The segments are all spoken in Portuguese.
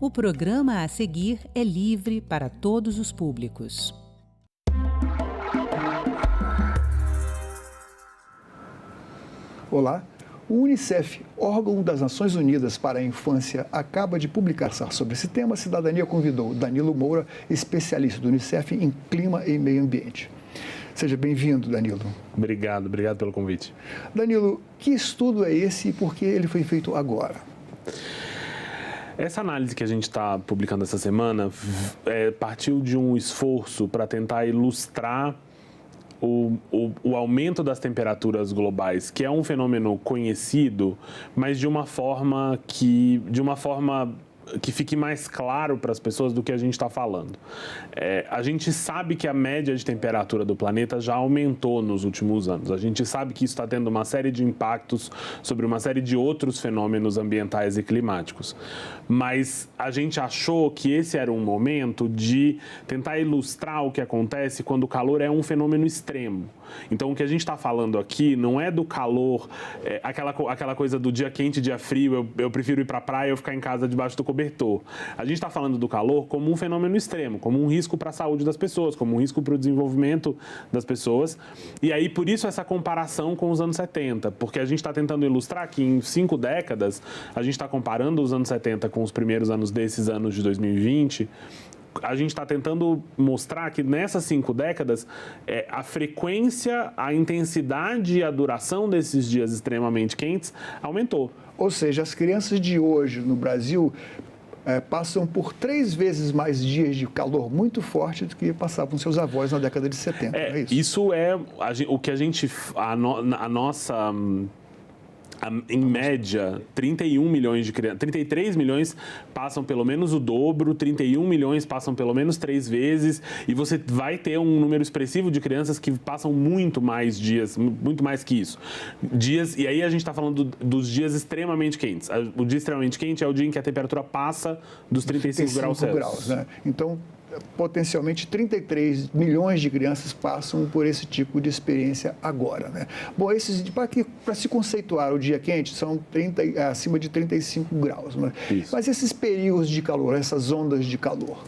O programa a seguir é livre para todos os públicos. Olá, o Unicef, órgão das Nações Unidas para a Infância, acaba de publicar sobre esse tema. A Cidadania convidou Danilo Moura, especialista do Unicef em clima e meio ambiente. Seja bem-vindo, Danilo. Obrigado pelo convite. Danilo, que estudo é esse e por que ele foi feito agora? Essa análise que a gente está publicando essa semana partiu de um esforço para tentar ilustrar o aumento das temperaturas globais, que é um fenômeno conhecido, mas de uma forma que fique mais claro para as pessoas do que a gente está falando. A gente sabe que a média de temperatura do planeta já aumentou nos últimos anos. A gente sabe que isso está tendo uma série de impactos sobre uma série de outros fenômenos ambientais e climáticos. Mas a gente achou que esse era um momento de tentar ilustrar o que acontece quando o calor é um fenômeno extremo. Então, o que a gente está falando aqui não é do calor, aquela coisa do dia quente, dia frio, eu prefiro ir para a praia ou ficar em casa debaixo do cobertor. A gente está falando do calor como um fenômeno extremo, como um risco para a saúde das pessoas, como um risco para o desenvolvimento das pessoas. E aí, por isso, essa comparação com os anos 70, porque a gente está tentando ilustrar que em 5 décadas, a gente está comparando os anos 70 com os primeiros anos desses anos de 2020, a gente está tentando mostrar que nessas 5 décadas, a frequência, a intensidade e a duração desses dias extremamente quentes aumentou. Ou seja, as crianças de hoje no Brasil passam por 3 vezes mais dias de calor muito forte do que passavam seus avós na década de 70, não é isso? Isso é o que a gente... A nossa... Em média, 31 milhões de crianças, 33 milhões passam pelo menos o dobro, 31 milhões passam pelo menos 3 vezes, e você vai ter um número expressivo de crianças que passam muito mais dias, muito mais que isso. E aí a gente está falando dos dias extremamente quentes. O dia extremamente quente é o dia em que a temperatura passa dos 35 graus Celsius. Né? Então, potencialmente 33 milhões de crianças passam por esse tipo de experiência agora, né? Bom, para se conceituar o dia quente, são acima de 35 graus, né? Mas esses períodos de calor, essas ondas de calor...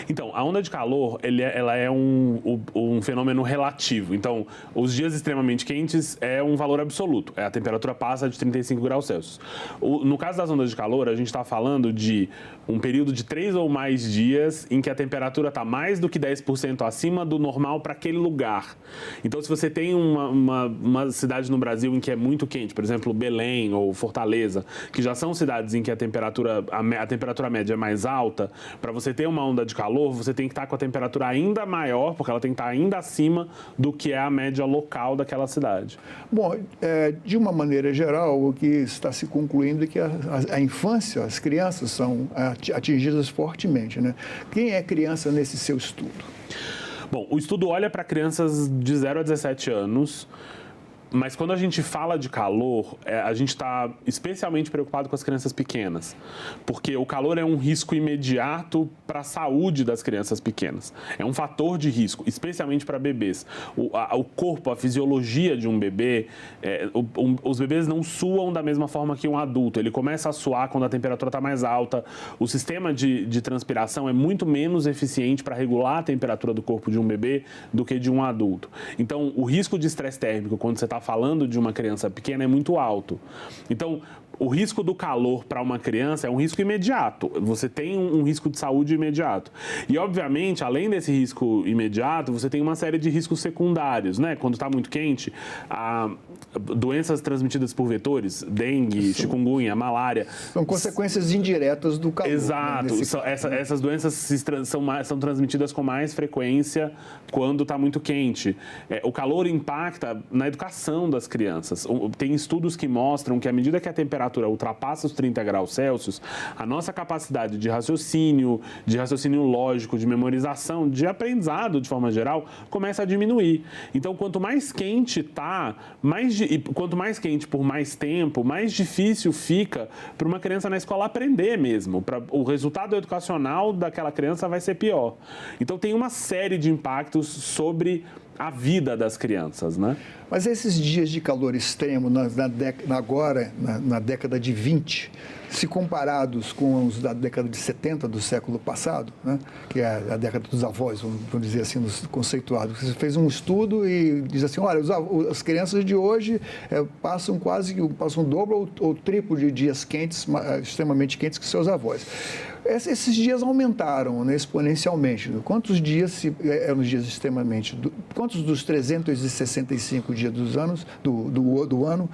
Então, a onda de calor, ela é um fenômeno relativo. Então, os dias extremamente quentes é um valor absoluto. A temperatura passa de 35 graus Celsius. No caso das ondas de calor, a gente está falando de um período de 3 ou mais dias em que a temperatura está mais do que 10% acima do normal para aquele lugar. Então, se você tem uma cidade no Brasil em que é muito quente, por exemplo, Belém ou Fortaleza, que já são cidades em que a temperatura média é mais alta, para você ter uma onda de calor, você tem que estar com a temperatura ainda maior, porque ela tem que estar ainda acima do que é a média local daquela cidade. Bom, de uma maneira geral, o que está se concluindo é que a infância, as crianças são atingidas fortemente, né? Quem é criança nesse seu estudo? Bom, o estudo olha para crianças de 0 a 17 anos, mas quando a gente fala de calor, a gente está especialmente preocupado com as crianças pequenas, porque o calor é um risco imediato para a saúde das crianças pequenas. É um fator de risco, especialmente para bebês. O corpo, a fisiologia de um bebê, os bebês não suam da mesma forma que um adulto. Ele começa a suar quando a temperatura está mais alta. O sistema de transpiração é muito menos eficiente para regular a temperatura do corpo de um bebê do que de um adulto. Então, o risco de estresse térmico, quando você está falando de uma criança pequena, é muito alto. Então, o risco do calor para uma criança é um risco imediato. Você tem um risco de saúde imediato. E, obviamente, além desse risco imediato, você tem uma série de riscos secundários, né? Quando está muito quente, doenças transmitidas por vetores, dengue, chikungunya, malária. São consequências indiretas do calor. Exato. Né? Essas doenças são transmitidas com mais frequência quando está muito quente. O calor impacta na educação das crianças. Tem estudos que mostram que à medida que a temperatura ultrapassa os 30 graus Celsius, a nossa capacidade de raciocínio lógico, de memorização, de aprendizado de forma geral, começa a diminuir. Então, quanto mais quente está, quanto mais quente por mais tempo, mais difícil fica para uma criança na escola aprender mesmo. O resultado educacional daquela criança vai ser pior. Então, tem uma série de impactos sobre a vida das crianças, né? Mas esses dias de calor extremo na década de 20, se comparados com os da década de 70 do século passado, né, que é a década dos avós, vamos dizer assim, conceituados, você fez um estudo e diz assim, olha, as crianças de hoje passam o dobro ou triplo de dias quentes, extremamente quentes que seus avós. Esses dias aumentaram, né, exponencialmente. Quantos dias eram os dias extremamente... Quantos dos 365 dias do ano,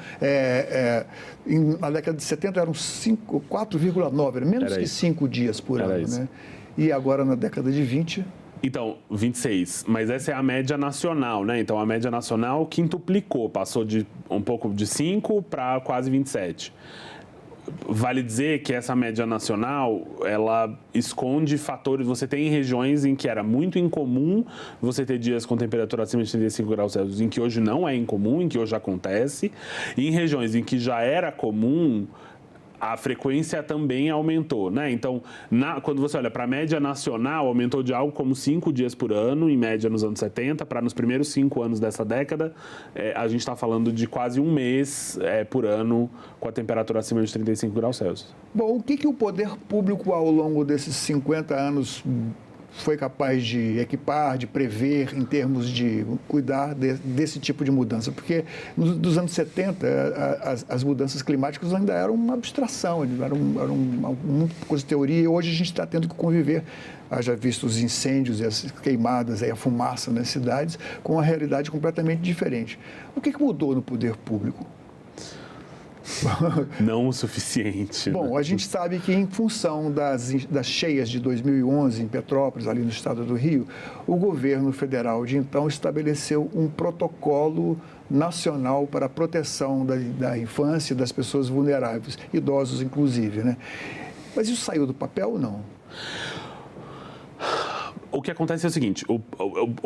na década de 70 eram 4,9, era menos que 5 dias por ano, né? E agora na década de 20... Então, 26, mas essa é a média nacional, né? Então, a média nacional quintuplicou, passou de um pouco de 5 para quase 27. Vale dizer que essa média nacional, ela esconde fatores. Você tem regiões em que era muito incomum você ter dias com temperatura acima de 35 graus Celsius, em que hoje não é incomum, em que hoje acontece. E em regiões em que já era comum, a frequência também aumentou, né? Então, quando você olha para a média nacional, aumentou de algo como 5 dias por ano, em média nos anos 70, para nos primeiros 5 anos dessa década, a gente está falando de quase um mês por ano com a temperatura acima de 35 graus Celsius. Bom, o que o poder público, ao longo desses 50 anos, foi capaz de equipar, de prever, em termos de cuidar desse tipo de mudança? Porque nos anos 70, as mudanças climáticas ainda eram uma abstração, eram uma coisa de teoria, e hoje a gente está tendo que conviver, já visto os incêndios e as queimadas, a fumaça nas cidades, com uma realidade completamente diferente. O que mudou no poder público? Não o suficiente. Bom, a gente sabe que, em função das cheias de 2011 em Petrópolis, ali no estado do Rio, o governo federal de então estabeleceu um protocolo nacional para a proteção da infância e das pessoas vulneráveis, idosos inclusive, né? Mas isso saiu do papel ou não? O que acontece é o seguinte, o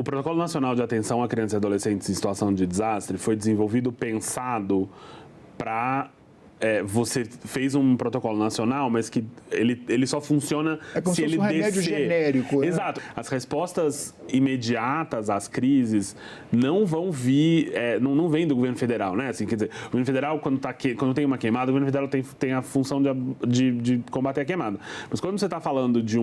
Protocolo Nacional de Atenção a Crianças e Adolescentes em Situação de Desastre foi desenvolvido, pensado para... você fez um protocolo nacional, mas que ele só funciona se ele descer. É como se fosse um remédio genérico, né? Exato. As respostas imediatas às crises não vão vir, não vem do governo federal, né? Assim, quer dizer, o governo federal, quando tem uma queimada, o governo federal tem a função de combater a queimada. Mas quando você está falando de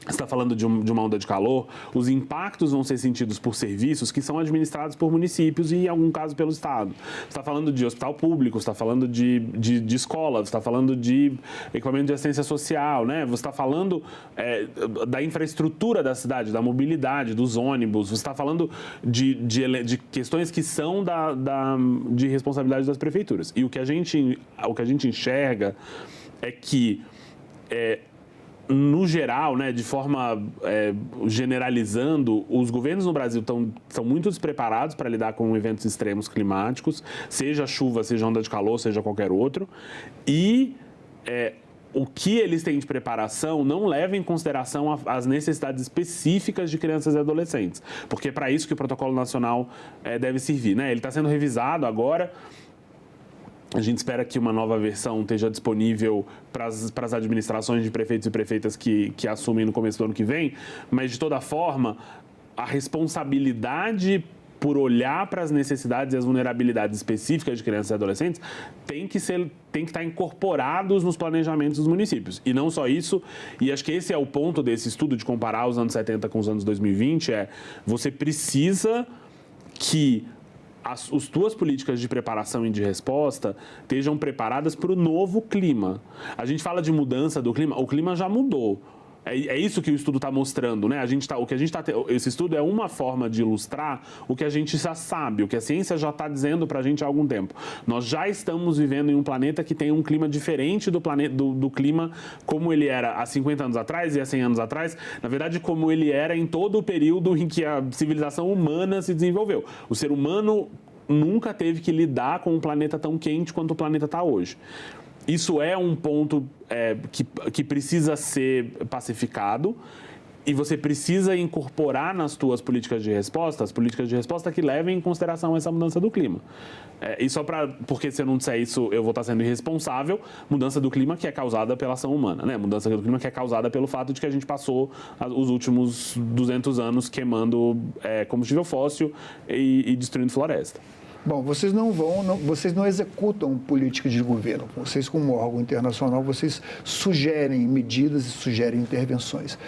você está falando de uma onda de calor, os impactos vão ser sentidos por serviços que são administrados por municípios e, em algum caso, pelo Estado. Você está falando de hospital público, você está falando de escola, você está falando de equipamento de assistência social, né? Você está falando da infraestrutura da cidade, da mobilidade, dos ônibus, você está falando de questões que são de responsabilidade das prefeituras. E o que a gente enxerga é que... no geral, né, de forma generalizando, os governos no Brasil são muito despreparados para lidar com eventos extremos climáticos, seja chuva, seja onda de calor, seja qualquer outro, e o que eles têm de preparação não leva em consideração as necessidades específicas de crianças e adolescentes, porque é para isso que o protocolo nacional deve servir, né? Ele está sendo revisado agora. A gente espera que uma nova versão esteja disponível para as administrações de prefeitos e prefeitas que assumem no começo do ano que vem, mas, de toda forma, a responsabilidade por olhar para as necessidades e as vulnerabilidades específicas de crianças e adolescentes tem que estar incorporados nos planejamentos dos municípios. E não só isso, e acho que esse é o ponto desse estudo de comparar os anos 70 com os anos 2020, você precisa que as tuas políticas de preparação e de resposta estejam preparadas para o novo clima. A gente fala de mudança do clima, o clima já mudou. É isso que o estudo está mostrando, né? Esse estudo é uma forma de ilustrar o que a gente já sabe, o que a ciência já está dizendo para a gente há algum tempo. Nós já estamos vivendo em um planeta que tem um clima diferente do clima como ele era há 50 anos atrás e há 100 anos atrás, na verdade, como ele era em todo o período em que a civilização humana se desenvolveu. O ser humano nunca teve que lidar com um planeta tão quente quanto o planeta está hoje. Isso é um ponto que precisa ser pacificado E você precisa incorporar nas tuas políticas de resposta, as políticas de resposta que levem em consideração essa mudança do clima. E só porque se eu não disser isso, eu vou estar sendo irresponsável, mudança do clima que é causada pela ação humana, né? Mudança do clima que é causada pelo fato de que a gente passou os últimos 200 anos queimando combustível fóssil e destruindo floresta. Bom, vocês vocês não executam políticas de governo. Vocês, como órgão internacional, vocês sugerem medidas e sugerem intervenções.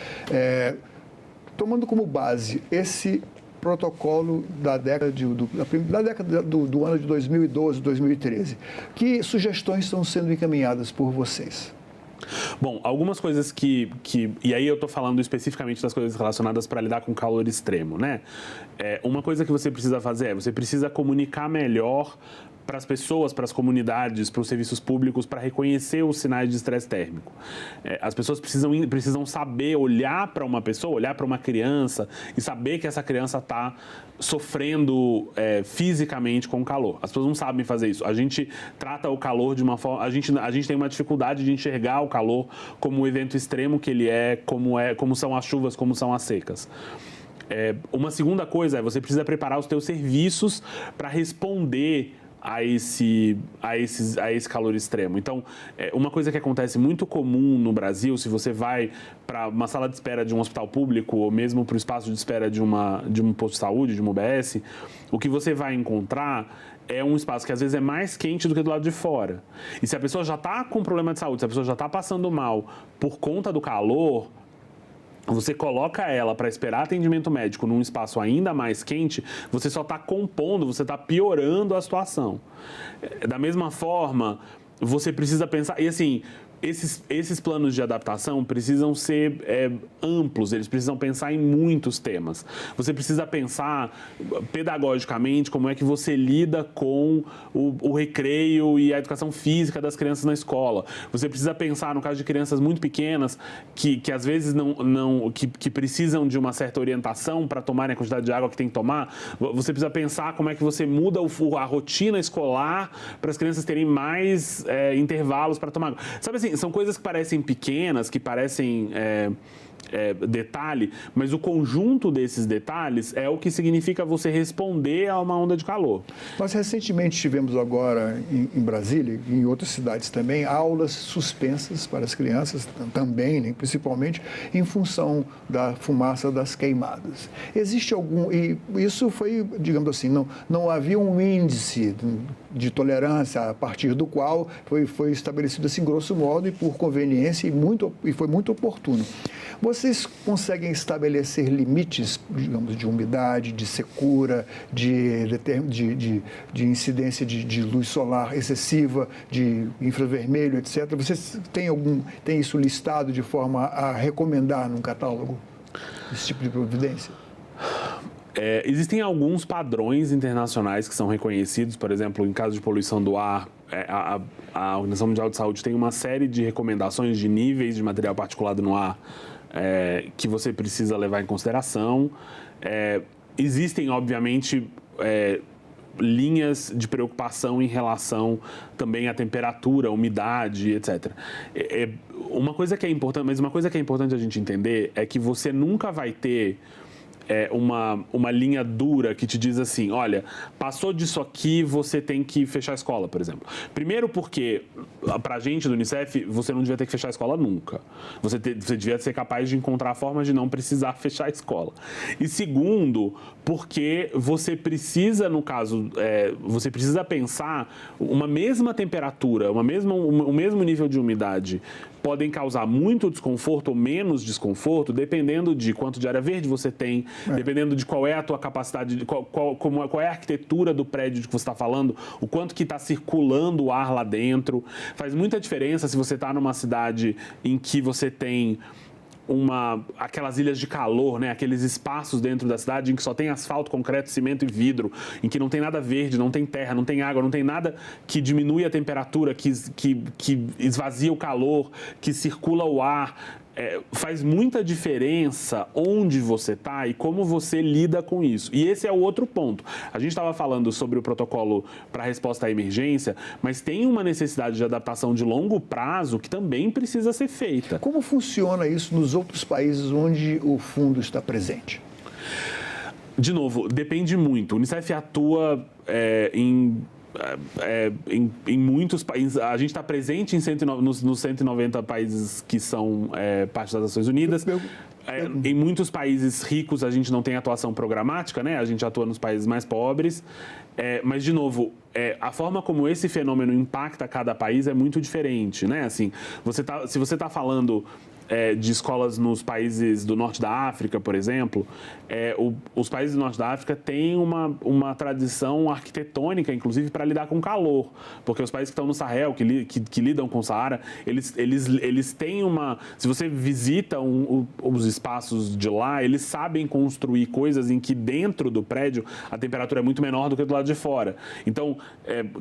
Tomando como base esse protocolo da década do ano de 2012, 2013, que sugestões estão sendo encaminhadas por vocês? Bom, algumas coisas e aí eu estou falando especificamente das coisas relacionadas para lidar com calor extremo, né? Uma coisa que você precisa fazer você precisa comunicar melhor para as pessoas, para as comunidades, para os serviços públicos, para reconhecer os sinais de estresse térmico. As pessoas precisam saber olhar para uma pessoa, olhar para uma criança e saber que essa criança está sofrendo fisicamente com o calor. As pessoas não sabem fazer isso. A gente trata o calor de uma forma... A gente tem uma dificuldade de enxergar o calor como um evento extremo que ele como são as chuvas, como são as secas. Uma segunda coisa você precisa preparar os teus serviços para responder a esse calor extremo. Então, uma coisa que acontece muito comum no Brasil, se você vai para uma sala de espera de um hospital público ou mesmo para o espaço de espera de um posto de saúde, de uma UBS, o que você vai encontrar é um espaço que às vezes é mais quente do que do lado de fora. E se a pessoa já está com problema de saúde, se a pessoa já está passando mal por conta do calor, você coloca ela para esperar atendimento médico num espaço ainda mais quente, você só está compondo, você está piorando a situação. Da mesma forma, você precisa pensar... E assim, esses planos de adaptação precisam ser amplos, eles precisam pensar em muitos temas. Você precisa pensar pedagogicamente como é que você lida com o recreio e a educação física das crianças na escola. Você precisa pensar, no caso de crianças muito pequenas, que às vezes que precisam de uma certa orientação para tomarem a quantidade de água que tem que tomar. Você precisa pensar como é que você muda a rotina escolar para as crianças terem mais intervalos para tomar água. Sabe assim, são coisas que parecem pequenas, que parecem detalhe, mas o conjunto desses detalhes é o que significa você responder a uma onda de calor. Nós recentemente tivemos agora em Brasília e em outras cidades também aulas suspensas para as crianças também, né, principalmente em função da fumaça das queimadas. Existe e isso foi, digamos assim, não havia um índice de tolerância a partir do qual foi estabelecido assim grosso modo e por conveniência e foi muito oportuno. Vocês conseguem estabelecer limites, digamos, de umidade, de secura, de incidência de luz solar excessiva, de infravermelho, etc. Vocês têm isso listado de forma a recomendar num catálogo esse tipo de providência? Existem alguns padrões internacionais que são reconhecidos, por exemplo, em caso de poluição do ar, a Organização Mundial de Saúde tem uma série de recomendações de níveis de material particulado no ar que você precisa levar em consideração. Existem, obviamente, linhas de preocupação em relação também à temperatura, umidade, etc. Uma coisa que é importante a gente entender é que você nunca vai ter uma linha dura que te diz assim, olha, passou disso aqui, você tem que fechar a escola, por exemplo. Primeiro porque, pra gente do Unicef, você não devia ter que fechar a escola nunca. Você devia ser capaz de encontrar formas de não precisar fechar a escola. E segundo, porque você precisa, no caso, você precisa pensar uma mesma temperatura, o mesmo nível de umidade podem causar muito desconforto ou menos desconforto, dependendo de quanto de área verde você tem, dependendo de qual é a tua capacidade, qual é a arquitetura do prédio de que você está falando, o quanto que está circulando o ar lá dentro. Faz muita diferença se você está numa cidade em que você tem aquelas ilhas de calor, né? Aqueles espaços dentro da cidade em que só tem asfalto, concreto, cimento e vidro, em que não tem nada verde, não tem terra, não tem água, não tem nada que diminui a temperatura, que esvazia o calor, que circula o ar. faz muita diferença onde você está e como você lida com isso. E esse é o outro ponto. A gente estava falando sobre o protocolo para resposta à emergência, mas tem uma necessidade de adaptação de longo prazo que também precisa ser feita. Como funciona isso nos outros países onde o fundo está presente? De novo, depende muito. O Unicef atua em muitos países. A gente está presente nos 190 países que são parte das Nações Unidas. Em muitos países ricos a gente não tem atuação programática, né? A gente atua nos países mais pobres. Mas, de novo, a forma como esse fenômeno impacta cada país é muito diferente, né? Assim, se você está falando de escolas nos países do norte da África, por exemplo, os países do norte da África têm uma tradição arquitetônica, inclusive, para lidar com calor, porque os países que estão no Sahel, que lidam com o Saara, eles têm uma... Se você visita os espaços de lá, eles sabem construir coisas em que dentro do prédio a temperatura é muito menor do que do lado de fora. Então,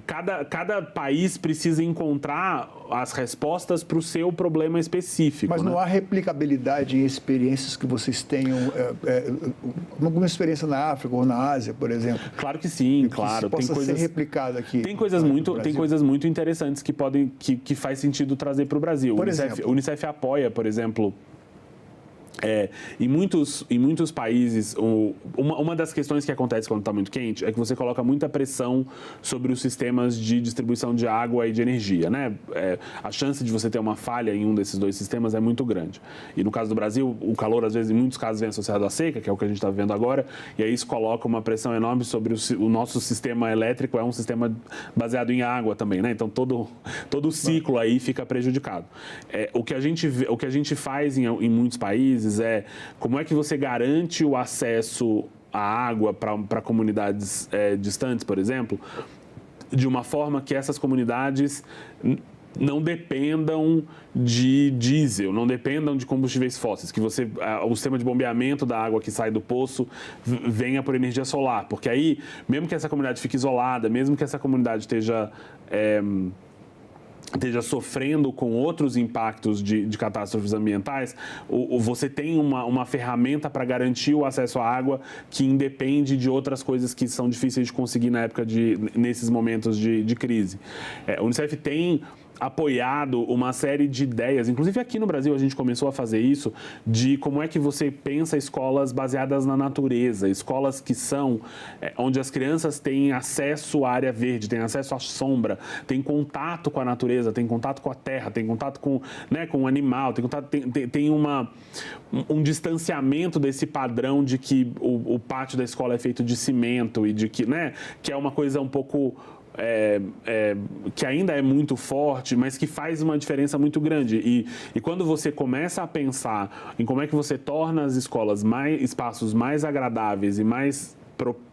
cada país precisa encontrar as respostas para o seu problema específico. Mas não há replicabilidade em experiências que vocês tenham, alguma experiência na África ou na Ásia, por exemplo? Claro que sim, claro. Que possa ser replicado aqui. Tem coisas muito interessantes que faz sentido trazer para o Brasil. O Unicef apoia, por exemplo, em muitos países, uma das questões que acontece quando está muito quente é que você coloca muita pressão sobre os sistemas de distribuição de água e de energia, né? A chance de você ter uma falha em um desses dois sistemas é muito grande. E no caso do Brasil, o calor, às vezes, em muitos casos, vem associado à seca, que é o que a gente está vendo agora, e aí isso coloca uma pressão enorme sobre o nosso sistema elétrico, é um sistema baseado em água também, né? Então, todo o ciclo aí fica prejudicado. O que a gente faz em muitos países como é que você garante o acesso à água para comunidades distantes, por exemplo, de uma forma que essas comunidades não dependam de diesel, não dependam de combustíveis fósseis, que o sistema de bombeamento da água que sai do poço venha por energia solar, porque aí, mesmo que essa comunidade fique isolada, mesmo que essa comunidade esteja sofrendo com outros impactos de catástrofes ambientais, você tem uma ferramenta para garantir o acesso à água que independe de outras coisas que são difíceis de conseguir nesses momentos de crise. O Unicef tem apoiado uma série de ideias, inclusive aqui no Brasil a gente começou a fazer isso, de como é que você pensa escolas baseadas na natureza, escolas que são onde as crianças têm acesso à área verde, têm acesso à sombra, têm contato com a natureza, têm contato com a terra, têm contato com o animal, tem um distanciamento desse padrão de que o pátio da escola é feito de cimento e de que é uma coisa um pouco... que ainda é muito forte, mas que faz uma diferença muito grande. E quando você começa a pensar em como é que você torna as escolas espaços mais agradáveis e mais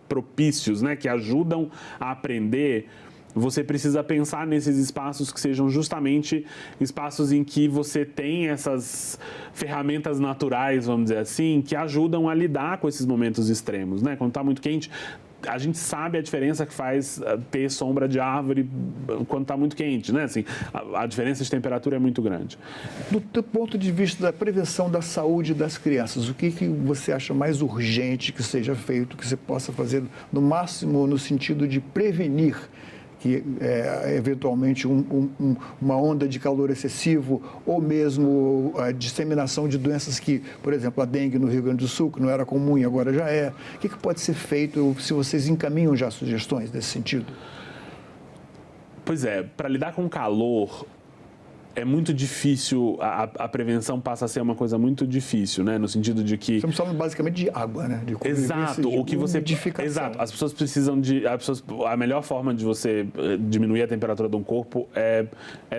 propícios, que ajudam a aprender, você precisa pensar nesses espaços que sejam justamente espaços em que você tem essas ferramentas naturais, vamos dizer assim, que ajudam a lidar com esses momentos extremos, Quando está muito quente, a gente sabe a diferença que faz ter sombra de árvore quando está muito quente, Assim, a diferença de temperatura é muito grande. Do teu ponto de vista da prevenção da saúde das crianças, o que você acha mais urgente que seja feito, que você possa fazer no máximo no sentido de prevenir que eventualmente uma onda de calor excessivo ou mesmo a disseminação de doenças que, por exemplo, a dengue no Rio Grande do Sul, que não era comum e agora já é. O que pode ser feito, se vocês encaminham já sugestões nesse sentido? Pois para lidar com calor, é muito difícil, a prevenção passa a ser uma coisa muito difícil, no sentido de que... Estamos falando basicamente de água, De exato, o que você... Exato, as pessoas precisam a melhor forma de você diminuir a temperatura de um corpo é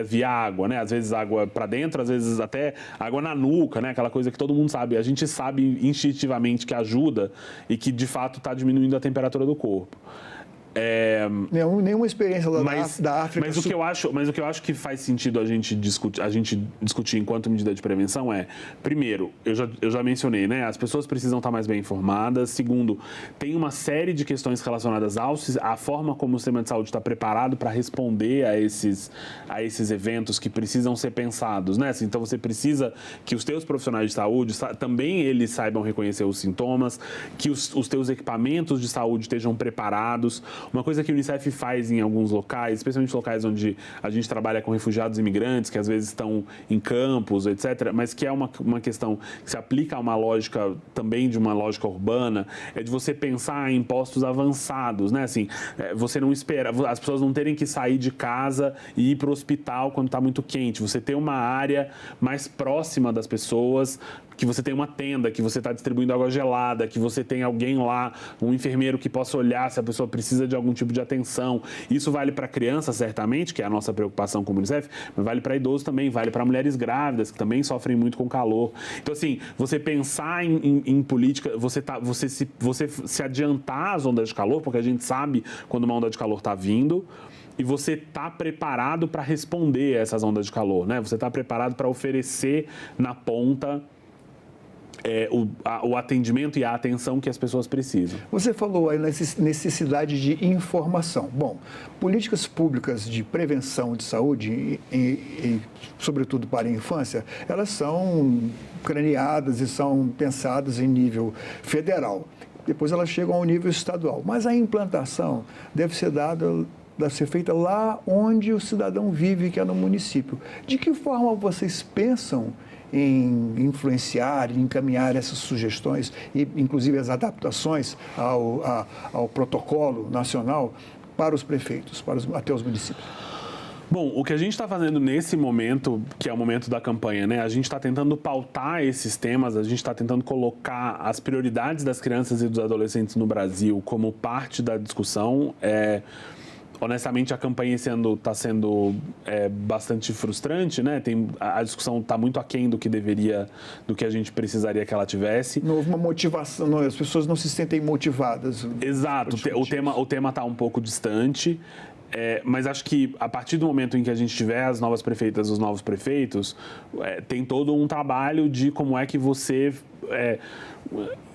via água, Às vezes água para dentro, às vezes até água na nuca, Aquela coisa que todo mundo sabe. A gente sabe instintivamente que ajuda e que, de fato, está diminuindo a temperatura do corpo. Nenhuma experiência da África. Mas o que eu acho que faz sentido a gente discutir enquanto medida de prevenção é, primeiro, eu já mencionei, né? As pessoas precisam estar mais bem informadas. Segundo, tem uma série de questões relacionadas à forma como o sistema de saúde está preparado para responder a esses eventos que precisam ser pensados, né? Então, você precisa que os teus profissionais de saúde também eles saibam reconhecer os sintomas, que os teus equipamentos de saúde estejam preparados. Uma coisa que o Unicef faz em alguns locais, especialmente locais onde a gente trabalha com refugiados e imigrantes, que às vezes estão em campos, etc., mas que é uma questão que se aplica a uma lógica também de uma lógica urbana, é de você pensar em postos avançados, né? Assim, você não espera, as pessoas não terem que sair de casa e ir para o hospital quando está muito quente. Você ter uma área mais próxima das pessoas, que você tem uma tenda, que você está distribuindo água gelada, que você tem alguém lá, um enfermeiro que possa olhar se a pessoa precisa de algum tipo de atenção. Isso vale para criança, certamente, que é a nossa preocupação como Unicef, mas vale para idosos também, vale para mulheres grávidas, que também sofrem muito com calor. Então, assim, você pensar em política, você se adiantar às ondas de calor, porque a gente sabe quando uma onda de calor está vindo, e você está preparado para responder a essas ondas de calor, né? Você está preparado para oferecer na ponta o atendimento e a atenção que as pessoas precisam. Você falou aí na necessidade de informação. Bom, políticas públicas de prevenção de saúde, e sobretudo para a infância, elas são craneadas e são pensadas em nível federal. Depois elas chegam ao nível estadual. Mas a implantação deve ser feita lá onde o cidadão vive, que é no município. De que forma vocês pensam em influenciar, em encaminhar essas sugestões e, inclusive, as adaptações ao protocolo nacional para os prefeitos, até os municípios? Bom, o que a gente está fazendo nesse momento, que é o momento da campanha, né? A gente está tentando pautar esses temas, a gente está tentando colocar as prioridades das crianças e dos adolescentes no Brasil como parte da discussão. Honestamente, a campanha esse ano está sendo bastante frustrante, né? A discussão está muito aquém do que a gente precisaria que ela tivesse. Não houve uma motivação, as pessoas não se sentem motivadas. Exato, o tema está um pouco distante, mas acho que a partir do momento em que a gente tiver as novas prefeitas, os novos prefeitos, tem todo um trabalho de como é que você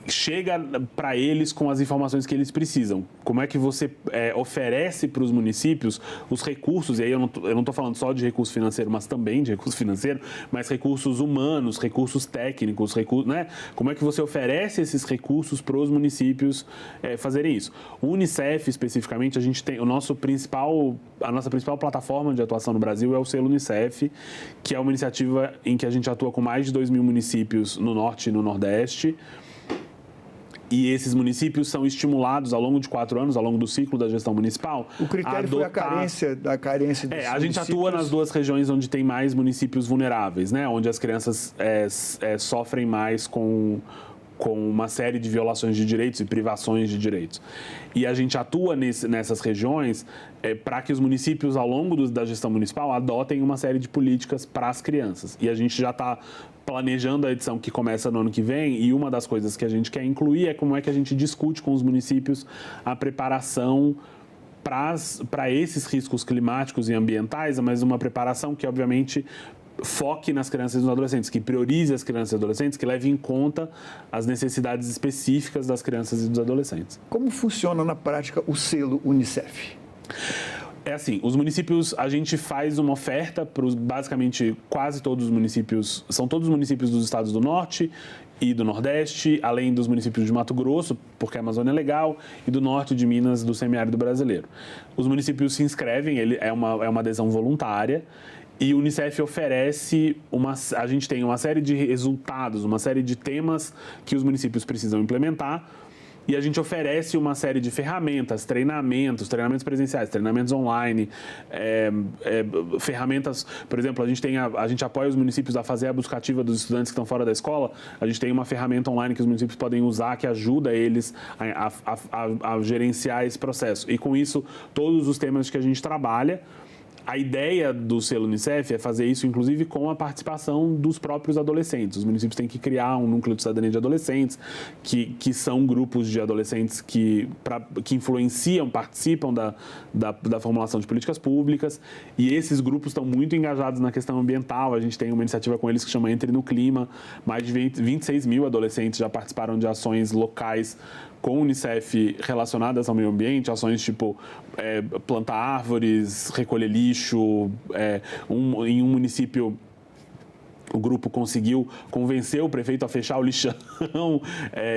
chega para eles com as informações que eles precisam. Como é que você oferece para os municípios os recursos, e aí eu não estou falando só de recurso financeiro, mas também de recurso financeiro, mas recursos humanos, recursos técnicos, né? Como é que você oferece esses recursos para os municípios fazerem isso? O Unicef, especificamente, a gente tem a nossa principal plataforma de atuação no Brasil é o Selo Unicef, que é uma iniciativa em que a gente atua com mais de 2.000 municípios no Norte e no Nordeste. E esses municípios são estimulados ao longo de 4 anos, ao longo do ciclo da gestão municipal. O critério foi a carência dos a gente atua nas 2 regiões onde tem mais municípios vulneráveis, né? Onde as crianças sofrem mais com uma série de violações de direitos e privações de direitos. E a gente atua nessas regiões para que os municípios, ao longo da gestão municipal, adotem uma série de políticas para as crianças. E a gente já está planejando a edição que começa no ano que vem, e uma das coisas que a gente quer incluir é como é que a gente discute com os municípios a preparação para esses riscos climáticos e ambientais, mas uma preparação que, obviamente, foque nas crianças e nos adolescentes, que priorize as crianças e adolescentes, que leve em conta as necessidades específicas das crianças e dos adolescentes. Como funciona na prática o selo Unicef? É assim, os municípios, a gente faz uma oferta para basicamente quase todos os municípios, são todos os municípios dos estados do Norte e do Nordeste, além dos municípios de Mato Grosso, porque a Amazônia é legal, e do Norte de Minas, do semiárido brasileiro. Os municípios se inscrevem, é uma adesão voluntária, e o Unicef oferece, a gente tem uma série de resultados, uma série de temas que os municípios precisam implementar, e a gente oferece uma série de ferramentas, treinamentos presenciais, treinamentos online, ferramentas, por exemplo, a gente apoia os municípios a fazer a busca ativa dos estudantes que estão fora da escola. A gente tem uma ferramenta online que os municípios podem usar que ajuda eles a gerenciar esse processo. E com isso, todos os temas que a gente trabalha, A ideia do selo Unicef é fazer isso, inclusive, com a participação dos próprios adolescentes. Os municípios têm que criar um núcleo de cidadania de adolescentes, que são grupos de adolescentes que influenciam, participam da formulação de políticas públicas, e esses grupos estão muito engajados na questão ambiental. A gente tem uma iniciativa com eles que chama Entre no Clima. Mais de 26 mil adolescentes já participaram de ações locais com o Unicef relacionadas ao meio ambiente, ações tipo plantar árvores, recolher lixo. Em um município, o grupo conseguiu convencer o prefeito a fechar o lixão.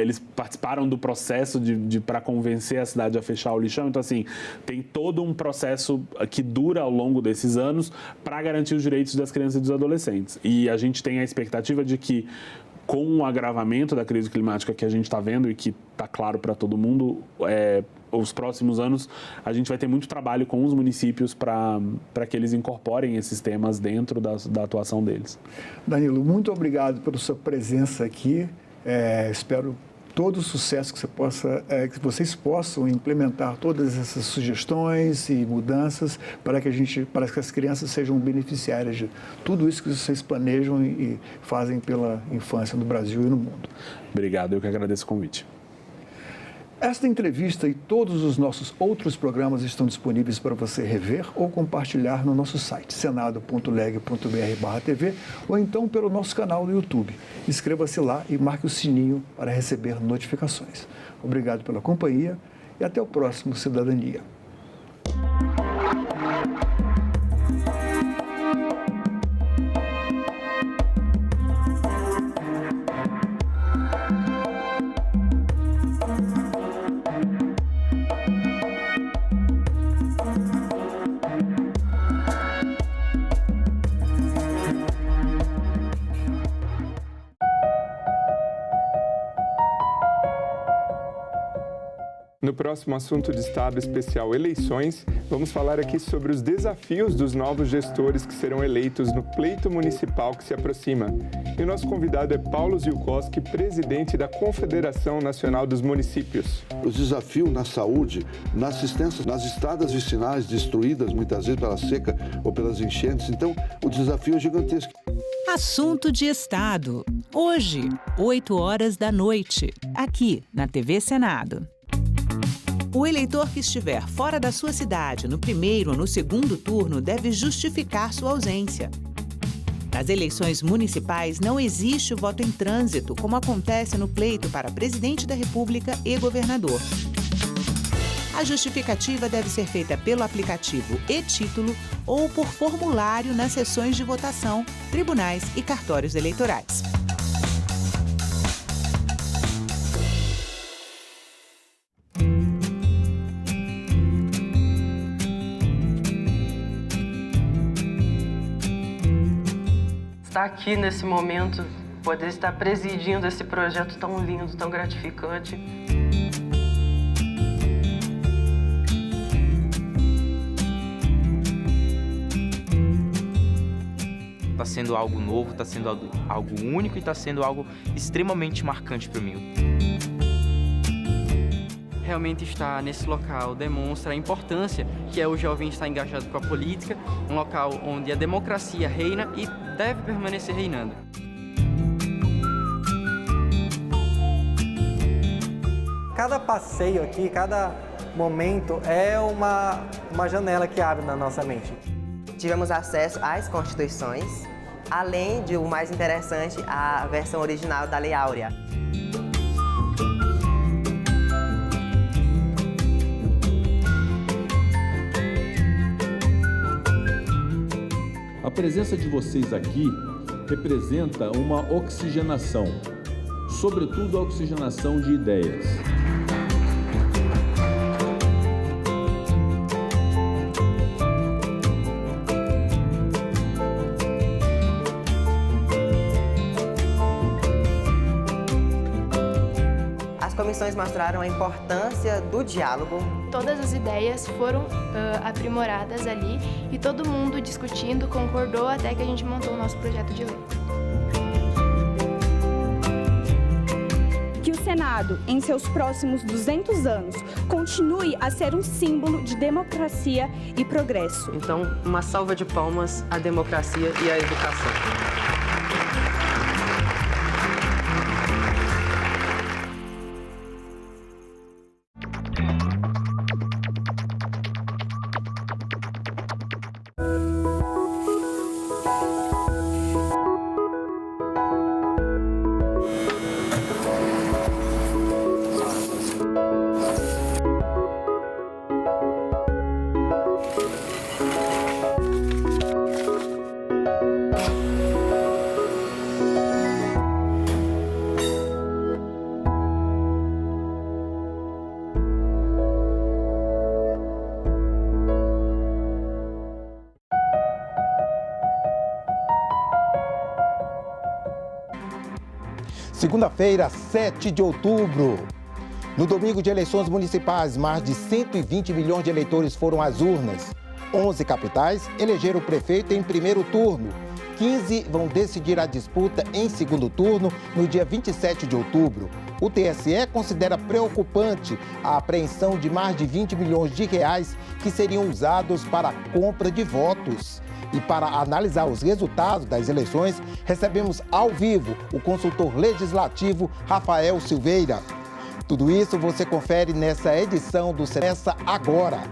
Eles participaram do processo para convencer a cidade a fechar o lixão. Então, assim, tem todo um processo que dura ao longo desses anos para garantir os direitos das crianças e dos adolescentes. E a gente tem a expectativa de que, com o agravamento da crise climática que a gente está vendo e que está claro para todo mundo, os próximos anos a gente vai ter muito trabalho com os municípios para que eles incorporem esses temas dentro da atuação deles. Danilo, muito obrigado pela sua presença aqui. Espero todo o sucesso que vocês possam implementar todas essas sugestões e mudanças para que as crianças sejam beneficiárias de tudo isso que vocês planejam e fazem pela infância no Brasil e no mundo. Obrigado, eu que agradeço o convite. Esta entrevista e todos os nossos outros programas estão disponíveis para você rever ou compartilhar no nosso site, senado.leg.br/tv, ou então pelo nosso canal no YouTube. Inscreva-se lá e marque o sininho para receber notificações. Obrigado pela companhia e até o próximo Cidadania. No próximo assunto de Estado especial eleições, vamos falar aqui sobre os desafios dos novos gestores que serão eleitos no pleito municipal que se aproxima. E o nosso convidado é Paulo Ziolkowski, presidente da Confederação Nacional dos Municípios. O desafio na saúde, na assistência, nas estradas vicinais destruídas muitas vezes pela seca ou pelas enchentes. Então, o desafio é gigantesco. Assunto de Estado. Hoje, 20h, aqui na TV Senado. O eleitor que estiver fora da sua cidade no primeiro ou no segundo turno deve justificar sua ausência. Nas eleições municipais não existe o voto em trânsito, como acontece no pleito para presidente da República e governador. A justificativa deve ser feita pelo aplicativo e-Título ou por formulário nas sessões de votação, tribunais e cartórios eleitorais. Estar aqui nesse momento, poder estar presidindo esse projeto tão lindo, tão gratificante. Está sendo algo novo, está sendo algo único e está sendo algo extremamente marcante para mim. Realmente estar nesse local demonstra a importância que é o jovem estar engajado com a política, um local onde a democracia reina e deve permanecer reinando. Cada passeio aqui, cada momento é uma janela que abre na nossa mente. Tivemos acesso às constituições, além de, o mais interessante, a versão original da Lei Áurea. A presença de vocês aqui representa uma oxigenação, sobretudo a oxigenação de ideias. As comissões mostraram a importância do diálogo. Todas as ideias foram aprimoradas ali e todo mundo discutindo, concordou até que a gente montou o nosso projeto de lei. que o Senado, em seus próximos 200 anos, continue a ser um símbolo de democracia e progresso. Então, uma salva de palmas à democracia e à educação. Segunda-feira, 7 de outubro. No domingo de eleições municipais, mais de 120 milhões de eleitores foram às urnas. 11 capitais elegeram o prefeito em primeiro turno. 15 vão decidir a disputa em segundo turno no dia 27 de outubro. O TSE considera preocupante a apreensão de mais de 20 milhões de reais que seriam usados para a compra de votos. E para analisar os resultados das eleições, recebemos ao vivo o consultor legislativo Rafael Silveira. Tudo isso você confere nessa edição do Começa Agora.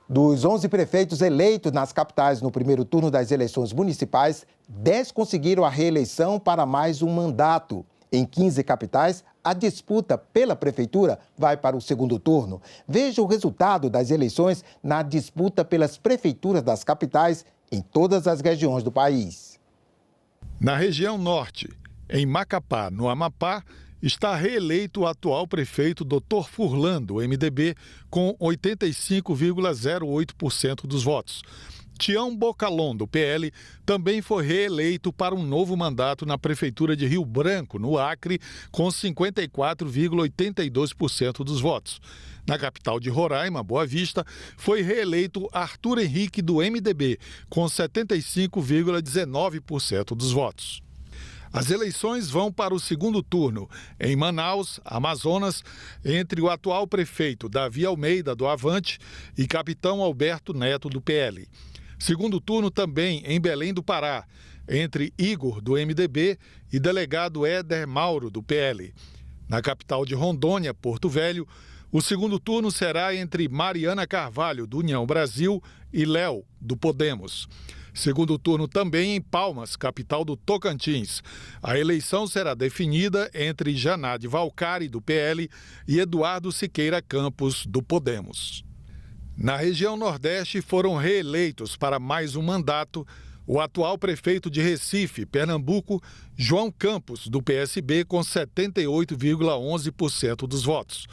Dos 11 prefeitos eleitos nas capitais no primeiro turno das eleições municipais, 10 conseguiram a reeleição para mais um mandato. Em 15 capitais, a disputa pela prefeitura vai para o segundo turno. Veja o resultado das eleições na disputa pelas prefeituras das capitais em todas as regiões do país. Na região norte, em Macapá, no Amapá, está reeleito o atual prefeito Dr. Furlan, do MDB, com 85,08% dos votos. Tião Bocalon, do PL, também foi reeleito para um novo mandato na Prefeitura de Rio Branco, no Acre, com 54,82% dos votos. Na capital de Roraima, Boa Vista, foi reeleito Arthur Henrique, do MDB, com 75,19% dos votos. As eleições vão para o segundo turno, em Manaus, Amazonas, entre o atual prefeito Davi Almeida, do Avante, e capitão Alberto Neto, do PL. Segundo turno também em Belém do Pará, entre Igor, do MDB, e delegado Éder Mauro, do PL. Na capital de Rondônia, Porto Velho, o segundo turno será entre Mariana Carvalho, do União Brasil, e Léo, do Podemos. Segundo turno também em Palmas, capital do Tocantins. A eleição será definida entre Janade Valcari, do PL, e Eduardo Siqueira Campos, do Podemos. Na região Nordeste foram reeleitos para mais um mandato o atual prefeito de Recife, Pernambuco, João Campos, do PSB, com 78,11% dos votos.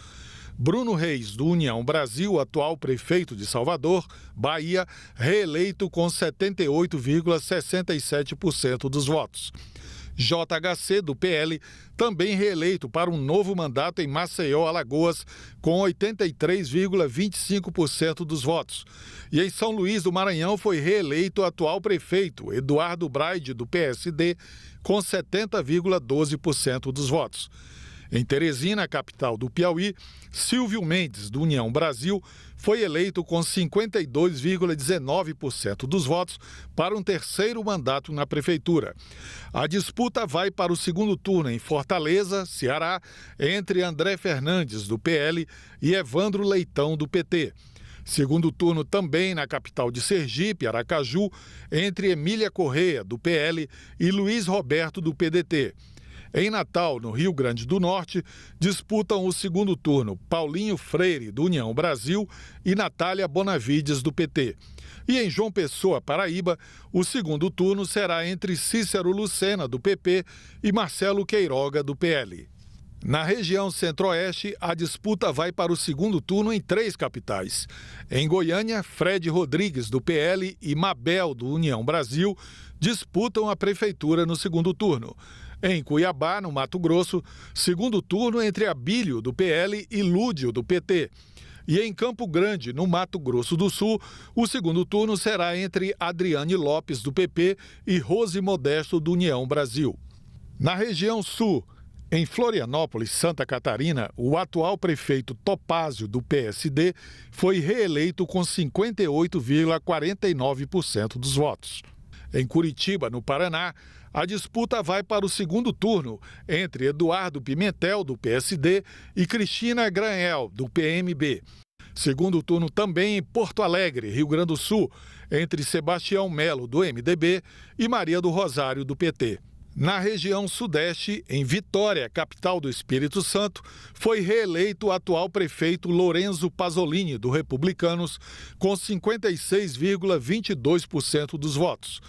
Bruno Reis, do União Brasil, atual prefeito de Salvador, Bahia, reeleito com 78,67% dos votos. JHC, do PL, também reeleito para um novo mandato em Maceió, Alagoas, com 83,25% dos votos. E em São Luís do Maranhão foi reeleito o atual prefeito, Eduardo Braide, do PSD, com 70,12% dos votos. Em Teresina, capital do Piauí, Silvio Mendes, do União Brasil, foi eleito com 52,19% dos votos para um terceiro mandato na prefeitura. A disputa vai para o segundo turno em Fortaleza, Ceará, entre André Fernandes, do PL, e Evandro Leitão, do PT. Segundo turno também na capital de Sergipe, Aracaju, entre Emília Correia, do PL, e Luiz Roberto, do PDT. Em Natal, no Rio Grande do Norte, disputam o segundo turno Paulinho Freire, do União Brasil, e Natália Bonavides, do PT. E em João Pessoa, Paraíba, o segundo turno será entre Cícero Lucena, do PP, e Marcelo Queiroga, do PL. Na região Centro-Oeste, a disputa vai para o segundo turno em 3 capitais. Em Goiânia, Fred Rodrigues, do PL, e Mabel, do União Brasil, disputam a prefeitura no segundo turno. Em Cuiabá, no Mato Grosso, segundo turno entre Abílio, do PL, e Lúdio, do PT. E em Campo Grande, no Mato Grosso do Sul, o segundo turno será entre Adriane Lopes, do PP, e Rose Modesto, do União Brasil. Na região sul, em Florianópolis, Santa Catarina, o atual prefeito Topázio, do PSD, foi reeleito com 58,49% dos votos. Em Curitiba, no Paraná, a disputa vai para o segundo turno entre Eduardo Pimentel, do PSD, e Cristina Granel, do PMB. Segundo turno também em Porto Alegre, Rio Grande do Sul, entre Sebastião Melo, do MDB, e Maria do Rosário, do PT. Na região sudeste, em Vitória, capital do Espírito Santo, foi reeleito o atual prefeito Lorenzo Pasolini, do Republicanos, com 56,22% dos votos.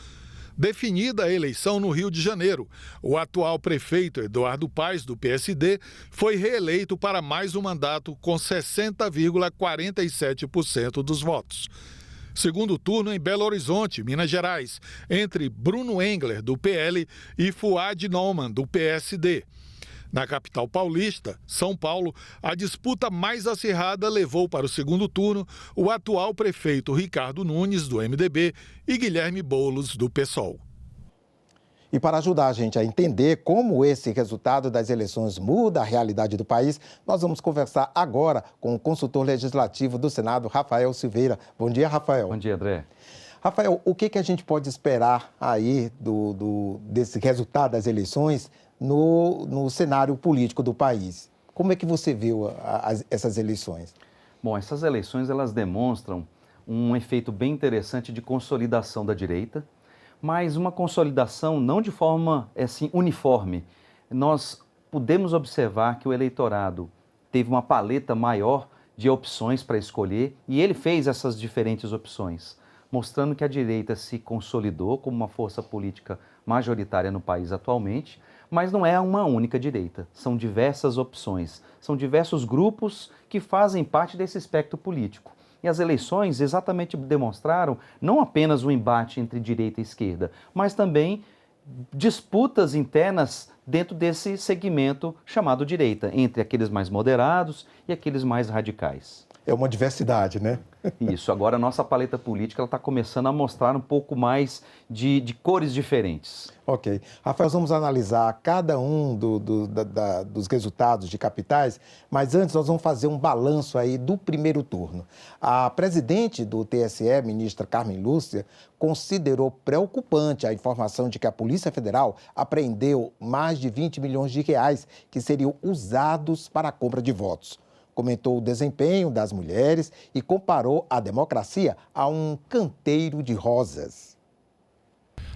Definida a eleição no Rio de Janeiro, o atual prefeito Eduardo Paes, do PSD, foi reeleito para mais um mandato com 60,47% dos votos. Segundo turno em Belo Horizonte, Minas Gerais, entre Bruno Engler, do PL, e Fuad Nauman, do PSD. Na capital paulista, São Paulo, a disputa mais acirrada levou para o segundo turno o atual prefeito Ricardo Nunes, do MDB, e Guilherme Boulos, do PSOL. E para ajudar a gente a entender como esse resultado das eleições muda a realidade do país, nós vamos conversar agora com o consultor legislativo do Senado, Rafael Silveira. Bom dia, Rafael. Bom dia, André. Rafael, o que a gente pode esperar aí desse resultado das eleições no cenário político do país? Como é que você viu essas eleições? Bom, essas eleições elas demonstram um efeito bem interessante de consolidação da direita, mas uma consolidação não de forma assim, uniforme. Nós podemos observar que o eleitorado teve uma paleta maior de opções para escolher e ele fez essas diferentes opções, mostrando que a direita se consolidou como uma força política majoritária no país atualmente, mas não é uma única direita, são diversas opções, são diversos grupos que fazem parte desse espectro político. E as eleições exatamente demonstraram não apenas o embate entre direita e esquerda, mas também disputas internas dentro desse segmento chamado direita, entre aqueles mais moderados e aqueles mais radicais. É uma diversidade, né? Isso. Agora a nossa paleta política está começando a mostrar um pouco mais de cores diferentes. Ok. Rafael, vamos analisar cada um dos resultados de capitais, mas antes nós vamos fazer um balanço aí do primeiro turno. A presidente do TSE, ministra Carmen Lúcia, considerou preocupante a informação de que a Polícia Federal apreendeu mais de 20 milhões de reais que seriam usados para a compra de votos. Comentou o desempenho das mulheres e comparou a democracia a um canteiro de rosas.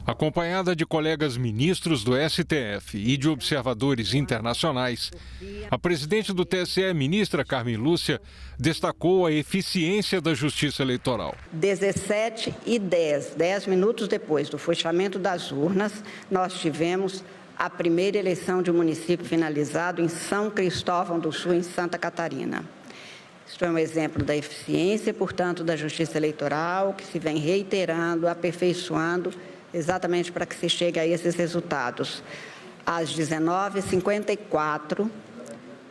Acompanhada de colegas ministros do STF e de observadores internacionais, a presidente do TSE, ministra Carmen Lúcia, destacou a eficiência da Justiça Eleitoral. 17h10, 10 minutos depois do fechamento das urnas, nós tivemos a primeira eleição de um município finalizado em São Cristóvão do Sul, em Santa Catarina. Isso é um exemplo da eficiência, portanto, da Justiça Eleitoral, que se vem reiterando, aperfeiçoando, exatamente para que se chegue a esses resultados. Às 19h54,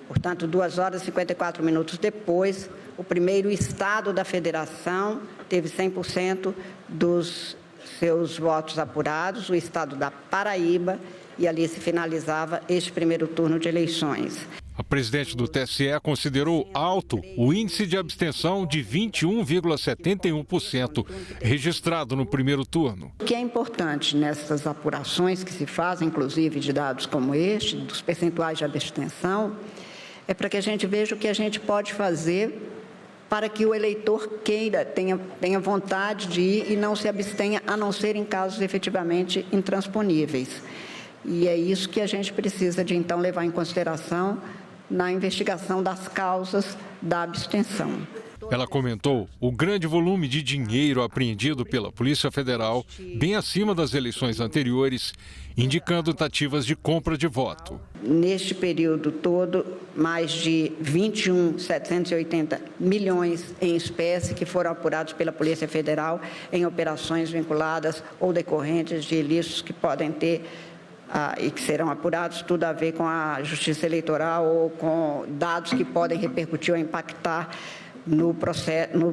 portanto, 2 horas e 54 minutos depois, o primeiro estado da federação teve 100% dos seus votos apurados, o estado da Paraíba, e ali se finalizava este primeiro turno de eleições. A presidente do TSE considerou alto o índice de abstenção de 21,71% registrado no primeiro turno. O que é importante nessas apurações que se fazem, inclusive de dados como este, dos percentuais de abstenção, é para que a gente veja o que a gente pode fazer para que o eleitor queira, tenha vontade de ir e não se abstenha, a não ser em casos efetivamente intransponíveis. E é isso que a gente precisa de, então, levar em consideração na investigação das causas da abstenção. Ela comentou o grande volume de dinheiro apreendido pela Polícia Federal, bem acima das eleições anteriores, indicando tentativas de compra de voto. Neste período todo, mais de 21.780 milhões em espécie que foram apurados pela Polícia Federal em operações vinculadas ou decorrentes de ilícitos que podem ter e que serão apurados, tudo a ver com a Justiça Eleitoral ou com dados que podem repercutir ou impactar no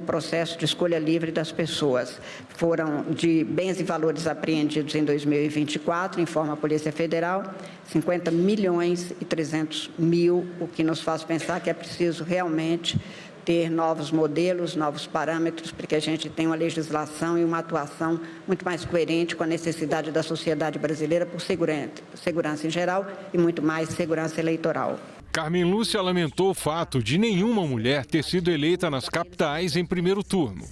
processo de escolha livre das pessoas. Foram de bens e valores apreendidos em 2024, informa a Polícia Federal, 50 milhões e 300 mil, o que nos faz pensar que é preciso realmente ter novos modelos, novos parâmetros, para que a gente tenha uma legislação e uma atuação muito mais coerente com a necessidade da sociedade brasileira por segurança em geral e muito mais segurança eleitoral. Carmen Lúcia lamentou o fato de nenhuma mulher ter sido eleita nas capitais em primeiro turno,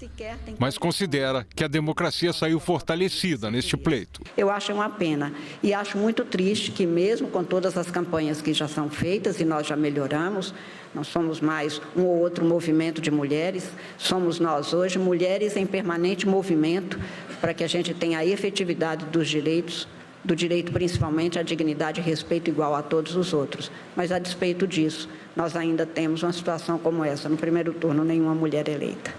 mas considera que a democracia saiu fortalecida neste pleito. Eu acho uma pena e acho muito triste que mesmo com todas as campanhas que já são feitas e nós já melhoramos, não somos mais um ou outro movimento de mulheres, somos nós hoje mulheres em permanente movimento para que a gente tenha a efetividade dos direitos, do direito principalmente à dignidade e respeito igual a todos os outros. Mas, a despeito disso, nós ainda temos uma situação como essa. No primeiro turno, nenhuma mulher eleita,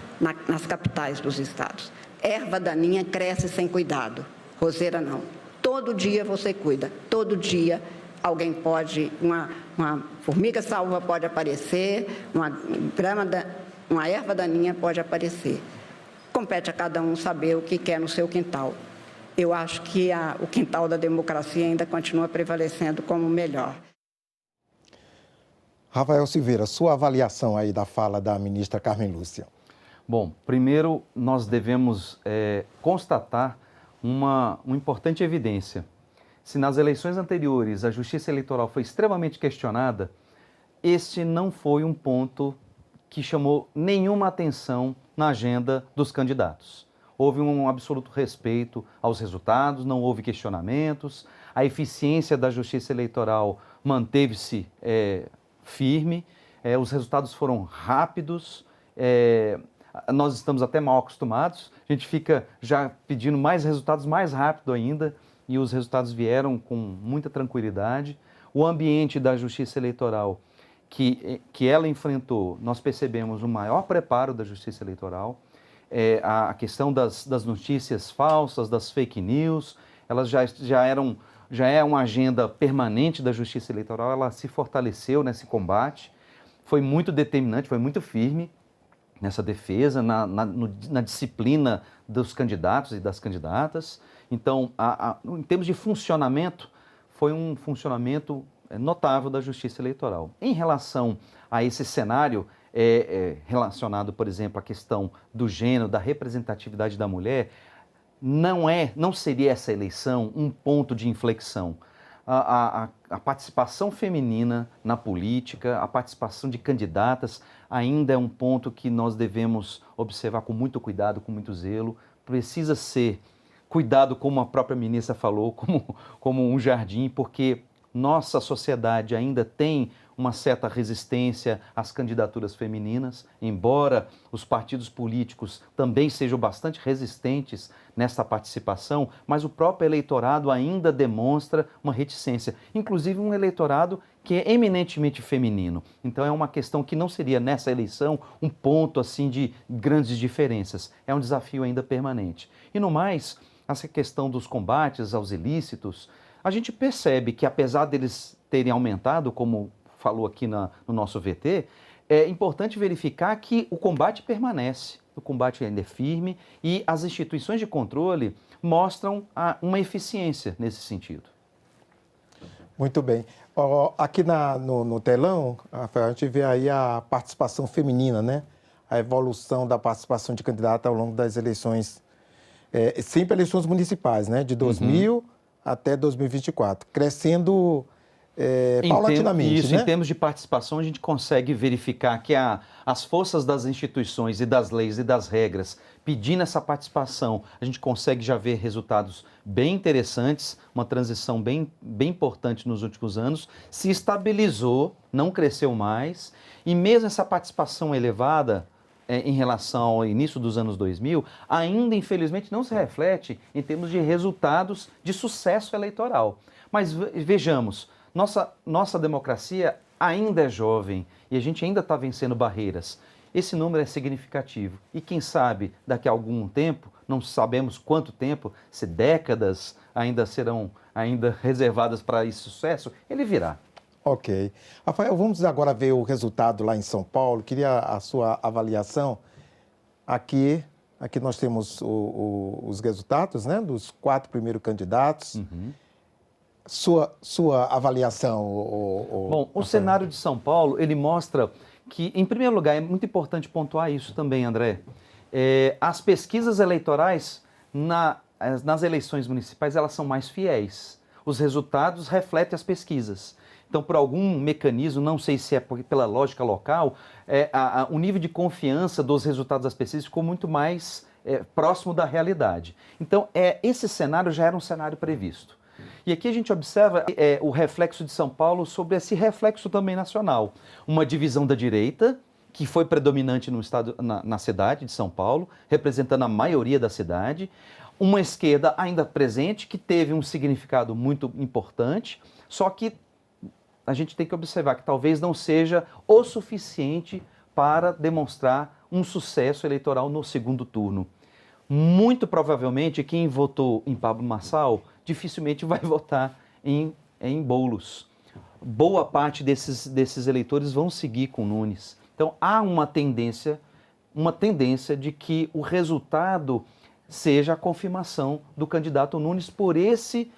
nas capitais dos estados. Erva daninha cresce sem cuidado, roseira não. Todo dia você cuida, todo dia alguém pode, uma formiga salva pode aparecer, uma erva daninha pode aparecer. Compete a cada um saber o que quer no seu quintal. Eu acho que o quintal da democracia ainda continua prevalecendo como o melhor. Rafael Silveira, sua avaliação aí da fala da ministra Carmen Lúcia. Bom, primeiro nós devemos constatar uma importante evidência. Se nas eleições anteriores a Justiça Eleitoral foi extremamente questionada, este não foi um ponto que chamou nenhuma atenção na agenda dos candidatos. Houve um absoluto respeito aos resultados, não houve questionamentos, a eficiência da Justiça Eleitoral manteve-se firme, os resultados foram rápidos, nós estamos até mal acostumados, a gente fica já pedindo mais resultados mais rápido ainda e os resultados vieram com muita tranquilidade. O ambiente da Justiça Eleitoral que ela enfrentou, nós percebemos um maior preparo da Justiça Eleitoral, a questão das notícias falsas, das fake news, elas já é uma agenda permanente da Justiça Eleitoral, ela se fortaleceu nesse combate, foi muito determinante, foi muito firme nessa defesa, na disciplina dos candidatos e das candidatas. Então, em termos de funcionamento, foi um funcionamento notável da Justiça Eleitoral. Em relação a esse cenário, relacionado, por exemplo, à questão do gênero, da representatividade da mulher, não seria essa eleição um ponto de inflexão. A participação feminina na política, a participação de candidatas, ainda é um ponto que nós devemos observar com muito cuidado, com muito zelo. Precisa ser cuidado, como a própria ministra falou, como um jardim, porque nossa sociedade ainda tem uma certa resistência às candidaturas femininas, embora os partidos políticos também sejam bastante resistentes nessa participação, mas o próprio eleitorado ainda demonstra uma reticência, inclusive um eleitorado que é eminentemente feminino. Então é uma questão que não seria nessa eleição um ponto assim de grandes diferenças, é um desafio ainda permanente. E no mais, essa questão dos combates aos ilícitos, a gente percebe que apesar deles terem aumentado, como falou aqui no nosso VT, é importante verificar que o combate permanece, o combate ainda é firme e as instituições de controle mostram uma eficiência nesse sentido. Muito bem. Aqui no telão, Rafael, a gente vê aí a participação feminina, né? A evolução da participação de candidata ao longo das eleições, sempre eleições municipais, né? De 2000 até 2024, crescendo paulatinamente. Isso, né? Em termos de participação, a gente consegue verificar que as forças das instituições e das leis e das regras pedindo essa participação, a gente consegue já ver resultados bem interessantes, uma transição bem importante nos últimos anos, se estabilizou, não cresceu mais, e mesmo essa participação elevada em relação ao início dos anos 2000, ainda, infelizmente, não se reflete em termos de resultados de sucesso eleitoral. Mas vejamos, nossa democracia ainda é jovem e a gente ainda está vencendo barreiras. Esse número é significativo e quem sabe daqui a algum tempo, não sabemos quanto tempo, se décadas ainda serão reservadas para esse sucesso, ele virá. Ok. Rafael, vamos agora ver o resultado lá em São Paulo. Queria a sua avaliação. Aqui nós temos os resultados, né, dos 4 primeiros candidatos. Sua avaliação. Bom, o cenário de São Paulo, ele mostra que, em primeiro lugar, é muito importante pontuar isso também, André. As pesquisas eleitorais nas eleições municipais, elas são mais fiéis. Os resultados refletem as pesquisas. Então, por algum mecanismo, não sei se é pela lógica local, o nível de confiança dos resultados das pesquisas ficou muito mais próximo da realidade. Então, esse cenário já era um cenário previsto. E aqui a gente observa o reflexo de São Paulo sobre esse reflexo também nacional. Uma divisão da direita, que foi predominante no estado, na cidade de São Paulo, representando a maioria da cidade. Uma esquerda ainda presente, que teve um significado muito importante, só que a gente tem que observar que talvez não seja o suficiente para demonstrar um sucesso eleitoral no segundo turno. Muito provavelmente, quem votou em Pablo Marçal dificilmente vai votar em Boulos. Boa parte desses eleitores vão seguir com Nunes. Então, há uma tendência de que o resultado seja a confirmação do candidato Nunes por esse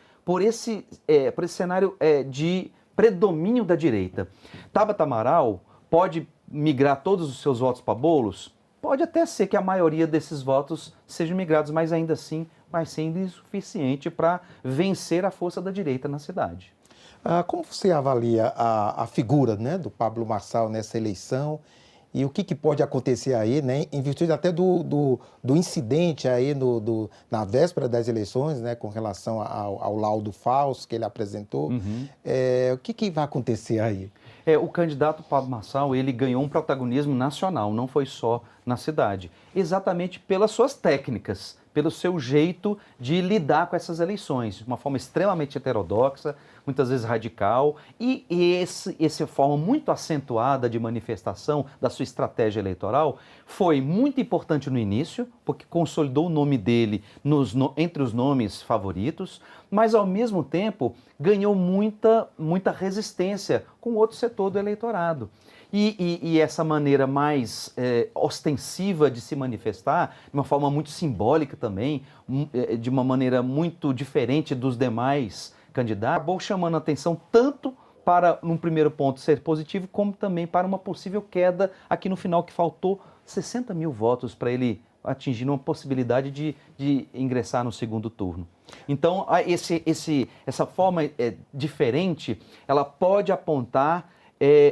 cenário de predomínio da direita. Tabata Amaral pode migrar todos os seus votos para Boulos? Pode até ser que a maioria desses votos sejam migrados, mas ainda assim vai ser insuficiente para vencer a força da direita na cidade. Como você avalia a figura, né, do Pablo Marçal nessa eleição e o que pode acontecer aí, né, em virtude até do incidente aí na véspera das eleições, né, com relação ao laudo falso que ele apresentou? O que vai acontecer aí? O candidato Pablo Marçal, ele ganhou um protagonismo nacional, não foi só na cidade, exatamente pelas suas técnicas, pelo seu jeito de lidar com essas eleições, de uma forma extremamente heterodoxa, muitas vezes radical, e essa forma muito acentuada de manifestação da sua estratégia eleitoral foi muito importante no início, porque consolidou o nome dele entre os nomes favoritos, mas ao mesmo tempo ganhou muita resistência com outro setor do eleitorado. E essa maneira mais ostensiva de se manifestar, de uma forma muito simbólica também, de uma maneira muito diferente dos demais candidatos, acabou chamando a atenção tanto para, num primeiro ponto, ser positivo, como também para uma possível queda aqui no final, que faltou 60 mil votos para ele atingir uma possibilidade de ingressar no segundo turno. Então, essa forma diferente, ela pode apontar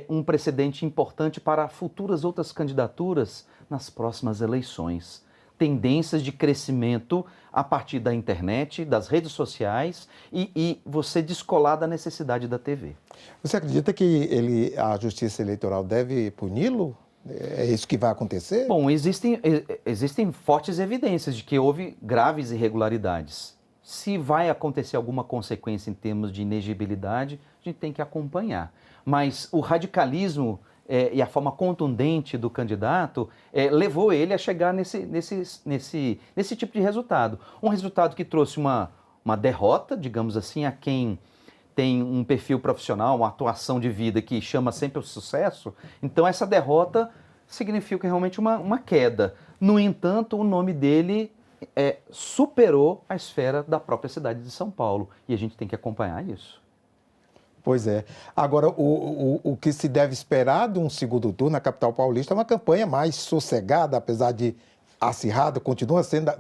um precedente importante para futuras outras candidaturas nas próximas eleições. Tendências de crescimento a partir da internet, das redes sociais e você descolar da necessidade da TV. Você acredita que a Justiça Eleitoral deve puni-lo? É isso que vai acontecer? Bom, existem fortes evidências de que houve graves irregularidades. Se vai acontecer alguma consequência em termos de inegibilidade, a gente tem que acompanhar. Mas o radicalismo e a forma contundente do candidato levou ele a chegar nesse tipo de resultado. Um resultado que trouxe uma derrota, digamos assim, a quem tem um perfil profissional, uma atuação de vida que chama sempre o sucesso. Então, essa derrota significa realmente uma queda. No entanto, o nome dele superou a esfera da própria cidade de São Paulo. E a gente tem que acompanhar isso. Pois é. Agora, o que se deve esperar de um segundo turno na capital paulista é uma campanha mais sossegada, apesar de acirrada, continua sendo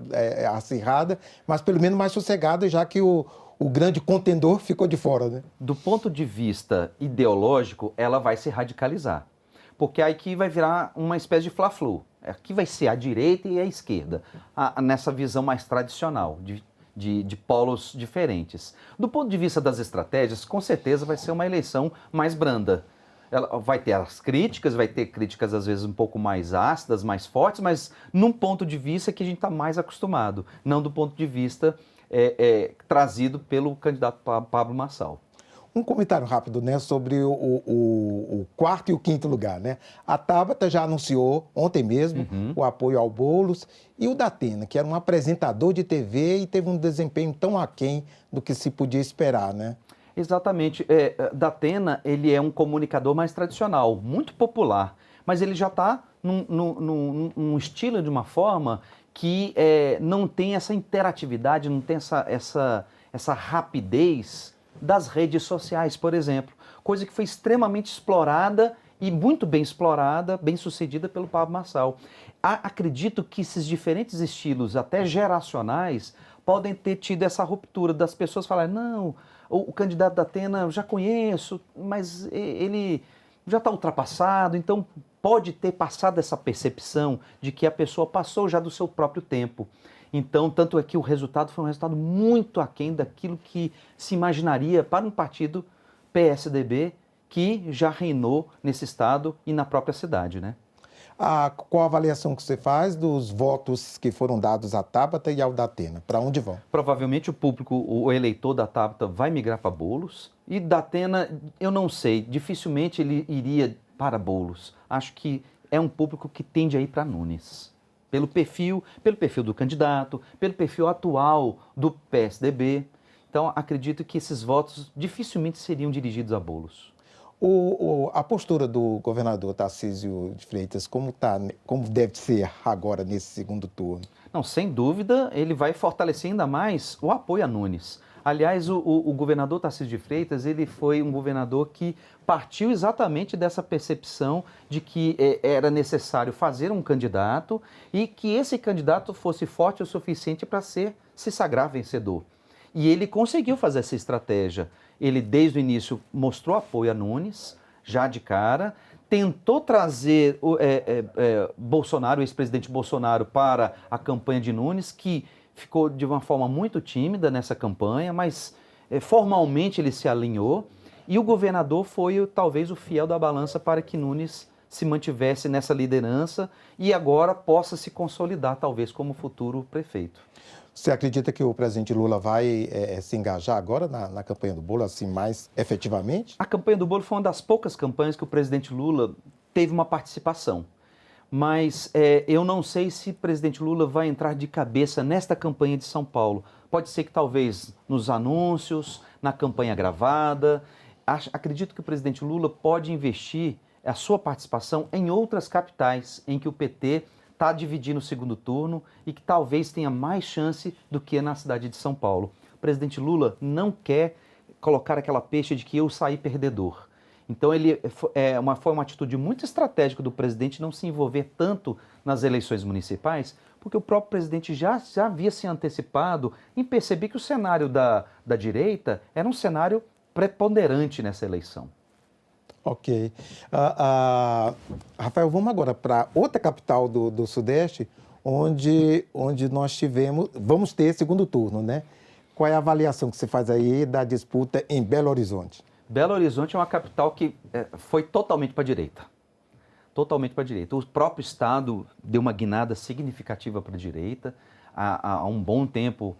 acirrada, mas pelo menos mais sossegada, já que o grande contendor ficou de fora, né? Do ponto de vista ideológico, ela vai se radicalizar, porque aqui vai virar uma espécie de fla-flu. Aqui vai ser a direita e a esquerda, nessa visão mais tradicional, de polos diferentes. Do ponto de vista das estratégias, com certeza vai ser uma eleição mais branda. Ela vai ter as críticas, vai ter críticas às vezes um pouco mais ácidas, mais fortes, mas num ponto de vista que a gente está mais acostumado, não do ponto de vista trazido pelo candidato Pablo Marçal. Um comentário rápido, né, sobre o quarto e o quinto lugar, né? A Tabata já anunciou ontem mesmo o apoio ao Boulos e o Datena, que era um apresentador de TV e teve um desempenho tão aquém do que se podia esperar, né? Exatamente. Datena, ele é um comunicador mais tradicional, muito popular, mas ele já está num estilo, de uma forma que não tem essa interatividade, não tem essa rapidez das redes sociais, por exemplo. Coisa que foi extremamente explorada e muito bem explorada, bem sucedida pelo Pablo Marçal. Acredito que esses diferentes estilos, até geracionais, podem ter tido essa ruptura das pessoas falarem, não, o candidato Datena eu já conheço, mas ele já está ultrapassado, então pode ter passado essa percepção de que a pessoa passou já do seu próprio tempo. Então, tanto é que o resultado foi um resultado muito aquém daquilo que se imaginaria para um partido PSDB que já reinou nesse estado e na própria cidade, né? Qual a avaliação que você faz dos votos que foram dados à Tabata e ao Datena? Para onde vão? Provavelmente o público, o eleitor da Tabata vai migrar para Boulos. E Datena, eu não sei, dificilmente ele iria para Boulos. Acho que é um público que tende a ir para Nunes. Pelo perfil do candidato, pelo perfil atual do PSDB. Então, acredito que esses votos dificilmente seriam dirigidos a Boulos. A postura do governador Tarcísio de Freitas, como deve ser agora nesse segundo turno? Não, sem dúvida, ele vai fortalecer ainda mais o apoio a Nunes. Aliás, o governador Tarcísio de Freitas, ele foi um governador que partiu exatamente dessa percepção de que era necessário fazer um candidato e que esse candidato fosse forte o suficiente para se sagrar vencedor. E ele conseguiu fazer essa estratégia. Ele, desde o início, mostrou apoio a Nunes, já de cara, tentou trazer Bolsonaro, o ex-presidente Bolsonaro, para a campanha de Nunes, que ficou de uma forma muito tímida nessa campanha, mas formalmente ele se alinhou, e o governador foi talvez o fiel da balança para que Nunes se mantivesse nessa liderança e agora possa se consolidar, talvez, como futuro prefeito. Você acredita que o presidente Lula vai se engajar agora na campanha do Bolo, assim, mais efetivamente? A campanha do Bolo foi uma das poucas campanhas que o presidente Lula teve uma participação. Mas eu não sei se o presidente Lula vai entrar de cabeça nesta campanha de São Paulo. Pode ser que talvez nos anúncios, na campanha gravada. Acredito que o presidente Lula pode investir a sua participação em outras capitais em que o PT está dividindo o segundo turno e que talvez tenha mais chance do que na cidade de São Paulo. O presidente Lula não quer colocar aquela peixe de que eu saí perdedor. Então, foi uma atitude muito estratégica do presidente não se envolver tanto nas eleições municipais, porque o próprio presidente já havia se antecipado em perceber que o cenário da direita era um cenário preponderante nessa eleição. Ok. Rafael, vamos agora para outra capital do Sudeste, onde vamos ter segundo turno, né? Qual é a avaliação que você faz aí da disputa em Belo Horizonte? Belo Horizonte é uma capital que foi totalmente para a direita. Totalmente para a direita. O próprio Estado deu uma guinada significativa para a direita. Há um bom tempo,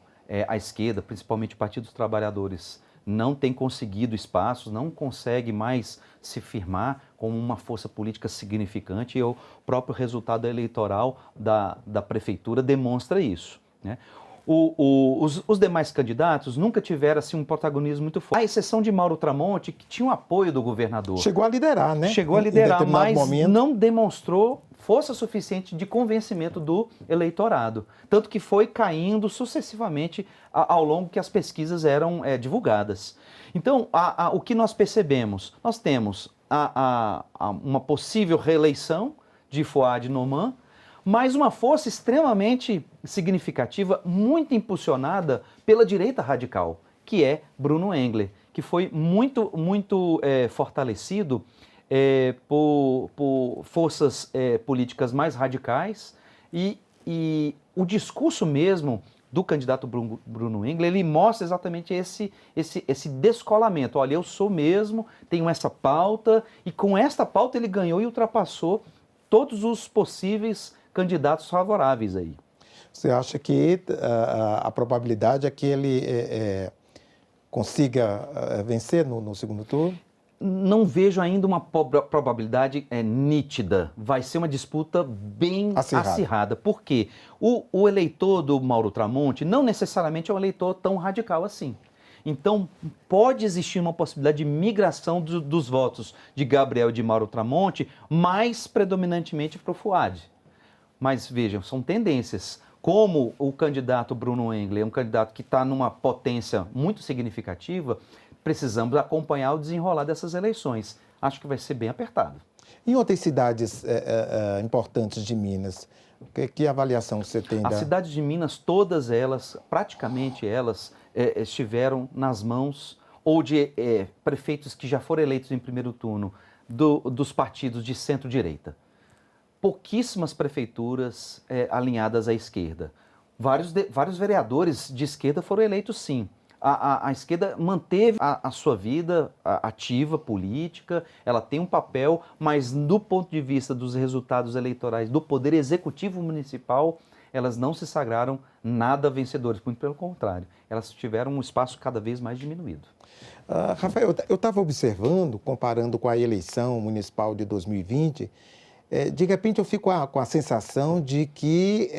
a esquerda, principalmente o Partido dos Trabalhadores, não tem conseguido espaços, não consegue mais se firmar como uma força política significante e o próprio resultado eleitoral da prefeitura demonstra isso, né? Os demais candidatos nunca tiveram assim, um protagonismo muito forte, à exceção de Mauro Tramonte, que tinha o apoio do governador. Chegou a liderar, né? Chegou a liderar, mas não demonstrou força suficiente de convencimento do eleitorado. Tanto que foi caindo sucessivamente ao longo que as pesquisas eram divulgadas. Então, o que nós percebemos? Nós temos uma possível reeleição de Fouad Noman, mas uma força extremamente significativa, muito impulsionada pela direita radical, que é Bruno Engler, que foi muito fortalecido por forças políticas mais radicais e o discurso mesmo do candidato Bruno Engler, ele mostra exatamente esse descolamento. Olha, eu sou mesmo, tenho essa pauta, e com esta pauta ele ganhou e ultrapassou todos os possíveis candidatos favoráveis aí. Você acha que a probabilidade é que ele consiga vencer no segundo turno? Não vejo ainda uma probabilidade nítida. Vai ser uma disputa bem acirrada. Por quê? O eleitor do Mauro Tramonte não necessariamente é um eleitor tão radical assim. Então, pode existir uma possibilidade de migração dos votos de Gabriel e de Mauro Tramonte, mais predominantemente para o Fuad. Mas vejam, são tendências. Como o candidato Bruno Engler é um candidato que está numa potência muito significativa, precisamos acompanhar o desenrolar dessas eleições. Acho que vai ser bem apertado. Em outras cidades importantes de Minas, que avaliação você tem? As cidades de Minas, todas elas, praticamente elas, estiveram nas mãos ou de prefeitos que já foram eleitos em primeiro turno dos partidos de centro-direita. Pouquíssimas prefeituras alinhadas à esquerda. Vários vereadores de esquerda foram eleitos, sim. A esquerda manteve a sua vida ativa, política, ela tem um papel, mas do ponto de vista dos resultados eleitorais do Poder Executivo Municipal, elas não se sagraram nada vencedoras, muito pelo contrário, elas tiveram um espaço cada vez mais diminuído. Rafael, eu estava observando, comparando com a eleição municipal de 2020, de repente eu fico com a sensação de que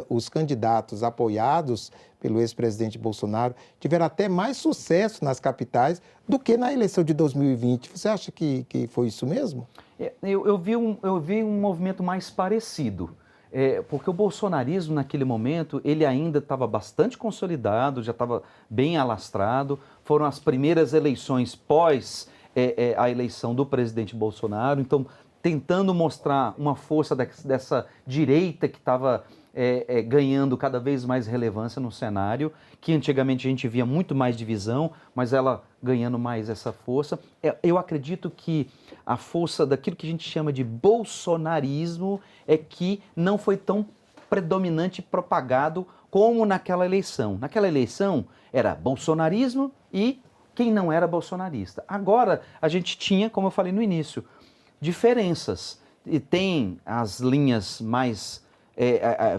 os candidatos apoiados pelo ex-presidente Bolsonaro tiveram até mais sucesso nas capitais do que na eleição de 2020. Você acha que foi isso mesmo? Eu vi um movimento mais parecido, porque o bolsonarismo naquele momento ele ainda estava bastante consolidado, já estava bem alastrado. Foram as primeiras eleições pós a eleição do presidente Bolsonaro, então tentando mostrar uma força dessa direita que estava ganhando cada vez mais relevância no cenário, que antigamente a gente via muito mais divisão, mas ela ganhando mais essa força. Eu acredito que a força daquilo que a gente chama de bolsonarismo é que não foi tão predominante e propagado como naquela eleição. Naquela eleição era bolsonarismo e quem não era bolsonarista. Agora a gente tinha, como eu falei no início, diferenças. E tem as linhas mais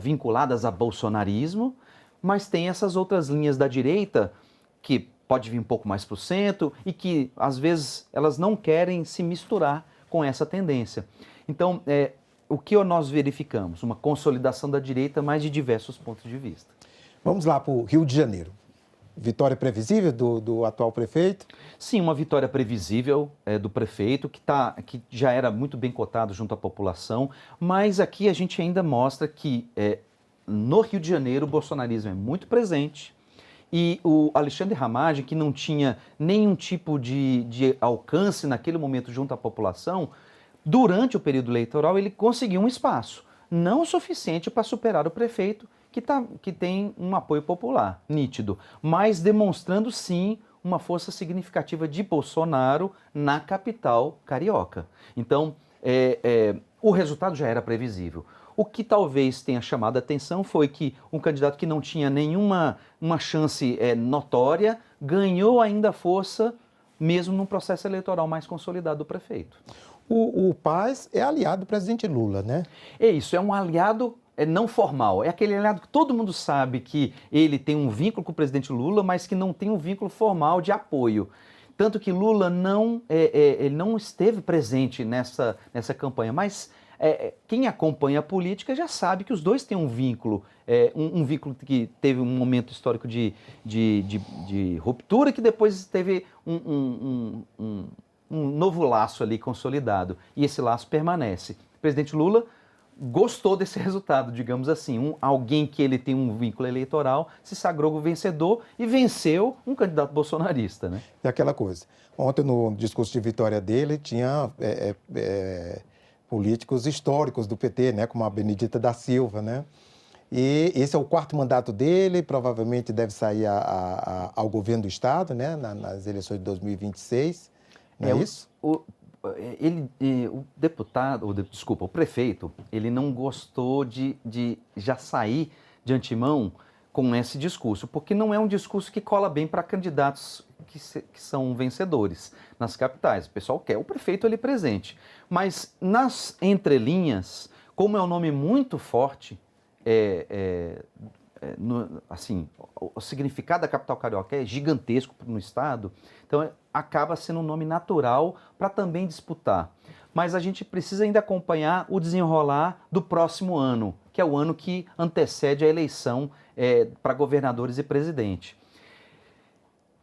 vinculadas a bolsonarismo, mas tem essas outras linhas da direita que pode vir um pouco mais para o centro e que, às vezes, elas não querem se misturar com essa tendência. Então, o que nós verificamos? Uma consolidação da direita, mas de diversos pontos de vista. Vamos lá para o Rio de Janeiro. Vitória previsível do atual prefeito? Sim, uma vitória previsível do prefeito, que já era muito bem cotado junto à população, mas aqui a gente ainda mostra que no Rio de Janeiro o bolsonarismo é muito presente e o Alexandre Ramagem, que não tinha nenhum tipo de alcance naquele momento junto à população, durante o período eleitoral ele conseguiu um espaço, não o suficiente para superar o prefeito, que tem um apoio popular, nítido, mas demonstrando sim uma força significativa de Bolsonaro na capital carioca. Então, o resultado já era previsível. O que talvez tenha chamado a atenção foi que um candidato que não tinha nenhuma chance notória ganhou ainda força, mesmo num processo eleitoral mais consolidado do prefeito. O Paz é aliado do presidente Lula, né? É isso, é um aliado não formal. É aquele aliado que todo mundo sabe que ele tem um vínculo com o presidente Lula, mas que não tem um vínculo formal de apoio. Tanto que Lula ele não esteve presente nessa campanha, mas quem acompanha a política já sabe que os dois têm um vínculo, um vínculo que teve um momento histórico de ruptura, que depois teve um novo laço ali consolidado, e esse laço permanece. O presidente Lula gostou desse resultado, digamos assim, alguém que ele tem um vínculo eleitoral se sagrou vencedor e venceu um candidato bolsonarista, né? É aquela coisa. Ontem, no discurso de vitória dele, tinha políticos históricos do PT, né, como a Benedita da Silva, né? E esse é o 4º mandato dele, provavelmente deve sair ao governo do Estado, né, nas eleições de 2026, não é isso? O prefeito, ele não gostou de já sair de antemão com esse discurso, porque não é um discurso que cola bem para candidatos que são vencedores nas capitais. O pessoal quer o prefeito ali presente. Mas nas entrelinhas, como é um nome muito forte, o significado da capital carioca é gigantesco no estado, então acaba sendo um nome natural para também disputar. Mas a gente precisa ainda acompanhar o desenrolar do próximo ano, que é o ano que antecede a eleição para governadores e presidente.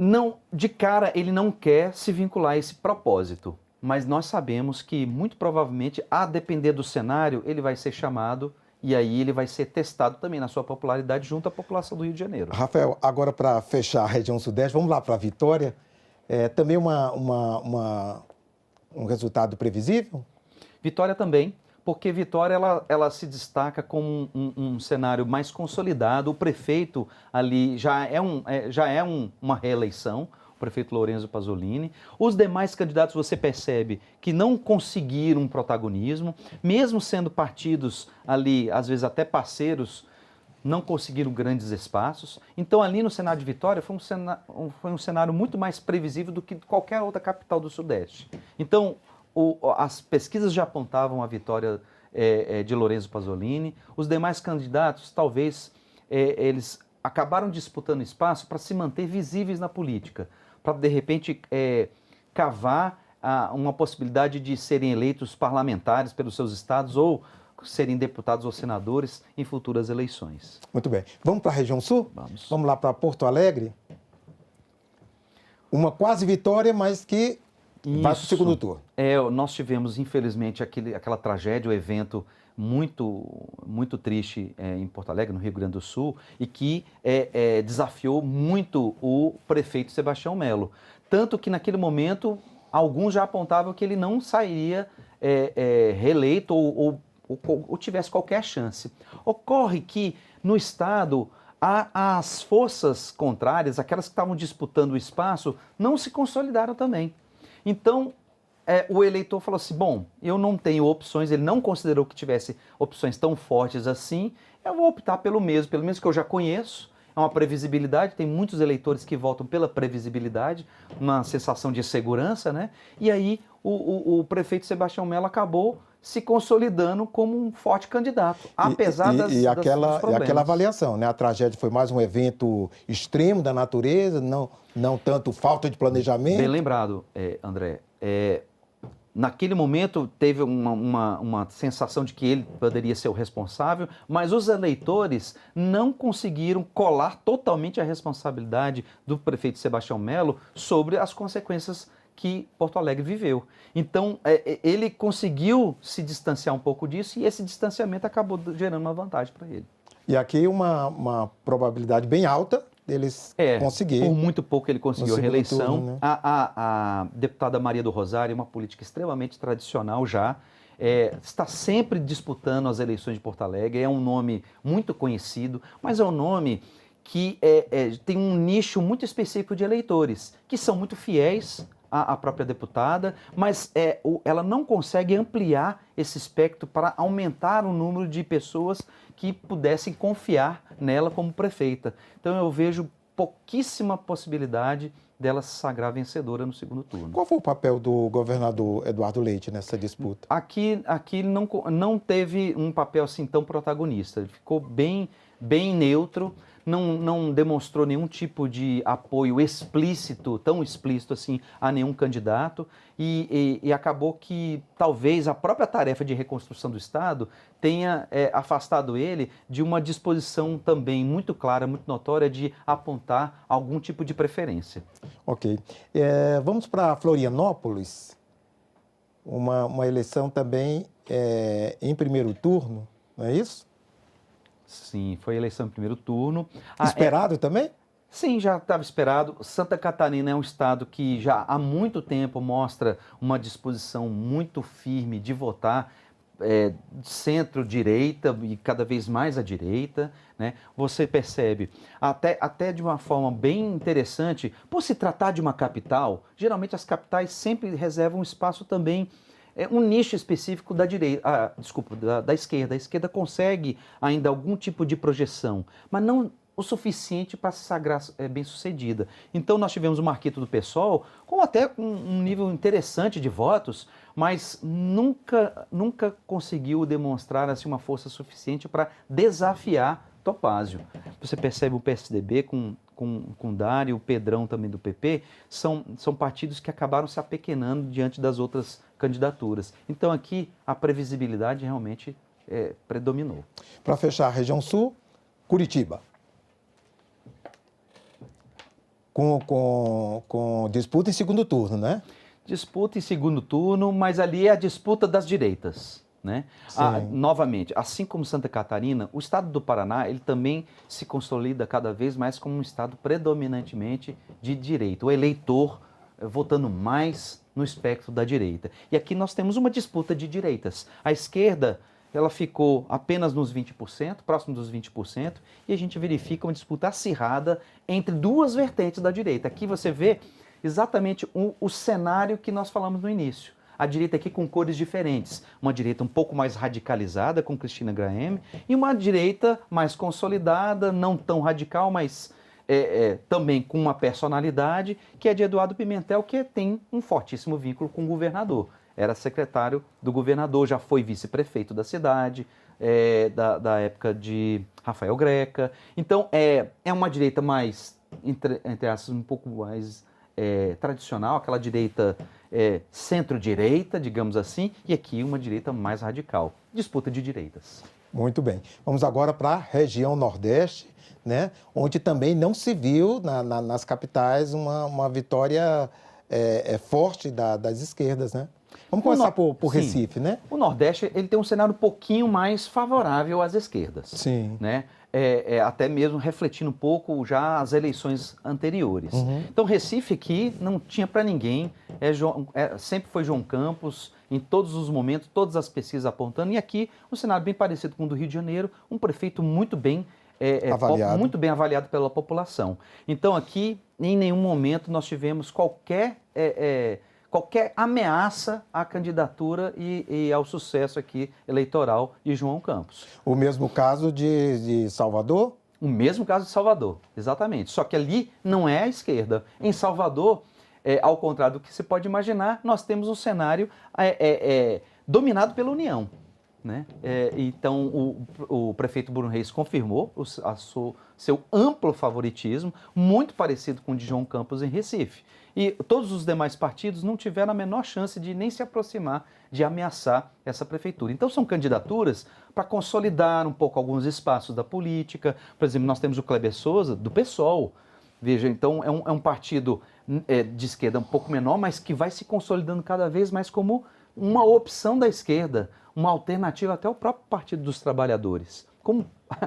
Não, de cara, ele não quer se vincular a esse propósito, mas nós sabemos que, muito provavelmente, a depender do cenário, ele vai ser chamado e aí ele vai ser testado também na sua popularidade junto à população do Rio de Janeiro. Rafael, agora para fechar a região sudeste, vamos lá para a Vitória. Também um resultado previsível? Vitória também, porque Vitória ela se destaca como um cenário mais consolidado. O prefeito ali já é uma reeleição, o prefeito Lorenzo Pasolini. Os demais candidatos você percebe que não conseguiram protagonismo, mesmo sendo partidos ali, às vezes até parceiros, não conseguiram grandes espaços. Então ali no cenário de Vitória foi um cenário muito mais previsível do que qualquer outra capital do Sudeste. Então as pesquisas já apontavam a vitória de Lorenzo Pasolini. Os demais candidatos, talvez, eles acabaram disputando espaço para se manter visíveis na política, para, de repente, cavar uma possibilidade de serem eleitos parlamentares pelos seus estados ou serem deputados ou senadores em futuras eleições. Muito bem. Vamos para a região sul? Vamos. Vamos lá para Porto Alegre. Uma quase vitória, mas que vai para o segundo turno. Nós tivemos, infelizmente, aquela tragédia, o evento muito, muito triste em Porto Alegre, no Rio Grande do Sul, e que desafiou muito o prefeito Sebastião Melo. Tanto que, naquele momento, alguns já apontavam que ele não sairia reeleito ou tivesse qualquer chance. Ocorre que, no Estado, as forças contrárias, aquelas que estavam disputando o espaço, não se consolidaram também. Então, o eleitor falou assim, bom, eu não tenho opções, ele não considerou que tivesse opções tão fortes assim, eu vou optar pelo menos que eu já conheço, é uma previsibilidade, tem muitos eleitores que votam pela previsibilidade, uma sensação de segurança, né? E aí o prefeito Sebastião Melo acabou se consolidando como um forte candidato, apesar dos problemas. E aquela avaliação, né? A tragédia foi mais um evento extremo da natureza, não tanto falta de planejamento. Bem lembrado, André. Naquele momento teve uma sensação de que ele poderia ser o responsável, mas os eleitores não conseguiram colar totalmente a responsabilidade do prefeito Sebastião Melo sobre as consequências que Porto Alegre viveu. Então, ele conseguiu se distanciar um pouco disso e esse distanciamento acabou gerando uma vantagem para ele. E aqui uma probabilidade bem alta deles conseguirem. Por muito pouco ele conseguiu a reeleição. Turno, né? A deputada Maria do Rosário, uma política extremamente tradicional já, está sempre disputando as eleições de Porto Alegre, é um nome muito conhecido, mas é um nome que tem um nicho muito específico de eleitores, que são muito fiéis à própria deputada, mas ela não consegue ampliar esse espectro para aumentar o número de pessoas que pudessem confiar nela como prefeita. Então eu vejo pouquíssima possibilidade dela se sagrar vencedora no segundo turno. Qual foi o papel do governador Eduardo Leite nessa disputa? Aqui ele não teve um papel assim tão protagonista, ele ficou bem neutro, não demonstrou nenhum tipo de apoio explícito, tão explícito assim, a nenhum candidato e acabou que talvez a própria tarefa de reconstrução do Estado tenha afastado ele de uma disposição também muito clara, muito notória de apontar algum tipo de preferência. Ok. Vamos para Florianópolis, uma eleição também em primeiro turno, não é isso? Sim, foi a eleição em primeiro turno. Esperado também? Sim, já estava esperado. Santa Catarina é um estado que já há muito tempo mostra uma disposição muito firme de votar centro-direita e cada vez mais à direita, né? Você percebe, até de uma forma bem interessante, por se tratar de uma capital, geralmente as capitais sempre reservam espaço também um nicho específico da direita, da esquerda. A esquerda consegue ainda algum tipo de projeção, mas não o suficiente para se sagrar bem-sucedida. Então nós tivemos o Marquito do PSOL com até um nível interessante de votos, mas nunca conseguiu demonstrar assim, uma força suficiente para desafiar Topázio. Você percebe o PSDB com Dário, o Pedrão também do PP, são partidos que acabaram se apequenando diante das outras candidaturas. Então aqui a previsibilidade realmente predominou. Para fechar a região sul, Curitiba. com disputa em segundo turno, né? Disputa em segundo turno, mas ali é a disputa das direitas, né? Novamente, assim como Santa Catarina, o estado do Paraná, ele também se consolida cada vez mais como um estado predominantemente de direita. O eleitor votando mais no espectro da direita. E aqui nós temos uma disputa de direitas. A esquerda, ela ficou apenas nos 20%, próximo dos 20%, e a gente verifica uma disputa acirrada entre duas vertentes da direita. Aqui você vê exatamente o cenário que nós falamos no início. A direita aqui com cores diferentes. Uma direita um pouco mais radicalizada, com Cristina Graham, e uma direita mais consolidada, não tão radical, mas também com uma personalidade, que é de Eduardo Pimentel, que tem um fortíssimo vínculo com o governador. Era secretário do governador, já foi vice-prefeito da cidade, da época de Rafael Greca. Então, é uma direita mais, entre aspas, um pouco mais tradicional, aquela direita centro-direita, digamos assim, e aqui uma direita mais radical. Disputa de direitas. Muito bem. Vamos agora para a região Nordeste, né, onde também não se viu nas capitais uma vitória forte das esquerdas, né? Vamos começar por Recife, né? O Nordeste ele tem um cenário um pouquinho mais favorável às esquerdas. Sim. Né? Até mesmo refletindo um pouco já as eleições anteriores. Uhum. Então, Recife aqui não tinha para ninguém, sempre foi João Campos, em todos os momentos, todas as pesquisas apontando, e aqui um cenário bem parecido com o do Rio de Janeiro, um prefeito muito bem avaliado pela população. Então, aqui, em nenhum momento, nós tivemos qualquer ameaça à candidatura e ao sucesso aqui eleitoral de João Campos. O mesmo caso de Salvador? O mesmo caso de Salvador, exatamente. Só que ali não é a esquerda. Em Salvador, ao contrário do que se pode imaginar, nós temos um cenário dominado pela União. Né? Então, o prefeito Bruno Reis confirmou seu amplo favoritismo, muito parecido com o de João Campos em Recife. E todos os demais partidos não tiveram a menor chance de nem se aproximar, de ameaçar essa prefeitura. Então, são candidaturas para consolidar um pouco alguns espaços da política. Por exemplo, nós temos o Kleber Souza, do PSOL. Veja, então, é um partido de esquerda um pouco menor, mas que vai se consolidando cada vez mais como uma opção da esquerda, uma alternativa até ao próprio Partido dos Trabalhadores. Como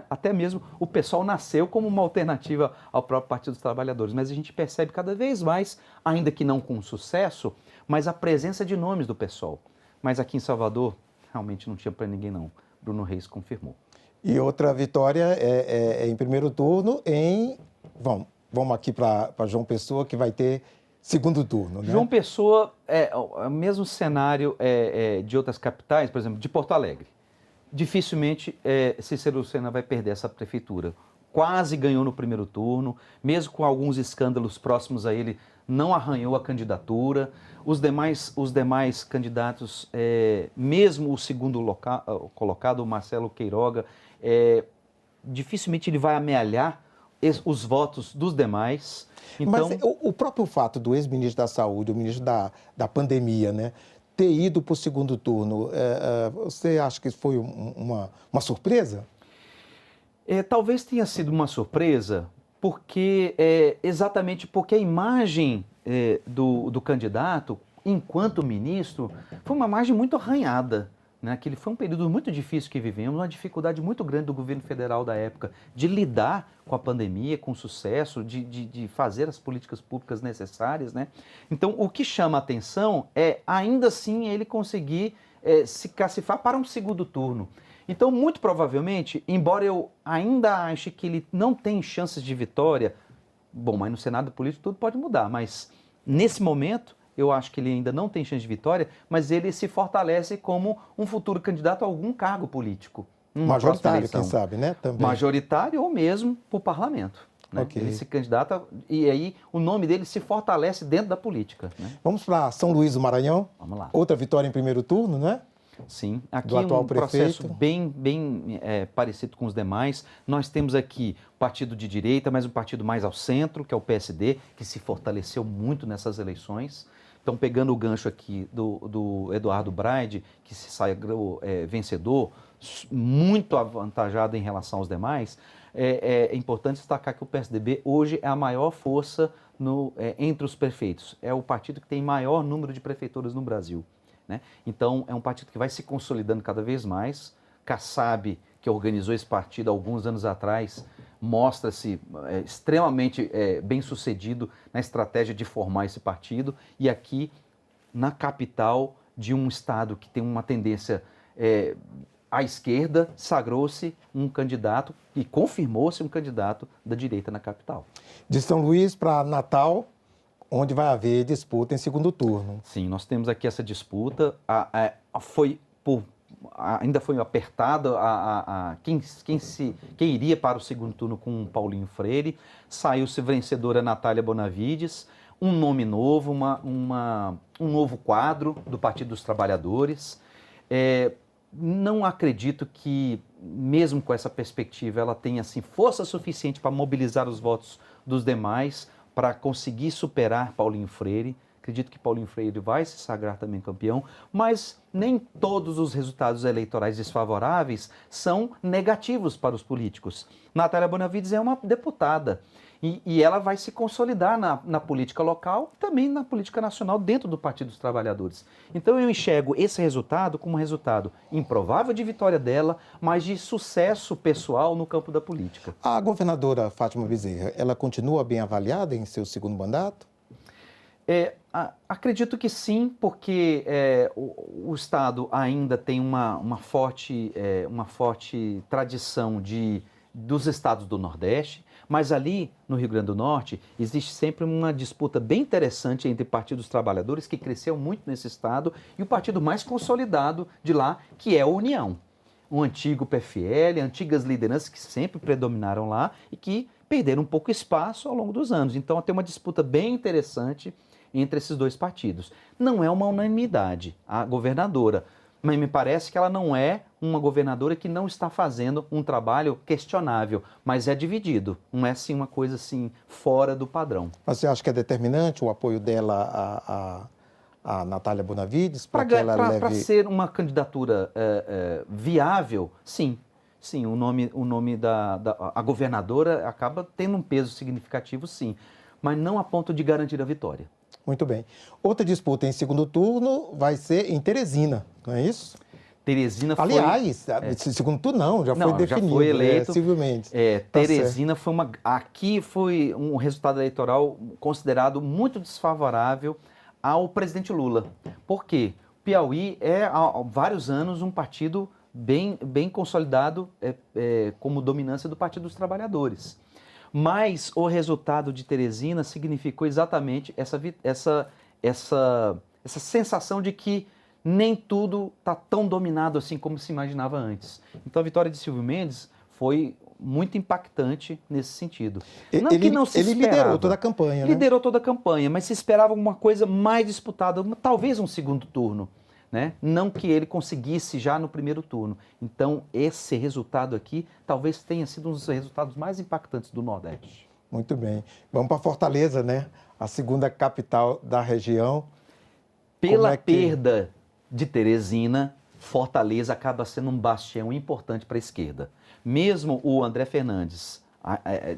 até mesmo o PSOL nasceu como uma alternativa ao próprio Partido dos Trabalhadores. Mas a gente percebe cada vez mais, ainda que não com sucesso, mas a presença de nomes do PSOL. Mas aqui em Salvador, realmente não tinha para ninguém não. Bruno Reis confirmou. E outra vitória em primeiro turno Vamos aqui para João Pessoa, que vai ter segundo turno, né? João Pessoa é o mesmo cenário de outras capitais, por exemplo, de Porto Alegre. Dificilmente Cícero Lucena vai perder essa prefeitura. Quase ganhou no primeiro turno, mesmo com alguns escândalos próximos a ele, não arranhou a candidatura. Os demais candidatos, mesmo o segundo colocado, o Marcelo Queiroga, dificilmente ele vai amealhar os votos dos demais. Então... Mas o próprio fato do ex-ministro da Saúde, o ministro da pandemia, né, ter ido para o segundo turno, você acha que foi uma surpresa? Talvez tenha sido uma surpresa, exatamente porque a imagem do candidato, enquanto ministro, foi uma imagem muito arranhada. Né? Aquele foi um período muito difícil que vivemos, uma dificuldade muito grande do governo federal da época de lidar com a pandemia, com sucesso, de fazer as políticas públicas necessárias. Né? Então, o que chama a atenção é, ainda assim, ele conseguir se classificar para um segundo turno. Então, muito provavelmente, embora eu ainda ache que ele não tem chances de vitória, mas no cenário político tudo pode mudar, mas nesse momento... Eu acho que ele ainda não tem chance de vitória, mas ele se fortalece como um futuro candidato a algum cargo político. Majoritário, quem sabe, né? Também. Majoritário ou mesmo para o parlamento. Né? Okay. Ele se candidata e aí o nome dele se fortalece dentro da política. Né? Vamos para São Luís do Maranhão? Vamos lá. Outra vitória em primeiro turno, né? Sim, aqui do atual processo bem parecido com os demais. Nós temos aqui partido de direita, mas um partido mais ao centro, que é o PSD, que se fortaleceu muito nessas eleições. Então, pegando o gancho aqui do Eduardo Braide, que se sagrou vencedor, muito avantajado em relação aos demais, é importante destacar que o PSDB hoje é a maior força entre os prefeitos. É o partido que tem maior número de prefeituras no Brasil, né? Então, é um partido que vai se consolidando cada vez mais. Kassab, que organizou esse partido alguns anos atrás, mostra-se extremamente bem-sucedido na estratégia de formar esse partido. E aqui, na capital de um estado que tem uma tendência à esquerda, sagrou-se um candidato e confirmou-se um candidato da direita na capital. De São Luís para Natal, onde vai haver disputa em segundo turno. Sim, nós temos aqui essa disputa. Ainda foi apertada quem iria para o segundo turno com Paulinho Freire. Saiu-se vencedora Natália Bonavides, um nome novo, um novo quadro do Partido dos Trabalhadores. Não acredito que, mesmo com essa perspectiva, ela tenha assim, força suficiente para mobilizar os votos dos demais, para conseguir superar Paulinho Freire. Acredito que Paulinho Freire vai se sagrar também campeão, mas nem todos os resultados eleitorais desfavoráveis são negativos para os políticos. Natália Bonavides é uma deputada e ela vai se consolidar na política local e também na política nacional dentro do Partido dos Trabalhadores. Então eu enxergo esse resultado como um resultado improvável de vitória dela, mas de sucesso pessoal no campo da política. A governadora Fátima Bezerra, ela continua bem avaliada em seu segundo mandato? Acredito que sim, porque o Estado ainda tem uma forte tradição dos estados do Nordeste, mas ali no Rio Grande do Norte existe sempre uma disputa bem interessante entre partidos trabalhadores que cresceu muito nesse estado e o partido mais consolidado de lá, que é a União. O antigo PFL, antigas lideranças que sempre predominaram lá e que perderam um pouco espaço ao longo dos anos. Então tem uma disputa bem interessante entre esses dois partidos. Não é uma unanimidade a governadora, mas me parece que ela não é uma governadora que não está fazendo um trabalho questionável, mas é dividido, não é assim uma coisa assim fora do padrão. Mas você acha que é determinante o apoio dela a Natália Bonavides para que ela leve... Para ser uma candidatura viável, sim. Sim, o nome a governadora acaba tendo um peso significativo, sim, mas não a ponto de garantir a vitória. Muito bem. Outra disputa em segundo turno vai ser em Teresina, não é isso? Teresina foi... Aliás, segundo turno não, já foi definido. Já foi eleito. Civilmente. Teresina foi aqui foi um resultado eleitoral considerado muito desfavorável ao presidente Lula. Por quê? Piauí é há vários anos um partido bem consolidado como dominância do Partido dos Trabalhadores. Mas o resultado de Teresina significou exatamente essa sensação de que nem tudo está tão dominado assim como se imaginava antes. Então a vitória de Silvio Mendes foi muito impactante nesse sentido. Ele liderou toda a campanha, né? Liderou toda a campanha, mas se esperava alguma coisa mais disputada, talvez um segundo turno, né? Não que ele conseguisse já no primeiro turno. Então, esse resultado aqui talvez tenha sido um dos resultados mais impactantes do Nordeste. Muito bem. Vamos para Fortaleza, né? A segunda capital da região. Pela perda de Teresina, Fortaleza acaba sendo um bastião importante para a esquerda. Mesmo o André Fernandes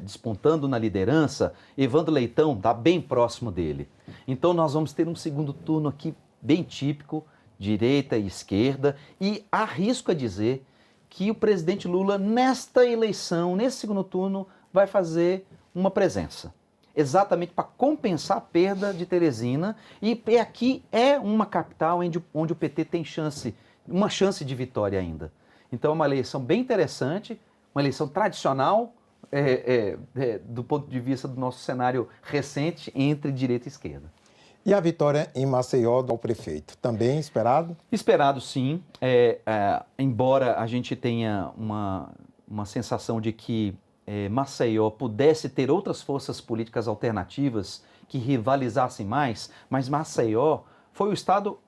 despontando na liderança, Evandro Leitão está bem próximo dele. Então, nós vamos ter um segundo turno aqui bem típico, direita e esquerda, e arrisco a dizer que o presidente Lula, nesta eleição, nesse segundo turno, vai fazer uma presença. Exatamente para compensar a perda de Teresina, e aqui é uma capital onde o PT tem uma chance de vitória ainda. Então é uma eleição bem interessante, uma eleição tradicional, do ponto de vista do nosso cenário recente, entre direita e esquerda. E a vitória em Maceió do prefeito, também esperado? Esperado, sim. Embora a gente tenha uma sensação de que Maceió pudesse ter outras forças políticas alternativas que rivalizassem mais, mas Maceió foi o estado,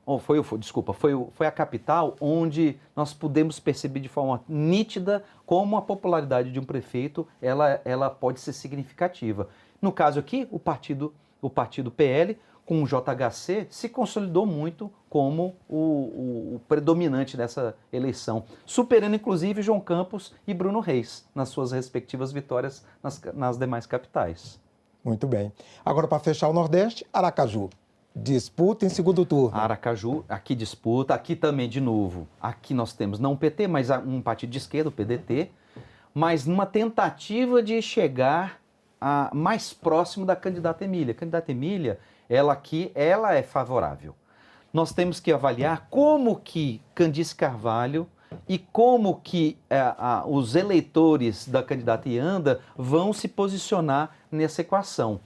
foi a capital onde nós pudemos perceber de forma nítida como a popularidade de um prefeito ela pode ser significativa. No caso aqui, o partido PL, com o JHC, se consolidou muito como o predominante dessa eleição, superando inclusive João Campos e Bruno Reis nas suas respectivas vitórias nas demais capitais. Muito bem. Agora, para fechar o Nordeste, Aracaju. Disputa em segundo turno. Aracaju, aqui disputa, aqui também, de novo. Aqui nós temos não o PT, mas um partido de esquerda, o PDT, mas numa tentativa de chegar mais próximo da candidata Emília. A candidata Emília, ela é favorável. Nós temos que avaliar como que Candice Carvalho e como que os eleitores da candidata Ianda vão se posicionar nessa equação.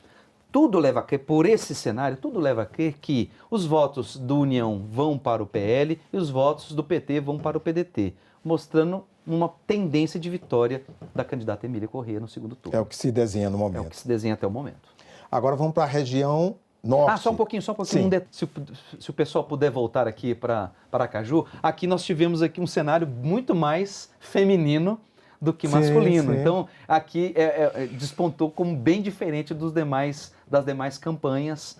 Tudo leva a crer, por esse cenário, tudo leva a crer que os votos do União vão para o PL e os votos do PT vão para o PDT, mostrando uma tendência de vitória da candidata Emília Corrêa no segundo turno. É o que se desenha no momento. É o que se desenha até o momento. Agora vamos para a região norte. Só um pouquinho. Se o pessoal puder voltar aqui para Aracaju, aqui nós tivemos aqui um cenário muito mais feminino do que masculino. Sim. Então, aqui despontou como bem diferente das demais campanhas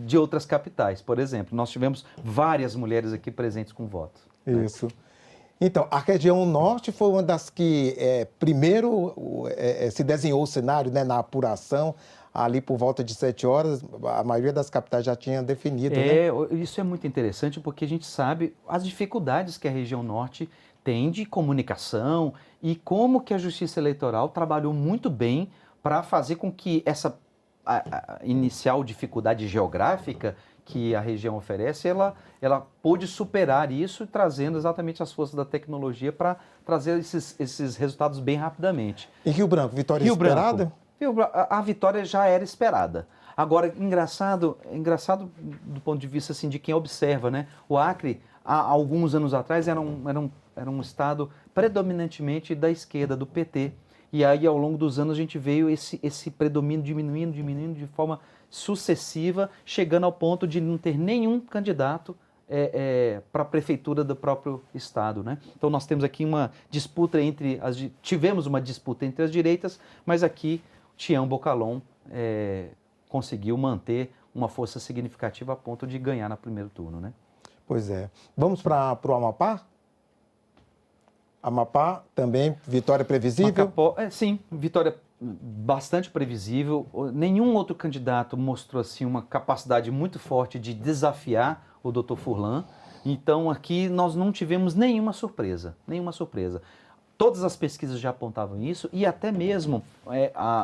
de outras capitais. Por exemplo, nós tivemos várias mulheres aqui presentes com voto. Isso. Né? Então, a região norte foi uma das que primeiro se desenhou o cenário, né, na apuração, ali por volta de 7 horas, a maioria das capitais já tinha definido. Né? Isso é muito interessante porque a gente sabe as dificuldades que a região norte tem de comunicação e como que a Justiça Eleitoral trabalhou muito bem para fazer com que essa inicial dificuldade geográfica que a região oferece, ela pôde superar isso, trazendo exatamente as forças da tecnologia para trazer esses resultados bem rapidamente. Em Rio Branco, vitória esperada? A vitória já era esperada. Agora, engraçado do ponto de vista assim, de quem observa, né? O Acre, há alguns anos atrás, era um estado predominantemente da esquerda, do PT. E aí, ao longo dos anos, a gente veio esse predomínio diminuindo de forma sucessiva, chegando ao ponto de não ter nenhum candidato para a prefeitura do próprio estado, né? Então, nós temos aqui uma disputa tivemos uma disputa entre as direitas, mas aqui Tião Bocalon conseguiu manter uma força significativa a ponto de ganhar no primeiro turno, né? Pois é. Vamos para o Amapá? Amapá também, vitória previsível? Sim, vitória bastante previsível. Nenhum outro candidato mostrou assim uma capacidade muito forte de desafiar o Dr. Furlan. Então aqui nós não tivemos nenhuma surpresa. Todas as pesquisas já apontavam isso e até mesmo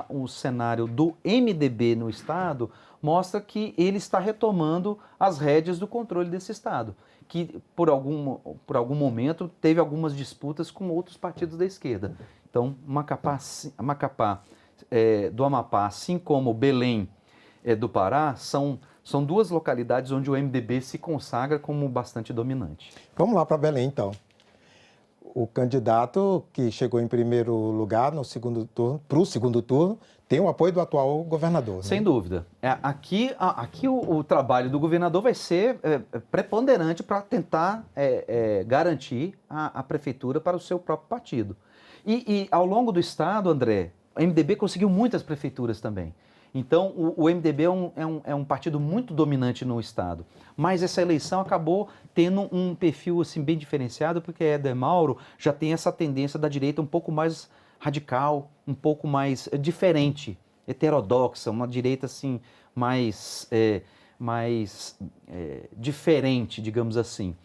o cenário do MDB no estado mostra que ele está retomando as rédeas do controle desse estado, que por algum momento teve algumas disputas com outros partidos da esquerda. Então, Macapá do Amapá, assim como Belém do Pará, são duas localidades onde o MDB se consagra como bastante dominante. Vamos lá para Belém, então. O candidato que chegou em primeiro lugar para o segundo turno, tem o apoio do atual governador. Né? Sem dúvida. Aqui o trabalho do governador vai ser preponderante para tentar garantir a prefeitura para o seu próprio partido. E ao longo do estado, André, o MDB conseguiu muitas prefeituras também. Então, o MDB é um partido muito dominante no estado. Mas essa eleição acabou tendo um perfil assim, bem diferenciado, porque Éder Mauro já tem essa tendência da direita um pouco mais radical, um pouco mais diferente, heterodoxa, uma direita assim, mais diferente, digamos assim.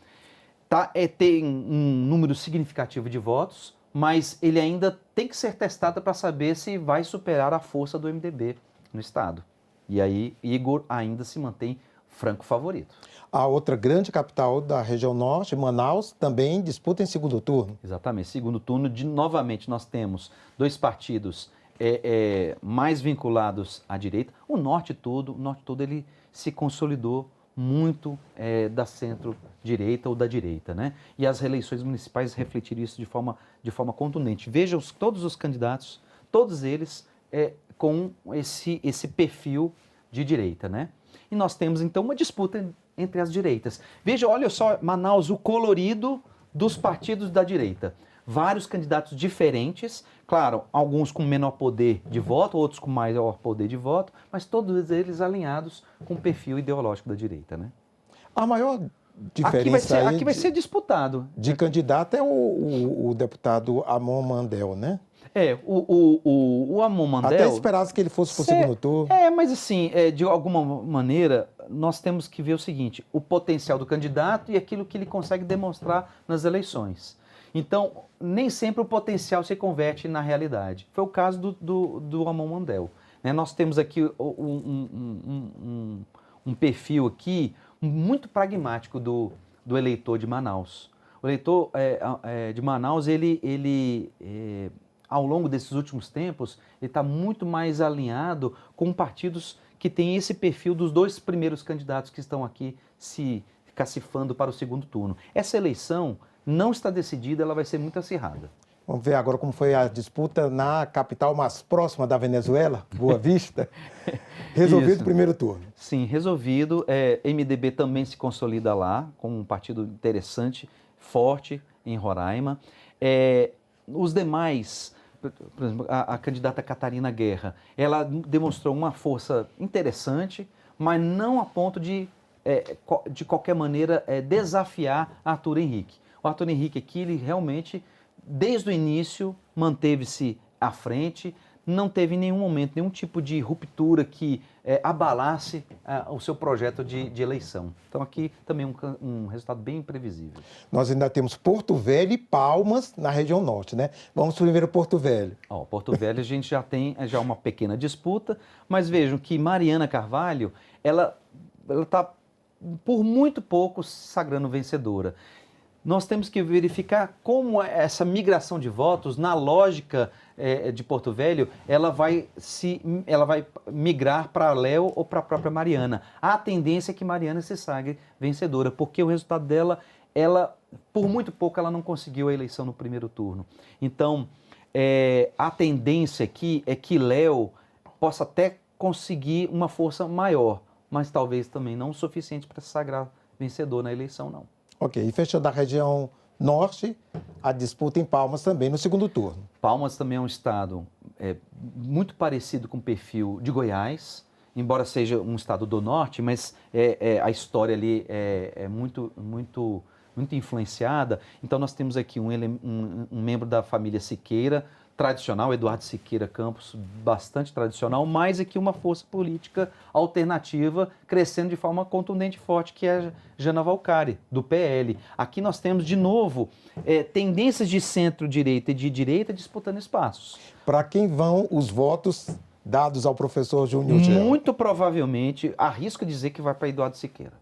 Tem um número significativo de votos, mas ele ainda tem que ser testado para saber se vai superar a força do MDB no estado. E aí, Igor ainda se mantém franco favorito. A outra grande capital da região norte, Manaus, também disputa em segundo turno. Exatamente. Segundo turno, novamente, nós temos dois partidos mais vinculados à direita. O norte todo ele se consolidou muito da centro-direita ou da direita, né? E as reeleições municipais refletiram isso de forma contundente. Veja todos os candidatos, todos eles com esse perfil de direita, né? E nós temos, então, uma disputa entre as direitas. Veja, olha só, Manaus, o colorido dos partidos da direita. Vários candidatos diferentes, claro, alguns com menor poder de voto, outros com maior poder de voto, mas todos eles alinhados com o perfil ideológico da direita, né? A maior diferença aqui vai ser disputado. De candidato é o deputado Amon Mandel, né? O Amon Mandel... Até esperasse que ele fosse para o segundo turno. Mas assim, de alguma maneira, nós temos que ver o seguinte, o potencial do candidato e aquilo que ele consegue demonstrar nas eleições. Então, nem sempre o potencial se converte na realidade. Foi o caso do Amon Mandel. Né? Nós temos aqui um perfil aqui muito pragmático do eleitor de Manaus. O eleitor de Manaus, ele ao longo desses últimos tempos, ele está muito mais alinhado com partidos que têm esse perfil dos dois primeiros candidatos que estão aqui se cacifando para o segundo turno. Essa eleição não está decidida, ela vai ser muito acirrada. Vamos ver agora como foi a disputa na capital mais próxima da Venezuela, Boa Vista. Resolvido o primeiro turno. Sim, resolvido. MDB também se consolida lá, como um partido interessante, forte em Roraima. Os demais, por exemplo, a candidata Catarina Guerra, ela demonstrou uma força interessante, mas não a ponto de qualquer maneira, desafiar Arthur Henrique. O Arthur Henrique aqui, ele realmente, desde o início, manteve-se à frente, não teve em nenhum momento nenhum tipo de ruptura que abalasse o seu projeto de eleição. Então aqui também um resultado bem imprevisível. Nós ainda temos Porto Velho e Palmas na região norte, né? Vamos primeiro Porto Velho. Porto Velho a gente já tem uma pequena disputa, mas vejam que Mariana Carvalho, ela está por muito pouco se sagrando vencedora. Nós temos que verificar como essa migração de votos, na lógica de Porto Velho, ela vai migrar para Léo ou para a própria Mariana. A tendência é que Mariana se sagre vencedora, porque o resultado dela, por muito pouco, ela não conseguiu a eleição no primeiro turno. Então, a tendência aqui é que Léo possa até conseguir uma força maior, mas talvez também não o suficiente para se sagrar vencedor na eleição, não. Ok, e fechando a região norte, a disputa em Palmas também no segundo turno. Palmas também é um estado muito parecido com o perfil de Goiás, embora seja um estado do norte, mas a história ali é muito influenciada. Então nós temos aqui um membro da família Siqueira, tradicional, Eduardo Siqueira Campos, bastante tradicional, mais aqui uma força política alternativa crescendo de forma contundente e forte, que é a Jana Valcari, do PL. Aqui nós temos, de novo, tendências de centro-direita e de direita disputando espaços. Para quem vão os votos dados ao professor Júnior Gel? Muito provavelmente, arrisco dizer que vai para Eduardo Siqueira.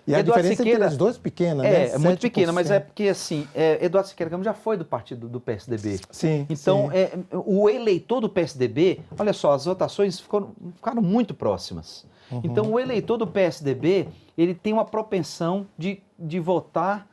E a Eduardo diferença Siqueira, entre as duas pequena, né? É muito pequena, mas é porque, assim, Eduardo Siqueira Campos já foi do partido do PSDB. Sim, então, sim. O eleitor do PSDB, olha só, as votações ficaram muito próximas. Uhum. Então, o eleitor do PSDB, ele tem uma propensão de votar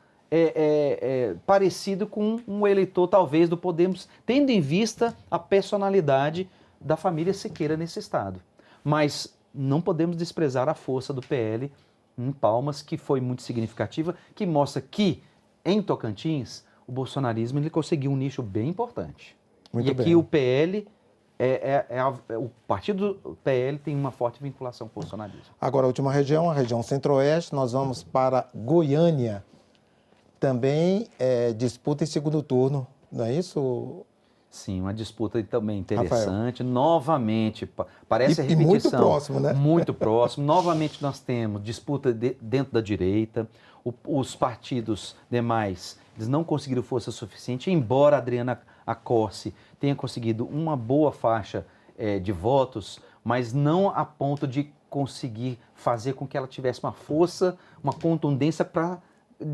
parecido com um eleitor, talvez, do Podemos, tendo em vista a personalidade da família Siqueira nesse estado. Mas não podemos desprezar a força do PL em Palmas, que foi muito significativa, que mostra que, em Tocantins, o bolsonarismo ele conseguiu um nicho bem importante. Muito aqui bem. o PL, o partido PL tem uma forte vinculação com o bolsonarismo. Agora, a última região, a região centro-oeste, nós vamos para Goiânia. Também disputa em segundo turno, não é isso? Sim, uma disputa também interessante. Rafael. Novamente, parece a repetição. Muito próximo, né? Muito próximo. Novamente nós temos disputa dentro da direita. Os partidos demais, eles não conseguiram força suficiente, embora a Adriana Accorsi tenha conseguido uma boa faixa de votos, mas não a ponto de conseguir fazer com que ela tivesse uma força, uma contundência para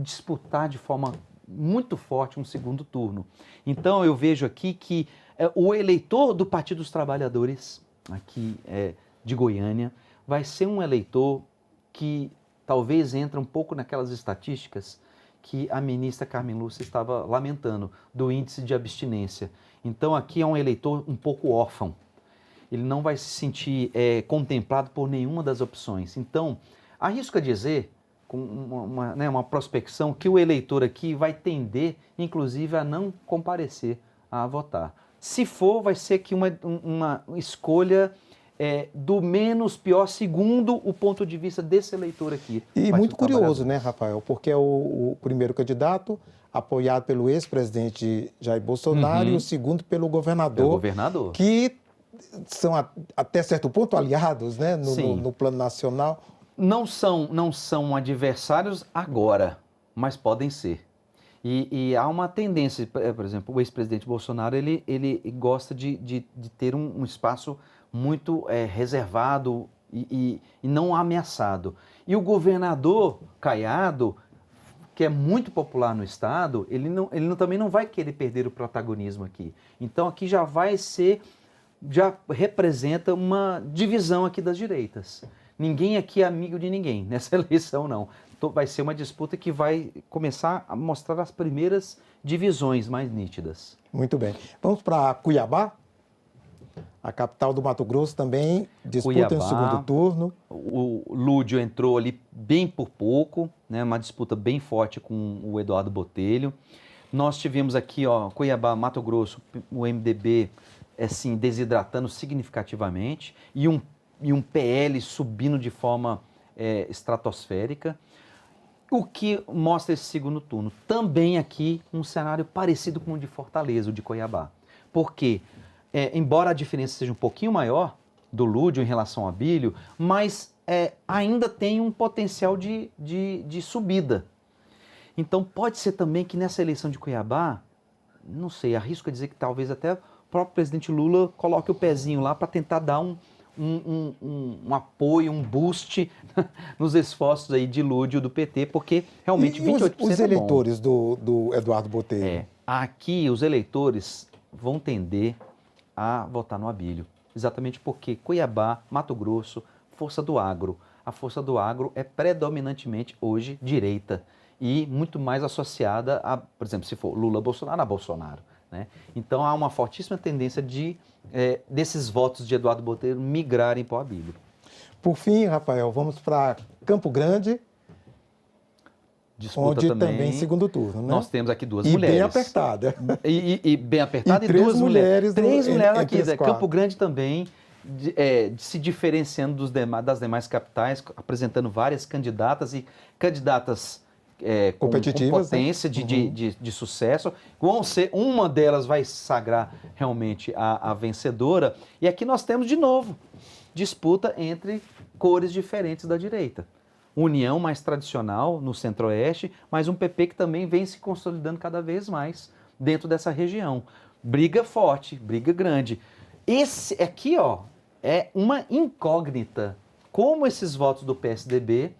disputar de forma muito forte um segundo turno. Então eu vejo aqui que o eleitor do Partido dos Trabalhadores, aqui de Goiânia, vai ser um eleitor que talvez entra um pouco naquelas estatísticas que a ministra Carmen Lúcia estava lamentando, do índice de abstinência. Então aqui é um eleitor um pouco órfão. Ele não vai se sentir contemplado por nenhuma das opções. Então, arrisco a dizer, com uma prospecção, que o eleitor aqui vai tender, inclusive, a não comparecer a votar. Se for, vai ser que uma escolha do menos pior, segundo o ponto de vista desse eleitor aqui. E muito curioso, né, Rafael? Porque é o primeiro candidato, apoiado pelo ex-presidente Jair Bolsonaro e o segundo pelo governador. Que são, até certo ponto, aliados, né, no plano nacional. Não são adversários agora, mas podem ser. E há uma tendência, por exemplo, o ex-presidente Bolsonaro, ele gosta de ter um espaço muito reservado e não ameaçado. E o governador Caiado, que é muito popular no Estado, ele também não vai querer perder o protagonismo aqui. Então aqui já representa uma divisão aqui das direitas. Ninguém aqui é amigo de ninguém nessa eleição, não. Então, vai ser uma disputa que vai começar a mostrar as primeiras divisões mais nítidas. Muito bem. Vamos para Cuiabá? A capital do Mato Grosso também disputa no segundo turno. O Lúdio entrou ali bem por pouco, né? Uma disputa bem forte com o Eduardo Botelho. Nós tivemos aqui, Cuiabá, Mato Grosso, o MDB assim, desidratando significativamente e um PL subindo de forma estratosférica. O que mostra esse segundo turno? Também aqui um cenário parecido com o de Fortaleza, o de Cuiabá. Porque, embora a diferença seja um pouquinho maior do Lúdio em relação ao Abílio, mas ainda tem um potencial de subida. Então pode ser também que nessa eleição de Cuiabá, não sei, arrisco a dizer que talvez até o próprio presidente Lula coloque o pezinho lá para tentar dar um apoio, um boost nos esforços aí de Lúdio do PT, porque realmente 28% os eleitores do Eduardo Botelho? Aqui os eleitores vão tender a votar no Abílio, exatamente porque Cuiabá, Mato Grosso, força do agro. A força do agro é predominantemente hoje direita e muito mais associada a, por exemplo, se for Lula-Bolsonaro, a Bolsonaro. Né? Então há uma fortíssima tendência desses votos de Eduardo Botelho migrarem para o Abílio. Por fim, Rafael, vamos para Campo Grande, disputa onde também segundo turno, né? Nós temos aqui duas mulheres. Bem apertada. E bem apertada e três duas mulheres. Três mulheres aqui. Campo Grande também se diferenciando das demais capitais, apresentando várias candidatas e candidatas com potência, né? de sucesso. Uma delas vai sagrar realmente a vencedora. E aqui nós temos, de novo, disputa entre cores diferentes da direita. União mais tradicional no Centro-Oeste, mas um PP que também vem se consolidando cada vez mais dentro dessa região. Briga forte, briga grande. Esse aqui, é uma incógnita. Como esses votos do PSDB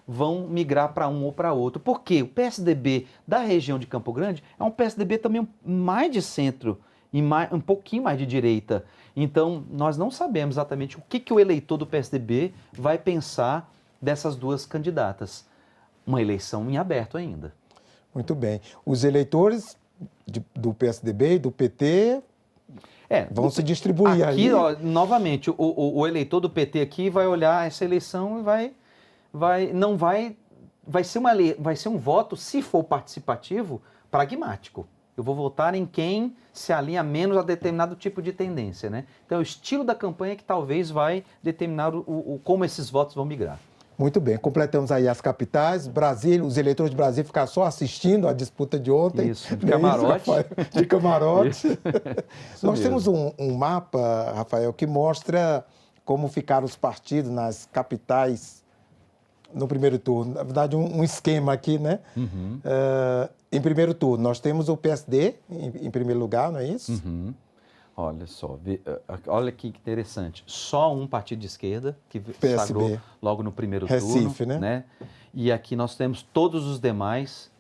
vão migrar para um ou para outro. Porque o PSDB da região de Campo Grande é um PSDB também mais de centro e um pouquinho mais de direita. Então, nós não sabemos exatamente o que o eleitor do PSDB vai pensar dessas duas candidatas. Uma eleição em aberto ainda. Muito bem. Os eleitores do PSDB e do PT vão se distribuir aqui, aí. Novamente, o eleitor do PT aqui vai olhar essa eleição e vai ser um voto, se for participativo, pragmático. Eu vou votar em quem se alinha menos a determinado tipo de tendência, né? Então, o estilo da campanha que talvez vai determinar como esses votos vão migrar. Muito bem, completamos aí as capitais. Brasília, os eleitores de Brasília ficaram só assistindo a disputa de ontem. Isso, de camarote. De camarote. Nós temos um mapa, Rafael, que mostra como ficaram os partidos nas capitais no primeiro turno. Na verdade, um esquema aqui, né? Uhum. Em primeiro turno, nós temos o PSD em primeiro lugar, não é isso? Uhum. Olha só, olha que interessante. Só um partido de esquerda que sagrou logo no primeiro Recife, turno. Né? E aqui nós temos todos os demais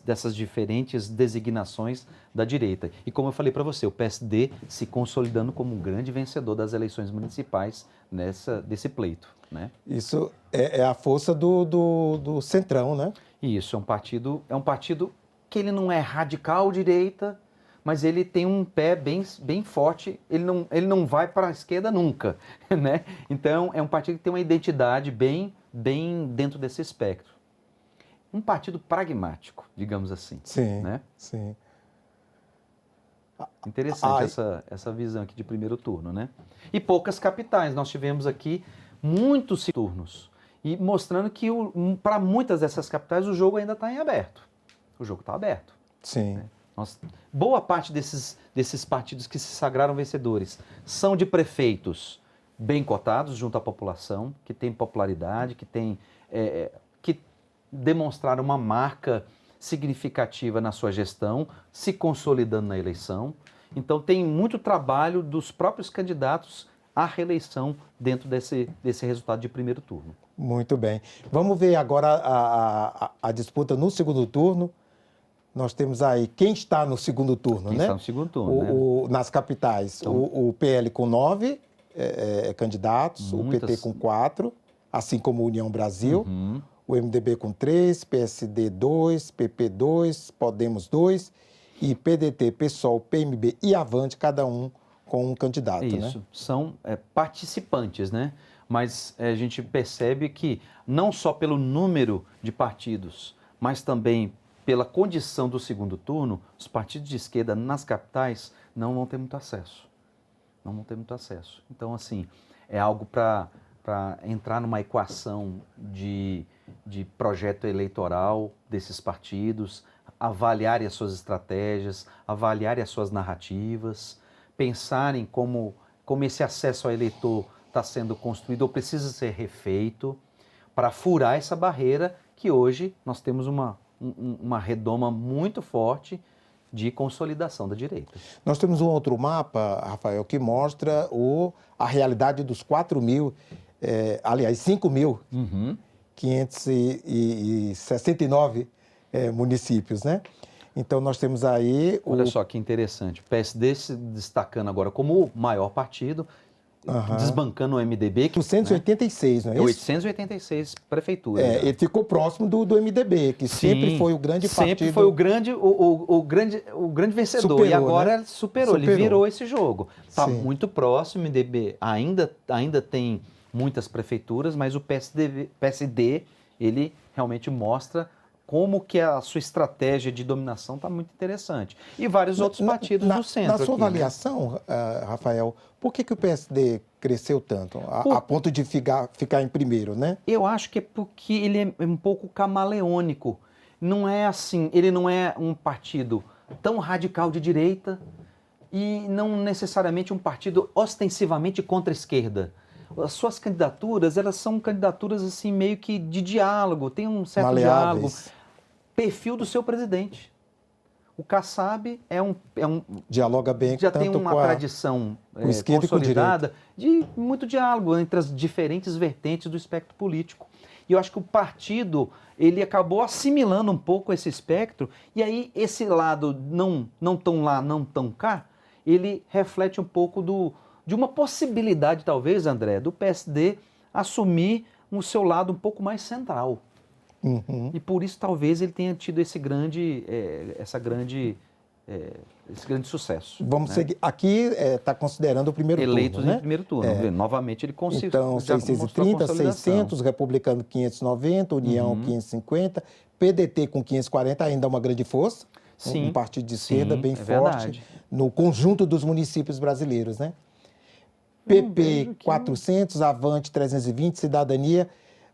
dessas diferentes designações da direita. E como eu falei para você, o PSD se consolidando como um grande vencedor das eleições municipais desse pleito. Né? Isso é a força do Centrão, né? Isso, é um partido que ele não é radical direita, mas ele tem um pé bem forte, ele não vai para a esquerda nunca, né? Então, é um partido que tem uma identidade bem dentro desse espectro. Um partido pragmático, digamos assim. Sim, né? Sim. Interessante essa visão aqui de primeiro turno, né? E poucas capitais, nós tivemos aqui muitos turnos, e mostrando que para muitas dessas capitais o jogo ainda está em aberto. o jogo está aberto. Sim. Né? Boa parte desses partidos que se sagraram vencedores são de prefeitos bem cotados junto à população, que têm popularidade, que demonstraram uma marca significativa na sua gestão, se consolidando na eleição. Então, tem muito trabalho dos próprios candidatos à reeleição dentro desse resultado de primeiro turno. Muito bem. Vamos ver agora a disputa no segundo turno. Nós temos aí quem está no segundo turno, Quem né? está no segundo turno, Nas capitais, então, o PL com 9 candidatos, o PT com 4, assim como a União Brasil, o MDB com 3, PSD 2, PP 2, Podemos 2 e PDT, PSOL, PMB e Avante, cada um com um candidato, Isso, né? são participantes, né? Mas a gente percebe que não só pelo número de partidos, mas também pela condição do segundo turno, os partidos de esquerda nas capitais não vão ter muito acesso. Não vão ter muito acesso. Então, assim, é algo para entrar numa equação de projeto eleitoral desses partidos, avaliarem as suas estratégias, avaliarem as suas narrativas, pensarem como esse acesso ao eleitor está sendo construído ou precisa ser refeito para furar essa barreira que hoje nós temos uma redoma muito forte de consolidação da direita. Nós temos um outro mapa, Rafael, que mostra a realidade dos 5.569 municípios, né? Então, nós temos aí... Olha só que interessante, o PSD se destacando agora como o maior partido, desbancando o MDB. 886, né? Não é isso? 886 prefeituras. Ele ficou próximo do MDB, que sempre foi o grande partido. Sempre foi o grande vencedor. Superou, e agora superou, ele virou esse jogo. Está muito próximo, o MDB ainda tem muitas prefeituras, mas o PSD ele realmente mostra como que a sua estratégia de dominação está muito interessante. E vários outros partidos no centro. Na sua avaliação, Rafael, por que o PSD cresceu tanto, a ponto de ficar em primeiro, né? Eu acho que é porque ele é um pouco camaleônico. Não é assim, ele não é um partido tão radical de direita e não necessariamente um partido ostensivamente contra a esquerda. As suas candidaturas, elas são candidaturas assim meio que de diálogo, tem um certo diálogo. Perfil do seu presidente. O Kassab dialoga bem, já tem uma tradição consolidada de muito diálogo entre as diferentes vertentes do espectro político. E eu acho que o partido ele acabou assimilando um pouco esse espectro e aí esse lado não tão lá, não tão cá, ele reflete um pouco de uma possibilidade, talvez, André, do PSD assumir o seu lado um pouco mais central. E por isso, talvez, ele tenha tido esse grande sucesso. Vamos seguir. Aqui está considerando o primeiro turno, Eleitos em primeiro turno. Novamente, ele conseguiu. Então, 630, 600, Republicano 590, União 550, PDT com 540, ainda uma grande força. Um partido de esquerda bem forte no conjunto dos municípios brasileiros, né? PP 400, Avante 320, Cidadania.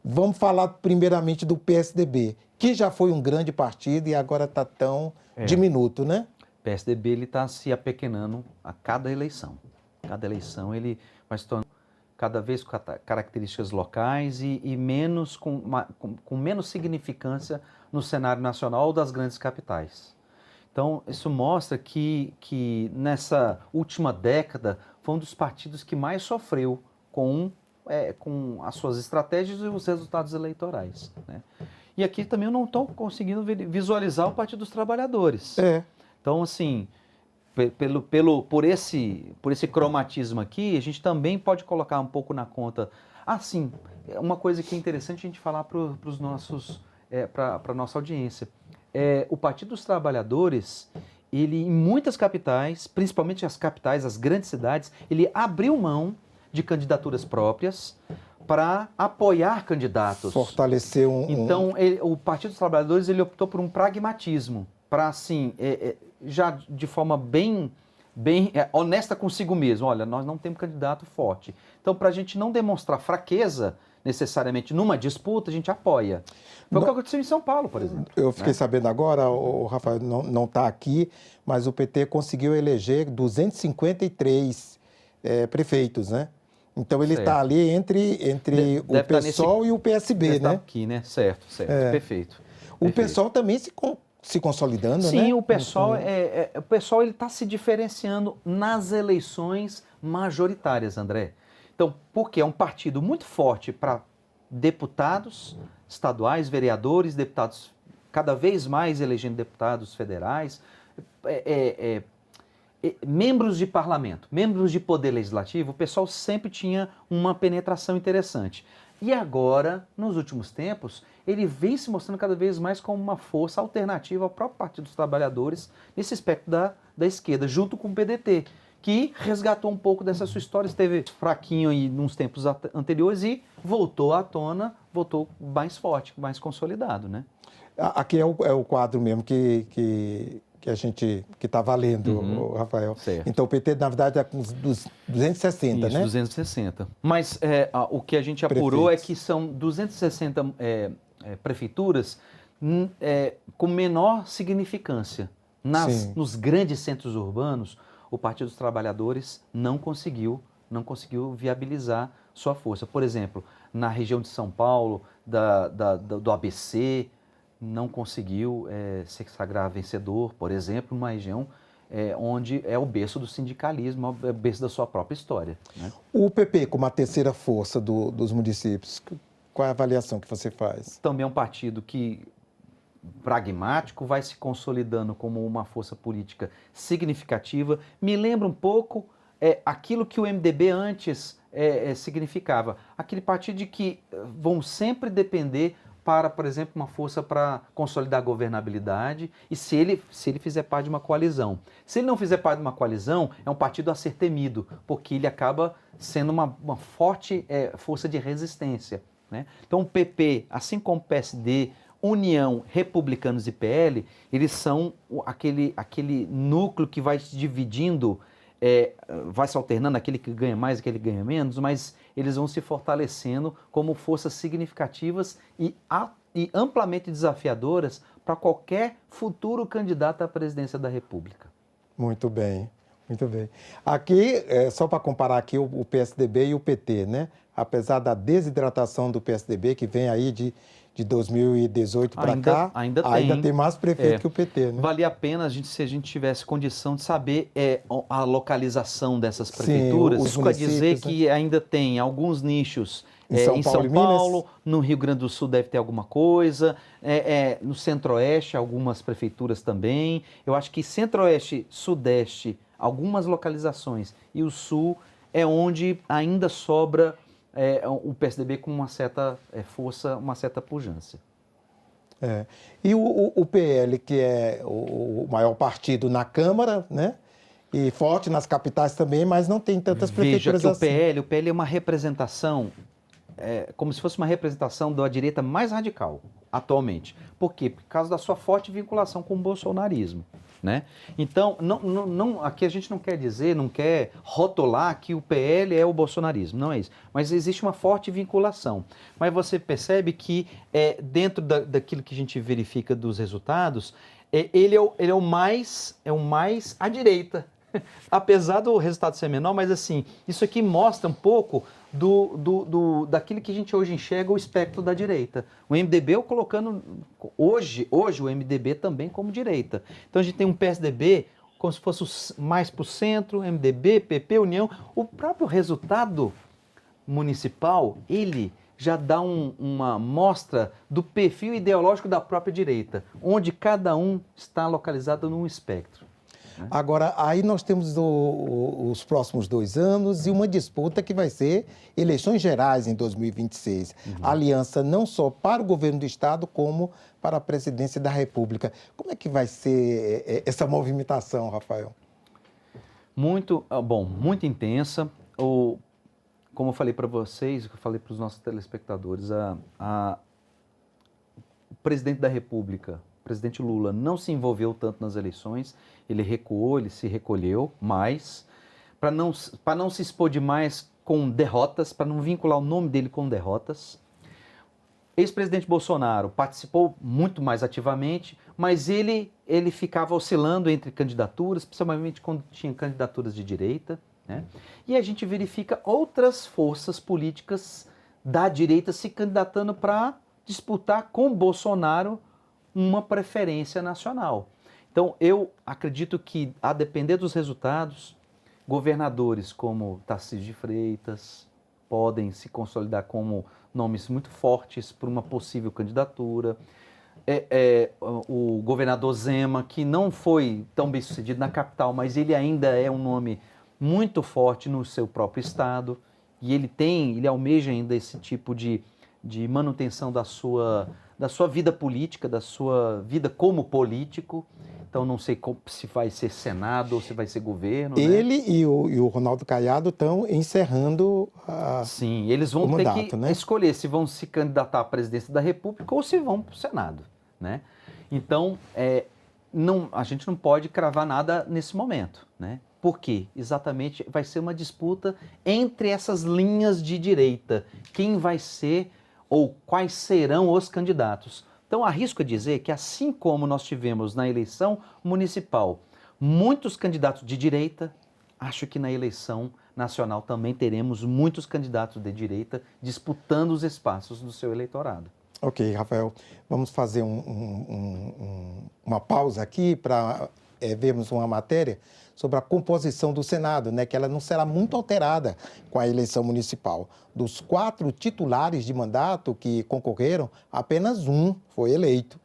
Vamos falar primeiramente do PSDB, que já foi um grande partido e agora está tão diminuto, né? O PSDB está se apequenando a cada eleição. Cada eleição ele vai se tornando cada vez com características locais e menos com menos significância no cenário nacional ou das grandes capitais. Então, isso mostra que nessa última década foi um dos partidos que mais sofreu com as suas estratégias e os resultados eleitorais, né? E aqui também eu não estou conseguindo visualizar o Partido dos Trabalhadores. Então, assim, por esse cromatismo aqui, a gente também pode colocar um pouco na conta. Sim, uma coisa que é interessante a gente falar para a nossa audiência. O Partido dos Trabalhadores, ele em muitas capitais, principalmente as capitais, as grandes cidades, ele abriu mão de candidaturas próprias para apoiar candidatos. Fortalecer Então, o Partido dos Trabalhadores ele optou por um pragmatismo, para, assim, já de forma bem honesta consigo mesmo. Olha, nós não temos candidato forte. Então, para a gente não demonstrar fraqueza necessariamente numa disputa, a gente apoia. Foi o que aconteceu em São Paulo, por exemplo. Eu fiquei sabendo agora, o Rafael não está aqui, mas o PT conseguiu eleger 253 prefeitos, né? Então ele está ali entre o PSOL e o PSB, né? Aqui, né? Certo, perfeito. O PSOL também se consolidando, Sim, né? Sim, o PSOL ele está se diferenciando nas eleições majoritárias, André. Então, porque é um partido muito forte para deputados estaduais, vereadores, deputados cada vez mais elegendo deputados federais, membros de parlamento, membros de poder legislativo, o pessoal sempre tinha uma penetração interessante. E agora, nos últimos tempos, ele vem se mostrando cada vez mais como uma força alternativa ao próprio Partido dos Trabalhadores nesse espectro da esquerda, junto com o PDT, que resgatou um pouco dessa sua história, esteve fraquinho aí nos tempos anteriores e voltou à tona, voltou mais forte, mais consolidado, né? Aqui é o quadro mesmo que a gente está valendo, Rafael. Certo. Então o PT, na verdade, é com os 260, Isso, né? 260. Mas o que a gente apurou é que são 260 prefeituras com menor significância. Nos grandes centros urbanos, o Partido dos Trabalhadores não conseguiu viabilizar sua força. Por exemplo, na região de São Paulo, do ABC, não conseguiu se sagrar vencedor, por exemplo, numa região onde é o berço do sindicalismo, é o berço da sua própria história, né? O PP, como a terceira força dos municípios, qual é a avaliação que você faz? Também é um partido que, pragmático, vai se consolidando como uma força política significativa. Me lembra um pouco aquilo que o MDB antes significava. Aquele partido de que vão sempre depender para, por exemplo, uma força para consolidar a governabilidade e se ele fizer parte de uma coalizão. Se ele não fizer parte de uma coalizão, é um partido a ser temido, porque ele acaba sendo uma forte força de resistência, né? Então o PP, assim como o PSD, União, Republicanos e PL, eles são aquele núcleo que vai se dividindo, vai se alternando, aquele que ganha mais, aquele que ganha menos, mas eles vão se fortalecendo como forças significativas e amplamente desafiadoras para qualquer futuro candidato à presidência da República. Muito bem, muito bem. Aqui, só para comparar aqui o PSDB e o PT, né? Apesar da desidratação do PSDB, que vem aí de 2018 para cá, ainda tem mais prefeito que o PT, né? Valia a pena se a gente tivesse condição de saber a localização dessas prefeituras. Sim, isso quer dizer que ainda tem alguns nichos em São Paulo, no Rio Grande do Sul deve ter alguma coisa, no Centro-Oeste algumas prefeituras também. Eu acho que Centro-Oeste, Sudeste, algumas localizações e o Sul é onde ainda sobra o PSDB com uma certa força, uma certa pujança. E o PL, que é o maior partido na Câmara, né? E forte nas capitais também, mas não tem tantas prefeituras assim. Veja que o PL é uma representação, como se fosse uma representação da direita mais radical, atualmente. Por quê? Por causa da sua forte vinculação com o bolsonarismo, né? Então, aqui a gente não quer dizer, não quer rotular que o PL é o bolsonarismo, não é isso. Mas existe uma forte vinculação. Mas você percebe que dentro daquilo que a gente verifica dos resultados, ele é o mais à direita. Apesar do resultado ser menor, mas assim, isso aqui mostra um pouco daquilo que a gente hoje enxerga o espectro da direita. O MDB colocando hoje o MDB também como direita. Então a gente tem um PSDB como se fosse mais para o centro, MDB, PP, União. O próprio resultado municipal, ele já dá uma mostra do perfil ideológico da própria direita, onde cada um está localizado num espectro. Agora, aí nós temos os próximos 2 anos e uma disputa que vai ser eleições gerais em 2026. Aliança não só para o governo do Estado, como para a presidência da República. Como é que vai ser essa movimentação, Rafael? Muito intensa. Como eu falei para vocês, eu falei para os nossos telespectadores, o presidente da República, o presidente Lula, não se envolveu tanto nas eleições, ele recuou, ele se recolheu mais, para não se expor demais com derrotas, para não vincular o nome dele com derrotas. Ex-presidente Bolsonaro participou muito mais ativamente, mas ele ficava oscilando entre candidaturas, principalmente quando tinha candidaturas de direita, né? E a gente verifica outras forças políticas da direita se candidatando para disputar com Bolsonaro uma preferência nacional. Então, eu acredito que, a depender dos resultados, governadores como Tarcísio de Freitas podem se consolidar como nomes muito fortes para uma possível candidatura. O governador Zema, que não foi tão bem sucedido na capital, mas ele ainda é um nome muito forte no seu próprio estado, e ele almeja ainda esse tipo de manutenção da sua vida política, da sua vida como político. Então, não sei se vai ser Senado ou se vai ser governo. Ele, né? e o Ronaldo Caiado estão encerrando Sim, eles vão ter mandato, que né? escolher se vão se candidatar à presidência da República ou se vão para o Senado, né? Então, a gente não pode cravar nada nesse momento, né? Por quê? Exatamente, vai ser uma disputa entre essas linhas de direita. Quem vai ser ou quais serão os candidatos? Então, arrisco a dizer que, assim como nós tivemos na eleição municipal muitos candidatos de direita, acho que na eleição nacional também teremos muitos candidatos de direita disputando os espaços do seu eleitorado. Ok, Rafael, vamos fazer uma pausa aqui para vermos uma matéria sobre a composição do Senado, né, que ela não será muito alterada com a eleição municipal. Dos 4 titulares de mandato que concorreram, apenas um foi eleito.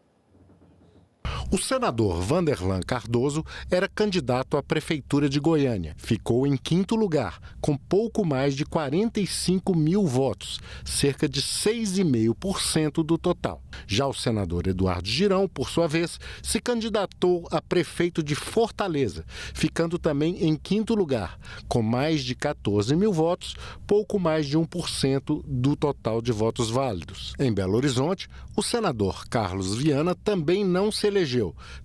O senador Vanderlan Cardoso era candidato à Prefeitura de Goiânia. Ficou em 5º lugar, com pouco mais de 45 mil votos, cerca de 6,5% do total. Já o senador Eduardo Girão, por sua vez, se candidatou a prefeito de Fortaleza, ficando também em 5º lugar, com mais de 14 mil votos, pouco mais de 1% do total de votos válidos. Em Belo Horizonte, o senador Carlos Viana também não se elegeu,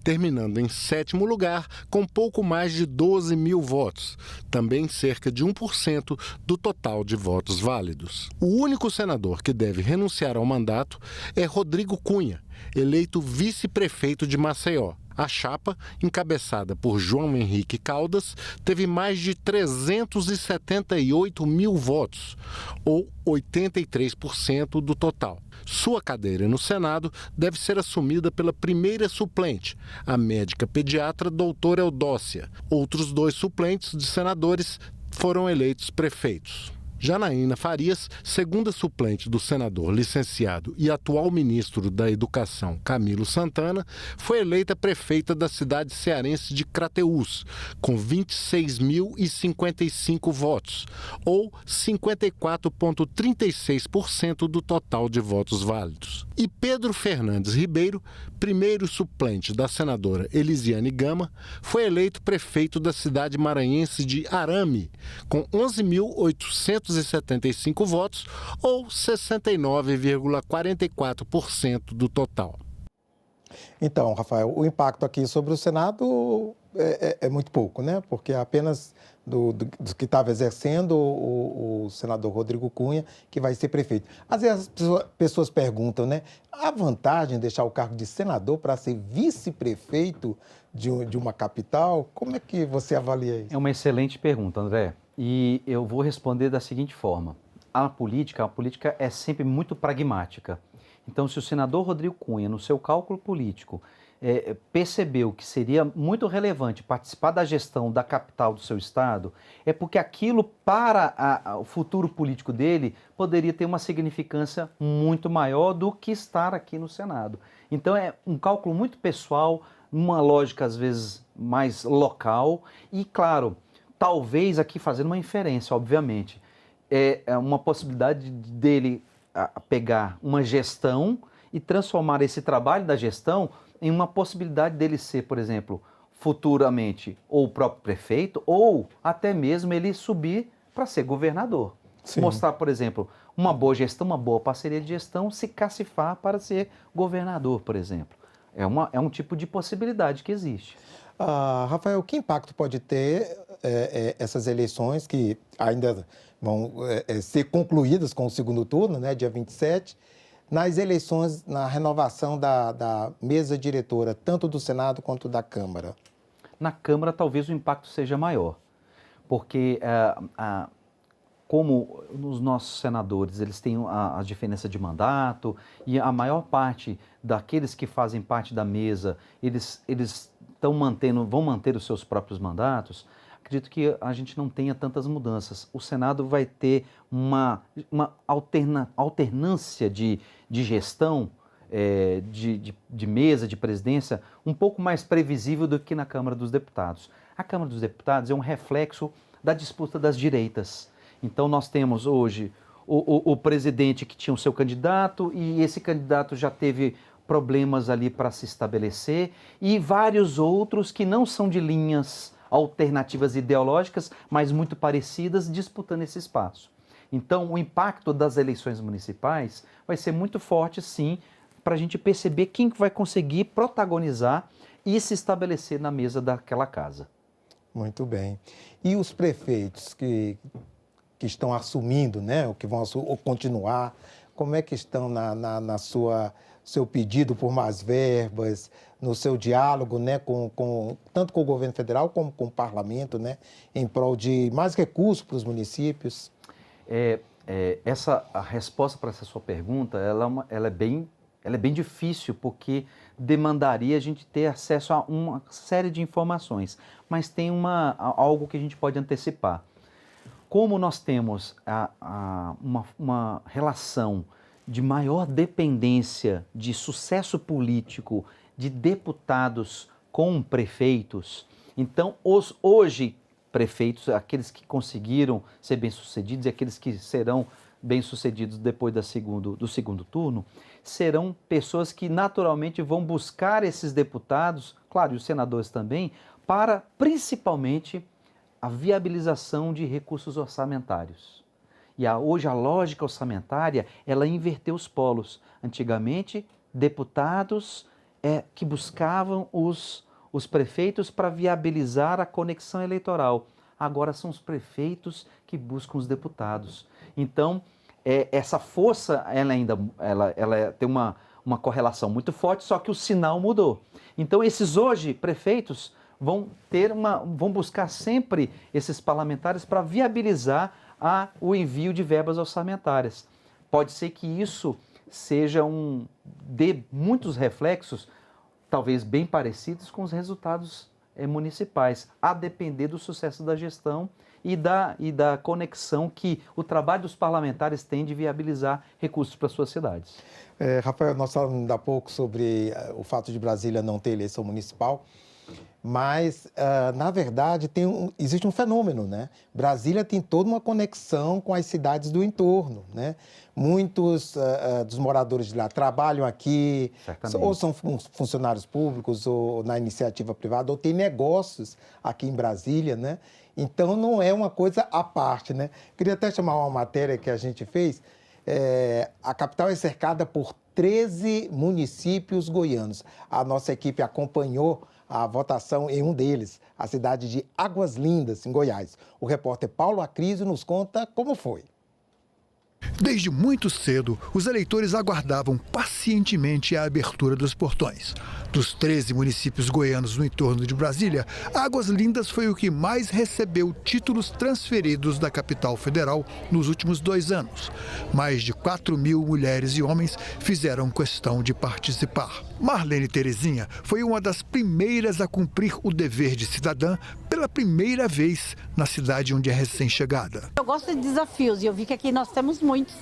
terminando em 7º lugar com pouco mais de 12 mil votos, também cerca de 1% do total de votos válidos. O único senador que deve renunciar ao mandato é Rodrigo Cunha, eleito vice-prefeito de Maceió. A chapa, encabeçada por João Henrique Caldas, teve mais de 378 mil votos, ou 83% do total. Sua cadeira no Senado deve ser assumida pela primeira suplente, a médica pediatra doutora Eudócia. Outros 2 suplentes de senadores foram eleitos prefeitos. Janaína Farias, segunda suplente do senador licenciado e atual ministro da Educação, Camilo Santana, foi eleita prefeita da cidade cearense de Crateús, com 26.055 votos, ou 54,36% do total de votos válidos. E Pedro Fernandes Ribeiro, primeiro suplente da senadora Elisiane Gama, foi eleito prefeito da cidade maranhense de Arame, com 11.875 votos, ou 69,44% do total. Então, Rafael, o impacto aqui sobre o Senado é muito pouco, né? Porque apenas do que estava exercendo o senador Rodrigo Cunha, que vai ser prefeito. Às vezes as pessoas perguntam, né? Há vantagem em deixar o cargo de senador para ser vice-prefeito de uma capital? Como é que você avalia isso? É uma excelente pergunta, André. E eu vou responder da seguinte forma. A política é sempre muito pragmática. Então, se o senador Rodrigo Cunha, no seu cálculo político, percebeu que seria muito relevante participar da gestão da capital do seu estado, é porque aquilo, para o futuro político dele, poderia ter uma significância muito maior do que estar aqui no Senado. Então, é um cálculo muito pessoal, uma lógica, às vezes, mais local e, claro, talvez aqui fazendo uma inferência, obviamente, é uma possibilidade dele pegar uma gestão e transformar esse trabalho da gestão em uma possibilidade dele ser, por exemplo, futuramente ou o próprio prefeito ou até mesmo ele subir para ser governador. Sim. Mostrar, por exemplo, uma boa gestão, uma boa parceria de gestão, se cacifar para ser governador, por exemplo. É um tipo de possibilidade que existe. Rafael, que impacto pode ter essas eleições que ainda vão ser concluídas com o segundo turno, né, dia 27, nas eleições, na renovação da mesa diretora, tanto do Senado quanto da Câmara? Na Câmara, talvez o impacto seja maior, porque como os nossos senadores, eles têm a diferença de mandato e a maior parte daqueles que fazem parte da mesa, eles vão manter os seus próprios mandatos. Acredito que a gente não tenha tantas mudanças. O Senado vai ter uma alternância de gestão, de mesa, de presidência, um pouco mais previsível do que na Câmara dos Deputados. A Câmara dos Deputados é um reflexo da disputa das direitas. Então, nós temos hoje o presidente que tinha o seu candidato e esse candidato já teve problemas ali para se estabelecer e vários outros que não são de linhas alternativas ideológicas, mas muito parecidas, disputando esse espaço. Então, o impacto das eleições municipais vai ser muito forte, sim, para a gente perceber quem vai conseguir protagonizar e se estabelecer na mesa daquela casa. Muito bem. E os prefeitos que estão assumindo, né, ou que vão continuar, como é que estão na seu pedido por mais verbas, no seu diálogo, né, tanto com o governo federal como com o parlamento, né, em prol de mais recursos para os municípios? A resposta para essa sua pergunta, ela é bem difícil, porque demandaria a gente ter acesso a uma série de informações, mas tem algo que a gente pode antecipar. Como nós temos uma relação de maior dependência de sucesso político de deputados com prefeitos, então hoje prefeitos, aqueles que conseguiram ser bem-sucedidos e aqueles que serão bem-sucedidos depois do segundo turno, serão pessoas que naturalmente vão buscar esses deputados, claro, e os senadores também, para principalmente a viabilização de recursos orçamentários. E hoje a lógica orçamentária, ela inverteu os polos. Antigamente, deputados que buscavam os prefeitos para viabilizar a conexão eleitoral. Agora são os prefeitos que buscam os deputados. Então, essa força, ela tem uma correlação muito forte, só que o sinal mudou. Então, esses hoje prefeitos vão buscar sempre esses parlamentares para viabilizar o envio de verbas orçamentárias. Pode ser que isso dê muitos reflexos, talvez bem parecidos com os resultados municipais, a depender do sucesso da gestão e da conexão que o trabalho dos parlamentares tem de viabilizar recursos para suas cidades. Rafael, nós falamos ainda há pouco sobre o fato de Brasília não ter eleição municipal, mas, na verdade, existe um fenômeno, né? Brasília tem toda uma conexão com as cidades do entorno, né? Muitos dos moradores de lá trabalham aqui, ou são funcionários públicos, ou na iniciativa privada, ou têm negócios aqui em Brasília, né? Então, não é uma coisa à parte, né? Queria até chamar uma matéria que a gente fez. A capital é cercada por 13 municípios goianos. A nossa equipe acompanhou a votação em um deles, a cidade de Águas Lindas, em Goiás. O repórter Paulo Acrisio nos conta como foi. Desde muito cedo, os eleitores aguardavam pacientemente a abertura dos portões. Dos 13 municípios goianos no entorno de Brasília, Águas Lindas foi o que mais recebeu títulos transferidos da capital federal nos últimos 2 anos. Mais de 4.000 mulheres e homens fizeram questão de participar. Marlene Terezinha foi uma das primeiras a cumprir o dever de cidadã pela primeira vez na cidade onde é recém-chegada. Eu gosto de desafios e eu vi que aqui nós temos muitos,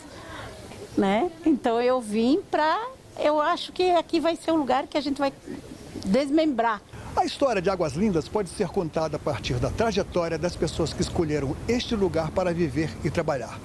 né? Então eu vim eu acho que aqui vai ser um lugar que a gente vai desmembrar. A história de Águas Lindas pode ser contada a partir da trajetória das pessoas que escolheram este lugar para viver e trabalhar.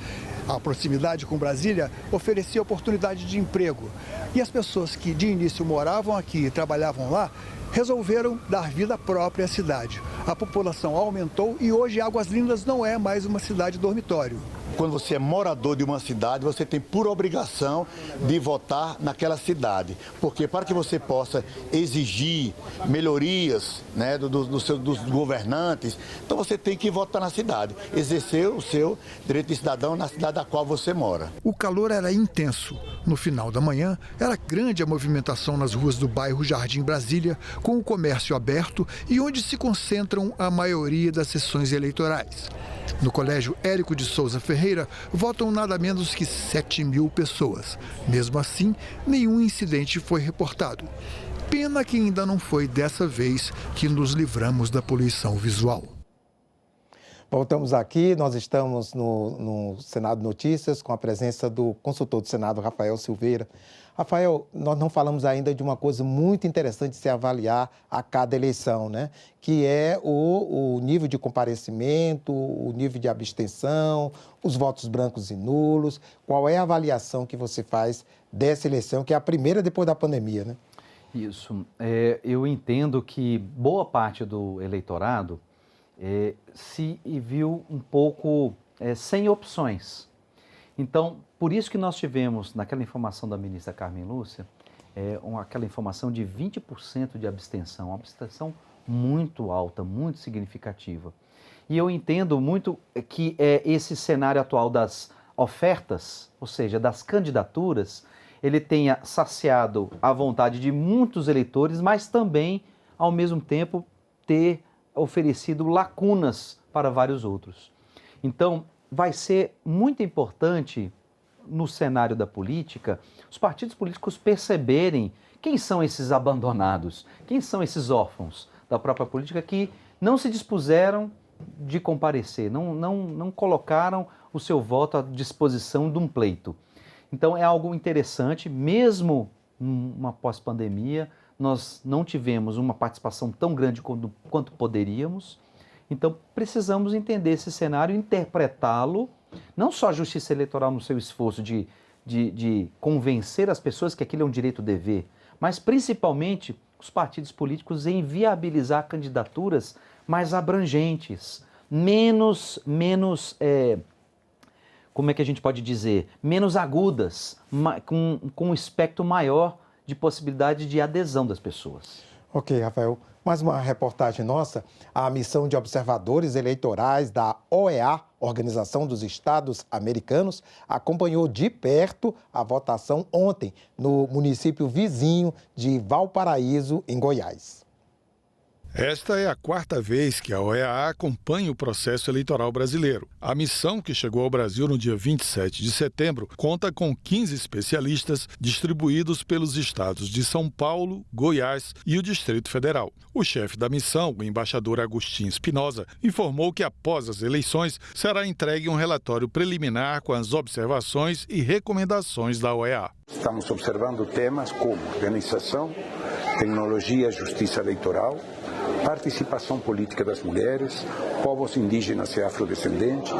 A proximidade com Brasília oferecia oportunidade de emprego. E as pessoas que de início moravam aqui e trabalhavam lá resolveram dar vida própria à cidade. A população aumentou e hoje Águas Lindas não é mais uma cidade dormitório. quando você é morador de uma cidade, você tem por obrigação de votar naquela cidade. Porque para que você possa exigir melhorias, né, dos governantes, então você tem que votar na cidade, exercer o seu direito de cidadão na cidade da qual você mora. O calor era intenso. No final da manhã, era grande a movimentação nas ruas do bairro Jardim Brasília, com o comércio aberto e onde se concentram a maioria das sessões eleitorais. No Colégio Érico de Souza Ferreira, votam nada menos que 7.000 pessoas. Mesmo assim, nenhum incidente foi reportado. Pena que ainda não foi dessa vez que nos livramos da poluição visual. Voltamos aqui, nós estamos no Senado Notícias com a presença do consultor do Senado, Rafael Silveira. Rafael, nós não falamos ainda de uma coisa muito interessante de se avaliar a cada eleição, né? Que é o nível de comparecimento, o nível de abstenção, os votos brancos e nulos. Qual é a avaliação que você faz dessa eleição, que é a primeira depois da pandemia, né? Isso. Eu entendo que boa parte do eleitorado se viu um pouco sem opções. Então, por isso que nós tivemos, naquela informação da ministra Carmen Lúcia, aquela informação de 20% de abstenção, uma abstenção muito alta, muito significativa. E eu entendo muito que esse cenário atual das ofertas, ou seja, das candidaturas, ele tenha saciado a vontade de muitos eleitores, mas também, ao mesmo tempo, ter oferecido lacunas para vários outros. Então, vai ser muito importante, no cenário da política, os partidos políticos perceberem quem são esses abandonados, quem são esses órfãos da própria política que não se dispuseram de comparecer, não colocaram o seu voto à disposição de um pleito. Então, é algo interessante, mesmo numa pós-pandemia, nós não tivemos uma participação tão grande quanto poderíamos. Então, precisamos entender esse cenário, interpretá-lo, não só a Justiça Eleitoral no seu esforço de convencer as pessoas que aquilo é um direito-dever, mas principalmente os partidos políticos em viabilizar candidaturas mais abrangentes, menos como é que a gente pode dizer, menos agudas, com um espectro maior de possibilidade de adesão das pessoas. Ok, Rafael. Mais uma reportagem nossa. A missão de observadores eleitorais da OEA, Organização dos Estados Americanos, acompanhou de perto a votação ontem no município vizinho de Valparaíso, em Goiás. Esta é a quarta vez que a OEA acompanha o processo eleitoral brasileiro. A missão, que chegou ao Brasil no dia 27 de setembro, conta com 15 especialistas distribuídos pelos estados de São Paulo, Goiás e o Distrito Federal. O chefe da missão, o embaixador Agostinho Espinosa, informou que após as eleições será entregue um relatório preliminar com as observações e recomendações da OEA. Estamos observando temas como organização, tecnologia e justiça eleitoral, participação política das mulheres, povos indígenas e afrodescendentes,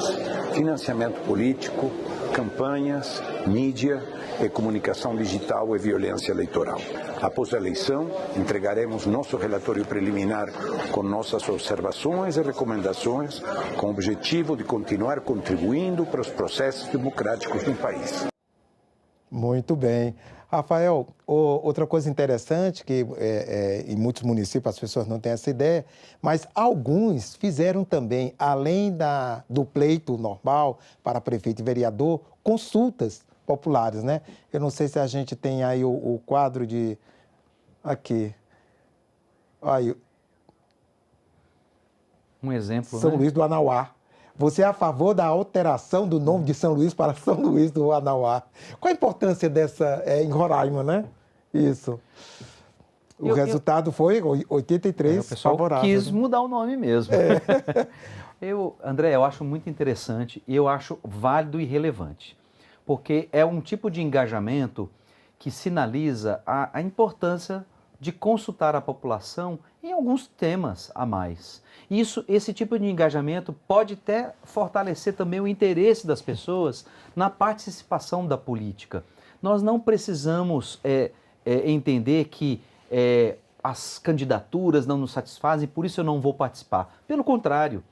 financiamento político, campanhas, mídia e comunicação digital e violência eleitoral. Após a eleição, entregaremos nosso relatório preliminar com nossas observações e recomendações, com o objetivo de continuar contribuindo para os processos democráticos no país. Muito bem. Rafael, outra coisa interessante, que em muitos municípios as pessoas não têm essa ideia, mas alguns fizeram também, além do pleito normal para prefeito e vereador, consultas populares, né? Eu não sei se a gente tem aí o quadro de... Aqui. Aí. Um exemplo, São Luís do Anauá. Você é a favor da alteração do nome de São Luís para São Luís do Anauá. Qual a importância dessa em Roraima, né? Isso. O resultado foi 83 o pessoal favorável. Quis mudar o nome mesmo. André, eu acho muito interessante e eu acho válido e relevante, porque é um tipo de engajamento que sinaliza a importância de consultar a população em alguns temas a mais. Esse tipo de engajamento pode até fortalecer também o interesse das pessoas na participação da política. Nós não precisamos entender que as candidaturas não nos satisfazem, por isso eu não vou participar. Pelo contrário,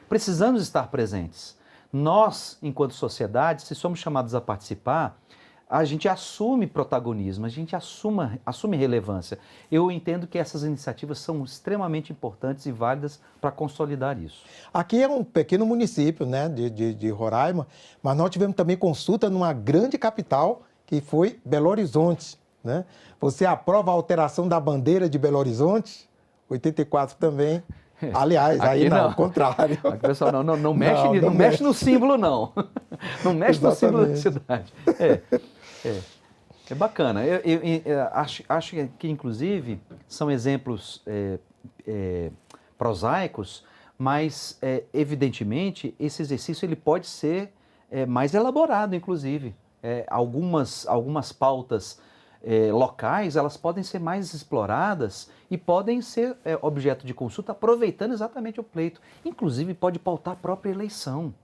precisamos estar presentes. Nós, enquanto sociedade, se somos chamados a participar, a gente assume protagonismo, a gente assume relevância. Eu entendo que essas iniciativas são extremamente importantes e válidas para consolidar isso. Aqui é um pequeno município, né, de Roraima, mas nós tivemos também consulta numa grande capital, que foi Belo Horizonte, né? Você aprova a alteração da bandeira de Belo Horizonte? 84 também. Aliás, aí não, ao contrário. Aqui, pessoal, não mexe no símbolo, não. Não mexe no símbolo da cidade. É bacana. Eu acho que, inclusive, são exemplos prosaicos, mas, evidentemente, esse exercício ele pode ser mais elaborado, inclusive. Algumas pautas locais, elas podem ser mais exploradas e podem ser objeto de consulta, aproveitando exatamente o pleito. Inclusive, pode pautar a própria eleição.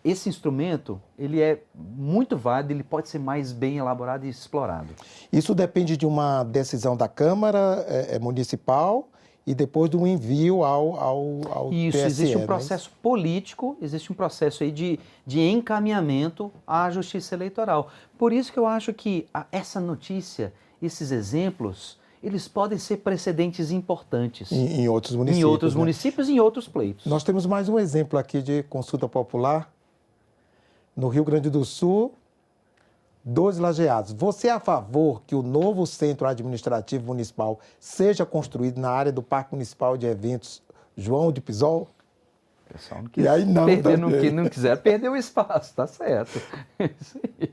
Esse instrumento, ele é muito válido, ele pode ser mais bem elaborado e explorado. Isso depende de uma decisão da Câmara Municipal e depois do envio ao Isso, TSE, existe um processo político, existe um processo aí de encaminhamento à Justiça Eleitoral. Por isso que eu acho que essa notícia, esses exemplos, eles podem ser precedentes importantes. Em outros municípios. Em outros municípios e em outros pleitos. Nós temos mais um exemplo aqui de consulta popular. No Rio Grande do Sul, 12 Lajeados. Você é a favor que o novo Centro Administrativo Municipal seja construído na área do Parque Municipal de Eventos João de Pisol? O pessoal não quiser perder o espaço, tá certo. Isso aí.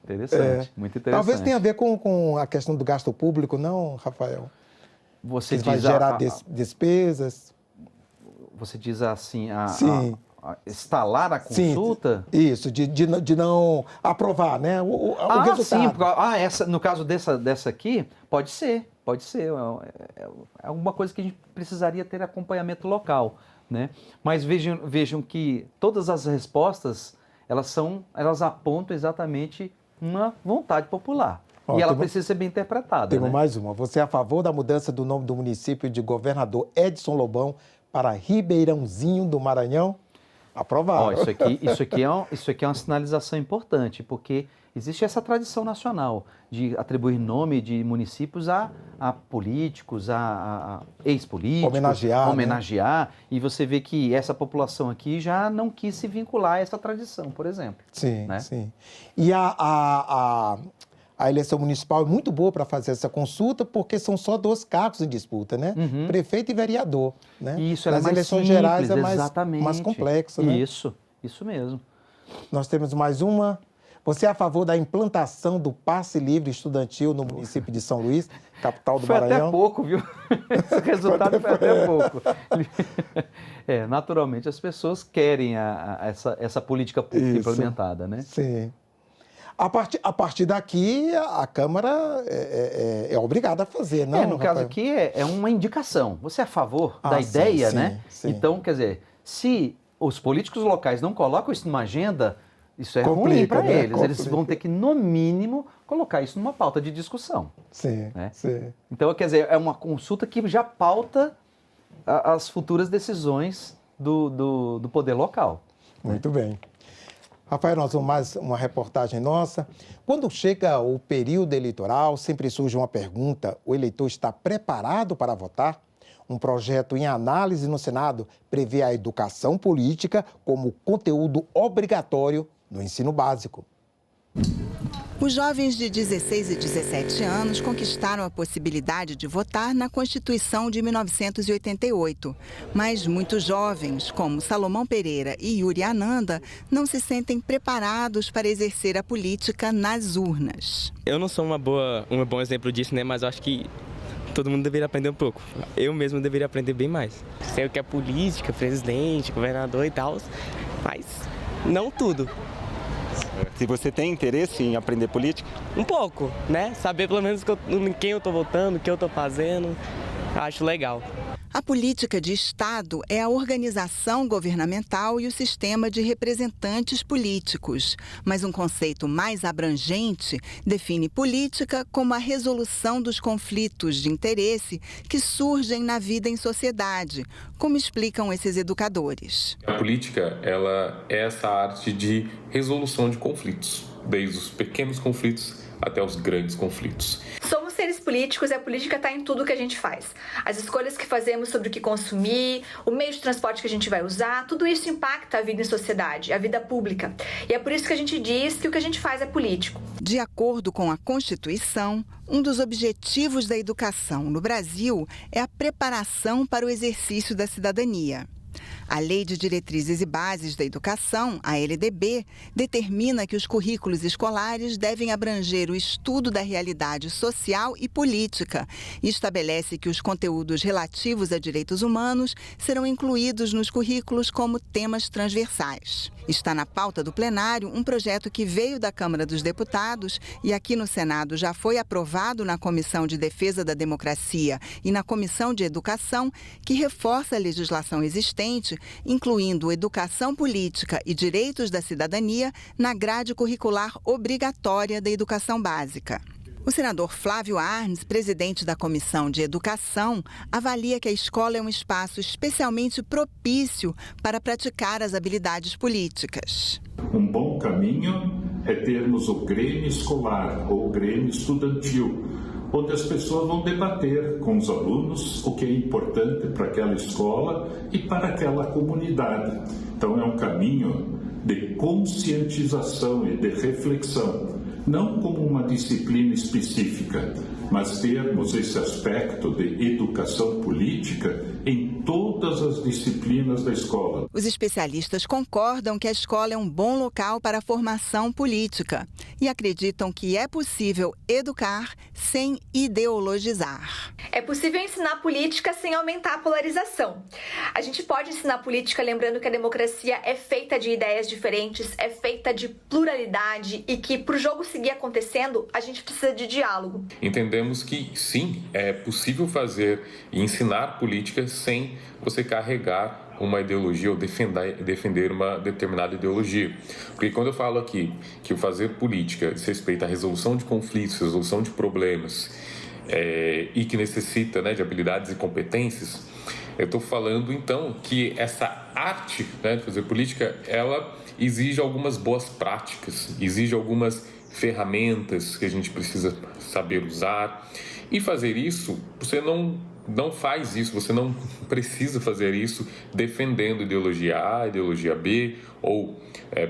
Interessante, muito interessante. Talvez tenha a ver com a questão do gasto público, não, Rafael? Você vai gerar despesas? Você diz assim, Sim. Instalar a consulta? Sim, isso, de não aprovar, né, o resultado. Sim, no caso dessa aqui, pode ser. É alguma coisa que a gente precisaria ter acompanhamento local, né? Mas vejam que todas as respostas, elas apontam exatamente uma vontade popular. E ela precisa ser bem interpretada. Temos mais uma. Você é a favor da mudança do nome do município de Governador Edson Lobão para Ribeirãozinho do Maranhão? Aprovado. Isso aqui é uma sinalização importante, porque existe essa tradição nacional de atribuir nome de municípios a políticos, a ex-políticos. Homenagear. Né? E você vê que essa população aqui já não quis se vincular a essa tradição, por exemplo. Sim, né? Sim. E a eleição municipal é muito boa para fazer essa consulta, porque são só 2 cargos em disputa, né? Uhum. Prefeito e vereador. Né? Isso, nas eleições gerais é mais complexo, né? Isso mesmo. Nós temos mais uma. Você é a favor da implantação do passe livre estudantil no município de São Luís, capital do Maranhão? Foi até pouco, viu? Esse resultado foi até pouco. Naturalmente, as pessoas querem essa política pública implementada, né? Sim. A partir daqui, a Câmara é obrigada a fazer, não? No caso aqui, é uma indicação. Você é a favor da ideia, né? Sim. Então, quer dizer, se os políticos locais não colocam isso numa agenda, isso é ruim para eles. Complica. Eles vão ter que, no mínimo, colocar isso numa pauta de discussão. Sim, né? Sim. Então, quer dizer, é uma consulta que já pauta as futuras decisões do poder local. Muito bem. Rafael, nós vamos mais uma reportagem nossa. Quando chega o período eleitoral, sempre surge uma pergunta: o eleitor está preparado para votar? Um projeto em análise no Senado prevê a educação política como conteúdo obrigatório no ensino básico. Os jovens de 16 e 17 anos conquistaram a possibilidade de votar na Constituição de 1988. Mas muitos jovens, como Salomão Pereira e Yuri Ananda, não se sentem preparados para exercer a política nas urnas. Eu não sou um bom exemplo disso, né? Mas eu acho que todo mundo deveria aprender um pouco. Eu mesmo deveria aprender bem mais. Sei o que é política, presidente, governador e tal, mas não tudo. Se você tem interesse em aprender política? Um pouco, né? Saber pelo menos em quem eu estou votando, o que eu estou fazendo, acho legal. A A política de Estado é a organização governamental e o sistema de representantes políticos, mas um conceito mais abrangente define política como a resolução dos conflitos de interesse que surgem na vida em sociedade, como explicam esses educadores. A política, ela é essa arte de resolução de conflitos, desde os pequenos conflitos até os grandes conflitos. Somos seres políticos e a política está em tudo que a gente faz. As escolhas que fazemos sobre o que consumir, o meio de transporte que a gente vai usar, tudo isso impacta a vida em sociedade, a vida pública. E é por isso que a gente diz que o que a gente faz é político. De acordo com a Constituição, um dos objetivos da educação no Brasil é a preparação para o exercício da cidadania. A Lei de Diretrizes e Bases da Educação, a LDB, determina que os currículos escolares devem abranger o estudo da realidade social e política e estabelece que os conteúdos relativos a direitos humanos serão incluídos nos currículos como temas transversais. Está na pauta do plenário um projeto que veio da Câmara dos Deputados e aqui no Senado já foi aprovado na Comissão de Defesa da Democracia e na Comissão de Educação, que reforça a legislação existente, incluindo educação política e direitos da cidadania na grade curricular obrigatória da educação básica. O senador Flávio Arnes, presidente da Comissão de Educação, avalia que a escola é um espaço especialmente propício para praticar as habilidades políticas. Um bom caminho é termos o Grêmio escolar ou o Grêmio estudantil, onde as pessoas vão debater com os alunos o que é importante para aquela escola e para aquela comunidade. Então é um caminho de conscientização e de reflexão, não como uma disciplina específica, mas termos esse aspecto de educação política em todas as disciplinas da escola. Os especialistas concordam que a escola é um bom local para a formação política e acreditam que é possível educar sem ideologizar. É possível ensinar política sem aumentar a polarização. A gente pode ensinar política lembrando que a democracia é feita de ideias diferentes, é feita de pluralidade e que, para o jogo seguir acontecendo, a gente precisa de diálogo. Entendemos que, sim, é possível fazer e ensinar política sem você carregar uma ideologia ou defender uma determinada ideologia. Porque quando eu falo aqui que o fazer política diz respeito à resolução de conflitos, resolução de problemas, e que necessita, né, de habilidades e competências, eu estou falando, então, que essa arte, né, de fazer política, ela exige algumas boas práticas, exige algumas ferramentas que a gente precisa saber usar. E fazer isso, você não faz isso, você não precisa fazer isso defendendo ideologia A, ideologia B ou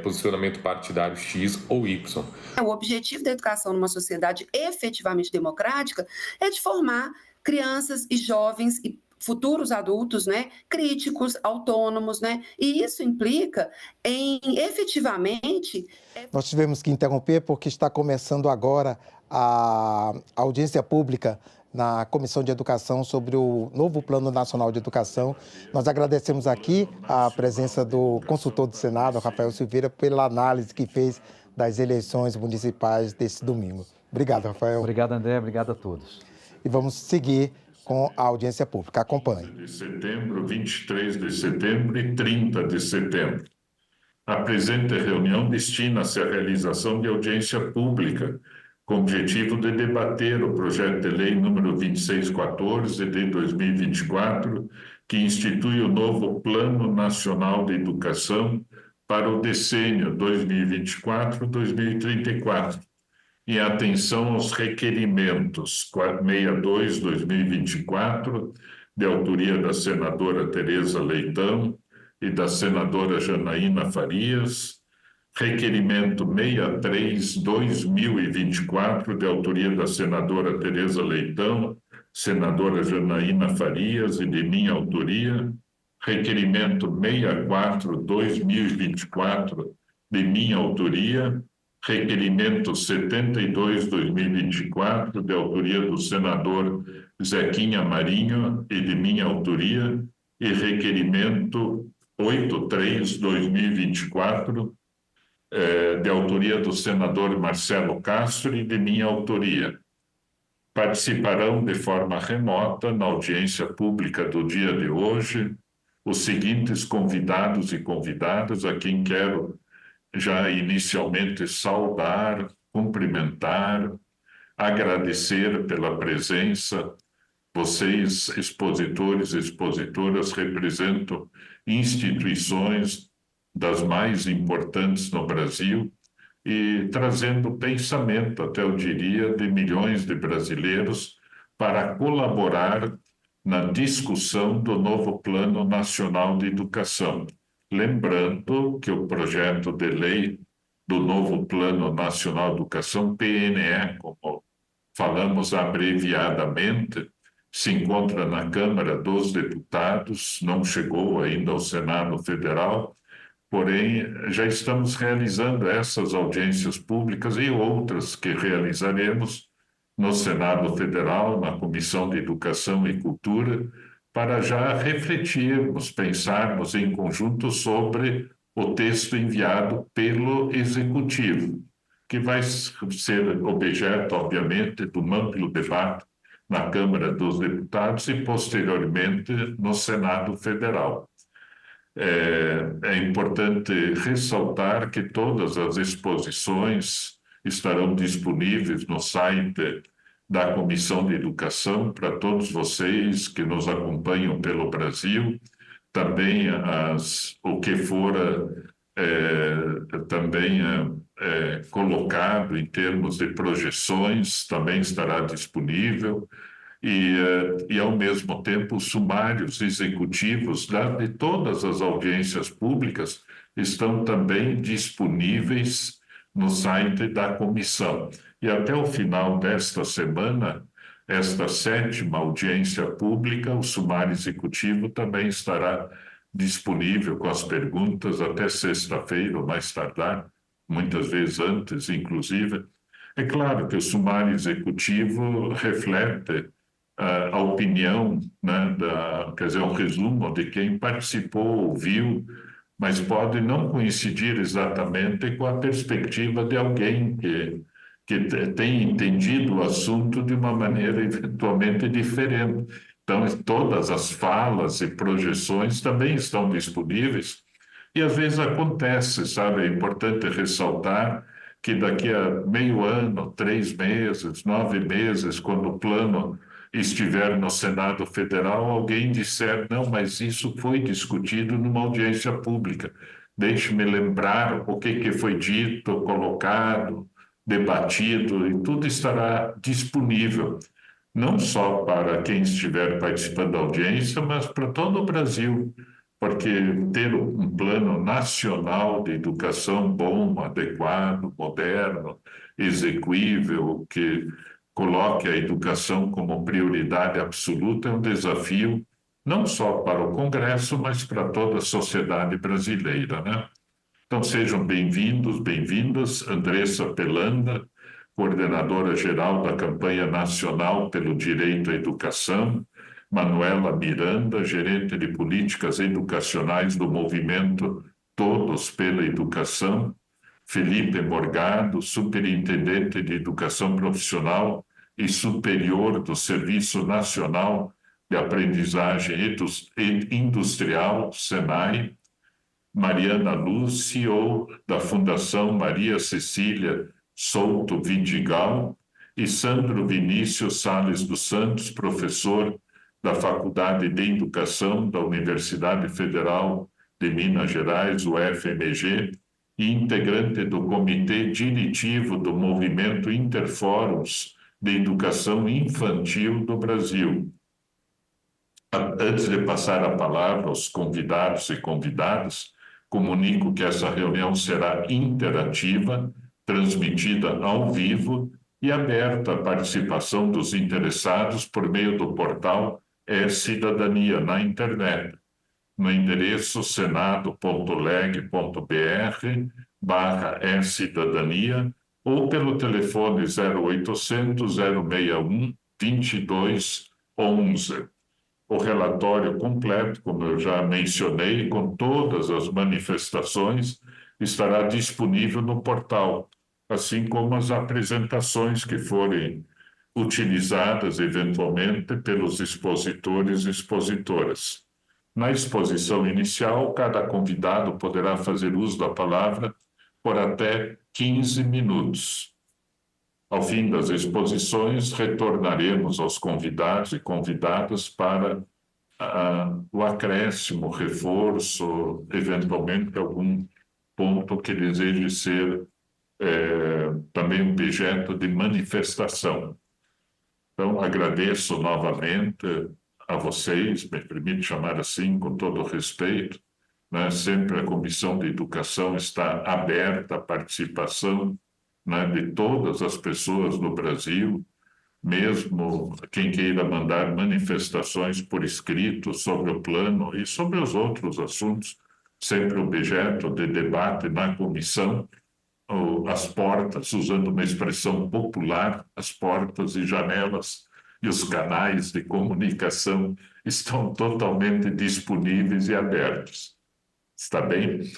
posicionamento partidário X ou Y. O objetivo da educação numa sociedade efetivamente democrática é de formar crianças e jovens e futuros adultos, né, críticos, autônomos, né, e isso implica em efetivamente... Nós tivemos que interromper porque está começando agora a audiência pública na Comissão de Educação sobre o novo Plano Nacional de Educação. Nós agradecemos aqui a presença do consultor do Senado, Rafael Silveira, pela análise que fez das eleições municipais desse domingo. Obrigado, Rafael. Obrigado, André. Obrigado a todos. E vamos seguir com a audiência pública. Acompanhe. De setembro, 23 de setembro e 30 de setembro. A presente reunião destina-se à realização de audiência pública com o objetivo de debater o projeto de lei número 2614 de 2024, que institui o novo Plano Nacional de Educação para o decênio 2024-2034, em atenção aos requerimentos 462/2024, de autoria da senadora Tereza Leitão e da senadora Janaína Farias, requerimento 63/2024, de autoria da senadora Tereza Leitão, senadora Janaína Farias e de minha autoria, requerimento 64/2024, de minha autoria, requerimento 72/2024, de autoria do senador Zequinha Marinho e de minha autoria, e requerimento 83/2024, de autoria do senador Marcelo Castro e de minha autoria. Participarão de forma remota na audiência pública do dia de hoje os seguintes convidados e convidadas, a quem quero já inicialmente saudar, cumprimentar, agradecer pela presença. Vocês, expositores e expositoras, representam instituições das mais importantes no Brasil e trazendo pensamento, até eu diria, de milhões de brasileiros para colaborar na discussão do novo Plano Nacional de Educação. Lembrando que o projeto de lei do novo Plano Nacional de Educação, PNE, como falamos abreviadamente, se encontra na Câmara dos Deputados, não chegou ainda ao Senado Federal, porém já estamos realizando essas audiências públicas e outras que realizaremos no Senado Federal, na Comissão de Educação e Cultura, para já refletirmos, pensarmos em conjunto sobre o texto enviado pelo Executivo, que vai ser objeto, obviamente, de um amplo debate na Câmara dos Deputados e, posteriormente, no Senado Federal. É importante ressaltar que todas as exposições estarão disponíveis no site da Comissão de Educação para todos vocês que nos acompanham pelo Brasil. Também o que for colocado em termos de projeções também estará disponível. E ao mesmo tempo, os sumários executivos de todas as audiências públicas estão também disponíveis no site da comissão. E até o final desta semana, esta 7ª audiência pública, o sumário executivo também estará disponível com as perguntas até sexta-feira, ou mais tardar, muitas vezes antes, inclusive. É claro que o sumário executivo reflete a opinião, né, quer dizer, um resumo de quem participou, ouviu, mas pode não coincidir exatamente com a perspectiva de alguém que tem entendido o assunto de uma maneira eventualmente diferente. Então, todas as falas e projeções também estão disponíveis e às vezes acontece, sabe? É importante ressaltar que daqui a meio ano, 3 meses, 9 meses, quando o plano estiver no Senado Federal, alguém disser, não, mas isso foi discutido numa audiência pública. Deixe-me lembrar o que foi dito, colocado, debatido, e tudo estará disponível, não só para quem estiver participando da audiência, mas para todo o Brasil, porque ter um plano nacional de educação bom, adequado, moderno, execuível, que coloque a educação como prioridade absoluta é um desafio não só para o Congresso, mas para toda a sociedade brasileira, né? Então sejam bem-vindos, bem-vindas, Andressa Pelanda, coordenadora-geral da Campanha Nacional pelo Direito à Educação, Manuela Miranda, gerente de políticas educacionais do movimento Todos pela Educação, Felipe Morgado, superintendente de Educação Profissional e Superior do Serviço Nacional de Aprendizagem Industrial, SENAI, Mariana Luz, CEO da Fundação Maria Cecília Souto Vidigal, e Sandro Vinícius Sales dos Santos, professor da Faculdade de Educação da Universidade Federal de Minas Gerais, UFMG, e integrante do Comitê Diretivo do Movimento Interfóruns de Educação Infantil do Brasil. Antes de passar a palavra aos convidados e convidadas, comunico que essa reunião será interativa, transmitida ao vivo e aberta à participação dos interessados por meio do portal E-Cidadania na internet, no endereço senado.leg.br/e-cidadania ou pelo telefone 0800 061 2211. O relatório completo, como eu já mencionei, com todas as manifestações, estará disponível no portal, assim como as apresentações que forem utilizadas eventualmente pelos expositores e expositoras. Na exposição inicial, cada convidado poderá fazer uso da palavra por até 15 minutos. Ao fim das exposições, retornaremos aos convidados e convidadas para o acréscimo, reforço, eventualmente algum ponto que deseje ser também objeto de manifestação. Então, agradeço novamente a vocês, me permite chamar assim, com todo respeito, né? Sempre a Comissão de Educação está aberta à participação, né, de todas as pessoas no Brasil, mesmo quem queira mandar manifestações por escrito sobre o plano e sobre os outros assuntos, sempre objeto de debate na comissão. As portas, usando uma expressão popular, as portas e janelas e os canais de comunicação estão totalmente disponíveis e abertos. Está bem?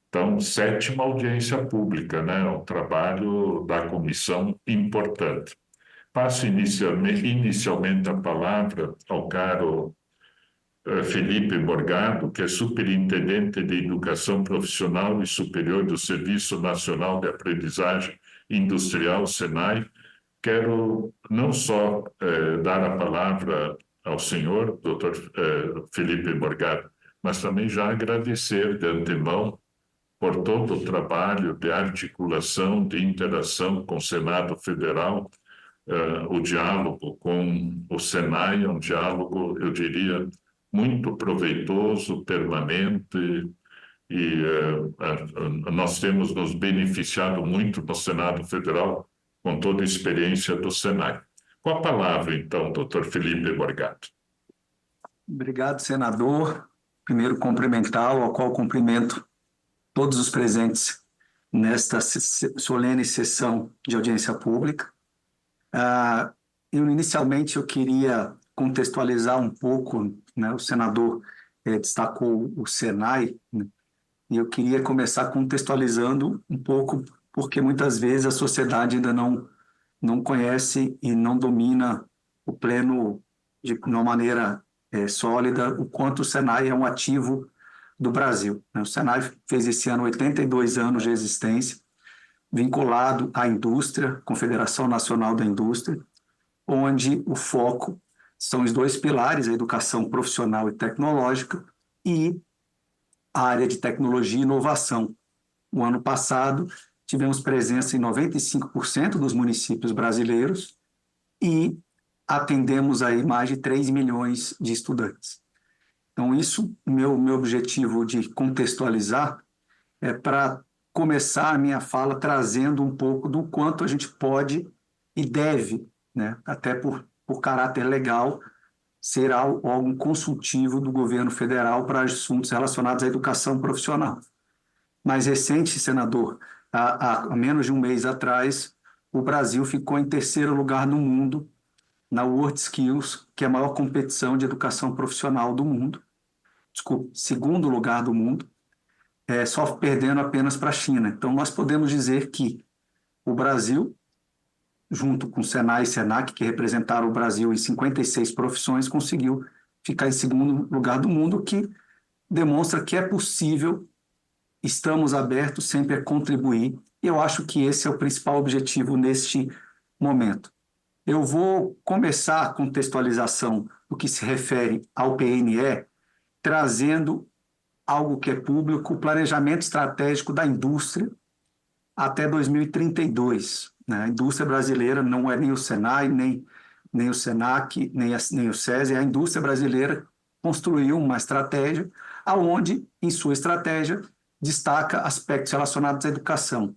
Então, 7ª audiência pública, né? Um trabalho da comissão importante. Passo inicialmente a palavra ao caro Felipe Morgado, que é superintendente de Educação Profissional e Superior do Serviço Nacional de Aprendizagem Industrial, SENAI. Quero não só dar a palavra ao senhor, doutor Felipe Morgado, mas também já agradecer de antemão por todo o trabalho de articulação, de interação com o Senado Federal, o diálogo com o SENAI é um diálogo, eu diria, muito proveitoso, permanente, e nós temos nos beneficiado muito no Senado Federal com toda a experiência do SENAI. Com a palavra, então, doutor Felipe Morgado. Obrigado, senador. Primeiro, cumprimentá-lo, ao qual cumprimento todos os presentes nesta solene sessão de audiência pública. Inicialmente, eu queria contextualizar um pouco, né? O senador destacou o SENAI, né? E eu queria começar contextualizando um pouco, porque muitas vezes a sociedade ainda não conhece e não domina o pleno de uma maneira sólida o quanto o SENAI é um ativo do Brasil, né? O SENAI fez esse ano 82 anos de existência, vinculado à indústria, Confederação Nacional da Indústria, onde o foco são os 2 pilares, a educação profissional e tecnológica e a área de tecnologia e inovação. O ano passado, tivemos presença em 95% dos municípios brasileiros e atendemos aí mais de 3 milhões de estudantes. Então, isso, meu objetivo de contextualizar é para começar a minha fala trazendo um pouco do quanto a gente pode e deve, né, até por caráter legal, ser algo consultivo do governo federal para assuntos relacionados à educação profissional. Mais recente, senador, há menos de um mês atrás, o Brasil ficou em 3º lugar no mundo na World Skills, que é a maior competição de educação profissional do mundo. Desculpe, 2º lugar do mundo, só perdendo apenas para a China. Então, nós podemos dizer que o Brasil, junto com o SENAI e SENAC, que representaram o Brasil em 56 profissões, conseguiu ficar em 2º lugar do mundo, o que demonstra que é possível, estamos abertos sempre a contribuir. Eu acho que esse é o principal objetivo neste momento. Eu vou começar a contextualização do que se refere ao PNE, trazendo algo que é público, o planejamento estratégico da indústria até 2032. A indústria brasileira não é nem o SENAI, nem o SENAC, nem o SESI. A indústria brasileira construiu uma estratégia onde, em sua estratégia, destaca aspectos relacionados à educação,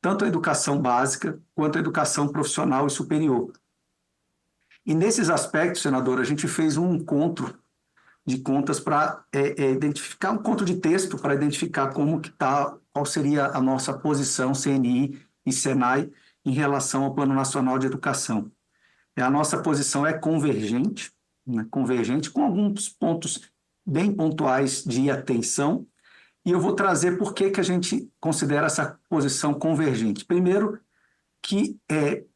tanto a educação básica quanto a educação profissional e superior. E nesses aspectos, senador, a gente fez um encontro de contas para identificar, um encontro de texto para identificar qual seria a nossa posição, CNI e SENAI, em relação ao Plano Nacional de Educação. A nossa posição é convergente, né, convergente com alguns pontos bem pontuais de atenção, e eu vou trazer por que a gente considera essa posição convergente. Primeiro, que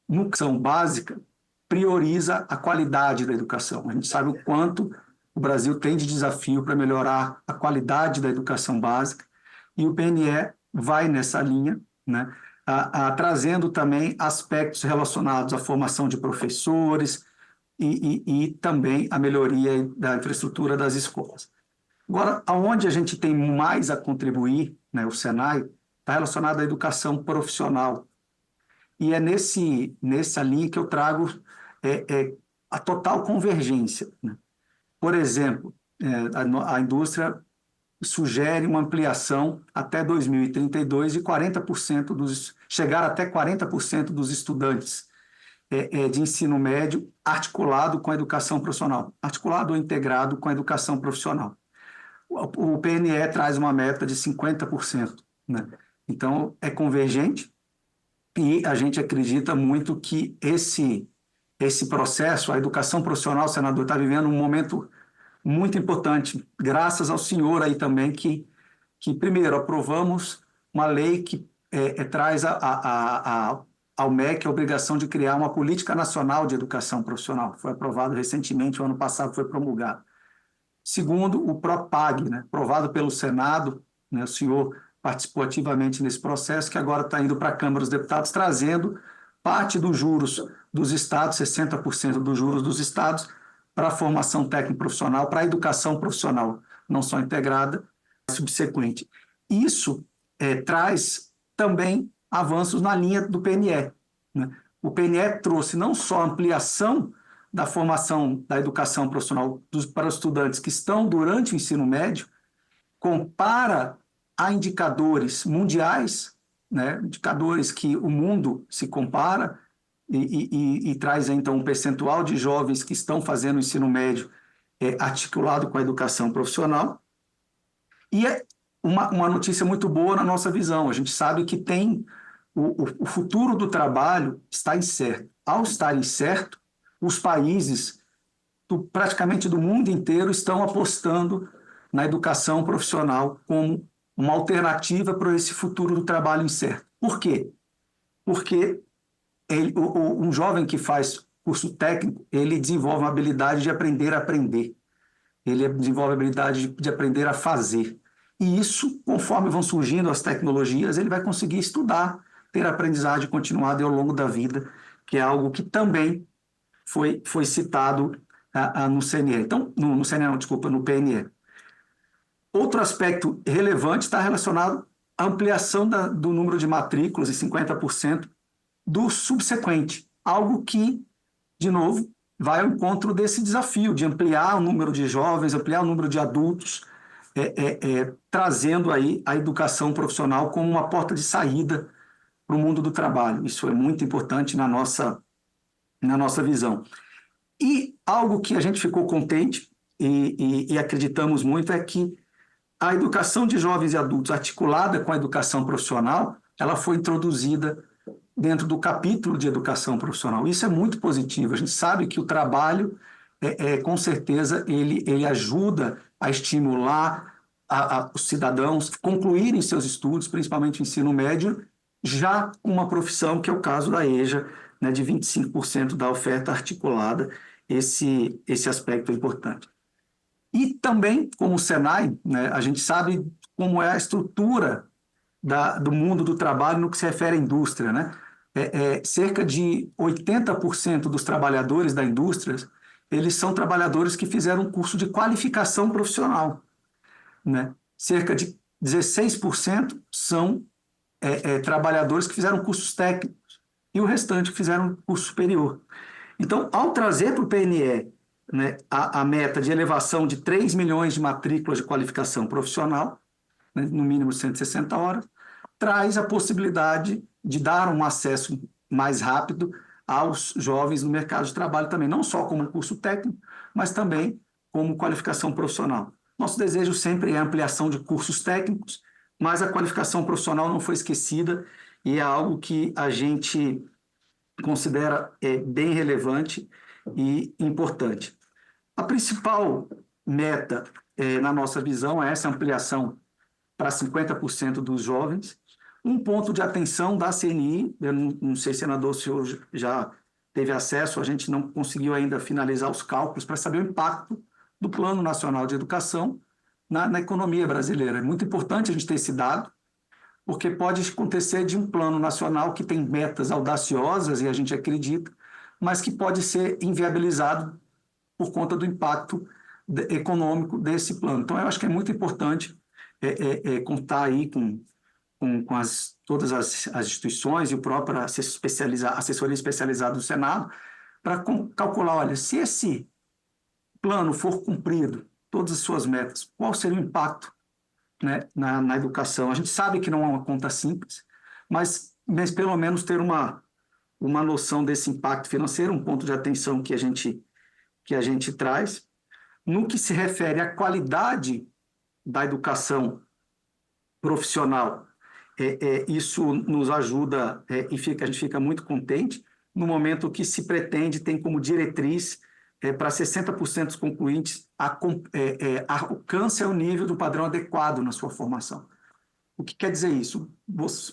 na educação básica, prioriza a qualidade da educação. A gente sabe o quanto o Brasil tem de desafio para melhorar a qualidade da educação básica, e o PNE vai nessa linha, né, trazendo também aspectos relacionados à formação de professores e também a melhoria da infraestrutura das escolas. Agora, aonde a gente tem mais a contribuir, né, o Senai, está relacionado à educação profissional. E é nessa linha que eu trago a total convergência, né? Por exemplo, a indústria sugere uma ampliação até 2032 de 40% chegar até 40% dos estudantes de ensino médio articulado com a educação profissional, articulado ou integrado com a educação profissional. O PNE traz uma meta de 50%, né? Então, é convergente, e a gente acredita muito que esse processo, a educação profissional, senador, está vivendo um momento muito importante, graças ao senhor aí também, que primeiro, aprovamos uma lei que traz ao MEC a obrigação de criar uma política nacional de educação profissional. Foi aprovado recentemente, o ano passado foi promulgado. Segundo, o PROPAG, né, aprovado pelo Senado, né, o senhor participou ativamente nesse processo, que agora está indo para a Câmara dos Deputados, trazendo parte dos juros dos estados, 60% dos juros dos estados, para a formação técnico-profissional, para a educação profissional, não só integrada, subsequente. Isso traz também avanços na linha do PNE, né? O PNE trouxe não só a ampliação da formação da educação profissional para os estudantes que estão durante o ensino médio, compara a indicadores mundiais, né, indicadores que o mundo se compara, e traz, então, um percentual de jovens que estão fazendo o ensino médio articulado com a educação profissional. E é uma notícia muito boa na nossa visão. A gente sabe que o futuro do trabalho está incerto. Ao estar incerto, os países praticamente do mundo inteiro estão apostando na educação profissional como uma alternativa para esse futuro do trabalho incerto. Por quê? Porque um jovem que faz curso técnico, ele desenvolve uma habilidade de aprender a aprender. Ele desenvolve a habilidade de aprender a fazer. E isso, conforme vão surgindo as tecnologias, ele vai conseguir estudar, ter aprendizagem continuada ao longo da vida, que é algo que também foi citado no CNE. Então, no CNE não, desculpa, no PNE. Outro aspecto relevante está relacionado à ampliação do número de matrículas em 50% do subsequente, algo que, de novo, vai ao encontro desse desafio de ampliar o número de jovens, ampliar o número de adultos, trazendo aí a educação profissional como uma porta de saída para o mundo do trabalho. Isso é muito importante na nossa visão. E algo que a gente ficou contente e acreditamos muito é que a educação de jovens e adultos articulada com a educação profissional, ela foi introduzida dentro do capítulo de educação profissional. Isso é muito positivo. A gente sabe que o trabalho, com certeza, ele ajuda a estimular os cidadãos a concluírem seus estudos, principalmente o ensino médio, já com uma profissão, que é o caso da EJA, né, de 25% da oferta articulada. Esse aspecto é importante. E também, como o Senai, né, a gente sabe como é a estrutura do mundo do trabalho no que se refere à indústria, né? Cerca de 80% dos trabalhadores da indústria, eles são trabalhadores que fizeram um curso de qualificação profissional, né? Cerca de 16% são trabalhadores que fizeram cursos técnicos e o restante que fizeram curso superior. Então, ao trazer para o PNE, né, a meta de elevação de 3 milhões de matrículas de qualificação profissional, né, no mínimo 160 horas, traz a possibilidade de dar um acesso mais rápido aos jovens no mercado de trabalho também, não só como curso técnico, mas também como qualificação profissional. Nosso desejo sempre é a ampliação de cursos técnicos, mas a qualificação profissional não foi esquecida e é algo que a gente considera bem relevante e importante. A principal meta, na nossa visão, é essa ampliação para 50% dos jovens. Um ponto de atenção da CNI, eu não sei, senador, se o senhor já teve acesso, a gente não conseguiu ainda finalizar os cálculos para saber o impacto do Plano Nacional de Educação na economia brasileira. É muito importante a gente ter esse dado, porque pode acontecer de um plano nacional que tem metas audaciosas, e a gente acredita, mas que pode ser inviabilizado por conta do impacto econômico desse plano. Então, eu acho que é muito importante contar aí com todas as instituições e o próprio assessoria especializada do Senado para calcular, olha, se esse plano for cumprido, todas as suas metas, qual seria o impacto, né, na educação? A gente sabe que não é uma conta simples, mas pelo menos ter uma noção desse impacto financeiro, um ponto de atenção que a gente traz. No que se refere à qualidade da educação profissional, isso nos ajuda e a gente fica muito contente no momento que se pretende, tem como diretriz para 60% dos concluintes alcance o nível do padrão adequado na sua formação. O que quer dizer isso?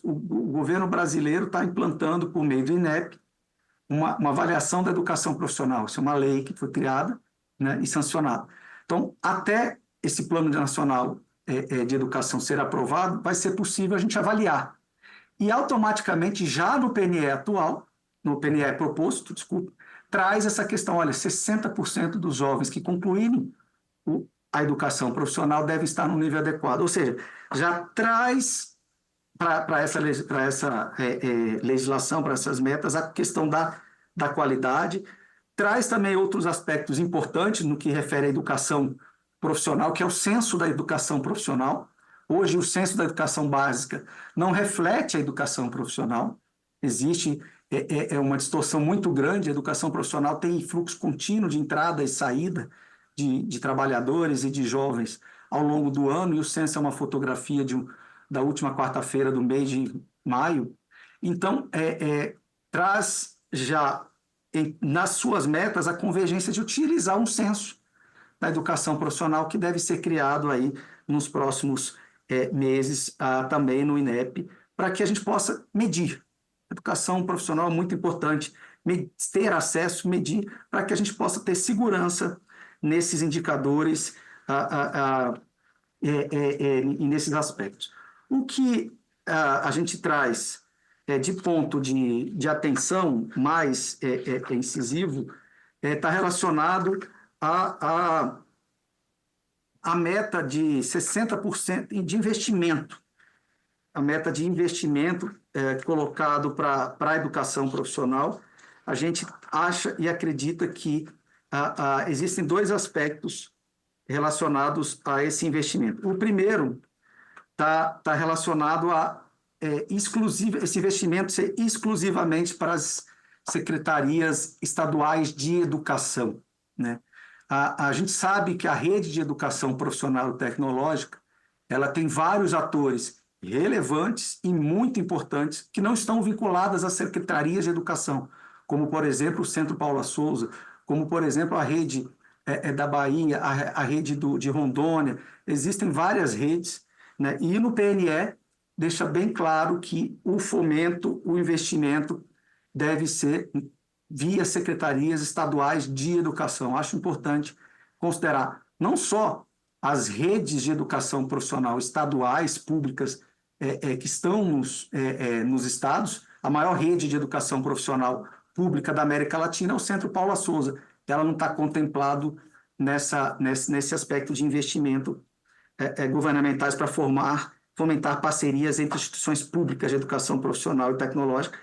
O governo brasileiro está implantando, por meio do INEP, uma avaliação da educação profissional. Isso é uma lei que foi criada, né, e sancionada. Então, até esse Plano Nacional de Educação ser aprovado, vai ser possível a gente avaliar. E automaticamente, já no PNE atual, no PNE proposto, traz essa questão, olha, 60% dos jovens que concluírem a educação profissional devem estar no nível adequado. Ou seja, já traz para essa legislação, para essas metas, a questão da qualidade, traz também outros aspectos importantes no que refere à educação profissional, que é o censo da educação profissional. Hoje, o censo da educação básica não reflete a educação profissional. Existe uma distorção muito grande. A educação profissional tem fluxo contínuo de entrada e saída de trabalhadores e de jovens ao longo do ano, e o censo é uma fotografia da última quarta-feira do mês de maio. Então, traz já nas suas metas a convergência de utilizar um censo da educação profissional que deve ser criado aí nos próximos meses também no INEP, para que a gente possa medir. Educação profissional é muito importante, ter acesso, medir, para que a gente possa ter segurança nesses indicadores e nesses aspectos. O que a gente traz de ponto de atenção mais incisivo está relacionado à meta de 60% de investimento. A meta de investimento colocado para a educação profissional. A gente acha e acredita que existem dois aspectos relacionados a esse investimento. O primeiro está relacionado a esse investimento ser exclusivamente para as secretarias estaduais de educação, né? A gente sabe que a rede de educação profissional e tecnológica, ela tem vários atores relevantes e muito importantes que não estão vinculadas às secretarias de educação, como, por exemplo, o Centro Paula Souza, como, por exemplo, a rede da Bahia, a rede de Rondônia. Existem várias redes, né? E no PNE deixa bem claro que o fomento, o investimento deve ser via secretarias estaduais de educação. Acho importante considerar não só as redes de educação profissional estaduais, públicas, que estão nos estados. A maior rede de educação profissional pública da América Latina é o Centro Paula Souza. Ela não está contemplado nesse aspecto de investimento governamentais para fomentar parcerias entre instituições públicas de educação profissional e tecnológica.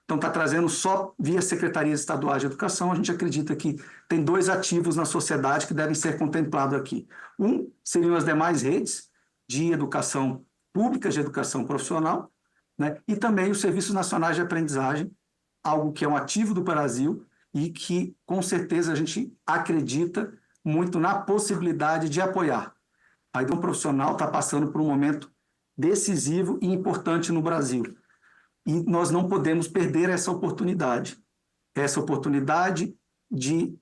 Então, está trazendo só via secretarias estaduais de educação. A gente acredita que tem dois ativos na sociedade que devem ser contemplados aqui. Um seriam as demais redes de educação pública, de educação profissional, né? E também os serviços nacionais de aprendizagem, algo que é um ativo do Brasil e que, com certeza, a gente acredita muito na possibilidade de apoiar. A educação profissional está passando por um momento decisivo e importante no Brasil. E nós não podemos perder essa oportunidade de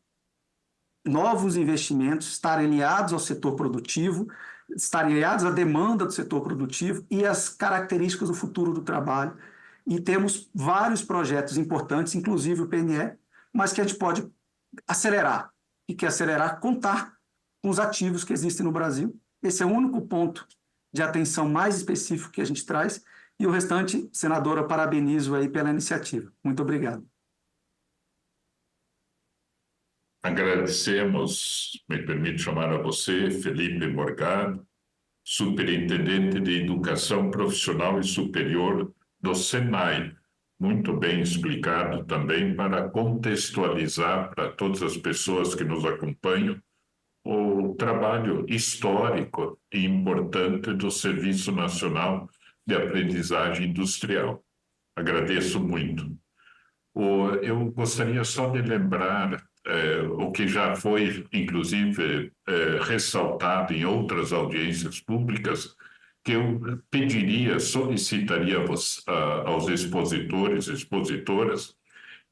novos investimentos estarem alinhados ao setor produtivo, estarem alinhados à demanda do setor produtivo e às características do futuro do trabalho. E temos vários projetos importantes, inclusive o PNE, mas que a gente pode acelerar. E que acelerar, contar com os ativos que existem no Brasil. Esse é o único ponto de atenção mais específico que a gente traz. E o restante, senadora, parabenizo aí pela iniciativa. Muito obrigado. Agradecemos, me permite chamar a você, Felipe Morgado, Superintendente de Educação Profissional e Superior do SENAI. Muito bem explicado também para contextualizar para todas as pessoas que nos acompanham o trabalho histórico e importante do Serviço Nacional de Aprendizagem Industrial. Agradeço muito. Eu gostaria só de lembrar o que já foi, inclusive, ressaltado em outras audiências públicas, que eu pediria, solicitaria aos expositores e expositoras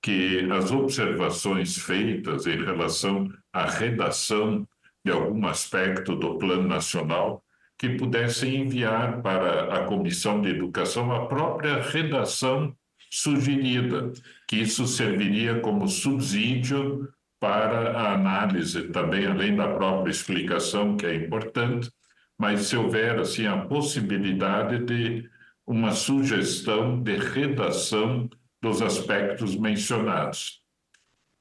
que as observações feitas em relação à redação de algum aspecto do Plano Nacional, que pudessem enviar para a Comissão de Educação a própria redação sugerida, que isso serviria como subsídio para a análise também, além da própria explicação, que é importante, mas se houver assim, a possibilidade de uma sugestão de redação dos aspectos mencionados.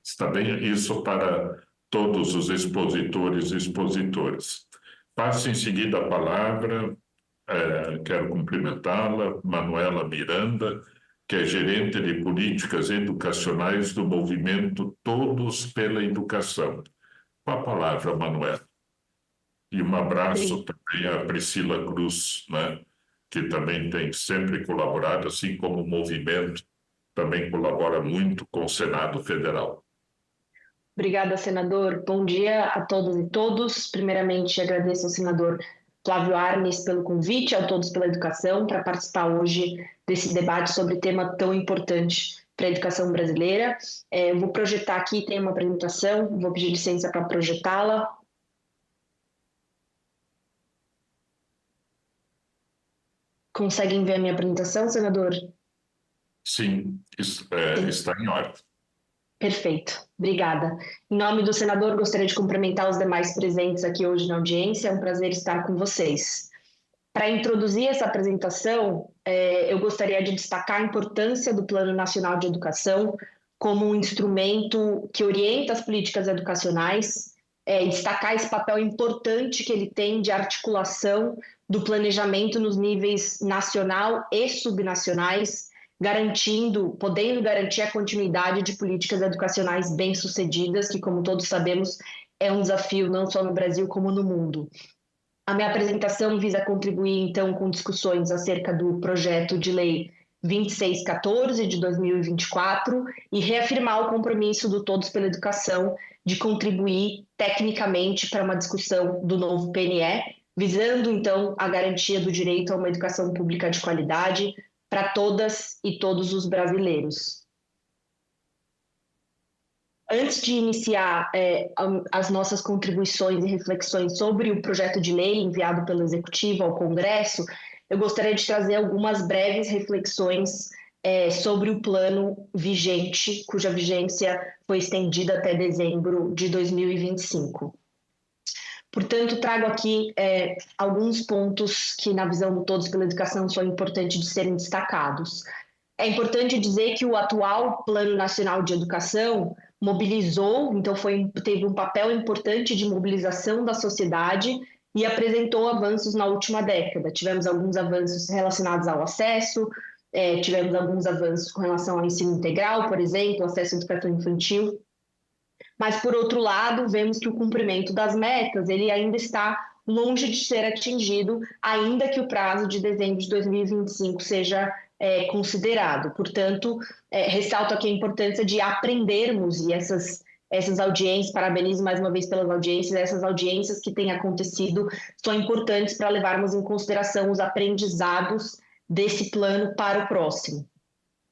Está bem? Isso para todos os expositores e expositoras. Passo em seguida a palavra, quero cumprimentá-la, Manuela Miranda, que é gerente de políticas educacionais do movimento Todos pela Educação. Com a palavra, Manuela. E um abraço também à Priscila Cruz, né, que também tem sempre colaborado, assim como o movimento também colabora muito com o Senado Federal. Obrigada, senador. Bom dia a todas e todos. Primeiramente, agradeço ao senador Flávio Arnes pelo convite, ao Todos pela Educação, para participar hoje desse debate sobre tema tão importante para a educação brasileira. Eu vou projetar aqui, tem uma apresentação, vou pedir licença para projetá-la. Conseguem ver a minha apresentação, senador? Sim, está em ordem. Perfeito, obrigada. Em nome do senador, gostaria de cumprimentar os demais presentes aqui hoje na audiência. É um prazer estar com vocês. Para introduzir essa apresentação, eu gostaria de destacar a importância do Plano Nacional de Educação como um instrumento que orienta as políticas educacionais, e destacar esse papel importante que ele tem de articulação do planejamento nos níveis nacional e subnacionais, podendo garantir a continuidade de políticas educacionais bem-sucedidas, que, como todos sabemos, é um desafio não só no Brasil, como no mundo. A minha apresentação visa contribuir, então, com discussões acerca do projeto de lei 2614 de 2024 e reafirmar o compromisso do Todos pela Educação de contribuir tecnicamente para uma discussão do novo PNE, visando, então, a garantia do direito a uma educação pública de qualidade para todas e todos os brasileiros. Antes de iniciar as nossas contribuições e reflexões sobre o projeto de lei enviado pelo Executivo ao Congresso, eu gostaria de trazer algumas breves reflexões sobre o plano vigente, cuja vigência foi estendida até dezembro de 2025. Portanto, trago aqui alguns pontos que, na visão do Todos pela Educação, são importantes de serem destacados. É importante dizer que o atual Plano Nacional de Educação mobilizou, então teve um papel importante de mobilização da sociedade e apresentou avanços na última década. Tivemos alguns avanços relacionados ao acesso, tivemos alguns avanços com relação ao ensino integral, por exemplo, acesso à educação infantil. Mas, por outro lado, vemos que o cumprimento das metas ele ainda está longe de ser atingido, ainda que o prazo de dezembro de 2025 seja considerado. Portanto, ressalto aqui a importância de aprendermos, e essas audiências, parabenizo mais uma vez pelas audiências, essas audiências que têm acontecido são importantes para levarmos em consideração os aprendizados desse plano para o próximo.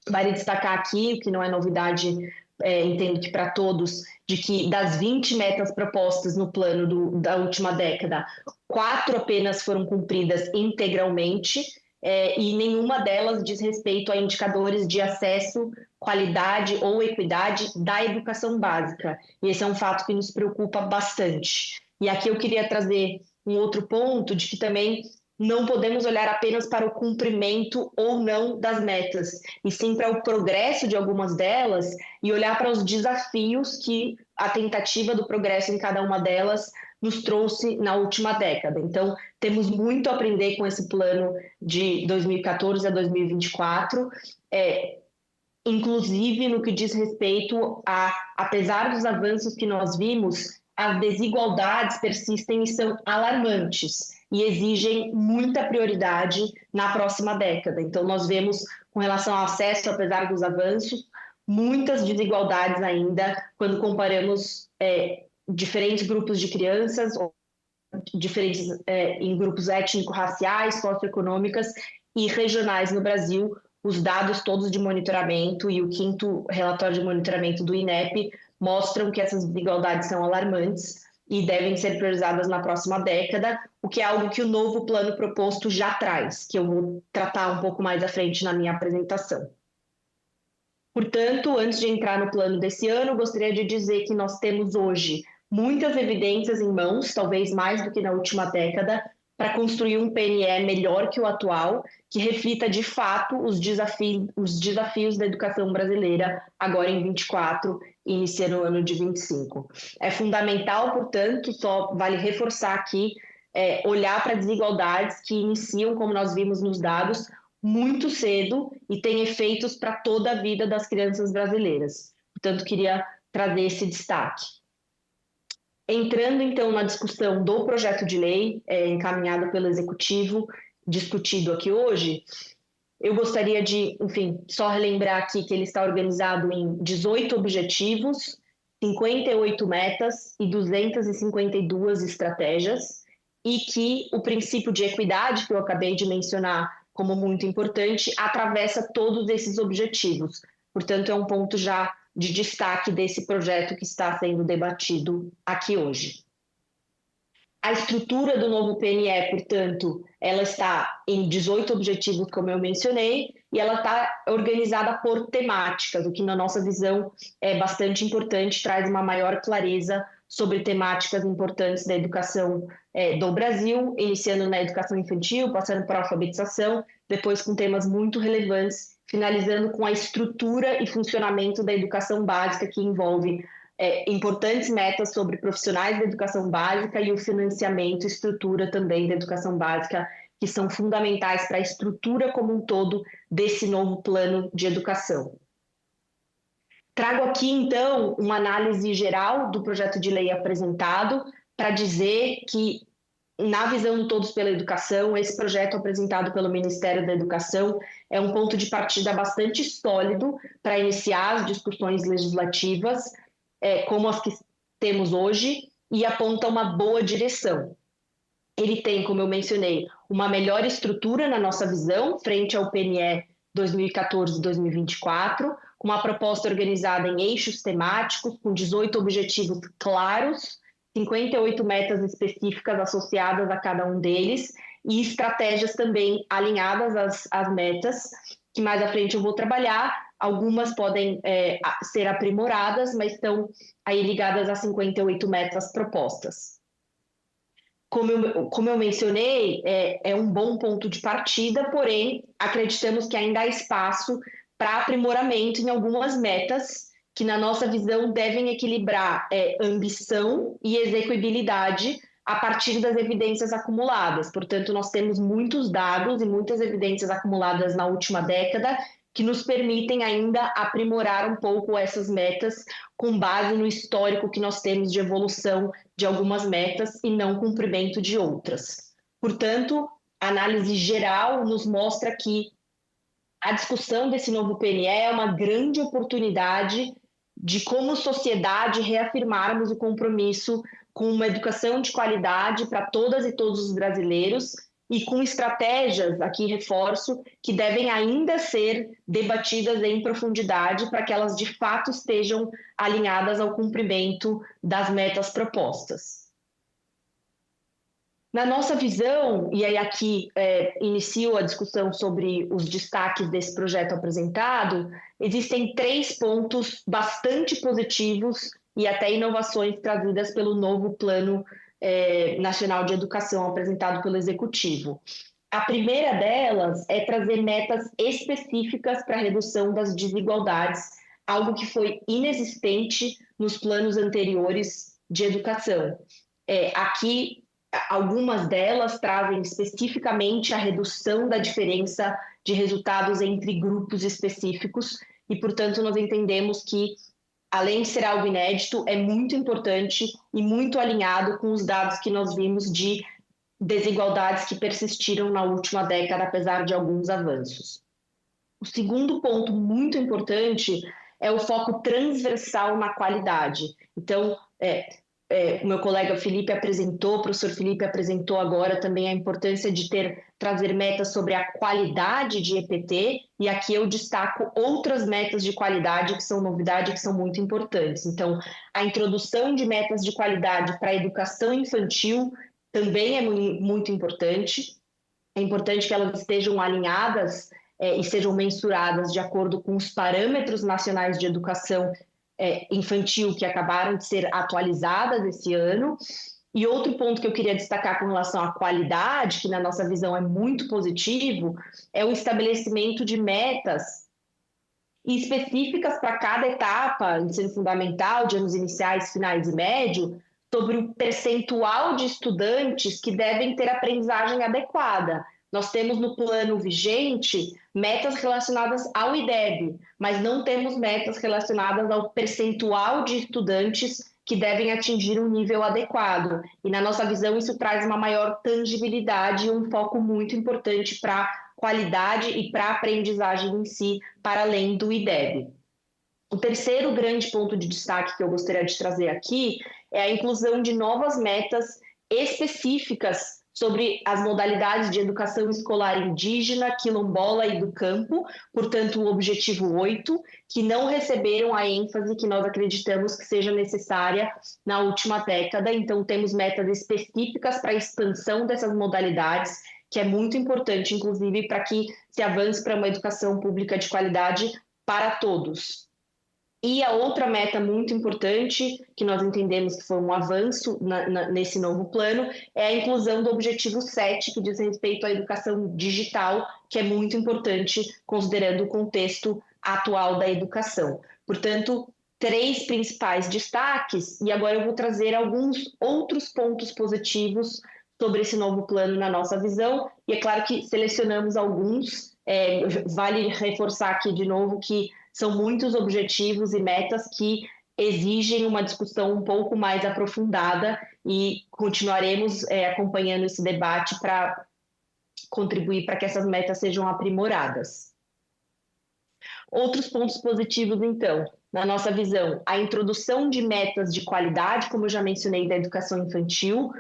Vale destacar aqui, o que não é novidade, entendo que para todos, de que das 20 metas propostas no plano da última década, 4 apenas foram cumpridas integralmente, e nenhuma delas diz respeito a indicadores de acesso, qualidade ou equidade da educação básica. E esse é um fato que nos preocupa bastante. E aqui eu queria trazer um outro ponto de que também não podemos olhar apenas para o cumprimento ou não das metas, e sim para o progresso de algumas delas e olhar para os desafios que a tentativa do progresso em cada uma delas nos trouxe na última década. Então, temos muito a aprender com esse plano de 2014 a 2024, inclusive no que diz respeito a, apesar dos avanços que nós vimos, as desigualdades persistem e são alarmantes e exigem muita prioridade na próxima década. Então, nós vemos, com relação ao acesso, apesar dos avanços, muitas desigualdades ainda quando comparamos diferentes grupos de crianças, diferentes em grupos étnico-raciais, socioeconômicas e regionais no Brasil. Os dados todos de monitoramento e o 5º relatório de monitoramento do INEP mostram que essas desigualdades são alarmantes e devem ser priorizadas na próxima década, o que é algo que o novo plano proposto já traz, que eu vou tratar um pouco mais à frente na minha apresentação. Portanto, antes de entrar no plano desse ano, gostaria de dizer que nós temos hoje muitas evidências em mãos, talvez mais do que na última década, para construir um PNE melhor que o atual, que reflita de fato os desafios da educação brasileira agora em 24 e iniciando o ano de 25. É fundamental, portanto, só vale reforçar aqui, olhar para desigualdades que iniciam, como nós vimos nos dados, muito cedo e têm efeitos para toda a vida das crianças brasileiras. Portanto, queria trazer esse destaque. Entrando, então, na discussão do projeto de lei encaminhado pelo Executivo, discutido aqui hoje, eu gostaria de, enfim, só relembrar aqui que ele está organizado em 18 objetivos, 58 metas e 252 estratégias, e que o princípio de equidade, que eu acabei de mencionar como muito importante, atravessa todos esses objetivos. Portanto, é um ponto já de destaque desse projeto que está sendo debatido aqui hoje. A estrutura do novo PNE, portanto, ela está em 18 objetivos, como eu mencionei, e ela está organizada por temáticas, o que na nossa visão é bastante importante, traz uma maior clareza sobre temáticas importantes da educação do Brasil, iniciando na educação infantil, passando por alfabetização, depois com temas muito relevantes, finalizando com a estrutura e funcionamento da educação básica, que envolve importantes metas sobre profissionais da educação básica e o financiamento e estrutura também da educação básica, que são fundamentais para a estrutura como um todo desse novo plano de educação. Trago aqui, então, uma análise geral do projeto de lei apresentado para dizer que, na visão do Todos pela Educação, esse projeto apresentado pelo Ministério da Educação é um ponto de partida bastante sólido para iniciar as discussões legislativas, como as que temos hoje, e aponta uma boa direção. Ele tem, como eu mencionei, uma melhor estrutura na nossa visão, frente ao PNE 2014-2024, com uma proposta organizada em eixos temáticos, com 18 objetivos claros, 58 metas específicas associadas a cada um deles e estratégias também alinhadas às metas, que mais à frente eu vou trabalhar. Algumas podem ser aprimoradas, mas estão aí ligadas às 58 metas propostas. Como eu mencionei, é um bom ponto de partida, porém, acreditamos que ainda há espaço para aprimoramento em algumas metas que, na nossa visão, devem equilibrar ambição e execuibilidade a partir das evidências acumuladas. Portanto, nós temos muitos dados e muitas evidências acumuladas na última década que nos permitem ainda aprimorar um pouco essas metas com base no histórico que nós temos de evolução de algumas metas e não cumprimento de outras. Portanto, a análise geral nos mostra que a discussão desse novo PNE é uma grande oportunidade de, como sociedade, reafirmarmos o compromisso com uma educação de qualidade para todas e todos os brasileiros e com estratégias, aqui reforço, que devem ainda ser debatidas em profundidade para que elas de fato estejam alinhadas ao cumprimento das metas propostas. Na nossa visão, e aí aqui inicio a discussão sobre os destaques desse projeto apresentado, existem 3 pontos bastante positivos e até inovações trazidas pelo novo Plano Nacional de Educação apresentado pelo Executivo. A primeira delas é trazer metas específicas para a redução das desigualdades, algo que foi inexistente nos planos anteriores de educação. Aqui, algumas delas trazem especificamente a redução da diferença de resultados entre grupos específicos e, portanto, nós entendemos que, além de ser algo inédito, é muito importante e muito alinhado com os dados que nós vimos de desigualdades que persistiram na última década, apesar de alguns avanços. O segundo ponto muito importante é o foco transversal na qualidade. Então, o meu colega Felipe apresentou, o professor Felipe apresentou agora também a importância de trazer metas sobre a qualidade de EPT, e aqui eu destaco outras metas de qualidade que são novidade, que são muito importantes. Então, a introdução de metas de qualidade para a educação infantil também é muito importante. É importante que elas estejam alinhadas e sejam mensuradas de acordo com os parâmetros nacionais de educação infantil que acabaram de ser atualizadas esse ano. E outro ponto que eu queria destacar com relação à qualidade, que na nossa visão é muito positivo, é o estabelecimento de metas específicas para cada etapa, ensino fundamental, de anos iniciais, finais e médio, sobre o percentual de estudantes que devem ter aprendizagem adequada. Nós temos no plano vigente metas relacionadas ao IDEB, mas não temos metas relacionadas ao percentual de estudantes que devem atingir um nível adequado. E na nossa visão isso traz uma maior tangibilidade e um foco muito importante para a qualidade e para a aprendizagem em si, para além do IDEB. O terceiro grande ponto de destaque que eu gostaria de trazer aqui é a inclusão de novas metas específicas sobre as modalidades de educação escolar indígena, quilombola e do campo, portanto o objetivo 8, que não receberam a ênfase que nós acreditamos que seja necessária na última década. Então temos metas específicas para a expansão dessas modalidades, que é muito importante, inclusive, para que se avance para uma educação pública de qualidade para todos. E a outra meta muito importante, que nós entendemos que foi um avanço nesse novo plano, é a inclusão do objetivo 7, que diz respeito à educação digital, que é muito importante, considerando o contexto atual da educação. Portanto, 3 principais destaques, e agora eu vou trazer alguns outros pontos positivos sobre esse novo plano na nossa visão, e é claro que selecionamos alguns, vale reforçar aqui de novo que são muitos objetivos e metas que exigem uma discussão um pouco mais aprofundada e continuaremos acompanhando esse debate para contribuir para que essas metas sejam aprimoradas. Outros pontos positivos, então, na nossa visão, a introdução de metas de qualidade, como eu já mencionei, da educação infantil.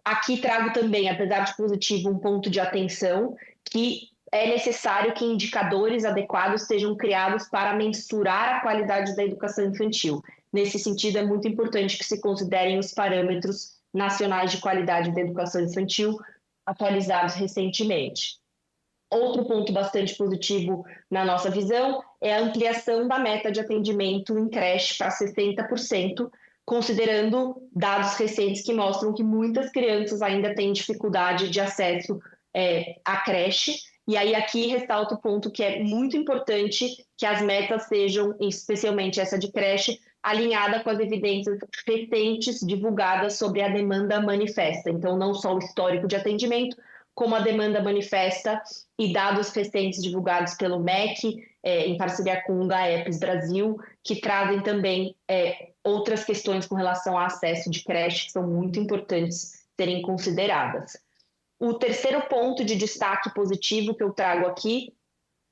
Aqui trago também, apesar de positivo, um ponto de atenção, que é necessário que indicadores adequados sejam criados para mensurar a qualidade da educação infantil. Nesse sentido, é muito importante que se considerem os parâmetros nacionais de qualidade da educação infantil atualizados recentemente. Outro ponto bastante positivo na nossa visão é a ampliação da meta de atendimento em creche para 60%, considerando dados recentes que mostram que muitas crianças ainda têm dificuldade de acesso à creche. E aí aqui ressalto o ponto que é muito importante que as metas sejam, especialmente essa de creche, alinhada com as evidências recentes divulgadas sobre a demanda manifesta. Então, não só o histórico de atendimento, como a demanda manifesta e dados recentes divulgados pelo MEC, em parceria com o GAEPS Brasil, que trazem também outras questões com relação ao acesso de creche, que são muito importantes serem consideradas. O terceiro ponto de destaque positivo que eu trago aqui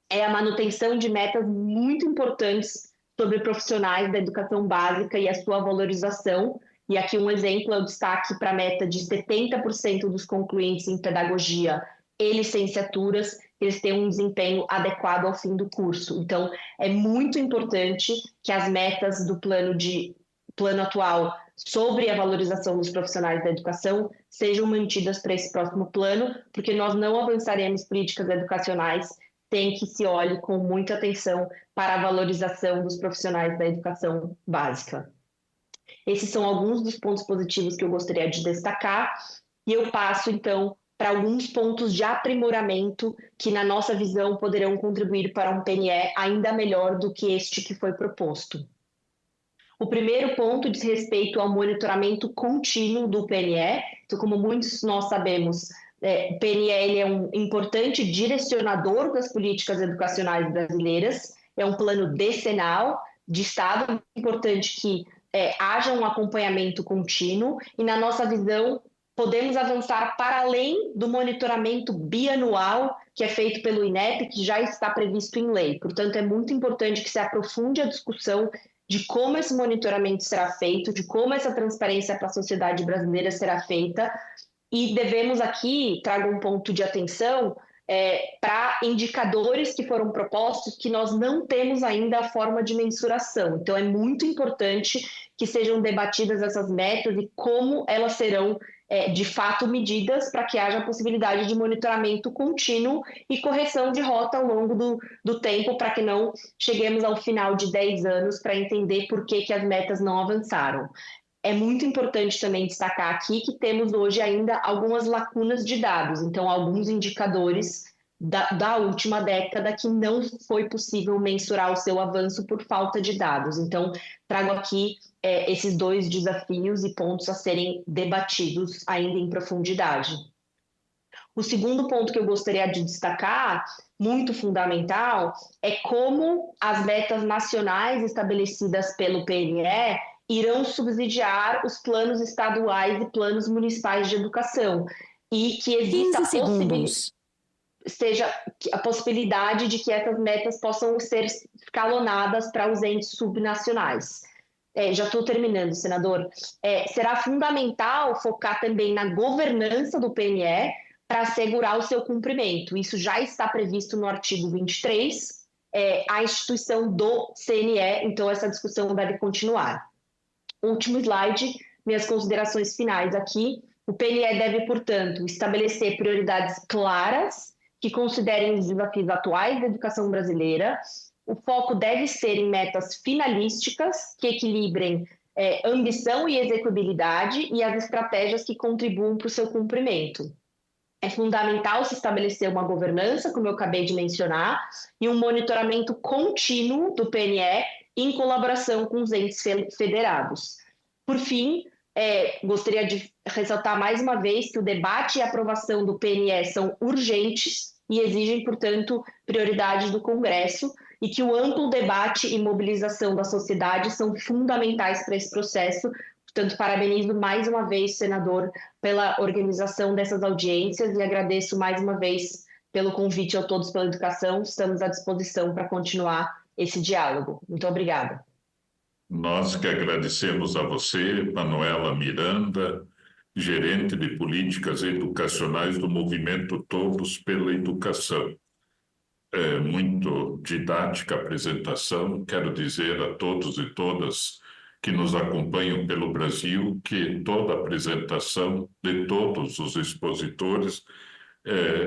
é a manutenção de metas muito importantes sobre profissionais da educação básica e a sua valorização. E aqui um exemplo é o destaque para a meta de 70% dos concluintes em pedagogia e licenciaturas, eles tenham um desempenho adequado ao fim do curso. Então, é muito importante que as metas do plano de plano atual sobre a valorização dos profissionais da educação sejam mantidas para esse próximo plano, porque nós não avançaremos políticas educacionais sem que se olhe com muita atenção para a valorização dos profissionais da educação básica. Esses são alguns dos pontos positivos que eu gostaria de destacar, e eu passo, então, para alguns pontos de aprimoramento que, na nossa visão, poderão contribuir para um PNE ainda melhor do que este que foi proposto. O primeiro ponto diz respeito ao monitoramento contínuo do PNE. Então, como muitos nós sabemos, o PNE ele é um importante direcionador das políticas educacionais brasileiras, é um plano decenal de Estado, é importante que haja um acompanhamento contínuo e, na nossa visão, podemos avançar para além do monitoramento bianual que é feito pelo INEP, que já está previsto em lei. Portanto, é muito importante que se aprofunde a discussão de como esse monitoramento será feito, de como essa transparência para a sociedade brasileira será feita, e devemos aqui, trago um ponto de atenção, para indicadores que foram propostos que nós não temos ainda a forma de mensuração. Então, é muito importante que sejam debatidas essas metas e como elas serão, de fato, medidas para que haja a possibilidade de monitoramento contínuo e correção de rota ao longo do tempo, para que não cheguemos ao final de 10 anos para entender por que as metas não avançaram. É muito importante também destacar aqui que temos hoje ainda algumas lacunas de dados, então alguns indicadores da última década que não foi possível mensurar o seu avanço por falta de dados. Então, trago aqui esses dois desafios e pontos a serem debatidos ainda em profundidade. O segundo ponto que eu gostaria de destacar, muito fundamental, é como as metas nacionais estabelecidas pelo PNE irão subsidiar os planos estaduais e planos municipais de educação, e que exista seja a possibilidade de que essas metas possam ser escalonadas para os entes subnacionais. Já estou terminando, senador. Será fundamental focar também na governança do PNE para assegurar o seu cumprimento. Isso já está previsto no artigo 23, a instituição do CNE, então essa discussão deve continuar. Último slide, minhas considerações finais aqui. O PNE deve, portanto, estabelecer prioridades claras que considerem os desafios atuais da educação brasileira. O foco deve ser em metas finalísticas que equilibrem ambição e execuibilidade e as estratégias que contribuam para o seu cumprimento. É fundamental se estabelecer uma governança, como eu acabei de mencionar, e um monitoramento contínuo do PNE em colaboração com os entes federados. Por fim, gostaria de ressaltar mais uma vez que o debate e a aprovação do PNE são urgentes e exigem, portanto, prioridade do Congresso, e que o amplo debate e mobilização da sociedade são fundamentais para esse processo. Portanto, parabenizo mais uma vez, senador, pela organização dessas audiências e agradeço mais uma vez pelo convite ao Todos pela Educação. Estamos à disposição para continuar esse diálogo. Muito obrigada. Nós que agradecemos a você, Manuela Miranda, gerente de políticas educacionais do Movimento Todos pela Educação. Muito didática a apresentação. Quero dizer a todos e todas que nos acompanham pelo Brasil que toda a apresentação de todos os expositores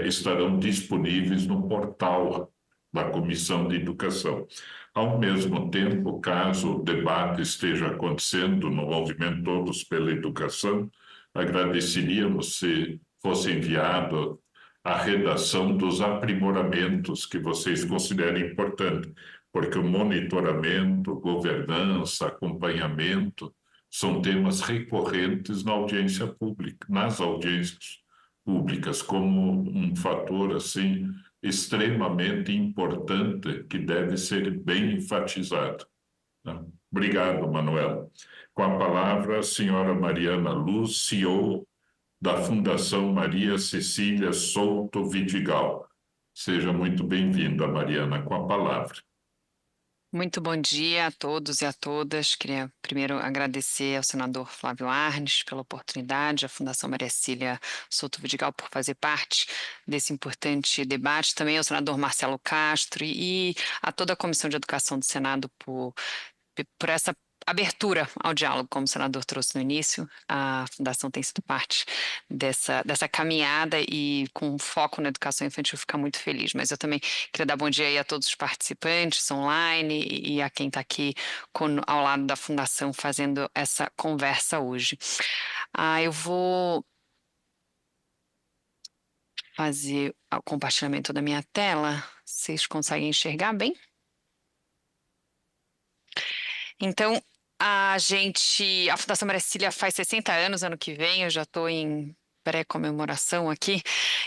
estarão disponíveis no portal da Comissão de Educação. Ao mesmo tempo, caso o debate esteja acontecendo no Movimento Todos pela Educação, agradeceríamos se fosse enviado a redação dos aprimoramentos que vocês considerem importante, porque o monitoramento, governança, acompanhamento são temas recorrentes na audiência pública, nas audiências públicas, como um fator assim extremamente importante que deve ser bem enfatizado. Obrigado, Manuela. Com a palavra, a senhora Mariana Luz, CEO da Fundação Maria Cecília Souto Vidigal. Seja muito bem-vinda, Mariana, com a palavra. Muito bom dia a todos e a todas. Queria primeiro agradecer ao senador Flávio Arnes pela oportunidade, à Fundação Maria Cecília Souto Vidigal por fazer parte desse importante debate, também ao senador Marcelo Castro e a toda a Comissão de Educação do Senado por essa abertura ao diálogo, como o senador trouxe no início. A Fundação tem sido parte dessa caminhada e com foco na educação infantil ficar muito feliz. Mas eu também queria dar bom dia aí a todos os participantes online e a quem está aqui ao lado da Fundação fazendo essa conversa hoje. Eu vou fazer o compartilhamento da minha tela. Vocês conseguem enxergar bem? Então, a Fundação Maria Cecília faz 60 anos ano que vem, eu já estou em pré-comemoração aqui,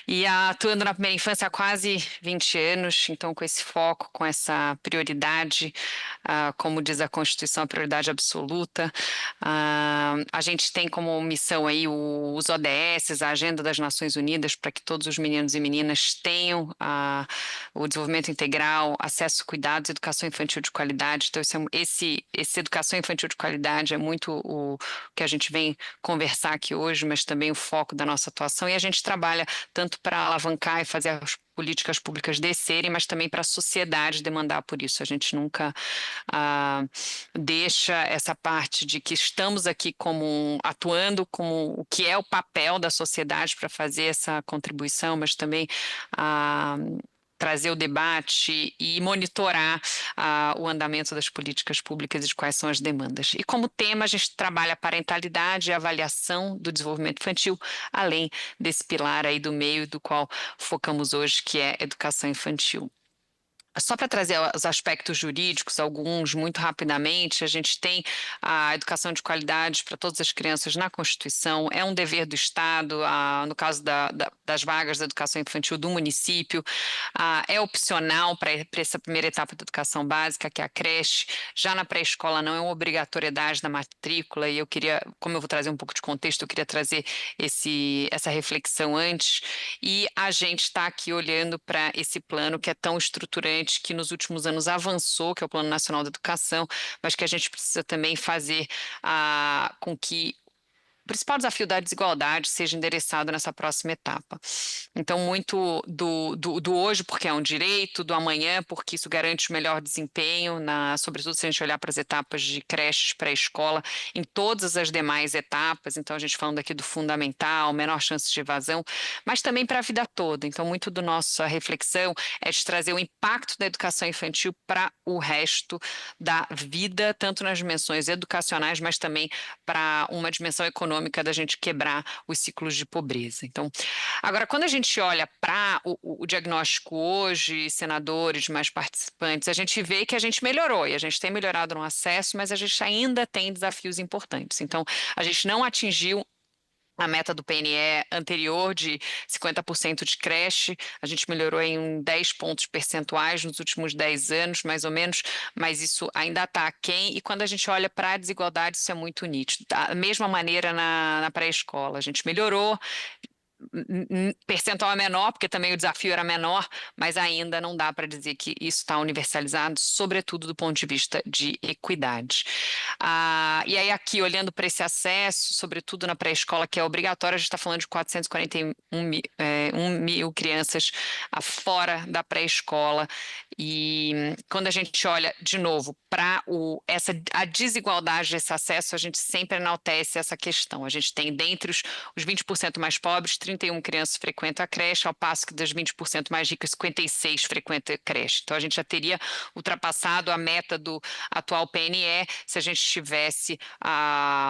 e atuando na primeira infância há quase 20 anos, então com esse foco, com essa prioridade, como diz a Constituição, a prioridade absoluta. A gente tem como missão aí os ODS, a Agenda das Nações Unidas, para que todos os meninos e meninas tenham o desenvolvimento integral, acesso, cuidados, educação infantil de qualidade. Então, esse educação infantil de qualidade é muito o que a gente vem conversar aqui hoje, mas também o foco da nossa atuação, e a gente trabalha tanto para alavancar e fazer as políticas públicas descerem, mas também para a sociedade demandar por isso. A gente nunca deixa essa parte de que estamos aqui atuando como o que é o papel da sociedade para fazer essa contribuição, mas também trazer o debate e monitorar o andamento das políticas públicas e de quais são as demandas. E como tema, a gente trabalha a parentalidade e a avaliação do desenvolvimento infantil, além desse pilar aí do meio do qual focamos hoje, que é educação infantil. Só para trazer os aspectos jurídicos, alguns muito rapidamente, a gente tem a educação de qualidade para todas as crianças na Constituição, é um dever do Estado, no caso das vagas da educação infantil do município, é opcional para essa primeira etapa da educação básica, que é a creche, já na pré-escola não é uma obrigatoriedade da matrícula, e eu queria, como eu vou trazer um pouco de contexto, eu queria trazer essa reflexão antes, e a gente está aqui olhando para esse plano que é tão estruturante, que nos últimos anos avançou, que é o Plano Nacional da Educação, mas que a gente precisa também fazer com que o principal desafio da desigualdade seja endereçado nessa próxima etapa. Então, muito do hoje, porque é um direito, do amanhã, porque isso garante o melhor desempenho, sobretudo se a gente olhar para as etapas de creches, pré-escola, em todas as demais etapas. Então, a gente falando aqui do fundamental, menor chance de evasão, mas também para a vida toda. Então, muito da nossa reflexão é de trazer o impacto da educação infantil para o resto da vida, tanto nas dimensões educacionais, mas também para uma dimensão econômica da gente quebrar os ciclos de pobreza. Então, agora, quando a gente olha para o diagnóstico hoje, senadores, mais participantes, a gente vê que a gente melhorou, e a gente tem melhorado no acesso, mas a gente ainda tem desafios importantes. Então, a gente não atingiu a meta do PNE anterior de 50% de creche, a gente melhorou em 10 pontos percentuais nos últimos 10 anos, mais ou menos, mas isso ainda está aquém, e quando a gente olha para a desigualdade, isso é muito nítido. Da mesma maneira na pré-escola, a gente melhorou, percentual é menor, porque também o desafio era menor, mas ainda não dá para dizer que isso está universalizado, sobretudo do ponto de vista de equidade. E aí aqui, olhando para esse acesso, sobretudo na pré-escola, que é obrigatório, a gente está falando de 441 mil crianças fora da pré-escola, e quando a gente olha, de novo, para a desigualdade desse acesso, a gente sempre enaltece essa questão. A gente tem, dentre os 20% mais pobres, 31 crianças frequentam a creche, ao passo que das 20% mais ricas, 56 frequentam a creche. Então, a gente já teria ultrapassado a meta do atual PNE se a gente estivesse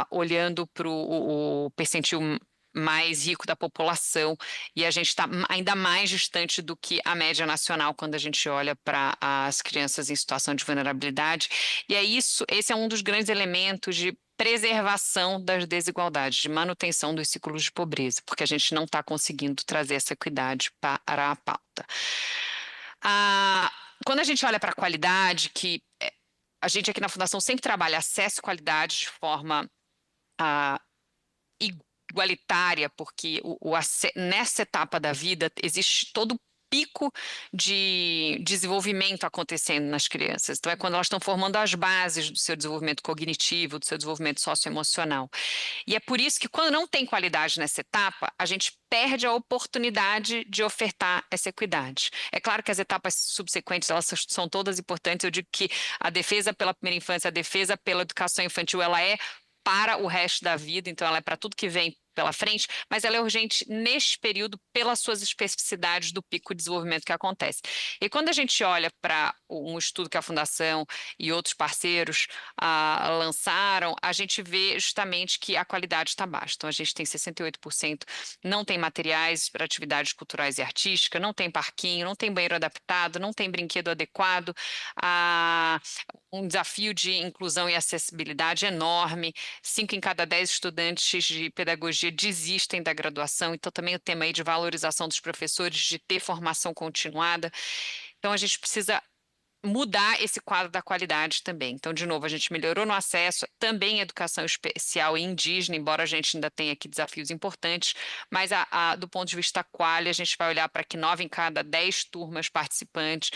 olhando para o percentil mais rico da população, e a gente está ainda mais distante do que a média nacional quando a gente olha para as crianças em situação de vulnerabilidade. E esse é um dos grandes elementos de preservação das desigualdades, de manutenção dos ciclos de pobreza, porque a gente não está conseguindo trazer essa equidade para a pauta. Quando a gente olha para a qualidade, que a gente aqui na Fundação sempre trabalha acesso e qualidade de forma igualitária, porque nessa etapa da vida existe todo pico de desenvolvimento acontecendo nas crianças. Então, é quando elas estão formando as bases do seu desenvolvimento cognitivo, do seu desenvolvimento socioemocional. E é por isso que, quando não tem qualidade nessa etapa, a gente perde a oportunidade de ofertar essa equidade. É claro que as etapas subsequentes, elas são todas importantes. Eu digo que a defesa pela primeira infância, a defesa pela educação infantil, ela é para o resto da vida, então ela é para tudo que vem pela frente, mas ela é urgente neste período pelas suas especificidades do pico de desenvolvimento que acontece. E quando a gente olha para um estudo que a Fundação e outros parceiros lançaram, a gente vê justamente que a qualidade está baixa. Então, a gente tem 68% não tem materiais para atividades culturais e artísticas, não tem parquinho, não tem banheiro adaptado, não tem brinquedo adequado, um desafio de inclusão e acessibilidade enorme. 5 em cada 10 estudantes de pedagogia desistem da graduação, então também o tema aí de valorização dos professores, de ter formação continuada. Então a gente precisa mudar esse quadro da qualidade também. Então, de novo, a gente melhorou no acesso, também educação especial e indígena, embora a gente ainda tenha aqui desafios importantes, mas do ponto de vista quali, a gente vai olhar para que 9 em cada 10 turmas participantes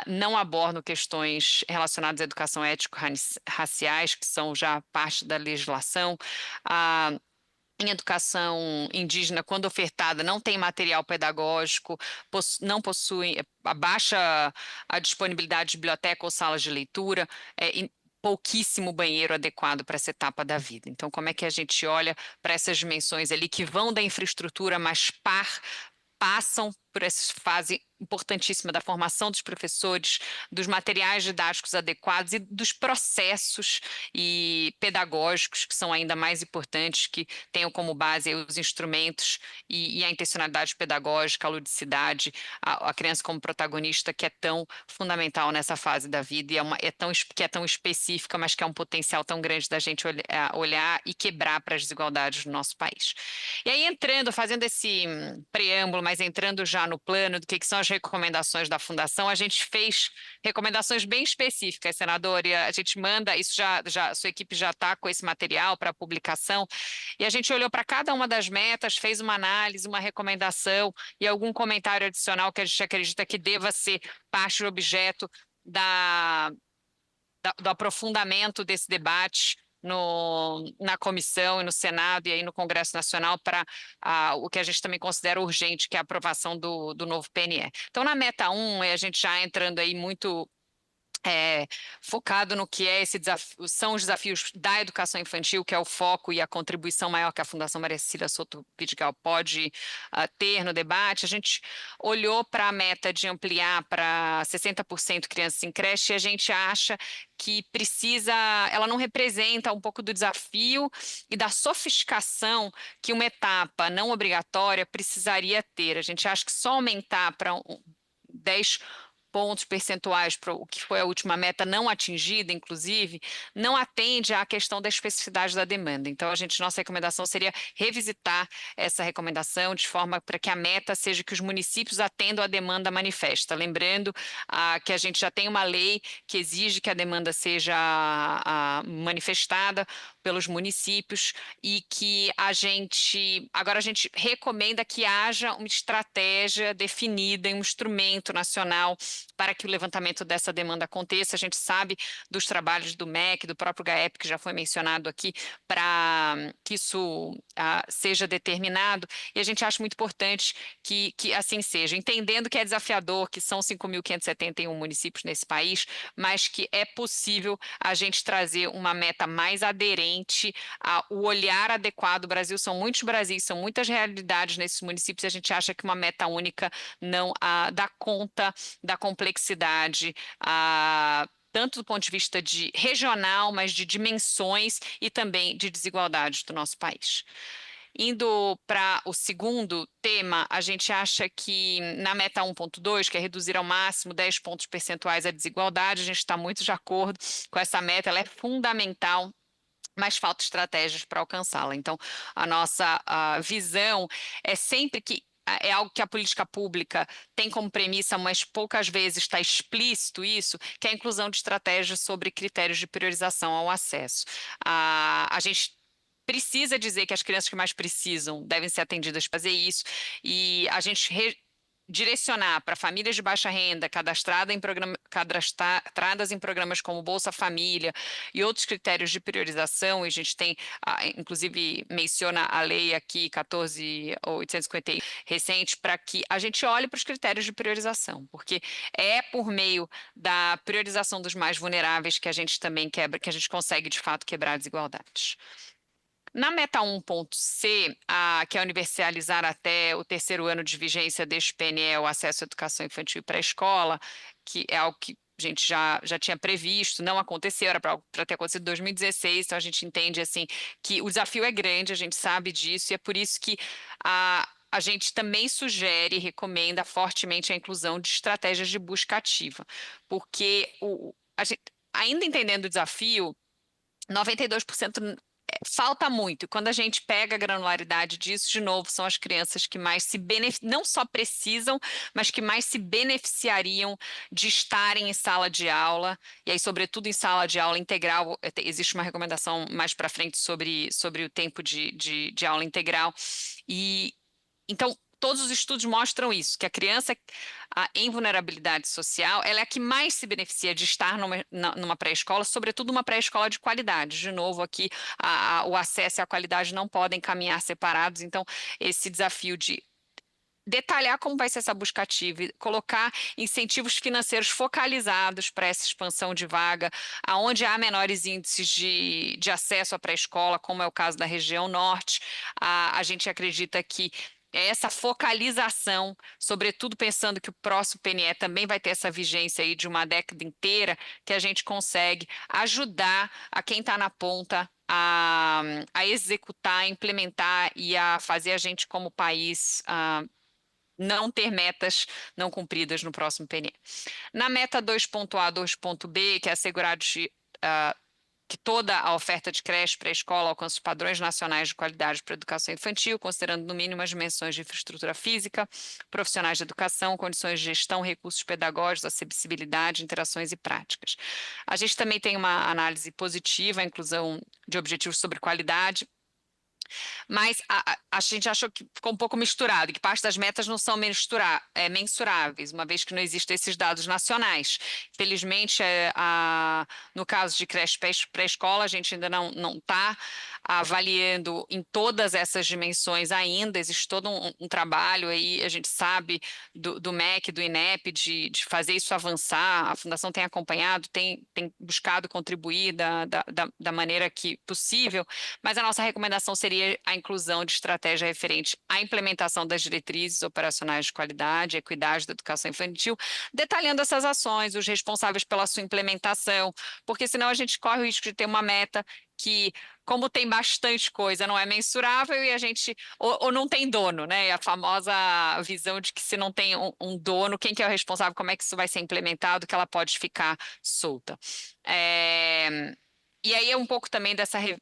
não abordam questões relacionadas à educação ético-raciais, que são já parte da legislação. Em educação indígena, quando ofertada, não tem material pedagógico, não possui, baixa a disponibilidade de biblioteca ou salas de leitura, pouquíssimo banheiro adequado para essa etapa da vida. Então, como é que a gente olha para essas dimensões ali que vão da infraestrutura, mas passam por essa fase importantíssima da formação dos professores, dos materiais didáticos adequados e dos processos e pedagógicos que são ainda mais importantes, que tenham como base os instrumentos e a intencionalidade pedagógica, a ludicidade, a criança como protagonista, que é tão fundamental nessa fase da vida e que é tão específica, mas que é um potencial tão grande da gente olhar e quebrar para as desigualdades do nosso país. E aí, fazendo esse preâmbulo, mas entrando já no plano do que são as recomendações da Fundação, a gente fez recomendações bem específicas, senador, e a gente manda, isso sua equipe já está com esse material para publicação, e a gente olhou para cada uma das metas, fez uma análise, uma recomendação e algum comentário adicional que a gente acredita que deva ser parte do objeto do aprofundamento desse debate na comissão e no Senado e aí no Congresso Nacional para o que a gente também considera urgente, que é a aprovação do novo PNE. Então, na meta 1, a gente já entrando aí muito focado no que é esse desafio, são os desafios da educação infantil, que é o foco e a contribuição maior que a Fundação Maria Cecília Soto Vidigal pode ter no debate. A gente olhou para a meta de ampliar para 60% crianças em creche e a gente acha que ela não representa um pouco do desafio e da sofisticação que uma etapa não obrigatória precisaria ter. A gente acha que só aumentar para 10 pontos percentuais para o que foi a última meta não atingida, inclusive, não atende à questão da especificidade da demanda. Então, nossa recomendação seria revisitar essa recomendação de forma para que a meta seja que os municípios atendam à demanda manifesta. Lembrando que a gente já tem uma lei que exige que a demanda seja manifestada pelos municípios e que agora a gente recomenda que haja uma estratégia definida, um instrumento nacional para que o levantamento dessa demanda aconteça. A gente sabe dos trabalhos do MEC, do próprio GAEP, que já foi mencionado aqui, para que isso seja determinado, e a gente acha muito importante que assim seja, entendendo que é desafiador, que são 5.571 municípios nesse país, mas que é possível a gente trazer uma meta mais aderente ao olhar adequado. O Brasil são muitos Brasis, são muitas realidades nesses municípios, e a gente acha que uma meta única não dá conta da complexidade, tanto do ponto de vista regional, mas de dimensões e também de desigualdades do nosso país. Indo para o segundo tema, a gente acha que na meta 1.2, que é reduzir ao máximo 10 pontos percentuais a desigualdade, a gente está muito de acordo com essa meta, ela é fundamental, mas falta estratégias para alcançá-la. Então, a nossa visão é sempre que é algo que a política pública tem como premissa, mas poucas vezes está explícito isso, que é a inclusão de estratégias sobre critérios de priorização ao acesso. A gente precisa dizer que as crianças que mais precisam devem ser atendidas para fazer isso, e a gente direcionar para famílias de baixa renda cadastradas em programas como Bolsa Família e outros critérios de priorização, e a gente tem, inclusive, menciona a lei aqui 14.851 recente, para que a gente olhe para os critérios de priorização, porque é por meio da priorização dos mais vulneráveis que a gente também que a gente consegue, de fato, quebrar desigualdades. Na meta 1.c, que é universalizar até o 3º ano de vigência deste PNE o acesso à educação infantil e pré-escola, que é algo que a gente já tinha previsto, não aconteceu, era para ter acontecido em 2016, então a gente entende assim que o desafio é grande, a gente sabe disso, e é por isso que a gente também sugere e recomenda fortemente a inclusão de estratégias de busca ativa, porque ainda entendendo o desafio, 92% falta muito, e quando a gente pega a granularidade disso, de novo, são as crianças que mais não só precisam, mas que mais se beneficiariam de estarem em sala de aula, e aí, sobretudo, em sala de aula integral. Existe uma recomendação mais para frente sobre o tempo de aula integral, e então todos os estudos mostram isso, que a criança em vulnerabilidade social, ela é a que mais se beneficia de estar numa pré-escola, sobretudo uma pré-escola de qualidade. De novo, aqui, o acesso e a qualidade não podem caminhar separados, então esse desafio de detalhar como vai ser essa busca ativa e colocar incentivos financeiros focalizados para essa expansão de vaga, aonde há menores índices de acesso à pré-escola, como é o caso da região norte. A gente acredita que essa focalização, sobretudo pensando que o próximo PNE também vai ter essa vigência aí de uma década inteira, que a gente consegue ajudar a quem está na ponta a executar, a implementar e a fazer a gente como país não ter metas não cumpridas no próximo PNE. Na meta 2.A, 2.B, que é assegurar que toda a oferta de creche pré-escola alcance os padrões nacionais de qualidade para a educação infantil, considerando no mínimo as dimensões de infraestrutura física, profissionais de educação, condições de gestão, recursos pedagógicos, acessibilidade, interações e práticas. A gente também tem uma análise positiva, a inclusão de objetivos sobre qualidade, mas a gente achou que ficou um pouco misturado, que parte das metas não são mensuráveis, uma vez que não existem esses dados nacionais. Infelizmente, no caso de creche pré-escola, a gente ainda não está avaliando em todas essas dimensões ainda, existe todo um trabalho aí, a gente sabe do MEC, do INEP, de fazer isso avançar, a Fundação tem acompanhado, tem buscado contribuir da maneira que possível, mas a nossa recomendação seria a inclusão de estratégia referente à implementação das diretrizes operacionais de qualidade, equidade da educação infantil, detalhando essas ações, os responsáveis pela sua implementação, porque senão a gente corre o risco de ter uma meta que, como tem bastante coisa, não é mensurável e a gente, ou não tem dono, né? A famosa visão de que se não tem um dono, quem que é o responsável, como é que isso vai ser implementado, que ela pode ficar solta. E aí é um pouco também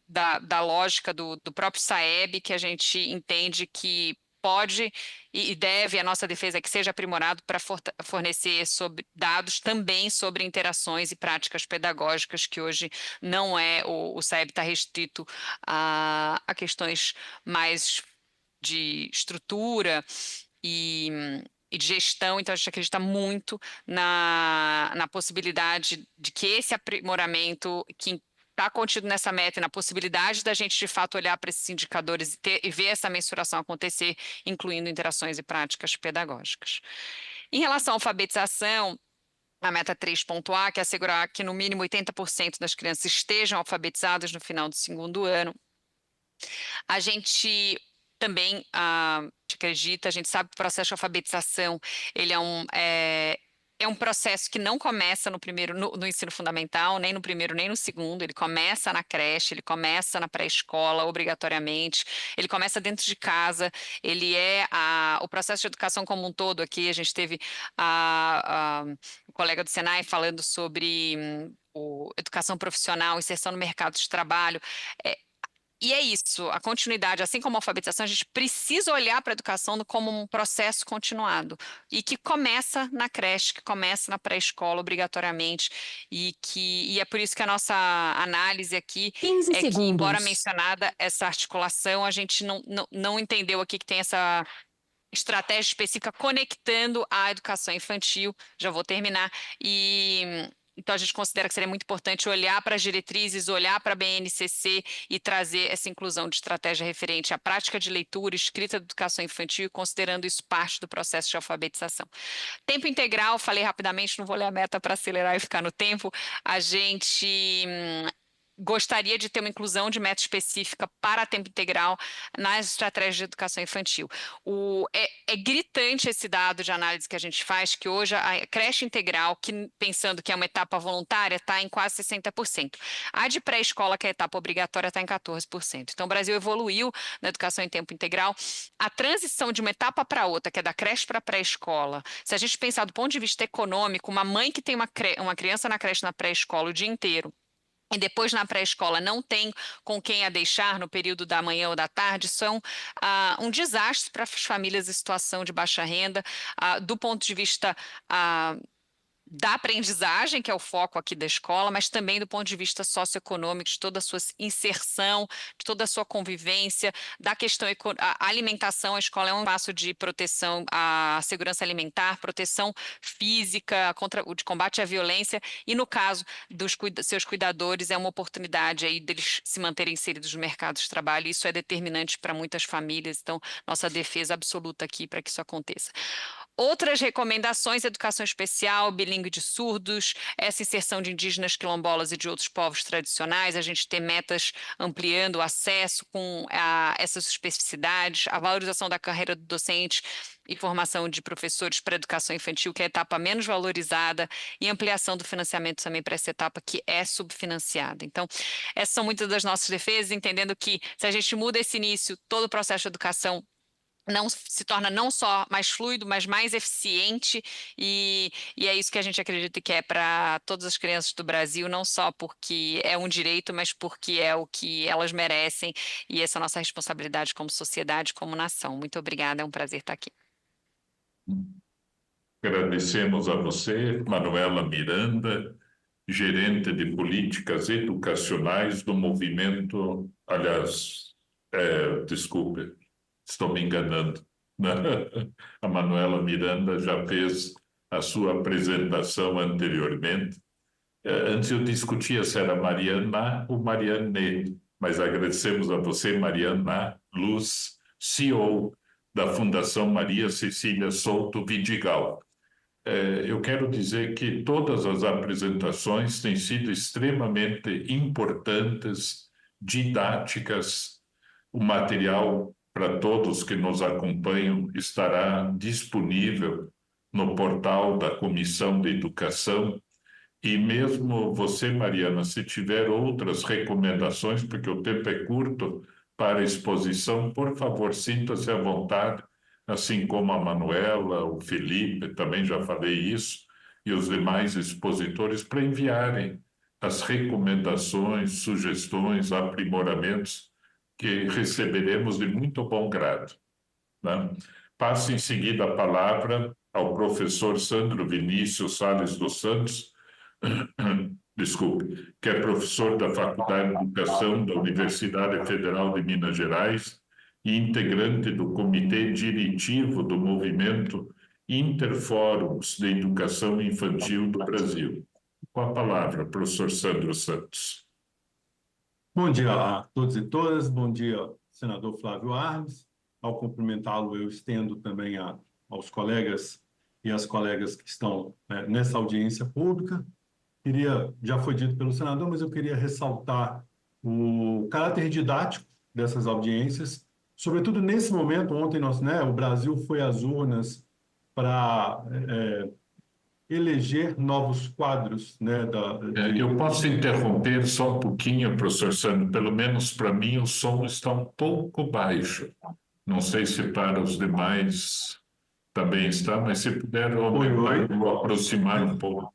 da lógica do próprio SAEB, que a gente entende que pode e deve, a nossa defesa é que seja aprimorado para fornecer dados também sobre interações e práticas pedagógicas, que hoje não é, o SAEB está restrito a questões mais de estrutura e de gestão, então a gente acredita muito na possibilidade de que esse aprimoramento que está contido nessa meta e na possibilidade da gente, de fato, olhar para esses indicadores e ver essa mensuração acontecer, incluindo interações e práticas pedagógicas. Em relação à alfabetização, a meta 3.A, que é assegurar que no mínimo 80% das crianças estejam alfabetizadas no final do 2º ano. A gente também acredita, a gente sabe que o processo de alfabetização ele é um processo que não começa no ensino fundamental, nem no 1º, nem no 2º, ele começa na creche, ele começa na pré-escola, obrigatoriamente, ele começa dentro de casa, ele o processo de educação como um todo aqui, a gente teve o colega do Senai falando sobre educação profissional, inserção no mercado de trabalho, e é isso, a continuidade, assim como a alfabetização, a gente precisa olhar para a educação como um processo continuado e que começa na creche, que começa na pré-escola obrigatoriamente e é por isso que a nossa análise aqui é que, embora mencionada essa articulação, a gente não entendeu aqui que tem essa estratégia específica conectando a educação infantil. Já vou terminar. Então, a gente considera que seria muito importante olhar para as diretrizes, olhar para a BNCC e trazer essa inclusão de estratégia referente à prática de leitura, escrita da educação infantil, considerando isso parte do processo de alfabetização. Tempo integral, falei rapidamente, não vou ler a meta para acelerar e ficar no tempo. A gente gostaria de ter uma inclusão de meta específica para tempo integral nas estratégias de educação infantil. É gritante esse dado de análise que a gente faz, que hoje a creche integral, que, pensando que é uma etapa voluntária, está em quase 60%. A de pré-escola, que é a etapa obrigatória, está em 14%. Então, o Brasil evoluiu na educação em tempo integral. A transição de uma etapa para outra, que é da creche para a pré-escola, se a gente pensar do ponto de vista econômico, uma mãe que tem uma criança na creche na pré-escola o dia inteiro, e depois na pré-escola não tem com quem a deixar no período da manhã ou da tarde, são um desastre para as famílias em situação de baixa renda, do ponto de vista da aprendizagem, que é o foco aqui da escola, mas também do ponto de vista socioeconômico, de toda a sua inserção, de toda a sua convivência, da questão a alimentação. A escola é um espaço de proteção à segurança alimentar, proteção física, de combate à violência, e no caso dos seus cuidadores, é uma oportunidade aí deles se manterem inseridos no mercado de trabalho. Isso é determinante para muitas famílias, então nossa defesa absoluta aqui para que isso aconteça. Outras recomendações: educação especial, bilíngue de surdos, essa inserção de indígenas, quilombolas e de outros povos tradicionais, a gente ter metas ampliando o acesso com essas especificidades, a valorização da carreira do docente e formação de professores para a educação infantil, que é a etapa menos valorizada, e ampliação do financiamento também para essa etapa que é subfinanciada. Então, essas são muitas das nossas defesas, entendendo que se a gente muda esse início, todo o processo de educação se torna não só mais fluido, mas mais eficiente, e é isso que a gente acredita que é para todas as crianças do Brasil, não só porque é um direito, mas porque é o que elas merecem, e essa é a nossa responsabilidade como sociedade, como nação. Muito obrigada, é um prazer estar aqui. Agradecemos a você, Manuela Miranda, gerente de políticas educacionais do movimento, desculpe, estou me enganando. A Manuela Miranda já fez a sua apresentação anteriormente. Antes eu discutia se era Mariana ou Mariane, mas agradecemos a você, Mariana Luz, CEO da Fundação Maria Cecília Souto Vidigal. Eu quero dizer que todas as apresentações têm sido extremamente importantes, didáticas. O material para todos que nos acompanham estará disponível no portal da Comissão de Educação. E mesmo você, Mariana, se tiver outras recomendações, porque o tempo é curto para a exposição, por favor, sinta-se à vontade, assim como a Manuela, o Felipe, também já falei isso, e os demais expositores, para enviarem as recomendações, sugestões, aprimoramentos que receberemos de muito bom grado, né? Passo em seguida a palavra ao professor Sandro Vinícius Salles dos Santos, desculpe, que é professor da Faculdade de Educação da Universidade Federal de Minas Gerais e integrante do Comitê Diretivo do Movimento Interfóruns de Educação Infantil do Brasil. Com a palavra, professor Sandro Santos. Bom dia a todos e todas, bom dia, senador Flávio Arnes. Ao cumprimentá-lo, eu estendo também aos colegas e às colegas que estão nessa audiência pública. Já foi dito pelo senador, mas eu queria ressaltar o caráter didático dessas audiências, sobretudo nesse momento. Ontem o Brasil foi às urnas para eleger novos quadros. Eu posso interromper só um pouquinho, professor Sandro? Pelo menos para mim o som está um pouco baixo. Não sei se para os demais também está, mas se puder aumentar ou aproximar um pouco.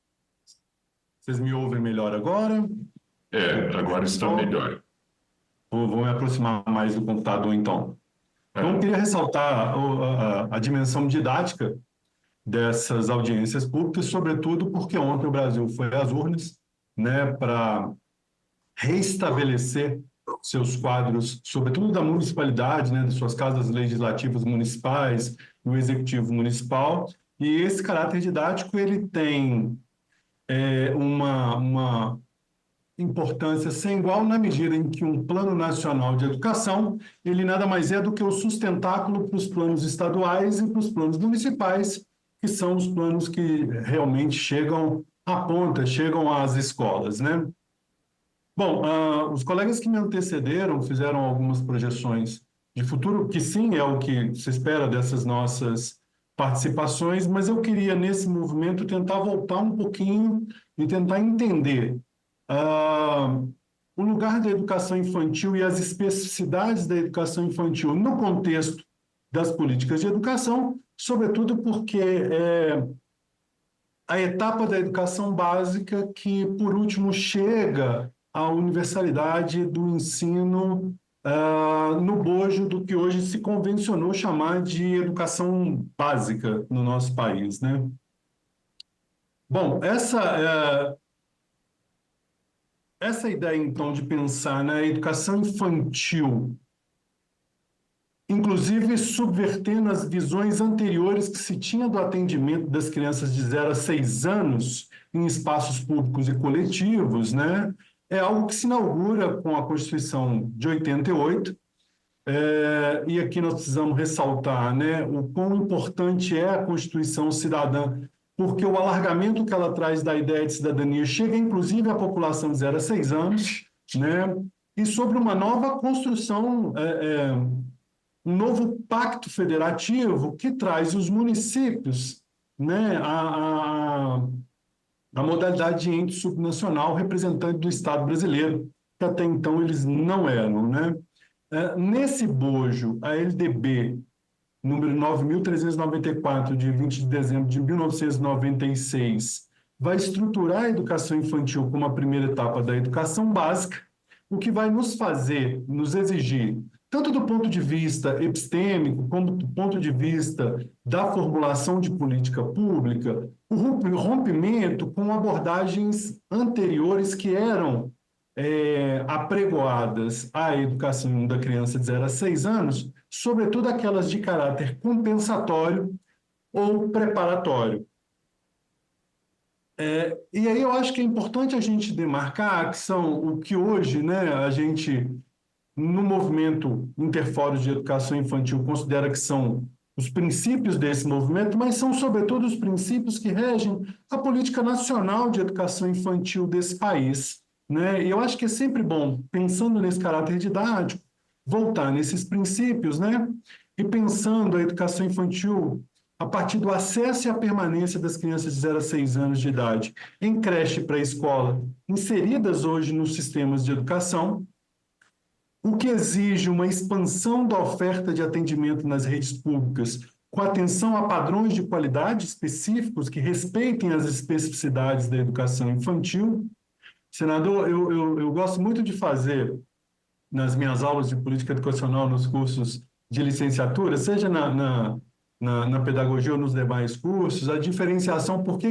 Vocês me ouvem melhor agora? Agora está melhor. Vou me aproximar mais do computador, então. Então, eu queria ressaltar a dimensão didática dessas audiências públicas, sobretudo porque ontem o Brasil foi às urnas, para reestabelecer seus quadros, sobretudo da municipalidade, né, das suas casas legislativas municipais, no executivo municipal, e esse caráter didático ele tem uma importância sem igual na medida em que um plano nacional de educação, ele nada mais é do que o sustentáculo para os planos estaduais e para os planos municipais, que são os planos que realmente chegam à ponta, chegam às escolas, né? Bom, os colegas que me antecederam fizeram algumas projeções de futuro, que sim, é o que se espera dessas nossas participações, mas eu queria, nesse movimento, tentar voltar um pouquinho e tentar entender o lugar da educação infantil e as especificidades da educação infantil no contexto das políticas de educação, sobretudo porque é a etapa da educação básica que, por último, chega à universalidade do ensino no bojo do que hoje se convencionou chamar de educação básica no nosso país, né? Bom, essa ideia, então, de pensar na educação infantil, inclusive subvertendo as visões anteriores que se tinha do atendimento das crianças de 0 a 6 anos em espaços públicos e coletivos, né? É algo que se inaugura com a Constituição de 88, e aqui nós precisamos ressaltar, né, o quão importante é a Constituição cidadã, porque o alargamento que ela traz da ideia de cidadania chega, inclusive, à população de 0 a 6 anos, né, e sobre uma nova construção, um novo pacto federativo que traz os municípios, né, a modalidade de ente subnacional representante do Estado brasileiro, que até então eles não eram, né? Nesse bojo, a LDB, número 9.394, de 20 de dezembro de 1996, vai estruturar a educação infantil como a primeira etapa da educação básica, o que vai nos exigir, tanto do ponto de vista epistêmico, como do ponto de vista da formulação de política pública, o rompimento com abordagens anteriores que eram apregoadas à educação da criança de 0 a 6 anos, sobretudo aquelas de caráter compensatório ou preparatório. E aí eu acho que é importante a gente demarcar que são o que hoje, né, a gente, no movimento Interfórum de Educação Infantil, considera que são os princípios desse movimento, mas são, sobretudo, os princípios que regem a política nacional de educação infantil desse país, né? E eu acho que é sempre bom, pensando nesse caráter didático, voltar nesses princípios, né? E pensando a educação infantil a partir do acesso e a permanência das crianças de 0 a 6 anos de idade em creche e pré-escola, inseridas hoje nos sistemas de educação, o que exige uma expansão da oferta de atendimento nas redes públicas, com atenção a padrões de qualidade específicos que respeitem as especificidades da educação infantil. Senador, eu gosto muito de fazer, nas minhas aulas de política educacional, nos cursos de licenciatura, seja na pedagogia ou nos demais cursos, a diferenciação, por que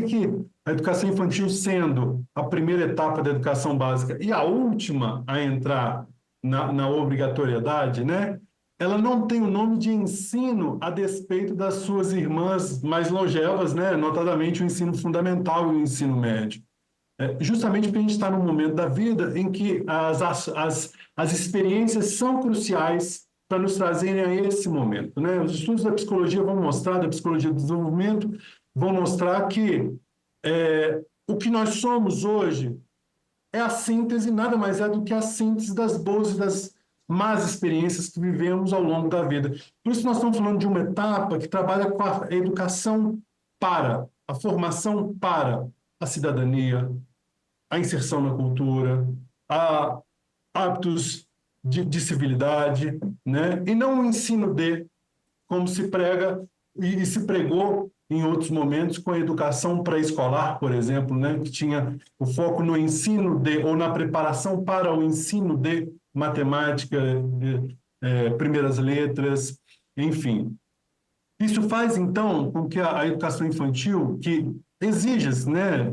a educação infantil, sendo a primeira etapa da educação básica e a última a entrar na obrigatoriedade, né? Ela não tem o nome de ensino a despeito das suas irmãs mais longevas, né? Notadamente o ensino fundamental e o ensino médio. Justamente porque a gente está num momento da vida em que as experiências são cruciais para nos trazerem a esse momento, né? Os estudos da psicologia vão mostrar, da psicologia do desenvolvimento, vão mostrar que o que nós somos hoje é a síntese, nada mais é do que a síntese das boas e das más experiências que vivemos ao longo da vida. Por isso nós estamos falando de uma etapa que trabalha com a educação para, a formação para a cidadania, a inserção na cultura, a hábitos de civilidade, né? E não o ensino como se prega e se pregou em outros momentos com a educação pré-escolar, por exemplo, né? Que tinha o foco no ensino ou na preparação para o ensino de matemática, primeiras letras, enfim. Isso faz, então, com que a educação infantil, que exige, né,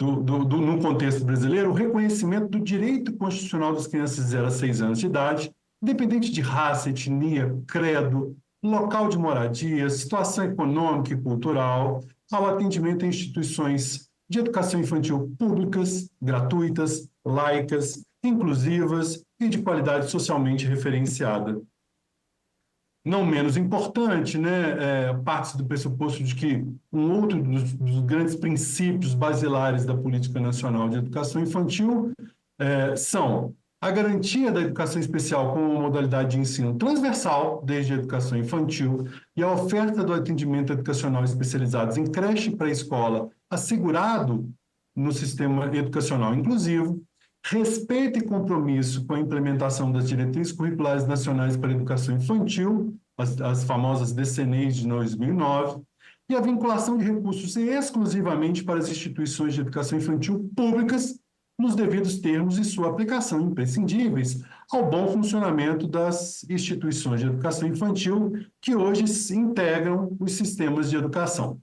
no contexto brasileiro, o reconhecimento do direito constitucional das crianças de 0 a 6 anos de idade, independente de raça, etnia, credo, local de moradia, situação econômica e cultural, ao atendimento em instituições de educação infantil públicas, gratuitas, laicas, inclusivas e de qualidade socialmente referenciada. Não menos importante, né, parte do pressuposto de que um outro dos grandes princípios basilares da Política Nacional de Educação Infantil são a garantia da educação especial como uma modalidade de ensino transversal, desde a educação infantil, e a oferta do atendimento educacional especializados em creche e pré-escola, assegurado no sistema educacional inclusivo, respeito e compromisso com a implementação das diretrizes curriculares nacionais para a educação infantil, as famosas DCNEs de 2009, e a vinculação de recursos exclusivamente para as instituições de educação infantil públicas, nos devidos termos e sua aplicação imprescindíveis ao bom funcionamento das instituições de educação infantil que hoje se integram os sistemas de educação.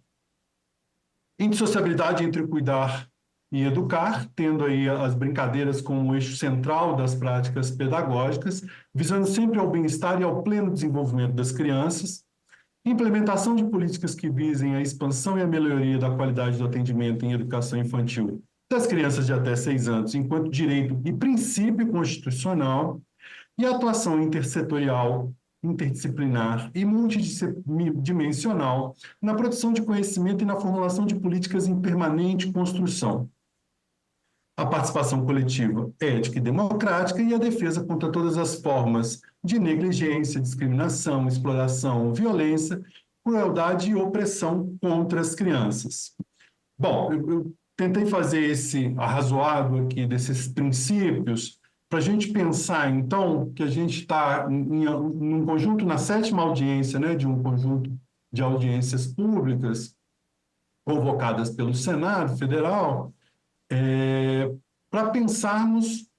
Indissociabilidade entre cuidar e educar, tendo aí as brincadeiras como eixo central das práticas pedagógicas, visando sempre ao bem-estar e ao pleno desenvolvimento das crianças, implementação de políticas que visem a expansão e a melhoria da qualidade do atendimento em educação infantil das crianças de até 6 anos, enquanto direito e princípio constitucional, e a atuação intersetorial, interdisciplinar e multidimensional na produção de conhecimento e na formulação de políticas em permanente construção. A participação coletiva, ética e democrática e a defesa contra todas as formas de negligência, discriminação, exploração, violência, crueldade e opressão contra as crianças. Bom, eu tentei fazer esse arrazoado aqui desses princípios para a gente pensar, então, que a gente está num conjunto, na 7ª audiência, né, de um conjunto de audiências públicas convocadas pelo Senado Federal, para pensarmos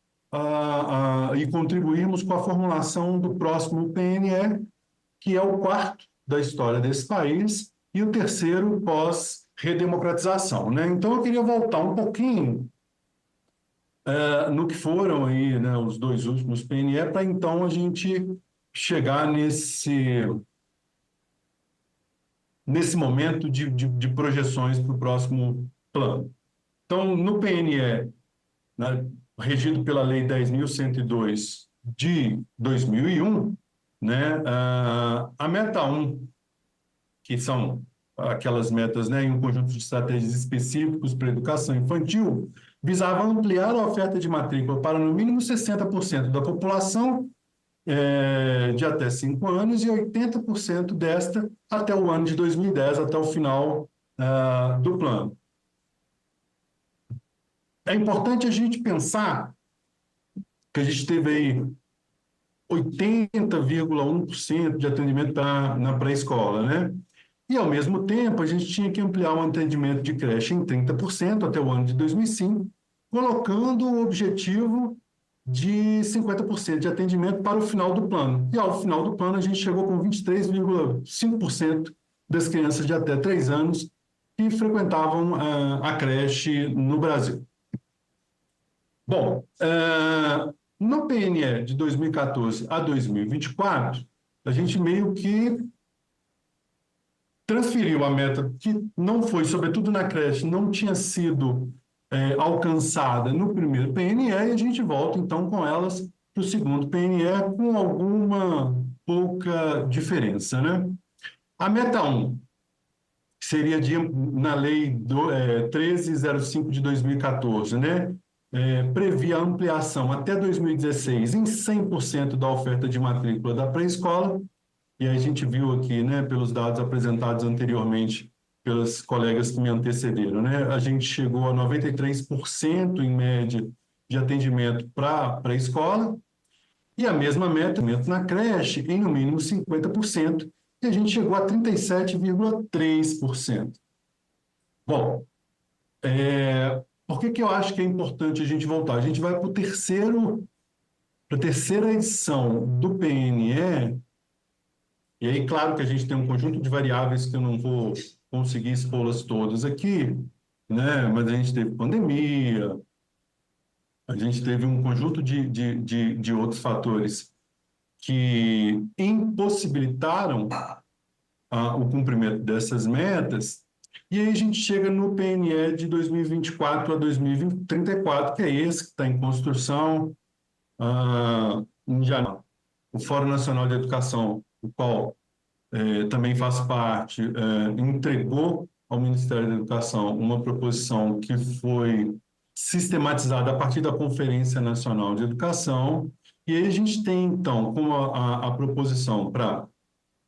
e contribuirmos com a formulação do próximo PNE, que é o 4º da história desse país e o 3º pós-redemocratização, né? Então, eu queria voltar um pouquinho no que foram aí, né, os 2 últimos PNE, para então a gente chegar nesse momento de projeções para o próximo plano. Então, no PNE, né, regido pela Lei 10.102 de 2001, né, a meta 1, que são aquelas metas, né, em um conjunto de estratégias específicos para a educação infantil, visava ampliar a oferta de matrícula para no mínimo 60% da população de até 5 anos e 80% desta até o ano de 2010, até o final do plano. É importante a gente pensar que a gente teve aí 80,1% de atendimento na pré-escola, né? E, ao mesmo tempo, a gente tinha que ampliar o atendimento de creche em 30% até o ano de 2005, colocando o objetivo de 50% de atendimento para o final do plano. E, ao final do plano, a gente chegou com 23,5% das crianças de até 3 anos que frequentavam a creche no Brasil. Bom, no PNE de 2014 a 2024, a gente meio que transferiu a meta que não foi, sobretudo na creche, não tinha sido alcançada no primeiro PNE, e a gente volta, então, com elas para o segundo PNE, com alguma pouca diferença, né? A meta 1 seria na Lei 1305 de 2014, né? Previa a ampliação até 2016 em 100% da oferta de matrícula da pré-escola, e aí a gente viu aqui, né, pelos dados apresentados anteriormente pelos colegas que me antecederam, né, a gente chegou a 93% em média de atendimento para a pré-escola, e a mesma meta na creche em no mínimo 50%, e a gente chegou a 37,3%. Bom, por que eu acho que é importante a gente voltar? A gente vai para a terceira edição do PNE, e aí, claro que a gente tem um conjunto de variáveis que eu não vou conseguir expô-las todas aqui, né? Mas a gente teve pandemia, a gente teve um conjunto de outros fatores que impossibilitaram o cumprimento dessas metas, e aí a gente chega no PNE de 2024 a 2034, que é esse que está em construção em janeiro. O Fórum Nacional de Educação, o qual também faço parte, entregou ao Ministério da Educação uma proposição que foi sistematizada a partir da Conferência Nacional de Educação, e aí a gente tem, então, como a proposição para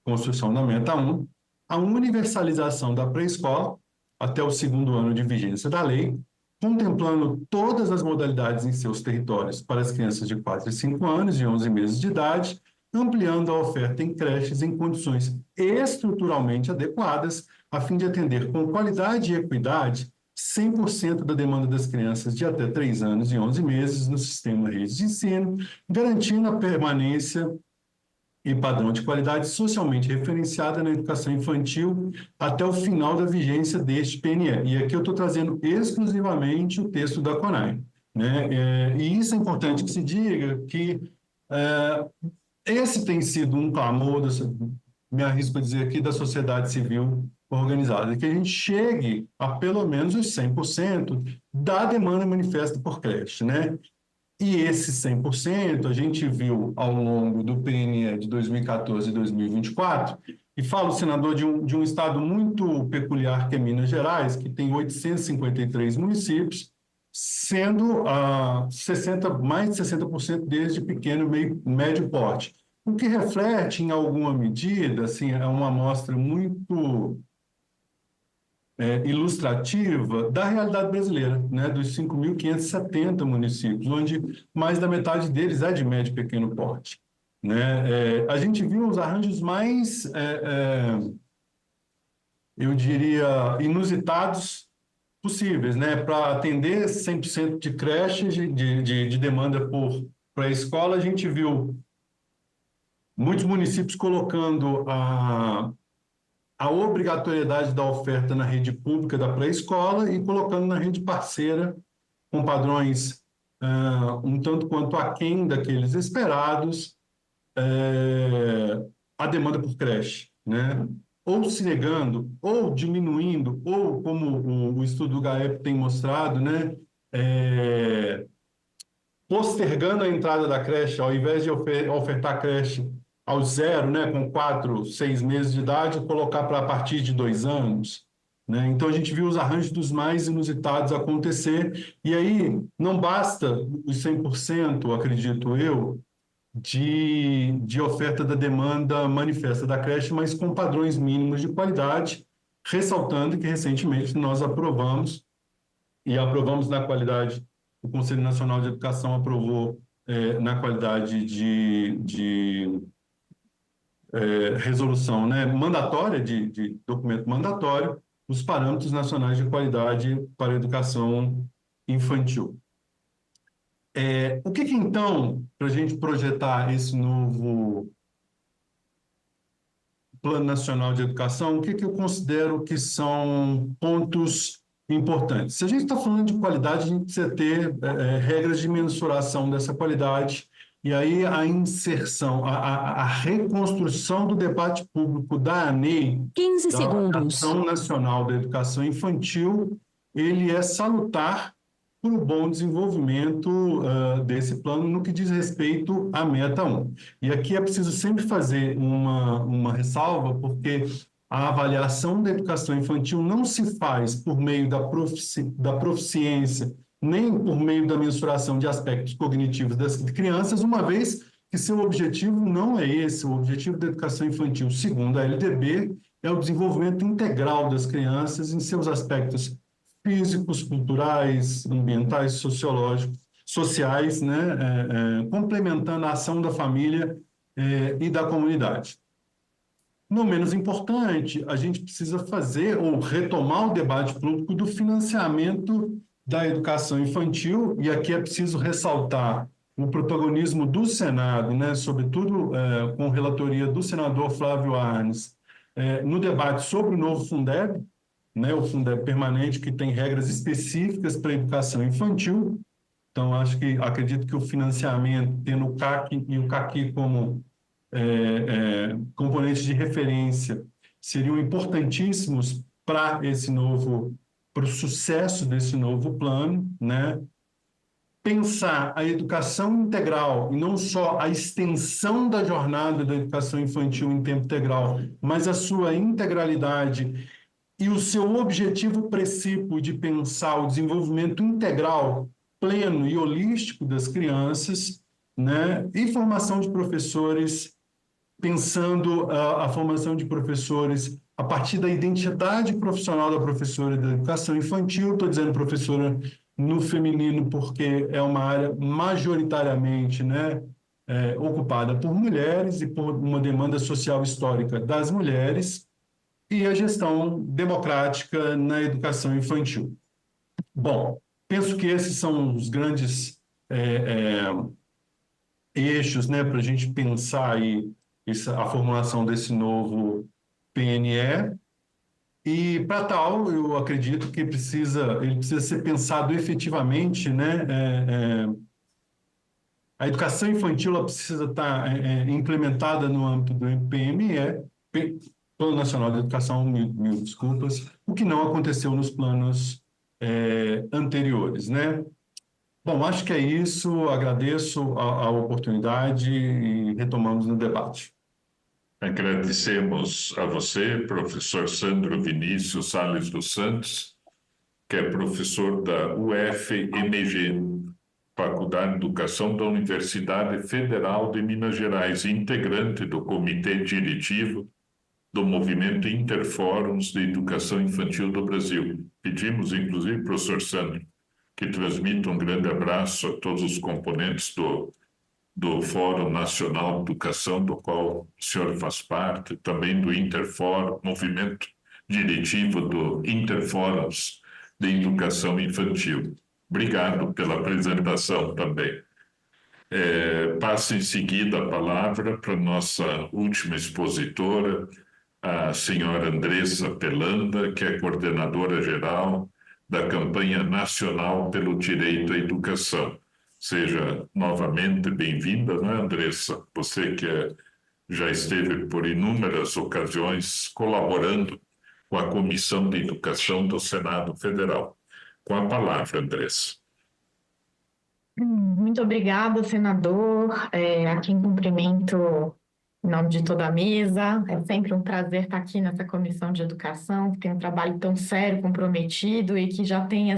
construção da Meta 1, a universalização da pré-escola até o 2º ano de vigência da lei, contemplando todas as modalidades em seus territórios para as crianças de 4 e 5 anos e 11 meses de idade, ampliando a oferta em creches em condições estruturalmente adequadas, a fim de atender com qualidade e equidade 100% da demanda das crianças de até 3 anos e 11 meses no sistema rede de ensino, garantindo a permanência e padrão de qualidade socialmente referenciada na educação infantil até o final da vigência deste PNE. E aqui eu estou trazendo exclusivamente o texto da CONAI, né? E isso é importante que se diga que esse tem sido um clamor, me arrisco a dizer aqui, da sociedade civil organizada, que a gente chegue a pelo menos os 100% da demanda manifesta por creche, né? E esse 100% a gente viu ao longo do PNE de 2014 e 2024, e falo, senador, de um estado muito peculiar que é Minas Gerais, que tem 853 municípios, sendo mais de 60% deles de pequeno e médio porte. O que reflete, em alguma medida, assim, é uma amostra muito ilustrativa da realidade brasileira, né, dos 5.570 municípios, onde mais da metade deles é de médio e pequeno porte, né? A gente viu os arranjos mais, eu diria, inusitados possíveis, né, para atender 100% de creches de demanda por pré-escola. A gente viu muitos municípios colocando a obrigatoriedade da oferta na rede pública da pré-escola e colocando na rede parceira, com padrões um tanto quanto aquém daqueles esperados, a demanda por creche, né? Ou se negando, ou diminuindo, ou, como o estudo do GAEP tem mostrado, né? Postergando a entrada da creche, ao invés de ofertar creche ao 0, né, com 4, 6 meses de idade, colocar para a partir de 2 anos. Né? Então, a gente viu os arranjos dos mais inusitados acontecer, e aí não basta os 100%, acredito eu, de oferta da demanda manifesta da creche, mas com padrões mínimos de qualidade, ressaltando que recentemente nós aprovamos na qualidade, o Conselho Nacional de Educação aprovou na qualidade de resolução, né, mandatória, de documento mandatório, os parâmetros nacionais de qualidade para a educação infantil. O que então, para a gente projetar esse novo Plano Nacional de Educação, o que eu considero que são pontos importantes? Se a gente está falando de qualidade, a gente precisa ter regras de mensuração dessa qualidade. E aí a inserção, a reconstrução do debate público da ANEI, 15 segundos. Ação Nacional da Educação Infantil, ele é salutar para o bom desenvolvimento desse plano no que diz respeito à Meta 1. E aqui é preciso sempre fazer uma ressalva, porque a avaliação da educação infantil não se faz por meio da proficiência, nem por meio da mensuração de aspectos cognitivos das crianças, uma vez que seu objetivo não é esse. O objetivo da educação infantil, segundo a LDB, é o desenvolvimento integral das crianças em seus aspectos físicos, culturais, ambientais, sociológicos, sociais, né, complementando a ação da família e da comunidade. Não menos importante, a gente precisa fazer ou retomar o debate público do financiamento da educação infantil, e aqui é preciso ressaltar o protagonismo do Senado, né, sobretudo com relatoria do senador Flávio Arnes, no debate sobre o novo Fundeb, né? O Fundeb permanente, que tem regras específicas para a educação infantil. Então, acredito que o financiamento, tendo o CAC e o CAQI como componentes de referência, seriam importantíssimos para o sucesso desse novo plano, né? Pensar a educação integral, e não só a extensão da jornada da educação infantil em tempo integral, mas a sua integralidade e o seu objetivo precípio de pensar o desenvolvimento integral, pleno e holístico das crianças, né? E formação de professores, pensando a formação de professores a partir da identidade profissional da professora da educação infantil. Estou dizendo professora no feminino porque é uma área majoritariamente, né, ocupada por mulheres e por uma demanda social histórica das mulheres, e a gestão democrática na educação infantil. Bom, penso que esses são os grandes eixos, né, para a gente pensar aí a formulação desse novo PNE. E, para tal, eu acredito que ele precisa ser pensado efetivamente, né? A educação infantil ela precisa estar implementada no âmbito do PME, Plano Nacional de Educação, mil desculpas, o que não aconteceu nos planos anteriores, né? Bom, acho que é isso. Agradeço a oportunidade e retomamos no debate. Agradecemos a você, professor Sandro Vinícius Salles dos Santos, que é professor da UFMG, Faculdade de Educação da Universidade Federal de Minas Gerais, integrante do Comitê Diretivo do Movimento Interfóruns de Educação Infantil do Brasil. Pedimos, inclusive, professor Sandro, que transmita um grande abraço a todos os componentes do Fórum Nacional de Educação, do qual o senhor faz parte, também do Interfórum, movimento diretivo do Interfóruns de Educação Infantil. Obrigado pela apresentação também. Passo em seguida a palavra para a nossa última expositora, a senhora Andressa Pelanda, que é coordenadora geral da Campanha Nacional pelo Direito à Educação. Seja novamente bem-vinda, não é, Andressa? Você que já esteve por inúmeras ocasiões colaborando com a Comissão de Educação do Senado Federal. Com a palavra, Andressa. Muito obrigada, senador. A quem cumprimento em nome de toda a mesa. É sempre um prazer estar aqui nessa Comissão de Educação, que tem um trabalho tão sério, comprometido e que já tem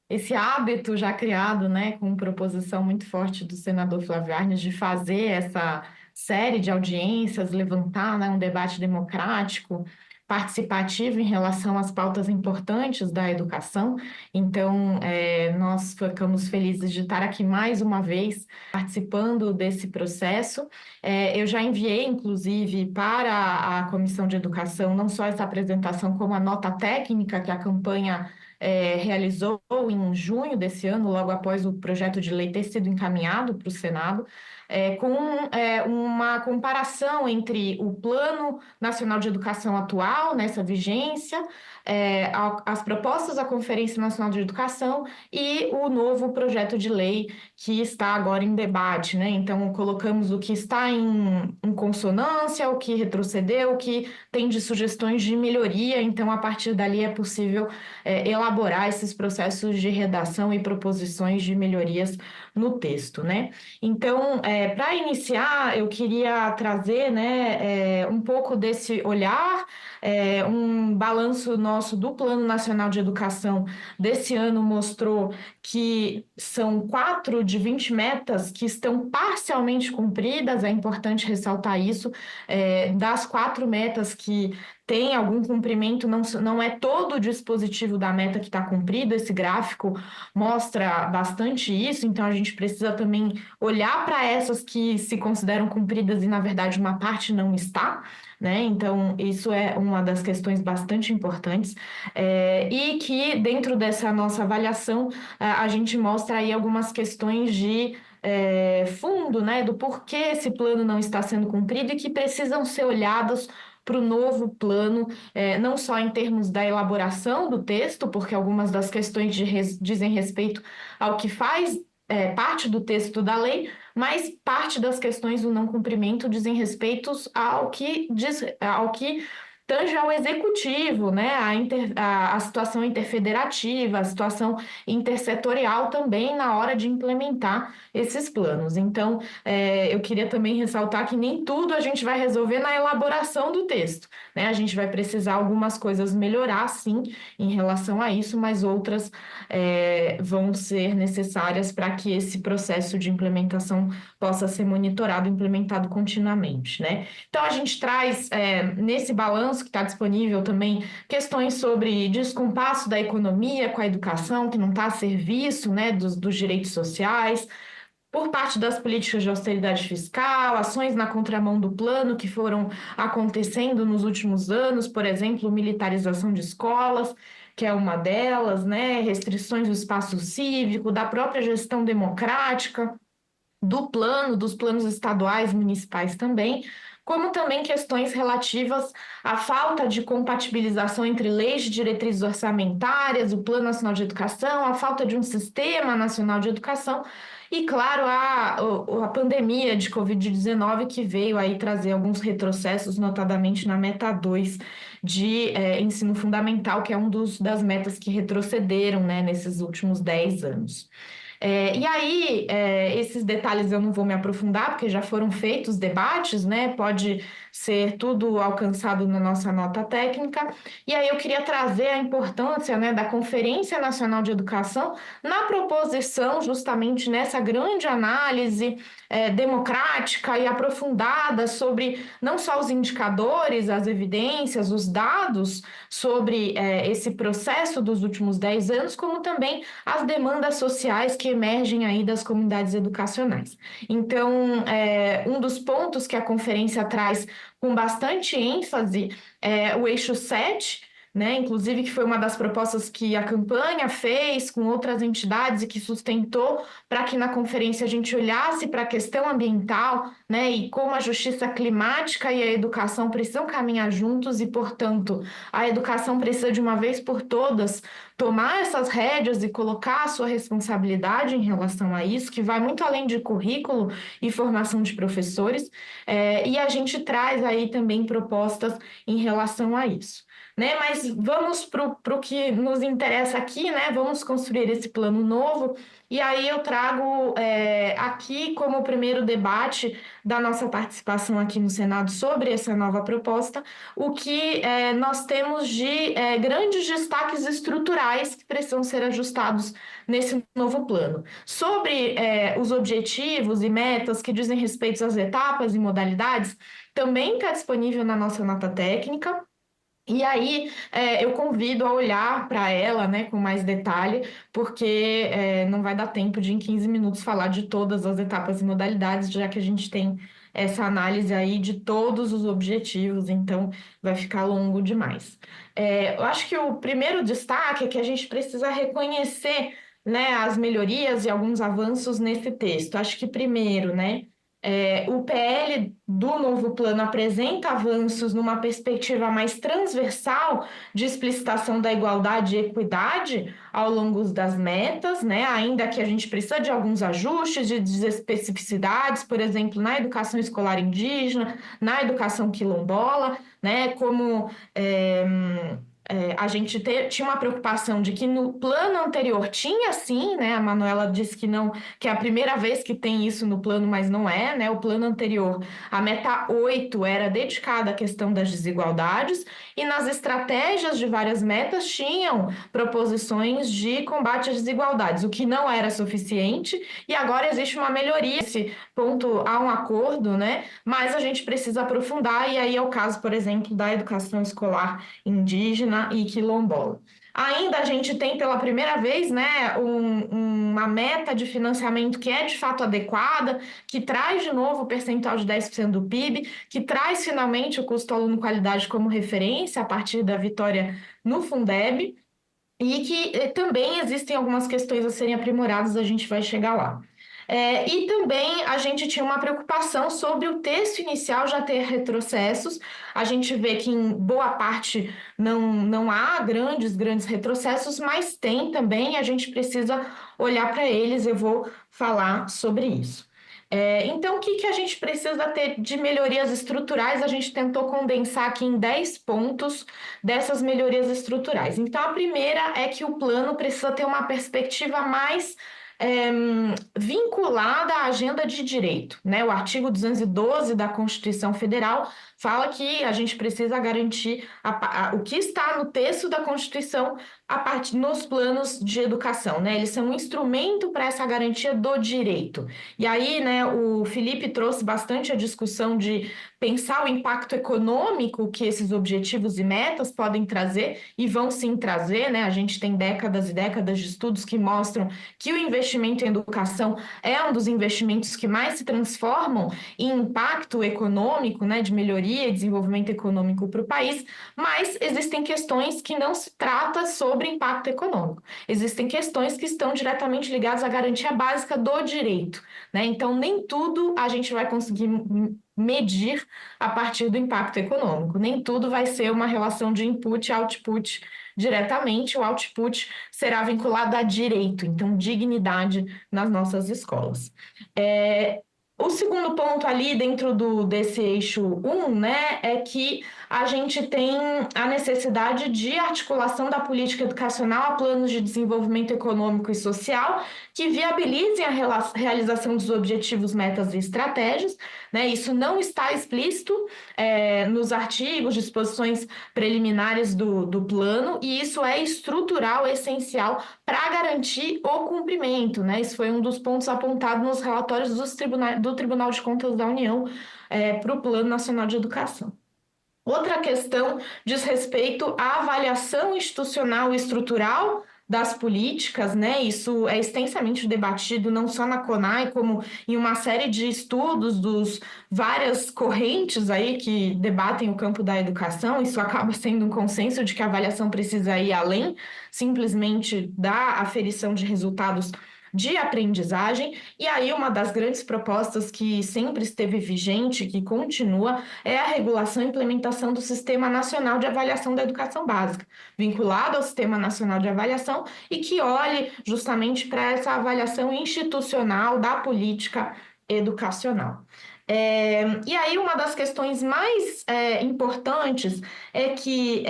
esse hábito já criado, né, com proposição muito forte do senador Flávio Arnes de fazer essa série de audiências, levantar, né, um debate democrático, participativo em relação às pautas importantes da educação. Então, nós ficamos felizes de estar aqui mais uma vez participando desse processo. Eu já enviei, inclusive, para a Comissão de Educação, não só essa apresentação, como a nota técnica que a campanha realizou em junho desse ano, logo após o projeto de lei ter sido encaminhado para o Senado, com uma comparação entre o Plano Nacional de Educação atual, nessa vigência, as propostas da Conferência Nacional de Educação e o novo projeto de lei que está agora em debate, né? Então, colocamos o que está em consonância, o que retrocedeu, o que tem de sugestões de melhoria. Então, a partir dali é possível elaborar esses processos de redação e proposições de melhorias no texto, né? Então, para iniciar, eu queria trazer, né, um pouco desse olhar, um balanço nosso do Plano Nacional de Educação desse ano mostrou que são 4 de 20 metas que estão parcialmente cumpridas, é importante ressaltar isso, das 4 metas que tem algum cumprimento, não é todo o dispositivo da meta que está cumprido, esse gráfico mostra bastante isso, então a gente precisa também olhar para essas que se consideram cumpridas e, na verdade, uma parte não está, né? Então, isso é uma das questões bastante importantes, e que, dentro dessa nossa avaliação, a gente mostra aí algumas questões de fundo, né, do porquê esse plano não está sendo cumprido e que precisam ser olhados para o novo plano, não só em termos da elaboração do texto, porque algumas das questões dizem respeito ao que faz parte do texto da lei, mas parte das questões do não cumprimento dizem respeito ao que tange ao executivo, né? A situação interfederativa, a situação intersetorial também na hora de implementar esses planos. Então, eu queria também ressaltar que nem tudo a gente vai resolver na elaboração do texto, né? A gente vai precisar algumas coisas melhorar, sim, em relação a isso, mas outras vão ser necessárias para que esse processo de implementação possa ser monitorado e implementado continuamente, né? Então, a gente traz nesse balanço que está disponível também questões sobre descompasso da economia com a educação, que não está a serviço, né, dos direitos sociais, por parte das políticas de austeridade fiscal, ações na contramão do plano que foram acontecendo nos últimos anos, por exemplo, militarização de escolas, que é uma delas, né, restrições do espaço cívico, da própria gestão democrática, dos planos estaduais, municipais também, como também questões relativas à falta de compatibilização entre leis de diretrizes orçamentárias, o Plano Nacional de Educação, a falta de um Sistema Nacional de Educação e, claro, a pandemia de Covid-19 que veio aí trazer alguns retrocessos, notadamente na meta 2 de ensino fundamental, que é das metas que retrocederam, né, nesses últimos 10 anos. E aí, esses detalhes eu não vou me aprofundar, porque já foram feitos debates, né? Pode ser tudo alcançado na nossa nota técnica. E aí eu queria trazer a importância, né, da Conferência Nacional de Educação na proposição, justamente nessa grande análise democrática e aprofundada sobre não só os indicadores, as evidências, os dados sobre esse processo dos últimos 10 anos, como também as demandas sociais que emergem aí das comunidades educacionais. Então, um dos pontos que a conferência traz com bastante ênfase é o eixo 7, né? Inclusive que foi uma das propostas que a campanha fez com outras entidades e que sustentou para que na conferência a gente olhasse para a questão ambiental, né? E como a justiça climática e a educação precisam caminhar juntos e, portanto, a educação precisa de uma vez por todas tomar essas rédeas e colocar a sua responsabilidade em relação a isso, que vai muito além de currículo e formação de professores, e a gente traz aí também propostas em relação a isso. Né? Mas vamos para o que nos interessa aqui, né? Vamos construir esse plano novo, e aí eu trago aqui como primeiro debate da nossa participação aqui no Senado sobre essa nova proposta, o que nós temos de grandes destaques estruturais que precisam ser ajustados nesse novo plano. Sobre os objetivos e metas que dizem respeito às etapas e modalidades, também está disponível na nossa nota técnica. E aí, eu convido a olhar para ela, né, com mais detalhe, porque não vai dar tempo de, em 15 minutos, falar de todas as etapas e modalidades, já que a gente tem essa análise aí de todos os objetivos, então vai ficar longo demais. Eu acho que o primeiro destaque é que a gente precisa reconhecer, né, as melhorias e alguns avanços nesse texto. Acho que primeiro, né, o PL do novo plano apresenta avanços numa perspectiva mais transversal de explicitação da igualdade e equidade ao longo das metas, né? Ainda que a gente precisa de alguns ajustes, de especificidades, por exemplo, na educação escolar indígena, na educação quilombola, né? Como a gente tinha uma preocupação de que no plano anterior tinha sim, né? A Manuela disse que não, que é a primeira vez que tem isso no plano, mas não é, né? O plano anterior, a meta 8 era dedicada à questão das desigualdades e nas estratégias de várias metas tinham proposições de combate às desigualdades, o que não era suficiente, e agora existe uma melhoria. Esse ponto há um acordo, né? Mas a gente precisa aprofundar, e aí é o caso, por exemplo, da educação escolar indígena e quilombola. Ainda a gente tem pela primeira vez, né, uma meta de financiamento que é de fato adequada, que traz de novo o percentual de 10% do PIB, que traz finalmente o custo aluno-qualidade como referência a partir da vitória no Fundeb, e que também existem algumas questões a serem aprimoradas, a gente vai chegar lá. E também a gente tinha uma preocupação sobre o texto inicial já ter retrocessos. A gente vê que em boa parte não há grandes retrocessos, mas tem também, a gente precisa olhar para eles, eu vou falar sobre isso. Então, o que a gente precisa ter de melhorias estruturais? A gente tentou condensar aqui em 10 pontos dessas melhorias estruturais. Então, a primeira é que o plano precisa ter uma perspectiva mais vinculada à agenda de direito, né? O artigo 212 da Constituição Federal fala que a gente precisa garantir o que está no texto da Constituição nos planos de educação, né? Eles são um instrumento para essa garantia do direito. E aí, né, o Felipe trouxe bastante a discussão de pensar o impacto econômico que esses objetivos e metas podem trazer, e vão sim trazer, né? A gente tem décadas e décadas de estudos que mostram que o investimento em educação é um dos investimentos que mais se transformam em impacto econômico, né, de melhoria e desenvolvimento econômico para o país, mas existem questões que não se trata sobre impacto econômico. Existem questões que estão diretamente ligadas à garantia básica do direito, né? Então, nem tudo a gente vai conseguir medir a partir do impacto econômico. Nem tudo vai ser uma relação de input e output diretamente. O output será vinculado a direito, então dignidade nas nossas escolas. O segundo ponto ali dentro desse eixo 1, né, é que a gente tem a necessidade de articulação da política educacional a planos de desenvolvimento econômico e social que viabilizem a realização dos objetivos, metas e estratégias, né? Isso não está explícito nos artigos, disposições preliminares do plano, e isso é estrutural, essencial para garantir o cumprimento, né? Isso foi um dos pontos apontados nos relatórios do Tribunal de Contas da União para o Plano Nacional de Educação. Outra questão diz respeito à avaliação institucional e estrutural das políticas, né? Isso é extensamente debatido não só na CONAI, como em uma série de estudos dos várias correntes aí que debatem o campo da educação. Isso acaba sendo um consenso de que a avaliação precisa ir além simplesmente da aferição de resultados de aprendizagem. E aí uma das grandes propostas que sempre esteve vigente, que continua, é a regulação e implementação do Sistema Nacional de Avaliação da Educação Básica, vinculado ao Sistema Nacional de Avaliação e que olhe justamente para essa avaliação institucional da política educacional. E aí uma das questões mais importantes é que,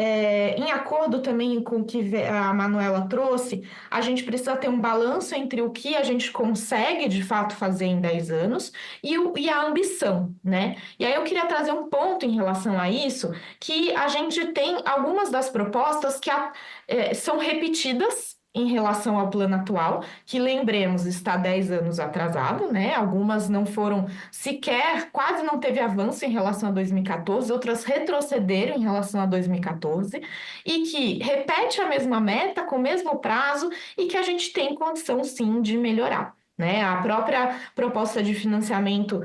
em acordo também com o que a Manuela trouxe, a gente precisa ter um balanço entre o que a gente consegue de fato fazer em 10 anos e a ambição, né? E aí eu queria trazer um ponto em relação a isso, que a gente tem algumas das propostas que são repetidas em relação ao plano atual, que, lembremos, está 10 anos atrasado, né? Algumas não foram sequer, quase não teve avanço em relação a 2014, outras retrocederam em relação a 2014, e que repete a mesma meta, com o mesmo prazo, e que a gente tem condição, sim, de melhorar, né? A própria proposta de financiamento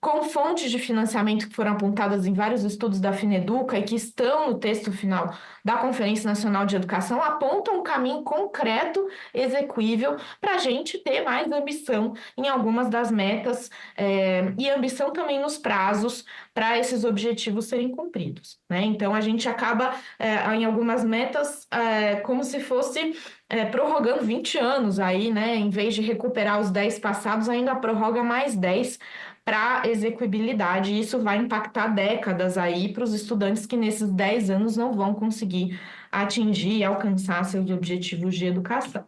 com fontes de financiamento que foram apontadas em vários estudos da Fineduca e que estão no texto final da Conferência Nacional de Educação apontam um caminho concreto, execuível, para a gente ter mais ambição em algumas das metas e ambição também nos prazos para esses objetivos serem cumpridos, né? Então, a gente acaba, em algumas metas, como se fosse prorrogando 20 anos aí, né? Em vez de recuperar os 10 passados, ainda prorroga mais 10 para execuibilidade, e isso vai impactar décadas aí para os estudantes que nesses 10 anos não vão conseguir atingir e alcançar seus objetivos de educação.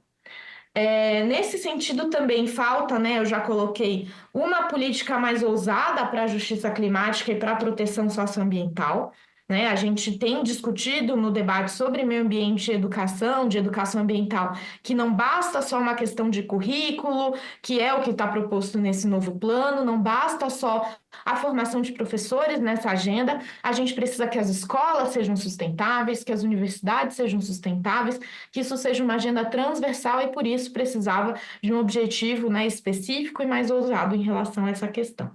Nesse sentido também falta, né, eu já coloquei, uma política mais ousada para a justiça climática e para a proteção socioambiental, né? A gente tem discutido no debate sobre meio ambiente e educação, de educação ambiental, que não basta só uma questão de currículo, que é o que está proposto nesse novo plano, não basta só a formação de professores nessa agenda, a gente precisa que as escolas sejam sustentáveis, que as universidades sejam sustentáveis, que isso seja uma agenda transversal e por isso precisava de um objetivo, né, específico e mais ousado em relação a essa questão.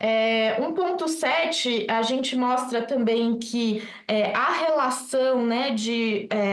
1.7, a gente mostra também que a relação, né,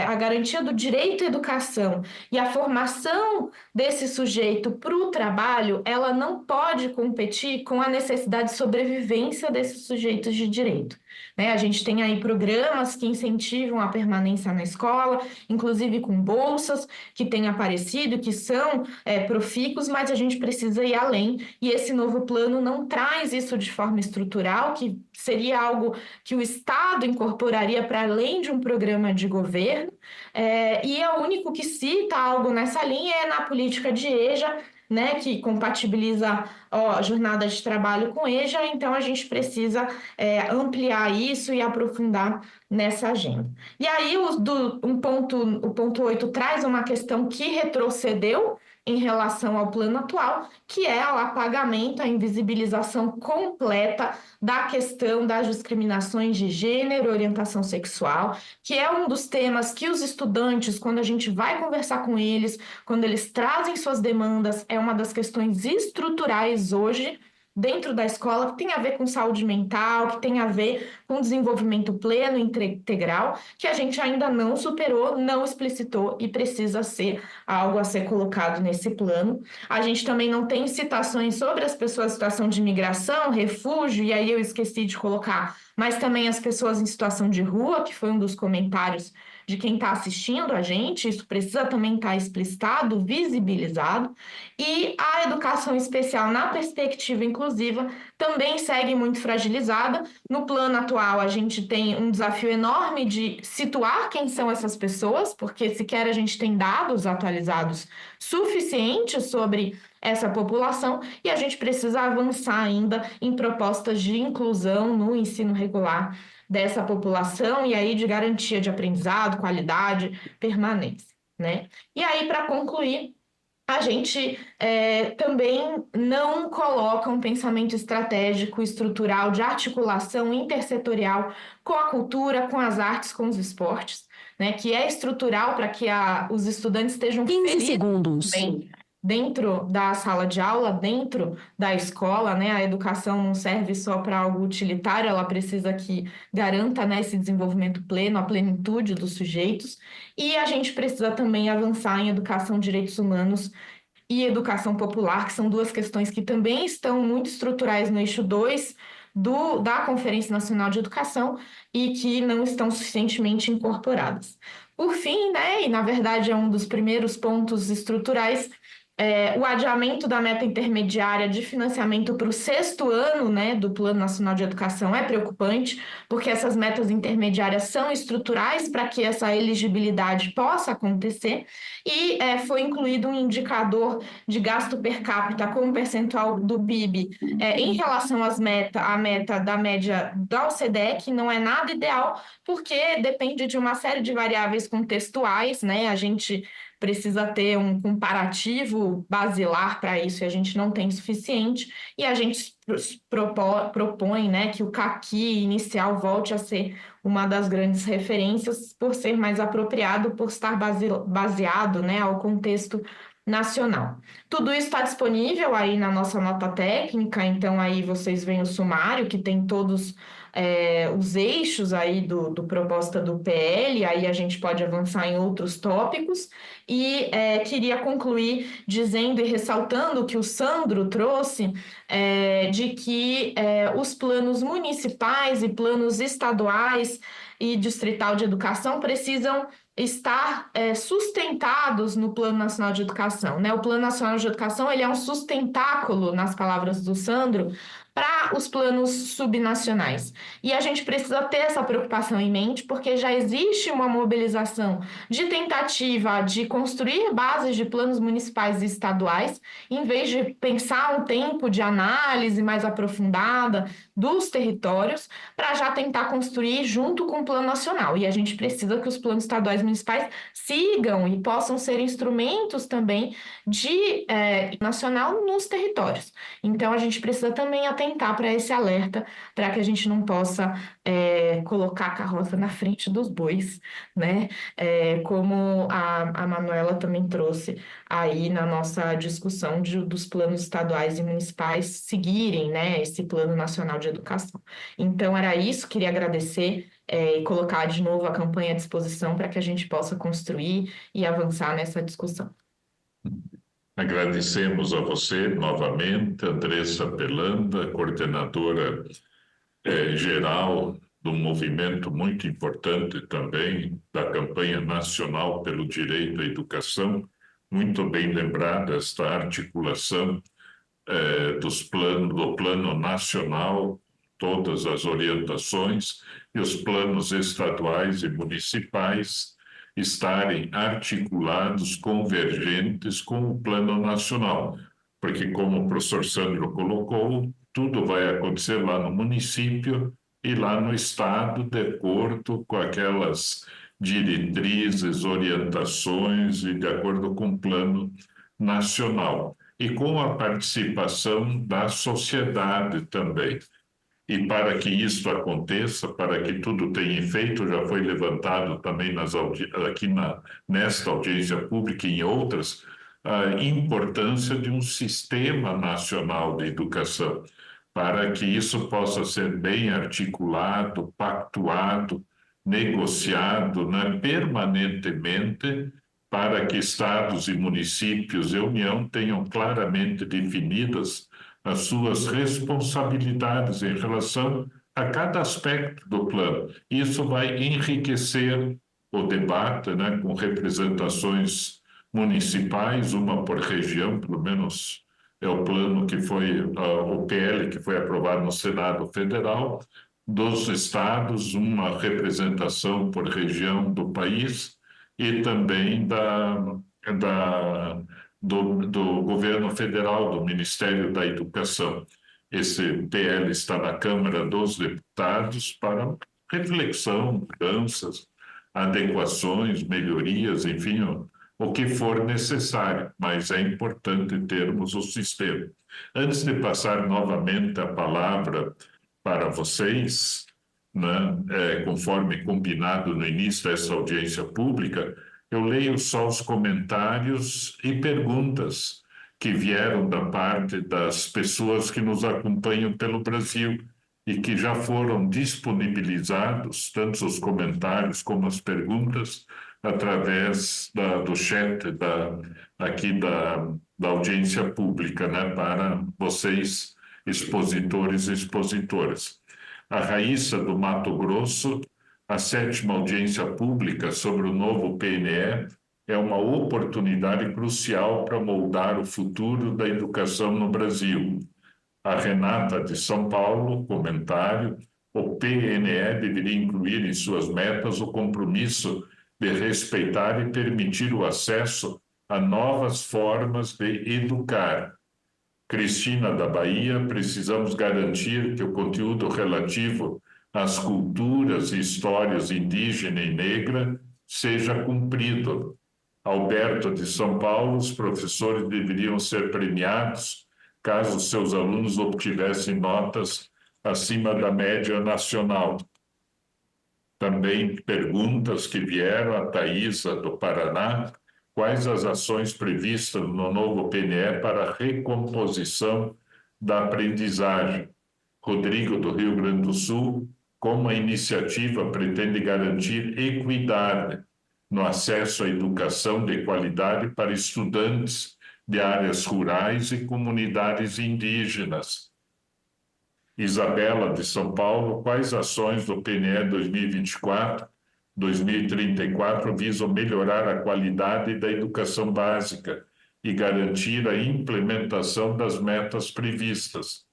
a garantia do direito à educação e a formação desse sujeito para o trabalho, ela não pode competir com a necessidade de sobrevivência desses sujeitos de direito. Né? A gente tem aí programas que incentivam a permanência na escola, inclusive com bolsas que têm aparecido, que são profícuos, mas a gente precisa ir além, e esse novo plano não traz isso de forma estrutural, que seria algo que o Estado incorporaria para além de um programa de governo, e o único que cita algo nessa linha é na política de EJA, né, que compatibiliza a jornada de trabalho com EJA, então a gente precisa ampliar isso e aprofundar nessa agenda. E aí o ponto 8 traz uma questão que retrocedeu em relação ao plano atual, que é o apagamento, a invisibilização completa da questão das discriminações de gênero, orientação sexual, que é um dos temas que os estudantes, quando a gente vai conversar com eles, quando eles trazem suas demandas, é uma das questões estruturais hoje dentro da escola, que tem a ver com saúde mental, que tem a ver com desenvolvimento pleno, integral, que a gente ainda não superou, não explicitou e precisa ser algo a ser colocado nesse plano. A gente também não tem citações sobre as pessoas em situação de imigração, refúgio, e aí eu esqueci de colocar, mas também as pessoas em situação de rua, que foi um dos comentários de quem está assistindo a gente, isso precisa também estar explicitado, visibilizado, e a educação especial na perspectiva inclusiva também segue muito fragilizada. No plano atual, a gente tem um desafio enorme de situar quem são essas pessoas, porque sequer a gente tem dados atualizados suficientes sobre essa população, e a gente precisa avançar ainda em propostas de inclusão no ensino regular dessa população e aí de garantia de aprendizado, qualidade, permanência, né? E aí, para concluir, a gente também não coloca um pensamento estratégico, estrutural, de articulação intersetorial com a cultura, com as artes, com os esportes, né? Que é estrutural para que os estudantes estejam 15 segundos. Bem, dentro da sala de aula, dentro da escola, né? A educação não serve só para algo utilitário, ela precisa que garanta, né, esse desenvolvimento pleno, a plenitude dos sujeitos, e a gente precisa também avançar em educação, direitos humanos e educação popular, que são duas questões que também estão muito estruturais no eixo 2 da Conferência Nacional de Educação e que não estão suficientemente incorporadas. Por fim, né, e na verdade é um dos primeiros pontos estruturais, o adiamento da meta intermediária de financiamento para o 6º ano, né, do Plano Nacional de Educação é preocupante, porque essas metas intermediárias são estruturais para que essa elegibilidade possa acontecer, e foi incluído um indicador de gasto per capita como percentual do PIB em relação à meta da média da OCDE, que não é nada ideal, porque depende de uma série de variáveis contextuais, né, a gente precisa ter um comparativo basilar para isso, e a gente não tem suficiente, e a gente propõe, né, que o CAQI inicial volte a ser uma das grandes referências, por ser mais apropriado, por estar baseado, né, ao contexto nacional. Tudo isso está disponível aí na nossa nota técnica, então aí vocês veem o sumário, que tem todos os eixos aí do proposta do PL, aí a gente pode avançar em outros tópicos, e queria concluir dizendo e ressaltando o que o Sandro trouxe, de que os planos municipais e planos estaduais e distrital de educação precisam estar sustentados no Plano Nacional de Educação, né? O Plano Nacional de Educação, ele é um sustentáculo, nas palavras do Sandro, para os planos subnacionais. E a gente precisa ter essa preocupação em mente, porque já existe uma mobilização de tentativa de construir bases de planos municipais e estaduais, em vez de pensar um tempo de análise mais aprofundada dos territórios, para já tentar construir junto com o plano nacional. E a gente precisa que os planos estaduais e municipais sigam e possam ser instrumentos também de nacional nos territórios. Então, a gente precisa também atender atentar para esse alerta, para que a gente não possa colocar a carroça na frente dos bois, né? Como a Manuela também trouxe aí na nossa discussão dos planos estaduais e municipais seguirem, né, esse Plano Nacional de Educação. Então, era isso, queria agradecer e colocar de novo a campanha à disposição para que a gente possa construir e avançar nessa discussão. Agradecemos a você novamente, Andressa Belanda, coordenadora geral do movimento muito importante também da campanha nacional pelo direito à educação. Muito bem lembrada esta articulação do plano nacional, todas as orientações e os planos estaduais e municipais estarem articulados, convergentes com o plano nacional, porque, como o professor Sandro colocou, tudo vai acontecer lá no município e lá no estado, de acordo com aquelas diretrizes, orientações e de acordo com o plano nacional. E com a participação da sociedade também. E para que isso aconteça, para que tudo tenha efeito, já foi levantado também nesta audiência pública e em outras, a importância de um sistema nacional de educação, para que isso possa ser bem articulado, pactuado, negociado, né, permanentemente, para que estados e municípios e União tenham claramente definidas as suas responsabilidades em relação a cada aspecto do plano. Isso vai enriquecer o debate, né, com representações municipais, uma por região, pelo menos é o plano que foi, o PL que foi aprovado no Senado Federal, dos estados, uma representação por região do país e também do governo federal, do Ministério da Educação. Esse PL está na Câmara dos Deputados para reflexão, mudanças, adequações, melhorias, enfim, o que for necessário, mas é importante termos o sistema. Antes de passar novamente a palavra para vocês, né, conforme combinado no início dessa audiência pública, eu leio só os comentários e perguntas que vieram da parte das pessoas que nos acompanham pelo Brasil e que já foram disponibilizados, tanto os comentários como as perguntas, através do chat da audiência pública, né, para vocês, expositores e expositoras. A Raíssa, do Mato Grosso: a 7ª audiência pública sobre o novo PNE é uma oportunidade crucial para moldar o futuro da educação no Brasil. A Renata, de São Paulo, comentário: o PNE deveria incluir em suas metas o compromisso de respeitar e permitir o acesso a novas formas de educar. Cristina, da Bahia: precisamos garantir que o conteúdo relativo às culturas e histórias indígena e negra seja cumprido. Alberto, de São Paulo: os professores deveriam ser premiados caso seus alunos obtivessem notas acima da média nacional. Também perguntas que vieram: a Thaísa, do Paraná: quais as ações previstas no novo PNE para a recomposição da aprendizagem? Rodrigo, do Rio Grande do Sul: como a iniciativa pretende garantir equidade no acesso à educação de qualidade para estudantes de áreas rurais e comunidades indígenas? Isabela, de São Paulo: quais ações do PNE 2024-2034 visam melhorar a qualidade da educação básica e garantir a implementação das metas previstas?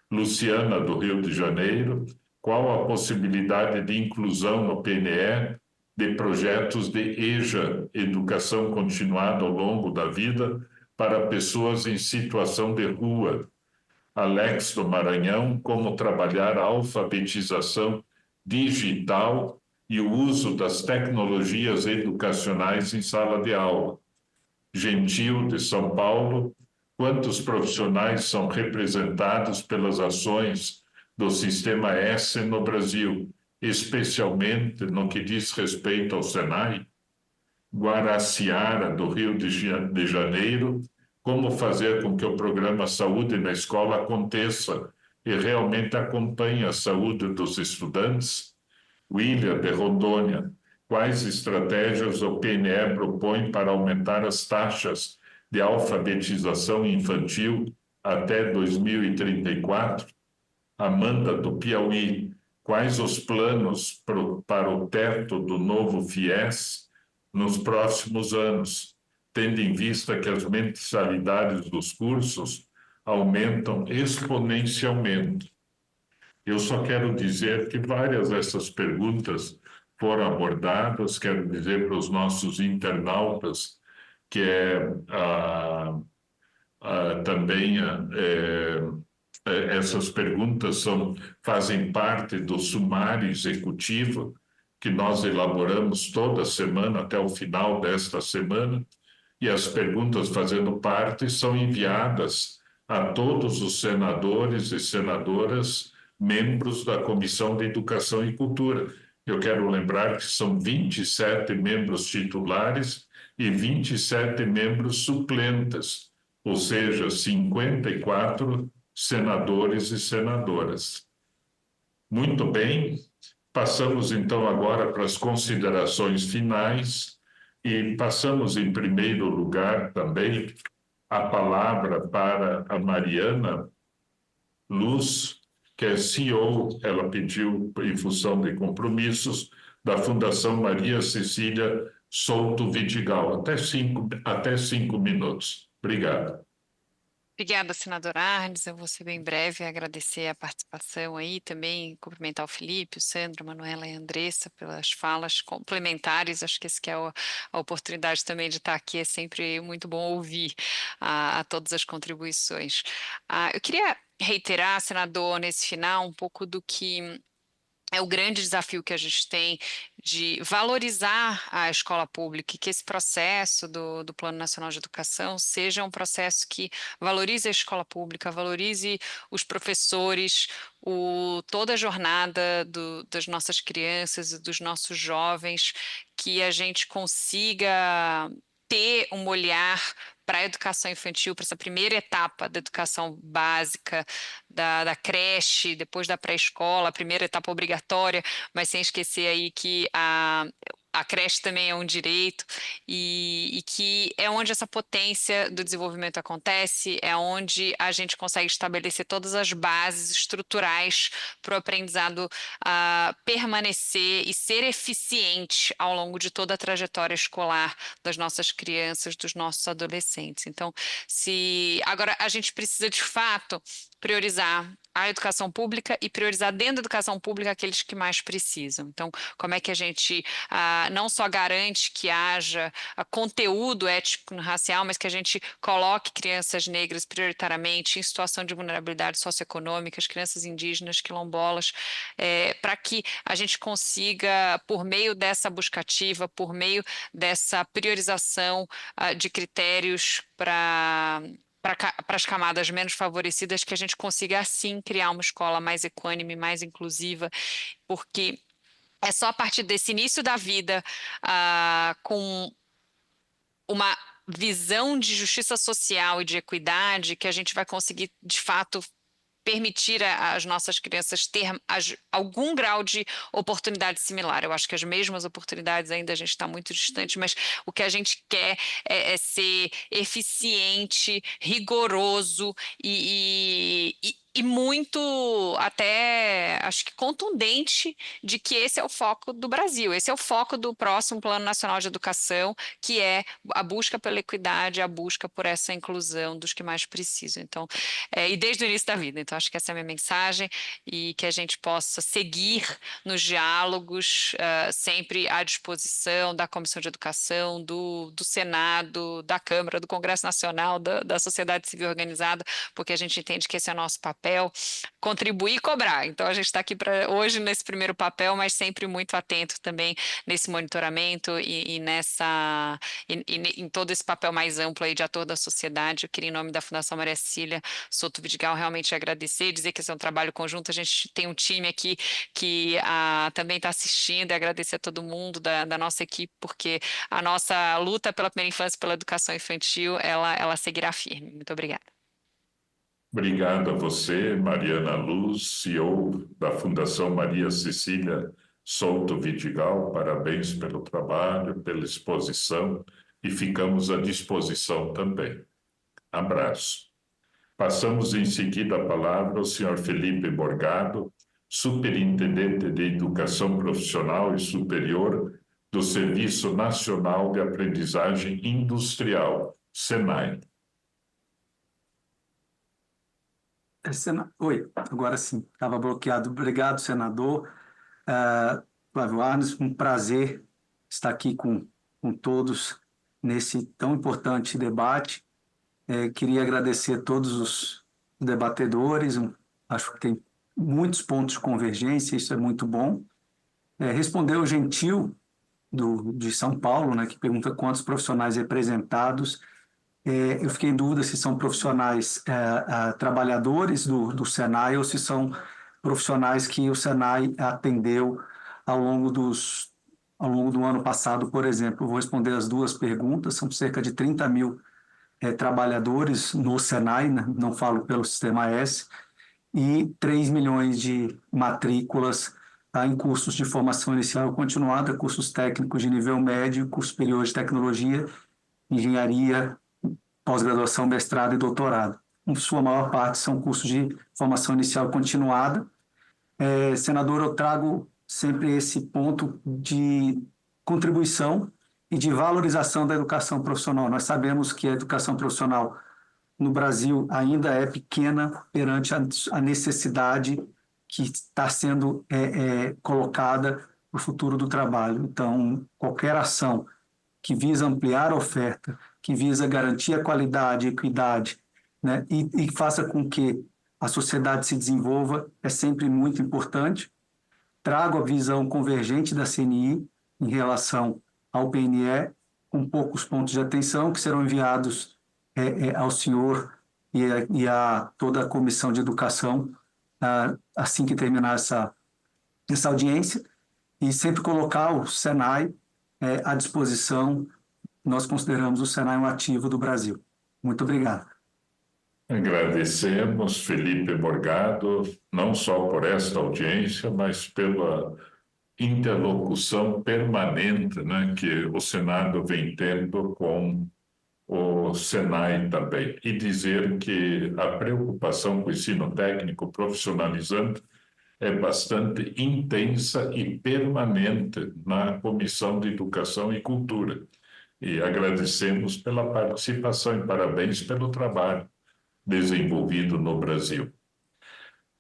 Luciana, do Rio de Janeiro: qual a possibilidade de inclusão no PNE de projetos de EJA, Educação Continuada ao Longo da Vida, para pessoas em situação de rua? Alex, do Maranhão: como trabalhar a alfabetização digital e o uso das tecnologias educacionais em sala de aula? Gentil, de São Paulo: Quantos profissionais são representados pelas ações do Sistema S no Brasil, especialmente no que diz respeito ao SENAI? Guaraciara, do Rio de Janeiro, como fazer com que o programa Saúde na Escola aconteça e realmente acompanhe a saúde dos estudantes? William, de Rondônia, quais estratégias o PNE propõe para aumentar as taxas de alfabetização infantil até 2034? Amanda, do Piauí, quais os planos para o teto do novo FIES nos próximos anos, tendo em vista que as mensalidades dos cursos aumentam exponencialmente? Eu só quero dizer que várias dessas perguntas foram abordadas, quero dizer para os nossos internautas que também essas perguntas fazem parte do sumário executivo que nós elaboramos toda semana até o final desta semana, e as perguntas fazendo parte são enviadas a todos os senadores e senadoras membros da Comissão de Educação e Cultura. Eu quero lembrar que são 27 membros titulares e 27 membros suplentes, ou seja, 54 senadores e senadoras. Muito bem, passamos então agora para as considerações finais e passamos em primeiro lugar também a palavra para a Mariana Luz, que é CEO, ela pediu em função de compromissos, da Fundação Maria Cecília Souto Vidigal. Até cinco minutos. Obrigado. Obrigada, senadora Arnes. Eu vou ser bem breve, agradecer a participação aí, também cumprimentar o Felipe, o Sandro, a Manuela e a Andressa pelas falas complementares. Acho que esse que é a oportunidade também de estar aqui, é sempre muito bom ouvir a todas as contribuições. Eu queria reiterar, senador, nesse final, um pouco do que é o grande desafio que a gente tem de valorizar a escola pública e que esse processo do Plano Nacional de Educação seja um processo que valorize a escola pública, valorize os professores, toda a jornada das nossas crianças e dos nossos jovens, que a gente consiga ter um olhar para a educação infantil, para essa primeira etapa da educação básica, da creche, depois da pré-escola, a primeira etapa obrigatória, mas sem esquecer aí que a creche também é um direito e que é onde essa potência do desenvolvimento acontece, é onde a gente consegue estabelecer todas as bases estruturais para o aprendizado permanecer e ser eficiente ao longo de toda a trajetória escolar das nossas crianças, dos nossos adolescentes. Então, agora a gente precisa de fato priorizar a educação pública e priorizar dentro da educação pública aqueles que mais precisam. Então, como é que a gente não só garante que haja conteúdo étnico-racial, mas que a gente coloque crianças negras prioritariamente em situação de vulnerabilidade socioeconômica, as crianças indígenas, quilombolas, para que a gente consiga, por meio dessa busca ativa, por meio dessa priorização de critérios para as camadas menos favorecidas, que a gente consiga, assim, criar uma escola mais equânime, mais inclusiva, porque é só a partir desse início da vida, com uma visão de justiça social e de equidade, que a gente vai conseguir, de fato, permitir às nossas crianças ter algum grau de oportunidade similar. Eu acho que as mesmas oportunidades ainda a gente está muito distante, mas o que a gente quer é ser eficiente, rigoroso e muito, até, acho que contundente, de que esse é o foco do Brasil, esse é o foco do próximo Plano Nacional de Educação, que é a busca pela equidade, a busca por essa inclusão dos que mais precisam. Então, e desde o início da vida. Então, acho que essa é a minha mensagem, e que a gente possa seguir nos diálogos, sempre à disposição da Comissão de Educação, do Senado, da Câmara, do Congresso Nacional, da sociedade civil organizada, porque a gente entende que esse é o nosso papel, papel, contribuir e cobrar. Então, a gente está aqui hoje nesse primeiro papel, mas sempre muito atento também nesse monitoramento e em todo esse papel mais amplo aí de ator da sociedade. Eu queria, em nome da Fundação Maria Cecília Soto Vidigal, realmente agradecer, dizer que esse é um trabalho conjunto. A gente tem um time aqui que também está assistindo, e agradecer a todo mundo da nossa equipe, porque a nossa luta pela primeira infância e pela educação infantil, ela seguirá firme. Muito obrigada. Obrigado a você, Mariana Luz, CEO da Fundação Maria Cecília Souto Vidigal. Parabéns pelo trabalho, pela exposição, e ficamos à disposição também. Abraço. Passamos em seguida a palavra ao senhor Felipe Morgado, Superintendente de Educação Profissional e Superior do Serviço Nacional de Aprendizagem Industrial, SENAI. Oi, agora sim, estava bloqueado. Obrigado, senador Flávio Arnes. Um prazer estar aqui com todos nesse tão importante debate. Queria agradecer a todos os debatedores. Acho que tem muitos pontos de convergência, isso é muito bom. Respondeu o Gentil, de São Paulo, né, que pergunta quantos profissionais representados. Eu fiquei em dúvida se são profissionais trabalhadores do SENAI ou se são profissionais que o SENAI atendeu ao longo do ano passado, por exemplo. Eu vou responder as duas perguntas. São cerca de 30 mil trabalhadores no SENAI, né, não falo pelo Sistema S, e 3 milhões de matrículas em cursos de formação inicial e continuada, cursos técnicos de nível médio, curso superior de tecnologia, engenharia, pós-graduação, mestrado e doutorado. Em sua maior parte são cursos de formação inicial e continuada. Senador, eu trago sempre esse ponto de contribuição e de valorização da educação profissional. Nós sabemos que a educação profissional no Brasil ainda é pequena perante a necessidade que está sendo colocada para o futuro do trabalho. Então, qualquer ação que visa ampliar a oferta, que visa garantir a qualidade e equidade, né, e faça com que a sociedade se desenvolva, é sempre muito importante. Trago a visão convergente da CNI em relação ao PNE, com poucos pontos de atenção que serão enviados ao senhor e a toda a Comissão de Educação assim que terminar essa audiência, e sempre colocar o SENAI à disposição. Nós consideramos o SENAI um ativo do Brasil. Muito obrigado. Agradecemos, Felipe Morgado, não só por esta audiência, mas pela interlocução permanente, né, que o Senado vem tendo com o SENAI também. E dizer que a preocupação com o ensino técnico profissionalizante é bastante intensa e permanente na Comissão de Educação e Cultura. E agradecemos pela participação e parabéns pelo trabalho desenvolvido no Brasil.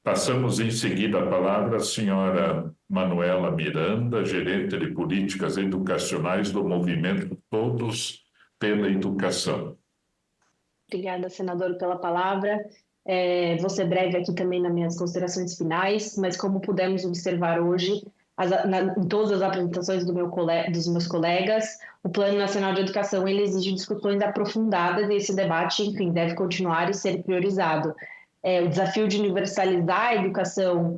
Passamos em seguida a palavra à senhora Manuela Miranda, gerente de políticas educacionais do movimento Todos pela Educação. Obrigada, senador, pela palavra. Vou ser breve aqui também nas minhas considerações finais, mas como pudemos observar hoje, em todas as apresentações dos meus colegas, o Plano Nacional de Educação ele exige discussões aprofundadas e esse debate, enfim, deve continuar e ser priorizado. O desafio de universalizar a educação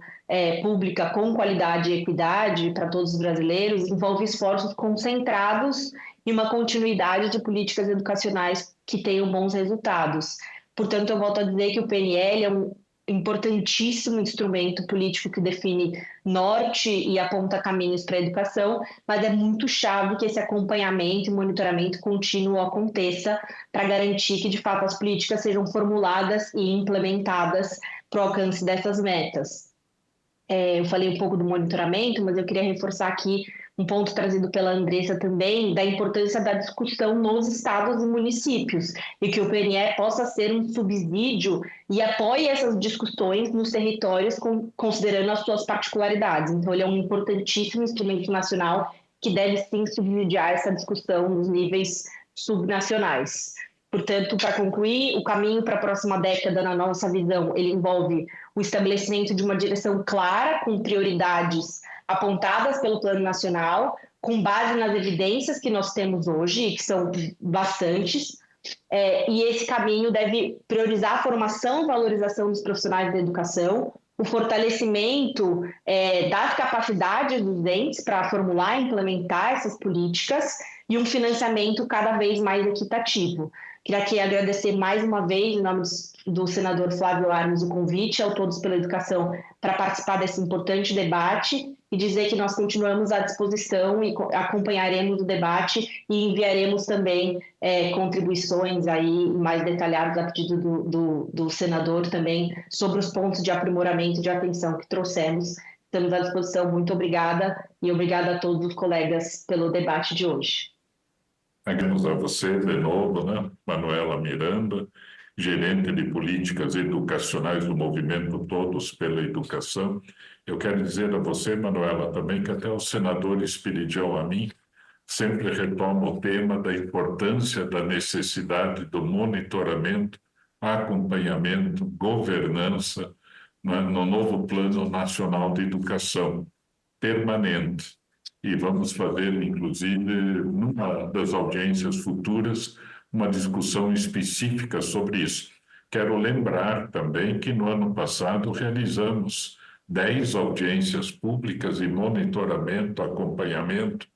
pública com qualidade e equidade para todos os brasileiros envolve esforços concentrados e uma continuidade de políticas educacionais que tenham bons resultados. Portanto, eu volto a dizer que o PNL é um importantíssimo instrumento político que define norte e aponta caminhos para a educação, mas é muito chave que esse acompanhamento e monitoramento contínuo aconteça para garantir que, de fato, as políticas sejam formuladas e implementadas para o alcance dessas metas. Eu falei um pouco do monitoramento, mas eu queria reforçar aqui um ponto trazido pela Andressa também, da importância da discussão nos estados e municípios, e que o PNE possa ser um subsídio e apoie essas discussões nos territórios, considerando as suas particularidades. Então, ele é um importantíssimo instrumento nacional que deve, sim, subsidiar essa discussão nos níveis subnacionais. Portanto, para concluir, o caminho para a próxima década, na nossa visão, ele envolve o estabelecimento de uma direção clara, com prioridades apontadas pelo Plano Nacional, com base nas evidências que nós temos hoje, que são bastantes, e esse caminho deve priorizar a formação e valorização dos profissionais da educação, o fortalecimento das capacidades dos entes para formular e implementar essas políticas e um financiamento cada vez mais equitativo. Queria aqui agradecer mais uma vez, em nome do senador Flávio Arnes, o convite ao Todos pela Educação para participar desse importante debate e dizer que nós continuamos à disposição e acompanharemos o debate e enviaremos também contribuições aí mais detalhadas a pedido do senador também sobre os pontos de aprimoramento e de atenção que trouxemos. Estamos à disposição. Muito obrigada e obrigada a todos os colegas pelo debate de hoje. Agradecemos a você de novo, né? Manuela Miranda, gerente de políticas educacionais do movimento Todos pela Educação. Eu quero dizer a você, Manuela, também que até o senador Espiridião Amin sempre retoma o tema da importância da necessidade do monitoramento, acompanhamento, governança, né, no novo Plano Nacional de Educação permanente. E vamos fazer, inclusive, numa das audiências futuras, uma discussão específica sobre isso. Quero lembrar também que no ano passado realizamos 10 audiências públicas e monitoramento, acompanhamento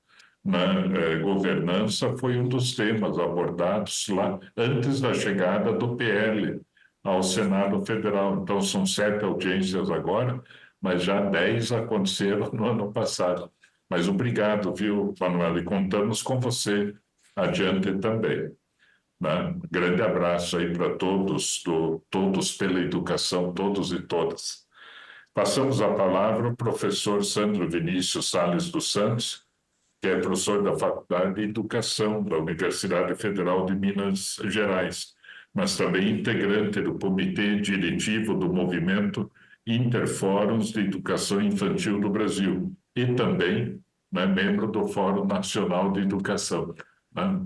na governança foi um dos temas abordados lá antes da chegada do PL ao Senado Federal. Então, são 7 audiências agora, mas já 10 aconteceram no ano passado. Mas obrigado, viu, Manuela? E contamos com você adiante também. Né? Grande abraço aí para todos, Todos pela Educação, todos e todas. Passamos a palavra ao professor Sandro Vinícius Salles dos Santos, que é professor da Faculdade de Educação da Universidade Federal de Minas Gerais, mas também integrante do Comitê Diretivo do Movimento Interfóruns de Educação Infantil do Brasil e também membro do Fórum Nacional de Educação. Né?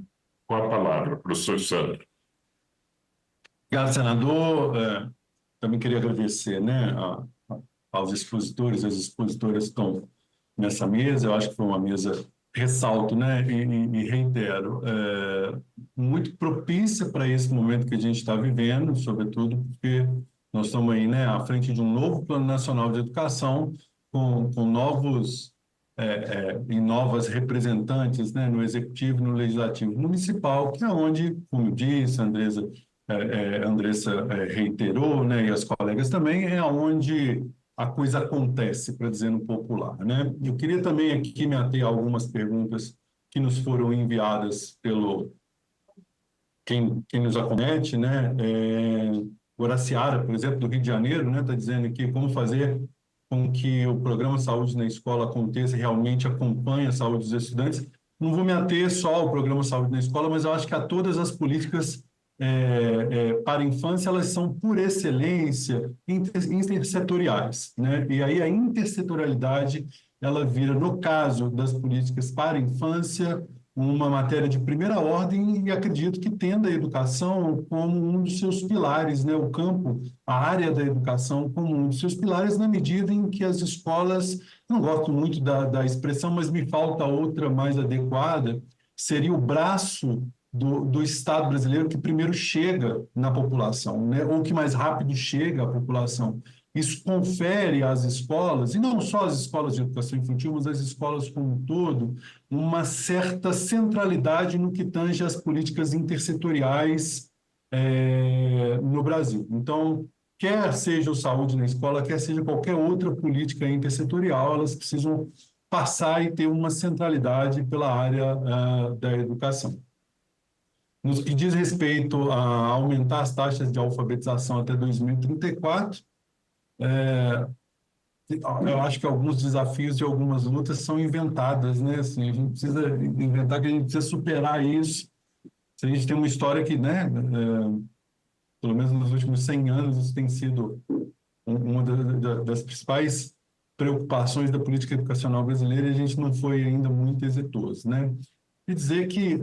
Com a palavra, professor Sandro. Obrigado, senador. Também queria agradecer, né, aos expositores e às expositoras que estão nessa mesa. Eu acho que foi uma mesa, ressalto, né, e reitero, muito propícia para esse momento que a gente está vivendo, sobretudo porque nós estamos aí, né, à frente de um novo Plano Nacional de Educação, com novos e novas representantes, né, no Executivo e no Legislativo Municipal, que é onde, como disse, a Andressa reiterou, né, e as colegas também, é onde a coisa acontece, para dizer no popular, né? Eu queria também aqui me ater a algumas perguntas que nos foram enviadas pelo quem nos acomete, né? Horaciara, por exemplo, do Rio de Janeiro, né, está dizendo aqui como fazer com que o programa Saúde na Escola aconteça e realmente acompanhe a saúde dos estudantes. Não vou me ater só ao programa Saúde na Escola, mas eu acho que a todas as políticas para a infância, elas são, por excelência, intersetoriais, né? E aí a intersetorialidade, ela vira, no caso das políticas para a infância, uma matéria de primeira ordem, e acredito que tendo a educação como um dos seus pilares, né? O campo, a área da educação como um dos seus pilares, na medida em que as escolas, não gosto muito da expressão, mas me falta outra mais adequada, seria o braço do Estado brasileiro que primeiro chega na população, né? Ou que mais rápido chega à população. Isso confere às escolas, e não só às escolas de educação infantil, mas às escolas como um todo, uma certa centralidade no que tange às políticas intersetoriais no Brasil. Então, quer seja o saúde na escola, quer seja qualquer outra política intersetorial, elas precisam passar e ter uma centralidade pela área da educação. No que diz respeito a aumentar as taxas de alfabetização até 2034, eu acho que alguns desafios e algumas lutas são inventadas, né? Assim, a gente precisa inventar, que a gente precisa superar isso. Se a gente tem uma história que, né, pelo menos nos últimos 100 anos, isso tem sido uma das principais preocupações da política educacional brasileira, e a gente não foi ainda muito exitoso, né? e dizer que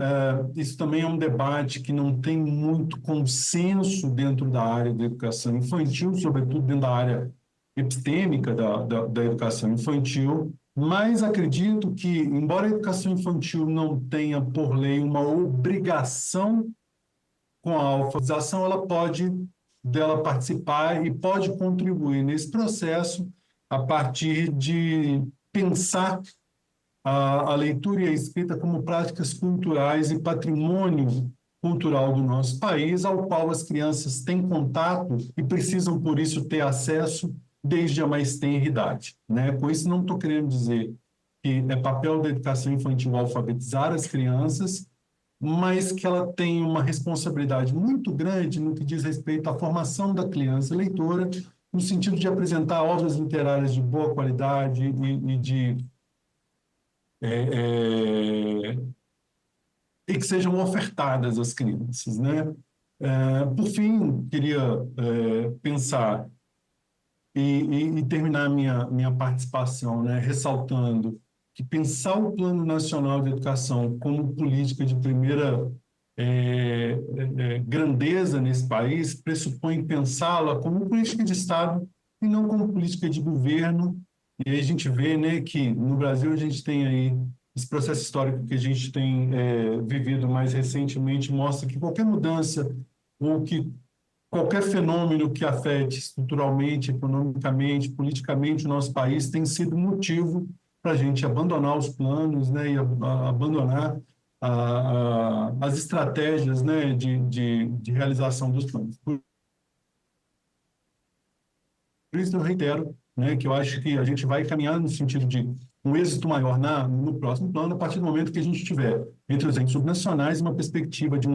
isso também é um debate que não tem muito consenso dentro da área da educação infantil, sobretudo dentro da área epistêmica da educação infantil, mas acredito que, embora a educação infantil não tenha, por lei, uma obrigação com a alfabetização, ela pode dela participar e pode contribuir nesse processo a partir de pensar a leitura e a escrita como práticas culturais e patrimônio cultural do nosso país, ao qual as crianças têm contato e precisam, por isso, ter acesso desde a mais tenra idade, né? Com isso, não estou querendo dizer que é papel da educação infantil alfabetizar as crianças, mas que ela tem uma responsabilidade muito grande no que diz respeito à formação da criança leitora, no sentido de apresentar obras literárias de boa qualidade e que sejam ofertadas às crianças, né? Por fim, queria pensar e terminar minha participação, né, ressaltando que pensar o Plano Nacional de Educação como política de primeira grandeza nesse país pressupõe pensá-la como política de Estado e não como política de governo. E aí a gente vê, né, que no Brasil a gente tem aí esse processo histórico que a gente tem vivido mais recentemente, mostra que qualquer mudança ou que qualquer fenômeno que afete estruturalmente, economicamente, politicamente o nosso país tem sido motivo para a gente abandonar os planos, né, e abandonar as estratégias, né, de realização dos planos. Por isso eu reitero, né, que eu acho que a gente vai caminhar no sentido de um êxito maior no próximo plano a partir do momento que a gente tiver, entre os entes subnacionais, uma perspectiva de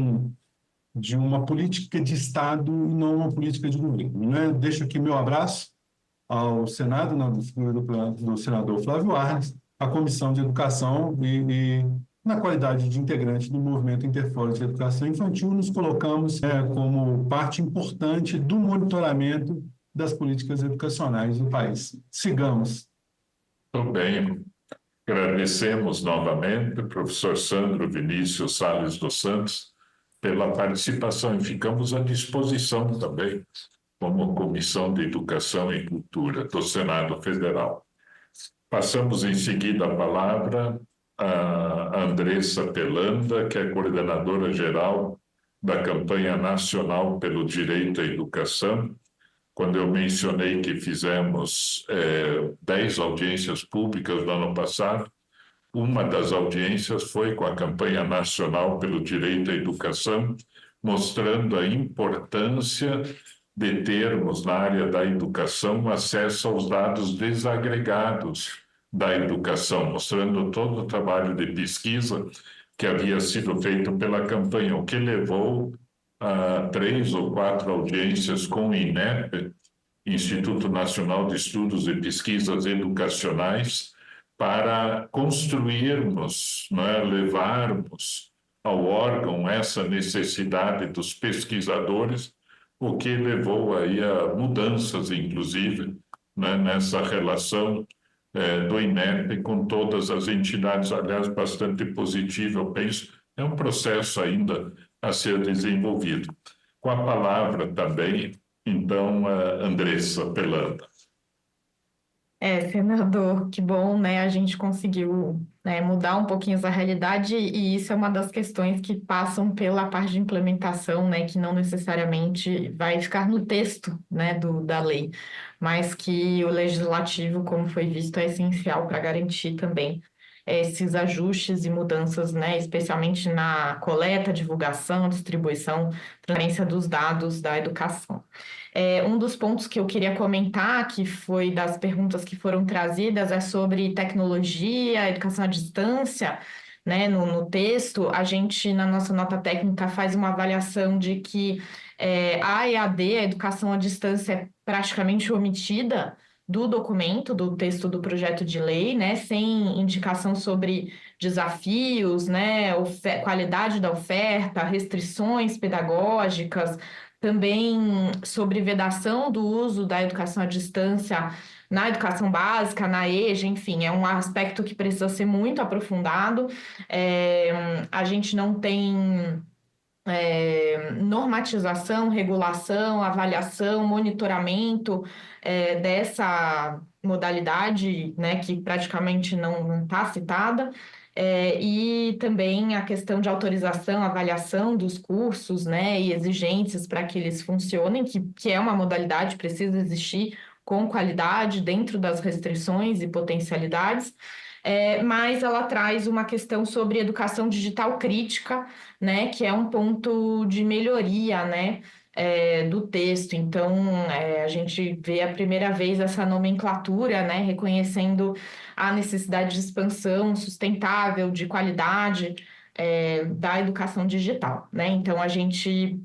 uma política de Estado e não uma política de governo, né? Deixo aqui meu abraço ao Senado, na figura do senador Flávio Arnes, à Comissão de Educação e na qualidade de integrante do Movimento Interfórum de Educação Infantil, nos colocamos como parte importante do monitoramento das políticas educacionais do país. Sigamos. Muito bem. Agradecemos novamente ao professor Sandro Vinícius Salles dos Santos pela participação e ficamos à disposição também como Comissão de Educação e Cultura do Senado Federal. Passamos em seguida a palavra a Andressa Pelanda, que é coordenadora geral da campanha nacional pelo direito à educação. Quando eu mencionei que fizemos 10 audiências públicas no ano passado, uma das audiências foi com a campanha nacional pelo direito à educação, mostrando a importância de termos na área da educação acesso aos dados desagregados da educação, mostrando todo o trabalho de pesquisa que havia sido feito pela campanha, o que levou a 3 ou 4 audiências com o INEP, Instituto Nacional de Estudos e Pesquisas Educacionais, para construirmos, levarmos ao órgão essa necessidade dos pesquisadores, o que levou aí a mudanças, inclusive, nessa relação do INEP com todas as entidades, aliás, bastante positivo, eu penso, é um processo ainda a ser desenvolvido. Com a palavra também, então, a Andressa Pelanda. Senador, que bom, né? A gente conseguiu, mudar um pouquinho essa realidade e isso é uma das questões que passam pela parte de implementação, né? Que não necessariamente vai ficar no texto, né, da lei, mas que o legislativo, como foi visto, é essencial para garantir também esses ajustes e mudanças, né? Especialmente na coleta, divulgação, distribuição, transferência dos dados da educação. Um dos pontos que eu queria comentar, que foi das perguntas que foram trazidas, é sobre tecnologia, educação à distância, né? No texto, a gente, na nossa nota técnica, faz uma avaliação de que a EAD, a educação à distância, é praticamente omitida do documento, do texto do projeto de lei, né? Sem indicação sobre desafios, né? Qualidade da oferta, restrições pedagógicas, também sobre vedação do uso da educação à distância na educação básica, na EJA, enfim, é um aspecto que precisa ser muito aprofundado. A gente não tem normatização, regulação, avaliação, monitoramento dessa modalidade, né, que praticamente não está citada. E também a questão de autorização, avaliação dos cursos, né, e exigências para que eles funcionem, que é uma modalidade, precisa existir com qualidade dentro das restrições e potencialidades. Mas ela traz uma questão sobre educação digital crítica, né, que é um ponto de melhoria, né, do texto. Então, a gente vê a primeira vez essa nomenclatura, né, reconhecendo a necessidade de expansão sustentável, de qualidade da educação digital, né? Então, a gente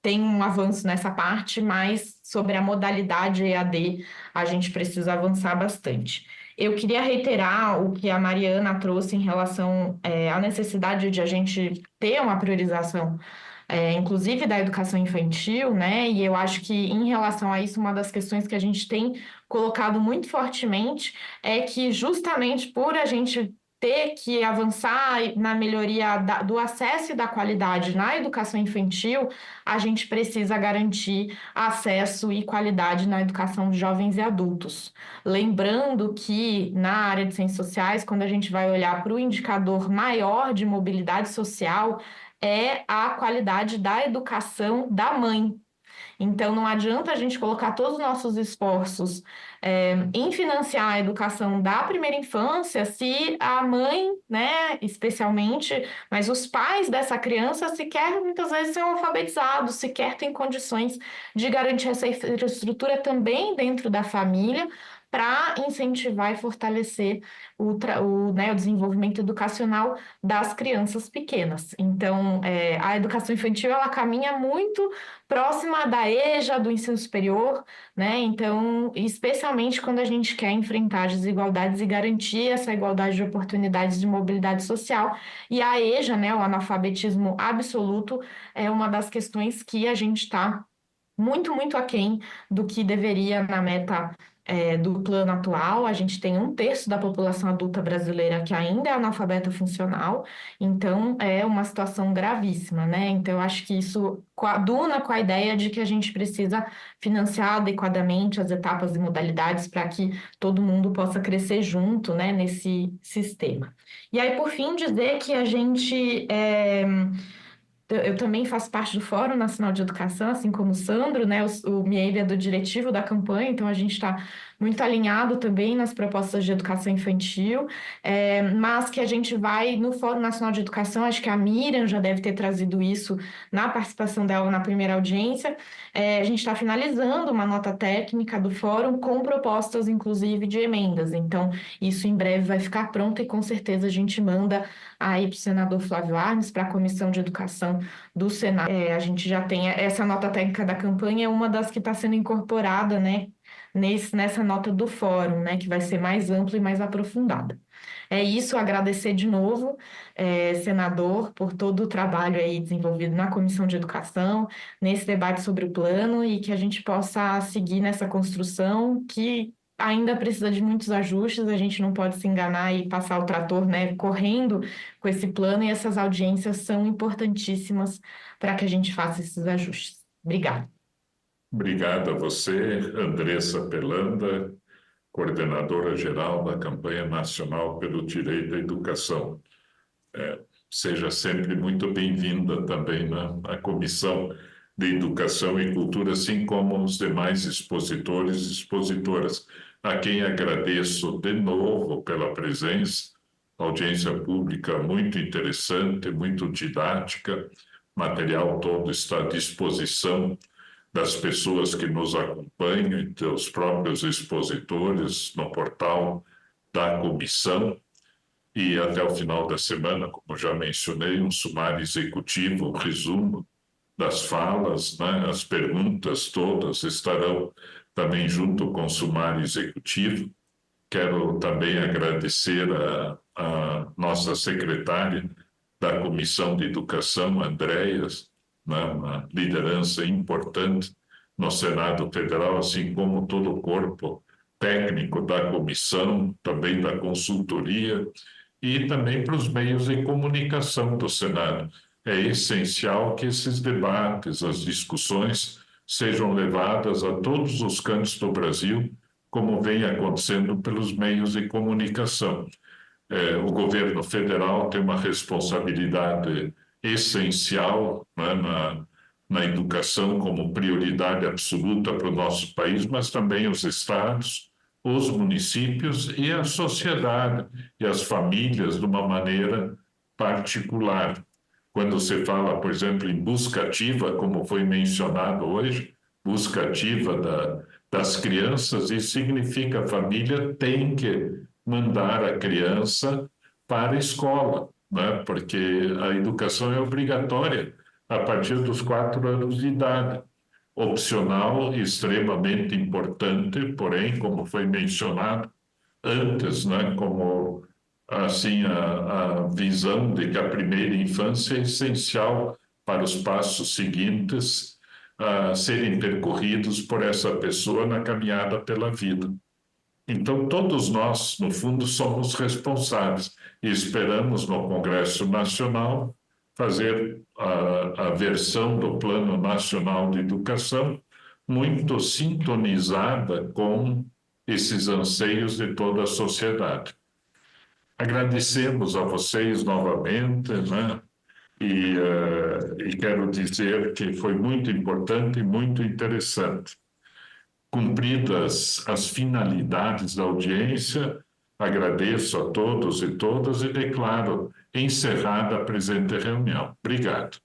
tem um avanço nessa parte, mas sobre a modalidade EAD, a gente precisa avançar bastante. Eu queria reiterar o que a Mariana trouxe em relação à necessidade de a gente ter uma priorização, inclusive da educação infantil, né? E eu acho que, em relação a isso, uma das questões que a gente tem colocado muito fortemente é que, justamente por a gente ter que avançar na melhoria do acesso e da qualidade na educação infantil, a gente precisa garantir acesso e qualidade na educação de jovens e adultos. Lembrando que, na área de ciências sociais, quando a gente vai olhar para o indicador maior de mobilidade social, é a qualidade da educação da mãe. Então, não adianta a gente colocar todos os nossos esforços em financiar a educação da primeira infância se a mãe, né, especialmente, mas os pais dessa criança sequer, muitas vezes, são alfabetizados, sequer têm condições de garantir essa infraestrutura também dentro da família, para incentivar e fortalecer o desenvolvimento educacional das crianças pequenas. Então, a educação infantil, ela caminha muito próxima da EJA, do ensino superior, né? Então, especialmente quando a gente quer enfrentar desigualdades e garantir essa igualdade de oportunidades de mobilidade social. E a EJA, né, o analfabetismo absoluto, é uma das questões que a gente está muito, muito aquém do que deveria na meta do plano atual. A gente tem 1/3 da população adulta brasileira que ainda é analfabeta funcional, então é uma situação gravíssima, né? Então, eu acho que isso coaduna com a ideia de que a gente precisa financiar adequadamente as etapas e modalidades para que todo mundo possa crescer junto, né, nesse sistema. E aí, por fim, dizer que a gente... Eu também faço parte do Fórum Nacional de Educação, assim como o Sandro, né? O MIEB é do diretivo da campanha, então a gente está muito alinhado também nas propostas de educação infantil, mas que a gente vai no Fórum Nacional de Educação, acho que a Miriam já deve ter trazido isso na participação dela na primeira audiência, a gente está finalizando uma nota técnica do Fórum com propostas, inclusive, de emendas. Então, isso em breve vai ficar pronto e com certeza a gente manda aí para o senador Flávio Arnes, para a Comissão de Educação do Senado. A gente já tem essa nota técnica da campanha, é uma das que está sendo incorporada, né, nessa nota do Fórum, né, que vai ser mais ampla e mais aprofundada. É isso, agradecer de novo, senador, por todo o trabalho aí desenvolvido na Comissão de Educação, nesse debate sobre o plano, e que a gente possa seguir nessa construção que ainda precisa de muitos ajustes. A gente não pode se enganar e passar o trator, né, correndo com esse plano, e essas audiências são importantíssimas para que a gente faça esses ajustes. Obrigada. Obrigado a você, Andressa Pelanda, coordenadora geral da Campanha Nacional pelo Direito à Educação. Seja sempre muito bem-vinda também na Comissão de Educação e Cultura, assim como os demais expositores e expositoras, a quem agradeço de novo pela presença. Audiência pública muito interessante, muito didática, o material todo está à disposição das pessoas que nos acompanham e dos próprios expositores no portal da comissão. E até o final da semana, como já mencionei, um sumário executivo, um resumo das falas, né? As perguntas todas estarão também junto com o sumário executivo. Quero também agradecer a nossa secretária da Comissão de Educação, Andréia, né, uma liderança importante no Senado Federal, assim como todo o corpo técnico da comissão, também da consultoria, e também para os meios de comunicação do Senado. É essencial que esses debates, as discussões, sejam levadas a todos os cantos do Brasil, como vem acontecendo pelos meios de comunicação. O governo federal tem uma responsabilidade essencial, né, na educação como prioridade absoluta para o nosso país, mas também os estados, os municípios e a sociedade e as famílias de uma maneira particular. Quando se fala, por exemplo, em busca ativa, como foi mencionado hoje, busca ativa das crianças, isso significa que a família tem que mandar a criança para a escola, né? Porque a educação é obrigatória a partir dos 4 anos de idade. Opcional, extremamente importante, porém, como foi mencionado antes, né? Como assim a visão de que a primeira infância é essencial para os passos seguintes a serem percorridos por essa pessoa na caminhada pela vida. Então, todos nós, no fundo, somos responsáveis e esperamos no Congresso Nacional fazer a versão do Plano Nacional de Educação muito sintonizada com esses anseios de toda a sociedade. Agradecemos a vocês novamente, né? E quero dizer que foi muito importante e muito interessante. Cumpridas as finalidades da audiência, agradeço a todos e todas e declaro encerrada a presente reunião. Obrigado.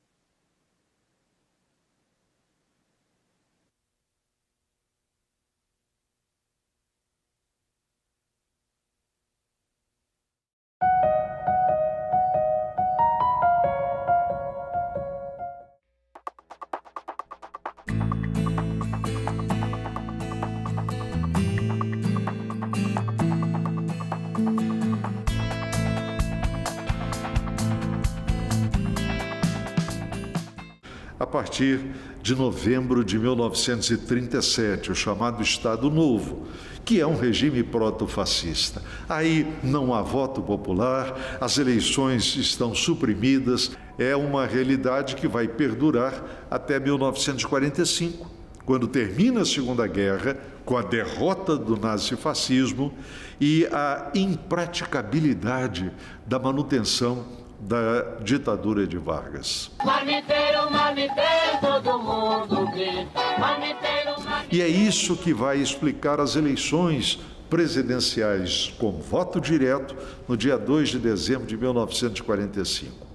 A partir de novembro de 1937, o chamado Estado Novo, que é um regime proto-fascista. Aí não há voto popular, as eleições estão suprimidas, é uma realidade que vai perdurar até 1945, quando termina a Segunda Guerra, com a derrota do nazifascismo e a impraticabilidade da manutenção da ditadura de Vargas. Marmiteiro, marmiteiro, todo mundo grita. Marmiteiro, marmiteiro. E é isso que vai explicar as eleições presidenciais com voto direto no dia 2 de dezembro de 1945.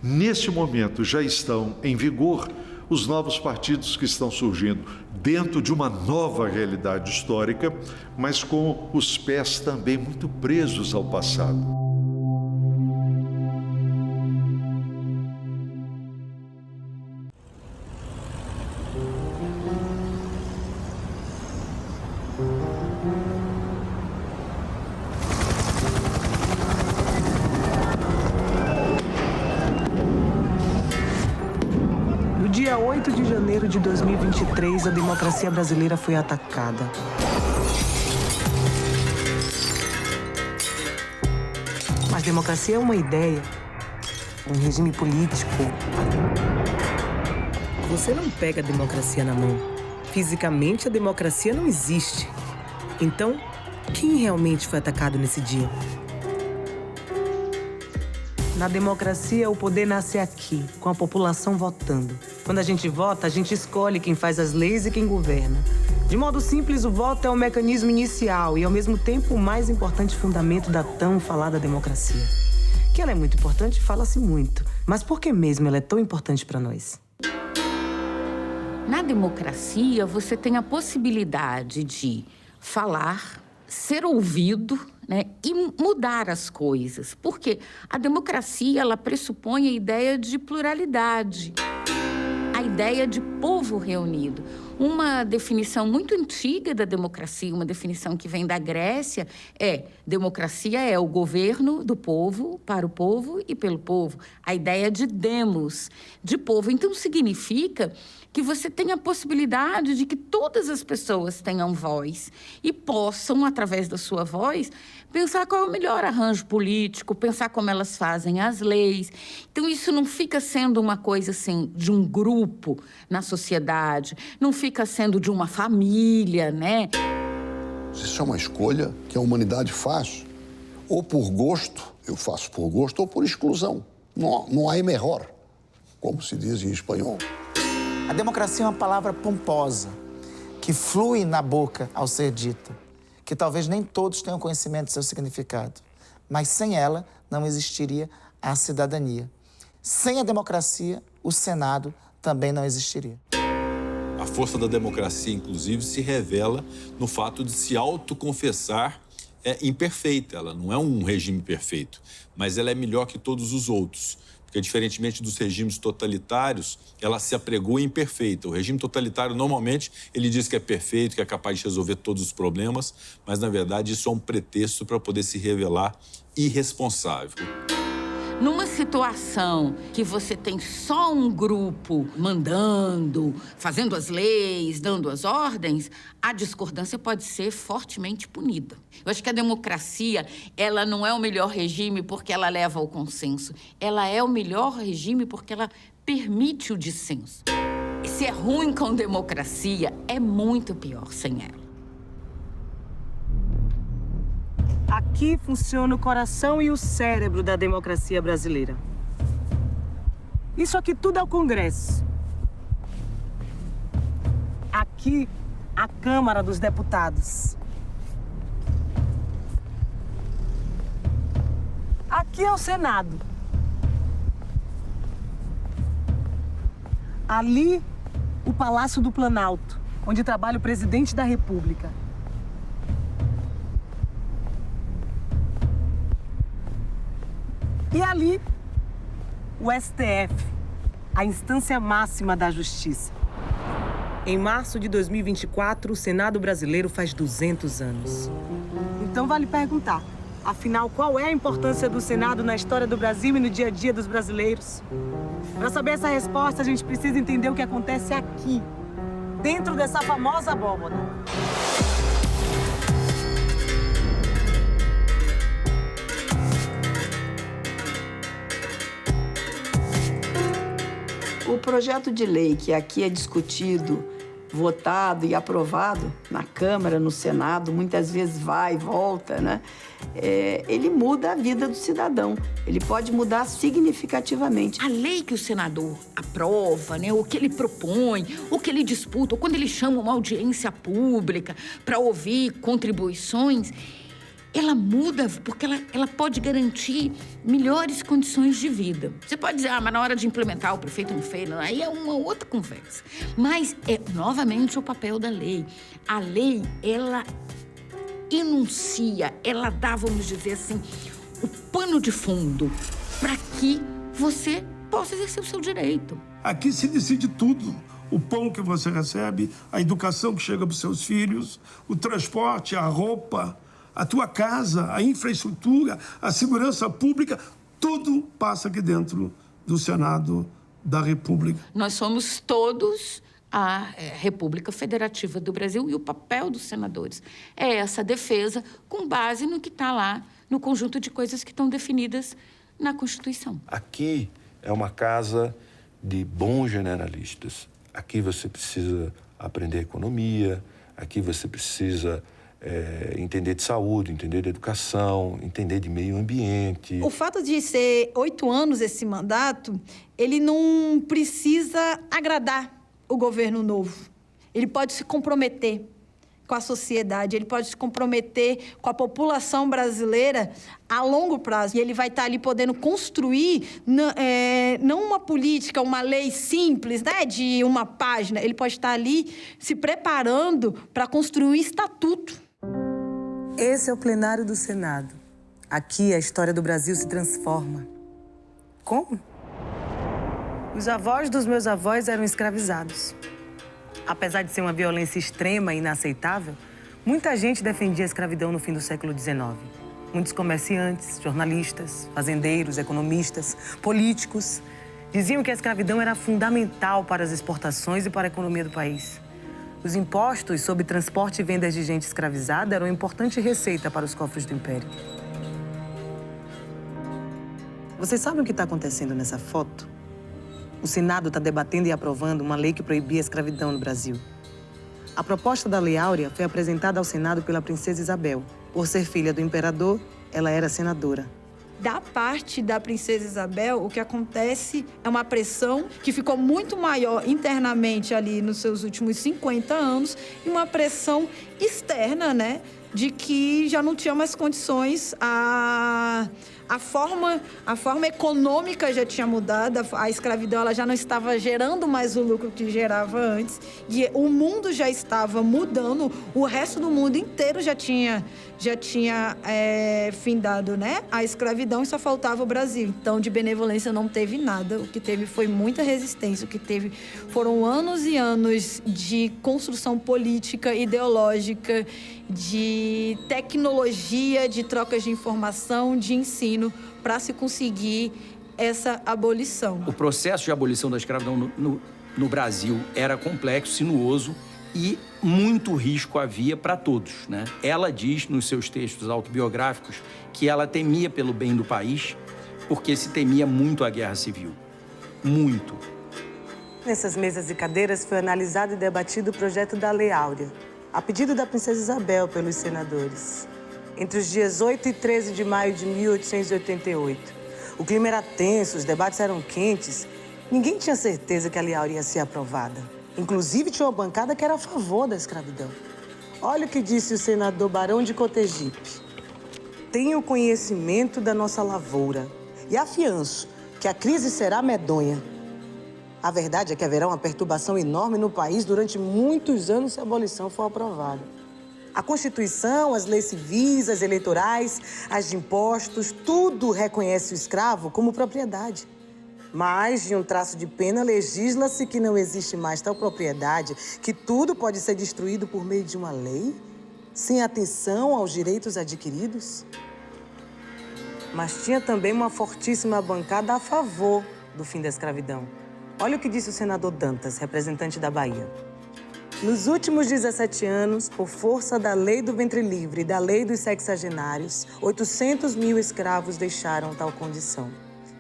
Neste momento já estão em vigor os novos partidos que estão surgindo dentro de uma nova realidade histórica, mas com os pés também muito presos ao passado. Dia 8 de janeiro de 2023, a democracia brasileira foi atacada. Mas democracia é uma ideia, um regime político. Você não pega a democracia na mão. Fisicamente, a democracia não existe. Então, quem realmente foi atacado nesse dia? Na democracia, o poder nasce aqui, com a população votando. Quando a gente vota, a gente escolhe quem faz as leis e quem governa. De modo simples, o voto é o mecanismo inicial e, ao mesmo tempo, o mais importante fundamento da tão falada democracia. Que ela é muito importante, fala-se muito. Mas por que mesmo ela é tão importante para nós? Na democracia, você tem a possibilidade de falar, ser ouvido, né, e mudar as coisas. Porque a democracia, ela pressupõe a ideia de pluralidade, a ideia de povo reunido. Uma definição muito antiga da democracia, uma definição que vem da Grécia, democracia é o governo do povo, para o povo e pelo povo. A ideia de demos, de povo. Então, significa que você tem a possibilidade de que todas as pessoas tenham voz e possam, através da sua voz, pensar qual é o melhor arranjo político, pensar como elas fazem as leis. Então, isso não fica sendo uma coisa, assim, de um grupo na sociedade, não fica sendo de uma família, né? Isso é uma escolha que a humanidade faz, ou por gosto, eu faço por gosto, ou por exclusão. Não há melhor, como se diz em espanhol. A democracia é uma palavra pomposa, que flui na boca ao ser dita, que talvez nem todos tenham conhecimento do seu significado, mas sem ela não existiria a cidadania. Sem a democracia, o Senado também não existiria. A força da democracia, inclusive, se revela no fato de se autoconfessar imperfeita. Ela não é um regime perfeito, mas ela é melhor que todos os outros. Porque, diferentemente dos regimes totalitários, ela se apregoa imperfeita. O regime totalitário, normalmente, ele diz que é perfeito, que é capaz de resolver todos os problemas, mas, na verdade, isso é um pretexto para poder se revelar irresponsável. Numa situação que você tem só um grupo mandando, fazendo as leis, dando as ordens, a discordância pode ser fortemente punida. Eu acho que a democracia, ela não é o melhor regime porque ela leva ao consenso. Ela é o melhor regime porque ela permite o dissenso. Se é ruim com democracia, é muito pior sem ela. Aqui funciona o coração e o cérebro da democracia brasileira. Isso aqui tudo é o Congresso. Aqui, a Câmara dos Deputados. Aqui é o Senado. Ali, o Palácio do Planalto, onde trabalha o presidente da República. E ali, o STF, a instância máxima da justiça. Em março de 2024, o Senado brasileiro faz 200 anos. Então vale perguntar, afinal, qual é a importância do Senado na história do Brasil e no dia a dia dos brasileiros? Para saber essa resposta, a gente precisa entender o que acontece aqui, dentro dessa famosa abóbora. O projeto de lei que aqui é discutido, votado e aprovado na Câmara, no Senado, muitas vezes vai e volta, né? Ele muda a vida do cidadão. Ele pode mudar significativamente. A lei que o senador aprova, né, o que ele propõe, o que ele disputa, ou quando ele chama uma audiência pública para ouvir contribuições, ela muda porque ela pode garantir melhores condições de vida. Você pode dizer, mas na hora de implementar o prefeito não fez, não, aí é uma outra conversa. Mas é, novamente, o papel da lei. A lei, ela enuncia, ela dá, vamos dizer assim, o pano de fundo para que você possa exercer o seu direito. Aqui se decide tudo. O pão que você recebe, a educação que chega para os seus filhos, o transporte, a roupa, a tua casa, a infraestrutura, a segurança pública, tudo passa aqui dentro do Senado da República. Nós somos todos a República Federativa do Brasil e o papel dos senadores é essa defesa com base no que está lá, no conjunto de coisas que estão definidas na Constituição. Aqui é uma casa de bons generalistas. Aqui você precisa aprender economia, aqui você precisa entender de saúde, entender de educação, entender de meio ambiente. O fato de ser 8 anos esse mandato, ele não precisa agradar o governo novo. Ele pode se comprometer com a sociedade, ele pode se comprometer com a população brasileira a longo prazo. E ele vai estar ali podendo construir não uma política, uma lei simples, né, de uma página. Ele pode estar ali se preparando para construir um estatuto. Esse é o plenário do Senado. Aqui a história do Brasil se transforma. Como? Os avós dos meus avós eram escravizados. Apesar de ser uma violência extrema e inaceitável, muita gente defendia a escravidão no fim do século XIX. Muitos comerciantes, jornalistas, fazendeiros, economistas, políticos diziam que a escravidão era fundamental para as exportações e para a economia do país. Os impostos sobre transporte e vendas de gente escravizada eram uma importante receita para os cofres do Império. Vocês sabem o que está acontecendo nessa foto? O Senado está debatendo e aprovando uma lei que proibia a escravidão no Brasil. A proposta da Lei Áurea foi apresentada ao Senado pela princesa Isabel. Por ser filha do imperador, ela era senadora. Da parte da princesa Isabel, o que acontece é uma pressão que ficou muito maior internamente ali nos seus últimos 50 anos e uma pressão externa, né, de que já não tinha mais condições, a forma econômica já tinha mudado, a escravidão ela já não estava gerando mais o lucro que gerava antes, e o mundo já estava mudando, o resto do mundo inteiro já tinha findado, né, a escravidão, e só faltava o Brasil. Então, de benevolência não teve nada, o que teve foi muita resistência, o que teve foram anos e anos de construção política, ideológica, de tecnologia, de trocas de informação, de ensino, para se conseguir essa abolição. O processo de abolição da escravidão no Brasil era complexo, sinuoso, e muito risco havia para todos, né? Ela diz nos seus textos autobiográficos que ela temia pelo bem do país porque se temia muito a guerra civil. Muito. Nessas mesas e cadeiras foi analisado e debatido o projeto da Lei Áurea, a pedido da princesa Isabel pelos senadores. Entre os dias 8 e 13 de maio de 1888. O clima era tenso, os debates eram quentes. Ninguém tinha certeza que a Lei Áurea ia ser aprovada. Inclusive, tinha uma bancada que era a favor da escravidão. Olha o que disse o senador Barão de Cotegipe. Tenho conhecimento da nossa lavoura e afianço que a crise será medonha. A verdade é que haverá uma perturbação enorme no país durante muitos anos se a abolição for aprovada. A Constituição, as leis civis, as eleitorais, as de impostos, tudo reconhece o escravo como propriedade. Mas, de um traço de pena, legisla-se que não existe mais tal propriedade, que tudo pode ser destruído por meio de uma lei, sem atenção aos direitos adquiridos. Mas tinha também uma fortíssima bancada a favor do fim da escravidão. Olha o que disse o senador Dantas, representante da Bahia. Nos últimos 17 anos, por força da lei do ventre livre e da lei dos sexagenários, 800 mil escravos deixaram tal condição.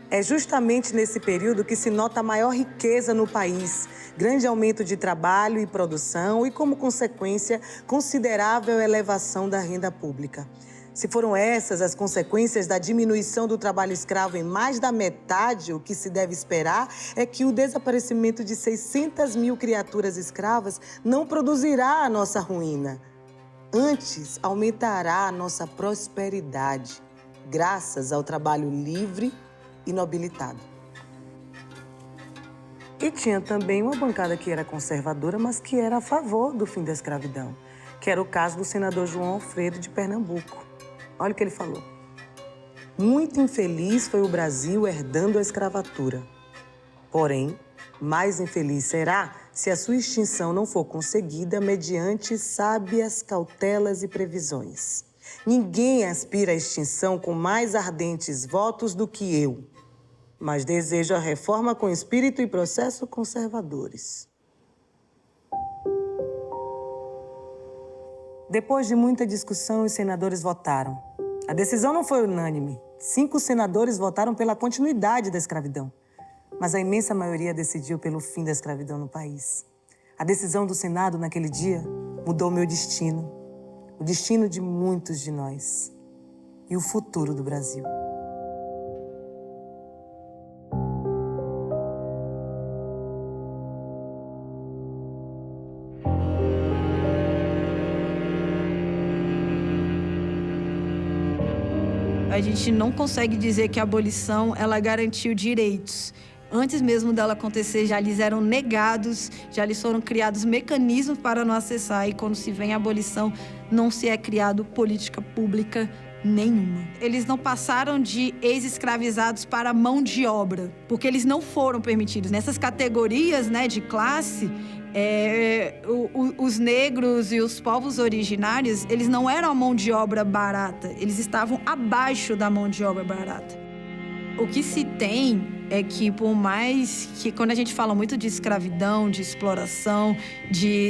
É justamente nesse período que se nota a maior riqueza no país, grande aumento de trabalho e produção e, como consequência, considerável elevação da renda pública. Se foram essas as consequências da diminuição do trabalho escravo em mais da metade, o que se deve esperar é que o desaparecimento de 600 mil criaturas escravas não produzirá a nossa ruína. Antes, aumentará a nossa prosperidade, graças ao trabalho livre e nobilitado. E tinha também uma bancada que era conservadora, mas que era a favor do fim da escravidão, que era o caso do senador João Alfredo de Pernambuco. Olha o que ele falou. Muito infeliz foi o Brasil herdando a escravatura. Porém, mais infeliz será se a sua extinção não for conseguida mediante sábias cautelas e previsões. Ninguém aspira à extinção com mais ardentes votos do que eu, mas desejo a reforma com espírito e processo conservadores. Depois de muita discussão, os senadores votaram. A decisão não foi unânime. 5 senadores votaram pela continuidade da escravidão, mas a imensa maioria decidiu pelo fim da escravidão no país. A decisão do Senado naquele dia mudou meu destino, o destino de muitos de nós e o futuro do Brasil. A gente não consegue dizer que a abolição ela garantiu direitos. Antes mesmo dela acontecer, já lhes eram negados, já lhes foram criados mecanismos para não acessar. E quando se vem a abolição, não se é criado política pública nenhuma. Eles não passaram de ex-escravizados para mão de obra, porque eles não foram permitidos. Nessas categorias, né, de classe, Os negros e os povos originários, eles não eram a mão de obra barata, eles estavam abaixo da mão de obra barata. O que se tem é que, por mais que, quando a gente fala muito de escravidão, de exploração,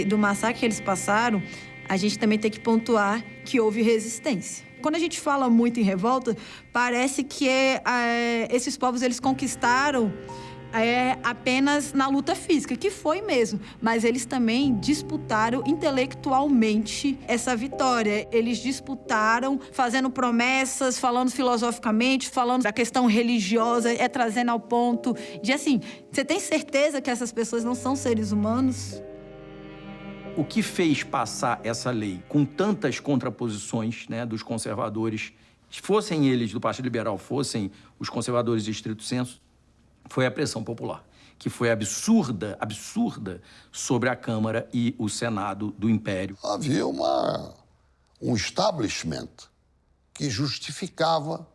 do massacre que eles passaram, a gente também tem que pontuar que houve resistência. Quando a gente fala muito em revolta, parece que esses povos eles conquistaram apenas na luta física, que foi mesmo, mas eles também disputaram intelectualmente essa vitória. Eles disputaram fazendo promessas, falando filosoficamente, falando da questão religiosa, trazendo ao ponto de assim, você tem certeza que essas pessoas não são seres humanos? O que fez passar essa lei com tantas contraposições, né, dos conservadores, fossem eles do Partido Liberal, fossem os conservadores de estrito senso, foi a pressão popular, que foi absurda sobre a Câmara e o Senado do Império. Havia um establishment que justificava,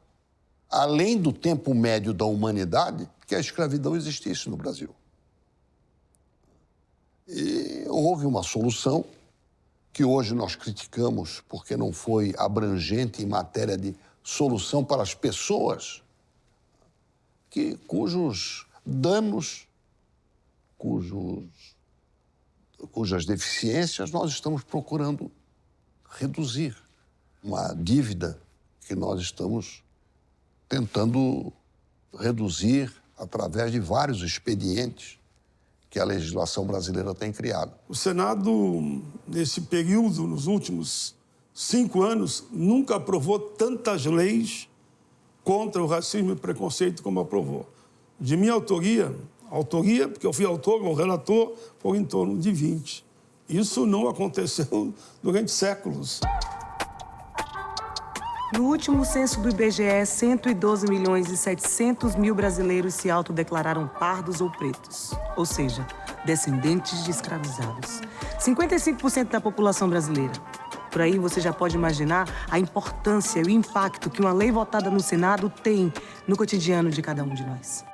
além do tempo médio da humanidade, que a escravidão existisse no Brasil. E houve uma solução que hoje nós criticamos porque não foi abrangente em matéria de solução para as pessoas cujos danos, cujas deficiências nós estamos procurando reduzir. Uma dívida que nós estamos tentando reduzir através de vários expedientes que a legislação brasileira tem criado. O Senado, nesse período, nos últimos 5 anos, nunca aprovou tantas leis contra o racismo e preconceito como aprovou. De minha autoria, porque eu fui autor ou relator, foi em torno de 20. Isso não aconteceu durante séculos. No último censo do IBGE, 112 milhões e 700 mil brasileiros se autodeclararam pardos ou pretos, ou seja, descendentes de escravizados. 55% da população brasileira. Por aí você já pode imaginar a importância e o impacto que uma lei votada no Senado tem no cotidiano de cada um de nós.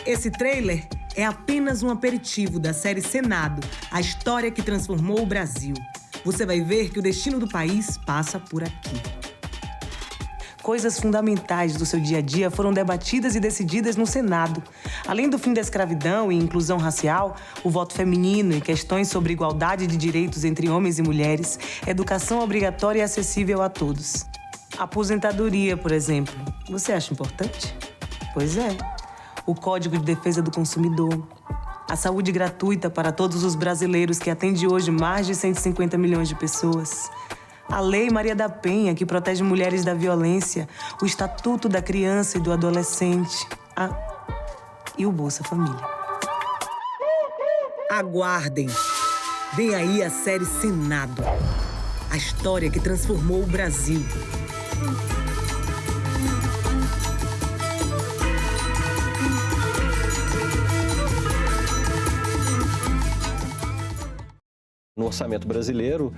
Esse trailer é apenas um aperitivo da série Senado, a história que transformou o Brasil. Você vai ver que o destino do país passa por aqui. Coisas fundamentais do seu dia a dia foram debatidas e decididas no Senado. Além do fim da escravidão e inclusão racial, o voto feminino e questões sobre igualdade de direitos entre homens e mulheres, educação obrigatória e acessível a todos. Aposentadoria, por exemplo. Você acha importante? Pois é. O Código de Defesa do Consumidor. A saúde gratuita para todos os brasileiros, que atende hoje mais de 150 milhões de pessoas. A Lei Maria da Penha, que protege mulheres da violência. O Estatuto da Criança e do Adolescente. E o Bolsa Família. Aguardem! Vem aí a série Senado. A história que transformou o Brasil. No orçamento brasileiro,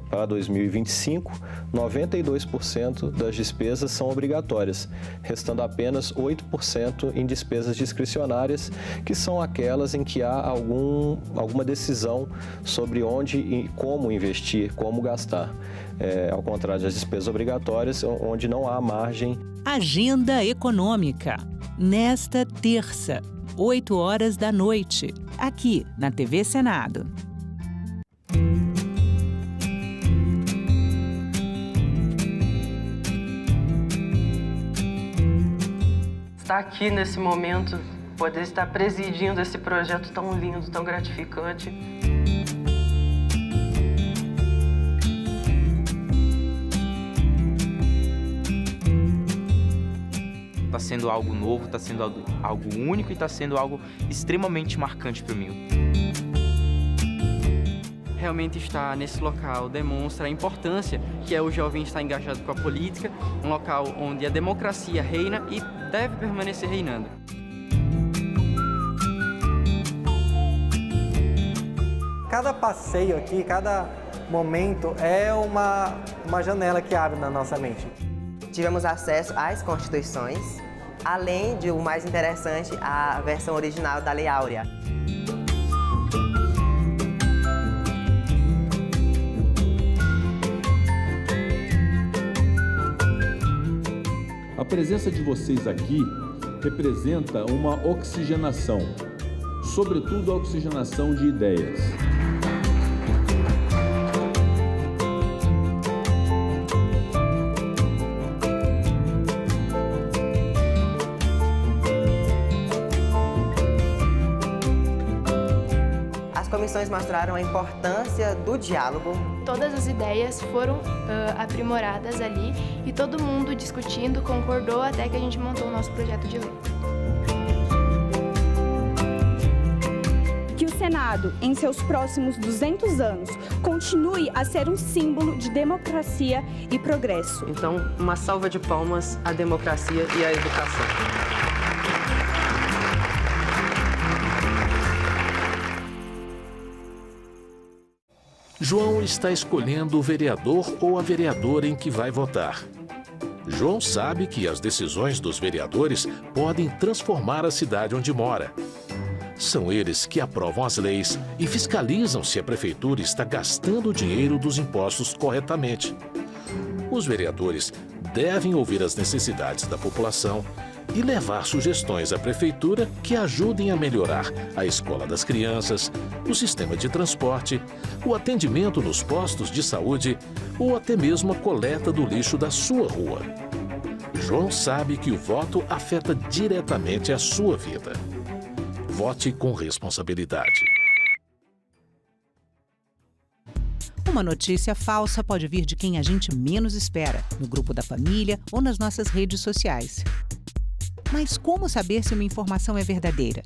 para 2025, 92% das despesas são obrigatórias, restando apenas 8% em despesas discricionárias, que são aquelas em que há alguma decisão sobre onde e como investir, como gastar. Ao contrário das despesas obrigatórias, onde não há margem. Agenda Econômica, nesta terça, 20h, aqui na TV Senado. Estar aqui nesse momento, poder estar presidindo esse projeto tão lindo, tão gratificante. Está sendo algo novo, está sendo algo único e está sendo algo extremamente marcante para mim. Realmente estar nesse local demonstra a importância que é o jovem estar engajado com a política, um local onde a democracia reina e deve permanecer reinando. Cada passeio aqui, cada momento é uma janela que abre na nossa mente. Tivemos acesso às constituições, além de, o mais interessante, a versão original da Lei Áurea. A presença de vocês aqui representa uma oxigenação, sobretudo a oxigenação de ideias. As comissões mostraram a importância do diálogo. Todas as ideias foram aprimoradas ali e todo mundo discutindo, concordou até que a gente montou o nosso projeto de lei. Que o Senado, em seus próximos 200 anos, continue a ser um símbolo de democracia e progresso. Então, uma salva de palmas à democracia e à educação. João está escolhendo o vereador ou a vereadora em que vai votar. João sabe que as decisões dos vereadores podem transformar a cidade onde mora. São eles que aprovam as leis e fiscalizam se a prefeitura está gastando o dinheiro dos impostos corretamente. Os vereadores devem ouvir as necessidades da população e levar sugestões à prefeitura que ajudem a melhorar a escola das crianças, o sistema de transporte, o atendimento nos postos de saúde ou até mesmo a coleta do lixo da sua rua. João sabe que o voto afeta diretamente a sua vida. Vote com responsabilidade. Uma notícia falsa pode vir de quem a gente menos espera, no grupo da família ou nas nossas redes sociais. Mas como saber se uma informação é verdadeira?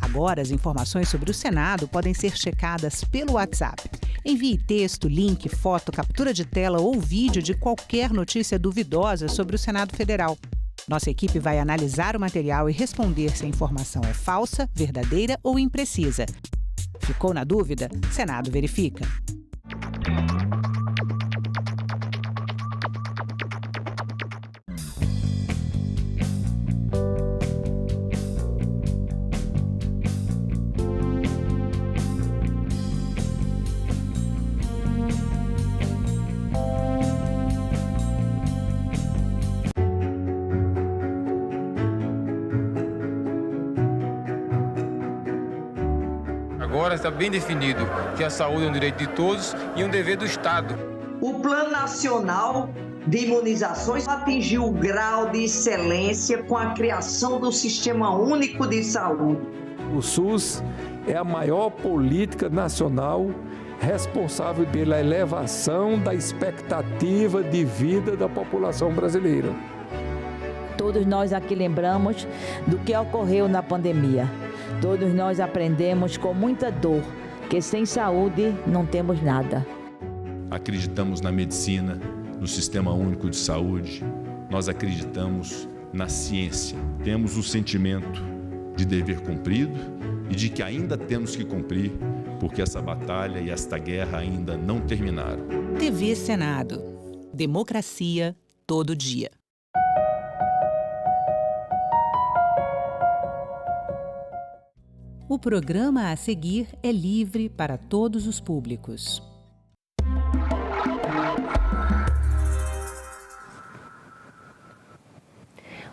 Agora, as informações sobre o Senado podem ser checadas pelo WhatsApp. Envie texto, link, foto, captura de tela ou vídeo de qualquer notícia duvidosa sobre o Senado Federal. Nossa equipe vai analisar o material e responder se a informação é falsa, verdadeira ou imprecisa. Ficou na dúvida? Senado verifica. Agora está bem definido que a saúde é um direito de todos e um dever do Estado. O Plano Nacional de Imunizações atingiu o grau de excelência com a criação do Sistema Único de Saúde. O SUS é a maior política nacional responsável pela elevação da expectativa de vida da população brasileira. Todos nós aqui lembramos do que ocorreu na pandemia. Todos nós aprendemos com muita dor que sem saúde não temos nada. Acreditamos na medicina, no Sistema Único de Saúde. Nós acreditamos na ciência. Temos o sentimento de dever cumprido e de que ainda temos que cumprir, porque essa batalha e esta guerra ainda não terminaram. TV Senado. Democracia todo dia. O programa a seguir é livre para todos os públicos.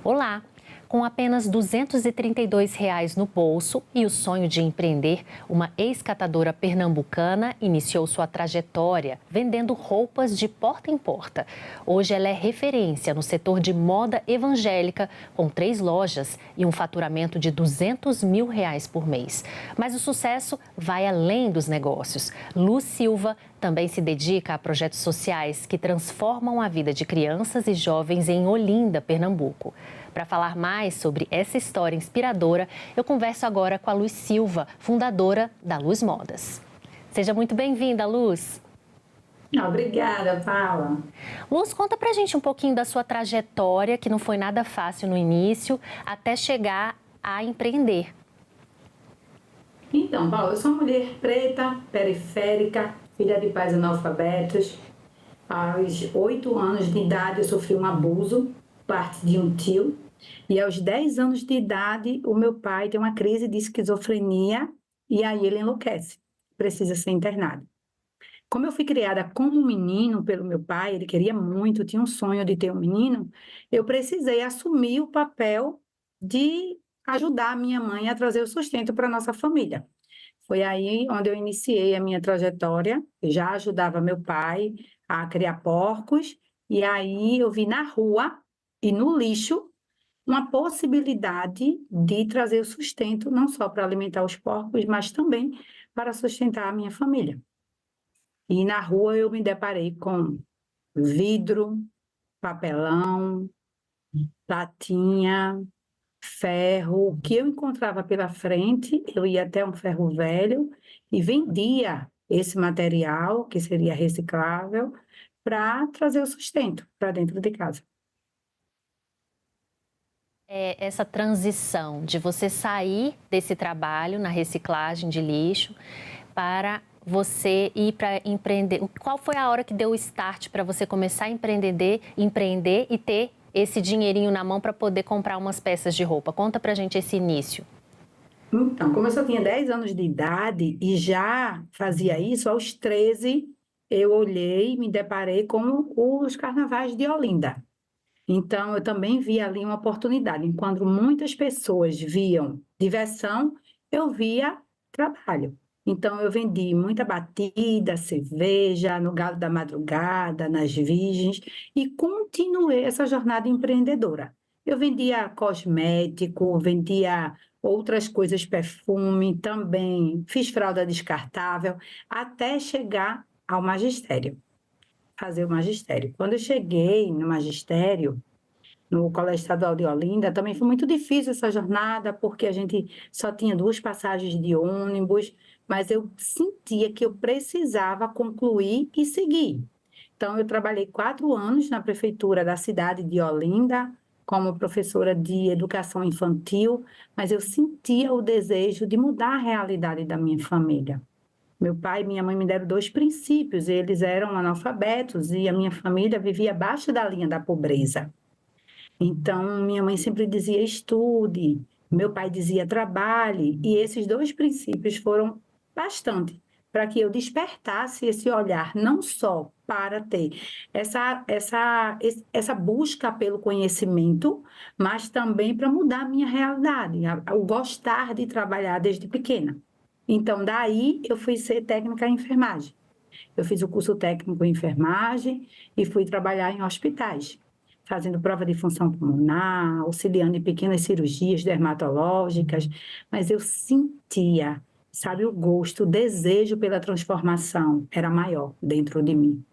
Olá! Com apenas R$ 232 no bolso e o sonho de empreender, uma ex-catadora pernambucana iniciou sua trajetória vendendo roupas de porta em porta. Hoje ela é referência no setor de moda evangélica, com 3 lojas e um faturamento de R$ 200 mil por mês. Mas o sucesso vai além dos negócios. Lu Silva também se dedica a projetos sociais que transformam a vida de crianças e jovens em Olinda, Pernambuco. Para falar mais sobre essa história inspiradora, eu converso agora com a Luz Silva, fundadora da Luz Modas. Seja muito bem-vinda, Luz. Obrigada, Paula. Luz, conta pra gente um pouquinho da sua trajetória, que não foi nada fácil no início, até chegar a empreender. Então, Paula, eu sou uma mulher preta, periférica, filha de pais analfabetos. Aos 8 anos de idade, eu sofri um abuso, parte de um tio. E aos 10 anos de idade, o meu pai tem uma crise de esquizofrenia e aí ele enlouquece, precisa ser internado. Como eu fui criada como menino pelo meu pai, ele queria muito, tinha um sonho de ter um menino, eu precisei assumir o papel de ajudar a minha mãe a trazer o sustento para a nossa família. Foi aí onde eu iniciei a minha trajetória, eu já ajudava meu pai a criar porcos, e aí eu vi na rua e no lixo uma possibilidade de trazer o sustento, não só para alimentar os porcos, mas também para sustentar a minha família. E na rua eu me deparei com vidro, papelão, latinha, ferro, o que eu encontrava pela frente, eu ia até um ferro velho e vendia esse material, que seria reciclável, para trazer o sustento para dentro de casa. Essa transição de você sair desse trabalho na reciclagem de lixo para você ir para empreender. Qual foi a hora que deu o start para você começar a empreender e ter esse dinheirinho na mão para poder comprar umas peças de roupa? Conta pra gente esse início. Então, como eu só tinha 10 anos de idade e já fazia isso, aos 13 eu olhei e me deparei com os carnavais de Olinda. Então, eu também vi ali uma oportunidade. Enquanto muitas pessoas viam diversão, eu via trabalho. Então, eu vendi muita batida, cerveja, no Galo da Madrugada, nas Virgens, e continuei essa jornada empreendedora. Eu vendia cosmético, vendia outras coisas, perfume, também fiz fralda descartável, até chegar ao magistério, fazer o magistério. Quando eu cheguei no magistério, no Colégio Estadual de Olinda, também foi muito difícil essa jornada, porque a gente só tinha 2 passagens de ônibus, mas eu sentia que eu precisava concluir e seguir. Então, eu trabalhei 4 anos na prefeitura da cidade de Olinda, como professora de educação infantil, mas eu sentia o desejo de mudar a realidade da minha família. Meu pai e minha mãe me deram 2 princípios, eles eram analfabetos e a minha família vivia abaixo da linha da pobreza. Então, minha mãe sempre dizia estude, meu pai dizia trabalhe, e esses 2 princípios foram bastante para que eu despertasse esse olhar, não só para ter essa busca pelo conhecimento, mas também para mudar a minha realidade, o gostar de trabalhar desde pequena. Então, daí eu fui ser técnica em enfermagem. Eu fiz o curso técnico em enfermagem e fui trabalhar em hospitais, fazendo prova de função pulmonar, auxiliando em pequenas cirurgias dermatológicas, mas eu sentia, sabe, o gosto, o desejo pela transformação era maior dentro de mim.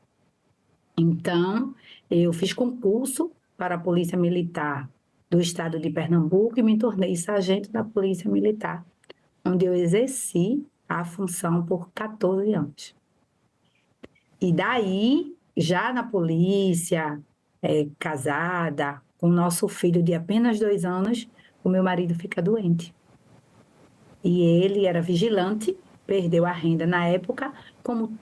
Então, eu fiz concurso para a Polícia Militar do Estado de Pernambuco e me tornei sargento da Polícia Militar, onde eu exerci a função por 14 anos. E daí, já na polícia, casada, com o nosso filho de apenas 2 anos, o meu marido fica doente. E ele era vigilante, perdeu a renda na época, como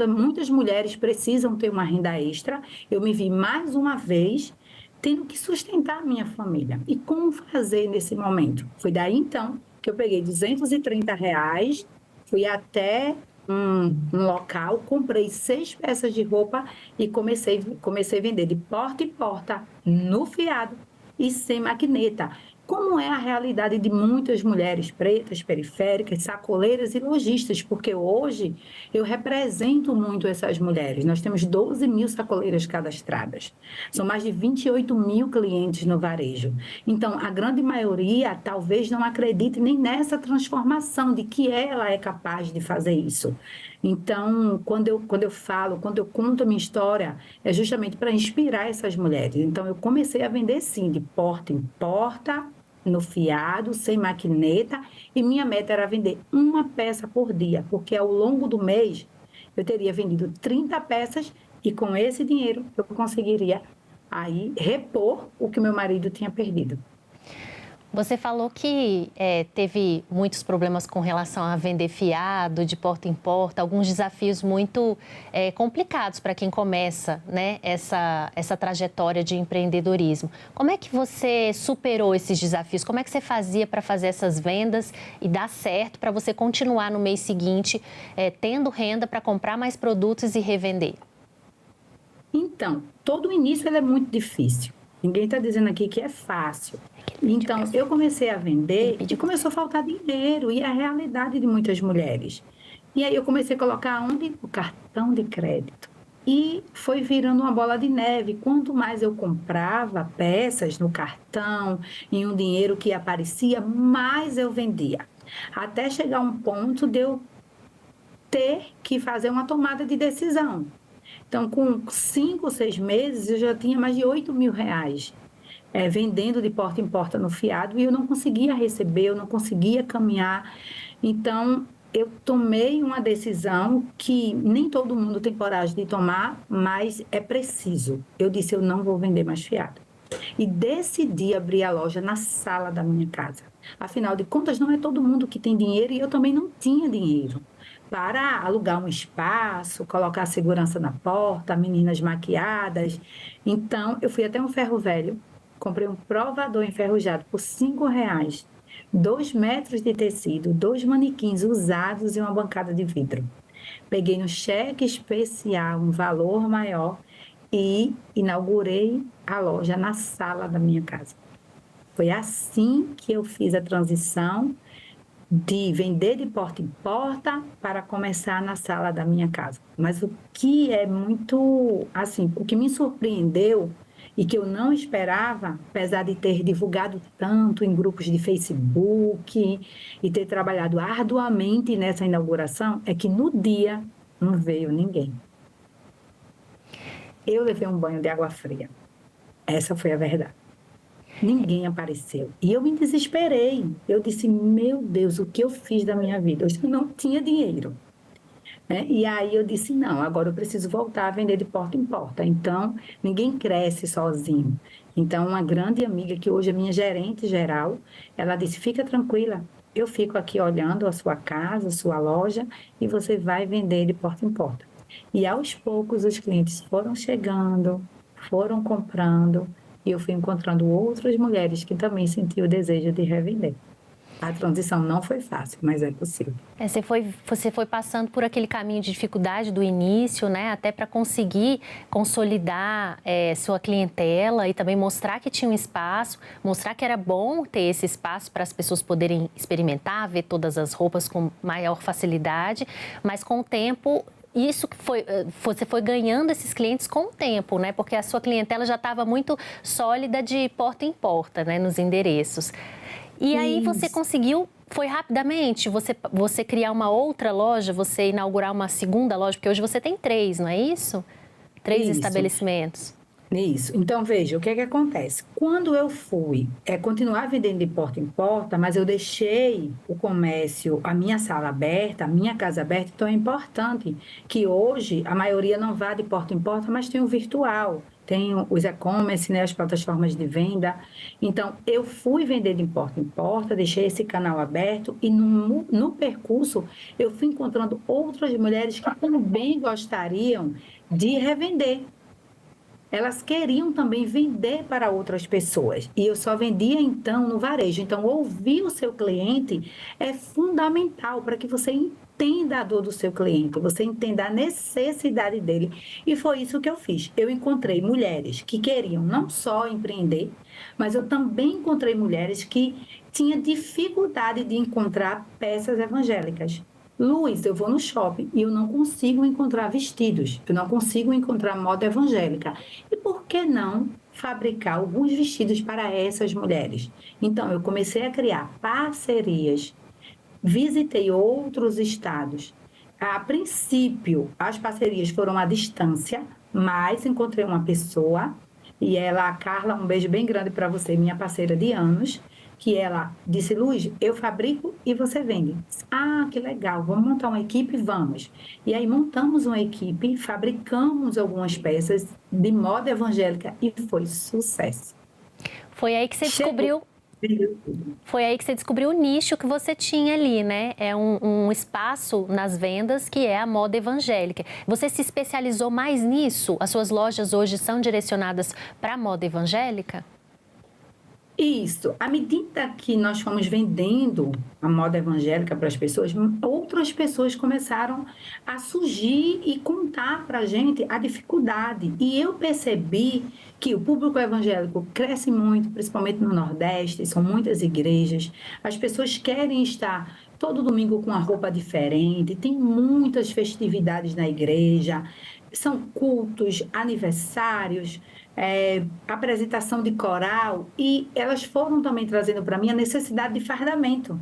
muitas mulheres precisam ter uma renda extra, eu me vi mais uma vez tendo que sustentar a minha família. E como fazer nesse momento? Foi daí então que eu peguei R$230, fui até um local, comprei 6 peças de roupa e comecei a vender de porta em porta, no fiado e sem maquineta. Como é a realidade de muitas mulheres pretas, periféricas, sacoleiras e lojistas, porque hoje eu represento muito essas mulheres. Nós temos 12 mil sacoleiras cadastradas. São mais de 28 mil clientes no varejo. Então, a grande maioria talvez não acredite nem nessa transformação de que ela é capaz de fazer isso. Então, quando eu conto a minha história, é justamente para inspirar essas mulheres. Então, eu comecei a vender, sim, de porta em porta, no fiado, sem maquineta, e minha meta era vender 1 peça por dia, porque ao longo do mês eu teria vendido 30 peças e com esse dinheiro eu conseguiria aí repor o que meu marido tinha perdido. Você falou que teve muitos problemas com relação a vender fiado, de porta em porta, alguns desafios muito complicados para quem começa, né, essa trajetória de empreendedorismo. Como é que você superou esses desafios? Como é que você fazia para fazer essas vendas e dar certo para você continuar no mês seguinte tendo renda para comprar mais produtos e revender? Então, todo o início ele é muito difícil. Ninguém está dizendo aqui que é fácil. Então, eu comecei a vender e começou a faltar dinheiro, e é a realidade de muitas mulheres. E aí eu comecei a colocar onde? O cartão de crédito. E foi virando uma bola de neve. Quanto mais eu comprava peças no cartão, em um dinheiro que aparecia, mais eu vendia. Até chegar um ponto de eu ter que fazer uma tomada de decisão. Então, com 5 ou 6 meses, eu já tinha mais de R$8 mil vendendo de porta em porta no fiado, e eu não conseguia receber, eu não conseguia caminhar. Então, eu tomei uma decisão que nem todo mundo tem coragem de tomar, mas é preciso. Eu disse, eu não vou vender mais fiado. E decidi abrir a loja na sala da minha casa. Afinal de contas, não é todo mundo que tem dinheiro, e eu também não tinha dinheiro para alugar um espaço, colocar segurança na porta, meninas maquiadas. Então, eu fui até um ferro velho, comprei um provador enferrujado por R$5, 2 metros de tecido, 2 manequins usados e uma bancada de vidro. Peguei no cheque especial um valor maior e inaugurei a loja na sala da minha casa. Foi assim que eu fiz a transição de vender de porta em porta para começar na sala da minha casa. Mas o que é muito, assim, o que me surpreendeu e que eu não esperava, apesar de ter divulgado tanto em grupos de Facebook e ter trabalhado arduamente nessa inauguração, é que no dia não veio ninguém. Eu levei um banho de água fria. Essa foi a verdade. Ninguém apareceu. E eu me desesperei. Eu disse, meu Deus, o que eu fiz da minha vida? Eu não tinha dinheiro. E aí eu disse, não, agora eu preciso voltar a vender de porta em porta. Então, ninguém cresce sozinho. Então, uma grande amiga, que hoje é minha gerente geral, ela disse, fica tranquila, eu fico aqui olhando a sua casa, a sua loja, e você vai vender de porta em porta. E aos poucos os clientes foram chegando, foram comprando, e eu fui encontrando outras mulheres que também sentiam o desejo de revender. A transição não foi fácil, mas é possível. Você foi passando por aquele caminho de dificuldade do início, né? Até para conseguir consolidar sua clientela e também mostrar que tinha um espaço, mostrar que era bom ter esse espaço para as pessoas poderem experimentar, ver todas as roupas com maior facilidade, mas com o tempo... você foi ganhando esses clientes com o tempo, né? Porque a sua clientela já estava muito sólida de porta em porta, né? Nos endereços. E aí você conseguiu, foi rapidamente, você criar uma outra loja, você inaugurar uma segunda loja, porque hoje você tem 3, não é isso? 3 estabelecimentos. Isso. Então, veja, o que é que acontece? Quando eu fui continuar vendendo de porta em porta, mas eu deixei o comércio, a minha sala aberta, a minha casa aberta, então é importante que hoje a maioria não vá de porta em porta, mas tem o virtual, tem os e-commerce, né, as plataformas de venda. Então, eu fui vender de porta em porta, deixei esse canal aberto e no percurso eu fui encontrando outras mulheres que também gostariam de revender. Elas queriam também vender para outras pessoas. E eu só vendia, então, no varejo. Então, ouvir o seu cliente é fundamental para que você entenda a dor do seu cliente, você entenda a necessidade dele. E foi isso que eu fiz. Eu encontrei mulheres que queriam não só empreender, mas eu também encontrei mulheres que tinham dificuldade de encontrar peças evangélicas. Luiz, eu vou no shopping e eu não consigo encontrar vestidos, eu não consigo encontrar moda evangélica. E por que não fabricar alguns vestidos para essas mulheres? Então, eu comecei a criar parcerias, visitei outros estados. A princípio, as parcerias foram à distância, mas encontrei uma pessoa, e ela, a Carla, um beijo bem grande para você, minha parceira de anos, que ela disse, Luiz, eu fabrico e você vende. Ah, que legal, vamos montar uma equipe? Vamos. E aí montamos uma equipe, fabricamos algumas peças de moda evangélica e foi sucesso. Foi aí que você descobriu Foi aí que você descobriu o nicho que você tinha ali, né? É um espaço nas vendas que é a moda evangélica. Você se especializou mais nisso? As suas lojas hoje são direcionadas para a moda evangélica? Isso. À medida que nós fomos vendendo a moda evangélica para as pessoas, outras pessoas começaram a surgir e contar para a gente a dificuldade. E eu percebi que o público evangélico cresce muito, principalmente no Nordeste, são muitas igrejas. As pessoas querem estar todo domingo com uma roupa diferente, tem muitas festividades na igreja, são cultos, aniversários, apresentação de coral, e elas foram também trazendo para mim a necessidade de fardamento.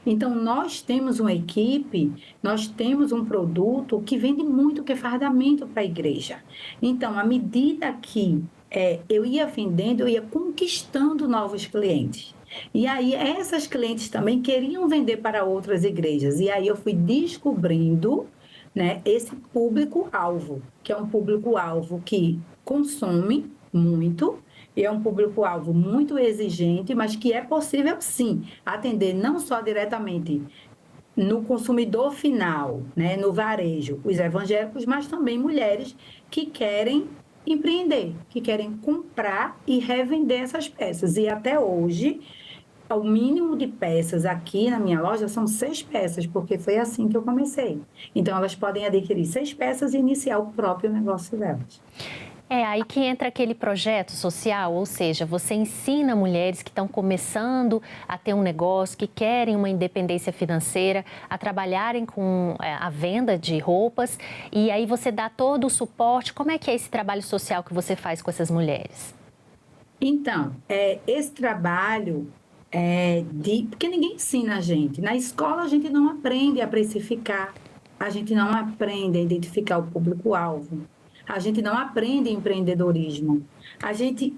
Então, nós temos uma equipe, nós temos um produto que vende muito, que é fardamento para a igreja. Então, à medida que eu ia vendendo, eu ia conquistando novos clientes. E aí, essas clientes também queriam vender para outras igrejas. E aí, eu fui descobrindo, né, esse público-alvo, que é um público-alvo que consome muito, e é um público-alvo muito exigente, mas que é possível, sim, atender não só diretamente no consumidor final, né, no varejo, os evangélicos, mas também mulheres que querem empreender, que querem comprar e revender essas peças. E até hoje, o mínimo de peças aqui na minha loja são 6 peças, porque foi assim que eu comecei. Então, elas podem adquirir 6 peças e iniciar o próprio negócio delas. É aí que entra aquele projeto social, ou seja, você ensina mulheres que estão começando a ter um negócio, que querem uma independência financeira, a trabalharem com a venda de roupas, e aí você dá todo o suporte. Como é que é esse trabalho social que você faz com essas mulheres? Então, esse trabalho porque ninguém ensina a gente. Na escola a gente não aprende a precificar, a gente não aprende a identificar o público-alvo. A gente não aprende empreendedorismo. A gente,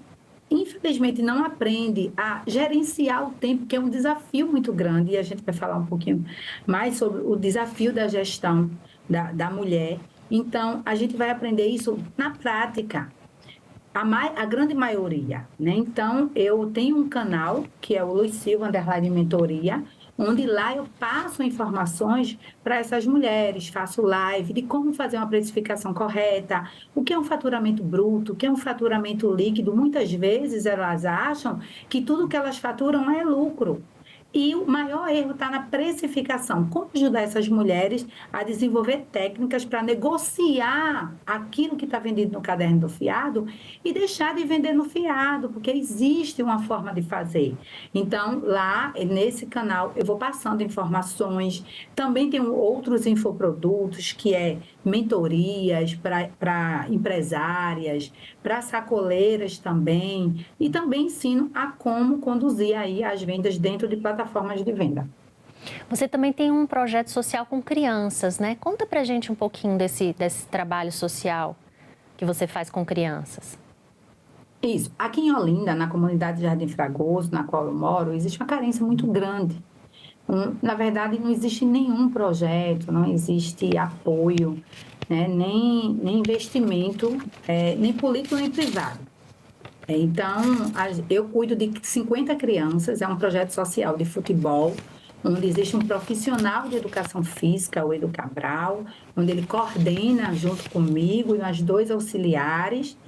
infelizmente, não aprende a gerenciar o tempo, que é um desafio muito grande. E a gente vai falar um pouquinho mais sobre o desafio da gestão da mulher. Então, a gente vai aprender isso na prática. A grande maioria, né? Então, eu tenho um canal, que é o Luiz Silva _ Mentoria, onde lá eu passo informações para essas mulheres, faço live de como fazer uma precificação correta, o que é um faturamento bruto, o que é um faturamento líquido. Muitas vezes elas acham que tudo que elas faturam é lucro. E o maior erro está na precificação. Como ajudar essas mulheres a desenvolver técnicas para negociar aquilo que está vendido no caderno do fiado e deixar de vender no fiado, porque existe uma forma de fazer. Então, lá nesse canal, eu vou passando informações. Também tem outros infoprodutos, que é mentorias para empresárias, para sacoleiras também. E também ensino a como conduzir aí as vendas dentro de plataformas de venda. Você também tem um projeto social com crianças, né? Conta pra gente um pouquinho desse trabalho social que você faz com crianças. Isso. Aqui em Olinda, na comunidade Jardim Fragoso, na qual eu moro, existe uma carência muito grande. Na verdade, não existe nenhum projeto, não existe apoio, né? nem investimento, nem político, nem privado. Então, eu cuido de 50 crianças, é um projeto social de futebol, onde existe um profissional de educação física, o Edu Cabral, onde ele coordena junto comigo e mais 2 auxiliares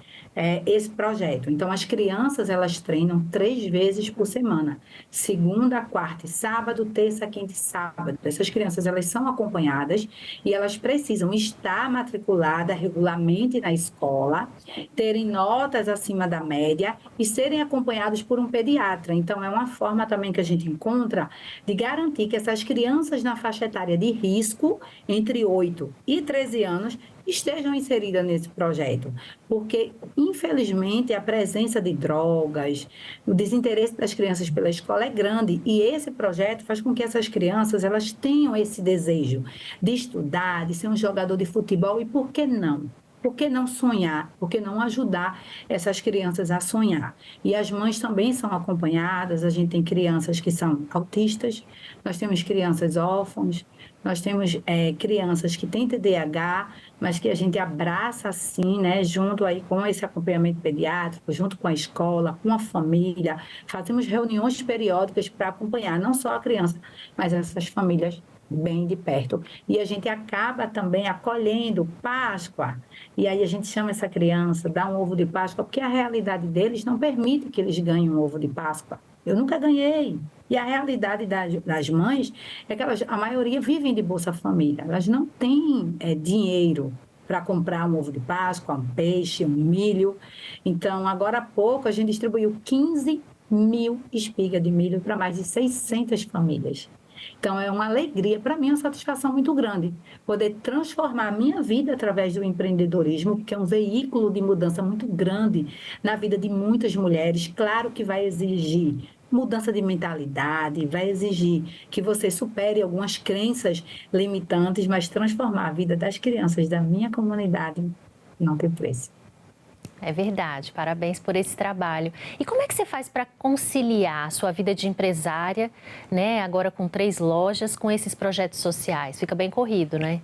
esse projeto. Então, as crianças, elas treinam 3 vezes por semana, segunda, quarta e sábado, terça, quinta e sábado. Essas crianças, elas são acompanhadas e elas precisam estar matriculadas regularmente na escola, terem notas acima da média e serem acompanhadas por um pediatra. Então, é uma forma também que a gente encontra de garantir que essas crianças na faixa etária de risco, entre 8 e 13 anos, estejam inseridas nesse projeto, porque, infelizmente, a presença de drogas, o desinteresse das crianças pela escola é grande, e esse projeto faz com que essas crianças elas tenham esse desejo de estudar, de ser um jogador de futebol, e por que não? Por que não sonhar? Por que não ajudar essas crianças a sonhar? E as mães também são acompanhadas, a gente tem crianças que são autistas, nós temos crianças órfãos, nós temos crianças que têm TDAH, mas que a gente abraça assim, né, junto aí com esse acompanhamento pediátrico, junto com a escola, com a família. Fazemos reuniões periódicas para acompanhar não só a criança, mas essas famílias bem de perto. E a gente acaba também acolhendo Páscoa. E aí a gente chama essa criança, dá um ovo de Páscoa, porque a realidade deles não permite que eles ganhem um ovo de Páscoa. Eu nunca ganhei. E a realidade das mães é que a maioria vivem de Bolsa Família. Elas não têm dinheiro para comprar um ovo de Páscoa, um peixe, um milho. Então, agora há pouco, a gente distribuiu 15 mil espigas de milho para mais de 600 famílias. Então, é uma alegria, para mim, é uma satisfação muito grande, poder transformar a minha vida através do empreendedorismo, que é um veículo de mudança muito grande na vida de muitas mulheres. Claro que vai exigir mudança de mentalidade, vai exigir que você supere algumas crenças limitantes, mas transformar a vida das crianças da minha comunidade não tem preço. É verdade, parabéns por esse trabalho. E como é que você faz para conciliar a sua vida de empresária, né, agora com 3 lojas, com esses projetos sociais? Fica bem corrido, né?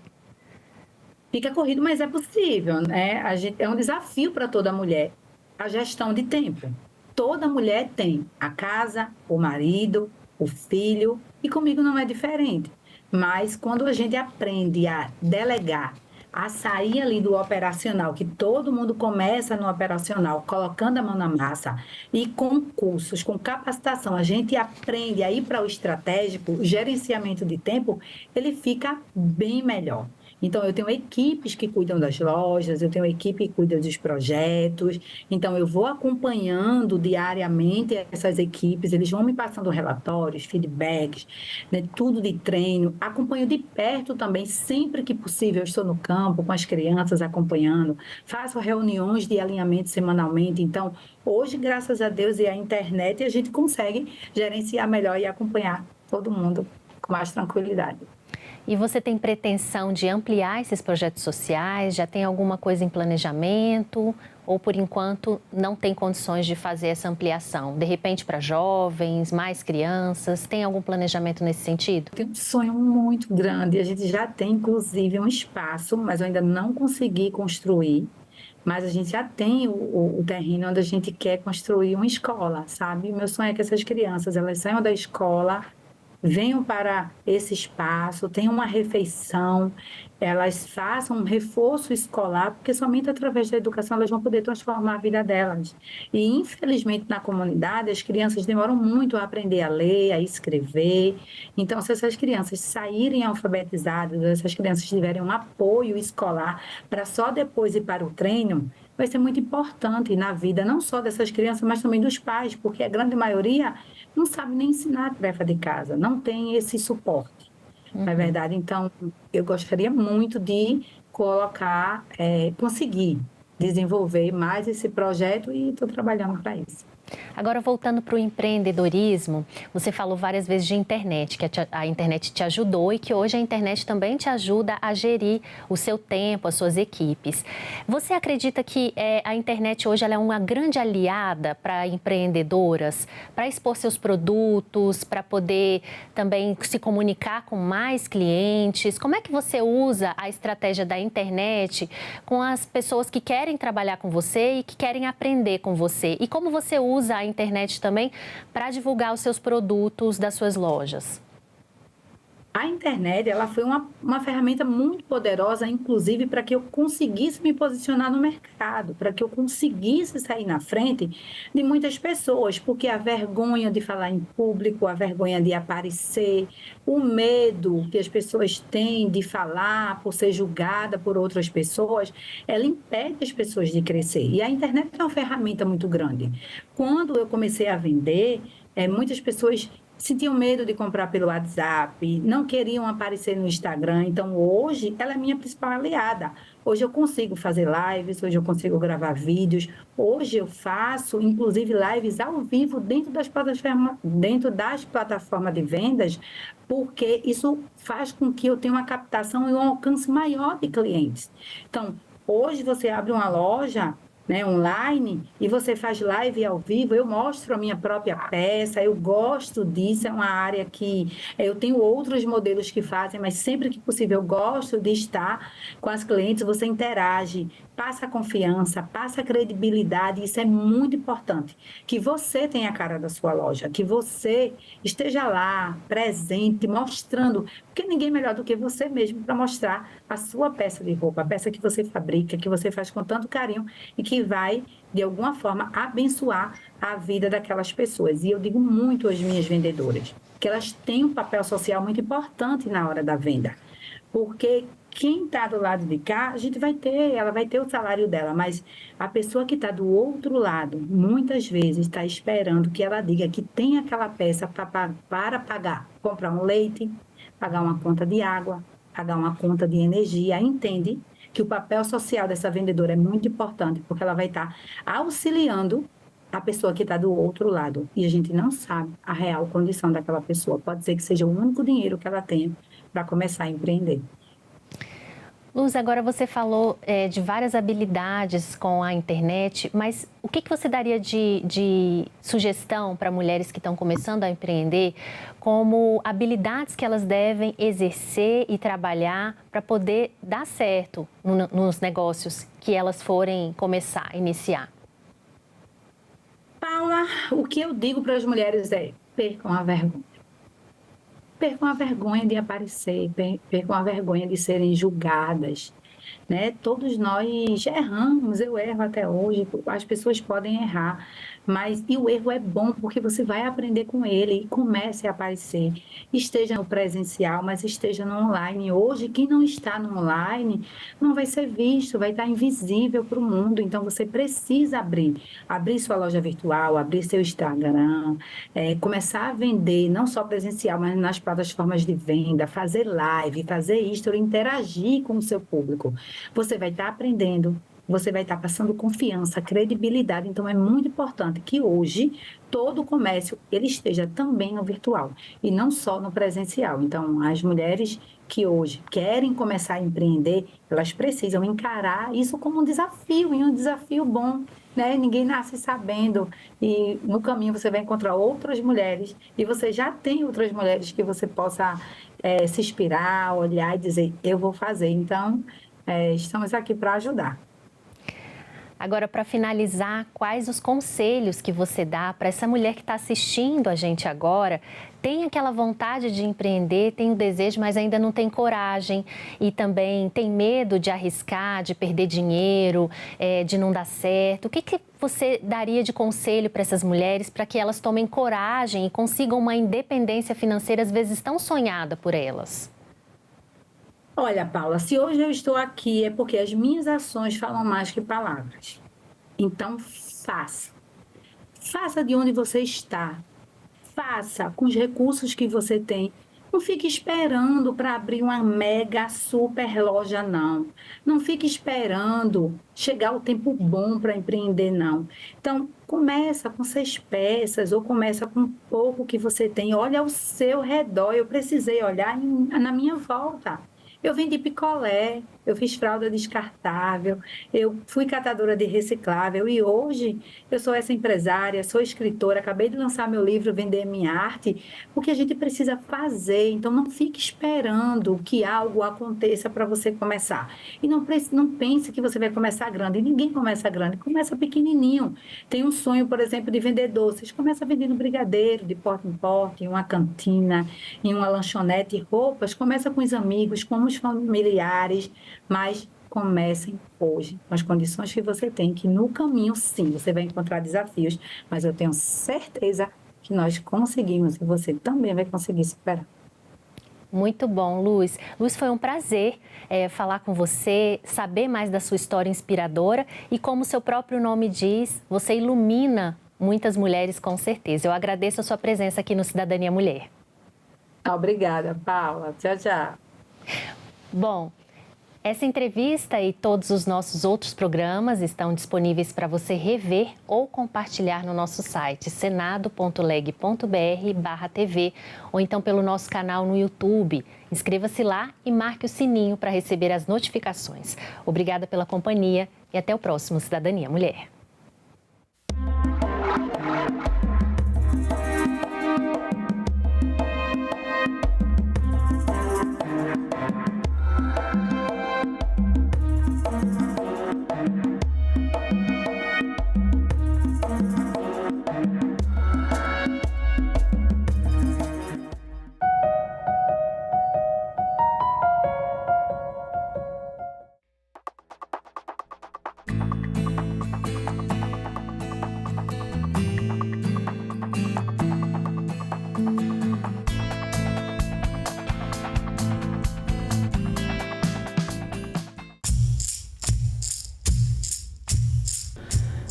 Fica corrido, mas é possível, né? É um desafio para toda mulher, a gestão de tempo. Toda mulher tem a casa, o marido, o filho, e comigo não é diferente. Mas quando a gente aprende a delegar, a sair ali do operacional, que todo mundo começa no operacional, colocando a mão na massa, e com cursos, com capacitação, a gente aprende a ir para o estratégico, o gerenciamento de tempo, ele fica bem melhor. Então, eu tenho equipes que cuidam das lojas, eu tenho equipe que cuida dos projetos, então eu vou acompanhando diariamente essas equipes, eles vão me passando relatórios, feedbacks, né, tudo de treino, acompanho de perto também, sempre que possível, eu estou no campo com as crianças acompanhando, faço reuniões de alinhamento semanalmente, então, hoje, graças a Deus e à internet, a gente consegue gerenciar melhor e acompanhar todo mundo com mais tranquilidade. E você tem pretensão de ampliar esses projetos sociais? Já tem alguma coisa em planejamento? Ou, por enquanto, não tem condições de fazer essa ampliação? De repente, para jovens, mais crianças? Tem algum planejamento nesse sentido? Tem um sonho muito grande. A gente já tem, inclusive, um espaço, mas eu ainda não consegui construir. Mas a gente já tem o terreno onde a gente quer construir uma escola, sabe? Meu sonho é que essas crianças, elas saiam da escola, venham para esse espaço, tenham uma refeição, elas façam um reforço escolar, porque somente através da educação elas vão poder transformar a vida delas. E, infelizmente, na comunidade, as crianças demoram muito a aprender a ler, a escrever. Então, se essas crianças saírem alfabetizadas, essas crianças tiverem um apoio escolar para só depois ir para o treino, vai ser muito importante na vida, não só dessas crianças, mas também dos pais, porque a grande maioria não sabe nem ensinar a tarefa de casa, não tem esse suporte, não é verdade? Então, eu gostaria muito de colocar, conseguir desenvolver mais esse projeto e estou trabalhando para isso. Agora, voltando para o empreendedorismo, você falou várias vezes de internet, que a internet te ajudou e que hoje a internet também te ajuda a gerir o seu tempo, as suas equipes. Você acredita que a internet hoje ela é uma grande aliada para empreendedoras, para expor seus produtos, para poder também se comunicar com mais clientes? Como é que você usa a estratégia da internet com as pessoas que querem trabalhar com você e que querem aprender com você? E como você usa a internet também para divulgar os seus produtos das suas lojas? A internet, ela foi uma ferramenta muito poderosa, inclusive, para que eu conseguisse me posicionar no mercado, para que eu conseguisse sair na frente de muitas pessoas, porque a vergonha de falar em público, a vergonha de aparecer, o medo que as pessoas têm de falar por ser julgada por outras pessoas, ela impede as pessoas de crescer. E a internet é uma ferramenta muito grande. Quando eu comecei a vender, muitas pessoas sentiam medo de comprar pelo WhatsApp, não queriam aparecer no Instagram. Então, hoje, ela é minha principal aliada. Hoje eu consigo fazer lives, hoje eu consigo gravar vídeos. Hoje eu faço, inclusive, lives ao vivo dentro das plataformas de vendas, porque isso faz com que eu tenha uma captação e um alcance maior de clientes. Então, hoje você abre uma loja, né, online, e você faz live ao vivo, eu mostro a minha própria peça, eu gosto disso, é uma área que eu tenho outros modelos que fazem, mas sempre que possível eu gosto de estar com as clientes, você interage, passa confiança, passa credibilidade, isso é muito importante, que você tenha a cara da sua loja, que você esteja lá, presente, mostrando, porque ninguém melhor do que você mesmo para mostrar a sua peça de roupa, a peça que você fabrica, que você faz com tanto carinho e que vai, de alguma forma, abençoar a vida daquelas pessoas. E eu digo muito às minhas vendedoras, que elas têm um papel social muito importante na hora da venda, porque quem está do lado de cá, ela vai ter o salário dela, mas a pessoa que está do outro lado, muitas vezes está esperando que ela diga que tem aquela peça para pagar, comprar um leite, pagar uma conta de água, pagar uma conta de energia, entende que o papel social dessa vendedora é muito importante, porque ela vai estar auxiliando a pessoa que está do outro lado. E a gente não sabe a real condição daquela pessoa. Pode ser que seja o único dinheiro que ela tenha para começar a empreender. Luz, agora você falou de várias habilidades com a internet, mas o que você daria de sugestão para mulheres que estão começando a empreender, como habilidades que elas devem exercer e trabalhar para poder dar certo nos negócios que elas forem começar, iniciar? Paula, o que eu digo para as mulheres é: percam a vergonha. Percam a vergonha de aparecer, percam a vergonha de serem julgadas, né? Todos nós erramos, eu erro até hoje, as pessoas podem errar, mas e o erro é bom porque você vai aprender com ele e comece a aparecer. Esteja no presencial, mas esteja no online. Hoje, quem não está no online não vai ser visto, vai estar invisível para o mundo. Então, você precisa abrir sua loja virtual, abrir seu Instagram, começar a vender, não só presencial, mas nas plataformas de venda, fazer live, fazer history, interagir com o seu público. Você vai estar aprendendo, você vai estar passando confiança, credibilidade. Então, é muito importante que hoje todo o comércio ele esteja também no virtual e não só no presencial. Então, as mulheres que hoje querem começar a empreender, elas precisam encarar isso como um desafio, e um desafio bom, né? Ninguém nasce sabendo, e no caminho você vai encontrar outras mulheres, e você já tem outras mulheres que você possa se inspirar, olhar e dizer, eu vou fazer. Então, estamos aqui para ajudar. Agora, para finalizar, quais os conselhos que você dá para essa mulher que está assistindo a gente agora, tem aquela vontade de empreender, tem o desejo, mas ainda não tem coragem e também tem medo de arriscar, de perder dinheiro, de não dar certo? O que você daria de conselho para essas mulheres para que elas tomem coragem e consigam uma independência financeira, às vezes tão sonhada por elas? Olha, Paula, se hoje eu estou aqui é porque as minhas ações falam mais que palavras. Então, faça. Faça de onde você está. Faça com os recursos que você tem. Não fique esperando para abrir uma mega super loja, não. Não fique esperando chegar o tempo bom para empreender, não. Então, começa com 6 peças ou começa com pouco que você tem. Olha ao seu redor. Eu precisei olhar na minha volta. Eu vendi picolé, eu fiz fralda descartável, eu fui catadora de reciclável e hoje eu sou essa empresária, sou escritora, acabei de lançar meu livro Vender Minha Arte, porque a gente precisa fazer, então não fique esperando que algo aconteça para você começar. E não pense que você vai começar grande, ninguém começa grande, começa pequenininho. Tem um sonho, por exemplo, de vender doces, começa vendendo brigadeiro de porta em porta, em uma cantina, em uma lanchonete, roupas, começa com os amigos, com os familiares, mas comecem hoje, com as condições que você tem, que no caminho, sim, você vai encontrar desafios, mas eu tenho certeza que nós conseguimos e você também vai conseguir superar. Muito bom, Luz. Luz, foi um prazer falar com você, saber mais da sua história inspiradora e, como seu próprio nome diz, você ilumina muitas mulheres com certeza. Eu agradeço a sua presença aqui no Cidadania Mulher. Obrigada, Paula. Tchau, tchau. Bom, Essa entrevista e todos os nossos outros programas estão disponíveis para você rever ou compartilhar no nosso site senado.leg.br/TV ou então pelo nosso canal no YouTube. Inscreva-se lá e marque o sininho para receber as notificações. Obrigada pela companhia e até o próximo Cidadania Mulher.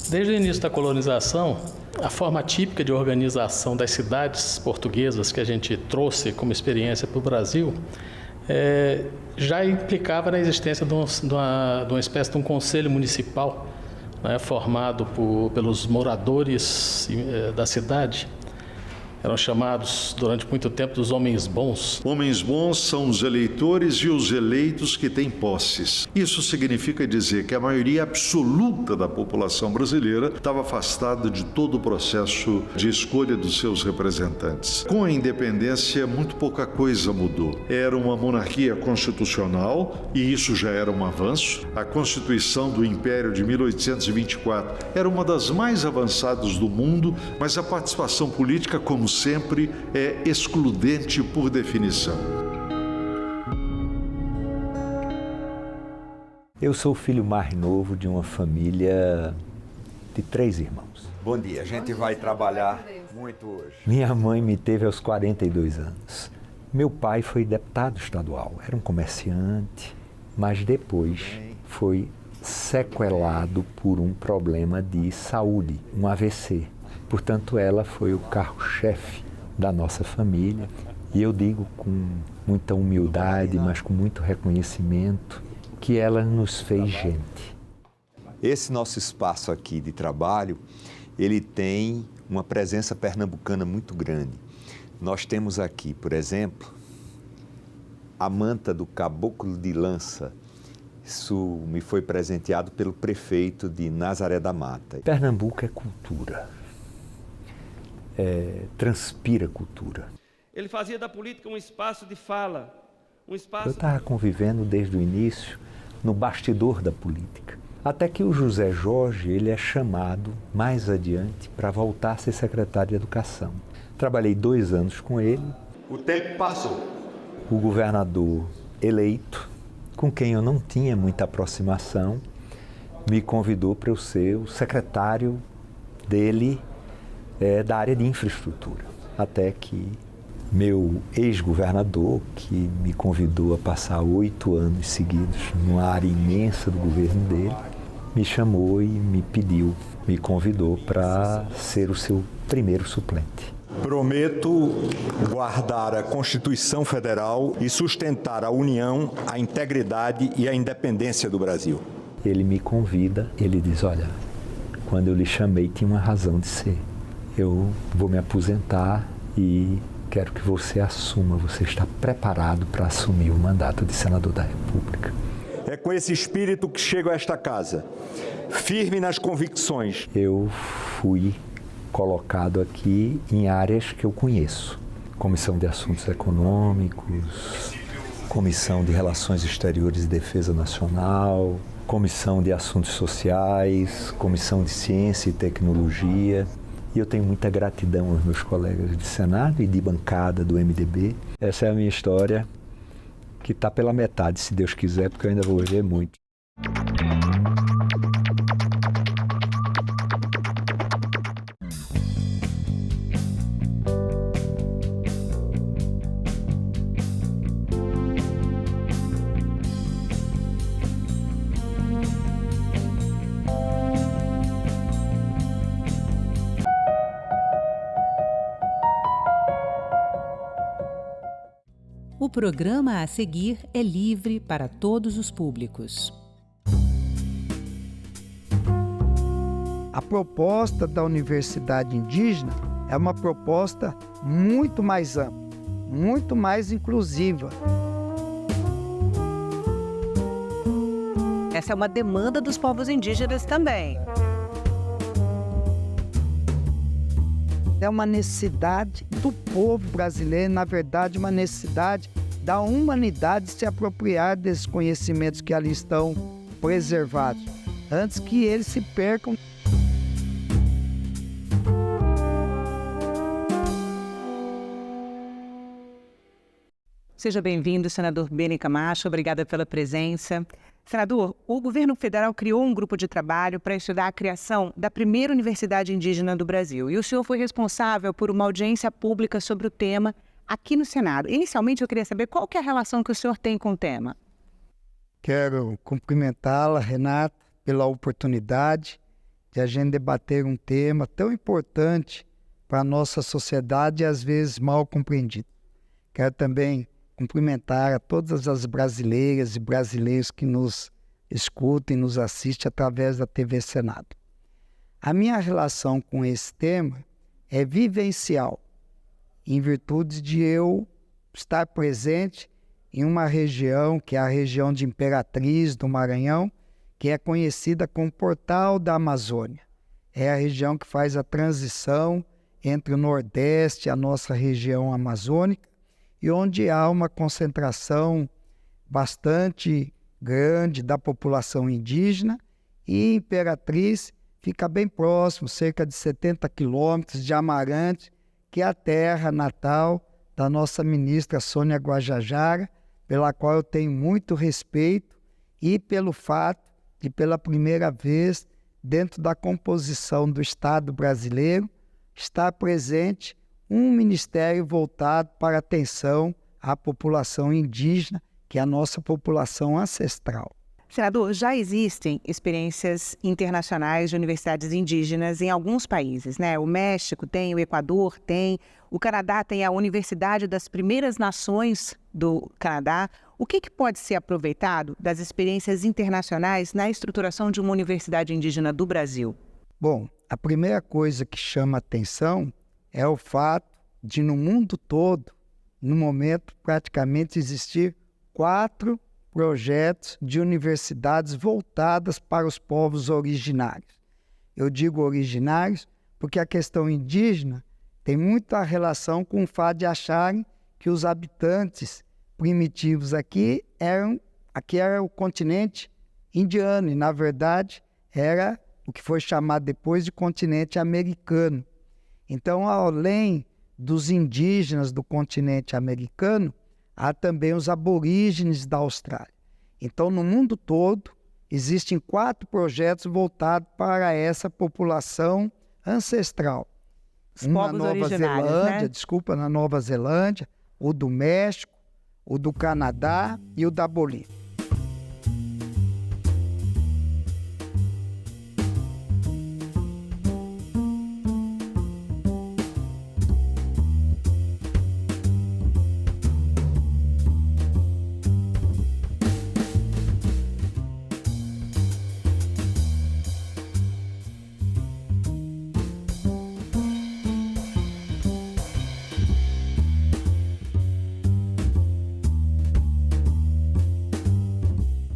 Desde o início da colonização, a forma típica de organização das cidades portuguesas que a gente trouxe como experiência para o Brasil já implicava na existência de uma espécie de um conselho municipal, né, formado pelos moradores da cidade. Eram chamados durante muito tempo dos homens bons. Homens bons são os eleitores e os eleitos que têm posses. Isso significa dizer que a maioria absoluta da população brasileira estava afastada de todo o processo de escolha dos seus representantes. Com a independência, muito pouca coisa mudou. Era uma monarquia constitucional e isso já era um avanço. A Constituição do Império de 1824 era uma das mais avançadas do mundo, mas a participação política, como sempre, é excludente por definição. Eu sou o filho mais novo de uma família de 3 irmãos. Bom dia, a gente vai trabalhar muito hoje. Minha mãe me teve aos 42 anos. Meu pai foi deputado estadual, era um comerciante, mas depois foi sequelado por um problema de saúde, um AVC. Portanto, ela foi o carro-chefe da nossa família. E eu digo com muita humildade, mas com muito reconhecimento, que ela nos fez gente. Esse nosso espaço aqui de trabalho, ele tem uma presença pernambucana muito grande. Nós temos aqui, por exemplo, a manta do Caboclo de Lança. Isso me foi presenteado pelo prefeito de Nazaré da Mata. Pernambuco é cultura. Transpira cultura. Ele fazia da política um espaço de fala, um espaço... Eu estava convivendo desde o início no bastidor da política. Até que o José Jorge, ele é chamado mais adiante para voltar a ser secretário de Educação. Trabalhei 2 anos com ele. O tempo passou. O governador eleito, com quem eu não tinha muita aproximação, me convidou para eu ser o secretário dele da área de infraestrutura. Até que meu ex-governador, que me convidou a passar 8 anos seguidos numa área imensa do governo dele, me chamou e me convidou para ser o seu primeiro suplente. Prometo guardar a Constituição Federal e sustentar a união, a integridade e a independência do Brasil. Ele me convida, ele diz, olha, quando eu lhe chamei tinha uma razão de ser. Eu vou me aposentar e quero que você assuma, você está preparado para assumir o mandato de senador da República. É com esse espírito que chego a esta casa, firme nas convicções. Eu fui colocado aqui em áreas que eu conheço. Comissão de Assuntos Econômicos, Comissão de Relações Exteriores e Defesa Nacional, Comissão de Assuntos Sociais, Comissão de Ciência e Tecnologia. E eu tenho muita gratidão aos meus colegas de Senado e de bancada do MDB. Essa é a minha história, que está pela metade, se Deus quiser, porque eu ainda vou viver muito. O O programa a seguir é livre para todos os públicos. A proposta da Universidade Indígena é uma proposta muito mais ampla, muito mais inclusiva. Essa é uma demanda dos povos indígenas também. É uma necessidade do povo brasileiro, na verdade, uma necessidade da humanidade se apropriar desses conhecimentos que ali estão preservados, antes que eles se percam. Seja bem-vindo, senador Beni Camacho. Obrigada pela presença. Senador, o governo federal criou um grupo de trabalho para estudar a criação da primeira universidade indígena do Brasil. E o senhor foi responsável por uma audiência pública sobre o tema aqui no Senado. Inicialmente, eu queria saber qual que é a relação que o senhor tem com o tema. Quero cumprimentá-la, Renata, pela oportunidade de a gente debater um tema tão importante para a nossa sociedade e às vezes mal compreendido. Quero também cumprimentar a todas as brasileiras e brasileiros que nos escutam e nos assistem através da TV Senado. A minha relação com esse tema é vivencial, em virtude de eu estar presente em uma região, que é a região de Imperatriz, do Maranhão, que é conhecida como Portal da Amazônia. É a região que faz a transição entre o Nordeste e a nossa região amazônica, e onde há uma concentração bastante grande da população indígena, e Imperatriz fica bem próximo, cerca de 70 quilômetros de Amarante, que é a terra natal da nossa ministra Sônia Guajajara, pela qual eu tenho muito respeito, e pelo fato de, pela primeira vez, dentro da composição do Estado brasileiro, estar presente um ministério voltado para a atenção à população indígena, que é a nossa população ancestral. Senador, já existem experiências internacionais de universidades indígenas em alguns países, né? O México tem, o Equador tem, o Canadá tem a Universidade das Primeiras Nações do Canadá. O que pode ser aproveitado das experiências internacionais na estruturação de uma universidade indígena do Brasil? Bom, a primeira coisa que chama atenção é o fato de, no mundo todo, no momento, praticamente existir 4 projetos de universidades voltadas para os povos originários. Eu digo originários porque a questão indígena tem muita relação com o fato de acharem que os habitantes primitivos aqui era o continente indiano, e na verdade era o que foi chamado depois de continente americano. Então, além dos indígenas do continente americano, há também os aborígenes da Austrália. Então, no mundo todo, existem 4 projetos voltados para essa população ancestral. Os povos originários, né? Na Nova Zelândia, o do México, o do Canadá e o da Bolívia.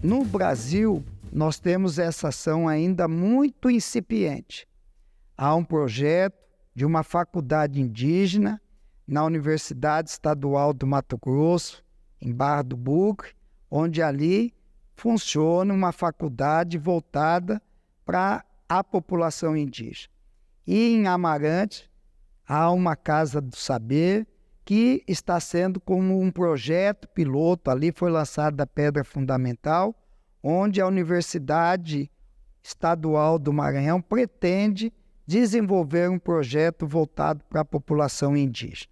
No Brasil, nós temos essa ação ainda muito incipiente. Há um projeto de uma faculdade indígena na Universidade Estadual do Mato Grosso, em Barra do Bugre, onde ali funciona uma faculdade voltada para a população indígena. E em Amarante, há uma Casa do Saber, que está sendo como um projeto piloto, ali foi lançada a pedra fundamental, onde a Universidade Estadual do Maranhão pretende desenvolver um projeto voltado para a população indígena.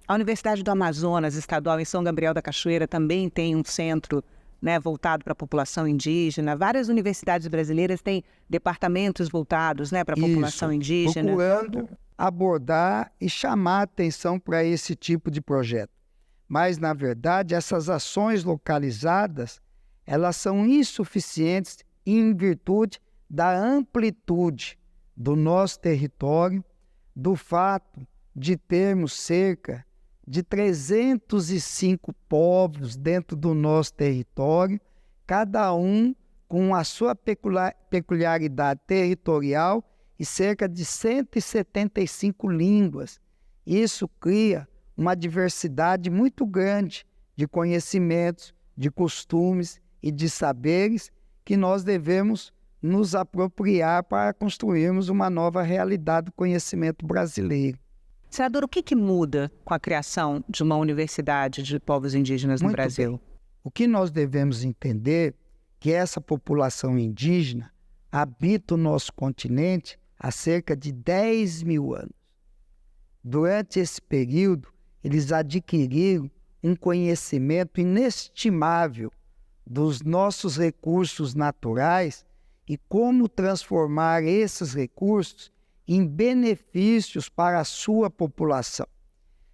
A Universidade do Amazonas Estadual em São Gabriel da Cachoeira também tem um centro, né, voltado para a população indígena. Várias universidades brasileiras têm departamentos voltados, né, para a população indígena. Procurando abordar e chamar atenção para esse tipo de projeto. mas, na verdade, essas ações localizadas, elas são insuficientes em virtude da amplitude do nosso território, do fato de termos cerca de 305 povos dentro do nosso território, cada um com a sua peculiaridade territorial e cerca de 175 línguas. Isso cria uma diversidade muito grande de conhecimentos, de costumes e de saberes que nós devemos nos apropriar para construirmos uma nova realidade do conhecimento brasileiro. Senador, o que muda com a criação de uma universidade de povos indígenas no Brasil? Bem. O que nós devemos entender é que essa população indígena habita o nosso continente há cerca de 10 mil anos. Durante esse período, eles adquiriram um conhecimento inestimável dos nossos recursos naturais e como transformar esses recursos em benefícios para a sua população.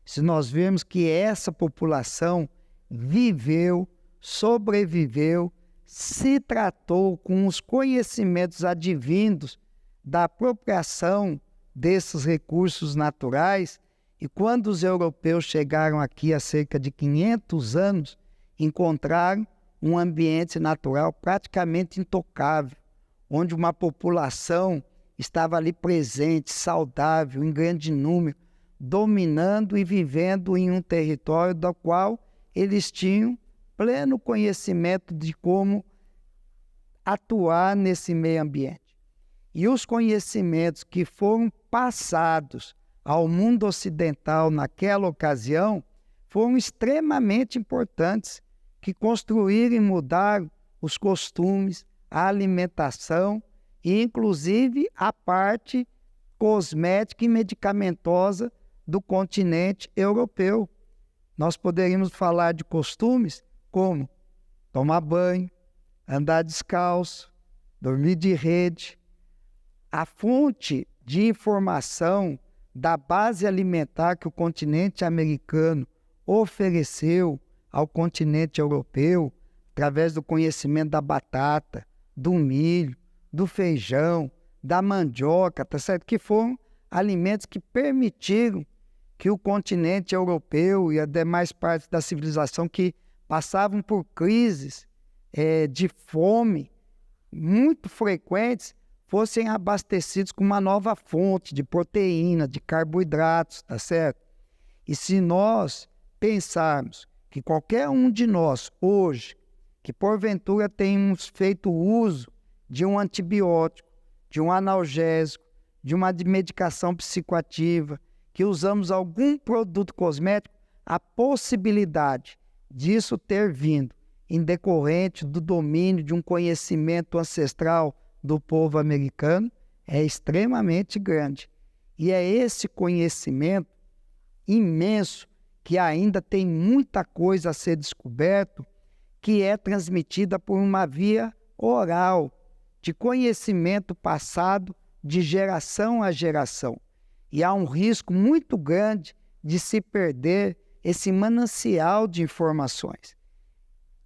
Se nós vemos que essa população viveu, sobreviveu, se tratou com os conhecimentos advindos da apropriação desses recursos naturais, e quando os europeus chegaram aqui há cerca de 500 anos, encontraram um ambiente natural praticamente intocável, onde uma população estava ali presente, saudável, em grande número, dominando e vivendo em um território do qual eles tinham pleno conhecimento de como atuar nesse meio ambiente. E os conhecimentos que foram passados ao mundo ocidental naquela ocasião foram extremamente importantes, que construíram e mudaram os costumes, a alimentação e, inclusive, a parte cosmética e medicamentosa do continente europeu. Nós poderíamos falar de costumes como tomar banho, andar descalço, dormir de rede. A fonte de informação da base alimentar que o continente americano ofereceu ao continente europeu, através do conhecimento da batata, do milho, do feijão, da mandioca, tá certo? Que foram alimentos que permitiram que o continente europeu e as demais partes da civilização que passavam por crises de fome muito frequentes fossem abastecidos com uma nova fonte de proteína, de carboidratos, tá certo? E se nós pensarmos que qualquer um de nós hoje, que porventura tenhamos feito uso de um antibiótico, de um analgésico, de uma medicação psicoativa, que usamos algum produto cosmético, a possibilidade disso ter vindo em decorrente do domínio de um conhecimento ancestral do povo americano é extremamente grande. E é esse conhecimento imenso, que ainda tem muita coisa a ser descoberto, que é transmitida por uma via oral, de conhecimento passado de geração a geração. E há um risco muito grande de se perder esse manancial de informações.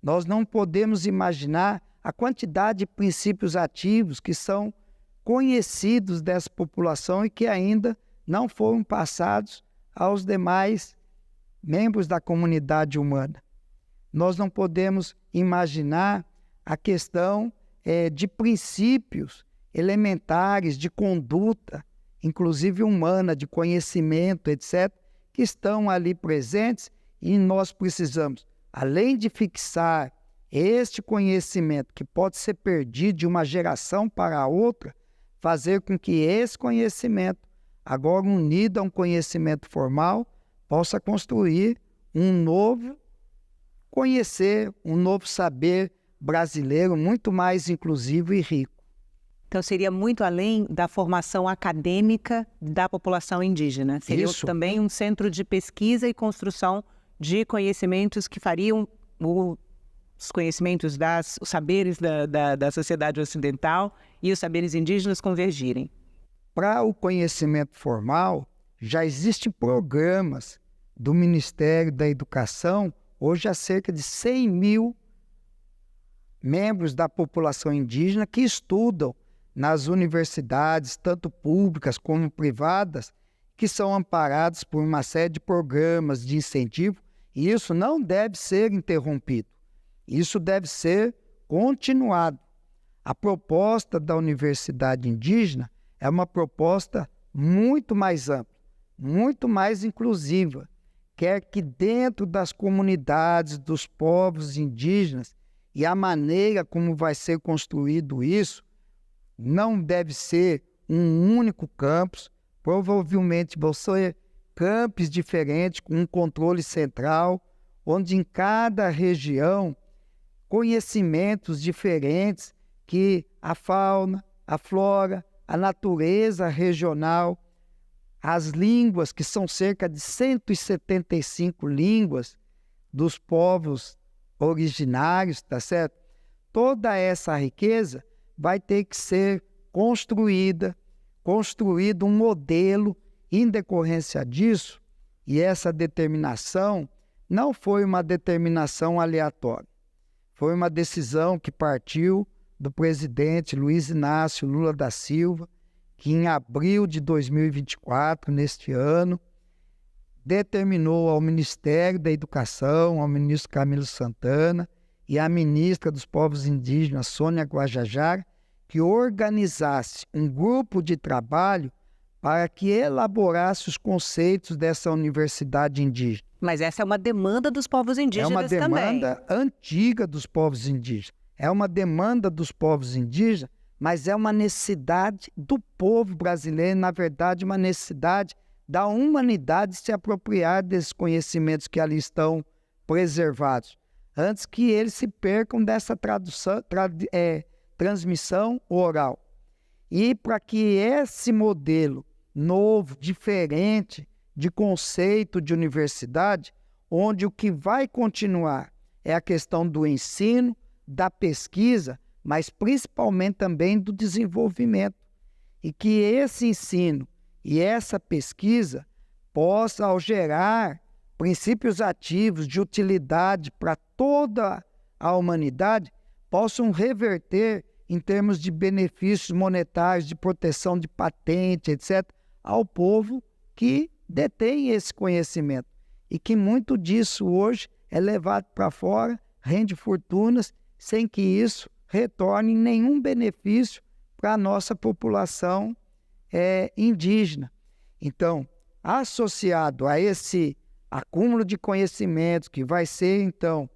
Nós não podemos imaginar a quantidade de princípios ativos que são conhecidos dessa população e que ainda não foram passados aos demais membros da comunidade humana. Nós não podemos imaginar a questão de princípios elementares de conduta, inclusive humana, de conhecimento, etc., que estão ali presentes, e nós precisamos, além de fixar este conhecimento que pode ser perdido de uma geração para a outra, fazer com que esse conhecimento, agora unido a um conhecimento formal, possa construir um novo conhecer, um novo saber brasileiro muito mais inclusivo e rico. Então seria muito além da formação acadêmica da população indígena. Seria também um centro de pesquisa e construção de conhecimentos que fariam os conhecimentos, os saberes da sociedade ocidental e os saberes indígenas convergirem. Para o conhecimento formal, já existem programas do Ministério da Educação, hoje há cerca de 100 mil membros da população indígena que estudam nas universidades, tanto públicas como privadas, que são amparados por uma série de programas de incentivo, e isso não deve ser interrompido. Isso deve ser continuado. A proposta da Universidade Indígena é uma proposta muito mais ampla, muito mais inclusiva. Quer que dentro das comunidades dos povos indígenas e a maneira como vai ser construído isso, não deve ser um único campus, provavelmente vão ser campos diferentes, com um controle central, onde em cada região, conhecimentos diferentes que a fauna, a flora, a natureza regional, as línguas, que são cerca de 175 línguas dos povos originários, tá certo? Toda essa riqueza vai ter que ser construído um modelo em decorrência disso, e essa determinação não foi uma determinação aleatória. Foi uma decisão que partiu do presidente Luiz Inácio Lula da Silva, que em abril de 2024, neste ano, determinou ao Ministério da Educação, ao ministro Camilo Santana e à ministra dos Povos Indígenas, Sônia Guajajara, que organizasse um grupo de trabalho para que elaborasse os conceitos dessa universidade indígena. Mas essa é uma demanda dos povos indígenas também. É uma demanda antiga dos povos indígenas. É uma demanda dos povos indígenas, mas é uma necessidade do povo brasileiro, na verdade, uma necessidade da humanidade se apropriar desses conhecimentos que ali estão preservados, antes que eles se percam dessa transmissão oral. E para que esse modelo novo, diferente de conceito de universidade, onde o que vai continuar é a questão do ensino, da pesquisa, mas principalmente também do desenvolvimento. E que esse ensino e essa pesquisa possa, ao gerar princípios ativos de utilidade para toda a humanidade, possam reverter em termos de benefícios monetários, de proteção de patente, etc., ao povo que detém esse conhecimento. E que muito disso hoje é levado para fora, rende fortunas, sem que isso retorne nenhum benefício para a nossa população indígena. Então, associado a esse acúmulo de conhecimentos que vai ser, então,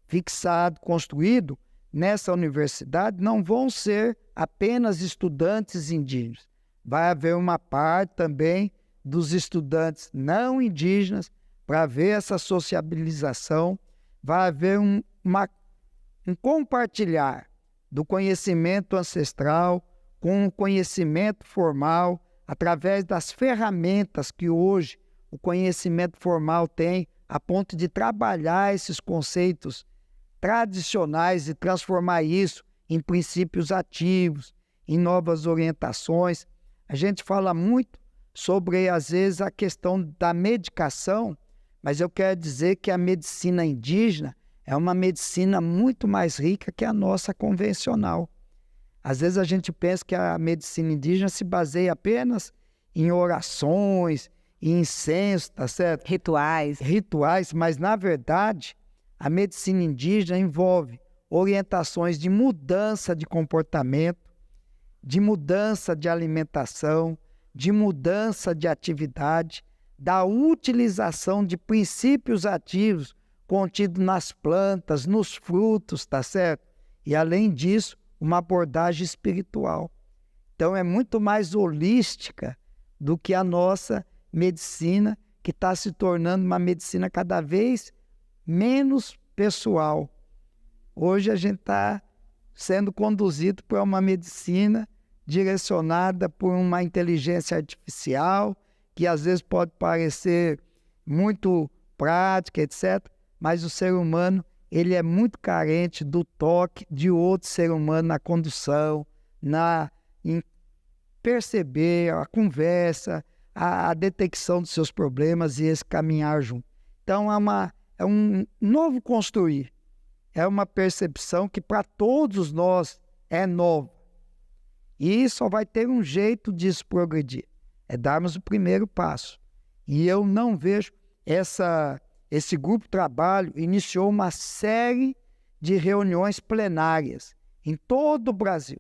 fixado, construído nessa universidade, não vão ser apenas estudantes indígenas. Vai haver uma parte também dos estudantes não indígenas para ver essa sociabilização, vai haver um compartilhar do conhecimento ancestral com o conhecimento formal, através das ferramentas que hoje o conhecimento formal tem, a ponto de trabalhar esses conceitos tradicionais e transformar isso em princípios ativos, em novas orientações. A gente fala muito sobre, às vezes, a questão da medicação, mas eu quero dizer que a medicina indígena é uma medicina muito mais rica que a nossa convencional. Às vezes a gente pensa que a medicina indígena se baseia apenas em orações, em incenso, tá certo? Rituais, mas na verdade a medicina indígena envolve orientações de mudança de comportamento, de mudança de alimentação, de mudança de atividade, da utilização de princípios ativos contidos nas plantas, nos frutos, tá certo? E além disso, uma abordagem espiritual. Então é muito mais holística do que a nossa medicina, que está se tornando uma medicina cada vez menos pessoal. Hoje a gente está sendo conduzido por uma medicina direcionada por uma inteligência artificial, que às vezes pode parecer muito prática, etc., mas o ser humano ele é muito carente do toque de outro ser humano na condução, em perceber a conversa, a detecção dos seus problemas e esse caminhar junto. Então, é um novo construir. É uma percepção que para todos nós é nova. E só vai ter um jeito disso progredir. É darmos o primeiro passo. E eu não vejo esse grupo de trabalho iniciou uma série de reuniões plenárias em todo o Brasil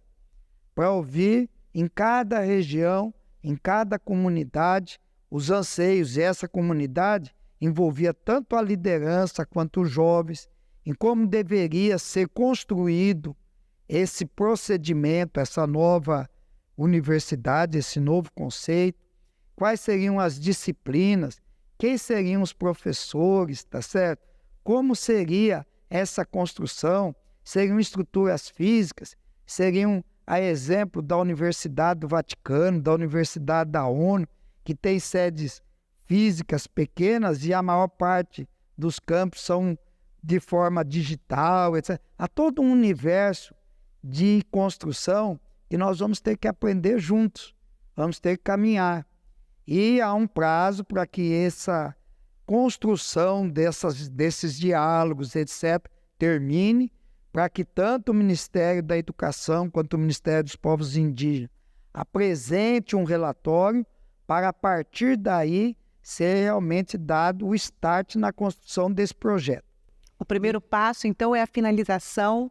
para ouvir em cada região, em cada comunidade, os anseios. E essa comunidade envolvia tanto a liderança quanto os jovens, em como deveria ser construído esse procedimento, essa nova universidade, esse novo conceito, quais seriam as disciplinas, quem seriam os professores, tá certo? Como seria essa construção? Seriam estruturas físicas? Seriam a exemplo da Universidade do Vaticano, da Universidade da ONU, que tem sedes físicas pequenas e a maior parte dos campos são de forma digital, etc. Há todo um universo de construção que nós vamos ter que aprender juntos, vamos ter que caminhar. E há um prazo para que essa construção desses diálogos, etc., termine, para que tanto o Ministério da Educação quanto o Ministério dos Povos Indígenas apresente um relatório para, a partir daí, ser realmente dado o start na construção desse projeto. O primeiro passo, então, é a finalização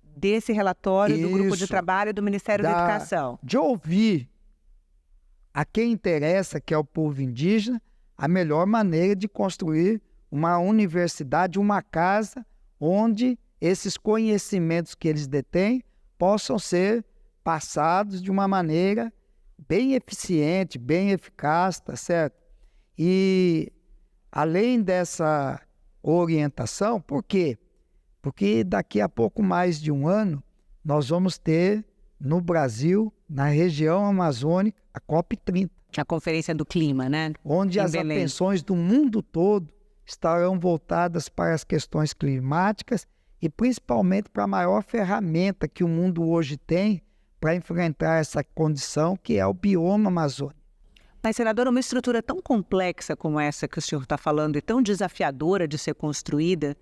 desse relatório do grupo de trabalho do Ministério da Educação. De ouvir a quem interessa, que é o povo indígena, a melhor maneira de construir uma universidade, uma casa onde esses conhecimentos que eles detêm possam ser passados de uma maneira bem eficiente, bem eficaz, tá certo? E além dessa orientação, por quê? Porque daqui a pouco mais de um ano, nós vamos ter no Brasil, na região amazônica, a COP30. A Conferência do Clima, né? Onde as atenções do mundo todo estarão voltadas para as questões climáticas e principalmente para a maior ferramenta que o mundo hoje tem para enfrentar essa condição, que é o bioma amazônico. Mas, senador, uma estrutura tão complexa como essa que o senhor está falando e tão desafiadora de ser construída,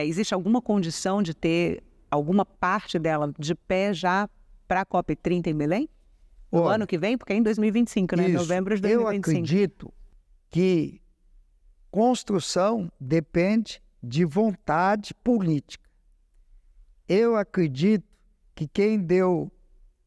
existe alguma condição de ter alguma parte dela de pé já para a COP30 em Belém? No ano que vem? Porque é em 2025, né? Novembro de 2025. Eu acredito que construção depende de vontade política. Eu acredito que quem deu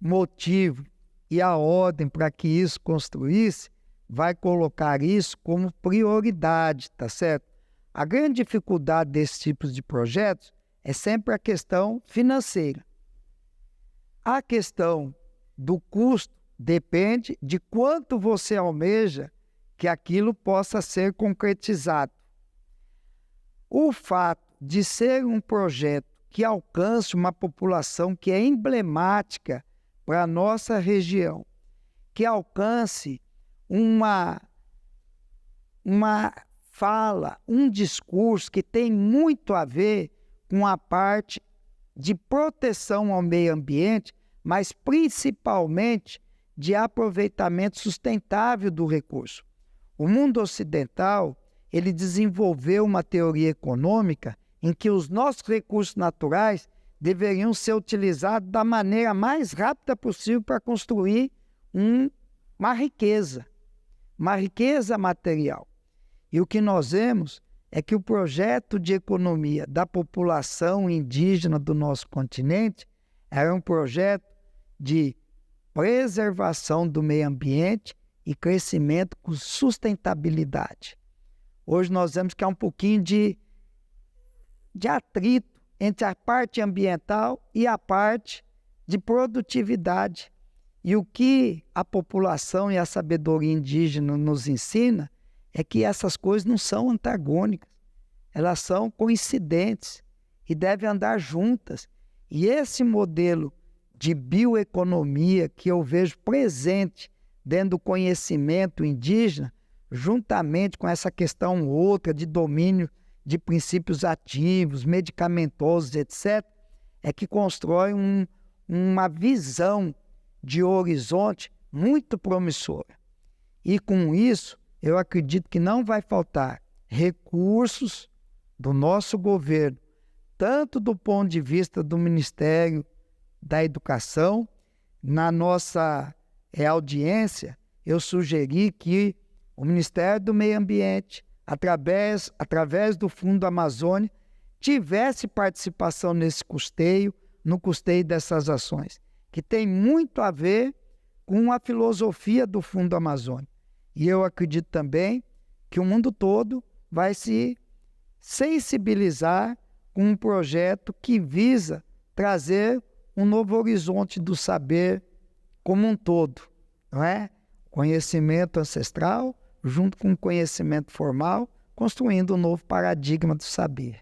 motivo e a ordem para que isso construísse vai colocar isso como prioridade, tá certo? A grande dificuldade desse tipo de projetos é sempre a questão financeira. A questão do custo depende de quanto você almeja que aquilo possa ser concretizado. O fato de ser um projeto que alcance uma população que é emblemática para a nossa região, que alcance uma fala, um discurso que tem muito a ver com a parte de proteção ao meio ambiente, mas principalmente de aproveitamento sustentável do recurso. O mundo ocidental, ele desenvolveu uma teoria econômica em que os nossos recursos naturais deveriam ser utilizados da maneira mais rápida possível para construir uma riqueza material. E o que nós vemos é que o projeto de economia da população indígena do nosso continente era um projeto de preservação do meio ambiente e crescimento com sustentabilidade. Hoje nós vemos que há um pouquinho de atrito entre a parte ambiental e a parte de produtividade. E o que a população e a sabedoria indígena nos ensina é que essas coisas não são antagônicas, elas são coincidentes e devem andar juntas. E esse modelo de bioeconomia que eu vejo presente dentro do conhecimento indígena, juntamente com essa questão outra de domínio de princípios ativos, medicamentosos, etc., é que constrói uma visão de horizonte muito promissora. E com isso, eu acredito que não vai faltar recursos do nosso governo, tanto do ponto de vista do Ministério da Educação. Na nossa audiência, eu sugeri que o Ministério do Meio Ambiente, através do Fundo Amazônia, tivesse participação nesse custeio, no custeio dessas ações, que tem muito a ver com a filosofia do Fundo Amazônia. E eu acredito também que o mundo todo vai se sensibilizar com um projeto que visa trazer um novo horizonte do saber como um todo, não é? Conhecimento ancestral junto com conhecimento formal, construindo um novo paradigma do saber.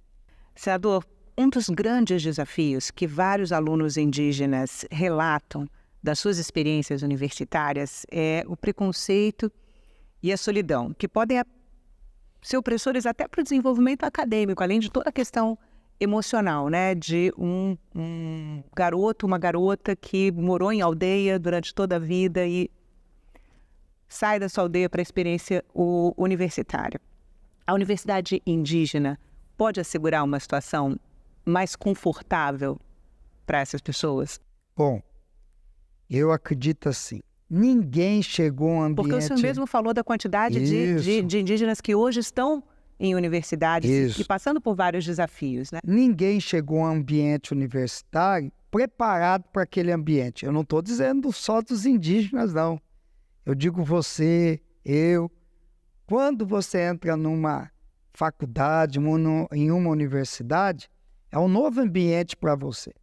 Senador, um dos grandes desafios que vários alunos indígenas relatam das suas experiências universitárias é o preconceito e a solidão, que podem ser opressores até para o desenvolvimento acadêmico, além de toda a questão emocional, né? De um garoto, uma garota que morou em aldeia durante toda a vida e sai da sua aldeia para a experiência universitária. A universidade indígena pode assegurar uma situação mais confortável para essas pessoas? Bom, eu acredito assim. Ninguém chegou a um ambiente... Porque o senhor mesmo falou da quantidade de indígenas que hoje estão em universidades e passando por vários desafios, né? Ninguém chegou a um ambiente universitário preparado para aquele ambiente. Eu não estou dizendo só dos indígenas, não. Eu digo você, eu. Quando você entra numa faculdade, em uma universidade, é um novo ambiente para você.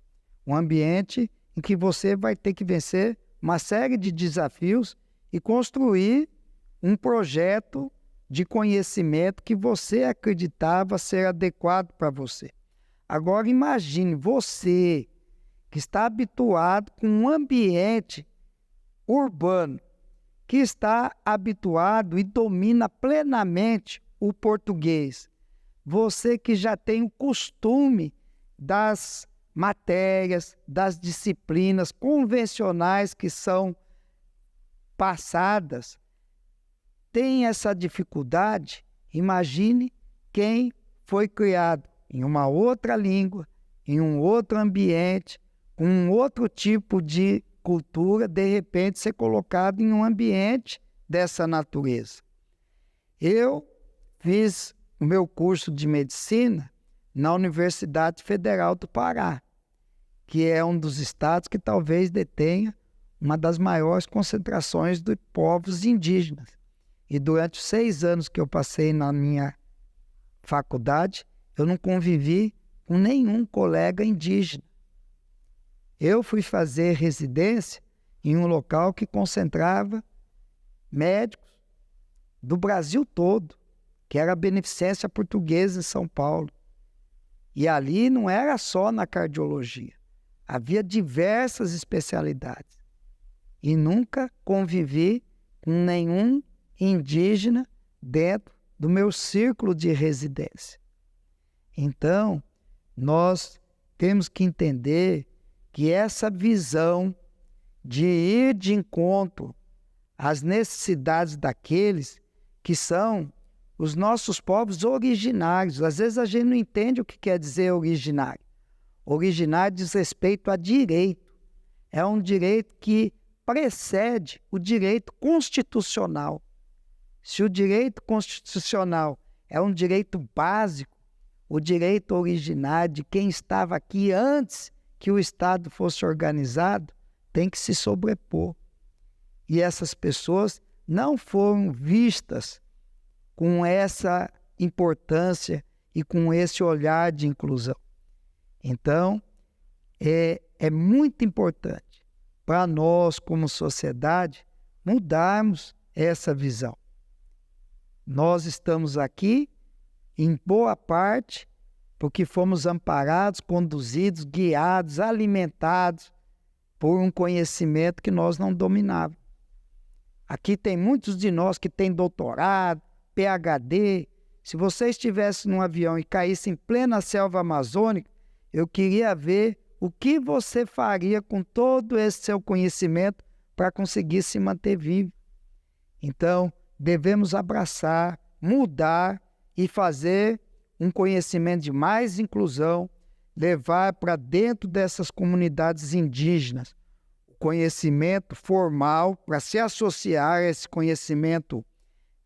Um ambiente em que você vai ter que vencer uma série de desafios e construir um projeto de conhecimento que você acreditava ser adequado para você. Agora imagine você que está habituado com um ambiente urbano, que está habituado e domina plenamente o português. Você que já tem o costume das matérias, das disciplinas convencionais que são passadas, tem essa dificuldade. Imagine quem foi criado em uma outra língua, em um outro ambiente, com um outro tipo de cultura, de repente ser colocado em um ambiente dessa natureza. Eu fiz o meu curso de medicina na Universidade Federal do Pará, que é um dos estados que talvez detenha uma das maiores concentrações de povos indígenas. E durante os 6 anos que eu passei na minha faculdade, eu não convivi com nenhum colega indígena. Eu fui fazer residência em um local que concentrava médicos do Brasil todo, que era a Beneficência Portuguesa em São Paulo. E ali não era só na cardiologia, havia diversas especialidades. E nunca convivi com nenhum indígena dentro do meu círculo de residência. Então, nós temos que entender que essa visão de ir de encontro às necessidades daqueles que são os nossos povos originários. Às vezes a gente não entende o que quer dizer originário. Originário diz respeito a direito. É um direito que precede o direito constitucional. Se o direito constitucional é um direito básico, o direito originário de quem estava aqui antes que o Estado fosse organizado tem que se sobrepor. E essas pessoas não foram vistas com essa importância e com esse olhar de inclusão. Então, é muito importante para nós, como sociedade, mudarmos essa visão. Nós estamos aqui, em boa parte, porque fomos amparados, conduzidos, guiados, alimentados por um conhecimento que nós não dominávamos. Aqui tem muitos de nós que têm doutorado, PhD. Se você estivesse num avião e caísse em plena selva amazônica, eu queria ver o que você faria com todo esse seu conhecimento para conseguir se manter vivo. Então, devemos abraçar, mudar e fazer um conhecimento de mais inclusão, levar para dentro dessas comunidades indígenas o conhecimento formal para se associar a esse conhecimento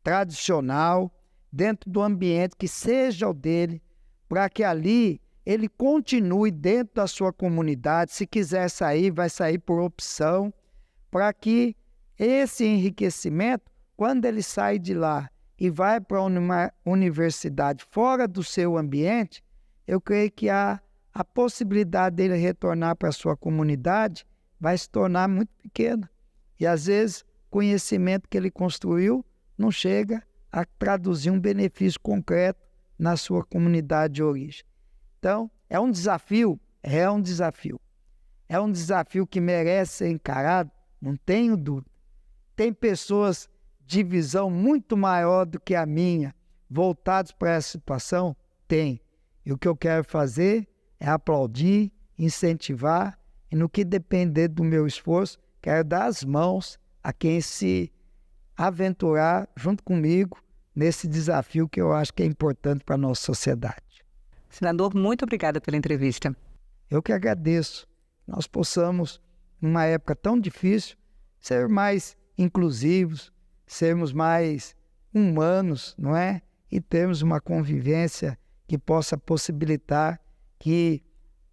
tradicional dentro do ambiente que seja o dele, para que ali ele continue dentro da sua comunidade. Se quiser sair, vai sair por opção, para que esse enriquecimento, quando ele sai de lá e vai para uma universidade fora do seu ambiente, eu creio que a possibilidade dele retornar para a sua comunidade vai se tornar muito pequena. E às vezes o conhecimento que ele construiu não chega a traduzir um benefício concreto na sua comunidade de origem. Então, é um desafio. É um desafio que merece ser encarado, não tenho dúvida. Tem pessoas de visão muito maior do que a minha, voltados para essa situação? Tem. E o que eu quero fazer é aplaudir, incentivar, e no que depender do meu esforço, quero dar as mãos a quem se aventurar junto comigo nesse desafio que eu acho que é importante para a nossa sociedade. Senador, muito obrigada pela entrevista. Eu que agradeço. Nós possamos, numa época tão difícil, ser mais inclusivos, sermos mais humanos, não é? E termos uma convivência que possa possibilitar que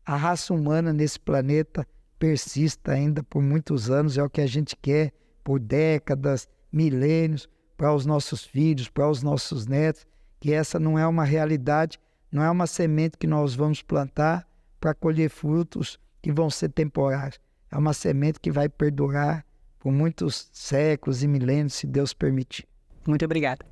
a raça humana nesse planeta persista ainda por muitos anos. É o que a gente quer por décadas, milênios, para os nossos filhos, para os nossos netos, que essa não é uma realidade, não é uma semente que nós vamos plantar para colher frutos que vão ser temporários. É uma semente que vai perdurar por muitos séculos e milênios, se Deus permitir. Muito obrigada.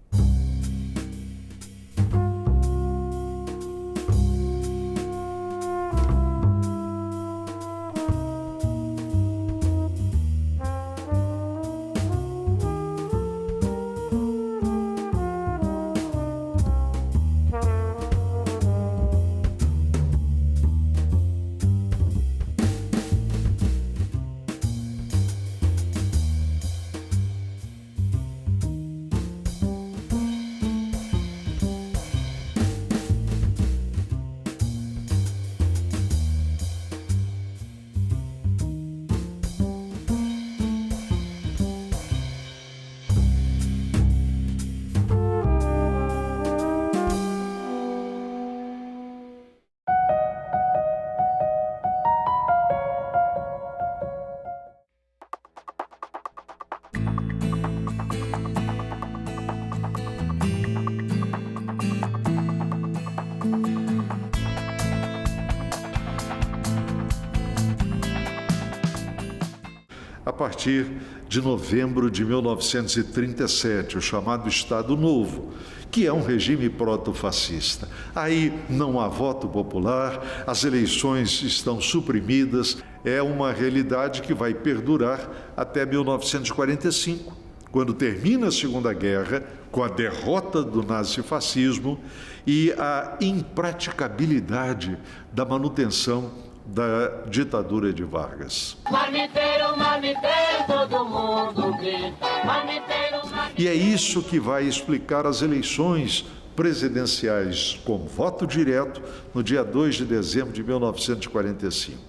A partir de novembro de 1937, o chamado Estado Novo, que é um regime proto-fascista. Aí não há voto popular, as eleições estão suprimidas, é uma realidade que vai perdurar até 1945, quando termina a Segunda Guerra, com a derrota do nazifascismo e a impraticabilidade da manutenção da ditadura de Vargas. Marmiteiro, marmiteiro, todo mundo grita. Marmiteiro, marmiteiro. E é isso que vai explicar as eleições presidenciais com voto direto no dia 2 de dezembro de 1945.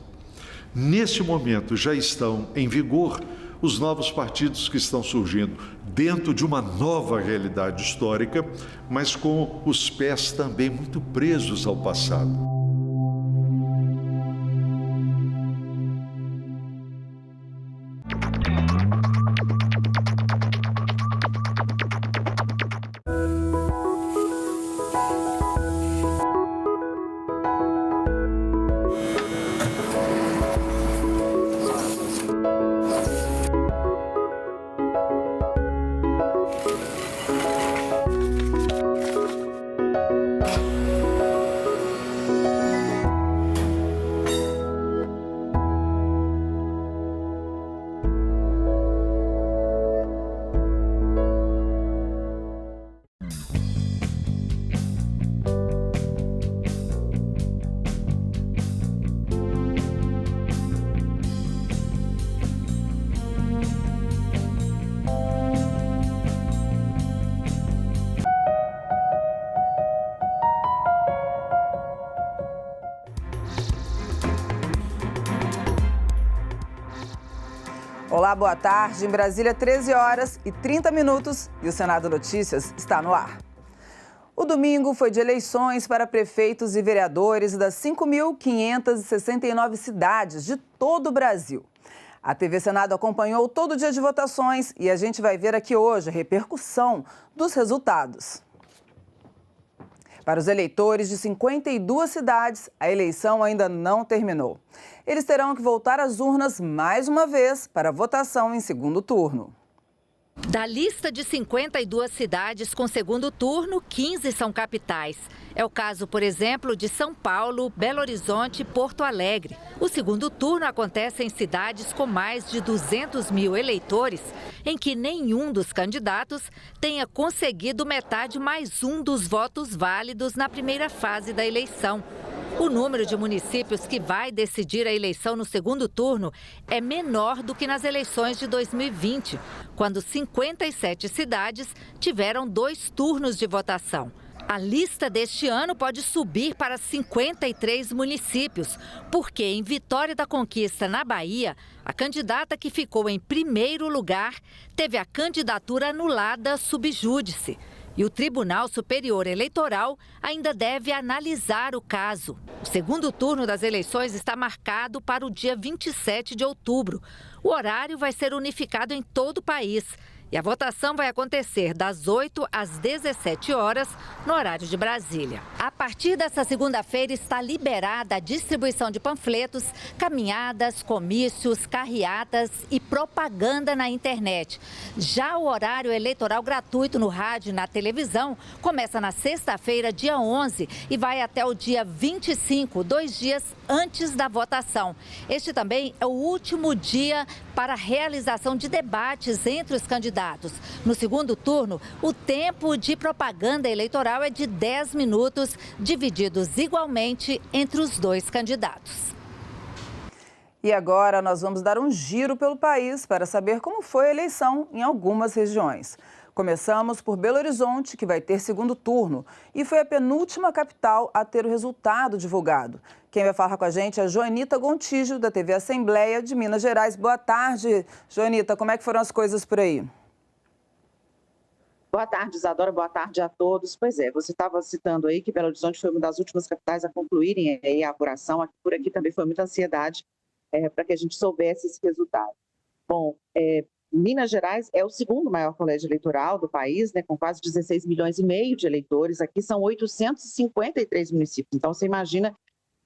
Nesse momento já estão em vigor os novos partidos que estão surgindo dentro de uma nova realidade histórica, mas com os pés também muito presos ao passado. Olá, boa tarde. Em Brasília, 13h30 e o Senado Notícias está no ar. O domingo foi de eleições para prefeitos e vereadores das 5.569 cidades de todo o Brasil. A TV Senado acompanhou todo o dia de votações e a gente vai ver aqui hoje a repercussão dos resultados. Para os eleitores de 52 cidades, a eleição ainda não terminou. Eles terão que voltar às urnas mais uma vez para a votação em segundo turno. Da lista de 52 cidades com segundo turno, 15 são capitais. É o caso, por exemplo, de São Paulo, Belo Horizonte e Porto Alegre. O segundo turno acontece em cidades com mais de 200 mil eleitores, em que nenhum dos candidatos tenha conseguido metade mais um dos votos válidos na primeira fase da eleição. O número de municípios que vai decidir a eleição no segundo turno é menor do que nas eleições de 2020, quando 57 cidades tiveram 2 turnos de votação. A lista deste ano pode subir para 53 municípios, porque em Vitória da Conquista, na Bahia, a candidata que ficou em primeiro lugar teve a candidatura anulada sub júdice. E o Tribunal Superior Eleitoral ainda deve analisar o caso. O segundo turno das eleições está marcado para o dia 27 de outubro. O horário vai ser unificado em todo o país. E a votação vai acontecer das 8 às 17 horas, no horário de Brasília. A partir dessa segunda-feira está liberada a distribuição de panfletos, caminhadas, comícios, carreatas e propaganda na internet. Já o horário eleitoral gratuito no rádio e na televisão começa na sexta-feira, dia 11, e vai até o dia 25, 2 dias antes da votação. Este também é o último dia para a realização de debates entre os candidatos. No segundo turno, o tempo de propaganda eleitoral é de 10 minutos, divididos igualmente entre os 2 candidatos. E agora nós vamos dar um giro pelo país para saber como foi a eleição em algumas regiões. Começamos por Belo Horizonte, que vai ter segundo turno, e foi a penúltima capital a ter o resultado divulgado. Quem vai falar com a gente é a Joanita Gontijo, da TV Assembleia de Minas Gerais. Boa tarde, Joanita. Como é que foram as coisas por aí? Boa tarde, Isadora. Boa tarde a todos. Pois é, você estava citando aí que Belo Horizonte foi uma das últimas capitais a concluírem a apuração. Por aqui também foi muita ansiedade para que a gente soubesse esse resultado. Bom, Minas Gerais é o segundo maior colégio eleitoral do país, né, com quase 16 milhões e meio de eleitores. Aqui são 853 municípios. Então, você imagina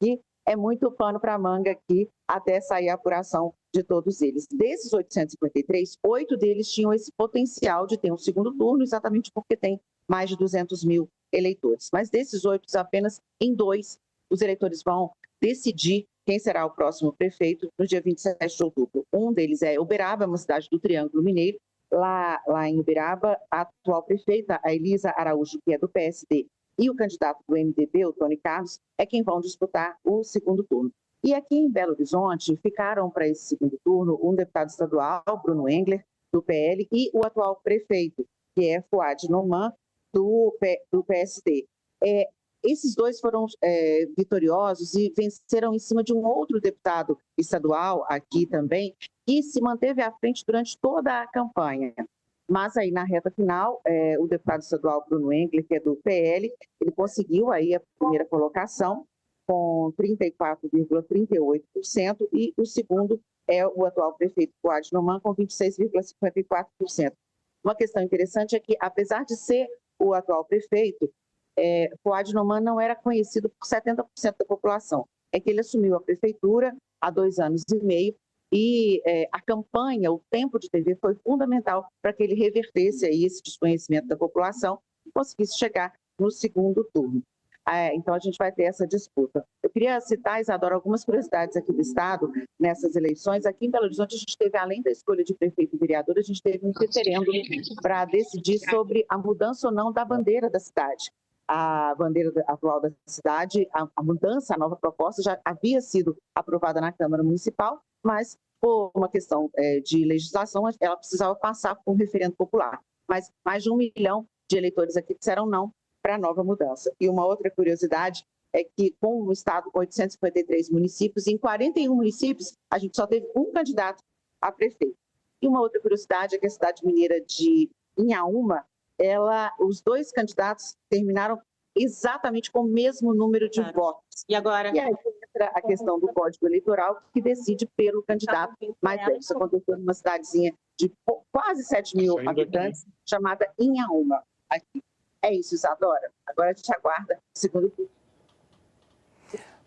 que é muito pano para manga aqui até sair a apuração de todos eles. Desses 853, 8 deles tinham esse potencial de ter um segundo turno, exatamente porque tem mais de 200 mil eleitores. Mas desses 8, apenas em 2, os eleitores vão decidir quem será o próximo prefeito no dia 27 de outubro. Um deles é Uberaba, uma cidade do Triângulo Mineiro. Lá em Uberaba, a atual prefeita, a Elisa Araújo, que é do PSD, e o candidato do MDB, o Tony Carlos, é quem vão disputar o segundo turno. E aqui em Belo Horizonte, ficaram para esse segundo turno um deputado estadual, Bruno Engler, do PL, e o atual prefeito, que é Fouad Noman, do PSD. Esses 2 foram vitoriosos e venceram em cima de um outro deputado estadual aqui também, que se manteve à frente durante toda a campanha. Mas aí na reta final, o deputado estadual Bruno Engler, que é do PL, ele conseguiu aí a primeira colocação com 34,38% e o segundo é o atual prefeito Fouad Noman com 26,54%. Uma questão interessante é que, apesar de ser o atual prefeito, Fouad Noman não era conhecido por 70% da população. É que ele assumiu a prefeitura há 2 anos e meio e a campanha, o tempo de TV foi fundamental para que ele revertesse aí esse desconhecimento da população e conseguisse chegar no segundo turno. Então, a gente vai ter essa disputa. Eu queria citar, Isadora, algumas curiosidades aqui do Estado nessas eleições. Aqui em Belo Horizonte, a gente teve, além da escolha de prefeito e vereador, a gente teve um referendo para decidir sobre a mudança ou não da bandeira da cidade. A bandeira atual da cidade, a mudança, a nova proposta já havia sido aprovada na Câmara Municipal, mas por uma questão de legislação, ela precisava passar por um referendo popular. Mas mais de 1 milhão de eleitores aqui disseram não para a nova mudança. E uma outra curiosidade é que, com o estado com 853 municípios, em 41 municípios, a gente só teve um candidato a prefeito. E uma outra curiosidade é que a cidade mineira de Inhaúma, os 2 candidatos terminaram exatamente com o mesmo número de votos. E agora? E aí entra a questão do Código Eleitoral, que decide pelo candidato mais velho. Isso aconteceu numa cidadezinha de quase 7 mil habitantes, chamada Inhaúma. Aqui. É isso, Isadora. Agora a gente aguarda o segundo turno.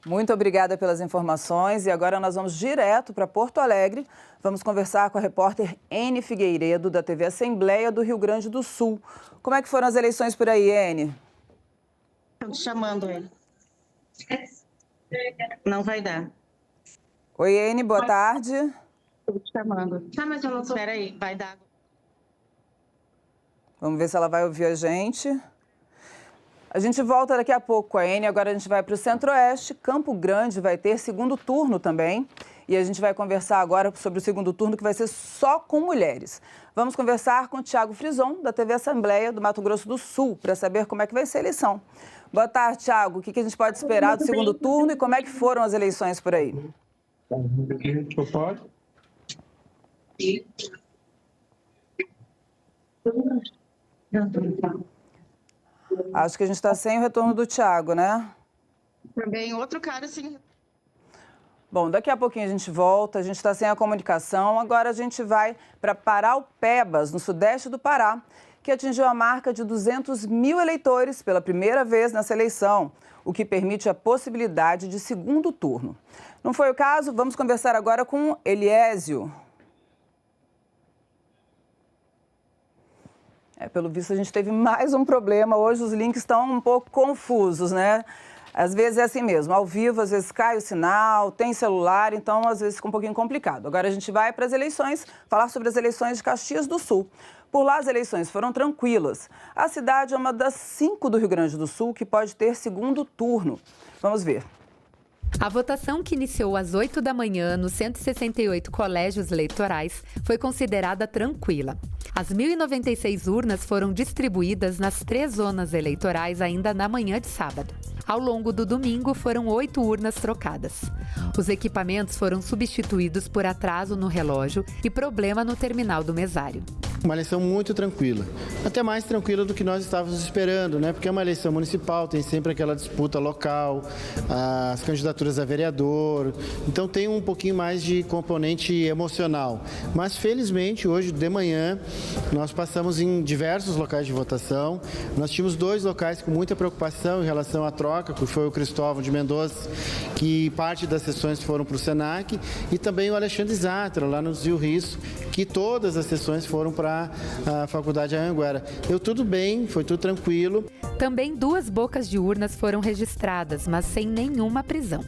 Muito obrigada pelas informações. E agora nós vamos direto para Porto Alegre. Vamos conversar com a repórter Ene Figueiredo, da TV Assembleia do Rio Grande do Sul. Como é que foram as eleições por aí, Ene? Estou chamando ele. Não vai dar. Oi, Ene, boa tarde. Estou te chamando. Tá, mas eu não tô... Espera aí, vai dar. Vamos ver se ela vai ouvir a gente. A gente volta daqui a pouco com a Ene. Agora a gente vai para o Centro-Oeste. Campo Grande vai ter segundo turno também. E a gente vai conversar agora sobre o segundo turno, que vai ser só com mulheres. Vamos conversar com o Thiago Frison, da TV Assembleia do Mato Grosso do Sul, para saber como é que vai ser a eleição. Boa tarde, Thiago. O que a gente pode esperar do segundo turno e como é que foram as eleições por aí? Acho que a gente está sem o retorno do Thiago, né? Também outro cara sem... Bom, daqui a pouquinho a gente volta, a gente está sem a comunicação. Agora a gente vai para Paraupebas, no sudeste do Pará, que atingiu a marca de 200 mil eleitores pela primeira vez nessa eleição, o que permite a possibilidade de segundo turno. Não foi o caso? Vamos conversar agora com Eliésio. Pelo visto, a gente teve mais um problema. Hoje os links estão um pouco confusos, né? Às vezes é assim mesmo, ao vivo, às vezes cai o sinal, tem celular, então às vezes fica um pouquinho complicado. Agora a gente vai para as eleições, falar sobre as eleições de Caxias do Sul. Por lá as eleições foram tranquilas. A cidade é uma das 5 do Rio Grande do Sul que pode ter segundo turno. Vamos ver. A votação, que iniciou às 8 da manhã nos 168 colégios eleitorais, foi considerada tranquila. As 1.096 urnas foram distribuídas nas 3 zonas eleitorais ainda na manhã de sábado. Ao longo do domingo, foram 8 urnas trocadas. Os equipamentos foram substituídos por atraso no relógio e problema no terminal do mesário. Uma eleição muito tranquila, até mais tranquila do que nós estávamos esperando, né? Porque é uma eleição municipal, tem sempre aquela disputa local, as candidaturas a vereador, então tem um pouquinho mais de componente emocional. Mas felizmente hoje de manhã nós passamos em diversos locais de votação, nós tínhamos 2 locais com muita preocupação em relação à troca, que foi o Cristóvão de Mendonça, que parte das sessões foram para o Senac, e também o Alexandre Zatra, lá no Zio Risso, que todas as sessões foram para a Faculdade Anhanguera. Deu tudo bem, foi tudo tranquilo. Também 2 bocas de urnas foram registradas, mas sem nenhuma prisão.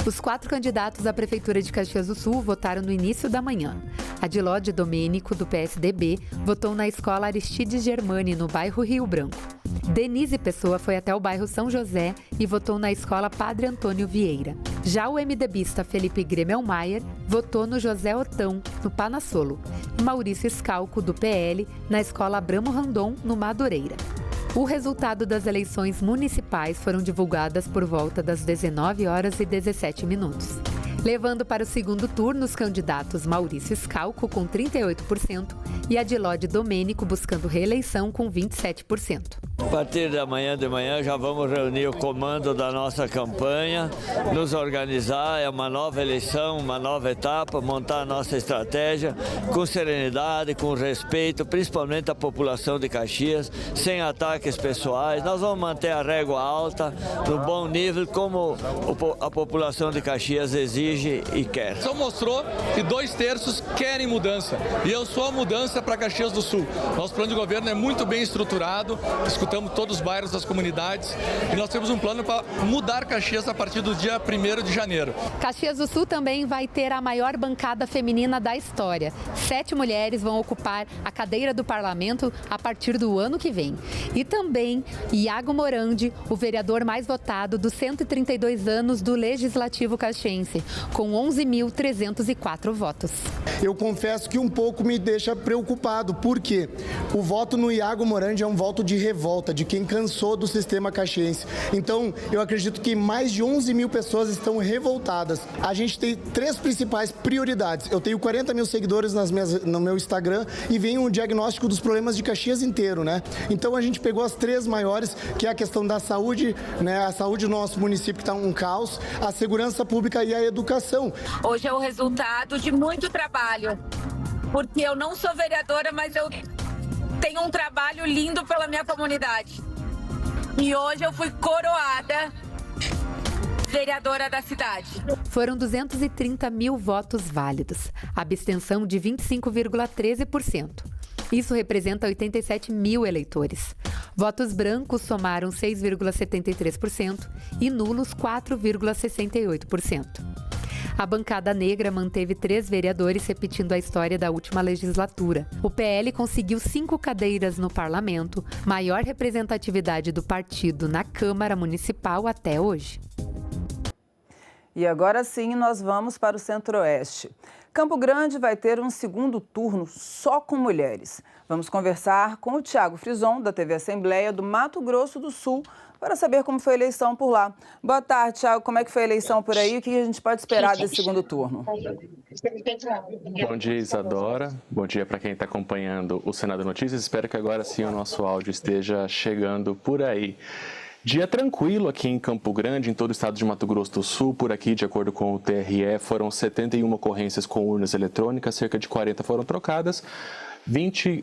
Os 4 candidatos à Prefeitura de Caxias do Sul votaram no início da manhã. Adilode Domênico, do PSDB, votou na escola Aristides Germani, no bairro Rio Branco. Denise Pessoa foi até o bairro São José e votou na escola Padre Antônio Vieira. Já o MDBista Felipe Gremelmaier votou no José Otão, no Panassolo. E Maurício Scalco, do PL, na escola Abramo Randon, no Madureira. O resultado das eleições municipais foram divulgadas por volta das 19h17. Levando para o segundo turno os candidatos Maurício Scalco, com 38%, e Adilode Domênico, buscando reeleição, com 27%. A partir da manhã de manhã já vamos reunir o comando da nossa campanha, nos organizar, é uma nova eleição, uma nova etapa, montar a nossa estratégia com serenidade, com respeito, principalmente à população de Caxias, sem ataques pessoais. Nós vamos manter a régua alta, no bom nível, como a população de Caxias exige e quer. Só mostrou que 2/3 querem mudança, e eu sou a mudança para Caxias do Sul. Nosso plano de governo é muito bem estruturado, escutamos todos os bairros das comunidades e nós temos um plano para mudar Caxias a partir do dia 1º de janeiro. Caxias do Sul também vai ter a maior bancada feminina da história. 7 mulheres vão ocupar a cadeira do parlamento a partir do ano que vem. E também Iago Morandi, o vereador mais votado dos 132 anos do Legislativo caxiense, com 11.304 votos. Eu confesso que um pouco me deixa preocupado, porque o voto no Iago Morandi é um voto de revolta. revolta de quem cansou do sistema caxiense. Então, eu acredito que mais de 11 mil pessoas estão revoltadas. A gente tem 3 principais prioridades. Eu tenho 40 mil seguidores no meu Instagram e vem um diagnóstico dos problemas de Caxias inteiro, né? Então, a gente pegou as 3 maiores, que é a questão da saúde, né? A saúde do nosso município que está um caos, a segurança pública e a educação. Hoje é o resultado de muito trabalho, porque eu não sou vereadora, mas eu tenho um trabalho lindo pela minha comunidade. E hoje eu fui coroada vereadora da cidade. Foram 230 mil votos válidos, abstenção de 25,13%. Isso representa 87 mil eleitores. Votos brancos somaram 6,73% e nulos 4,68%. A bancada negra manteve 3 vereadores repetindo a história da última legislatura. O PL conseguiu 5 cadeiras no parlamento, maior representatividade do partido na Câmara Municipal até hoje. E agora sim, nós vamos para o Centro-Oeste. Campo Grande vai ter um segundo turno só com mulheres. Vamos conversar com o Thiago Frison, da TV Assembleia do Mato Grosso do Sul, para saber como foi a eleição por lá. Boa tarde, Thiago. Como é que foi a eleição por aí? O que a gente pode esperar desse segundo turno? Bom dia, Isadora. Bom dia para quem está acompanhando o Senado Notícias. Espero que agora sim o nosso áudio esteja chegando por aí. Dia tranquilo aqui em Campo Grande, em todo o estado de Mato Grosso do Sul. Por aqui, de acordo com o TRE, foram 71 ocorrências com urnas eletrônicas, cerca de 40 foram trocadas. 20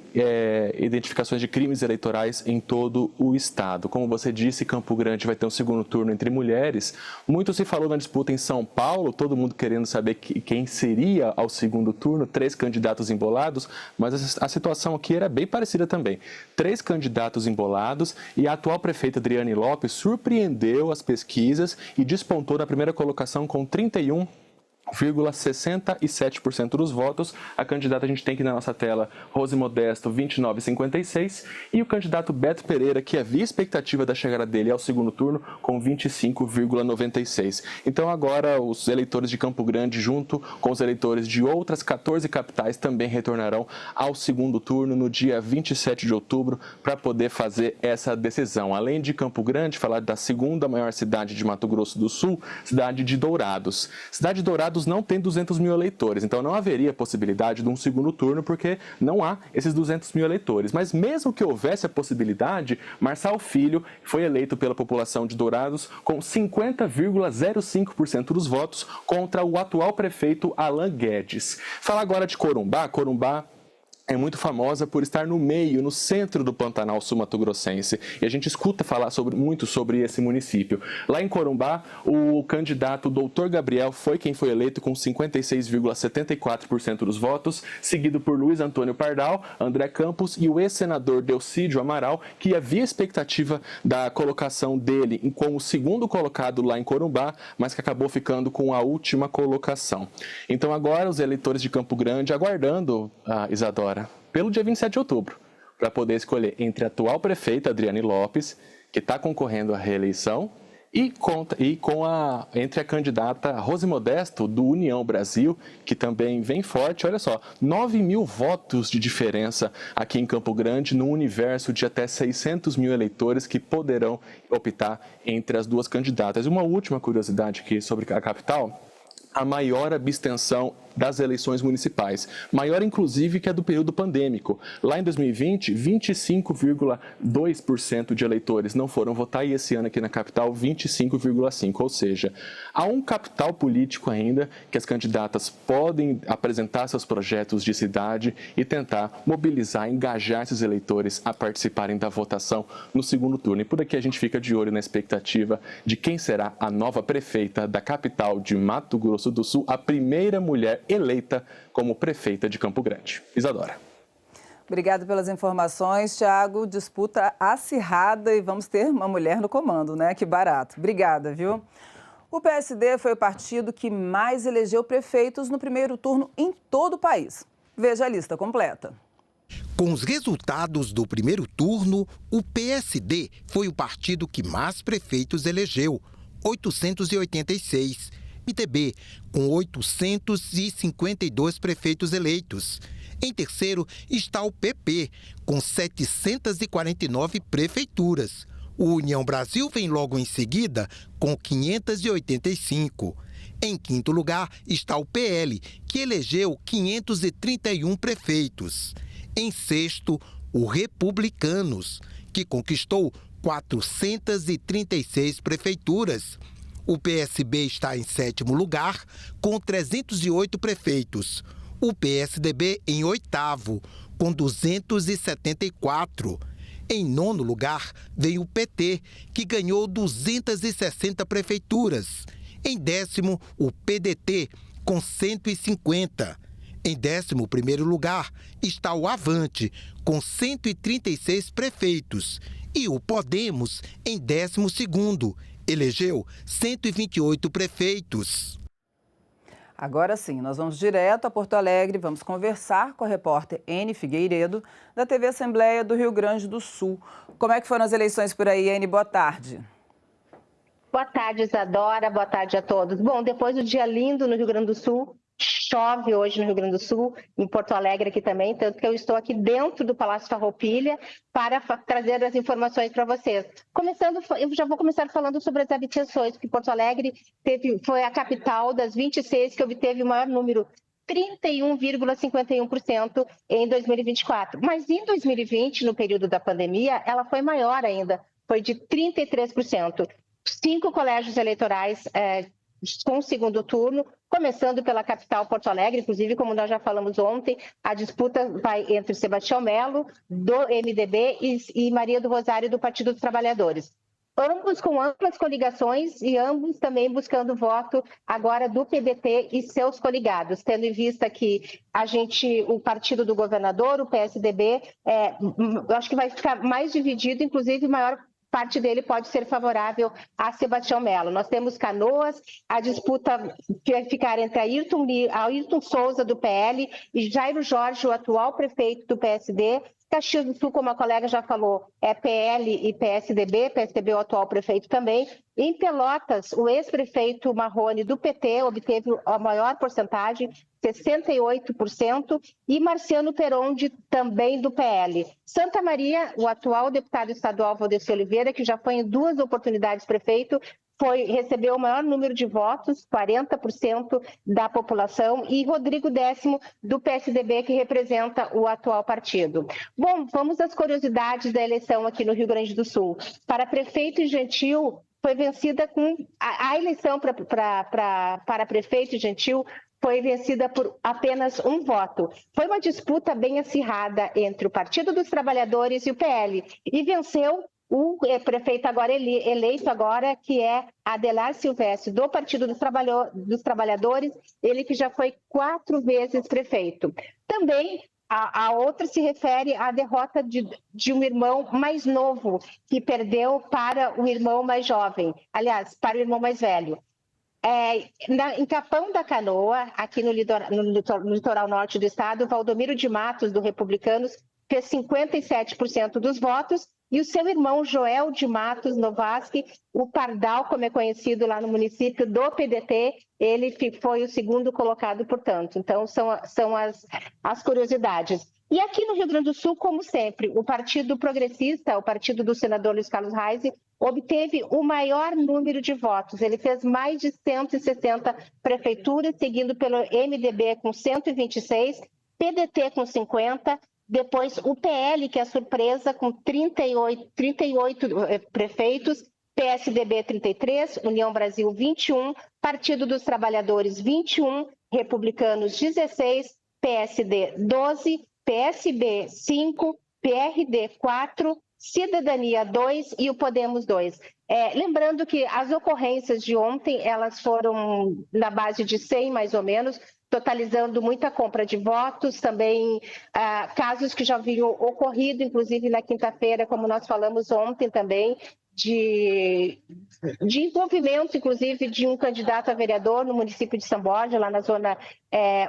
identificações de crimes eleitorais em todo o estado. Como você disse, Campo Grande vai ter um segundo turno entre mulheres. Muito se falou na disputa em São Paulo, todo mundo querendo saber quem seria ao segundo turno, 3 candidatos embolados, mas a situação aqui era bem parecida também. 3 candidatos embolados e a atual prefeita Adriane Lopes surpreendeu as pesquisas e despontou na primeira colocação com 31,67% dos votos. A candidata a gente tem aqui na nossa tela, Rose Modesto, 29,56%, e o candidato Beto Pereira, que havia expectativa da chegada dele ao segundo turno, com 25,96%. Então agora os eleitores de Campo Grande, junto com os eleitores de outras 14 capitais, também retornarão ao segundo turno no dia 27 de outubro para poder fazer essa decisão. Além de Campo Grande, falar da segunda maior cidade de Mato Grosso do Sul, cidade de Dourados. Cidade de Dourados não tem 200 mil eleitores, então não haveria possibilidade de um segundo turno, porque não há esses 200 mil eleitores. Mas mesmo que houvesse a possibilidade, Marçal Filho foi eleito pela população de Dourados com 50,05% dos votos contra o atual prefeito Alan Guedes. Falar agora de Corumbá. Corumbá é muito famosa por estar no meio, no centro do Pantanal sul-mato-grossense. E a gente escuta falar muito sobre esse município. Lá em Corumbá, o candidato Dr. Gabriel foi quem foi eleito com 56,74% dos votos, seguido por Luiz Antônio Pardal, André Campos e o ex-senador Delcídio Amaral, que havia expectativa da colocação dele como segundo colocado lá em Corumbá, mas que acabou ficando com a última colocação. Então agora os eleitores de Campo Grande aguardando, Isadora, pelo dia 27 de outubro, para poder escolher entre a atual prefeita Adriane Lopes, que está concorrendo à reeleição, entre a candidata Rose Modesto, do União Brasil, que também vem forte. Olha só, 9 mil votos de diferença aqui em Campo Grande, num universo de até 600 mil eleitores que poderão optar entre as duas candidatas. Uma última curiosidade aqui sobre a capital: a maior abstenção das eleições municipais, maior inclusive que a do período pandêmico. Lá em 2020, 25,2% de eleitores não foram votar, e esse ano aqui na capital, 25,5%. Ou seja, há um capital político ainda que as candidatas podem apresentar seus projetos de cidade e tentar mobilizar, engajar esses eleitores a participarem da votação no segundo turno. E por aqui a gente fica de olho na expectativa de quem será a nova prefeita da capital de Mato Grosso do Sul, a primeira mulher eleita como prefeita de Campo Grande. Isadora. Obrigada pelas informações, Thiago. Disputa acirrada e vamos ter uma mulher no comando, né? Que barato. Obrigada, viu? O PSD foi o partido que mais elegeu prefeitos no primeiro turno em todo o país. Veja a lista completa. Com os resultados do primeiro turno, o PSD foi o partido que mais prefeitos elegeu, 886. PTB, com 852 prefeitos eleitos. Em terceiro está o PP, com 749 prefeituras. O União Brasil vem logo em seguida, com 585. Em quinto lugar está o PL, que elegeu 531 prefeitos. Em sexto, o Republicanos, que conquistou 436 prefeituras. O PSB está em sétimo lugar, com 308 prefeitos. O PSDB em oitavo, com 274. Em nono lugar, vem o PT, que ganhou 260 prefeituras. Em décimo, o PDT, com 150. Em 11º lugar está o Avante, com 136 prefeitos. E o Podemos, em 12º, elegeu 128 prefeitos. Agora sim, nós vamos direto a Porto Alegre, vamos conversar com a repórter Ene Figueiredo, da TV Assembleia do Rio Grande do Sul. Como é que foram as eleições por aí, Ene? Boa tarde. Boa tarde, Isadora. Boa tarde a todos. Bom, depois do dia lindo no Rio Grande do Sul, chove hoje no Rio Grande do Sul, em Porto Alegre aqui também, tanto que eu estou aqui dentro do Palácio Farroupilha para trazer as informações para vocês. Eu já vou começar falando sobre as abstenções, porque Porto Alegre foi a capital das 26 que obteve o maior número, 31,51% em 2024. Mas em 2020, no período da pandemia, ela foi maior ainda, foi de 33%. 5 colégios eleitorais com o segundo turno, começando pela capital Porto Alegre, inclusive, como nós já falamos ontem, a disputa vai entre Sebastião Melo, do MDB, e Maria do Rosário, do Partido dos Trabalhadores. Ambos com amplas coligações e ambos também buscando voto agora do PDT e seus coligados, tendo em vista que o partido do governador, o PSDB, eu acho que vai ficar mais dividido, inclusive maior parte dele pode ser favorável a Sebastião Melo. Nós temos Canoas, a disputa vai ficar entre Ayrton Souza, do PL, e Jairo Jorge, o atual prefeito do PSD. Caxias do Sul, como a colega já falou, é PL e PSDB o atual prefeito também. Em Pelotas, o ex-prefeito Marrone, do PT, obteve a maior porcentagem, 68%, e Marciano Peron, também do PL. Santa Maria, o atual deputado estadual Valdeci Oliveira, que já foi em 2 oportunidades prefeito, recebeu o maior número de votos, 40% da população, e Rodrigo Décimo, do PSDB, que representa o atual partido. Bom, vamos às curiosidades da eleição aqui no Rio Grande do Sul. Para prefeito em Gentil, foi vencida com... A eleição para prefeito em Gentil foi vencida por apenas um voto. Foi uma disputa bem acirrada entre o Partido dos Trabalhadores e o PL, e venceu o prefeito agora eleito agora, que é Adelar Silvestre, do Partido dos Trabalhadores, ele que já foi 4 vezes prefeito. Também a outra se refere à derrota de um irmão mais novo, que perdeu para o irmão mais jovem, aliás, para o irmão mais velho. Em Capão da Canoa, aqui no litoral norte do estado, Valdomiro de Matos, do Republicanos, fez 57% dos votos, e o seu irmão Joel de Matos Novaski, o Pardal, como é conhecido lá no município, do PDT, ele foi o segundo colocado, portanto. Então, são as curiosidades. E aqui no Rio Grande do Sul, como sempre, o Partido Progressista, o partido do senador Luiz Carlos Reis, obteve o maior número de votos. Ele fez mais de 160 prefeituras, seguindo pelo MDB com 126, PDT com 50, depois o PL, que é a surpresa, com 38 prefeitos, PSDB 33, União Brasil 21, Partido dos Trabalhadores 21, Republicanos 16, PSD 12, PSB 5, PRD 4, Cidadania 2 e o Podemos 2. Lembrando que as ocorrências de ontem, elas foram na base de 100 mais ou menos, totalizando muita compra de votos, também casos que já haviam ocorrido, inclusive na quinta-feira, como nós falamos ontem também, de envolvimento, inclusive, de um candidato a vereador no município de São Borja, lá na zona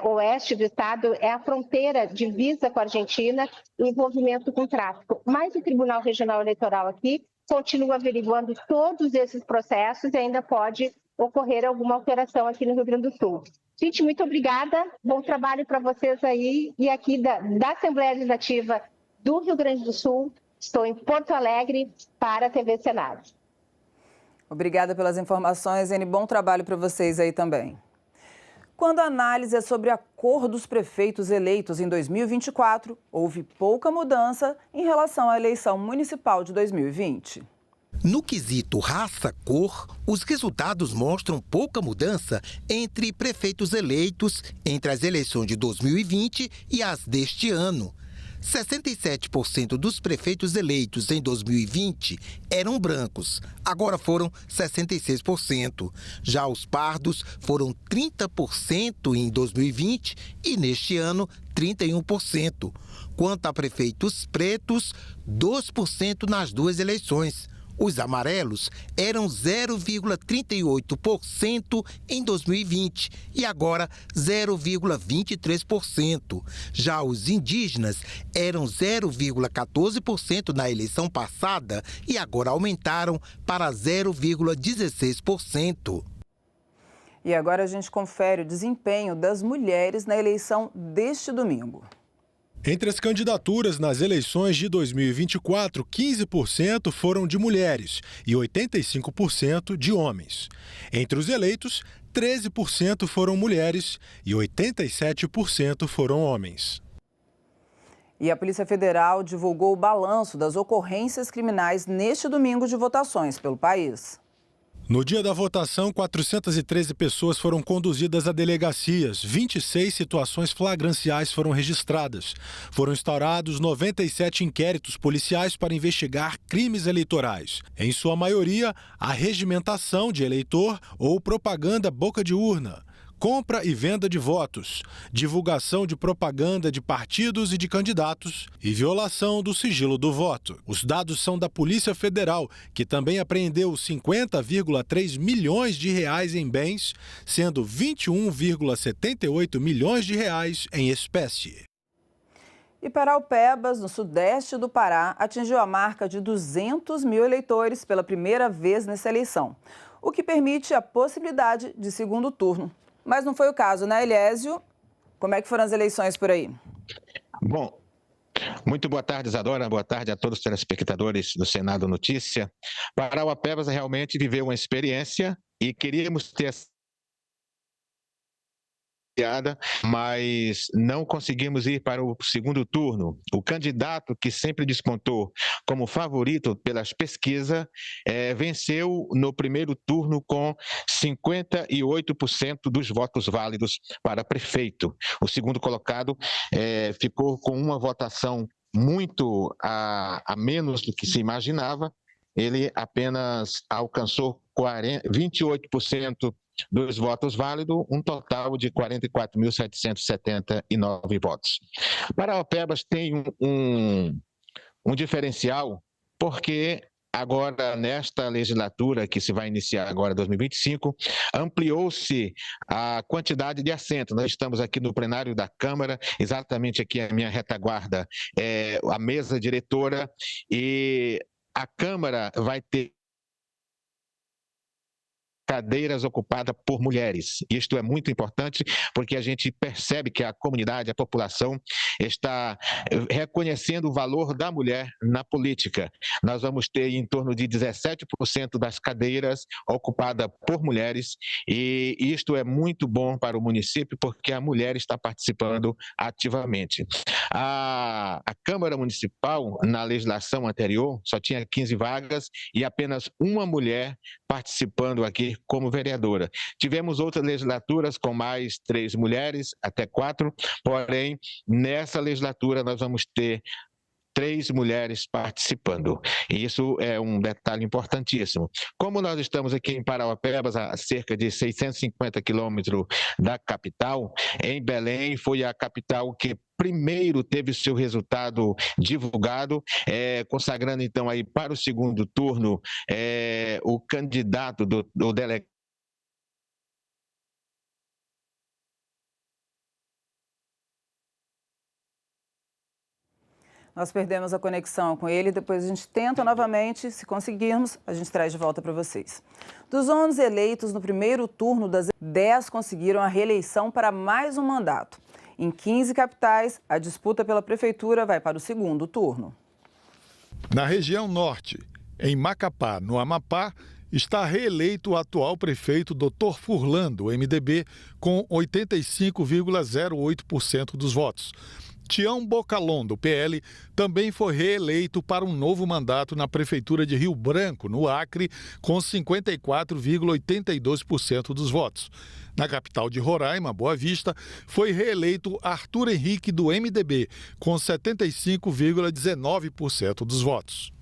oeste do estado, é a fronteira divisa com a Argentina, o envolvimento com tráfico. Mas o Tribunal Regional Eleitoral aqui continua averiguando todos esses processos e ainda pode ocorrer alguma alteração aqui no Rio Grande do Sul. Gente, muito obrigada. Bom trabalho para vocês aí. E aqui da Assembleia Legislativa do Rio Grande do Sul, estou em Porto Alegre para a TV Senado. Obrigada pelas informações, Ene. Bom trabalho para vocês aí também. Quando a análise é sobre a cor dos prefeitos eleitos em 2024, houve pouca mudança em relação à eleição municipal de 2020. No quesito raça-cor, os resultados mostram pouca mudança entre prefeitos eleitos entre as eleições de 2020 e as deste ano. 67% dos prefeitos eleitos em 2020 eram brancos, agora foram 66%. Já os pardos foram 30% em 2020 e neste ano 31%. Quanto a prefeitos pretos, 2% nas duas eleições. Os amarelos eram 0,38% em 2020 e agora 0,23%. Já os indígenas eram 0,14% na eleição passada e agora aumentaram para 0,16%. E agora a gente confere o desempenho das mulheres na eleição deste domingo. Entre as candidaturas nas eleições de 2024, 15% foram de mulheres e 85% de homens. Entre os eleitos, 13% foram mulheres e 87% foram homens. E a Polícia Federal divulgou o balanço das ocorrências criminais neste domingo de votações pelo país. No dia da votação, 413 pessoas foram conduzidas a delegacias, 26 situações flagranciais foram registradas. Foram instaurados 97 inquéritos policiais para investigar crimes eleitorais. Em sua maioria, arregimentação de eleitor ou propaganda boca de urna, compra e venda de votos, divulgação de propaganda de partidos e de candidatos e violação do sigilo do voto. Os dados são da Polícia Federal, que também apreendeu 50,3 milhões de reais em bens, sendo 21,78 milhões de reais em espécie. E Paraupebas, no sudeste do Pará, atingiu a marca de 200 mil eleitores pela primeira vez nessa eleição, o que permite a possibilidade de segundo turno. Mas não foi o caso, né, Eliésio? Como é que foram as eleições por aí? Bom, muito boa tarde, Isadora. Boa tarde a todos os telespectadores do Senado Notícia. Paraupebas realmente viveu uma experiência e queríamos ter essa mas não conseguimos ir para o segundo turno. O candidato que sempre despontou como favorito pelas pesquisas venceu no primeiro turno com 58% dos votos válidos para prefeito. O segundo colocado ficou com uma votação muito a menos do que se imaginava. Ele apenas alcançou 28% dos votos válidos, um total de 44.779 votos. Paraupebas tem um diferencial, porque agora, nesta legislatura que se vai iniciar agora, 2025, ampliou-se a quantidade de assentos. Nós estamos aqui no plenário da Câmara, exatamente aqui a minha retaguarda é a mesa diretora, e a Câmara vai ter cadeiras ocupadas por mulheres. Isto é muito importante porque a gente percebe que a comunidade, a população está reconhecendo o valor da mulher na política. Nós vamos ter em torno de 17% das cadeiras ocupadas por mulheres e isto é muito bom para o município porque a mulher está participando ativamente. A Câmara Municipal, na legislação anterior, só tinha 15 vagas e apenas uma mulher participando aqui como vereadora. Tivemos outras legislaturas com mais 3 mulheres, até 4, porém, nessa legislatura nós vamos ter 3 mulheres participando. E isso é um detalhe importantíssimo. Como nós estamos aqui em Paraupebas, a cerca de 650 quilômetros da capital, em Belém foi a capital que primeiro teve seu resultado divulgado, consagrando então aí para o segundo turno o candidato do delegado Nós perdemos a conexão com ele, depois a gente tenta novamente, se conseguirmos, a gente traz de volta para vocês. Dos 11 eleitos no primeiro turno, 10 conseguiram a reeleição para mais um mandato. Em 15 capitais, a disputa pela prefeitura vai para o segundo turno. Na região norte, em Macapá, no Amapá, está reeleito o atual prefeito Dr. Furlan, do MDB, com 85,08% dos votos. Tião Bocalon, do PL, também foi reeleito para um novo mandato na Prefeitura de Rio Branco, no Acre, com 54,82% dos votos. Na capital de Roraima, Boa Vista, foi reeleito Arthur Henrique, do MDB, com 75,19% dos votos.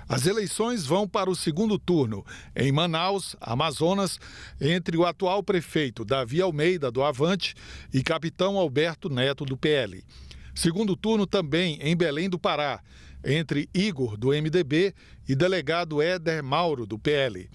As eleições vão para o segundo turno, em Manaus, Amazonas, entre o atual prefeito Davi Almeida, do Avante, e capitão Alberto Neto, do PL. Segundo turno também em Belém do Pará, entre Igor, do MDB, e delegado Éder Mauro, do PL.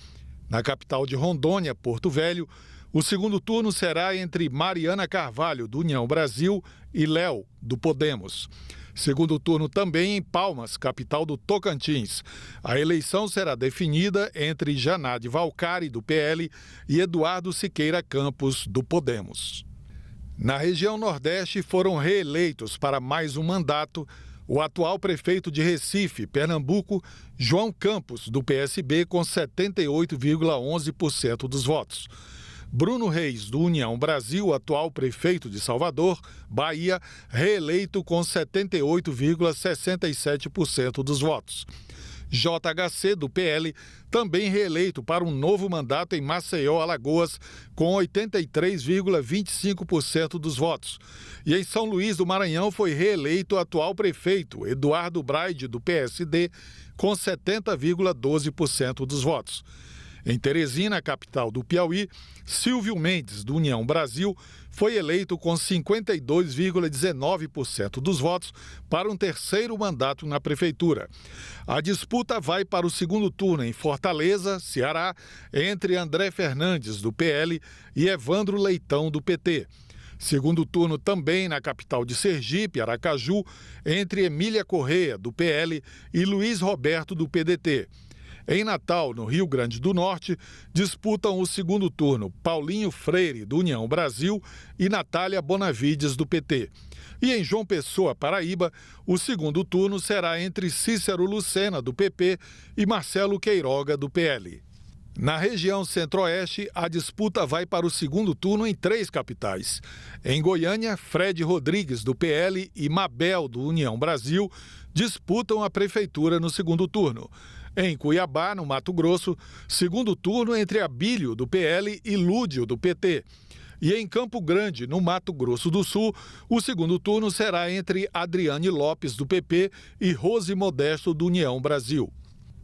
Na capital de Rondônia, Porto Velho, o segundo turno será entre Mariana Carvalho, do União Brasil, e Léo, do Podemos. Segundo turno também em Palmas, capital do Tocantins. A eleição será definida entre Janade Valcari, do PL, e Eduardo Siqueira Campos, do Podemos. Na região Nordeste foram reeleitos para mais um mandato o atual prefeito de Recife, Pernambuco, João Campos, do PSB, com 78,11% dos votos. Bruno Reis, do União Brasil, atual prefeito de Salvador, Bahia, reeleito com 78,67% dos votos. JHC, do PL, também reeleito para um novo mandato em Maceió, Alagoas, com 83,25% dos votos. E em São Luís do Maranhão foi reeleito o atual prefeito, Eduardo Braide, do PSD, com 70,12% dos votos. Em Teresina, capital do Piauí, Silvio Mendes, do União Brasil, foi eleito com 52,19% dos votos para um terceiro mandato na prefeitura. A disputa vai para o segundo turno em Fortaleza, Ceará, entre André Fernandes, do PL, e Evandro Leitão, do PT. Segundo turno também na capital de Sergipe, Aracaju, entre Emília Correia, do PL, e Luiz Roberto, do PDT. Em Natal, no Rio Grande do Norte, disputam o segundo turno Paulinho Freire, do União Brasil, e Natália Bonavides, do PT. E em João Pessoa, Paraíba, o segundo turno será entre Cícero Lucena, do PP, e Marcelo Queiroga, do PL. Na região Centro-Oeste, a disputa vai para o segundo turno em 3 capitais. Em Goiânia, Fred Rodrigues, do PL, e Mabel, do União Brasil, disputam a prefeitura no segundo turno. Em Cuiabá, no Mato Grosso, segundo turno entre Abílio, do PL, e Lúdio, do PT. E em Campo Grande, no Mato Grosso do Sul, o segundo turno será entre Adriane Lopes, do PP, e Rose Modesto, do União Brasil.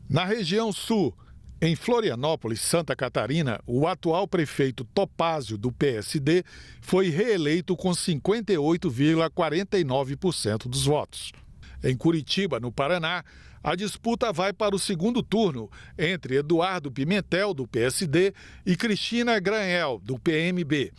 Na região Sul, em Florianópolis, Santa Catarina, o atual prefeito Topázio, do PSD, foi reeleito com 58,49% dos votos. Em Curitiba, no Paraná, a disputa vai para o segundo turno entre Eduardo Pimentel, do PSD, e Cristina Granel, do PMB.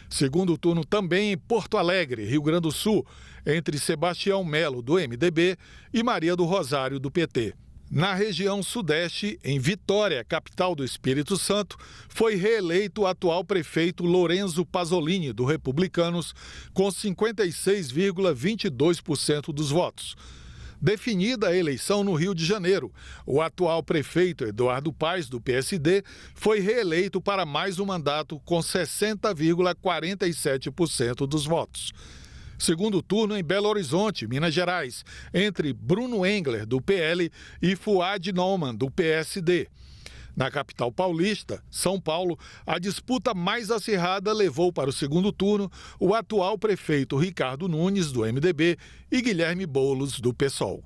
Segundo turno também em Porto Alegre, Rio Grande do Sul, entre Sebastião Melo, do MDB, e Maria do Rosário, do PT. Na região Sudeste, em Vitória, capital do Espírito Santo, foi reeleito o atual prefeito Lorenzo Pasolini, do Republicanos, com 56,22% dos votos. Definida a eleição no Rio de Janeiro, o atual prefeito Eduardo Paes, do PSD, foi reeleito para mais um mandato com 60,47% dos votos. Segundo turno em Belo Horizonte, Minas Gerais, entre Bruno Engler, do PL, e Fuad Nauman, do PSD. Na capital paulista, São Paulo, a disputa mais acirrada levou para o segundo turno o atual prefeito Ricardo Nunes, do MDB, e Guilherme Boulos, do PSOL.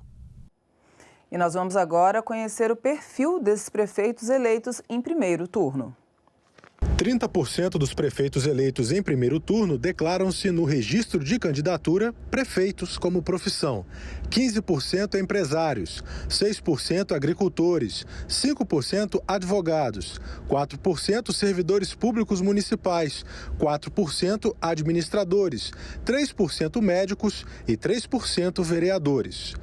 E nós vamos agora conhecer o perfil desses prefeitos eleitos em primeiro turno. 30% dos prefeitos eleitos em primeiro turno declaram-se no registro de candidatura prefeitos como profissão, 15% empresários, 6% agricultores, 5% advogados, 4% servidores públicos municipais, 4% administradores, 3% médicos e 3% vereadores.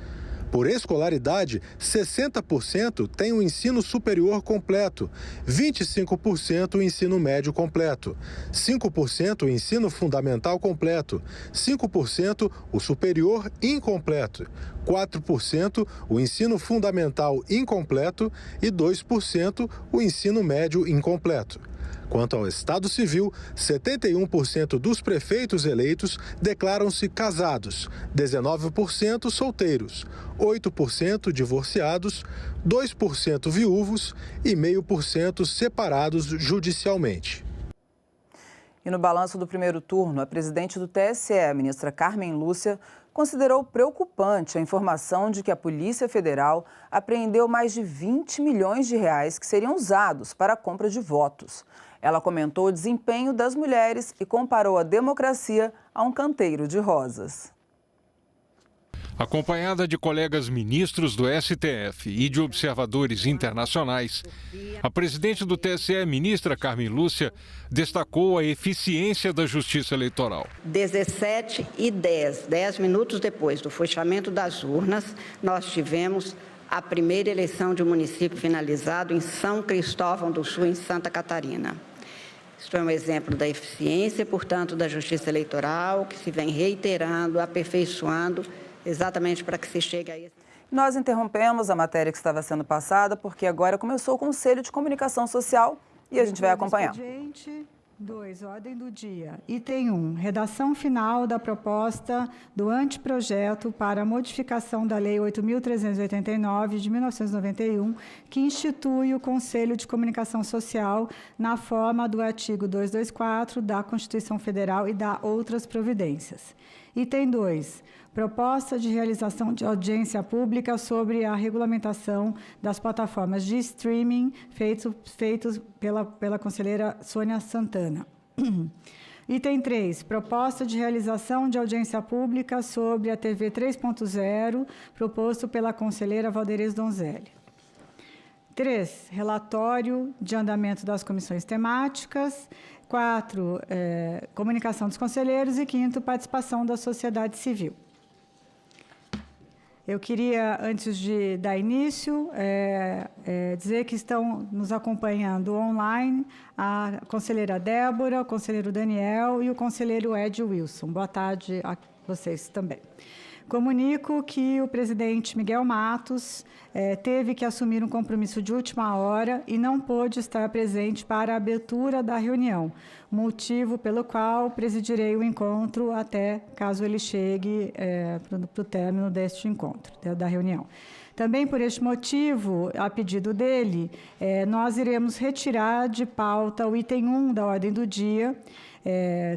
Por escolaridade, 60% têm o ensino superior completo, 25% o ensino médio completo, 5% o ensino fundamental completo, 5% o superior incompleto, 4% o ensino fundamental incompleto e 2% o ensino médio incompleto. Quanto ao Estado Civil, 71% dos prefeitos eleitos declaram-se casados, 19% solteiros, 8% divorciados, 2% viúvos e 0,5% separados judicialmente. E no balanço do primeiro turno, a presidente do TSE, a ministra Carmen Lúcia, considerou preocupante a informação de que a Polícia Federal apreendeu mais de 20 milhões de reais que seriam usados para a compra de votos. Ela comentou o desempenho das mulheres e comparou a democracia a um canteiro de rosas. Acompanhada de colegas ministros do STF e de observadores internacionais, a presidente do TSE, ministra Carmen Lúcia, destacou a eficiência da Justiça Eleitoral. 17h10, 10 minutos depois do fechamento das urnas, nós tivemos a primeira eleição de um município finalizado em São Cristóvão do Sul, em Santa Catarina. Isso é um exemplo da eficiência, portanto, da Justiça Eleitoral, que se vem reiterando, aperfeiçoando, exatamente para que se chegue a isso. Nós interrompemos a matéria que estava sendo passada, porque agora começou o Conselho de Comunicação Social e a gente vai acompanhar. 2, ordem do dia. Item 1, redação final da proposta do anteprojeto para a modificação da Lei 8.389, de 1991, que institui o Conselho de Comunicação Social na forma do artigo 224 da Constituição Federal e da outras providências. Item 2, proposta de realização de audiência pública sobre a regulamentação das plataformas de streaming feitos pela conselheira Sônia Santana. Item 3, proposta de realização de audiência pública sobre a TV 3.0, proposto pela conselheira Valderez Donzelli. 3, relatório de andamento das comissões temáticas. 4, comunicação dos conselheiros. E 5º, participação da sociedade civil. Eu queria, antes de dar início, dizer que estão nos acompanhando online a conselheira Débora, o conselheiro Daniel e o conselheiro Ed Wilson. Boa tarde a vocês também. Comunico que o presidente Miguel Matos teve que assumir um compromisso de última hora e não pôde estar presente para a abertura da reunião, motivo pelo qual presidirei o encontro até caso ele chegue para o término deste encontro, da reunião. Também por este motivo, a pedido dele, nós iremos retirar de pauta o item 1 da ordem do dia.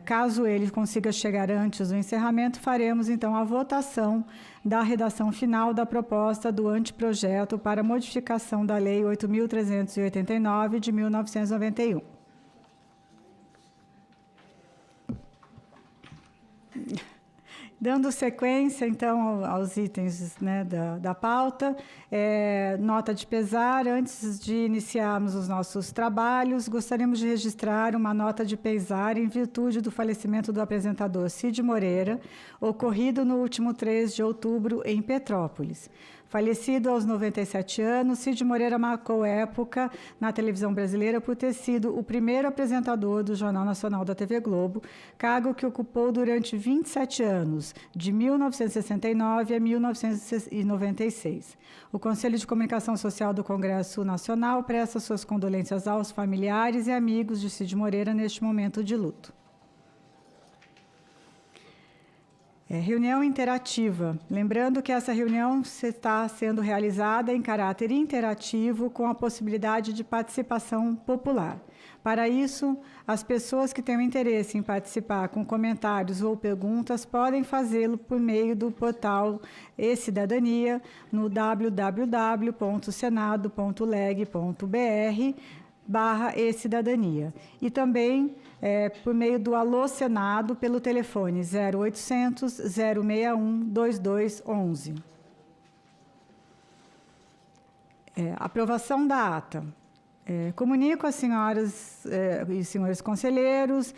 Caso ele consiga chegar antes do encerramento, faremos então a votação da redação final da proposta do anteprojeto para modificação da Lei 8.389, de 1991. Dando sequência, então, aos itens, né, da pauta, nota de pesar. Antes de iniciarmos os nossos trabalhos, gostaríamos de registrar uma nota de pesar em virtude do falecimento do apresentador Cid Moreira, ocorrido no último 3 de outubro, em Petrópolis. Falecido aos 97 anos, Cid Moreira marcou época na televisão brasileira por ter sido o primeiro apresentador do Jornal Nacional da TV Globo, cargo que ocupou durante 27 anos, de 1969 a 1996. O Conselho de Comunicação Social do Congresso Nacional presta suas condolências aos familiares e amigos de Cid Moreira neste momento de luto. Reunião interativa. Lembrando que essa reunião está sendo realizada em caráter interativo, com a possibilidade de participação popular. Para isso, as pessoas que tenham interesse em participar com comentários ou perguntas podem fazê-lo por meio do portal e-Cidadania no www.senado.leg.br/e-Cidadania. E também por meio do Alô Senado pelo telefone 0800 061 2211. Aprovação da ata. Comunico às senhoras e senhores conselheiros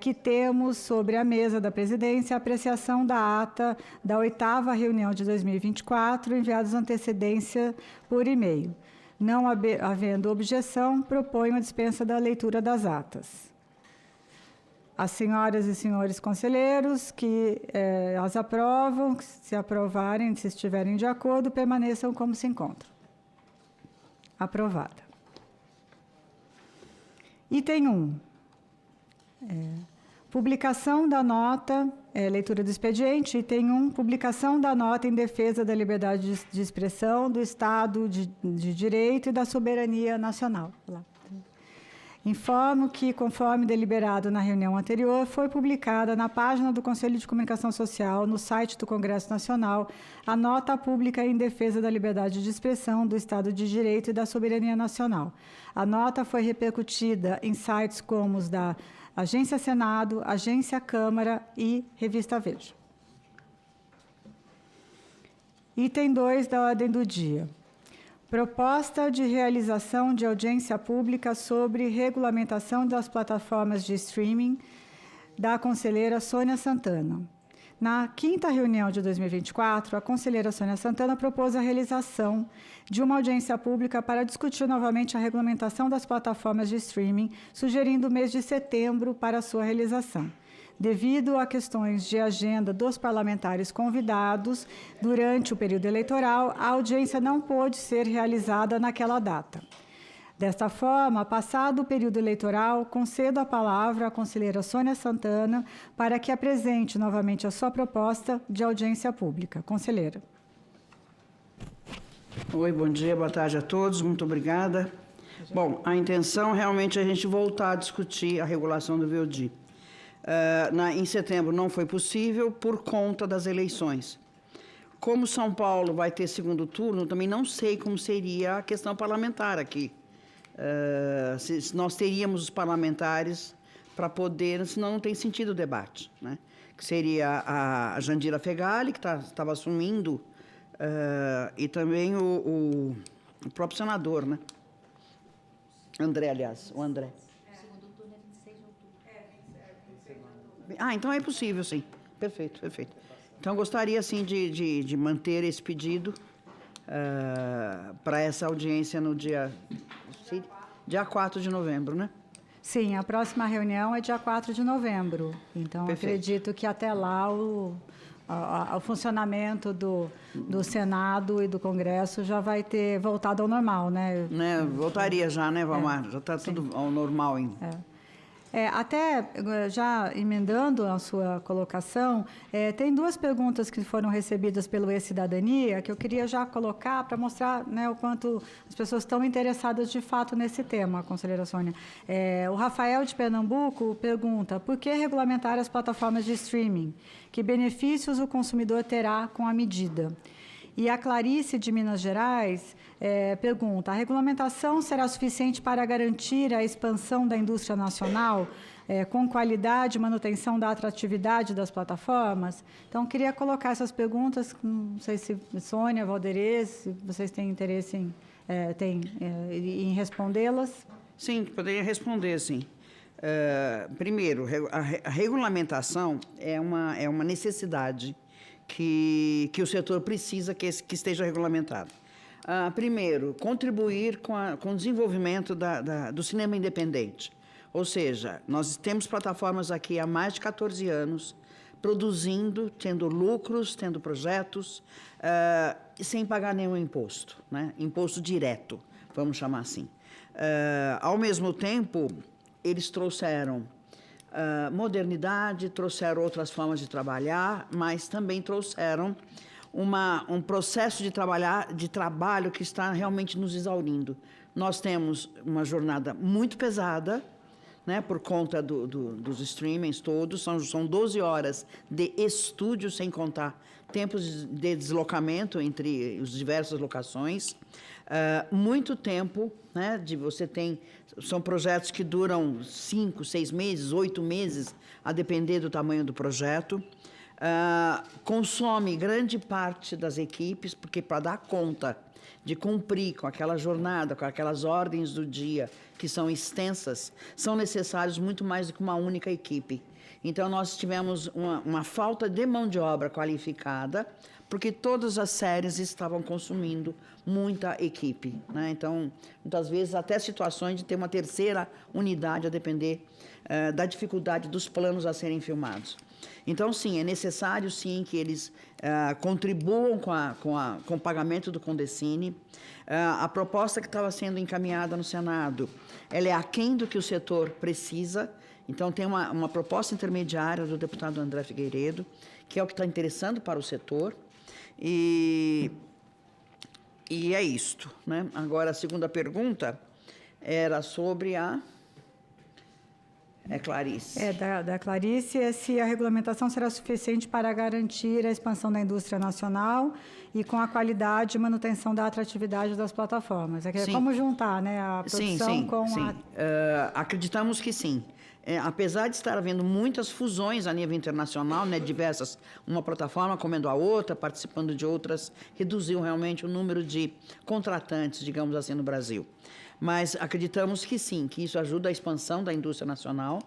que temos sobre a mesa da presidência a apreciação da ata da 8ª reunião de 2024, enviados antecedência por e-mail. Não havendo objeção, proponho a dispensa da leitura das atas. As senhoras e senhores conselheiros que as aprovam, que se aprovarem, se estiverem de acordo, permaneçam como se encontram. Aprovada. Item 1. Publicação da nota, leitura do expediente. Item 1, publicação da nota em defesa da liberdade de expressão, do Estado de Direito e da soberania nacional. Informo que, conforme deliberado na reunião anterior, foi publicada na página do Conselho de Comunicação Social, no site do Congresso Nacional, a nota pública em defesa da liberdade de expressão, do Estado de Direito e da soberania nacional. A nota foi repercutida em sites como os da Agência Senado, Agência Câmara e Revista Veja. Item 2 da ordem do dia. Proposta de realização de audiência pública sobre regulamentação das plataformas de streaming da conselheira Sônia Santana. Na 5ª reunião de 2024, a conselheira Sônia Santana propôs a realização de uma audiência pública para discutir novamente a regulamentação das plataformas de streaming, sugerindo o mês de setembro para sua realização. Devido a questões de agenda dos parlamentares convidados durante o período eleitoral, a audiência não pôde ser realizada naquela data. Desta forma, passado o período eleitoral, concedo a palavra à conselheira Sônia Santana para que apresente novamente a sua proposta de audiência pública. Conselheira. Oi, bom dia, boa tarde a todos, muito obrigada. Bom, a intenção realmente é a gente voltar a discutir a regulação do VOD. Em setembro não foi possível por conta das eleições. Como São Paulo vai ter segundo turno, também não sei como seria a questão parlamentar aqui. Se nós teríamos os parlamentares para poder, senão não tem sentido o debate, né? Que seria a Jandira Fegali, que estava assumindo, e também o próprio senador, né? André, aliás, o André. Então é possível, sim. Perfeito, perfeito. Então, gostaria, sim, de manter esse pedido para essa audiência no dia 4 de novembro, né? Sim, a próxima reunião é dia 4 de novembro. Então, perfeito. Acredito que até lá o funcionamento do Senado e do Congresso já vai ter voltado ao normal, né? Voltaria já, né, Valmar? Já está tudo ao normal ainda. Até já emendando a sua colocação, tem duas perguntas que foram recebidas pelo E-Cidadania que eu queria já colocar para mostrar, né, o quanto as pessoas estão interessadas de fato nesse tema, conselheira Sônia. O Rafael de Pernambuco pergunta: por que regulamentar as plataformas de streaming? Que benefícios o consumidor terá com a medida? E a Clarice de Minas Gerais pergunta: a regulamentação será suficiente para garantir a expansão da indústria nacional com qualidade e manutenção da atratividade das plataformas? Então, queria colocar essas perguntas, não sei se Sônia, Valderez, se vocês têm interesse em respondê-las. Sim, poderia responder, sim. Primeiro, a regulamentação é uma necessidade que o setor precisa que esteja regulamentado. Primeiro, contribuir com o desenvolvimento do cinema independente. Ou seja, nós temos plataformas aqui há mais de 14 anos, produzindo, tendo lucros, tendo projetos, sem pagar nenhum imposto, né? Imposto direto, vamos chamar assim. Ao mesmo tempo, eles trouxeram modernidade, trouxeram outras formas de trabalhar, mas também trouxeram um processo de trabalho que está realmente nos exaurindo. Nós temos uma jornada muito pesada, né, por conta dos streamings todos, são 12 horas de estúdio, sem contar tempos de deslocamento entre as diversas locações, muito tempo, né, são projetos que duram 5, 6 meses, 8 meses, a depender do tamanho do projeto. consome grande parte das equipes, porque para dar conta de cumprir com aquela jornada, com aquelas ordens do dia, que são extensas, são necessários muito mais do que uma única equipe. Então, nós tivemos uma falta de mão de obra qualificada, porque todas as séries estavam consumindo muita equipe, né? Então, muitas vezes, até situações de ter uma terceira unidade, a depender da dificuldade dos planos a serem filmados. Então, sim, é necessário, sim, que eles contribuam com o pagamento do Condecine. A proposta que estava sendo encaminhada no Senado, ela é aquém do que o setor precisa. Então, tem uma proposta intermediária do deputado André Figueiredo, que é o que está interessando para o setor. E é isto, né? Agora, a segunda pergunta era sobre a... Clarice. Da Clarice, é se a regulamentação será suficiente para garantir a expansão da indústria nacional e com a qualidade e manutenção da atratividade das plataformas. É como juntar, né, a produção com a... Acreditamos que sim. Apesar de estar havendo muitas fusões a nível internacional, né, diversas, uma plataforma comendo a outra, participando de outras, reduziu realmente o número de contratantes, digamos assim, no Brasil. Mas acreditamos que sim, que isso ajuda a expansão da indústria nacional,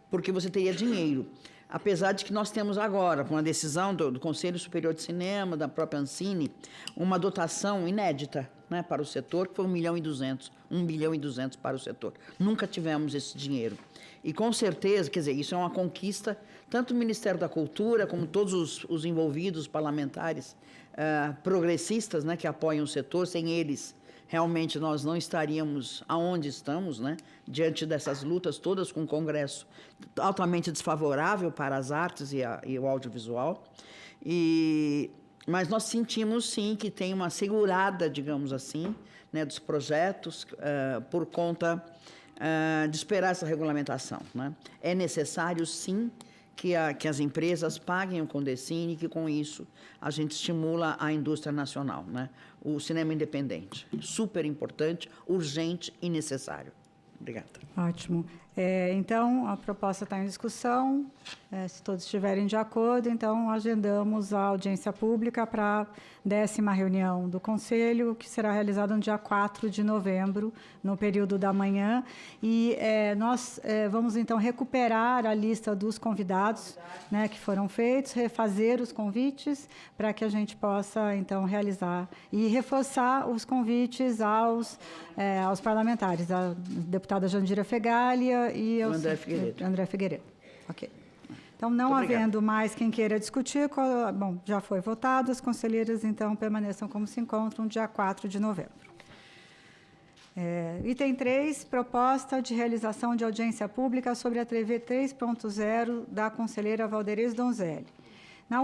porque você teria dinheiro. Apesar de que nós temos agora, com a decisão do Conselho Superior de Cinema, da própria Ancine, uma dotação inédita, né, para o setor, que foi 1,2 bilhão para o setor. Nunca tivemos esse dinheiro. E com certeza, quer dizer, isso é uma conquista, tanto do Ministério da Cultura, como todos os envolvidos, parlamentares progressistas, né, que apoiam o setor. Sem eles, realmente nós não estaríamos aonde estamos, né, diante dessas lutas todas, com um Congresso altamente desfavorável para as artes e o audiovisual. Mas nós sentimos, sim, que tem uma segurada, digamos assim, né, dos projetos por conta de esperar essa regulamentação, né? É necessário, sim, que as empresas paguem o Condecine, que com isso a gente estimula a indústria nacional, né? O cinema independente, super importante, urgente e necessário. Obrigada. Ótimo. Então, a proposta está em discussão. Se todos estiverem de acordo, então agendamos a audiência pública para a 10ª reunião do Conselho, que será realizada no dia 4 de novembro, no período da manhã. E nós vamos, então, recuperar a lista dos convidados, né, que foram feitos, refazer os convites, para que a gente possa, então, realizar e reforçar os convites aos parlamentares, a deputada Jandira Fegalia e ao André Figueiredo. Ok. Então, não havendo mais quem queira discutir, bom, já foi votado, as conselheiras, então, permaneçam como se encontram, dia 4 de novembro. Item 3, proposta de realização de audiência pública sobre a TV 3.0 da conselheira Valderez Donzelli. Na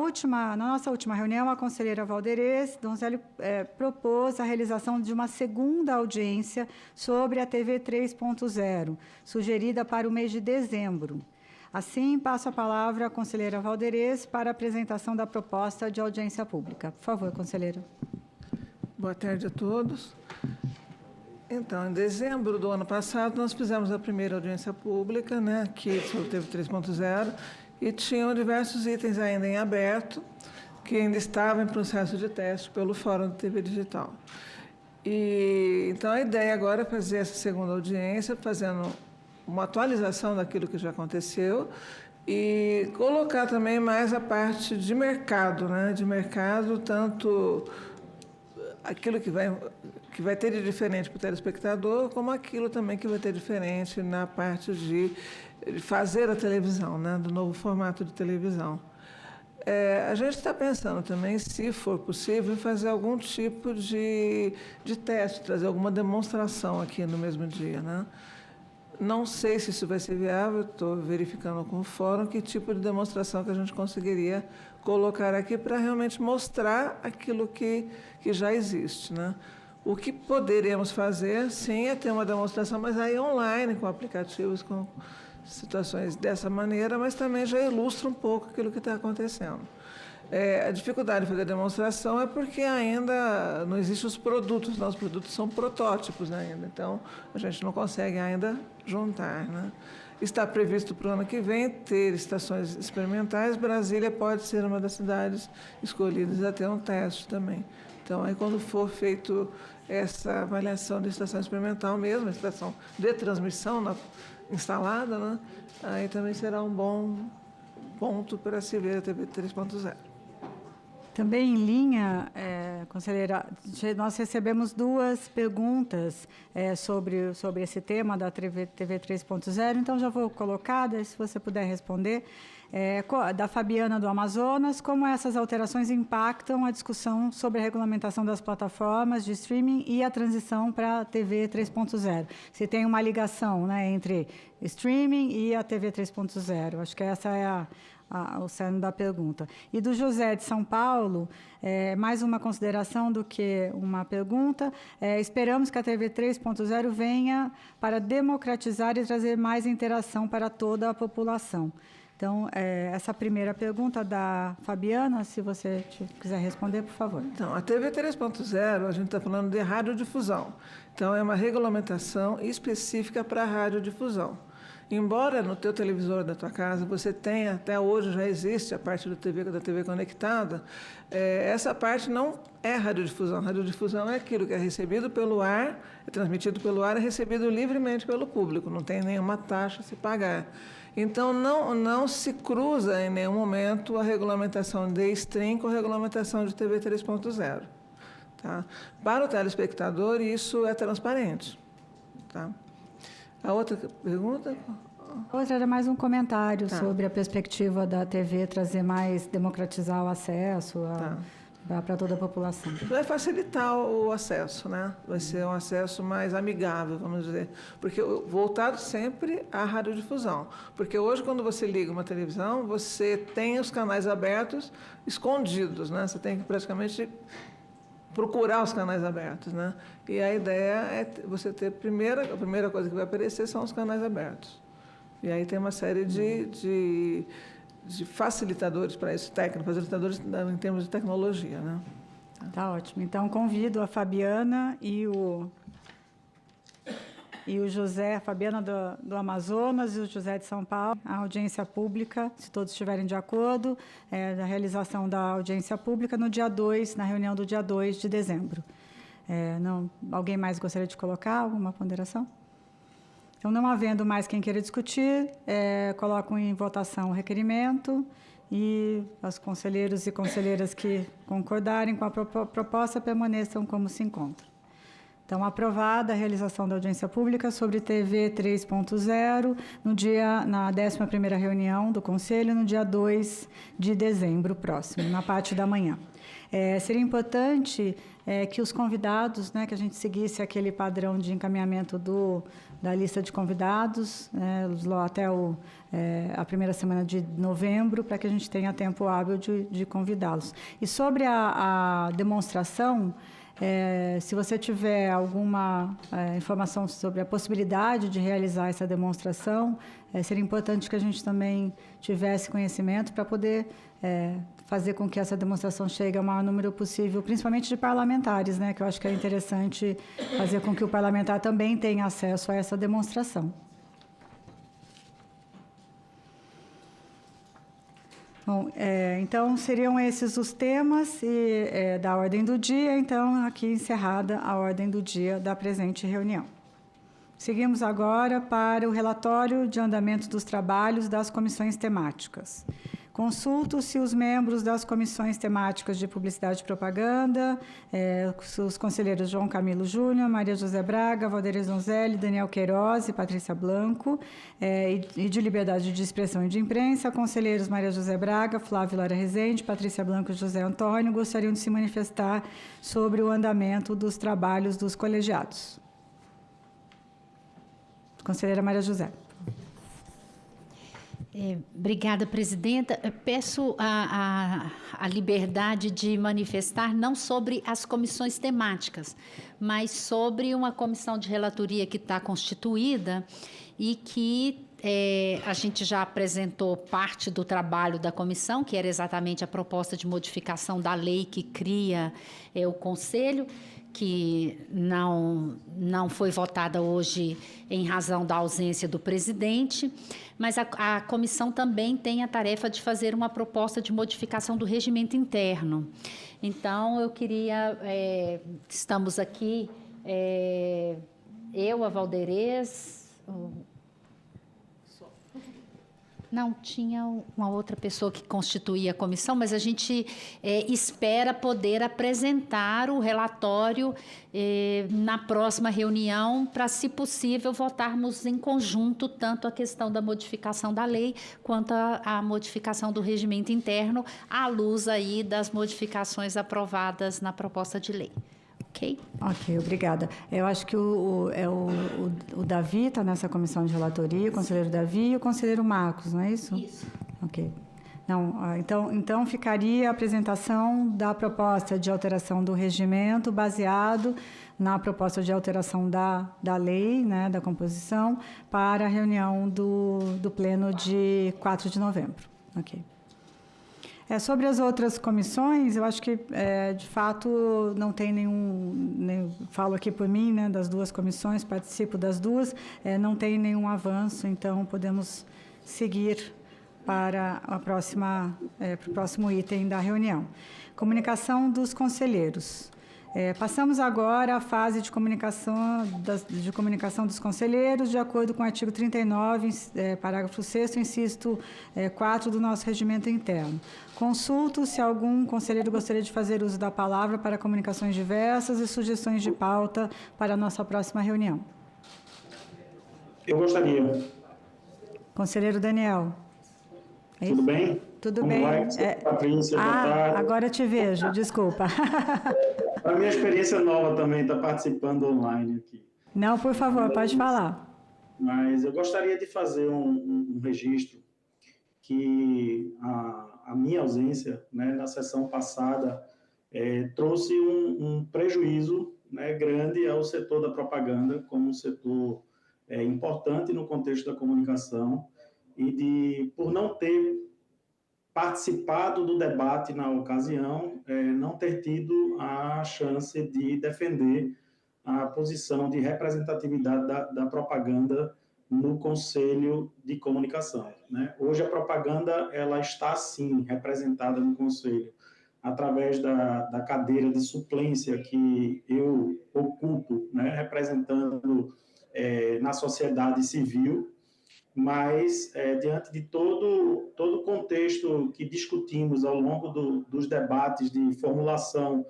nossa última reunião, a conselheira Valderez Donzelli propôs a realização de uma segunda audiência sobre a TV 3.0, sugerida para o mês de dezembro. Assim, passo a palavra à conselheira Valderez para a apresentação da proposta de audiência pública. Por favor, conselheira. Boa tarde a todos. Então, em dezembro do ano passado, nós fizemos a primeira audiência pública, né, que sobre teve 3.0, e tinham diversos itens ainda em aberto, que ainda estavam em processo de teste pelo Fórum de TV Digital. Então, a ideia agora é fazer essa segunda audiência, fazendo uma atualização daquilo que já aconteceu e colocar também mais a parte de mercado, né? De mercado, tanto aquilo que vai ter de diferente para o telespectador, como aquilo também que vai ter diferente na parte de fazer a televisão, né? Do novo formato de televisão. A gente está pensando também, se for possível, fazer algum tipo de teste, trazer alguma demonstração aqui no mesmo dia, né? Não sei se isso vai ser viável, estou verificando com o fórum que tipo de demonstração que a gente conseguiria colocar aqui para realmente mostrar aquilo que já existe, né? O que poderíamos fazer, sim, é ter uma demonstração, mas aí online, com aplicativos, com situações dessa maneira, mas também já ilustra um pouco aquilo que está acontecendo. A dificuldade de fazer a demonstração é porque ainda não existem os produtos, nossos produtos são protótipos ainda, então a gente não consegue ainda juntar, né? Está previsto para o ano que vem ter estações experimentais. Brasília pode ser uma das cidades escolhidas a ter um teste também. Então, aí quando for feito essa avaliação de estação experimental mesmo, a estação de transmissão instalada, né? Aí também será um bom ponto para se ver a TV 3.0. Também em linha, conselheira, nós recebemos 2 perguntas sobre esse tema da TV 3.0, então já vou colocar, se você puder responder. Da Fabiana do Amazonas, como essas alterações impactam a discussão sobre a regulamentação das plataformas de streaming e a transição para a TV 3.0? Se tem uma ligação, né, entre streaming e a TV 3.0. Acho que essa é o cerne da pergunta. E do José de São Paulo, mais uma consideração do que uma pergunta. Esperamos que a TV 3.0 venha para democratizar e trazer mais interação para toda a população. Então, essa primeira pergunta da Fabiana, se você quiser responder, por favor. Então, a TV 3.0, a gente está falando de radiodifusão. Então, é uma regulamentação específica para a radiodifusão. Embora no teu televisor da tua casa você tenha, até hoje já existe a parte da TV conectada, essa parte não é radiodifusão. Radiodifusão é aquilo que é recebido pelo ar, é transmitido pelo ar, é recebido livremente pelo público, não tem nenhuma taxa a se pagar. Então, não se cruza em nenhum momento a regulamentação de stream com a regulamentação de TV 3.0. Tá? Para o telespectador, isso é transparente. Tá? A outra pergunta? A outra era mais um comentário sobre a perspectiva da TV trazer mais, democratizar o acesso para toda a população. Vai facilitar o acesso, né? Vai ser um acesso mais amigável, vamos dizer. Porque voltado sempre à radiodifusão. Porque hoje, quando você liga uma televisão, você tem os canais abertos escondidos, né? Você tem que praticamente procurar os canais abertos, né? E a ideia é você ter a primeira coisa que vai aparecer são os canais abertos. E aí tem uma série de facilitadores para isso, facilitadores em termos de tecnologia, né? Tá ótimo. Então, convido a Fabiana e o José, a Fabiana do Amazonas e o José de São Paulo, a audiência pública, se todos estiverem de acordo, da realização da audiência pública no dia 2, na reunião do dia 2 de dezembro. Alguém mais gostaria de colocar alguma ponderação? Então, não havendo mais quem queira discutir, coloco em votação o requerimento e os conselheiros e conselheiras que concordarem com a proposta permaneçam como se encontram. Então, aprovada a realização da audiência pública sobre TV 3.0 na 11ª reunião do Conselho, no dia 2 de dezembro próximo, na parte da manhã. Seria importante que os convidados, né, que a gente seguisse aquele padrão de encaminhamento da lista de convidados, até a primeira semana de novembro, para que a gente tenha tempo hábil de convidá-los. E sobre a demonstração, se você tiver alguma informação sobre a possibilidade de realizar essa demonstração, seria importante que a gente também tivesse conhecimento para poder fazer com que essa demonstração chegue ao maior número possível, principalmente de parlamentares, né, que eu acho que é interessante fazer com que o parlamentar também tenha acesso a essa demonstração. Bom, então, seriam esses os temas da ordem do dia. Então, aqui encerrada a ordem do dia da presente reunião. Seguimos agora para o relatório de andamento dos trabalhos das comissões temáticas. Consulto se os membros das comissões temáticas de Publicidade e Propaganda, os conselheiros João Camilo Júnior, Maria José Braga, Valdeir Donzelli, Daniel Queiroz e Patrícia Blanco, e de Liberdade de Expressão e de Imprensa, conselheiros Maria José Braga, Flávio Lara Rezende, Patrícia Blanco e José Antônio, gostariam de se manifestar sobre o andamento dos trabalhos dos colegiados. Conselheira Maria José. Obrigada, presidenta. Peço a liberdade de manifestar não sobre as comissões temáticas, mas sobre uma comissão de relatoria que está constituída e que a gente já apresentou parte do trabalho da comissão, que era exatamente a proposta de modificação da lei que cria o Conselho, que não foi votada hoje em razão da ausência do presidente, mas a comissão também tem a tarefa de fazer uma proposta de modificação do regimento interno. Então, eu queria... estamos aqui, eu, a Valderez... Não, tinha uma outra pessoa que constituía a comissão, mas a gente espera poder apresentar o relatório na próxima reunião para, se possível, votarmos em conjunto tanto a questão da modificação da lei quanto a modificação do regimento interno, à luz aí das modificações aprovadas na proposta de lei. Ok? Ok, obrigada. Eu acho que o Davi está nessa comissão de relatoria, o conselheiro Davi e o conselheiro Marcos, não é isso? Isso. Ok. Não, então ficaria a apresentação da proposta de alteração do regimento baseado na proposta de alteração da lei, né, da composição, para a reunião do pleno de 4 de novembro. Ok. Sobre as outras comissões, eu acho que, de fato, não tem falo aqui por mim, né, das duas comissões, participo das duas, não tem nenhum avanço, então podemos seguir para para o próximo item da reunião. Comunicação dos conselheiros. Passamos agora à fase de comunicação dos conselheiros, de acordo com o artigo 39, parágrafo 6º, inciso 4 do nosso regimento interno. Consulto se algum conselheiro gostaria de fazer uso da palavra para comunicações diversas e sugestões de pauta para a nossa próxima reunião. Eu gostaria. Conselheiro Daniel. Tudo bem? Tudo Como bem. vai? Patrícia, boa tarde. Agora te vejo, desculpa. A minha experiência nova também, está participando online aqui. Não, por favor, pode falar. Mas eu gostaria de fazer um registro que a minha ausência, né, na sessão passada trouxe um prejuízo, né, grande ao setor da propaganda, como um setor importante no contexto da comunicação, e por não ter participado do debate na ocasião, não ter tido a chance de defender a posição de representatividade da propaganda no Conselho de Comunicação, né? Hoje a propaganda ela está, sim, representada no Conselho, através da cadeira de suplência que eu ocupo, né, representando na sociedade civil, mas, diante de todo o contexto que discutimos ao longo dos debates de formulação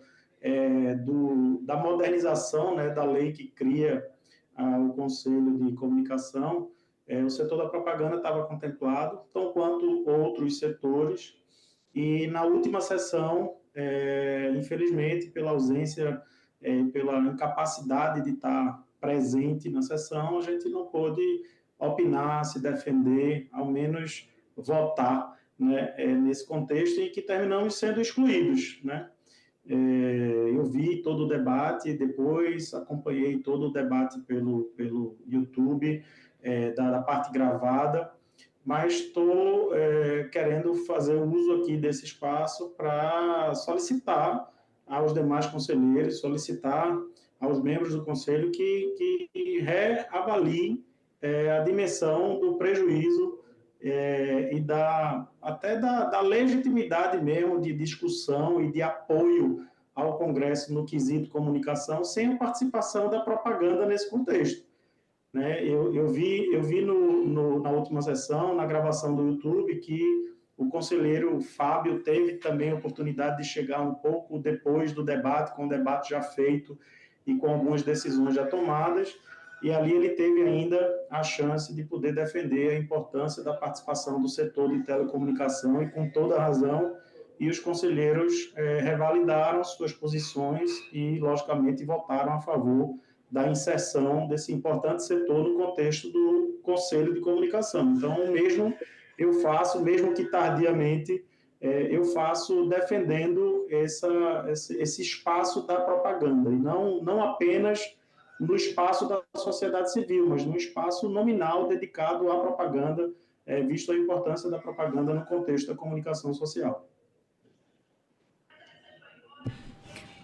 da modernização, né, da lei que cria o Conselho de Comunicação, o setor da propaganda estava contemplado, tão quanto outros setores, e na última sessão, infelizmente, pela ausência, pela incapacidade de estar presente na sessão, a gente não pôde opinar, se defender, ao menos votar, né, nesse contexto, em que terminamos sendo excluídos, né? Eu vi todo o debate, depois acompanhei todo o debate pelo YouTube, da parte gravada, mas estou querendo fazer uso aqui desse espaço para solicitar aos demais conselheiros, solicitar aos membros do Conselho que reavaliem a dimensão do prejuízo e até da legitimidade mesmo de discussão e de apoio ao Congresso no quesito comunicação, sem a participação da propaganda nesse contexto, né? Eu vi na última sessão, na gravação do YouTube, que o conselheiro Fábio teve também a oportunidade de chegar um pouco depois do debate, com o debate já feito e com algumas decisões já tomadas, e ali ele teve ainda a chance de poder defender a importância da participação do setor de telecomunicação, e com toda a razão, e os conselheiros revalidaram suas posições e, logicamente, votaram a favor da inserção desse importante setor no contexto do Conselho de Comunicação. Então, mesmo que tardiamente, eu faço defendendo esse espaço da propaganda, e não apenas no espaço da sociedade civil, mas no espaço nominal dedicado à propaganda, visto a importância da propaganda no contexto da comunicação social.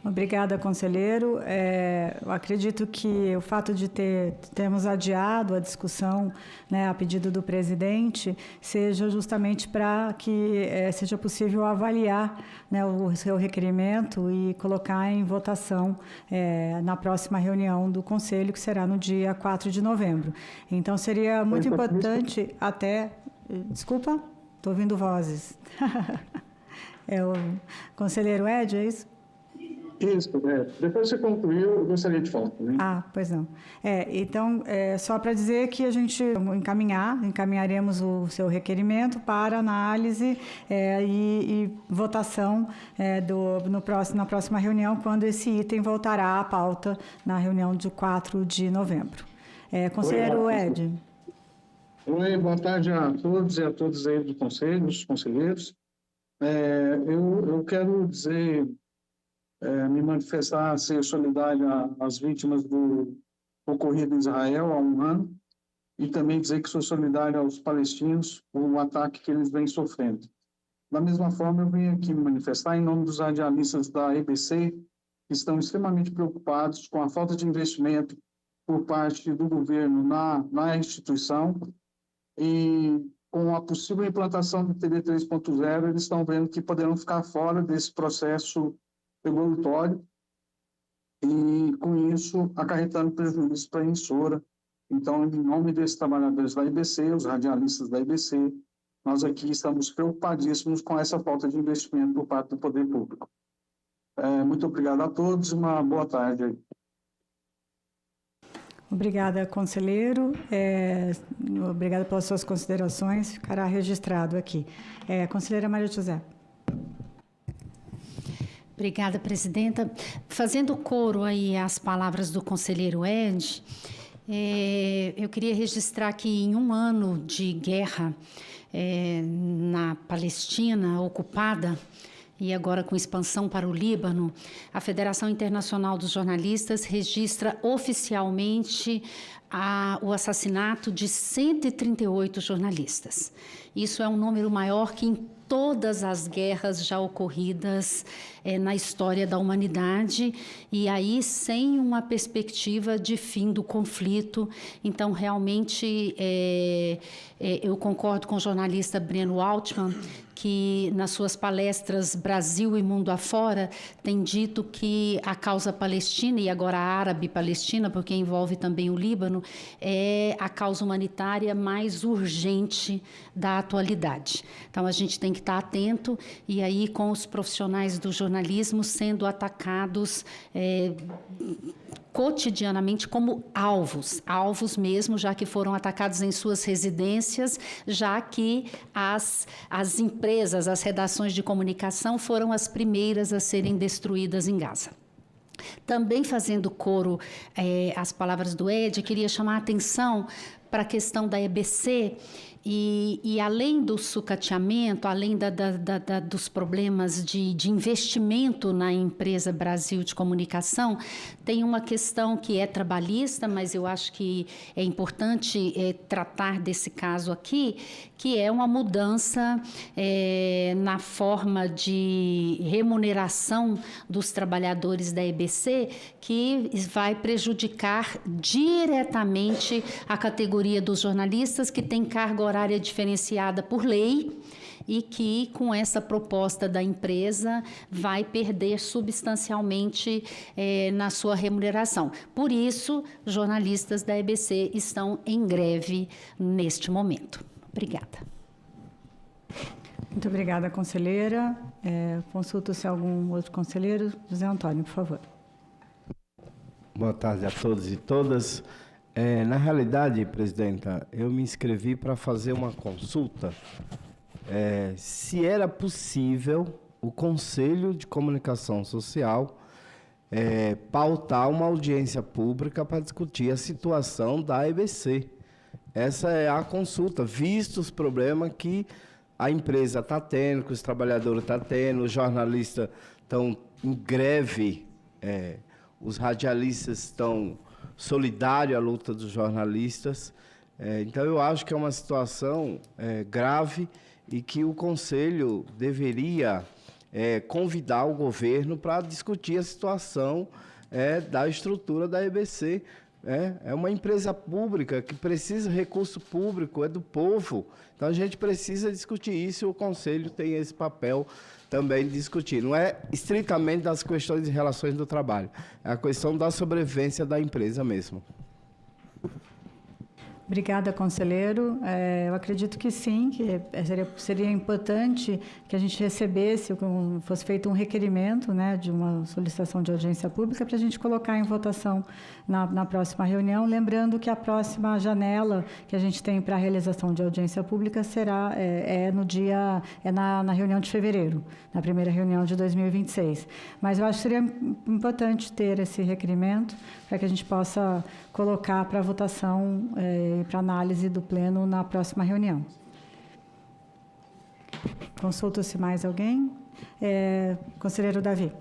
Obrigada, conselheiro. Eu acredito que o fato de termos adiado a discussão, né, a pedido do presidente, seja justamente para que seja possível avaliar, né, o seu requerimento e colocar em votação na próxima reunião do Conselho, que será no dia 4 de novembro. Então, seria muito importante até... Desculpa, estou ouvindo vozes. É o conselheiro Ed, é isso? Isso, depois que você concluiu, eu gostaria de falar. Né? Pois não. Então, só para dizer que a gente encaminharemos o seu requerimento para análise e votação na próxima reunião, quando esse item voltará à pauta na reunião de 4 de novembro. Conselheiro Ed. Oi, boa tarde a todos e a todas aí do Conselho, os conselheiros. Eu quero dizer... me manifestar, ser solidário às vítimas do ocorrido em Israel há um ano e também dizer que sou solidário aos palestinos por o ataque que eles vêm sofrendo. Da mesma forma, eu venho aqui me manifestar em nome dos radialistas da EBC, que estão extremamente preocupados com a falta de investimento por parte do governo na instituição e com a possível implantação do TD 3.0, eles estão vendo que poderão ficar fora desse processo evolutório e, com isso, acarretando prejuízo para a emissora. Então, em nome desses trabalhadores da IBC, os radialistas da IBC, nós aqui estamos preocupadíssimos com essa falta de investimento por parte do poder público. Muito obrigado a todos e uma boa tarde aí. Obrigada, conselheiro. Obrigada pelas suas considerações. Ficará registrado aqui. Conselheira Maria José. Obrigada, presidenta. Fazendo coro aí às palavras do conselheiro Ed, eu queria registrar que em um ano de guerra na Palestina ocupada, e agora com expansão para o Líbano, a Federação Internacional dos Jornalistas registra oficialmente o assassinato de 138 jornalistas. Isso é um número maior que em todas as guerras já ocorridas na história da humanidade, e aí sem uma perspectiva de fim do conflito. Então, realmente, eu concordo com o jornalista Breno Altman, que nas suas palestras Brasil e Mundo Afora tem dito que a causa palestina, e agora a árabe-palestina, porque envolve também o Líbano, é a causa humanitária mais urgente da atualidade. Então, a gente tem que estar atento, e aí com os profissionais do jornalismo sendo atacados cotidianamente como alvos mesmo, já que foram atacados em suas residências, já que as empresas, as redações de comunicação foram as primeiras a serem destruídas em Gaza. Também fazendo coro às palavras do Ed, queria chamar a atenção para a questão da EBC, e além do sucateamento, além dos problemas de investimento na empresa Brasil de Comunicação, tem uma questão que é trabalhista, mas eu acho que é importante tratar desse caso aqui, que é uma mudança na forma de remuneração dos trabalhadores da EBC, que vai prejudicar diretamente a categoria dos jornalistas, que tem carga horária diferenciada por lei e que, com essa proposta da empresa, vai perder substancialmente na sua remuneração. Por isso, jornalistas da EBC estão em greve neste momento. Obrigada. Muito obrigada, conselheira. Consulta-se algum outro conselheiro. José Antônio, por favor. Boa tarde a todos e todas. Na realidade, presidenta, eu me inscrevi para fazer uma consulta se era possível o Conselho de Comunicação Social pautar uma audiência pública para discutir a situação da EBC. Essa é a consulta, visto os problemas que a empresa está tendo, que os trabalhadores estão tendo, os jornalistas estão em greve, os radialistas estão solidário à luta dos jornalistas. Então, eu acho que é uma situação grave e que o Conselho deveria convidar o governo para discutir a situação da estrutura da EBC. É uma empresa pública que precisa de recurso público, é do povo. Então, a gente precisa discutir isso e o Conselho tem esse papel também de discutir. Não é estritamente das questões de relações do trabalho, é a questão da sobrevivência da empresa mesmo. Obrigada, conselheiro. Eu acredito que sim, que seria importante que a gente recebesse, fosse feito um requerimento, né, de uma solicitação de audiência pública para a gente colocar em votação na próxima reunião, lembrando que a próxima janela que a gente tem para a realização de audiência pública será na reunião de fevereiro, na primeira reunião de 2026. Mas eu acho que seria importante ter esse requerimento para que a gente possa colocar para votação para análise do pleno na próxima reunião. Consulta-se mais alguém? Conselheiro Davi.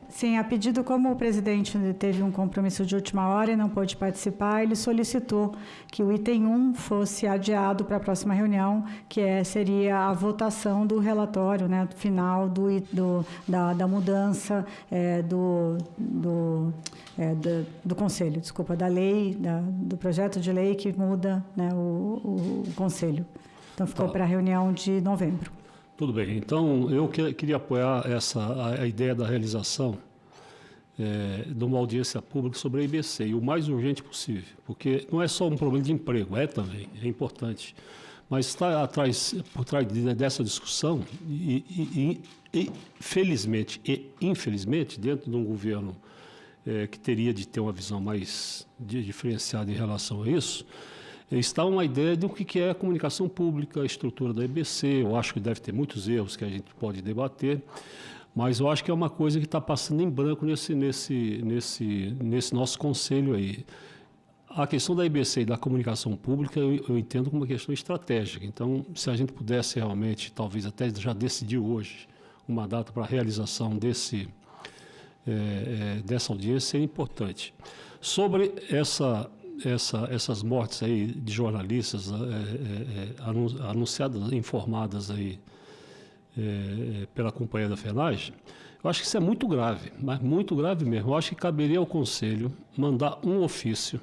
Sim, a pedido, como o presidente teve um compromisso de última hora e não pôde participar, ele solicitou que o item 1 fosse adiado para a próxima reunião, que seria a votação do relatório, né, final da mudança do Conselho, da lei, do projeto de lei que muda, né, o Conselho. Então, ficou para a reunião de novembro. Tudo bem. Então, eu queria apoiar a ideia da realização de uma audiência pública sobre a EBC, e o mais urgente possível, porque não é só um problema de emprego, também, é importante, mas está por trás dessa discussão, e felizmente e infelizmente, dentro de um governo que teria de ter uma visão mais diferenciada em relação a isso, está uma ideia do que é a comunicação pública, a estrutura da EBC. Eu acho que deve ter muitos erros que a gente pode debater, mas eu acho que é uma coisa que está passando em branco nesse nosso conselho aí. A questão da EBC e da comunicação pública eu entendo como uma questão estratégica. Então, se a gente pudesse realmente, talvez até já decidir hoje, uma data para a realização dessa audiência, seria importante. Sobre essas mortes aí de jornalistas anunciadas, informadas aí pela companhia da FENAGE, eu acho que isso é muito grave, mas muito grave mesmo. Eu acho que caberia ao Conselho mandar um ofício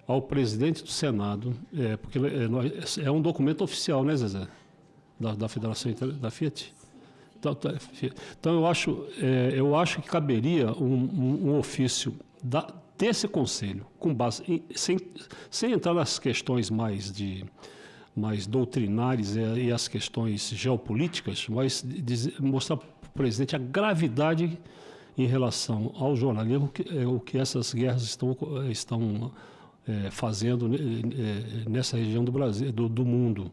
ao presidente do Senado, porque é um documento oficial, né, Zezé? Da Federação da Fiat. Então eu acho que caberia um ofício desse Conselho, com base sem entrar nas questões mais doutrinárias e as questões geopolíticas, mas mostrar para o presidente a gravidade em relação ao jornalismo, o que essas guerras estão fazendo nessa região do Brasil, do mundo.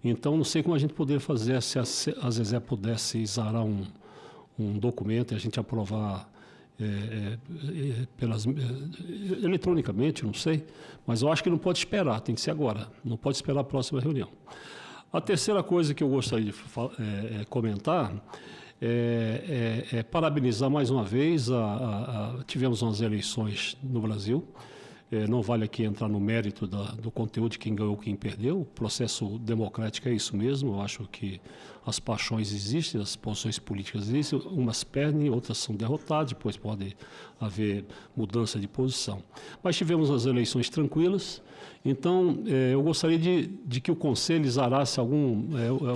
Então, não sei como a gente poderia fazer se a Zezé pudesse exarar um documento e a gente aprovar eletronicamente, não sei, mas eu acho que não pode esperar, tem que ser agora, não pode esperar a próxima reunião. A terceira coisa que eu gostaria de comentar é parabenizar mais uma vez, tivemos umas eleições no Brasil, não vale aqui entrar no mérito do conteúdo de quem ganhou, quem perdeu. O processo democrático é isso mesmo. Eu acho que as paixões existem, as posições políticas existem, umas perdem, outras são derrotadas, depois pode haver mudança de posição. Mas tivemos as eleições tranquilas, então eu gostaria de que o Conselho exarasse uma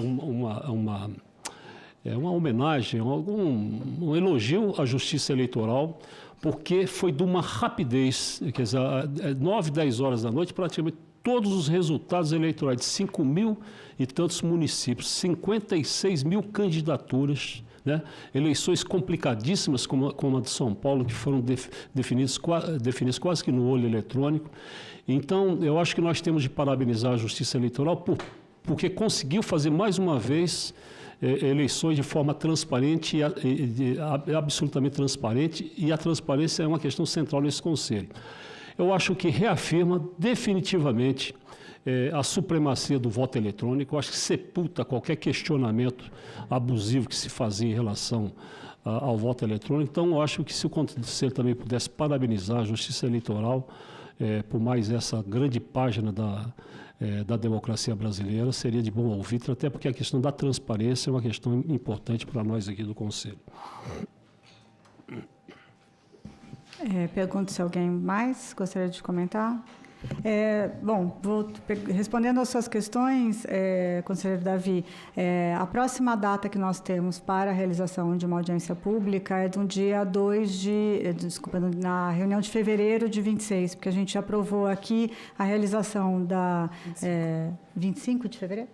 homenagem, um elogio à Justiça Eleitoral, porque foi de uma rapidez, quer dizer, 9, 10 horas da noite, praticamente todos os resultados eleitorais de 5 mil e tantos municípios, 56 mil candidaturas, né? Eleições complicadíssimas como a de São Paulo, que foram definidas quase que no olho eletrônico. Então, eu acho que nós temos de parabenizar a Justiça Eleitoral porque conseguiu fazer mais uma vez eleições de forma transparente, absolutamente transparente, e a transparência é uma questão central nesse Conselho. Eu acho que reafirma definitivamente a supremacia do voto eletrônico. Eu acho que sepulta qualquer questionamento abusivo que se fazia em relação ao voto eletrônico. Então, eu acho que se o Conselho também pudesse parabenizar a Justiça Eleitoral por mais essa grande página da democracia brasileira, seria de bom ouvir, até porque a questão da transparência é uma questão importante para nós aqui do Conselho. Pergunto se alguém mais gostaria de comentar. Bom, respondendo às suas questões, conselheiro Davi, a próxima data que nós temos para a realização de uma audiência pública é no dia 2 na reunião de fevereiro de 26, porque a gente aprovou aqui a realização da 25 de fevereiro?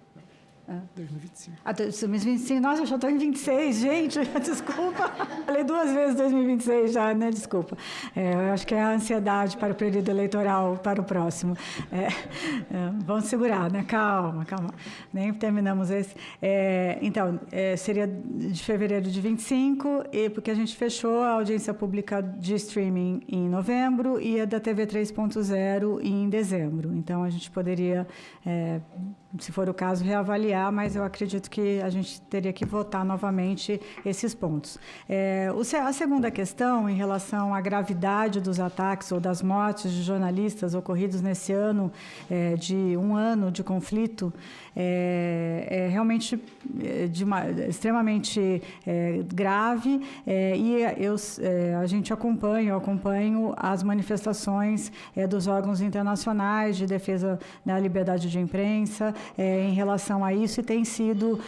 2025. 2025. Nossa, eu já estou em 26, gente. Desculpa. Falei 2 vezes 2026 já, né? Desculpa. Eu acho que é a ansiedade para o período eleitoral para o próximo. Vamos segurar, né? Calma. Nem terminamos esse. Então, seria de fevereiro de 25, porque a gente fechou a audiência pública de streaming em novembro e a da TV 3.0 em dezembro. Então, a gente poderia, se for o caso, reavaliar, mas eu acredito que a gente teria que votar novamente esses pontos. A segunda questão, em relação à gravidade dos ataques ou das mortes de jornalistas ocorridos nesse ano, de um ano de conflito, realmente extremamente grave, e a gente eu acompanho as manifestações dos órgãos internacionais de defesa da liberdade de imprensa em relação a isso, e têm sido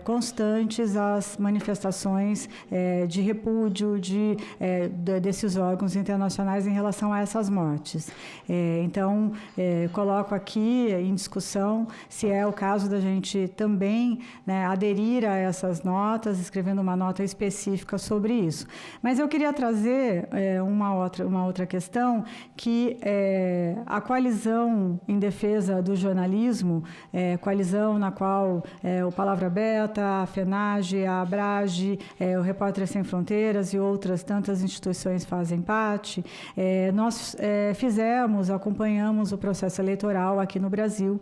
constantes as manifestações de repúdio desses órgãos internacionais em relação a essas mortes. Então, coloco aqui em discussão se é o caso da gente também, né, aderir a essas notas, escrevendo uma nota específica sobre isso. Mas eu queria trazer uma outra questão, que a coalizão em defesa do jornalismo, coalizão na qual o Palavra Aberta, a FENAGE, a ABRAGE, o Repórteres Sem Fronteiras e outras tantas instituições fazem parte, nós acompanhamos o processo eleitoral aqui no Brasil,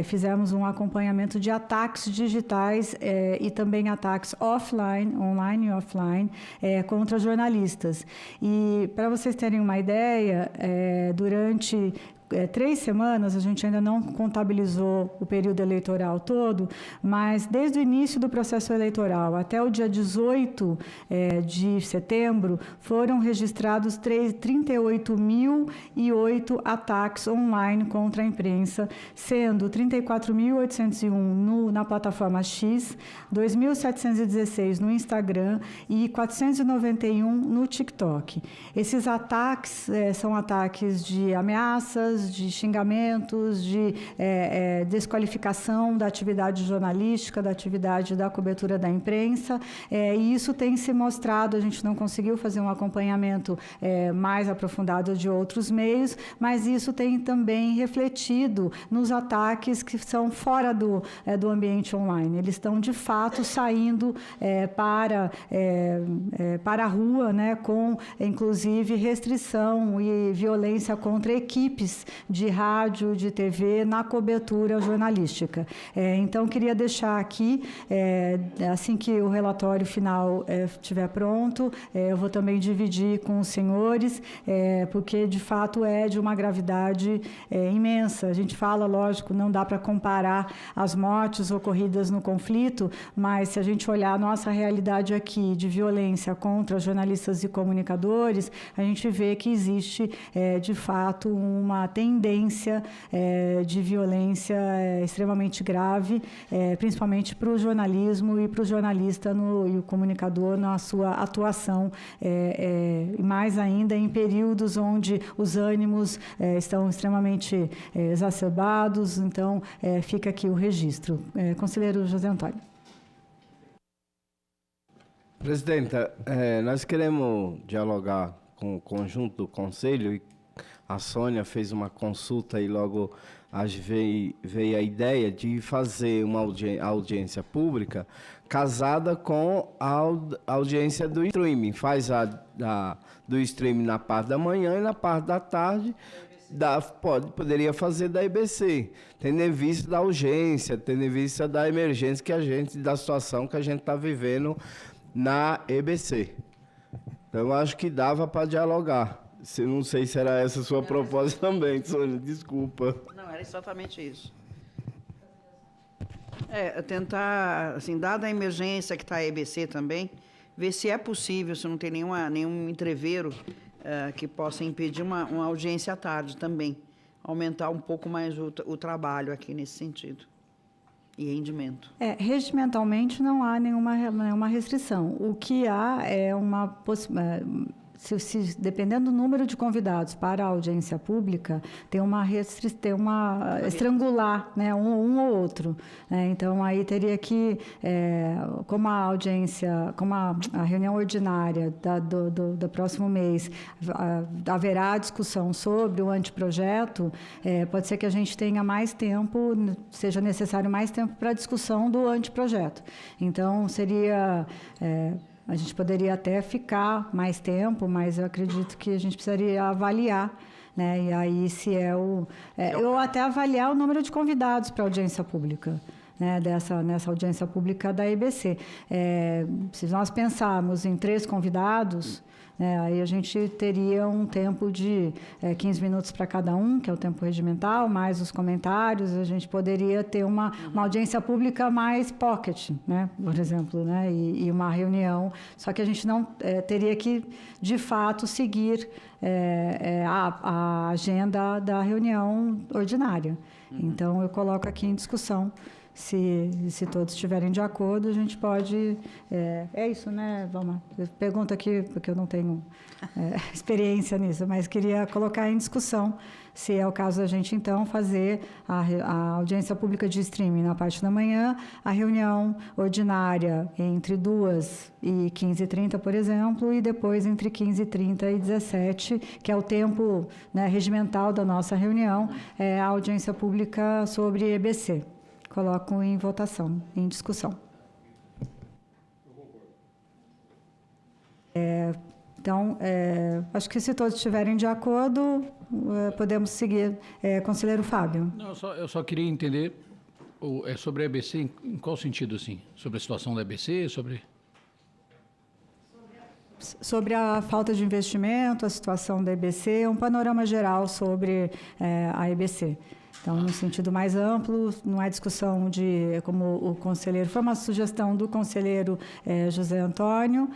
fizemos um acompanhamento de ataques digitais e também ataques online e offline, contra jornalistas. E, para vocês terem uma ideia, durante 3 semanas, a gente ainda não contabilizou o período eleitoral todo, mas desde o início do processo eleitoral até o dia 18 de setembro, foram registrados 38.008 ataques online contra a imprensa, sendo 34.801 na plataforma X, 2.716 no Instagram e 491 no TikTok. Esses ataques são ataques de ameaças, de xingamentos, de desqualificação da atividade jornalística, da atividade da cobertura da imprensa, e isso tem se mostrado. A gente não conseguiu fazer um acompanhamento mais aprofundado de outros meios, mas isso tem também refletido nos ataques que são fora do ambiente online. Eles estão, de fato, saindo para a rua, né, com, inclusive, restrição e violência contra equipes de rádio, de TV, na cobertura jornalística. Então, queria deixar aqui, assim que o relatório final estiver pronto, eu vou também dividir com os senhores, porque, de fato, é de uma gravidade imensa. A gente fala, lógico, não dá para comparar as mortes ocorridas no conflito, mas se a gente olhar a nossa realidade aqui de violência contra jornalistas e comunicadores, a gente vê que existe, de fato, uma tendência de violência extremamente grave, principalmente para o jornalismo e para o jornalista e o comunicador na sua atuação, e mais ainda em períodos onde os ânimos estão extremamente exacerbados. Então, fica aqui o registro. Conselheiro José Antônio. Presidenta, nós queremos dialogar com o conjunto do Conselho, e a Sônia fez uma consulta e logo veio a ideia de fazer uma audiência pública casada com a audiência do streaming. Faz do streaming na parte da manhã e na parte da tarde, poderia fazer da EBC, tendo em vista da urgência, tendo em vista da emergência da situação que a gente está vivendo na EBC. Então, acho que dava para dialogar. Não sei se era essa a sua proposta também, Sônia, desculpa. Não, era exatamente isso. Tentar, assim, dada a emergência que está a EBC também, ver se é possível, se não tem nenhum entreveiro que possa impedir uma audiência à tarde também. Aumentar um pouco mais o trabalho aqui nesse sentido. E rendimento. Regimentalmente não há nenhuma restrição. O que há é uma possibilidade. Dependendo do número de convidados para a audiência pública, tem uma estrangular, né, um ou outro. Então, aí teria que, como a reunião ordinária do próximo mês, haverá discussão sobre o anteprojeto, pode ser que a gente tenha mais tempo, seja necessário mais tempo para a discussão do anteprojeto. Então, seria... a gente poderia até ficar mais tempo, mas eu acredito que a gente precisaria avaliar, né? E aí, ou até avaliar o número de convidados para a audiência pública, né? Nessa audiência pública da EBC. Se nós pensarmos em 3 convidados, aí a gente teria um tempo de 15 minutos para cada um, que é o tempo regimental, mais os comentários. A gente poderia ter uma audiência pública mais pocket, né, por exemplo, né, e uma reunião. Só que a gente não teria que, de fato, seguir a agenda da reunião ordinária. Então, eu coloco aqui em discussão. Se todos estiverem de acordo, a gente pode... É isso, né, Valmar? Eu pergunto aqui, porque eu não tenho experiência nisso, mas queria colocar em discussão se é o caso da gente, então, fazer a audiência pública de streaming na parte da manhã, a reunião ordinária entre 2 e 15h30, por exemplo, e depois entre 15h30 e 17h, que é o tempo, né, regimental da nossa reunião, a audiência pública sobre EBC. Coloco em votação, em discussão. Então, acho que se todos estiverem de acordo, podemos seguir. Conselheiro Fábio. Não, eu só queria entender sobre a EBC, em qual sentido, assim? Sobre a situação da EBC, Sobre a falta de investimento, a situação da EBC, um panorama geral sobre a EBC. Então, no sentido mais amplo, não é discussão de, como o conselheiro, foi uma sugestão do conselheiro José Antônio,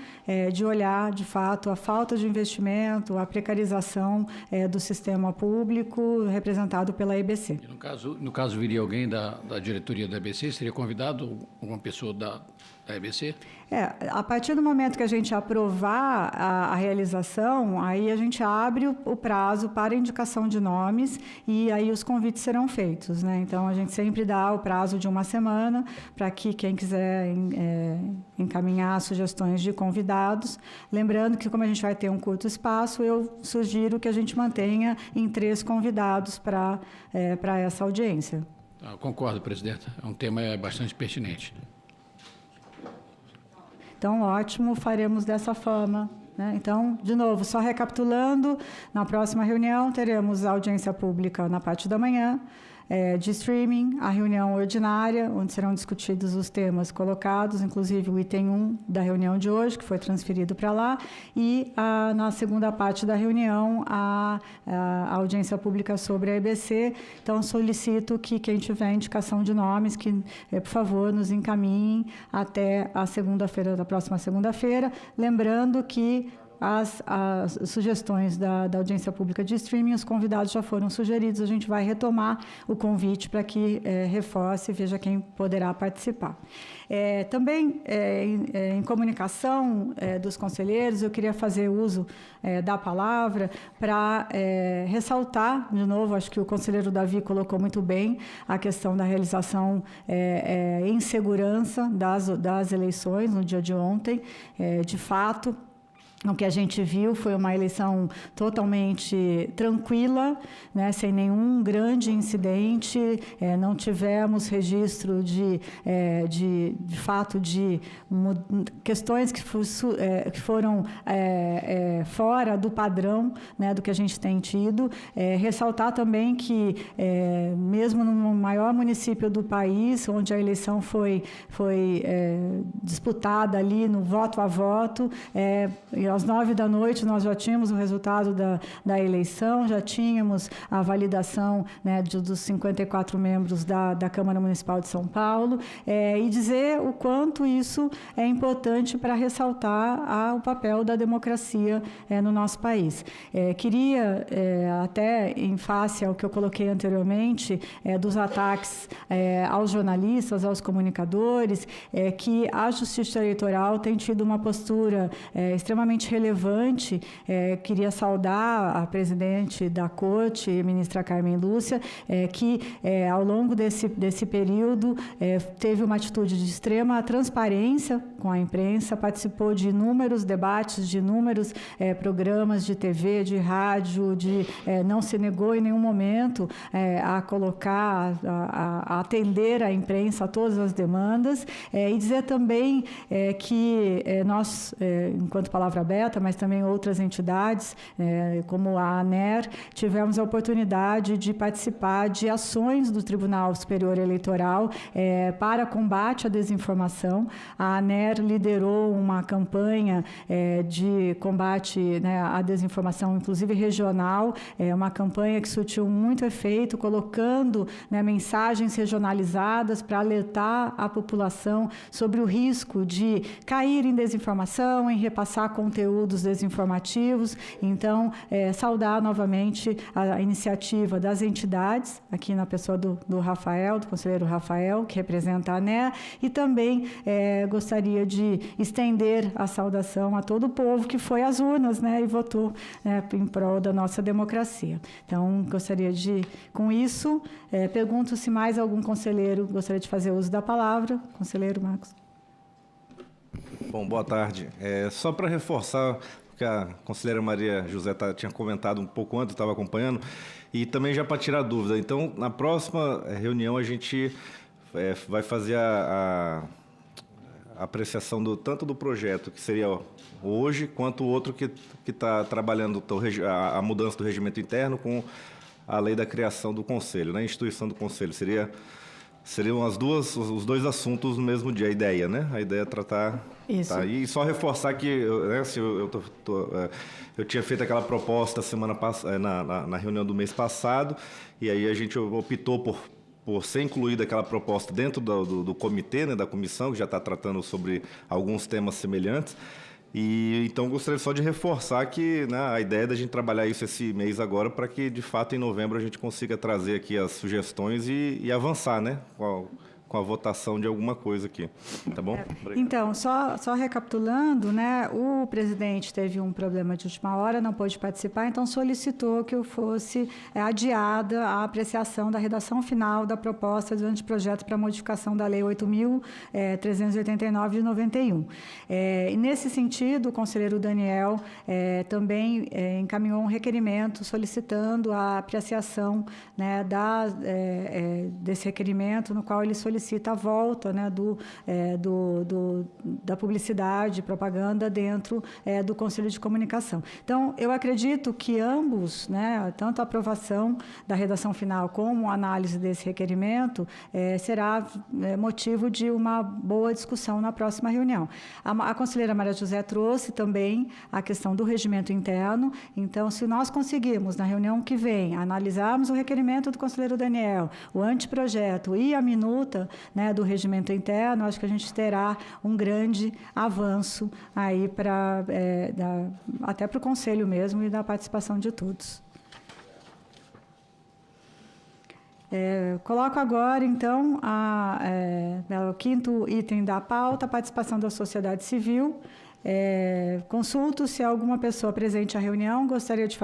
de olhar, de fato, a falta de investimento, a precarização do sistema público representado pela EBC. E no caso, viria alguém da diretoria da EBC? Seria convidado alguma pessoa da EBC? A partir do momento que a gente aprovar a realização, aí a gente abre o prazo para indicação de nomes e aí os convites serão feitos, né? Então, a gente sempre dá o prazo de 1 semana para que quem quiser encaminhar sugestões de convidados. Lembrando que, como a gente vai ter um curto espaço, eu sugiro que a gente mantenha em 3 convidados para essa audiência. Concordo, presidenta. É um tema bastante pertinente. Então, ótimo, faremos dessa forma, né? Então, de novo, só recapitulando, na próxima reunião teremos a audiência pública na parte da manhã, de streaming, a reunião ordinária, onde serão discutidos os temas colocados, inclusive o item 1 da reunião de hoje, que foi transferido para lá, e na segunda parte da reunião, a audiência pública sobre a EBC. Então, solicito que quem tiver indicação de nomes, que, por favor, nos encaminhem até a segunda-feira, da próxima segunda-feira, lembrando que as sugestões da audiência pública de streaming, os convidados já foram sugeridos, a gente vai retomar o convite para que reforce e veja quem poderá participar. Também, em comunicação dos conselheiros, eu queria fazer uso da palavra para ressaltar, de novo, acho que o conselheiro Davi colocou muito bem a questão da realização em segurança das eleições no dia de ontem. De fato, O que a gente viu foi uma eleição totalmente tranquila, né, sem nenhum grande incidente, não tivemos registro de fato de questões que foram fora do padrão, né, do que a gente tem tido. Ressaltar também que, mesmo no maior município do país, onde a eleição foi disputada ali no voto a voto, e às 9 da noite nós já tínhamos o resultado da eleição, já tínhamos a validação, né, dos 54 membros da Câmara Municipal de São Paulo, e dizer o quanto isso é importante para ressaltar o papel da democracia no nosso país. Queria, até em face ao que eu coloquei anteriormente, dos ataques aos jornalistas, aos comunicadores, que a Justiça Eleitoral tem tido uma postura extremamente relevante. Queria saudar a presidente da Corte, a ministra Carmen Lúcia, que ao longo desse período teve uma atitude de extrema transparência com a imprensa, participou de inúmeros debates, de inúmeros programas de TV, de rádio, não se negou em nenhum momento a colocar, a atender a imprensa a todas as demandas, e dizer também que nós, enquanto Palavra Aberta, mas também outras entidades, como a ANER, tivemos a oportunidade de participar de ações do Tribunal Superior Eleitoral para combate à desinformação. A ANER liderou uma campanha de combate, né, à desinformação, inclusive regional, uma campanha que surtiu muito efeito, colocando, né, mensagens regionalizadas para alertar a população sobre o risco de cair em desinformação, em repassar conteúdos desinformativos. Então, saudar novamente a iniciativa das entidades, aqui na pessoa do Rafael, do conselheiro Rafael, que representa a ANER, e também gostaria de estender a saudação a todo o povo que foi às urnas, né, e votou, né, em prol da nossa democracia. Então, gostaria de, com isso, pergunto se mais algum conselheiro gostaria de fazer uso da palavra. Conselheiro Marcos. Bom, boa tarde. Só para reforçar o que a conselheira Maria José tinha comentado um pouco antes, eu estava acompanhando, e também já para tirar dúvida. Então, na próxima reunião, a gente vai fazer a apreciação tanto do projeto, que seria hoje, quanto o outro que está trabalhando a mudança do regimento interno com a lei da criação do Conselho, né? A instituição do Conselho. Seriam os dois assuntos no mesmo dia, a ideia, né? A ideia é tratar... Isso. Tá? E só reforçar que, né, eu tinha feito aquela proposta na reunião do mês passado, e aí a gente optou por ser incluída aquela proposta dentro do comitê, né, da comissão, que já está tratando sobre alguns temas semelhantes. E então gostaria só de reforçar que, né, a ideia é da gente trabalhar isso esse mês agora, para que de fato em novembro a gente consiga trazer aqui as sugestões e avançar, né, com a votação de alguma coisa aqui, tá bom? Então, só recapitulando, né, o presidente teve um problema de última hora, não pôde participar, então solicitou que fosse adiada a apreciação da redação final da proposta do anteprojeto para modificação da Lei 8.389 de 91. E nesse sentido, o conselheiro Daniel também encaminhou um requerimento solicitando a apreciação, né, desse requerimento, no qual ele solicita a volta, né, da publicidade, propaganda dentro do Conselho de Comunicação. Então, eu acredito que ambos, né, tanto a aprovação da redação final como a análise desse requerimento, será motivo de uma boa discussão na próxima reunião. A conselheira Maria José trouxe também a questão do regimento interno. Então, se nós conseguirmos, na reunião que vem, analisarmos o requerimento do conselheiro Daniel, o anteprojeto e a minuta, né, do regimento interno, acho que a gente terá um grande avanço aí até para o Conselho mesmo e da participação de todos. Coloco agora, então, o quinto item da pauta, a participação da sociedade civil. Consulto se alguma pessoa presente à reunião gostaria de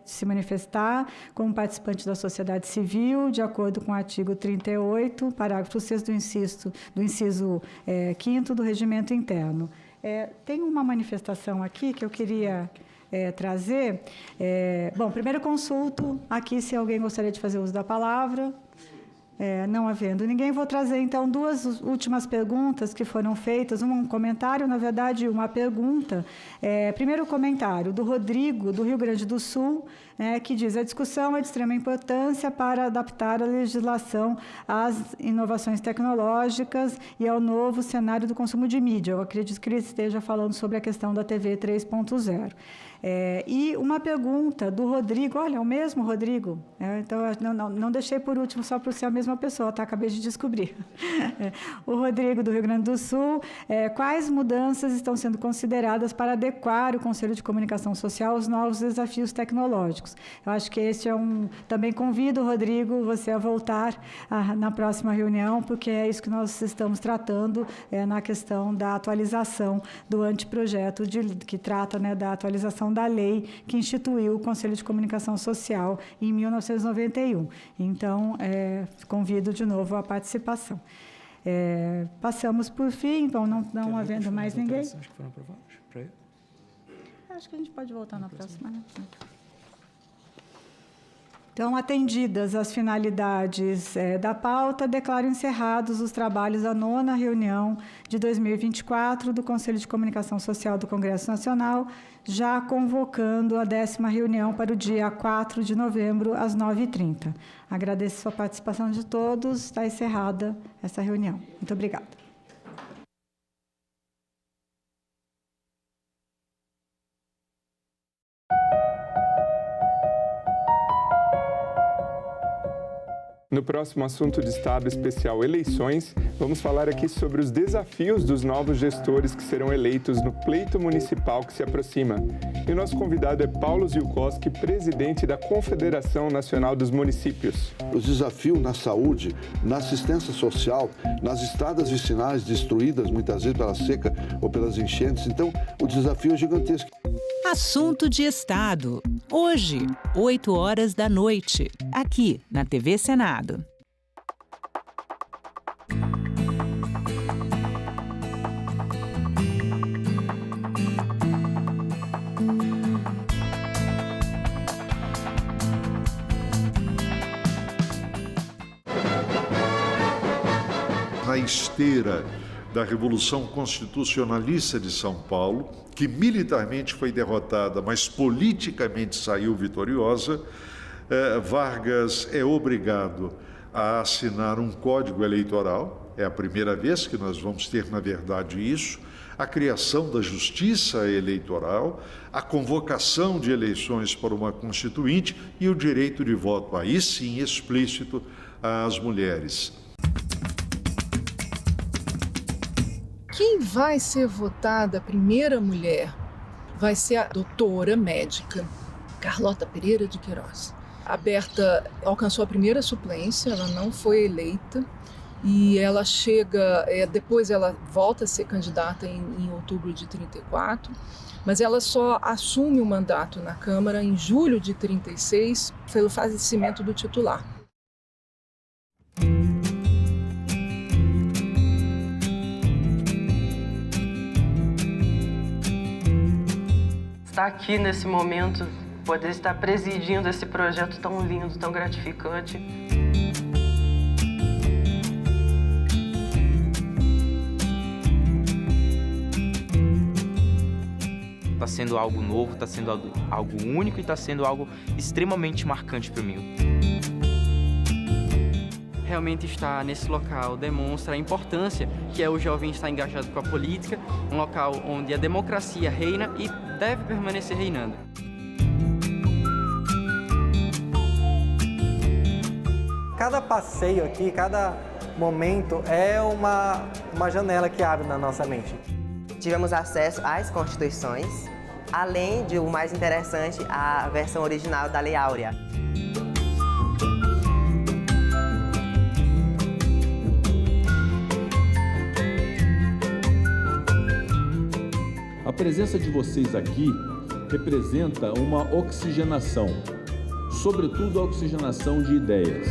se manifestar como participante da sociedade civil, de acordo com o artigo 38, parágrafo 6º do inciso 5º do regimento interno. Tem uma manifestação aqui que eu queria trazer. Bom, primeiro consulto aqui se alguém gostaria de fazer uso da palavra. Não havendo ninguém, vou trazer, então, duas últimas perguntas que foram feitas, um comentário, na verdade, uma pergunta. Primeiro comentário do Rodrigo, do Rio Grande do Sul, que diz: a discussão é de extrema importância para adaptar a legislação às inovações tecnológicas e ao novo cenário do consumo de mídia. Eu acredito que ele esteja falando sobre a questão da TV 3.0. E uma pergunta do Rodrigo, olha, é o mesmo Rodrigo, então não deixei por último só para ser a mesma pessoa, tá? Acabei de descobrir. O Rodrigo do Rio Grande do Sul, quais mudanças estão sendo consideradas para adequar o Conselho de Comunicação Social aos novos desafios tecnológicos? Eu acho que este também convido, Rodrigo, você a voltar na próxima reunião, porque é isso que nós estamos tratando na questão da atualização do anteprojeto que trata, da atualização da lei que instituiu o Conselho de Comunicação Social em 1991. Então, convido de novo a participação. Passamos por fim, então, não havendo mais ninguém. Acho que foram aprovadas para ele. Acho que a gente pode voltar na próxima, né? Então, atendidas as finalidades da pauta, declaro encerrados os trabalhos da 9ª reunião de 2024 do Conselho de Comunicação Social do Congresso Nacional, já convocando a 10ª reunião para o dia 4 de novembro, às 9h30. Agradeço a participação de todos. Está encerrada essa reunião. Muito obrigada. No próximo assunto de Estado Especial Eleições, vamos falar aqui sobre os desafios dos novos gestores que serão eleitos no pleito municipal que se aproxima. E o nosso convidado é Paulo Zielkowski, presidente da Confederação Nacional dos Municípios. Os desafios na saúde, na assistência social, nas estradas vicinais destruídas, muitas vezes pela seca ou pelas enchentes. Então, o desafio é gigantesco. Assunto de Estado. Hoje, 20h, aqui na TV Senado. Na esteira da Revolução Constitucionalista de São Paulo, que militarmente foi derrotada, mas politicamente saiu vitoriosa, Vargas é obrigado a assinar um código eleitoral. É a primeira vez que nós vamos ter, na verdade, isso. A criação da justiça eleitoral, a convocação de eleições para uma constituinte e o direito de voto, aí sim, explícito às mulheres. Quem vai ser votada a primeira mulher vai ser a doutora médica Carlota Pereira de Queiroz. A Berta alcançou a primeira suplência, ela não foi eleita e ela chega, depois ela volta a ser candidata em outubro de 34, mas ela só assume o mandato na Câmara em julho de 36 pelo falecimento do titular. Estar aqui nesse momento, poder estar presidindo esse projeto tão lindo, tão gratificante. Está sendo algo novo, está sendo algo único e está sendo algo extremamente marcante para mim. Realmente estar nesse local demonstra a importância que é o jovem estar engajado com a política, um local onde a democracia reina e deve permanecer reinando. Cada passeio aqui, cada momento é uma janela que abre na nossa mente. Tivemos acesso às constituições, além de, o mais interessante, a versão original da Lei Áurea. A presença de vocês aqui representa uma oxigenação, sobretudo a oxigenação de ideias.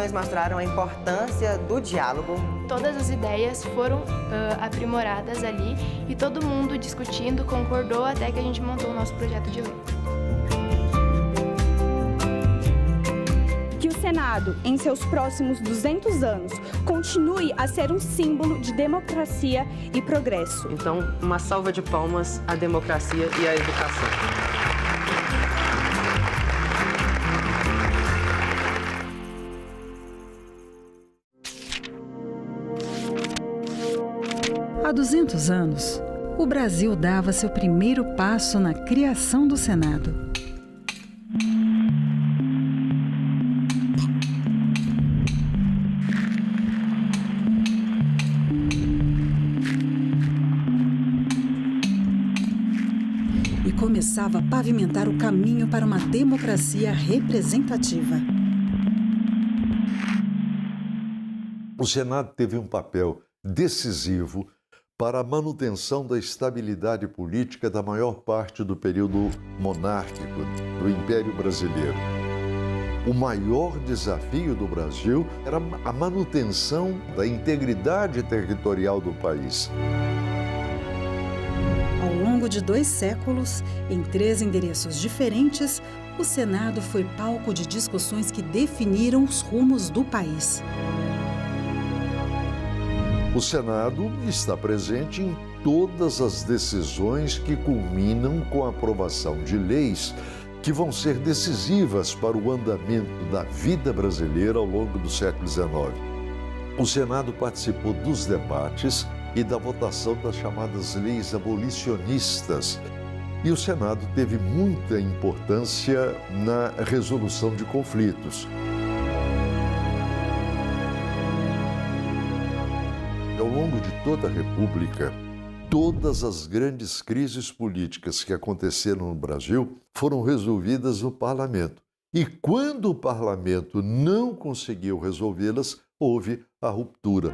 sessões mostraram a importância do diálogo. Todas as ideias foram aprimoradas ali e todo mundo discutindo, concordou até que a gente montou o nosso projeto de lei. Que o Senado, em seus próximos 200 anos, continue a ser um símbolo de democracia e progresso. Então, uma salva de palmas à democracia e à educação. Há 200 anos, o Brasil dava seu primeiro passo na criação do Senado. E começava a pavimentar o caminho para uma democracia representativa. O Senado teve um papel decisivo para a manutenção da estabilidade política da maior parte do período monárquico do Império Brasileiro. O maior desafio do Brasil era a manutenção da integridade territorial do país. Ao longo de 2 séculos, em 3 endereços diferentes, o Senado foi palco de discussões que definiram os rumos do país. O Senado está presente em todas as decisões que culminam com a aprovação de leis que vão ser decisivas para o andamento da vida brasileira ao longo do século XIX. O Senado participou dos debates e da votação das chamadas leis abolicionistas. E o Senado teve muita importância na resolução de conflitos. Ao longo de toda a República, todas as grandes crises políticas que aconteceram no Brasil foram resolvidas no Parlamento. E quando o Parlamento não conseguiu resolvê-las, houve a ruptura.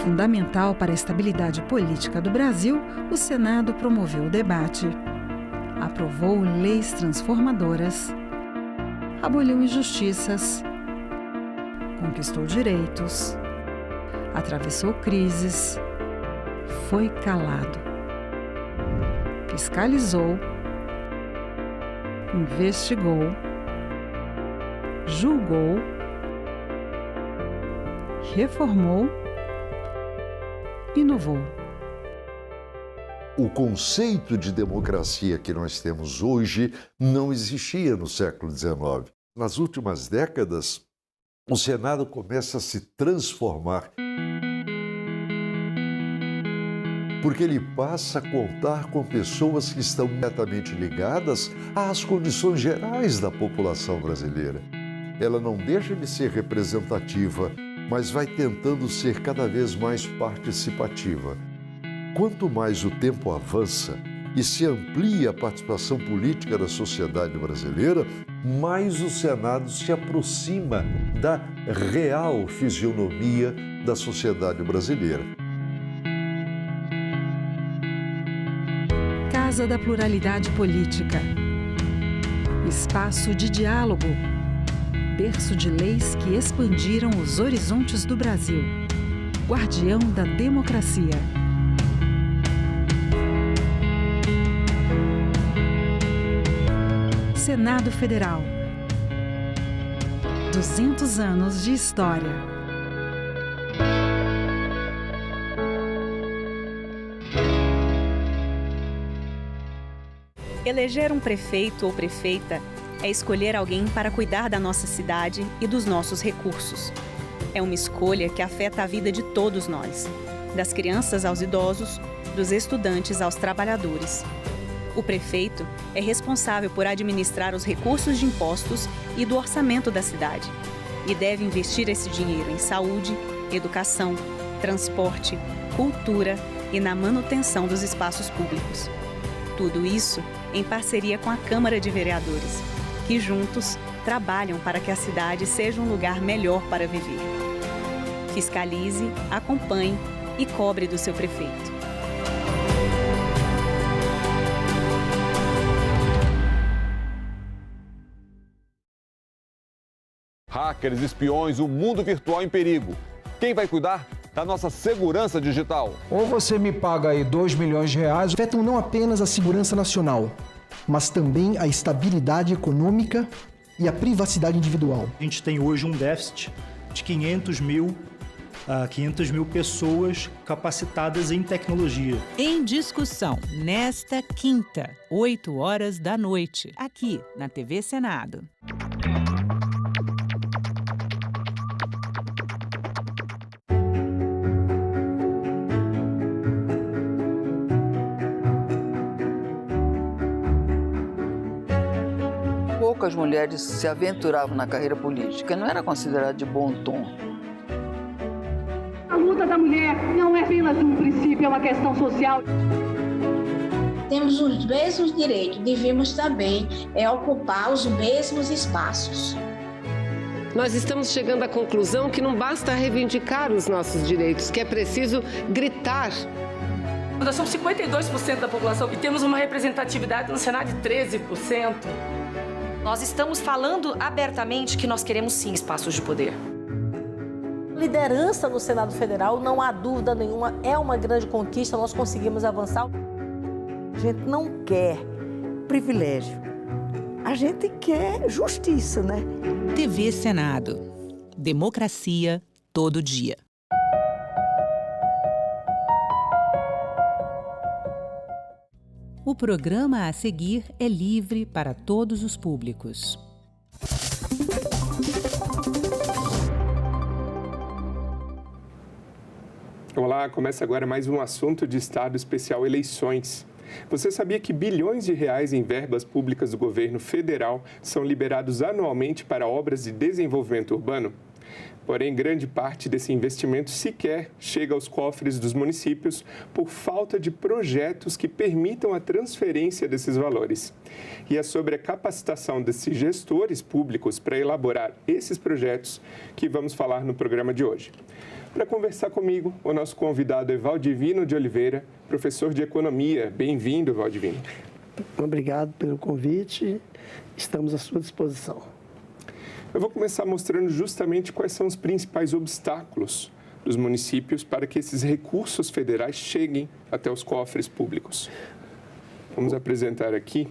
Fundamental para a estabilidade política do Brasil, o Senado promoveu o debate, aprovou leis transformadoras, aboliu injustiças, conquistou direitos, atravessou crises, foi calado, fiscalizou, investigou, julgou, reformou, inovou. O conceito de democracia que nós temos hoje não existia no século XIX. Nas últimas décadas, o Senado começa a se transformar, porque ele passa a contar com pessoas que estão diretamente ligadas às condições gerais da população brasileira. Ela não deixa de ser representativa, mas vai tentando ser cada vez mais participativa. Quanto mais o tempo avança e se amplia a participação política da sociedade brasileira, mais o Senado se aproxima da real fisionomia da sociedade brasileira. Casa da Pluralidade Política. Espaço de diálogo. Berço de leis que expandiram os horizontes do Brasil. Guardião da democracia. Senado Federal. 200 anos de história. Eleger um prefeito ou prefeita é escolher alguém para cuidar da nossa cidade e dos nossos recursos. É uma escolha que afeta a vida de todos nós, das crianças aos idosos, dos estudantes aos trabalhadores. O prefeito é responsável por administrar os recursos de impostos e do orçamento da cidade e deve investir esse dinheiro em saúde, educação, transporte, cultura e na manutenção dos espaços públicos. Tudo isso em parceria com a Câmara de Vereadores, que juntos trabalham para que a cidade seja um lugar melhor para viver. Fiscalize, acompanhe e cobre do seu prefeito. Hackers, espiões, o mundo virtual em perigo. Quem vai cuidar da nossa segurança digital? Ou você me paga aí R$2 milhões, afetam não apenas a segurança nacional, mas também a estabilidade econômica e a privacidade individual. A gente tem hoje um déficit de 500 mil pessoas capacitadas em tecnologia. Em discussão, nesta quinta, 20h, aqui na TV Senado. Poucas mulheres se aventuravam na carreira política, não era considerado de bom tom. A luta da mulher não é apenas um princípio, é uma questão social. Temos os mesmos direitos, devemos também ocupar os mesmos espaços. Nós estamos chegando à conclusão que não basta reivindicar os nossos direitos, que é preciso gritar. Nós somos 52% da população e temos uma representatividade no Senado de 13%. Nós estamos falando abertamente que nós queremos sim espaços de poder. Liderança no Senado Federal, não há dúvida nenhuma, é uma grande conquista, nós conseguimos avançar. A gente não quer privilégio, a gente quer justiça, né? TV Senado. Democracia todo dia. O programa a seguir é livre para todos os públicos. Olá, começa agora mais um assunto de Estado Especial Eleições. Você sabia que bilhões de reais em verbas públicas do governo federal são liberados anualmente para obras de desenvolvimento urbano? Porém, grande parte desse investimento sequer chega aos cofres dos municípios por falta de projetos que permitam a transferência desses valores. E é sobre a capacitação desses gestores públicos para elaborar esses projetos que vamos falar no programa de hoje. Para conversar comigo, o nosso convidado é Valdivino de Oliveira, professor de Economia. Bem-vindo, Valdivino. Obrigado pelo convite. Estamos à sua disposição. Eu vou começar mostrando justamente quais são os principais obstáculos dos municípios para que esses recursos federais cheguem até os cofres públicos. Vamos apresentar aqui.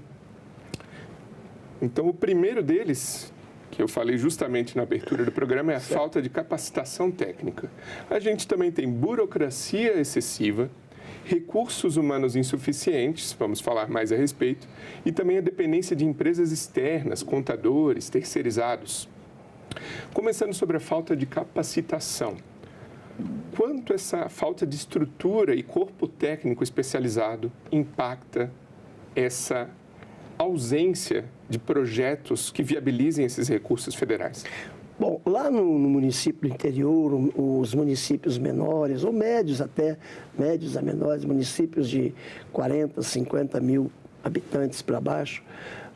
Então, o primeiro deles, que eu falei justamente na abertura do programa, é a falta de capacitação técnica. A gente também tem burocracia excessiva, recursos humanos insuficientes, vamos falar mais a respeito, e também a dependência de empresas externas, contadores, terceirizados. Começando sobre a falta de capacitação. Quanto essa falta de estrutura e corpo técnico especializado impacta essa ausência de projetos que viabilizem esses recursos federais? Bom, lá no município do interior, os municípios menores, ou médios até, médios a menores, municípios de 40, 50 mil habitantes para baixo,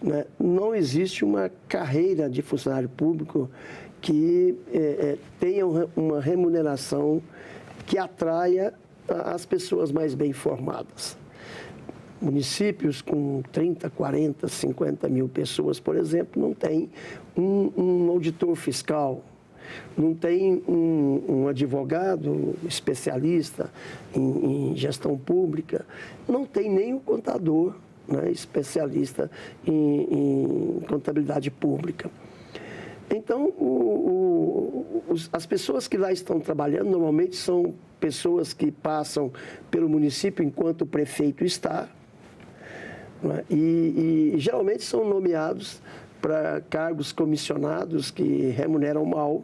né, não existe uma carreira de funcionário público que tenha uma remuneração que atraia as pessoas mais bem formadas. Municípios com 30, 40, 50 mil pessoas, por exemplo, não tem um auditor fiscal, não tem um advogado especialista em gestão pública, não tem nem um contador, né, especialista em contabilidade pública. Então, as pessoas que lá estão trabalhando normalmente são pessoas que passam pelo município enquanto o prefeito está, e geralmente são nomeados para cargos comissionados que remuneram mal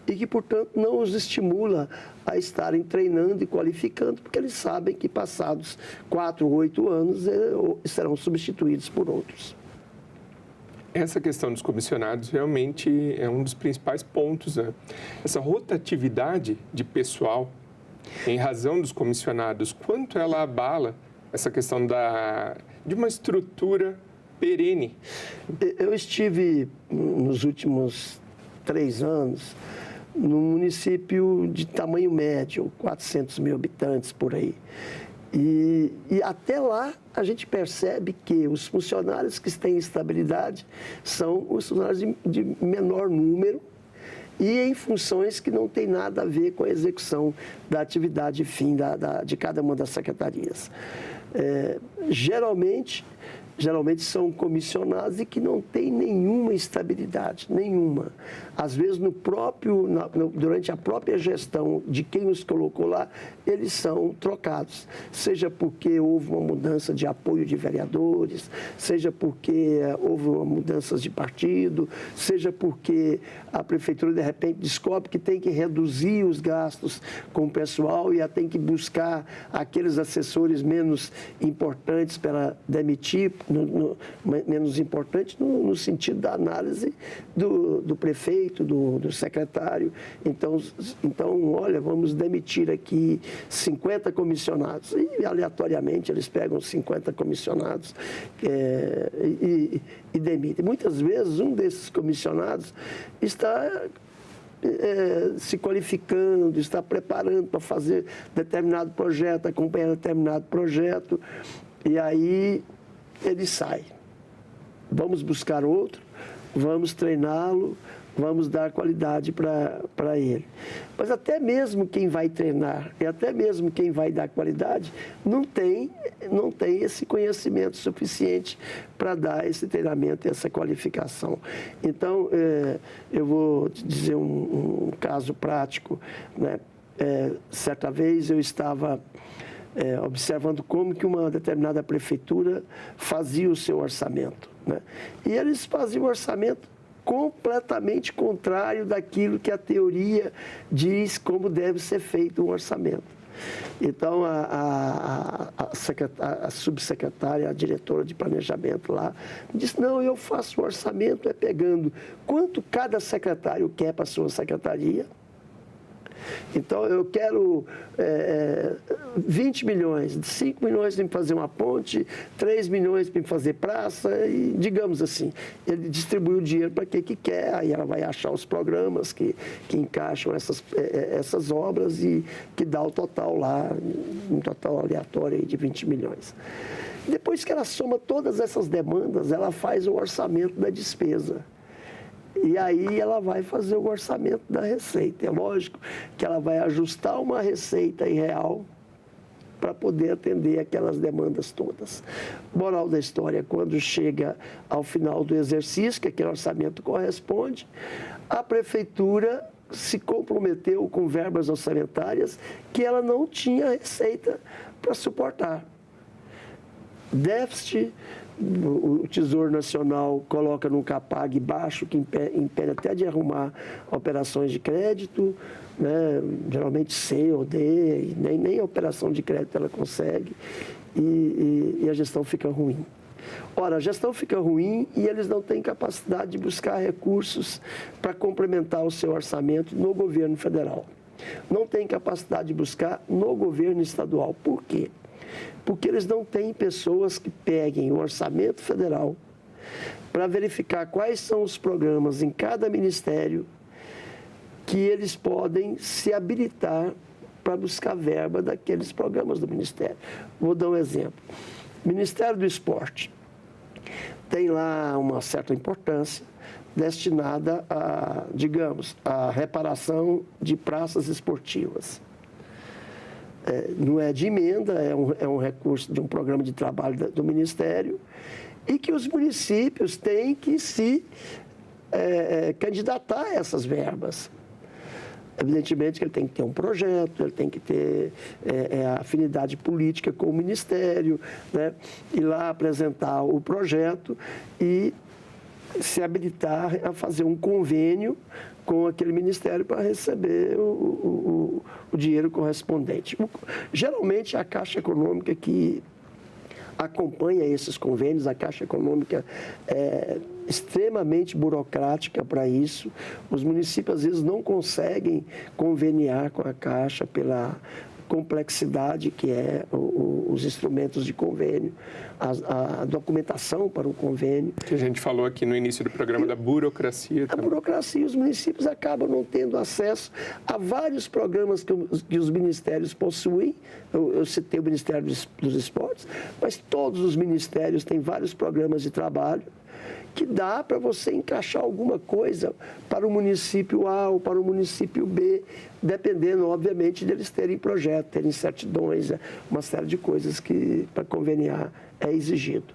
e que, portanto, não os estimula a estarem treinando e qualificando, porque eles sabem que passados 4 ou 8 anos serão substituídos por outros. Essa questão dos comissionados realmente é um dos principais pontos, né? Essa rotatividade de pessoal, em razão dos comissionados, quanto ela abala essa questão de uma estrutura perene? Eu estive, nos últimos 3 anos, num município de tamanho médio, 400 mil habitantes por aí. E até lá a gente percebe que os funcionários que têm estabilidade são os funcionários de menor número e em funções que não tem nada a ver com a execução da atividade fim de cada uma das secretarias. Geralmente são comissionados e que não têm nenhuma estabilidade, nenhuma. Às vezes, durante a própria gestão de quem os colocou lá, eles são trocados. Seja porque houve uma mudança de apoio de vereadores, seja porque houve uma mudança de partido, seja porque a prefeitura, de repente, descobre que tem que reduzir os gastos com o pessoal e tem que buscar aqueles assessores menos importantes para demitir, menos importante no sentido da análise do prefeito, do secretário. Então, olha, vamos demitir aqui 50 comissionados. E, aleatoriamente, eles pegam 50 comissionados e demitem. Muitas vezes, um desses comissionados está se qualificando, está preparando para fazer determinado projeto, acompanhar determinado projeto, e aí ele sai. Vamos buscar outro, vamos treiná-lo, vamos dar qualidade para ele. Mas até mesmo quem vai treinar e até mesmo quem vai dar qualidade não tem esse conhecimento suficiente para dar esse treinamento e essa qualificação. Então, eu vou te dizer um caso prático, né? Certa vez eu estava observando como que uma determinada prefeitura fazia o seu orçamento, né? E eles faziam o orçamento completamente contrário daquilo que a teoria diz como deve ser feito um orçamento. Então, a subsecretária, a diretora de planejamento lá, disse, não, eu faço o orçamento pegando quanto cada secretário quer para a sua secretaria. Então, eu quero 20 milhões, 5 milhões para me fazer uma ponte, 3 milhões para me fazer praça, e digamos assim, ele distribui o dinheiro para quem que quer, aí ela vai achar os programas que encaixam essas obras e que dá o total lá, um total aleatório aí de 20 milhões. Depois que ela soma todas essas demandas, ela faz o orçamento da despesa. E aí ela vai fazer o orçamento da receita. É lógico que ela vai ajustar uma receita real para poder atender aquelas demandas todas. Moral da história, quando chega ao final do exercício, que aquele orçamento corresponde, a prefeitura se comprometeu com verbas orçamentárias que ela não tinha receita para suportar. Déficit, o Tesouro Nacional coloca num CAPAG baixo, que impede até de arrumar operações de crédito, né? Geralmente C ou D, e nem a operação de crédito ela consegue, e a gestão fica ruim. Ora, a gestão fica ruim e eles não têm capacidade de buscar recursos para complementar o seu orçamento no governo federal. Não têm capacidade de buscar no governo estadual. Por quê? Porque eles não têm pessoas que peguem o orçamento federal para verificar quais são os programas em cada ministério que eles podem se habilitar para buscar verba daqueles programas do ministério. Vou dar um exemplo. Ministério do Esporte tem lá uma certa importância destinada a, digamos, a reparação de praças esportivas. Não é de emenda, é um recurso de um programa de trabalho do Ministério, e que os municípios têm que se candidatar a essas verbas. Evidentemente que ele tem que ter um projeto, ele tem que ter afinidade política com o Ministério, né? Ir lá apresentar o projeto e se habilitar a fazer um convênio com aquele ministério para receber o dinheiro correspondente. Geralmente, a Caixa Econômica que acompanha esses convênios, a Caixa Econômica é extremamente burocrática para isso. Os municípios, às vezes, não conseguem conveniar com a Caixa pela complexidade que é os instrumentos de convênio, a documentação para o convênio. Que a gente falou aqui no início do programa da burocracia. A burocracia, os municípios acabam não tendo acesso a vários programas que os ministérios possuem. Eu citei o Ministério dos Esportes, transportes, mas todos os ministérios têm vários programas de trabalho que dá para você encaixar alguma coisa para o município A ou para o município B, dependendo, obviamente, deles terem projeto, terem certidões, uma série de coisas que, para conveniar, é exigido.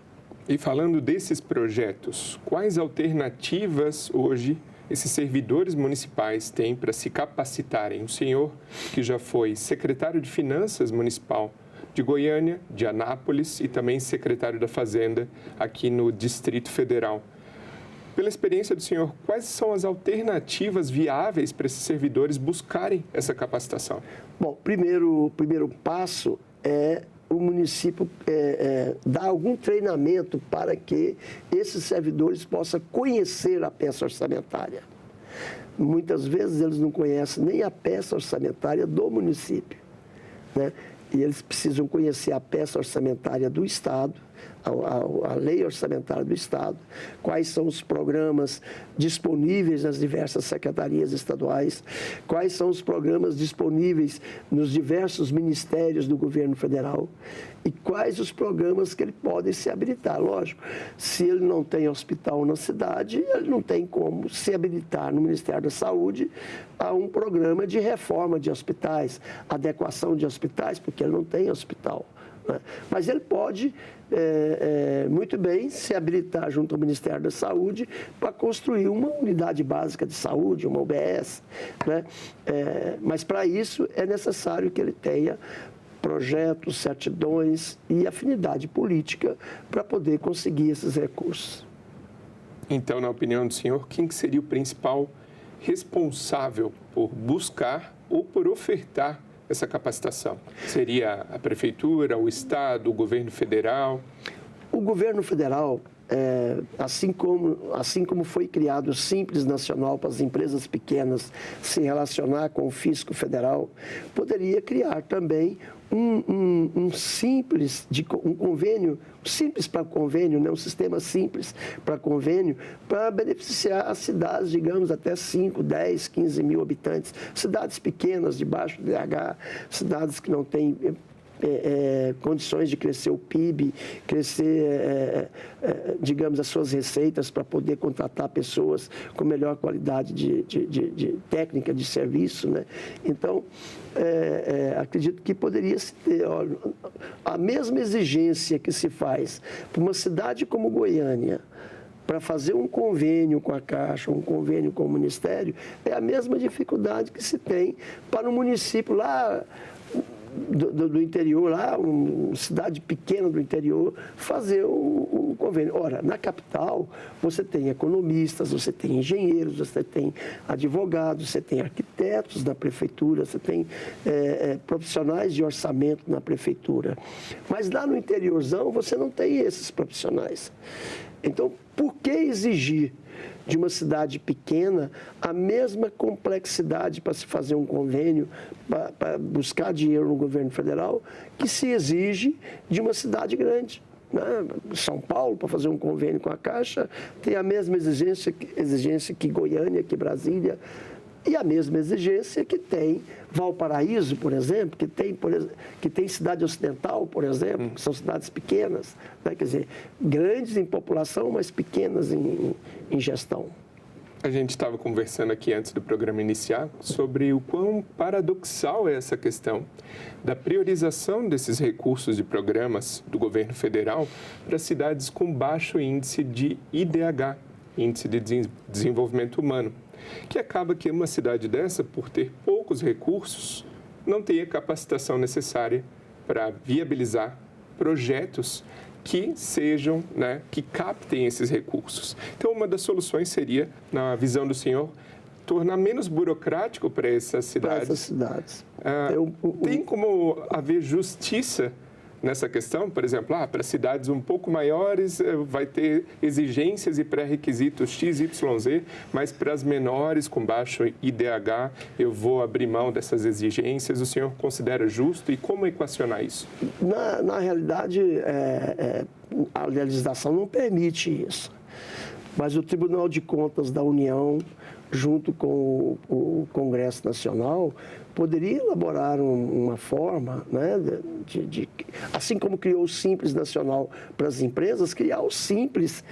E falando desses projetos, quais alternativas hoje esses servidores municipais têm para se capacitarem? O senhor, que já foi secretário de Finanças Municipal de Goiânia, de Anápolis e também secretário da Fazenda aqui no Distrito Federal. Pela experiência do senhor, quais são as alternativas viáveis para esses servidores buscarem essa capacitação? Bom, primeiro passo é o município dar algum treinamento para que esses servidores possam conhecer a peça orçamentária. Muitas vezes eles não conhecem nem a peça orçamentária do município, né? E eles precisam conhecer a peça orçamentária do Estado, a lei orçamentária do Estado, quais são os programas disponíveis nas diversas secretarias estaduais, quais são os programas disponíveis nos diversos ministérios do governo federal e quais os programas que ele pode se habilitar. Lógico, se ele não tem hospital na cidade, ele não tem como se habilitar no Ministério da Saúde a um programa de reforma de hospitais, adequação de hospitais, porque ele não tem hospital. Mas ele pode, muito bem, se habilitar junto ao Ministério da Saúde para construir uma unidade básica de saúde, uma UBS, né? Mas para isso é necessário que ele tenha projetos, certidões e afinidade política para poder conseguir esses recursos. Então, na opinião do senhor, quem que seria o principal responsável por buscar ou por ofertar essa capacitação? Seria a Prefeitura, o Estado, o Governo Federal? O Governo Federal, assim como foi criado o Simples Nacional para as empresas pequenas se relacionar com o Fisco Federal, poderia criar também um convênio simples para convênio, né? Um sistema simples para convênio, para beneficiar as cidades, digamos, até 5, 10, 15 mil habitantes, cidades pequenas, de baixo DH, cidades que não têm condições de crescer o PIB, crescer, digamos, as suas receitas para poder contratar pessoas com melhor qualidade de técnica de serviço, né? Então, acredito que poderia se ter a mesma exigência que se faz para uma cidade como Goiânia, para fazer um convênio com a Caixa, um convênio com o Ministério, é a mesma dificuldade que se tem para um município lá do interior, lá, uma cidade pequena do interior, fazer o convênio. Ora, na capital, você tem economistas, você tem engenheiros, você tem advogados, você tem arquitetos na prefeitura, você tem profissionais de orçamento na prefeitura. Mas lá no interiorzão, você não tem esses profissionais. Então, por que exigir de uma cidade pequena a mesma complexidade para se fazer um convênio, para buscar dinheiro no governo federal, que se exige de uma cidade grande? São Paulo, para fazer um convênio com a Caixa, tem a mesma exigência que Goiânia, que Brasília, e a mesma exigência que tem Valparaíso, por exemplo, que tem Cidade Ocidental, por exemplo, que são cidades pequenas, né? Quer dizer, grandes em população, mas pequenas em gestão. A gente estava conversando aqui antes do programa iniciar sobre o quão paradoxal é essa questão da priorização desses recursos de programas do governo federal para cidades com baixo índice de IDH, Índice de Desenvolvimento Humano, que acaba que uma cidade dessa, por ter poucos recursos, não tem a capacitação necessária para viabilizar projetos que sejam, né, que captem esses recursos. Então, uma das soluções seria, na visão do senhor, tornar menos burocrático para essas cidades. Para essas cidades. Tem como haver justiça nessa questão? Por exemplo, para cidades um pouco maiores vai ter exigências e pré-requisitos XYZ, mas para as menores com baixo IDH eu vou abrir mão dessas exigências. O senhor considera justo e como equacionar isso? Na realidade, a legislação não permite isso, mas o Tribunal de Contas da União, junto com o Congresso Nacional, poderia elaborar uma forma, né, assim como criou o Simples Nacional para as empresas, criar o Simples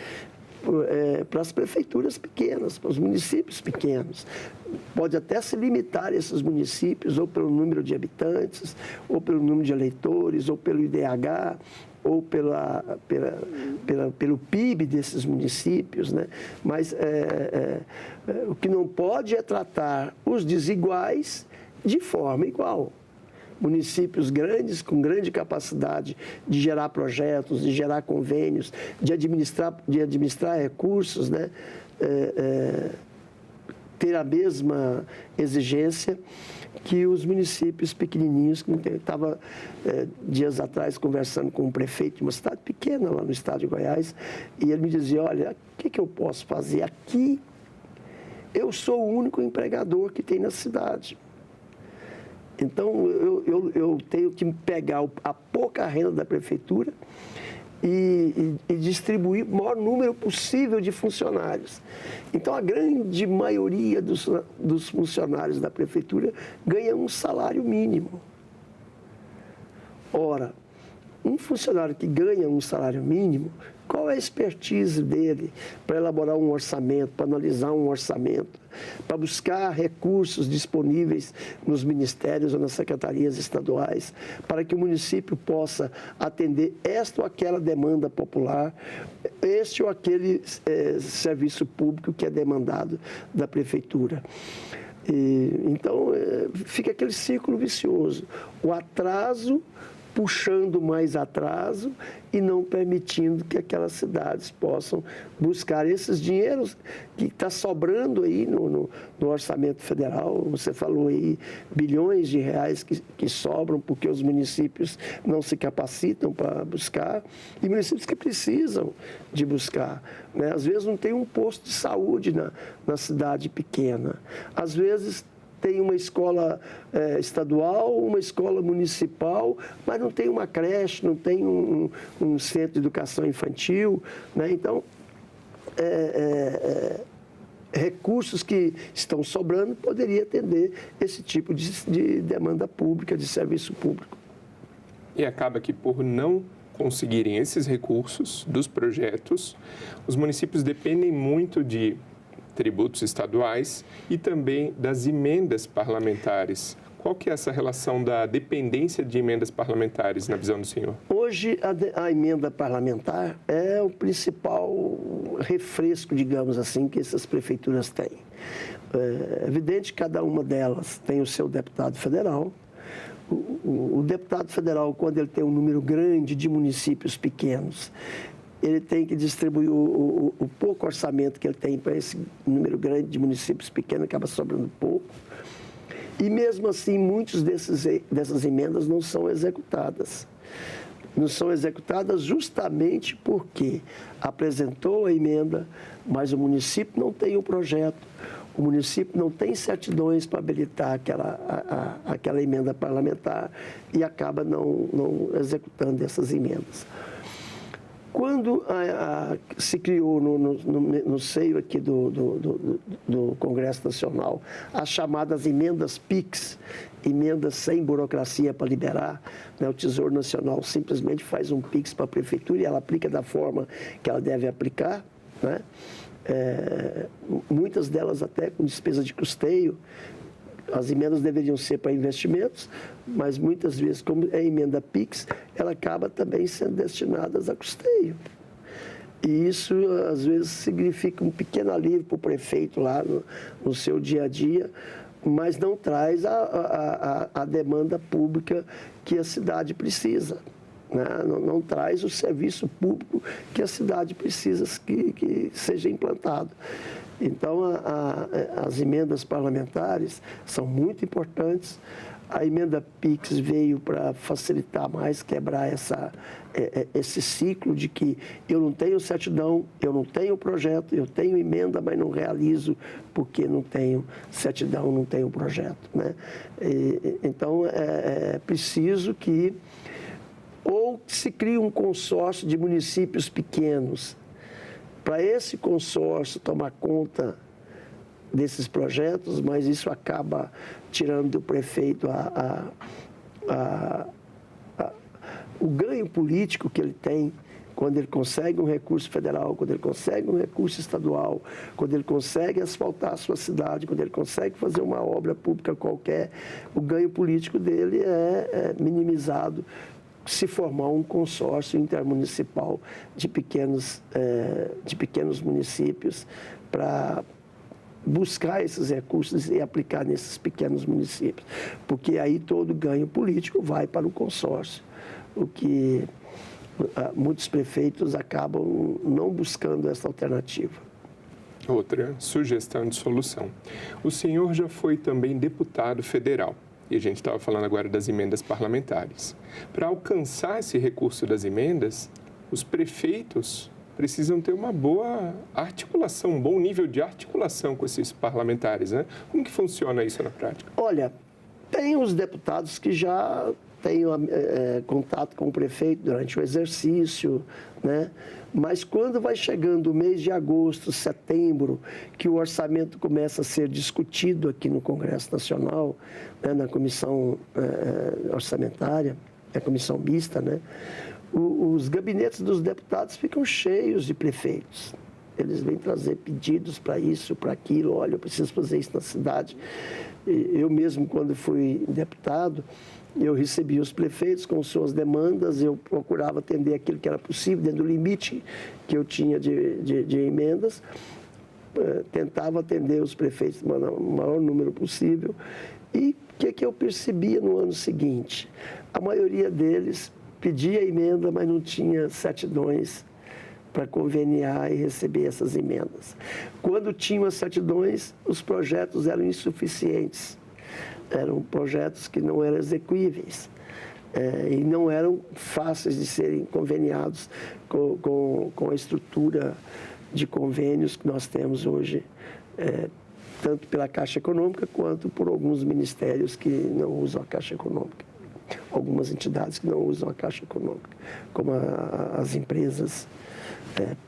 para as prefeituras pequenas, para os municípios pequenos. Pode até se limitar esses municípios, ou pelo número de habitantes, ou pelo número de eleitores, ou pelo IDH, ou pelo PIB desses municípios, né? Mas o que não pode é tratar os desiguais de forma igual. Municípios grandes, com grande capacidade de gerar projetos, de gerar convênios, de administrar recursos, né? Ter a mesma exigência que os municípios pequenininhos. Eu estava dias atrás conversando com um prefeito de uma cidade pequena lá no estado de Goiás, e ele me dizia, olha, o que eu posso fazer aqui? Eu sou o único empregador que tem na cidade. Então, eu tenho que pegar a pouca renda da prefeitura e distribuir o maior número possível de funcionários. Então, a grande maioria dos funcionários da prefeitura ganha um salário mínimo. Ora, um funcionário que ganha um salário mínimo, qual é a expertise dele para elaborar um orçamento, para analisar um orçamento, para buscar recursos disponíveis nos ministérios ou nas secretarias estaduais, para que o município possa atender esta ou aquela demanda popular, este ou aquele serviço público que é demandado da prefeitura. Então, fica aquele círculo vicioso. O atraso puxando mais atraso e não permitindo que aquelas cidades possam buscar esses dinheiros que está sobrando aí no orçamento federal. Você falou aí, bilhões de reais que sobram porque os municípios não se capacitam para buscar, e municípios que precisam de buscar, né? Às vezes não tem um posto de saúde na cidade pequena, às vezes tem uma escola estadual, uma escola municipal, mas não tem uma creche, não tem um centro de educação infantil, né? Então, recursos que estão sobrando poderia atender esse tipo de demanda pública, de serviço público. E acaba que, por não conseguirem esses recursos dos projetos, os municípios dependem muito de tributos estaduais e também das emendas parlamentares. Qual que é essa relação da dependência de emendas parlamentares, na visão do senhor? Hoje, a emenda parlamentar é o principal refresco, digamos assim, que essas prefeituras têm. É evidente que cada uma delas tem o seu deputado federal. O deputado federal, quando ele tem um número grande de municípios pequenos, ele tem que distribuir o pouco orçamento que ele tem para esse número grande de municípios pequenos, acaba sobrando pouco. E mesmo assim, muitas dessas emendas não são executadas. Não são executadas justamente porque apresentou a emenda, mas o município não tem o projeto, o município não tem certidões para habilitar aquela emenda parlamentar e acaba não executando essas emendas. Quando se criou no seio aqui do Congresso Nacional as chamadas emendas PIX, emendas sem burocracia para liberar, né? O Tesouro Nacional simplesmente faz um PIX para a Prefeitura e ela aplica da forma que ela deve aplicar, né? Muitas delas até com despesa de custeio. As emendas deveriam ser para investimentos, mas muitas vezes, como é emenda PIX, ela acaba também sendo destinada a custeio. E isso, às vezes, significa um pequeno alívio para o prefeito lá no seu dia a dia, mas não traz a demanda pública que a cidade precisa, né? Não traz o serviço público que a cidade precisa que seja implantado. Então, as emendas parlamentares são muito importantes. A emenda PIX veio para facilitar mais, quebrar esse ciclo de que eu não tenho certidão, eu não tenho projeto, eu tenho emenda, mas não realizo porque não tenho certidão, não tenho projeto, né? Então, é preciso que ou se crie um consórcio de municípios pequenos, para esse consórcio tomar conta desses projetos, mas isso acaba tirando do prefeito o ganho político que ele tem quando ele consegue um recurso federal, quando ele consegue um recurso estadual, quando ele consegue asfaltar a sua cidade, quando ele consegue fazer uma obra pública qualquer, o ganho político dele é minimizado se formar um consórcio intermunicipal de pequenos municípios para buscar esses recursos e aplicar nesses pequenos municípios, porque aí todo ganho político vai para o consórcio, o que muitos prefeitos acabam não buscando essa alternativa. Outra sugestão de solução. O senhor já foi também deputado federal, e a gente estava falando agora das emendas parlamentares. Para alcançar esse recurso das emendas, os prefeitos precisam ter uma boa articulação, um bom nível de articulação com esses parlamentares, né? Como que funciona isso na prática? Olha, tem os deputados que já têm contato com o prefeito durante o exercício, né? Mas quando vai chegando o mês de agosto, setembro, que o orçamento começa a ser discutido aqui no Congresso Nacional, né, na comissão orçamentária, a comissão mista, né? Os gabinetes dos deputados ficam cheios de prefeitos. Eles vêm trazer pedidos para isso, para aquilo. Olha, eu preciso fazer isso na cidade. Eu mesmo, quando fui deputado, eu recebia os prefeitos com suas demandas, eu procurava atender aquilo que era possível, dentro do limite que eu tinha de emendas. Tentava atender os prefeitos no maior número possível. E o que eu percebia no ano seguinte? A maioria deles pedia emenda, mas não tinha certidões para conveniar e receber essas emendas. Quando tinham as certidões, os projetos eram insuficientes. Eram projetos que não eram execuíveis e não eram fáceis de serem conveniados com a estrutura de convênios que nós temos hoje, tanto pela Caixa Econômica quanto por alguns ministérios que não usam a Caixa Econômica. Algumas entidades que não usam a Caixa Econômica, como as empresas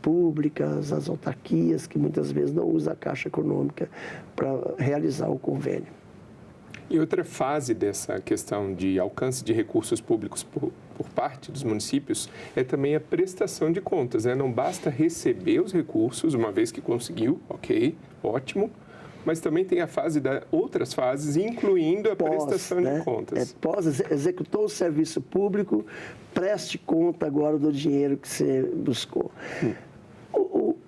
públicas, as autarquias, que muitas vezes não usam a Caixa Econômica para realizar o convênio. E outra fase dessa questão de alcance de recursos públicos por parte dos municípios é também a prestação de contas, né? Não basta receber os recursos, uma vez que conseguiu, ok, ótimo, mas também tem a fase outras fases, incluindo a prestação de contas. Executou o serviço público, preste conta agora do dinheiro que você buscou.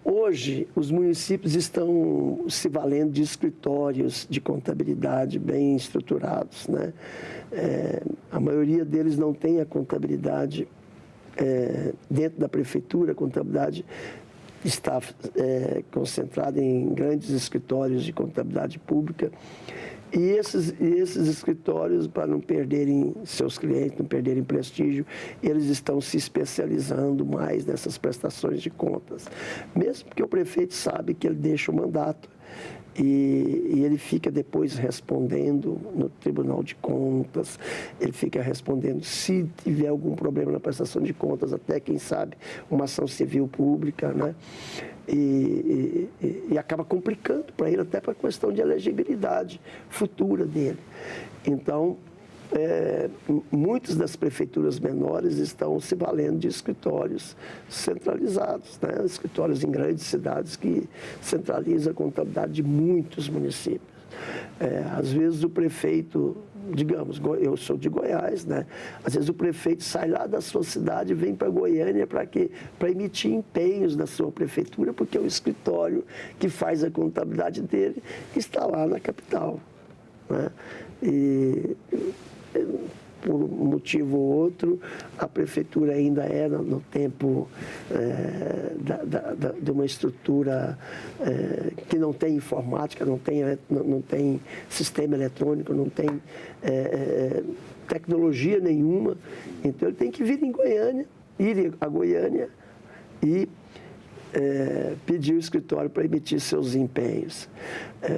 Hoje, os municípios estão se valendo de escritórios de contabilidade bem estruturados, né? A maioria deles não tem a contabilidade dentro da prefeitura, a contabilidade está concentrada em grandes escritórios de contabilidade pública. E esses escritórios, para não perderem seus clientes, não perderem prestígio, eles estão se especializando mais nessas prestações de contas. Mesmo que o prefeito sabe que ele deixa o mandato e ele fica depois respondendo no Tribunal de Contas, ele fica respondendo se tiver algum problema na prestação de contas, até, quem sabe, uma ação civil pública, né? E acaba complicando para ele, até para a questão de elegibilidade futura dele. Então, muitas das prefeituras menores estão se valendo de escritórios centralizados, né? Escritórios em grandes cidades que centralizam a contabilidade de muitos municípios. Às vezes o prefeito, digamos, eu sou de Goiás, né? Às vezes o prefeito sai lá da sua cidade e vem para Goiânia para emitir empenhos da sua prefeitura, porque o escritório que faz a contabilidade dele está lá na capital, né? E por um motivo ou outro, a prefeitura ainda no tempo de uma estrutura que não tem informática, não tem sistema eletrônico, não tem tecnologia nenhuma. Então, ele tem que ir a Goiânia e pedir o escritório para emitir seus empenhos.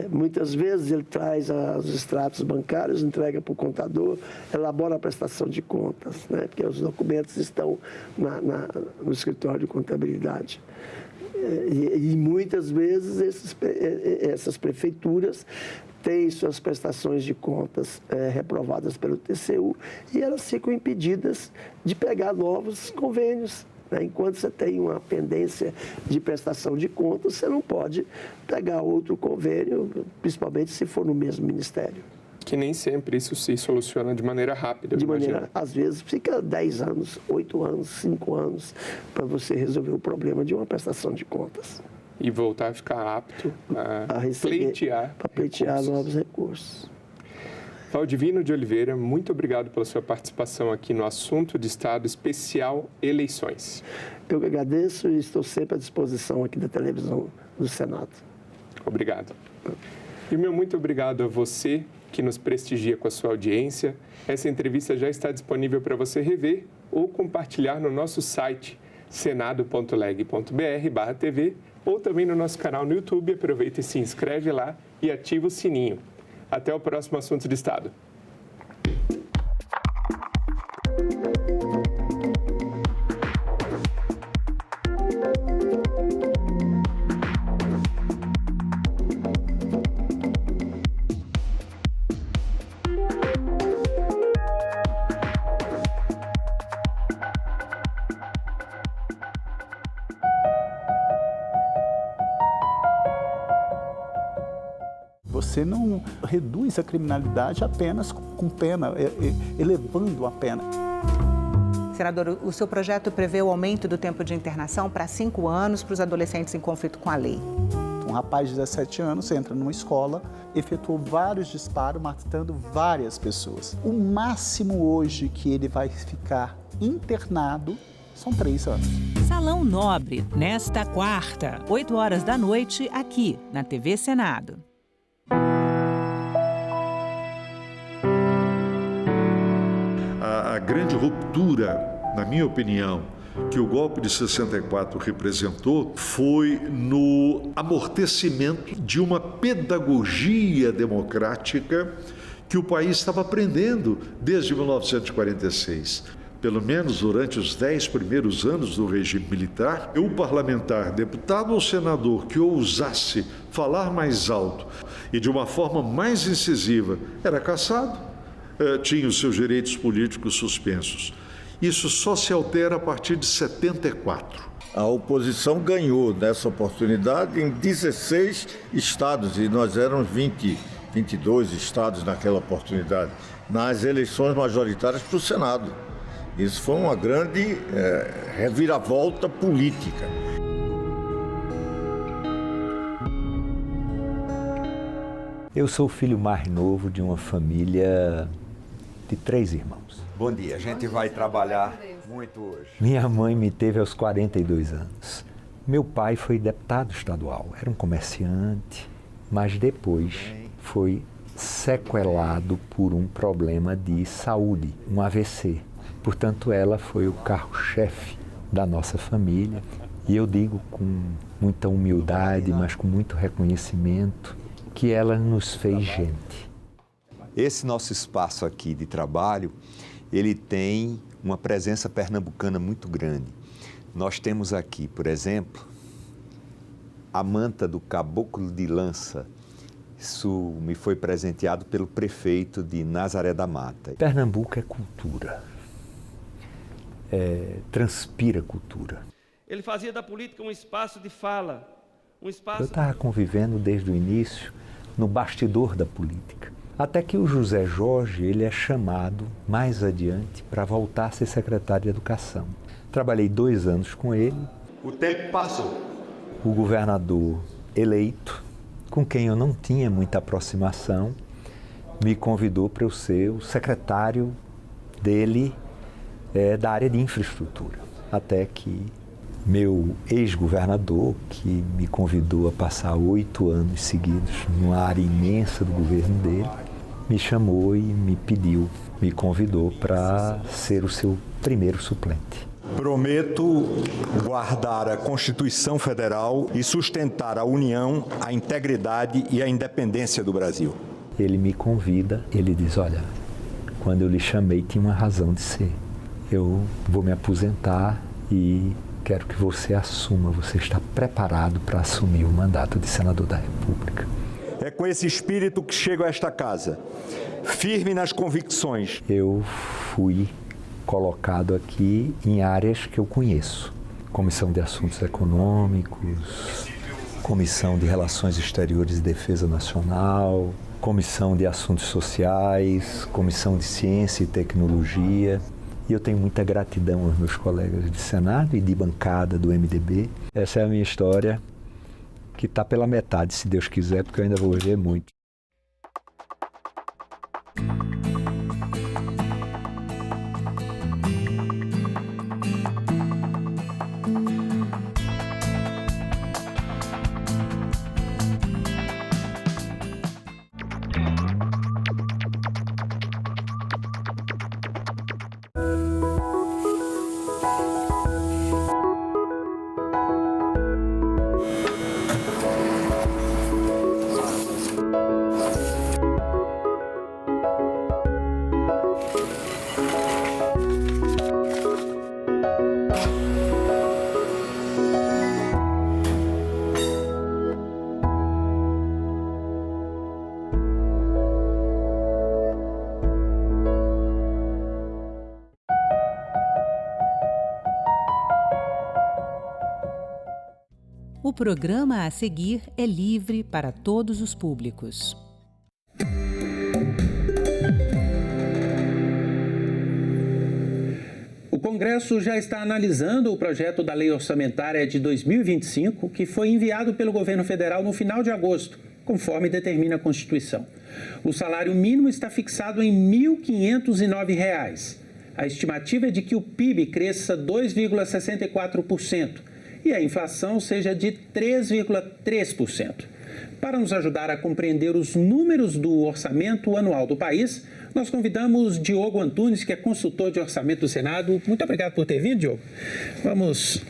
Muitas vezes ele traz os extratos bancários, entrega para o contador, elabora a prestação de contas, né? Porque os documentos estão no escritório de contabilidade. E muitas vezes essas prefeituras têm suas prestações de contas reprovadas pelo TCU e elas ficam impedidas de pegar novos convênios. Enquanto você tem uma pendência de prestação de contas, você não pode pegar outro convênio, principalmente se for no mesmo ministério. Que nem sempre isso se soluciona de maneira rápida. Às vezes fica 10 anos, 8 anos, 5 anos para você resolver o problema de uma prestação de contas. E voltar a ficar apto a pleitear. Para pleitear novos recursos. Valdivino de Oliveira, muito obrigado pela sua participação aqui no Assunto de Estado Especial Eleições. Eu que agradeço e estou sempre à disposição aqui da televisão do Senado. Obrigado. E meu muito obrigado a você que nos prestigia com a sua audiência. Essa entrevista já está disponível para você rever ou compartilhar no nosso site senado.leg.br/tv ou também no nosso canal no YouTube. Aproveita e se inscreve lá e ativa o sininho. Até o próximo Assunto de Estado. Você não reduz a criminalidade apenas com pena, elevando a pena. Senador, o seu projeto prevê o aumento do tempo de internação para 5 anos para os adolescentes em conflito com a lei. Um rapaz de 17 anos entra numa escola, efetuou vários disparos, matando várias pessoas. O máximo hoje que ele vai ficar internado são 3 anos. Salão Nobre, nesta quarta, 8 horas da noite, aqui na TV Senado. A grande ruptura, na minha opinião, que o golpe de 64 representou foi no amortecimento de uma pedagogia democrática que o país estava aprendendo desde 1946. Pelo menos durante os 10 primeiros anos do regime militar, o parlamentar, deputado ou senador que ousasse falar mais alto e de uma forma mais incisiva era cassado. Tinha os seus direitos políticos suspensos. Isso só se altera a partir de 74. A oposição ganhou nessa oportunidade em 16 estados, e nós éramos 22 estados naquela oportunidade, nas eleições majoritárias para o Senado. Isso foi uma grande reviravolta política. Eu sou o filho mais novo de uma família de 3 irmãos. Bom dia, a gente vai trabalhar muito hoje. Minha mãe me teve aos 42 anos. Meu pai foi deputado estadual, era um comerciante, mas depois foi sequelado por um problema de saúde, um AVC. Portanto, ela foi o carro-chefe da nossa família. E eu digo com muita humildade, mas com muito reconhecimento, que ela nos fez gente. Esse nosso espaço aqui de trabalho, ele tem uma presença pernambucana muito grande. Nós temos aqui, por exemplo, a manta do Caboclo de Lança. Isso me foi presenteado pelo prefeito de Nazaré da Mata. Pernambuco é cultura, transpira cultura. Ele fazia da política um espaço de fala, um espaço... Eu estava convivendo desde o início no bastidor da política. Até que o José Jorge, ele é chamado mais adiante para voltar a ser secretário de Educação. Trabalhei 2 anos com ele. O tempo passou. O governador eleito, com quem eu não tinha muita aproximação, me convidou para eu ser o secretário dele da área de infraestrutura. Até que meu ex-governador, que me convidou a passar 8 anos seguidos numa área imensa do governo dele, me chamou e me convidou para ser o seu primeiro suplente. Prometo guardar a Constituição Federal e sustentar a união, a integridade e a independência do Brasil. Ele me convida, ele diz, olha, quando eu lhe chamei tinha uma razão de ser. Eu vou me aposentar e quero que você assuma, você está preparado para assumir o mandato de senador da República. É com esse espírito que chego a esta casa, firme nas convicções. Eu fui colocado aqui em áreas que eu conheço. Comissão de Assuntos Econômicos, Comissão de Relações Exteriores e Defesa Nacional, Comissão de Assuntos Sociais, Comissão de Ciência e Tecnologia. E eu tenho muita gratidão aos meus colegas de Senado e de bancada do MDB. Essa é a minha história, que está pela metade, se Deus quiser, porque eu ainda vou ver muito. O programa a seguir é livre para todos os públicos. O Congresso já está analisando o projeto da Lei Orçamentária de 2025, que foi enviado pelo governo federal no final de agosto, conforme determina a Constituição. O salário mínimo está fixado em R$ 1.509. A estimativa é de que o PIB cresça 2,64%. E a inflação seja de 3,3%. Para nos ajudar a compreender os números do orçamento anual do país, nós convidamos Diogo Antunes, que é consultor de orçamento do Senado. Muito obrigado por ter vindo, Diogo. Vamos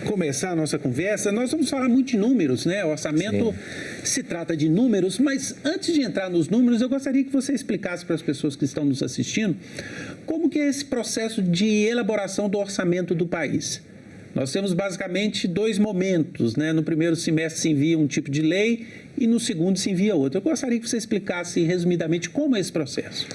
começar a nossa conversa. Nós vamos falar muito de números, né? O orçamento se trata de números, mas antes de entrar nos números, eu gostaria que você explicasse para as pessoas que estão nos assistindo como que é esse processo de elaboração do orçamento do país. Nós temos basicamente dois momentos, né? No primeiro semestre se envia um tipo de lei e no segundo se envia outro. Eu gostaria que você explicasse resumidamente como é esse processo.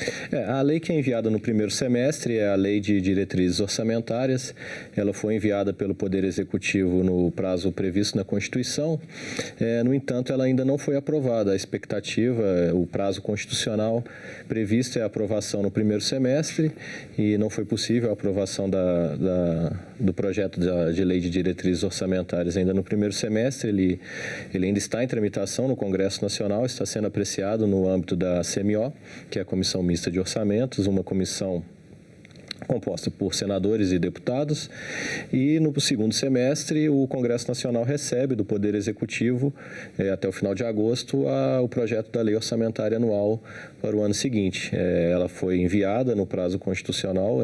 A lei que é enviada no primeiro semestre é a Lei de Diretrizes Orçamentárias. Ela foi enviada pelo Poder Executivo no prazo previsto na Constituição. No entanto, ela ainda não foi aprovada. A expectativa, o prazo constitucional previsto é a aprovação no primeiro semestre e não foi possível a aprovação do projeto de Lei de Diretrizes Orçamentárias ainda no primeiro semestre. Ele ainda está em tramitação no Congresso Nacional, está sendo apreciado no âmbito da CMO, que é a Comissão Mista de Orçamentos, uma comissão composta por senadores e deputados, e no segundo semestre o Congresso Nacional recebe do Poder Executivo, até o final de agosto, o projeto da Lei Orçamentária Anual para o ano seguinte. Ela foi enviada no prazo constitucional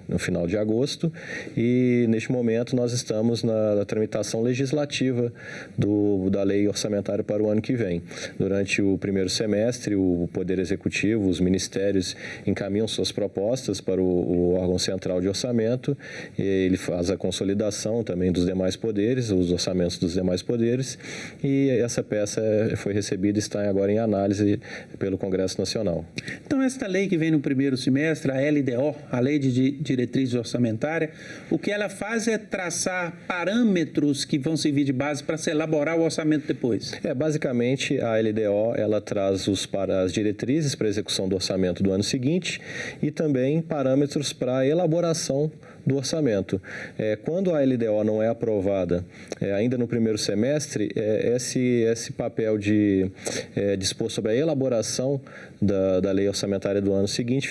no final de agosto e neste momento nós estamos na tramitação legislativa da Lei Orçamentária para o ano que vem. Durante o primeiro semestre, o Poder Executivo, os ministérios encaminham suas propostas para o órgão central de orçamento, e ele faz a consolidação também dos demais poderes, os orçamentos dos demais poderes, e essa peça foi recebida e está agora em análise pelo Congresso Nacional. Então, esta lei que vem no primeiro semestre, a LDO, a Lei de Diretrizes Orçamentárias, o que ela faz é traçar parâmetros que vão servir de base para se elaborar o orçamento depois. Basicamente, a LDO, ela traz as diretrizes para a execução do orçamento do ano seguinte e também parâmetros para a elaboração do orçamento. Quando a LDO não é aprovada ainda no primeiro semestre, esse papel de dispor sobre a elaboração da lei orçamentária do ano seguinte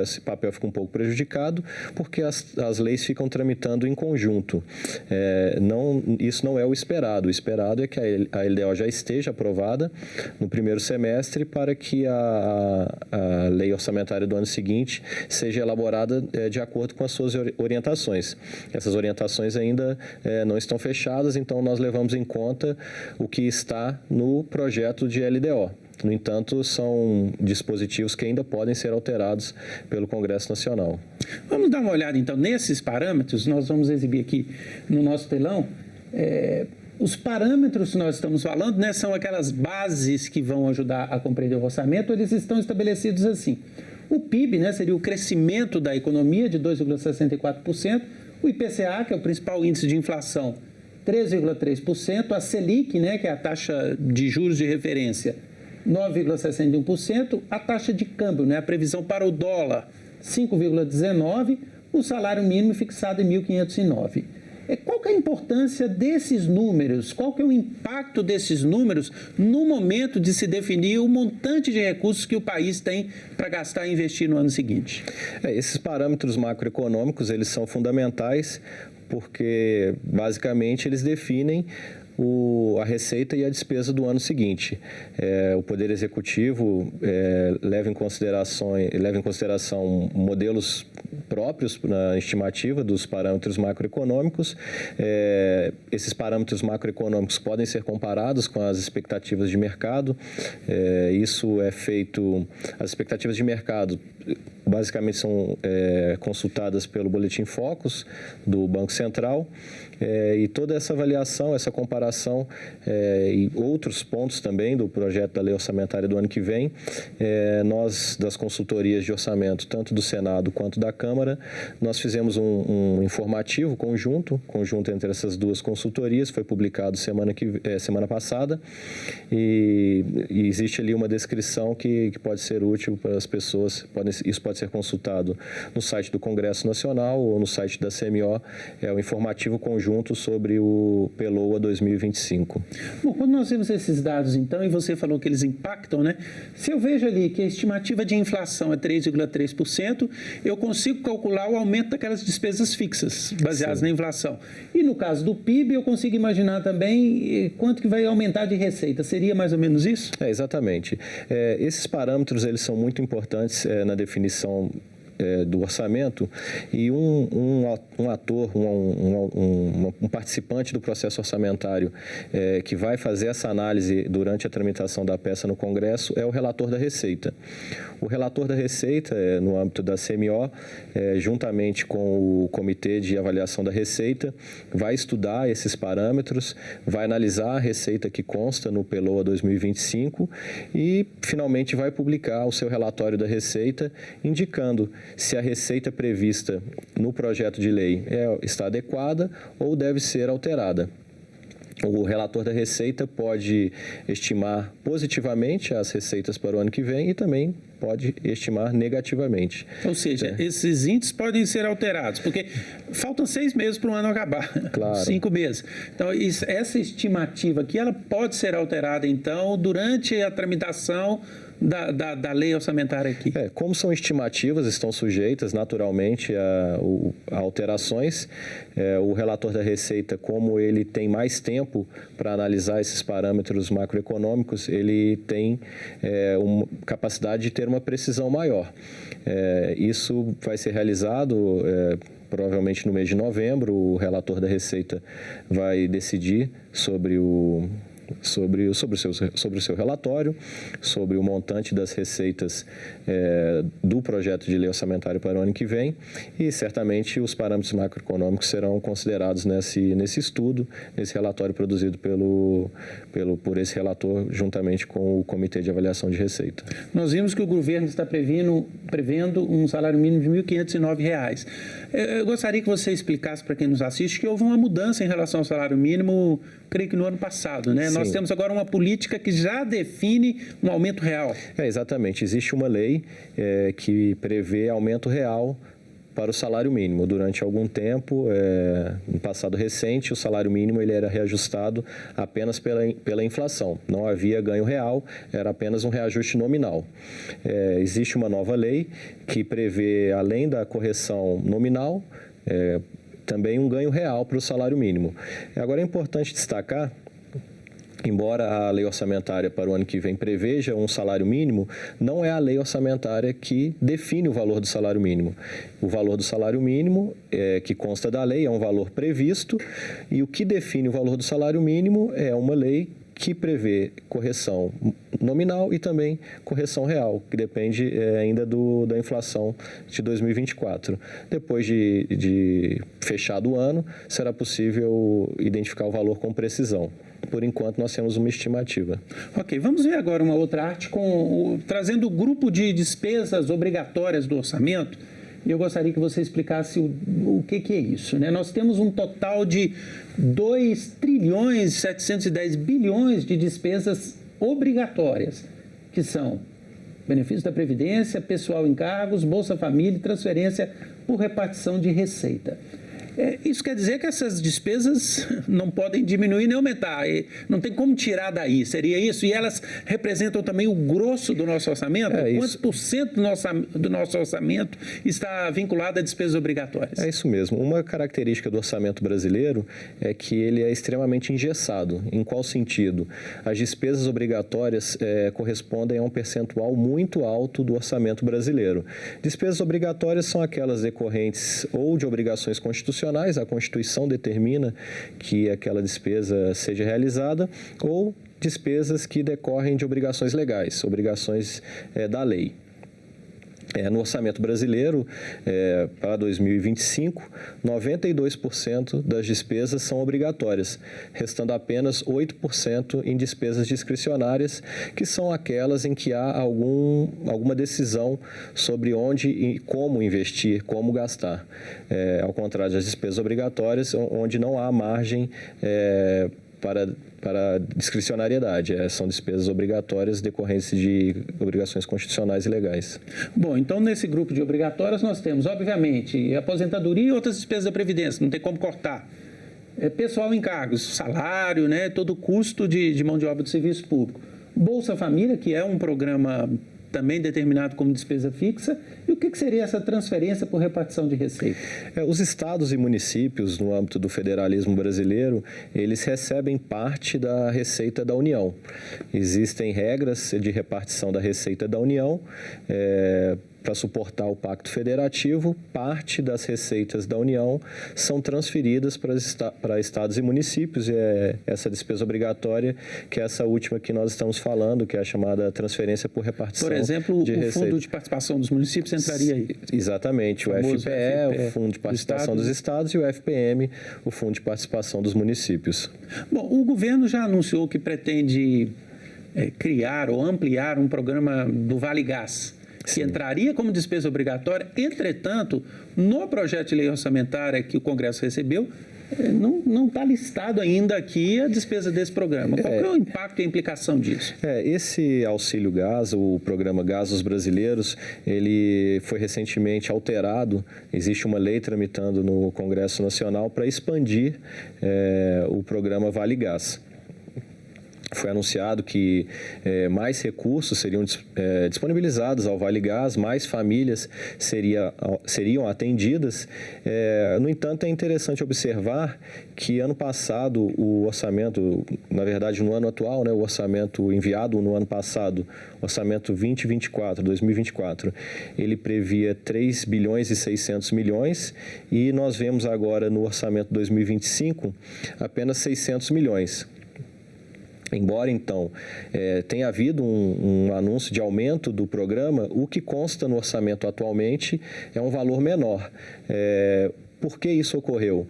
esse papel fica um pouco prejudicado, porque as leis ficam tramitando em conjunto. Isso não é o esperado. O esperado é que a LDO já esteja aprovada no primeiro semestre para que a lei orçamentária do ano seguinte seja elaborada de acordo com as suas orientações. Essas orientações ainda não estão fechadas, então nós levamos em conta o que está no projeto de LDO. No entanto, são dispositivos que ainda podem ser alterados pelo Congresso Nacional. Vamos dar uma olhada, então, nesses parâmetros. Nós vamos exibir aqui no nosso telão. Os parâmetros que nós estamos falando, né, são aquelas bases que vão ajudar a compreender o orçamento. Eles estão estabelecidos assim. O PIB, né, seria o crescimento da economia de 2,64%. O IPCA, que é o principal índice de inflação, 3,3%. A Selic, né, que é a taxa de juros de referência, 9,61%. A taxa de câmbio, né, a previsão para o dólar, 5,19%. O salário mínimo fixado em 1.509. Qual que é a importância desses números? Qual que é o impacto desses números no momento de se definir o montante de recursos que o país tem para gastar e investir no ano seguinte? Esses parâmetros macroeconômicos, eles são fundamentais porque, basicamente, eles definem a receita e a despesa do ano seguinte. O Poder Executivo leva em consideração modelos próprios na estimativa dos parâmetros macroeconômicos. Esses parâmetros macroeconômicos podem ser comparados com as expectativas de mercado. Isso é feito... As expectativas de mercado basicamente são consultadas pelo Boletim Focus do Banco Central. E toda essa avaliação, essa comparação e outros pontos também do projeto da lei orçamentária do ano que vem, nós, das consultorias de orçamento, tanto do Senado quanto da Câmara, nós fizemos um informativo conjunto entre essas duas consultorias, foi publicado semana passada, e existe ali uma descrição que pode ser útil para as pessoas. Isso pode ser consultado no site do Congresso Nacional ou no site da CMO, o informativo conjunto sobre o PELOA 2025. Bom, quando nós vemos esses dados, então, e você falou que eles impactam, né? Se eu vejo ali que a estimativa de inflação é 3,3%, eu consigo calcular o aumento daquelas despesas fixas, baseadas na inflação. E no caso do PIB, eu consigo imaginar também quanto que vai aumentar de receita. Seria mais ou menos isso? Exatamente. Esses parâmetros, eles são muito importantes na definição do orçamento, e um ator, um participante do processo orçamentário que vai fazer essa análise durante a tramitação da peça no Congresso é o relator da Receita. O relator da Receita, no âmbito da CMO, juntamente com o Comitê de Avaliação da Receita, vai estudar esses parâmetros, vai analisar a receita que consta no PELOA 2025 e, finalmente, vai publicar o seu relatório da Receita, indicando se a receita prevista no projeto de lei está adequada ou deve ser alterada. O relator da Receita pode estimar positivamente as receitas para o ano que vem e também pode estimar negativamente. Ou seja, esses índices podem ser alterados, porque faltam 6 meses para o ano acabar, claro. 5 meses. Então, essa estimativa aqui, ela pode ser alterada, então, durante a tramitação da lei orçamentária aqui. Como são estimativas, estão sujeitas naturalmente a alterações. O relator da Receita, como ele tem mais tempo para analisar esses parâmetros macroeconômicos, ele tem uma capacidade de ter uma precisão maior. Isso vai ser realizado provavelmente no mês de novembro. O relator da Receita vai decidir sobre o seu relatório, sobre o montante das receitas do projeto de lei orçamentária para o ano que vem, e certamente os parâmetros macroeconômicos serão considerados nesse estudo, nesse relatório produzido por esse relator, juntamente com o Comitê de Avaliação de Receita. Nós vimos que o governo está prevendo um salário mínimo de R$ 1.509. Eu gostaria que você explicasse para quem nos assiste que houve uma mudança em relação ao salário mínimo, creio que no ano passado, né? Nós temos agora uma política que já define um aumento real. Exatamente. Existe uma lei que prevê aumento real para o salário mínimo. Durante algum tempo, no passado recente, o salário mínimo ele era reajustado apenas pela inflação. Não havia ganho real, era apenas um reajuste nominal. Existe uma nova lei que prevê, além da correção nominal, também um ganho real para o salário mínimo. Agora, é importante destacar, embora a lei orçamentária para o ano que vem preveja um salário mínimo, não é a lei orçamentária que define o valor do salário mínimo. O valor do salário mínimo, que consta da lei, é um valor previsto, e o que define o valor do salário mínimo é uma lei que prevê correção nominal e também correção real, que depende ainda da inflação de 2024. Depois de fechado o ano, será possível identificar o valor com precisão. Por enquanto, nós temos uma estimativa. Ok, vamos ver agora uma outra arte trazendo o grupo de despesas obrigatórias do orçamento. E eu gostaria que você explicasse o que é isso, né? Nós temos um total de 2 trilhões e 710 bilhões de despesas obrigatórias, que são benefícios da Previdência, pessoal em cargos, Bolsa Família e transferência por repartição de receita. Isso quer dizer que essas despesas não podem diminuir nem aumentar, não tem como tirar daí, seria isso? E elas representam também o grosso do nosso orçamento? Quantos por cento do nosso orçamento está vinculado a despesas obrigatórias? É isso mesmo. Uma característica do orçamento brasileiro é que ele é extremamente engessado. Em qual sentido? As despesas obrigatórias correspondem a um percentual muito alto do orçamento brasileiro. Despesas obrigatórias são aquelas decorrentes ou de obrigações constitucionais, a Constituição determina que aquela despesa seja realizada, ou despesas que decorrem de obrigações legais, obrigações da lei. No orçamento brasileiro, para 2025, 92% das despesas são obrigatórias, restando apenas 8% em despesas discricionárias, que são aquelas em que há alguma decisão sobre onde e como investir, como gastar. Ao contrário das despesas obrigatórias, onde não há margem para discricionariedade. São despesas obrigatórias decorrentes de obrigações constitucionais e legais. Bom, então nesse grupo de obrigatórias nós temos, obviamente, aposentadoria e outras despesas da Previdência, não tem como cortar. Pessoal em cargos, salário, né, todo o custo de mão de obra do serviço público. Bolsa Família, que é um programa também determinado como despesa fixa, e o que seria essa transferência por repartição de receita? Os estados e municípios, no âmbito do federalismo brasileiro, eles recebem parte da receita da União. Existem regras de repartição da receita da União, para suportar o Pacto Federativo, parte das receitas da União são transferidas para estados e municípios, e é essa despesa obrigatória, que é essa última que nós estamos falando, que é a chamada transferência por repartição de receita. Por exemplo, o Fundo de Participação dos Municípios entraria aí? Exatamente, o FPE, o Fundo de Participação dos Estados, e o FPM, o Fundo de Participação dos Municípios. Bom, o governo já anunciou que pretende criar ou ampliar um programa do Vale Gás, que entraria como despesa obrigatória. Entretanto, no projeto de lei orçamentária que o Congresso recebeu, não está listado ainda aqui a despesa desse programa. Qual é o impacto e a implicação disso? Esse auxílio gás, o programa Gás dos Brasileiros, ele foi recentemente alterado. Existe uma lei tramitando no Congresso Nacional para expandir o programa Vale Gás. Foi anunciado que mais recursos seriam disponibilizados ao Vale Gás, mais famílias seriam atendidas. No entanto, é interessante observar que ano passado o orçamento, na verdade no ano atual, o orçamento enviado no ano passado, orçamento 2024, ele previa 3 bilhões e 600 milhões e nós vemos agora no orçamento 2025 apenas 600 milhões. Embora, então, tenha havido um anúncio de aumento do programa, o que consta no orçamento atualmente é um valor menor. Por que isso ocorreu?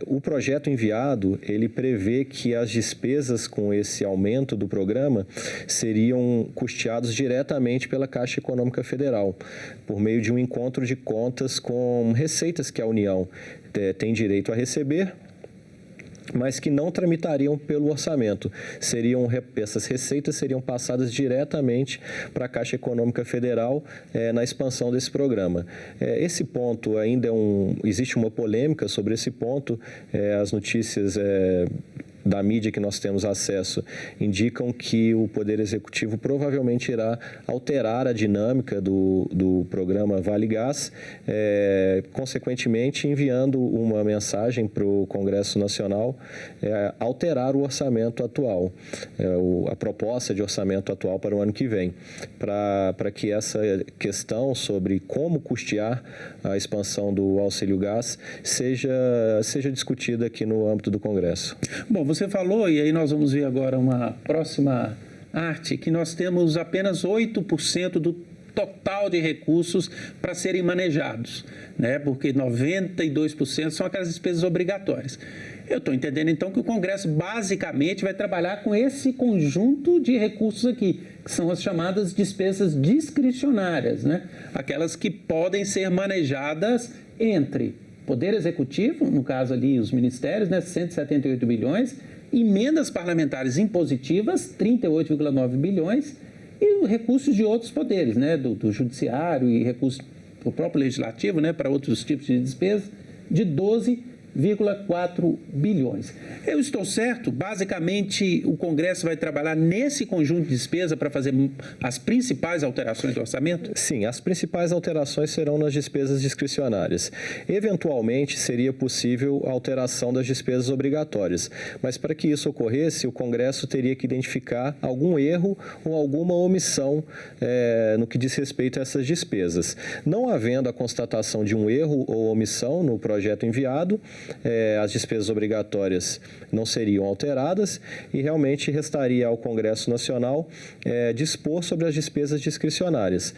O projeto enviado, ele prevê que as despesas com esse aumento do programa seriam custeados diretamente pela Caixa Econômica Federal, por meio de um encontro de contas com receitas que a União tem direito a receber, mas que não tramitariam pelo orçamento. Essas receitas seriam passadas diretamente para a Caixa Econômica Federal na expansão desse programa. Esse ponto ainda existe uma polêmica sobre esse ponto. As notícias da mídia que nós temos acesso indicam que o Poder Executivo provavelmente irá alterar a dinâmica do programa Vale Gás, consequentemente enviando uma mensagem para o Congresso Nacional alterar o orçamento atual, a proposta de orçamento atual para o ano que vem, para que essa questão sobre como custear a expansão do auxílio gás seja discutida aqui no âmbito do Congresso. Bom, você falou, e aí nós vamos ver agora uma próxima arte, que nós temos apenas 8% do total de recursos para serem manejados, né? Porque 92% são aquelas despesas obrigatórias. Eu estou entendendo, então, que o Congresso basicamente vai trabalhar com esse conjunto de recursos aqui, que são as chamadas despesas discricionárias, né? Aquelas que podem ser manejadas entre Poder Executivo, no caso ali os ministérios, né? 178 bilhões, emendas parlamentares impositivas, 38,9 bilhões, e recursos de outros poderes, né? Do Judiciário e recursos do próprio Legislativo, né? Para outros tipos de despesa, de 12,4 bilhões. Eu estou certo? Basicamente, o Congresso vai trabalhar nesse conjunto de despesa para fazer as principais alterações do orçamento? Sim, as principais alterações serão nas despesas discricionárias. Eventualmente, seria possível a alteração das despesas obrigatórias, mas para que isso ocorresse, o Congresso teria que identificar algum erro ou alguma omissão no que diz respeito a essas despesas. Não havendo a constatação de um erro ou omissão no projeto enviado, as despesas obrigatórias não seriam alteradas e realmente restaria ao Congresso Nacional dispor sobre as despesas discricionárias.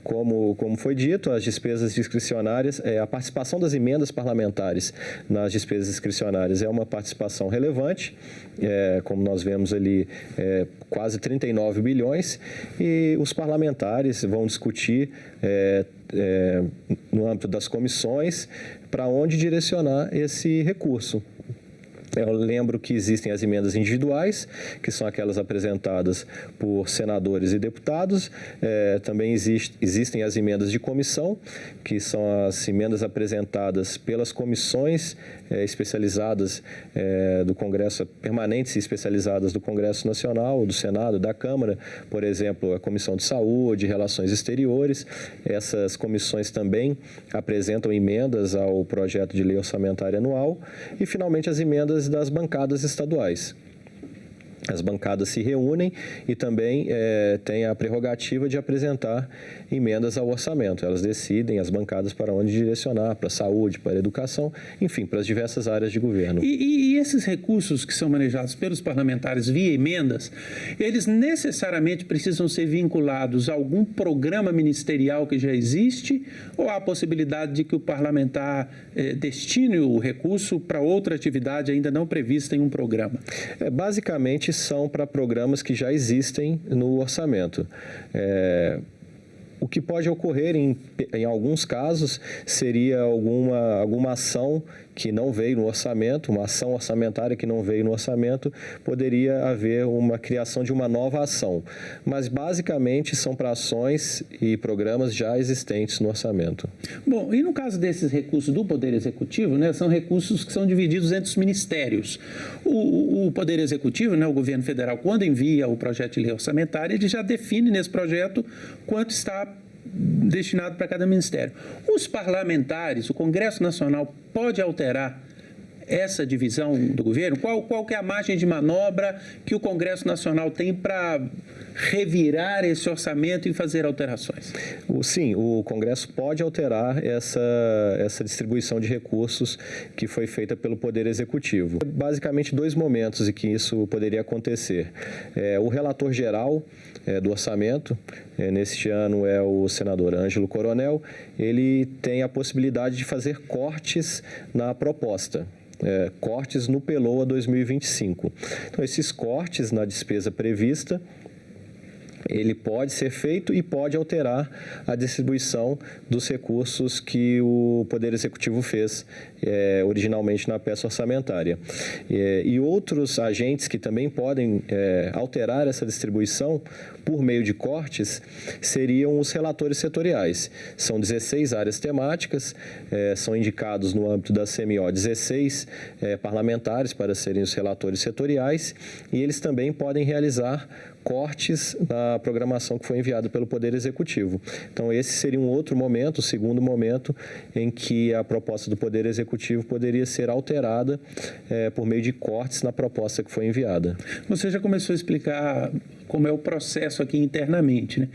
Como foi dito, as despesas discricionárias, a participação das emendas parlamentares nas despesas discricionárias é uma participação relevante, como nós vemos ali, quase 39 bilhões, e os parlamentares vão discutir no âmbito das comissões para onde direcionar esse recurso. Eu lembro que existem as emendas individuais, que são aquelas apresentadas por senadores e deputados. Também existem as emendas de comissão, que são as emendas apresentadas pelas comissões especializadas do Congresso, permanentes e especializadas do Congresso Nacional, do Senado, da Câmara, por exemplo, a Comissão de Saúde, Relações Exteriores. Essas comissões também apresentam emendas ao projeto de lei orçamentária anual e, finalmente, as emendas das bancadas estaduais. As bancadas se reúnem e também têm a prerrogativa de apresentar emendas ao orçamento. Elas decidem, as bancadas, para onde direcionar, para a saúde, para a educação, enfim, para as diversas áreas de governo. E esses recursos que são manejados pelos parlamentares via emendas, eles necessariamente precisam ser vinculados a algum programa ministerial que já existe, ou há a possibilidade de que o parlamentar destine o recurso para outra atividade ainda não prevista em um programa? Basicamente, são para programas que já existem no orçamento. O que pode ocorrer em alguns casos seria alguma ação que não veio no orçamento, uma ação orçamentária que não veio no orçamento, poderia haver uma criação de uma nova ação. Mas, basicamente, são para ações e programas já existentes no orçamento. Bom, e no caso desses recursos do Poder Executivo, né, são recursos que são divididos entre os ministérios. O Poder Executivo, né, o governo federal, quando envia o projeto de lei orçamentária, ele já define nesse projeto quanto está destinado para cada ministério. Os parlamentares, o Congresso Nacional pode alterar essa divisão do governo? Qual que é a margem de manobra que o Congresso Nacional tem para revirar esse orçamento e fazer alterações? Sim, o Congresso pode alterar essa distribuição de recursos que foi feita pelo Poder Executivo. Basicamente, dois momentos em que isso poderia acontecer. O relator geral do orçamento, neste ano é o senador Ângelo Coronel, ele tem a possibilidade de fazer cortes na proposta. Cortes no PELOA 2025. Então, esses cortes na despesa prevista, ele pode ser feito e pode alterar a distribuição dos recursos que o Poder Executivo fez originalmente na peça orçamentária. E outros agentes que também podem alterar essa distribuição por meio de cortes seriam os relatores setoriais. São 16 áreas temáticas, são indicados no âmbito da CMO 16 parlamentares para serem os relatores setoriais, e eles também podem realizar cortes na programação que foi enviada pelo Poder Executivo. Então, esse seria um outro momento, o segundo momento, em que a proposta do Poder Executivo poderia ser alterada por meio de cortes na proposta que foi enviada. Você já começou a explicar como é o processo aqui internamente, né?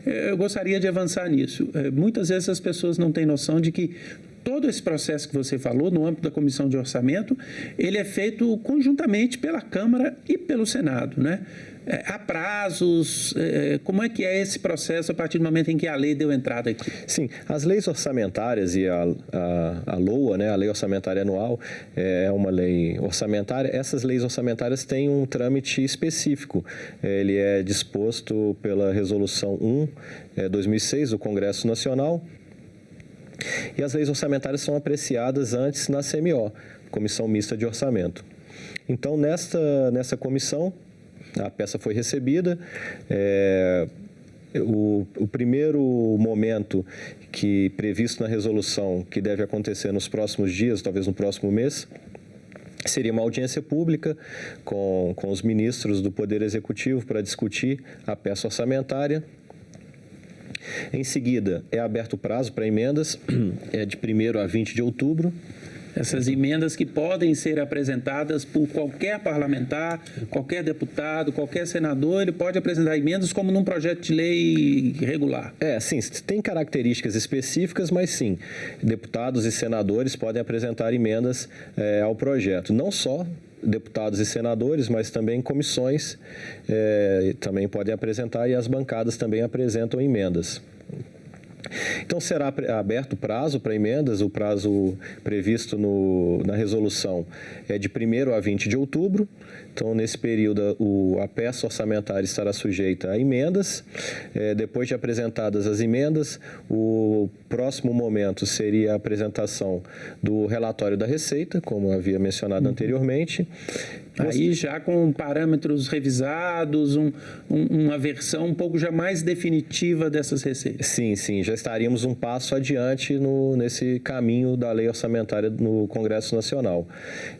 Eu gostaria de avançar nisso. Muitas vezes as pessoas não têm noção de que todo esse processo que você falou, no âmbito da Comissão de Orçamento, ele é feito conjuntamente pela Câmara e pelo Senado, né? Há prazos? Como é que é esse processo a partir do momento em que a lei deu entrada aqui? Sim, as leis orçamentárias e a LOA, né, a Lei Orçamentária Anual, é uma lei orçamentária. Essas leis orçamentárias têm um trâmite específico. Ele é disposto pela Resolução 1/2006 do Congresso Nacional. E as leis orçamentárias são apreciadas antes na CMO, Comissão Mista de Orçamento. Então, nessa comissão, a peça foi recebida. O primeiro momento previsto na resolução, que deve acontecer nos próximos dias, talvez no próximo mês, seria uma audiência pública com os ministros do Poder Executivo para discutir a peça orçamentária. Em seguida, é aberto o prazo para emendas, de 1º a 20 de outubro. Essas emendas que podem ser apresentadas por qualquer parlamentar, qualquer deputado, qualquer senador, ele pode apresentar emendas como num projeto de lei regular. Sim, tem características específicas, mas sim, deputados e senadores podem apresentar emendas ao projeto. Não só deputados e senadores, mas também comissões também podem apresentar e as bancadas também apresentam emendas. Então, será aberto o prazo para emendas. O prazo previsto na resolução é de 1º a 20 de outubro. Então, nesse período, a peça orçamentária estará sujeita a emendas. Depois de apresentadas as emendas, o próximo momento seria a apresentação do relatório da Receita, como havia mencionado anteriormente. Aí já com parâmetros revisados, uma versão um pouco já mais definitiva dessas receitas. Sim, já estaríamos um passo adiante nesse caminho da lei orçamentária no Congresso Nacional.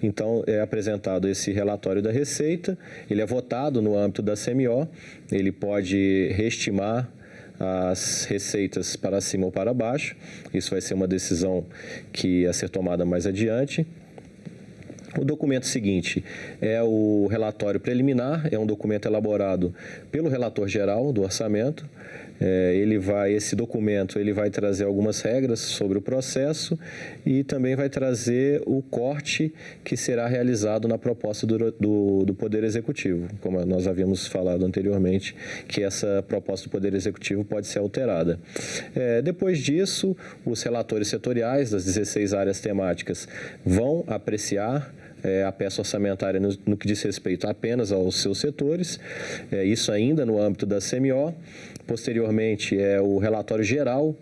Então, é apresentado esse relatório da Receita, ele é votado no âmbito da CMO, ele pode reestimar as receitas para cima ou para baixo. Isso vai ser uma decisão que ia ser tomada mais adiante. O documento seguinte é o relatório preliminar, é um documento elaborado pelo relator geral do orçamento. Esse documento vai trazer algumas regras sobre o processo e também vai trazer o corte que será realizado na proposta do Poder Executivo, como nós havíamos falado anteriormente, que essa proposta do Poder Executivo pode ser alterada. Depois disso, os relatores setoriais das 16 áreas temáticas vão apreciar a peça orçamentária no que diz respeito apenas aos seus setores, isso ainda no âmbito da CMO. Posteriormente, é o relatório geral,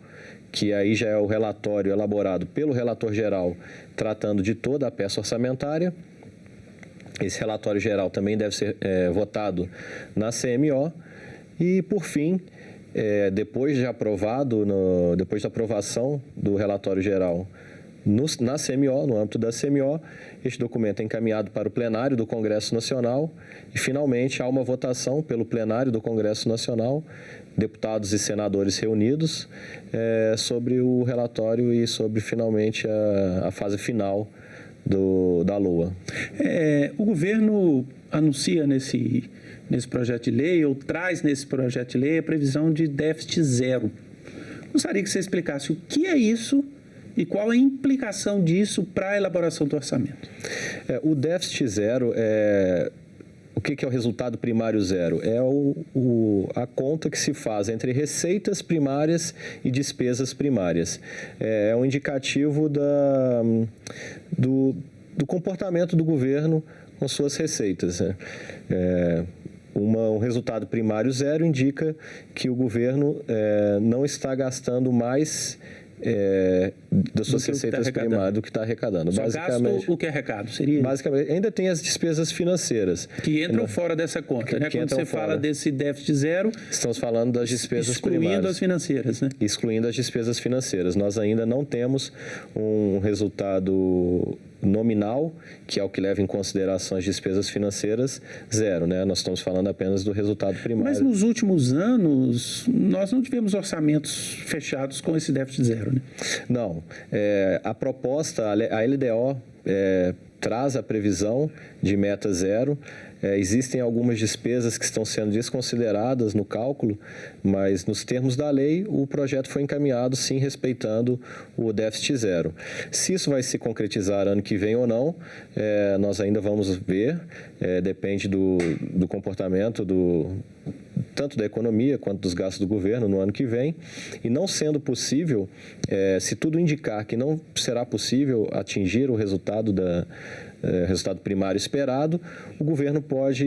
que aí já é o relatório elaborado pelo relator geral, tratando de toda a peça orçamentária. Esse relatório geral também deve ser votado na CMO. E, por fim, depois da aprovação do relatório geral na CMO, no âmbito da CMO, este documento é encaminhado para o plenário do Congresso Nacional e, finalmente, há uma votação pelo plenário do Congresso Nacional, deputados e senadores reunidos, sobre o relatório e sobre, finalmente, a fase final da LOA. O governo anuncia nesse projeto de lei, ou traz nesse projeto de lei, a previsão de déficit zero. Gostaria que você explicasse o que é isso e qual a implicação disso para a elaboração do orçamento. O déficit zero o que é o resultado primário zero? É a conta que se faz entre receitas primárias e despesas primárias. É um indicativo do comportamento do governo com suas receitas, né? Um resultado primário zero indica que o governo não está gastando mais das suas receitas primárias do que está arrecadando. Só gasto o que é arrecado, seria? Basicamente, ainda tem as despesas financeiras. Que entram fora dessa conta, né? Quando você fala desse déficit zero... Estamos falando das despesas primárias. Excluindo as financeiras, né? Excluindo as despesas financeiras. Nós ainda não temos um resultado nominal, que é o que leva em consideração as despesas financeiras, zero, né? Nós estamos falando apenas do resultado primário. Mas nos últimos anos, nós não tivemos orçamentos fechados com esse déficit zero, né? Não. A proposta, a LDO traz a previsão de meta zero. Existem algumas despesas que estão sendo desconsideradas no cálculo, mas nos termos da lei, o projeto foi encaminhado, sim, respeitando o déficit zero. Se isso vai se concretizar ano que vem ou não, nós ainda vamos ver, depende do comportamento tanto da economia quanto dos gastos do governo no ano que vem. E não sendo possível, se tudo indicar que não será possível atingir o resultado primário esperado, o governo pode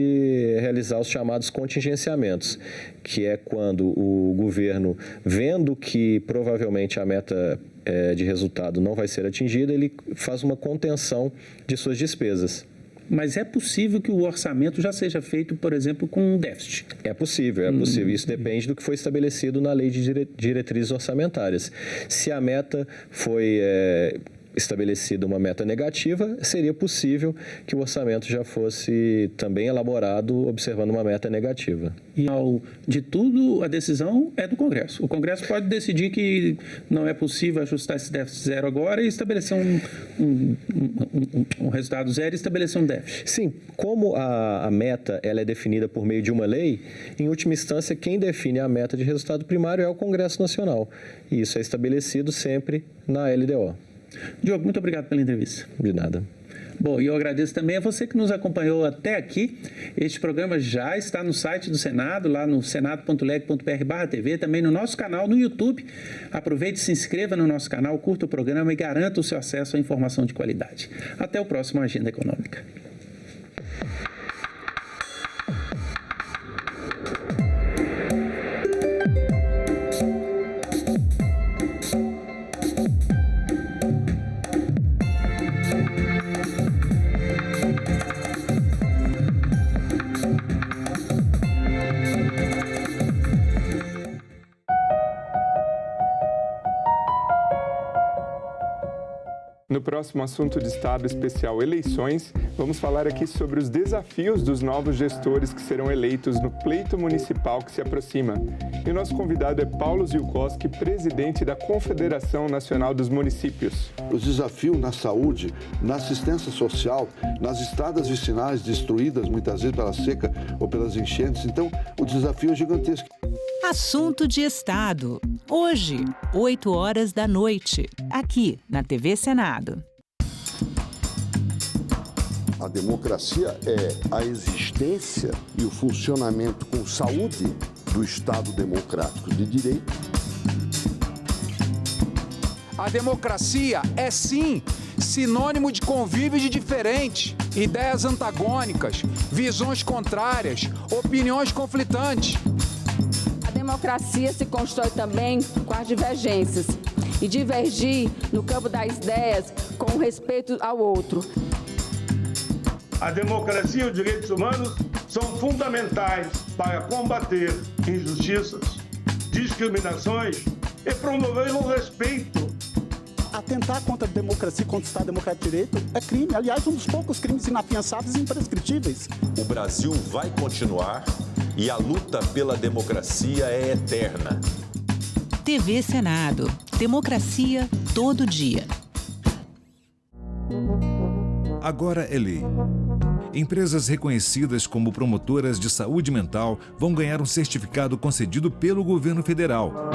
realizar os chamados contingenciamentos, que é quando o governo, vendo que provavelmente a meta de resultado não vai ser atingida, ele faz uma contenção de suas despesas. Mas é possível que o orçamento já seja feito, por exemplo, com um déficit? É possível. Isso depende do que foi estabelecido na lei de diretrizes orçamentárias. Se a meta foi estabelecida uma meta negativa, seria possível que o orçamento já fosse também elaborado observando uma meta negativa. E, de tudo, a decisão é do Congresso. O Congresso pode decidir que não é possível ajustar esse déficit zero agora e estabelecer um resultado zero e estabelecer um déficit. Sim, como a meta ela é definida por meio de uma lei, em última instância, quem define a meta de resultado primário é o Congresso Nacional. E isso é estabelecido sempre na LDO. Diogo, muito obrigado pela entrevista. De nada. Bom, e eu agradeço também a você que nos acompanhou até aqui. Este programa já está no site do Senado, lá no senado.leg.br/TV, também no nosso canal no YouTube. Aproveite, se inscreva no nosso canal, curta o programa e garanta o seu acesso à informação de qualidade. Até o próximo Agenda Econômica. No próximo assunto de Estado especial eleições, vamos falar aqui sobre os desafios dos novos gestores que serão eleitos no pleito municipal que se aproxima. E o nosso convidado é Paulo Ziolkowski, presidente da Confederação Nacional dos Municípios. Os desafios na saúde, na assistência social, nas estradas vicinais destruídas muitas vezes pela seca ou pelas enchentes. Então, o desafio é gigantesco. Assunto de Estado. Hoje, 20h, aqui na TV Senado. A democracia é a existência e o funcionamento com saúde do Estado democrático de direito. A democracia é, sim, sinônimo de convívio de diferentes, ideias antagônicas, visões contrárias, opiniões conflitantes. A democracia se constrói também com as divergências e divergir no campo das ideias com respeito ao outro. A democracia e os direitos humanos são fundamentais para combater injustiças, discriminações e promover o respeito. Atentar contra a democracia e contra o Estado Democrático de Direito é crime. Aliás, um dos poucos crimes inafiançáveis e imprescritíveis. O Brasil vai continuar e a luta pela democracia é eterna. TV Senado. Democracia todo dia. Agora é lei. Empresas reconhecidas como promotoras de saúde mental vão ganhar um certificado concedido pelo governo federal.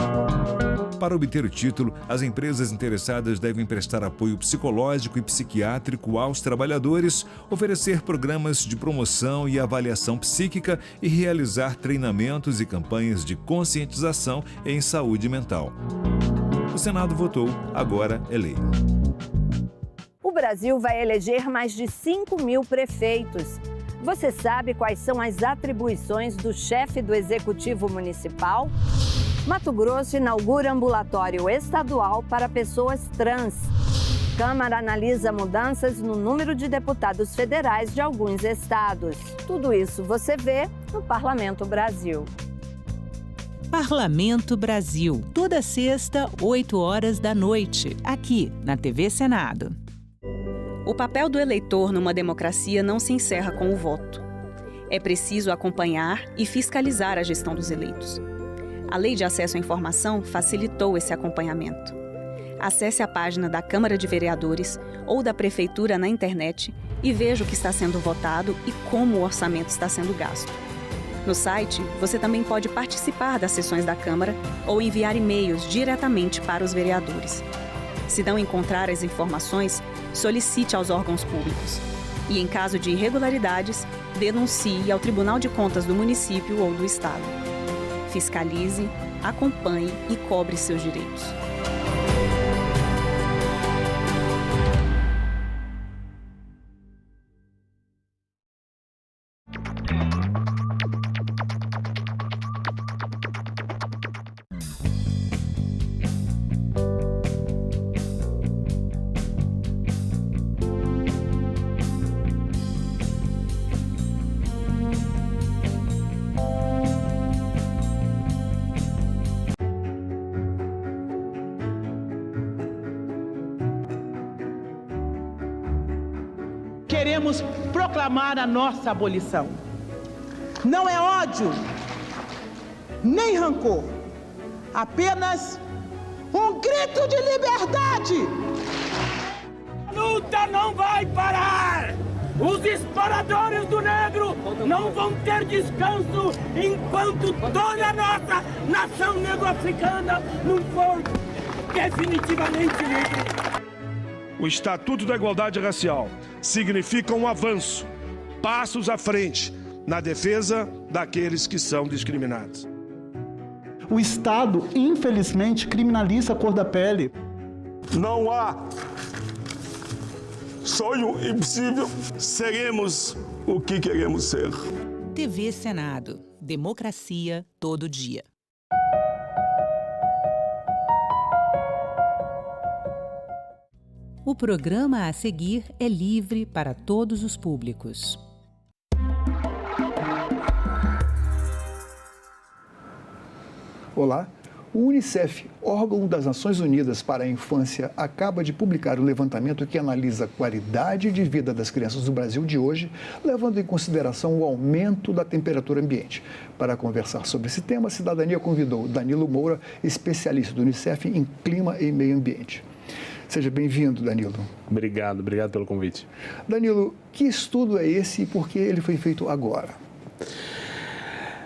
Para obter o título, as empresas interessadas devem prestar apoio psicológico e psiquiátrico aos trabalhadores, oferecer programas de promoção e avaliação psíquica e realizar treinamentos e campanhas de conscientização em saúde mental. O Senado votou, agora é lei. O Brasil vai eleger mais de 5.000 prefeitos. Você sabe quais são as atribuições do chefe do Executivo Municipal? Mato Grosso inaugura ambulatório estadual para pessoas trans. Câmara analisa mudanças no número de deputados federais de alguns estados. Tudo isso você vê no Parlamento Brasil. Parlamento Brasil, toda sexta, 20h, aqui na TV Senado. O papel do eleitor numa democracia não se encerra com o voto. É preciso acompanhar e fiscalizar a gestão dos eleitos. A Lei de Acesso à Informação facilitou esse acompanhamento. Acesse a página da Câmara de Vereadores ou da Prefeitura na internet e veja o que está sendo votado e como o orçamento está sendo gasto. No site, você também pode participar das sessões da Câmara ou enviar e-mails diretamente para os vereadores. Se não encontrar as informações, solicite aos órgãos públicos. E, em caso de irregularidades, denuncie ao Tribunal de Contas do município ou do estado. Fiscalize, acompanhe e cobre seus direitos. Queremos proclamar a nossa abolição. Não é ódio, nem rancor, apenas um grito de liberdade. A luta não vai parar! Os exploradores do negro não vão ter descanso enquanto toda a nossa nação negro-africana não for definitivamente livre. O Estatuto da Igualdade Racial significa um avanço, passos à frente na defesa daqueles que são discriminados. O Estado, infelizmente, criminaliza a cor da pele. Não há sonho impossível. Seremos o que queremos ser. TV Senado. Democracia todo dia. O programa a seguir é livre para todos os públicos. Olá, o Unicef, órgão das Nações Unidas para a Infância, acaba de publicar um levantamento que analisa a qualidade de vida das crianças do Brasil de hoje, levando em consideração o aumento da temperatura ambiente. Para conversar sobre esse tema, a Cidadania convidou Danilo Moura, especialista do Unicef em clima e meio ambiente. Seja bem-vindo, Danilo. Obrigado pelo convite. Danilo, que estudo é esse e por que ele foi feito agora?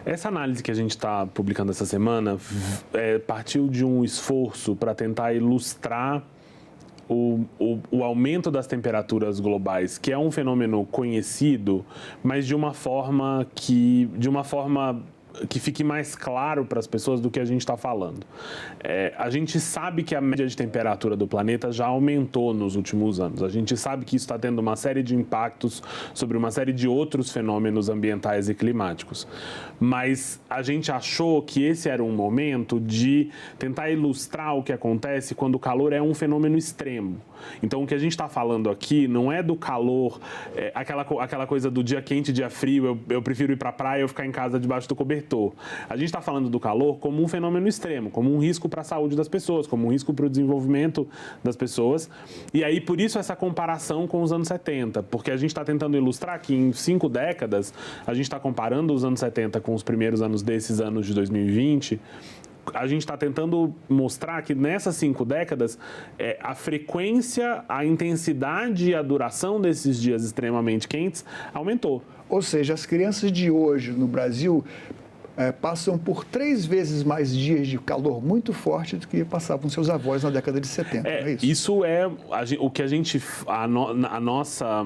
Essa análise que a gente está publicando essa semana partiu de um esforço para tentar ilustrar o aumento das temperaturas globais, que é um fenômeno conhecido, mas de uma forma que fique mais claro para as pessoas do que a gente está falando. A gente sabe que a média de temperatura do planeta já aumentou nos últimos anos. A gente sabe que isso está tendo uma série de impactos sobre uma série de outros fenômenos ambientais e climáticos. Mas a gente achou que esse era um momento de tentar ilustrar o que acontece quando o calor é um fenômeno extremo. Então, o que a gente está falando aqui não é do calor, aquela coisa do dia quente, dia frio, eu prefiro ir para a praia ou ficar em casa debaixo do cobertor. A gente está falando do calor como um fenômeno extremo, como um risco para a saúde das pessoas, como um risco para o desenvolvimento das pessoas. E aí, por isso, essa comparação com os anos 70, porque a gente está tentando ilustrar que em 5 décadas, a gente está comparando os anos 70 com os primeiros anos desses anos de 2020, a gente está tentando mostrar que nessas 5 décadas, a frequência, a intensidade e a duração desses dias extremamente quentes aumentou. Ou seja, as crianças de hoje no Brasil passam por 3 vezes mais dias de calor muito forte do que passavam seus avós na década de 70, não é isso? Isso é o que a gente... A nossa...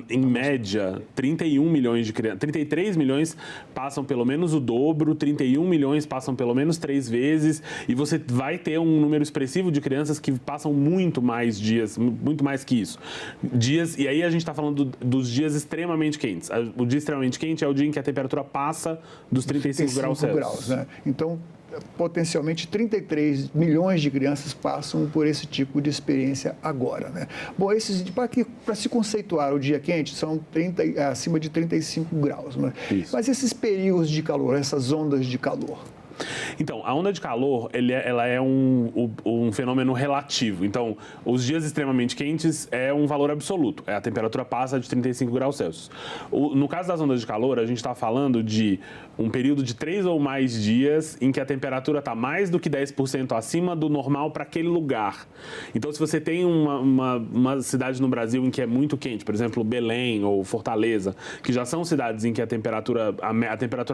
Em média, 31 milhões de crianças, 33 milhões passam pelo menos o dobro, 31 milhões passam pelo menos 3 vezes, e você vai ter um número expressivo de crianças que passam muito mais dias, muito mais que isso. E aí a gente está falando dos dias extremamente quentes. O dia extremamente quente é o dia em que a temperatura passa dos 35 graus Celsius. Né? Então, potencialmente 33 milhões de crianças passam por esse tipo de experiência agora, né? Bom, para se conceituar o dia quente, são acima de 35 graus, né? Mas esses períodos de calor, essas ondas de calor, Então, a onda de calor, ela é um fenômeno relativo. Então, os dias extremamente quentes é um valor absoluto. A temperatura passa de 35 graus Celsius. No caso das ondas de calor, a gente está falando de um período de 3 ou mais dias em que a temperatura está mais do que 10% acima do normal para aquele lugar. Então, se você tem uma cidade no Brasil em que é muito quente, por exemplo, Belém ou Fortaleza, que já são cidades em que a temperatura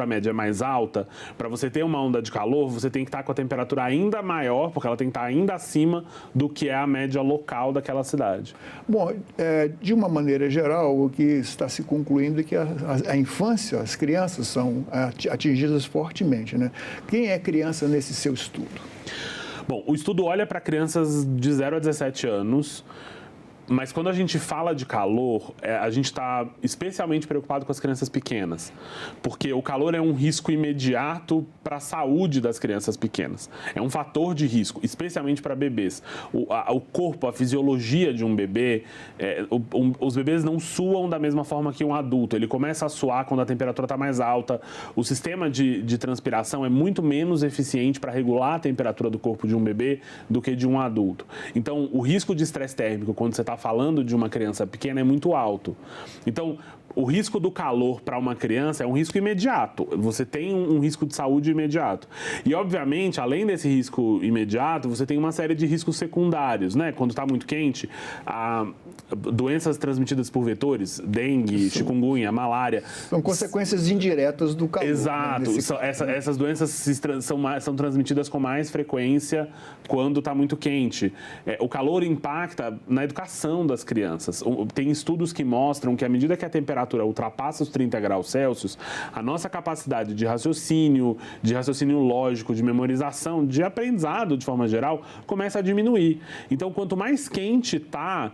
média é mais alta, para você ter uma onda de calor, você tem que estar com a temperatura ainda maior, porque ela tem que estar ainda acima do que é a média local daquela cidade. Bom, de uma maneira geral, o que está se concluindo é que a infância, as crianças são atingidas fortemente, né? Quem é criança nesse seu estudo? Bom, o estudo olha para crianças de 0 a 17 anos, mas quando a gente fala de calor, a gente está especialmente preocupado com as crianças pequenas, porque o calor é um risco imediato para a saúde das crianças pequenas. É um fator de risco, especialmente para bebês. O corpo, a fisiologia de um bebê, os bebês não suam da mesma forma que um adulto. Ele começa a suar quando a temperatura está mais alta. O sistema de transpiração é muito menos eficiente para regular a temperatura do corpo de um bebê do que de um adulto. Então, o risco de estresse térmico, quando você está falando de uma criança pequena, é muito alto. Então, o risco do calor para uma criança é um risco imediato. Você tem um risco de saúde imediato. E, obviamente, além desse risco imediato, você tem uma série de riscos secundários, né? Quando está muito quente, doenças transmitidas por vetores, dengue, chikungunya, malária. São consequências indiretas do calor. Exato. Né? Essas doenças são transmitidas com mais frequência quando está muito quente. O calor impacta na educação das crianças. Tem estudos que mostram que, à medida que a temperatura ultrapassa os 30 graus Celsius, a nossa capacidade de raciocínio lógico, de memorização, de aprendizado de forma geral, começa a diminuir. Então, quanto mais quente está,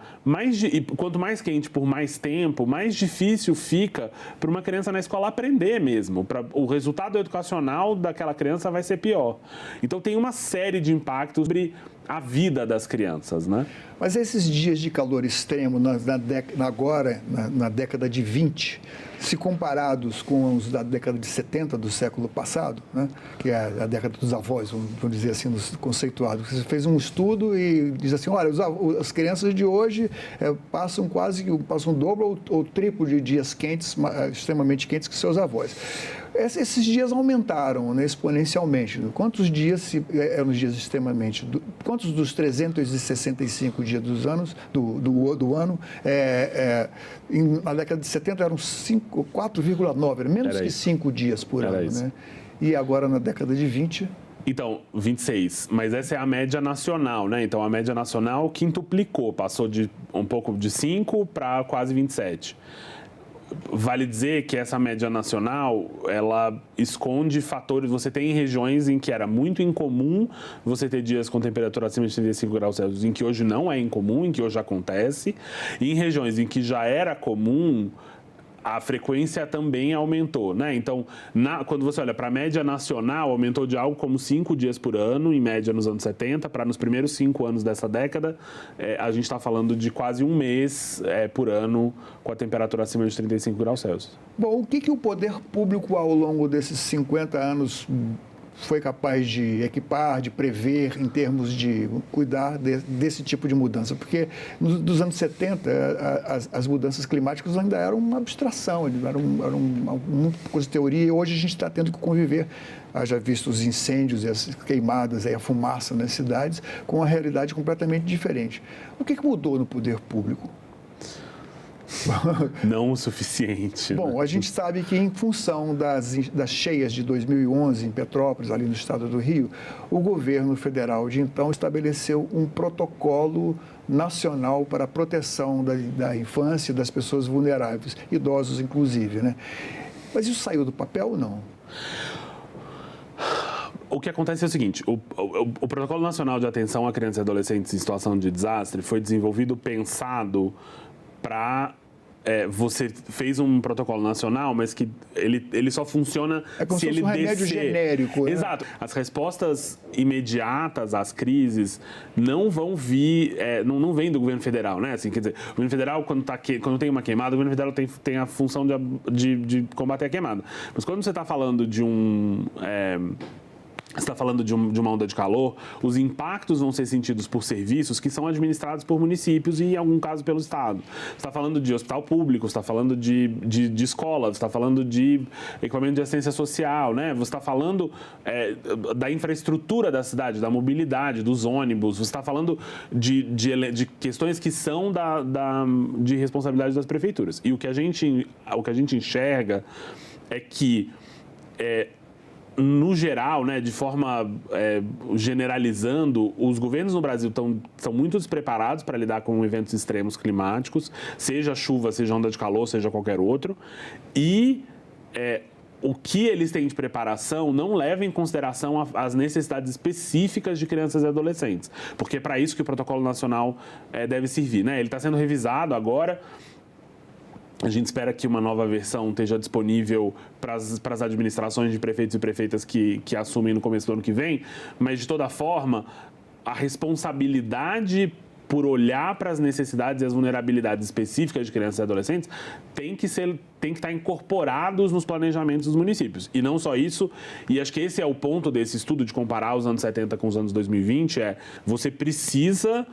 quanto mais quente por mais tempo, mais difícil fica para uma criança na escola aprender mesmo. O resultado educacional daquela criança vai ser pior. Então, tem uma série de impactos sobre a vida das crianças, né? Mas esses dias de calor extremo na década de 20, se comparados com os da década de 70 do século passado, né, que é a década dos avós, vamos dizer assim, conceituados, você fez um estudo e diz assim, olha, as crianças de hoje passam o dobro ou triplo de dias quentes, extremamente quentes que seus avós. Esses dias aumentaram, né, exponencialmente. Quantos dias eram os dias extremamente... Quantos dos 365 dias do ano, na década de 70 eram 4,9, era menos que 5 dias por ano, né? E agora na década de 20... Então, 26, mas essa é a média nacional, né? Então, a média nacional quintuplicou, passou de um pouco de 5 para quase 27. Vale dizer que essa média nacional, ela esconde fatores. Você tem regiões em que era muito incomum você ter dias com temperatura acima de 35 graus Celsius, em que hoje não é incomum, em que hoje acontece. E em regiões em que já era comum, a frequência também aumentou, né? Então, quando você olha para a média nacional, aumentou de algo como 5 dias por ano, em média nos anos 70, para nos primeiros 5 anos dessa década, a gente está falando de quase um mês por ano com a temperatura acima de 35 graus Celsius. Bom, o que o poder público, ao longo desses 50 anos, foi capaz de equipar, de prever, em termos de cuidar desse tipo de mudança? Porque nos anos 70, as mudanças climáticas ainda eram uma abstração, eram muita coisa de teoria, e hoje a gente está tendo que conviver, já visto os incêndios e as queimadas, a fumaça nas cidades, com uma realidade completamente diferente. O que mudou no poder público? Não o suficiente. Bom, a gente sabe que, em função das cheias de 2011 em Petrópolis, ali no estado do Rio, o governo federal de então estabeleceu um protocolo nacional para a proteção da infância e das pessoas vulneráveis, idosos inclusive, né? Mas isso saiu do papel ou não? O que acontece é o seguinte, o Protocolo Nacional de Atenção a Crianças e Adolescentes em Situação de Desastre foi desenvolvido, pensado para... você fez um protocolo nacional, mas que ele só funciona se ele descer. É como se fosse um remédio genérico. Né? Exato. As respostas imediatas às crises não vão vir, não vem do governo federal, né? Assim, quer dizer, o governo federal, quando tem uma queimada, o governo federal tem a função de combater a queimada. Mas quando você está falando de você está falando de uma onda de calor, os impactos vão ser sentidos por serviços que são administrados por municípios e, em algum caso, pelo Estado. Você está falando de hospital público, você está falando de escola, você está falando de equipamento de assistência social, né? Você está falando da infraestrutura da cidade, da mobilidade, dos ônibus, você está falando de questões que são de responsabilidade das prefeituras. E o que a gente enxerga é que no geral, né, de forma generalizando, os governos no Brasil são muito despreparados para lidar com eventos extremos climáticos, seja chuva, seja onda de calor, seja qualquer outro, e o que eles têm de preparação não leva em consideração as necessidades específicas de crianças e adolescentes, porque é para isso que o protocolo nacional deve servir, né? Ele está sendo revisado agora. A gente espera que uma nova versão esteja disponível para as administrações de prefeitos e prefeitas que assumem no começo do ano que vem, mas, de toda forma, a responsabilidade por olhar para as necessidades e as vulnerabilidades específicas de crianças e adolescentes tem que estar incorporados nos planejamentos dos municípios. E não só isso, e acho que esse é o ponto desse estudo de comparar os anos 70 com os anos 2020, você precisa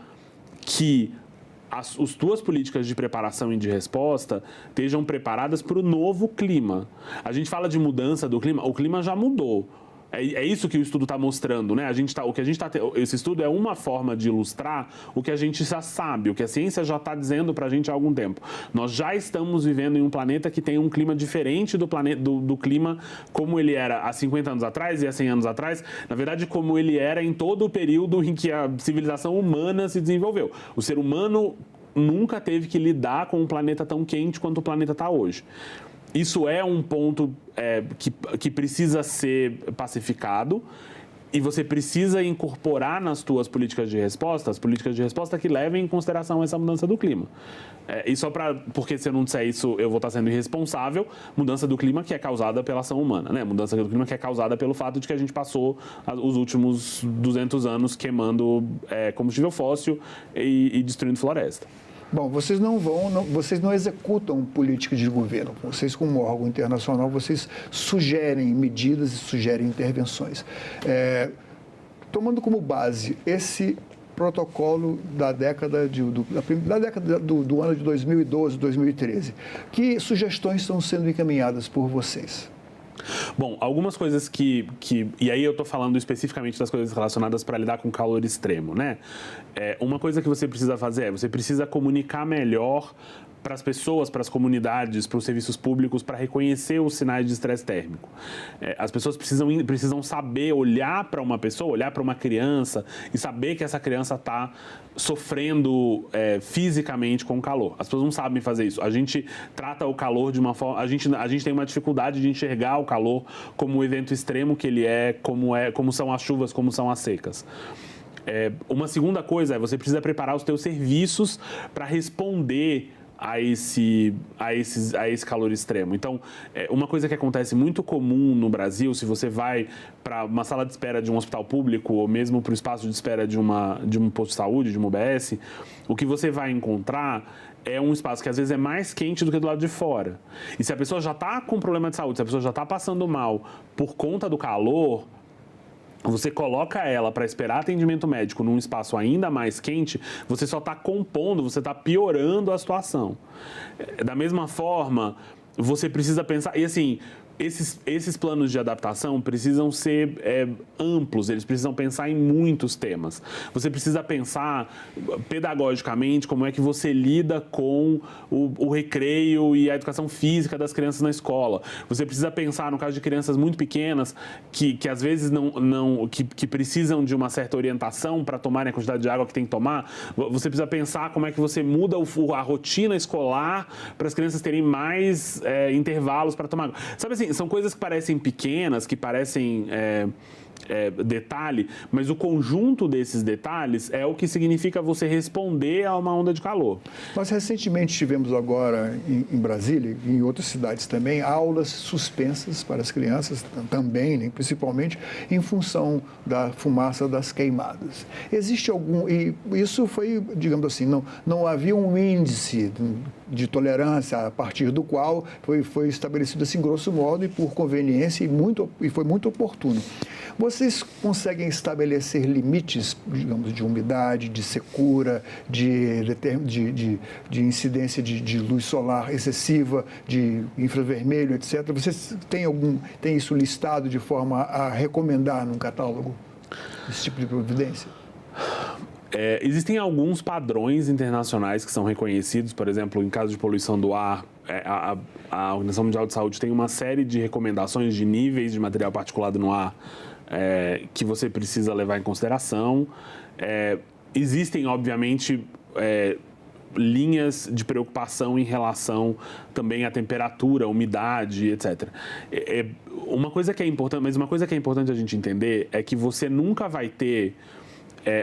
que as tuas políticas de preparação e de resposta estejam preparadas para o novo clima. A gente fala de mudança do clima, o clima já mudou. É isso que o estudo está mostrando, né? Esse estudo é uma forma de ilustrar o que a gente já sabe, o que a ciência já está dizendo para a gente há algum tempo. Nós já estamos vivendo em um planeta que tem um clima diferente do clima como ele era há 50 anos atrás e há 100 anos atrás, na verdade, como ele era em todo o período em que a civilização humana se desenvolveu. O ser humano nunca teve que lidar com um planeta tão quente quanto o planeta está hoje. Isso é um ponto que precisa ser pacificado e você precisa incorporar nas tuas políticas de resposta, as políticas de resposta que levem em consideração essa mudança do clima. E só porque se eu não disser isso, eu vou estar sendo irresponsável, mudança do clima que é causada pela ação humana, né? Mudança do clima que é causada pelo fato de que a gente passou os últimos 200 anos queimando combustível fóssil e destruindo floresta. Bom, vocês não executam política de governo. Vocês, como órgão internacional, vocês sugerem medidas e sugerem intervenções. Tomando como base esse protocolo da década do ano de 2012, 2013, que sugestões estão sendo encaminhadas por vocês? Bom, algumas coisas e aí eu estou falando especificamente das coisas relacionadas para lidar com calor extremo, né? Uma coisa que você precisa fazer você precisa comunicar melhor para as pessoas, para as comunidades, para os serviços públicos, para reconhecer os sinais de estresse térmico. As pessoas precisam saber olhar para uma pessoa, olhar para uma criança e saber que essa criança está sofrendo fisicamente com o calor. As pessoas não sabem fazer isso. A gente trata o calor de uma forma... A gente tem uma dificuldade de enxergar o calor como um evento extremo que ele como são as chuvas, como são as secas. Uma segunda coisa você precisa preparar os teus serviços para responder a esse calor extremo. Então, uma coisa que acontece muito comum no Brasil, se você vai para uma sala de espera de um hospital público ou mesmo para o espaço de espera de um posto de saúde, de uma UBS, o que você vai encontrar é um espaço que às vezes é mais quente do que do lado de fora. E se a pessoa já está com problema de saúde, se a pessoa já está passando mal por conta do calor, você coloca ela para esperar atendimento médico num espaço ainda mais quente, você só está compondo, você está piorando a situação. Da mesma forma, você precisa pensar... E assim, esses planos de adaptação precisam ser amplos, eles precisam pensar em muitos temas. Você precisa pensar pedagogicamente como é que você lida com o recreio e a educação física das crianças na escola. Você precisa pensar, no caso de crianças muito pequenas, que às vezes que precisam de uma certa orientação para tomarem a quantidade de água que tem que tomar. Você precisa pensar como é que você muda a rotina escolar para as crianças terem mais intervalos para tomar água. Sabe assim, são coisas que parecem pequenas, que parecem detalhe, mas o conjunto desses detalhes é o que significa você responder a uma onda de calor. Nós recentemente tivemos agora em Brasília e em outras cidades também aulas suspensas para as crianças também, né, principalmente em função da fumaça das queimadas. Existe e isso foi, digamos assim, não havia um índice de tolerância a partir do qual foi estabelecido assim grosso modo e por conveniência e foi muito oportuno. Vocês conseguem estabelecer limites, digamos, de umidade, de secura, de incidência de luz solar excessiva, de infravermelho, etc.? Vocês têm isso listado de forma a recomendar num catálogo esse tipo de providência? Existem alguns padrões internacionais que são reconhecidos, por exemplo, em caso de poluição do ar, a Organização Mundial de Saúde tem uma série de recomendações de níveis de material particulado no ar que você precisa levar em consideração. Existem, obviamente, linhas de preocupação em relação também à temperatura, umidade, etc. Uma coisa que é importante a gente entender é que você nunca vai ter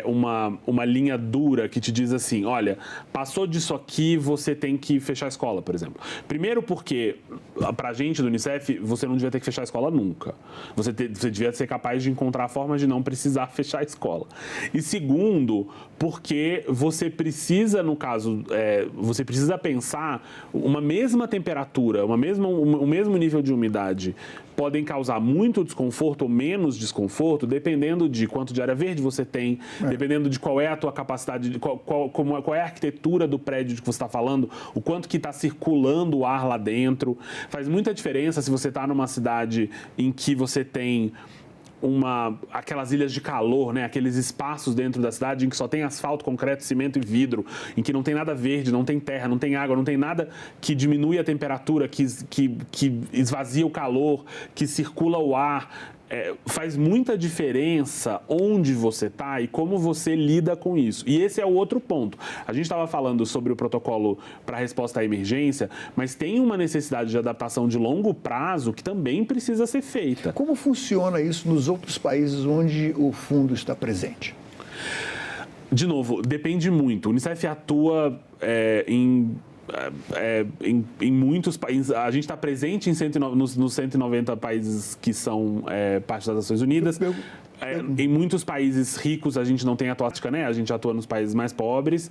uma linha dura que te diz assim, olha, passou disso aqui, você tem que fechar a escola, por exemplo. Primeiro porque, pra gente do Unicef, você não devia ter que fechar a escola nunca. Você devia ser capaz de encontrar formas de não precisar fechar a escola. E segundo, porque você precisa, no caso, você precisa pensar uma mesma temperatura, o mesmo nível de umidade podem causar muito desconforto ou menos desconforto, dependendo de quanto de área verde você tem, dependendo de qual é a tua capacidade, qual é a arquitetura do prédio de que você está falando, o quanto que está circulando o ar lá dentro. Faz muita diferença se você está numa cidade em que você tem aquelas ilhas de calor, né? Aqueles espaços dentro da cidade em que só tem asfalto, concreto, cimento e vidro, em que não tem nada verde, não tem terra, não tem água, não tem nada que diminui a temperatura, que esvazia o calor, que circula o ar. Faz muita diferença onde você está e como você lida com isso. E esse é o outro ponto. A gente estava falando sobre o protocolo para resposta à emergência, mas tem uma necessidade de adaptação de longo prazo que também precisa ser feita. Como funciona isso nos outros países onde o fundo está presente? De novo, depende muito. O Unicef atua em muitos países. A gente está presente nos 190 países que são parte das Nações Unidas. Em muitos países ricos a gente não tem atuação, né? A gente atua nos países mais pobres.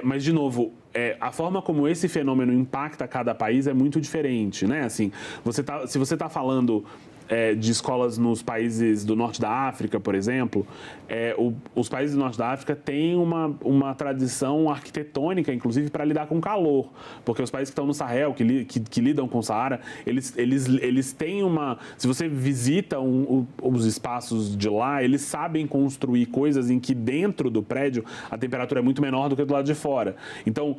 Mas, de novo, a forma como esse fenômeno impacta cada país é muito diferente, né? Assim, se você está falando de escolas nos países do norte da África, por exemplo, os países do norte da África têm uma tradição arquitetônica, inclusive, para lidar com calor, porque os países que estão no Sahel, que lidam com o Saara, eles têm se você visita os espaços de lá, eles sabem construir coisas em que dentro do prédio a temperatura é muito menor do que do lado de fora. Então,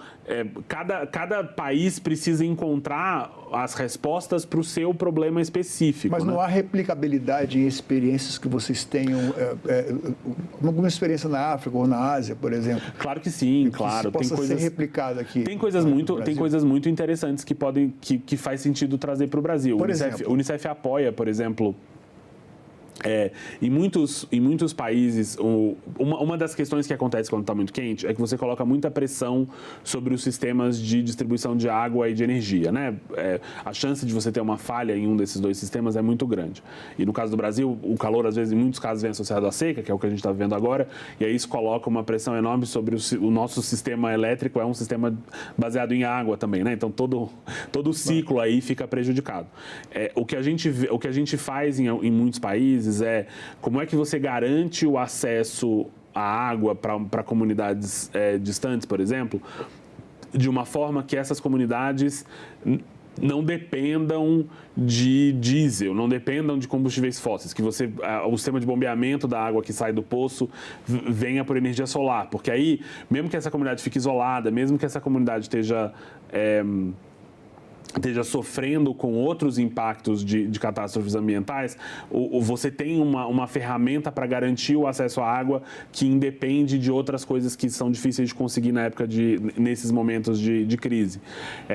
cada país precisa encontrar as respostas para o seu problema específico. Mas não há replicabilidade em experiências que vocês tenham, alguma experiência na África ou na Ásia, por exemplo? Claro que sim, claro. Que possa ser replicado aqui. Tem coisas muito interessantes que faz sentido trazer para o Brasil. O Unicef apoia, por exemplo, em muitos países, uma das questões que acontece quando está muito quente é que você coloca muita pressão sobre os sistemas de distribuição de água e de energia, né? A chance de você ter uma falha em um desses dois sistemas é muito grande. E no caso do Brasil, o calor, às vezes, em muitos casos, vem associado à seca, que é o que a gente está vivendo agora, e aí isso coloca uma pressão enorme sobre o nosso sistema elétrico, é um sistema baseado em água também, né? Então, todo o ciclo aí fica prejudicado. O que a gente faz em muitos países como é que você garante o acesso à água para comunidades distantes, por exemplo, de uma forma que essas comunidades não dependam de diesel, não dependam de combustíveis fósseis, que o sistema de bombeamento da água que sai do poço venha por energia solar, porque aí, mesmo que essa comunidade fique isolada, mesmo que essa comunidade esteja sofrendo com outros impactos de catástrofes ambientais, você tem uma ferramenta para garantir o acesso à água que independe de outras coisas que são difíceis de conseguir nesses momentos de crise.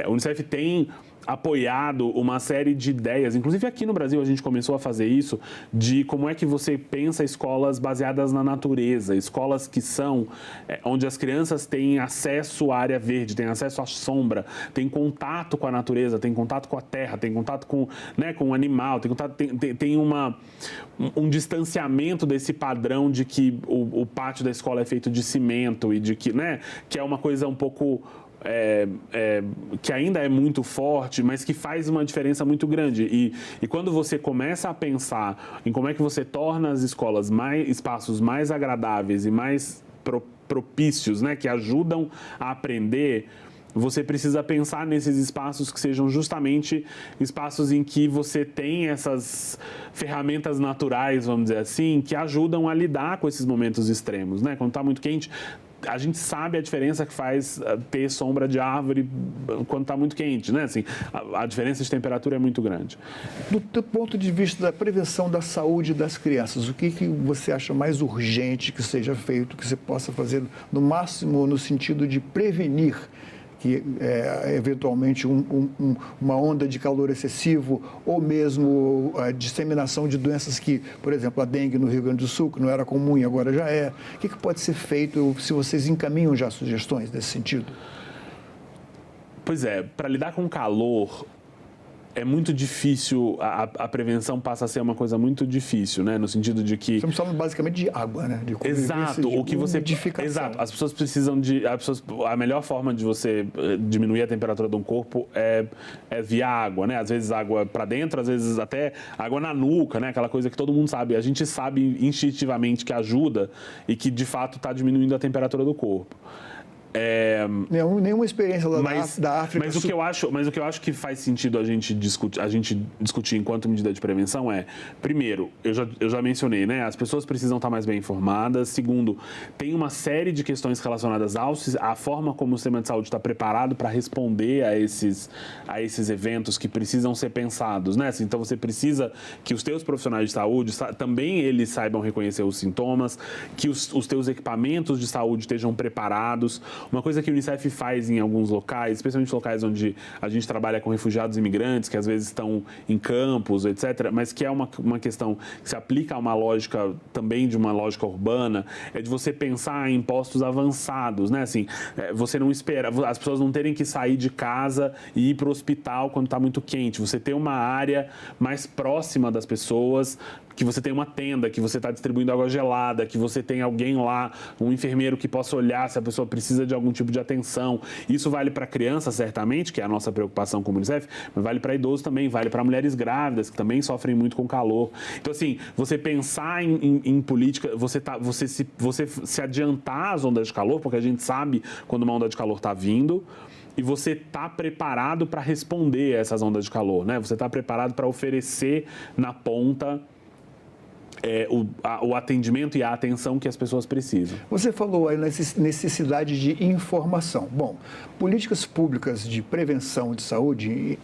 O Unicef tem apoiado uma série de ideias, inclusive aqui no Brasil a gente começou a fazer isso, de como é que você pensa escolas baseadas na natureza, escolas que são onde as crianças têm acesso à área verde, têm acesso à sombra, têm contato com a natureza, têm contato com a terra, têm contato com o animal, tem um distanciamento desse padrão de que o pátio da escola é feito de cimento e de que é uma coisa um pouco que ainda é muito forte, mas que faz uma diferença muito grande. E quando você começa a pensar em como é que você torna as escolas espaços mais agradáveis e mais propícios, né, que ajudam a aprender, você precisa pensar nesses espaços que sejam justamente espaços em que você tem essas ferramentas naturais, vamos dizer assim, que ajudam a lidar com esses momentos extremos, né? Quando está muito quente, a gente sabe a diferença que faz ter sombra de árvore quando está muito quente, né? Assim, a diferença de temperatura é muito grande. Do ponto de vista da prevenção da saúde das crianças, o que você acha mais urgente que seja feito, que você possa fazer no máximo no sentido de prevenir que eventualmente uma onda de calor excessivo ou mesmo a disseminação de doenças que, por exemplo, a dengue no Rio Grande do Sul, que não era comum e agora já é. O que pode ser feito, se vocês encaminham já sugestões nesse sentido? Pois é, para lidar com calor, é muito difícil, a prevenção passa a ser uma coisa muito difícil, né? No sentido de que... Estamos falando basicamente de água, né? De exato, o que você... Exato, as pessoas precisam de... A melhor forma de você diminuir a temperatura de um corpo é via água, né? Às vezes água para dentro, às vezes até água na nuca, né? Aquela coisa que todo mundo sabe. A gente sabe instintivamente que ajuda e que, de fato, está diminuindo a temperatura do corpo. Nenhuma experiência lá da África mas o que eu acho que faz sentido a gente discutir enquanto medida de prevenção é, primeiro, eu já mencionei, né? As pessoas precisam estar mais bem informadas. Segundo, tem uma série de questões relacionadas à forma como o sistema de saúde está preparado para responder a esses eventos que precisam ser pensados, né? Assim, então você precisa que os teus profissionais de saúde também eles saibam reconhecer os sintomas, que os teus equipamentos de saúde estejam preparados. Uma coisa que a Unicef faz em alguns locais, especialmente locais onde a gente trabalha com refugiados e imigrantes, que às vezes estão em campos, etc., mas que é uma questão que se aplica a uma lógica, também de uma lógica urbana, é de você pensar em postos avançados, né? Assim, você não espera, as pessoas não terem que sair de casa e ir para o hospital quando está muito quente. Você ter uma área mais próxima das pessoas, que você tem uma tenda, que você está distribuindo água gelada, que você tem alguém lá, um enfermeiro que possa olhar se a pessoa precisa de algum tipo de atenção. Isso vale para criança, certamente, que é a nossa preocupação com o Unicef, mas vale para idosos também, vale para mulheres grávidas, que também sofrem muito com calor. Então, assim, você pensar em política, você se adiantar às ondas de calor, porque a gente sabe quando uma onda de calor está vindo, e você está preparado para responder a essas ondas de calor, né? Você está preparado para oferecer na ponta o atendimento e a atenção que as pessoas precisam. Você falou aí na necessidade de informação. Bom, políticas públicas de prevenção de saúde,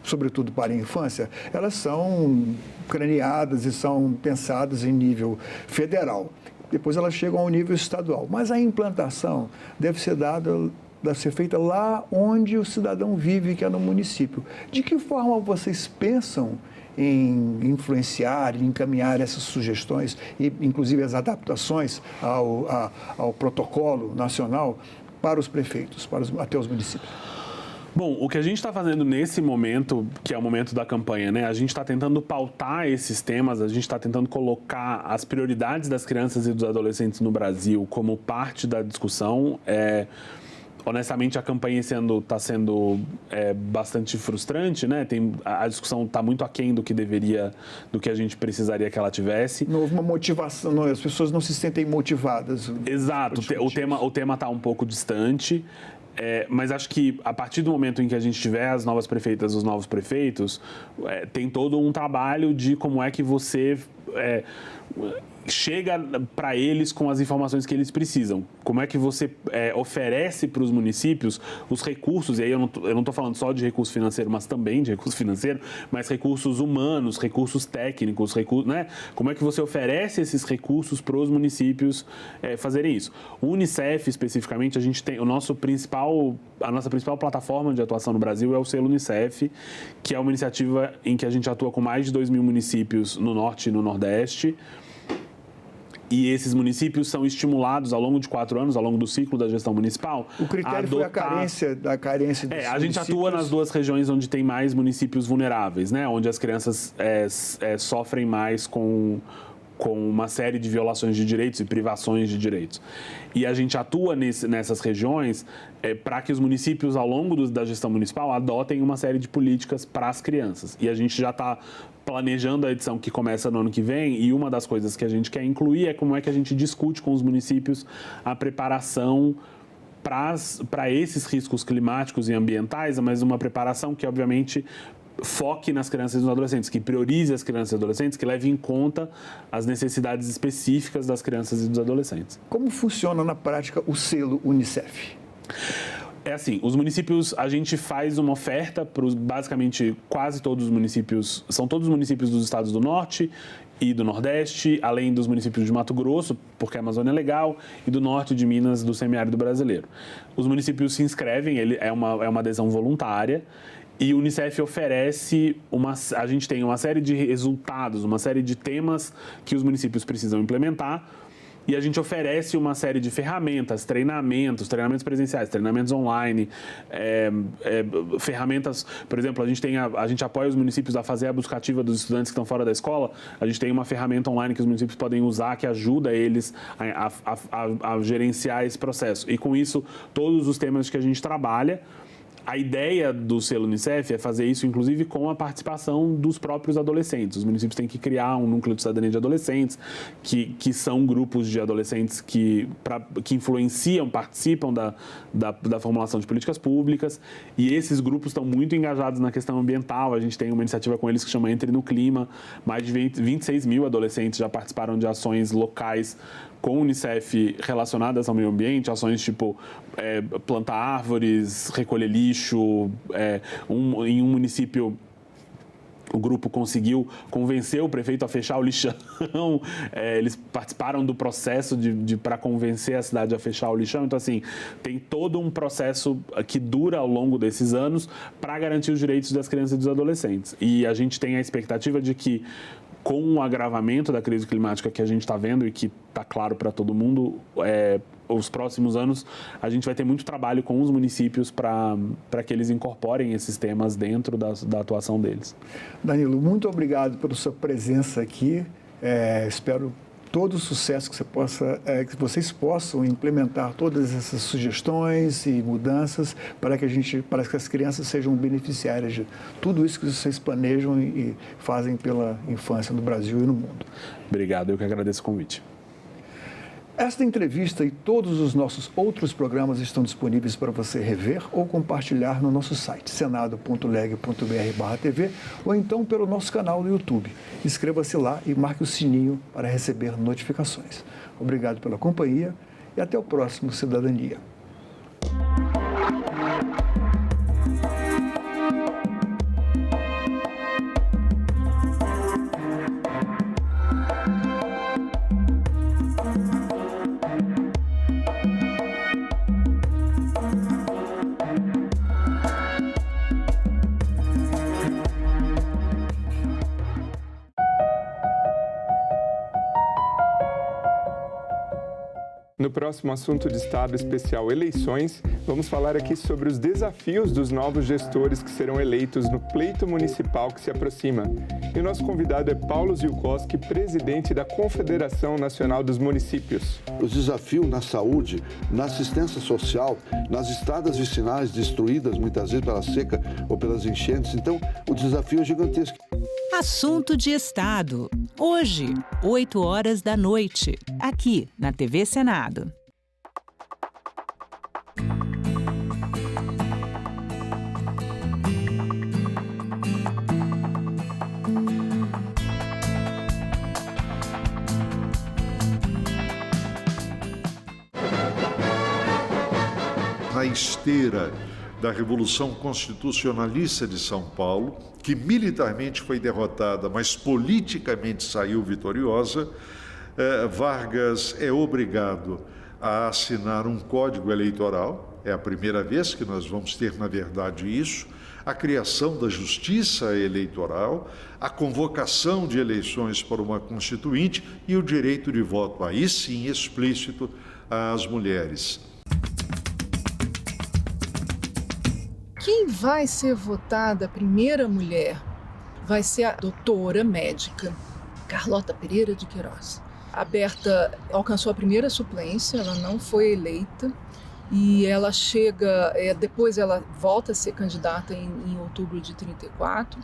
sobretudo para a infância, elas são craneadas e são pensadas em nível federal. Depois elas chegam ao nível estadual. Mas a implantação deve ser feita lá onde o cidadão vive, que é no município. De que forma vocês pensam em influenciar, em encaminhar essas sugestões, e inclusive as adaptações ao protocolo nacional para os prefeitos, até os municípios? Bom, o que a gente está fazendo nesse momento, que é o momento da campanha, né? A gente está tentando pautar esses temas, a gente está tentando colocar as prioridades das crianças e dos adolescentes no Brasil como parte da discussão. Honestamente, a campanha esse ano está sendo bastante frustrante, né? A discussão está muito aquém do que a gente precisaria que ela tivesse. Não houve uma motivação, as pessoas não se sentem motivadas. Exato, o tema está um pouco distante. Mas acho que a partir do momento em que a gente tiver as novas prefeitas, os novos prefeitos, tem todo um trabalho de como é que você chega para eles com as informações que eles precisam. Como é que você oferece para os municípios os recursos, e aí eu não estou falando só de recurso financeiro, mas também de recurso financeiro, mas recursos humanos, recursos técnicos, né? Como é que você oferece esses recursos para os municípios fazerem isso? O Unicef, especificamente, a gente tem a nossa principal plataforma de atuação no Brasil é o selo Unicef, que é uma iniciativa em que a gente atua com mais de 2.000 municípios no Norte e no Nordeste. E esses municípios são estimulados ao longo de 4 anos, ao longo do ciclo da gestão municipal. O critério foi a carência dos a gente atua nas 2 regiões onde tem mais municípios vulneráveis, né? Onde as crianças sofrem mais com com uma série de violações de direitos e privações de direitos. E a gente atua nessas regiões para que os municípios, ao longo da gestão municipal, adotem uma série de políticas para as crianças. E a gente já está planejando a edição que começa no ano que vem, e uma das coisas que a gente quer incluir é como é que a gente discute com os municípios a preparação para esses riscos climáticos e ambientais, mas uma preparação que, obviamente, foque nas crianças e nos adolescentes, que priorize as crianças e adolescentes, que leve em conta as necessidades específicas das crianças e dos adolescentes. Como funciona na prática o selo Unicef? É assim, os municípios, a gente faz uma oferta para basicamente quase todos os municípios, são todos os municípios dos estados do Norte e do Nordeste, além dos municípios de Mato Grosso, porque a Amazônia é legal, e do Norte de Minas, do semiárido brasileiro. Os municípios se inscrevem, é uma adesão voluntária, e o Unicef oferece, a gente tem uma série de resultados, uma série de temas que os municípios precisam implementar, e a gente oferece uma série de ferramentas, treinamentos presenciais, treinamentos online, ferramentas, por exemplo, a gente apoia os municípios a fazer a busca ativa dos estudantes que estão fora da escola. A gente tem uma ferramenta online que os municípios podem usar que ajuda eles a gerenciar esse processo. E com isso, todos os temas que a gente trabalha. A ideia do selo Unicef é fazer isso, inclusive, com a participação dos próprios adolescentes. Os municípios têm que criar um núcleo de cidadania de adolescentes, que são grupos de adolescentes que influenciam, participam da formulação de políticas públicas, e esses grupos estão muito engajados na questão ambiental. A gente tem uma iniciativa com eles que chama Entre no Clima. Mais de 26 mil adolescentes já participaram de ações locais com o Unicef relacionadas ao meio ambiente, ações tipo plantar árvores, recolher lixo. Em um município, o grupo conseguiu convencer o prefeito a fechar o lixão. Eles participaram do processo para convencer a cidade a fechar o lixão. Então, assim, tem todo um processo que dura ao longo desses anos para garantir os direitos das crianças e dos adolescentes. E a gente tem a expectativa de que, com o agravamento da crise climática que a gente está vendo e que está claro para todo mundo, os próximos anos a gente vai ter muito trabalho com os municípios para que eles incorporem esses temas dentro da atuação deles. Danilo, muito obrigado pela sua presença aqui. Espero todo o sucesso que vocês possam implementar todas essas sugestões e mudanças para que as crianças sejam beneficiárias de tudo isso que vocês planejam e fazem pela infância no Brasil e no mundo. Obrigado, eu que agradeço o convite. Esta entrevista e todos os nossos outros programas estão disponíveis para você rever ou compartilhar no nosso site, senado.leg.br/tv, ou então pelo nosso canal no YouTube. Inscreva-se lá e marque o sininho para receber notificações. Obrigado pela companhia e até o próximo Cidadania. No próximo assunto de Estado especial Eleições, vamos falar aqui sobre os desafios dos novos gestores que serão eleitos no pleito municipal que se aproxima. E o nosso convidado é Paulo Ziolkowski, presidente da Confederação Nacional dos Municípios. Os desafios na saúde, na assistência social, nas estradas vicinais destruídas muitas vezes pela seca ou pelas enchentes. Então, o desafio é gigantesco. Assunto de Estado. Hoje, 20h, aqui na TV Senado. Na esteira da Revolução Constitucionalista de São Paulo, que militarmente foi derrotada, mas politicamente saiu vitoriosa, Vargas é obrigado a assinar um código eleitoral. É a primeira vez que nós vamos ter, na verdade, isso. A criação da justiça eleitoral, a convocação de eleições para uma constituinte e o direito de voto, aí sim, explícito às mulheres. Quem vai ser votada a primeira mulher vai ser a doutora médica Carlota Pereira de Queiroz. A Berta alcançou a primeira suplência, ela não foi eleita e ela chega, depois ela volta a ser candidata em outubro de 34,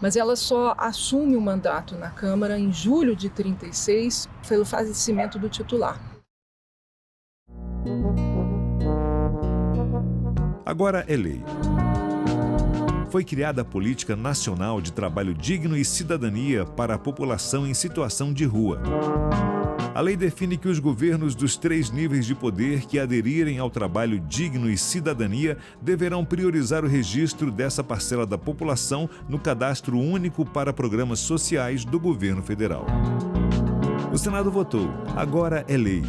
mas ela só assume o mandato na Câmara em julho de 36 pelo falecimento do titular. Agora é lei. Foi criada a Política Nacional de Trabalho Digno e Cidadania para a população em situação de rua. A lei define que os governos dos 3 níveis de poder que aderirem ao trabalho digno e cidadania deverão priorizar o registro dessa parcela da população no Cadastro Único para Programas Sociais do Governo Federal. O Senado votou. Agora é lei.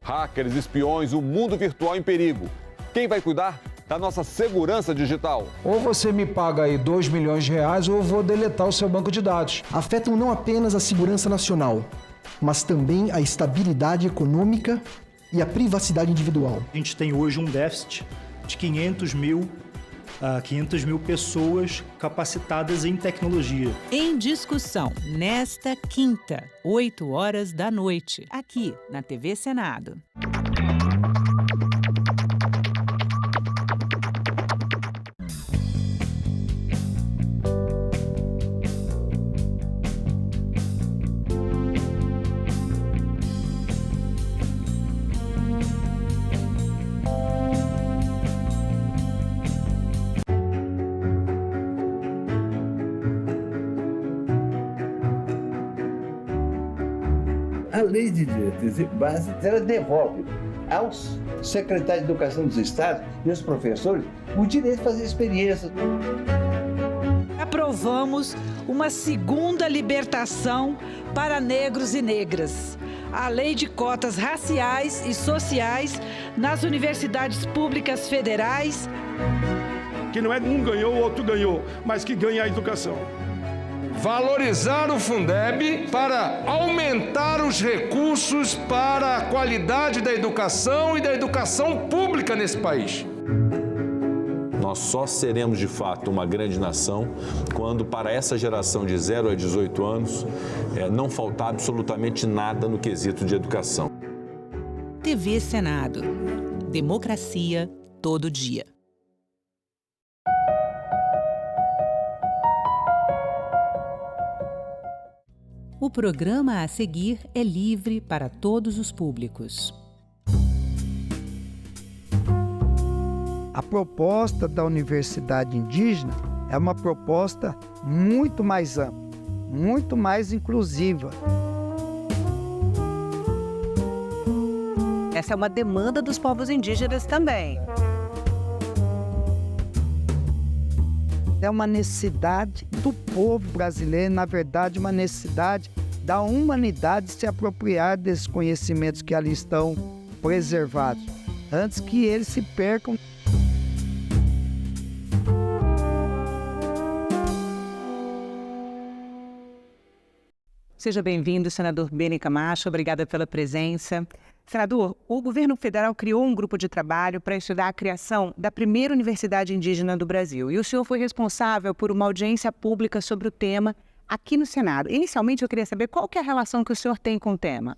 Hackers, espiões, o mundo virtual em perigo. Quem vai cuidar da nossa segurança digital? Ou você me paga aí R$2 milhões ou eu vou deletar o seu banco de dados. Afetam não apenas a segurança nacional, mas também a estabilidade econômica e a privacidade individual. A gente tem hoje um déficit de 500 mil pessoas capacitadas em tecnologia. Em discussão, nesta quinta, 20h, aqui na TV Senado. A lei de diretrizes e bases, ela devolve aos secretários de Educação dos Estados e aos professores o direito de fazer experiências. Aprovamos uma segunda libertação para negros e negras. A lei de cotas raciais e sociais nas universidades públicas federais. Que não é um ganhou, o outro ganhou, mas que ganha a educação. Valorizar o Fundeb para aumentar os recursos para a qualidade da educação e da educação pública nesse país. Nós só seremos de fato uma grande nação quando para essa geração de 0 a 18 anos não faltar absolutamente nada no quesito de educação. TV Senado. Democracia todo dia. O programa a seguir é livre para todos os públicos. A proposta da Universidade Indígena é uma proposta muito mais ampla, muito mais inclusiva. Essa é uma demanda dos povos indígenas também. É uma necessidade do povo brasileiro, na verdade, uma necessidade da humanidade se apropriar desses conhecimentos que ali estão preservados, antes que eles se percam. Seja bem-vindo, senador Beni Camacho, obrigada pela presença. Senador, o governo federal criou um grupo de trabalho para estudar a criação da primeira universidade indígena do Brasil. E o senhor foi responsável por uma audiência pública sobre o tema aqui no Senado. Inicialmente, eu queria saber qual que é a relação que o senhor tem com o tema.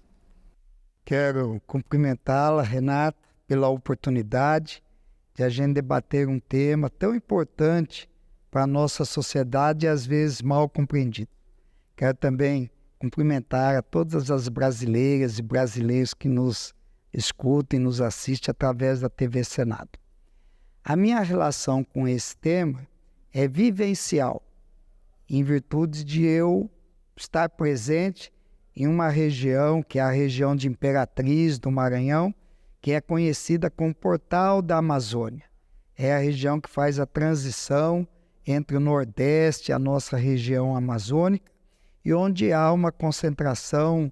Quero cumprimentá-la, Renata, pela oportunidade de a gente debater um tema tão importante para a nossa sociedade e às vezes mal compreendido. Quero também cumprimentar a todas as brasileiras e brasileiros que nos escutam e nos assistem através da TV Senado. A minha relação com esse tema é vivencial, em virtude de eu estar presente em uma região, que é a região de Imperatriz, do Maranhão, que é conhecida como Portal da Amazônia. É a região que faz a transição entre o Nordeste e a nossa região amazônica, e onde há uma concentração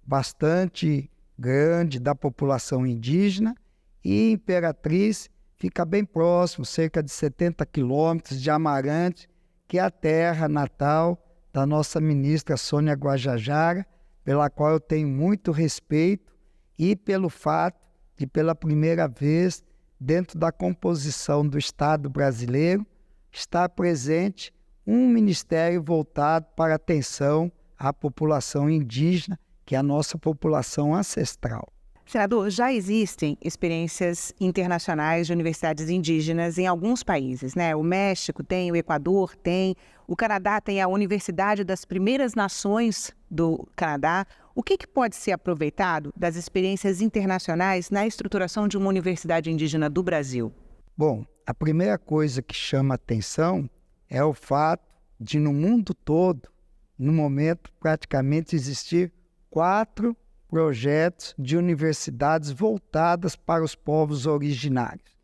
bastante grande da população indígena, e Imperatriz fica bem próximo, cerca de 70 quilômetros de Amarante, que é a terra natal da nossa ministra Sônia Guajajara, pela qual eu tenho muito respeito, e pelo fato de, pela primeira vez, dentro da composição do Estado brasileiro, estar presente um ministério voltado para a atenção a população indígena, que é a nossa população ancestral. Senador, já existem experiências internacionais de universidades indígenas em alguns países, né? O México tem, o Equador tem, o Canadá tem a Universidade das Primeiras Nações do Canadá. O que pode ser aproveitado das experiências internacionais na estruturação de uma universidade indígena do Brasil? Bom, a primeira coisa que chama atenção é o fato de, no mundo todo, no momento, praticamente existir 4 projetos de universidades voltadas para os povos originários.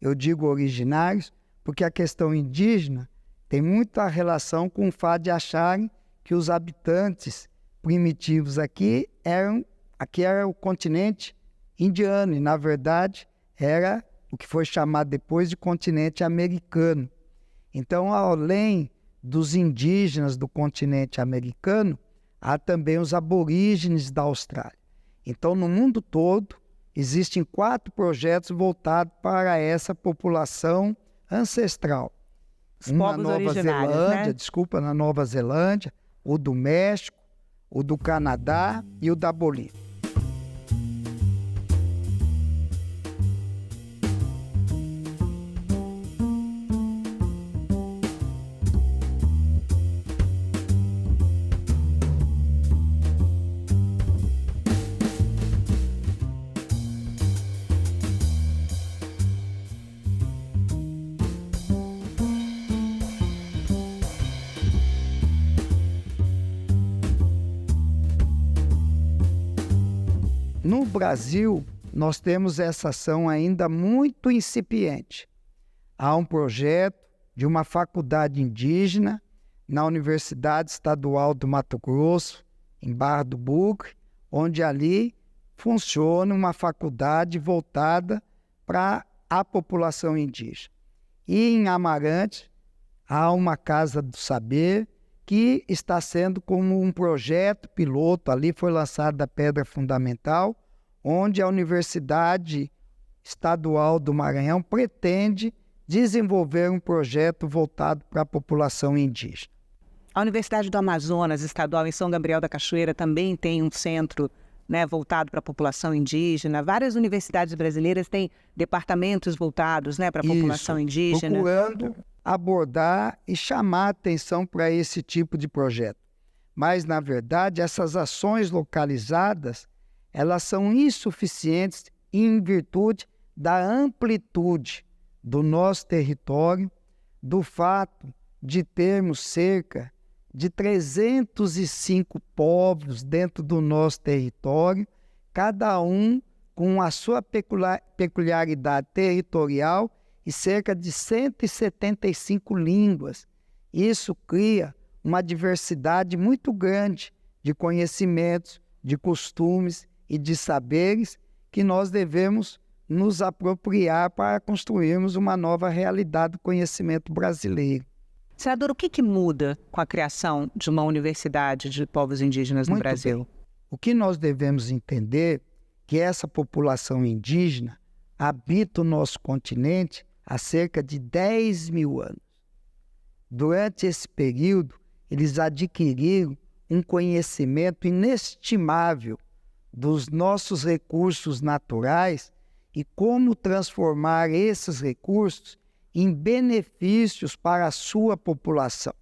Eu digo originários porque a questão indígena tem muita relação com o fato de acharem que os habitantes primitivos aqui era o continente indiano, e na verdade era o que foi chamado depois de continente americano. Então, além dos indígenas do continente americano, há também os aborígenes da Austrália. Então, no mundo todo, existem 4 projetos voltados para essa população ancestral. Os povos originários, né? Na Nova Zelândia, o do México, o do Canadá e o da Bolívia. No Brasil, nós temos essa ação ainda muito incipiente. Há um projeto de uma faculdade indígena na Universidade Estadual do Mato Grosso, em Barra do Bugre, onde ali funciona uma faculdade voltada para a população indígena. E em Amarante, há uma Casa do Saber, que está sendo como um projeto piloto, ali foi lançada a pedra fundamental, onde a Universidade Estadual do Maranhão pretende desenvolver um projeto voltado para a população indígena. A Universidade do Amazonas Estadual em São Gabriel da Cachoeira também tem um centro, né, voltado para a população indígena. Várias universidades brasileiras têm departamentos voltados, né, para a população indígena. Procurando abordar e chamar a atenção para esse tipo de projeto. Mas, na verdade, essas ações localizadas, elas são insuficientes em virtude da amplitude do nosso território, do fato de termos cerca de 305 povos dentro do nosso território, cada um com a sua peculiaridade territorial e cerca de 175 línguas. Isso cria uma diversidade muito grande de conhecimentos, de costumes e de saberes que nós devemos nos apropriar para construirmos uma nova realidade do conhecimento brasileiro. Senador, o que muda com a criação de uma universidade de povos indígenas no Brasil? Bem. O que nós devemos entender é que essa população indígena habita o nosso continente há cerca de 10 mil anos. Durante esse período, eles adquiriram um conhecimento inestimável dos nossos recursos naturais e como transformar esses recursos em benefícios para a sua população.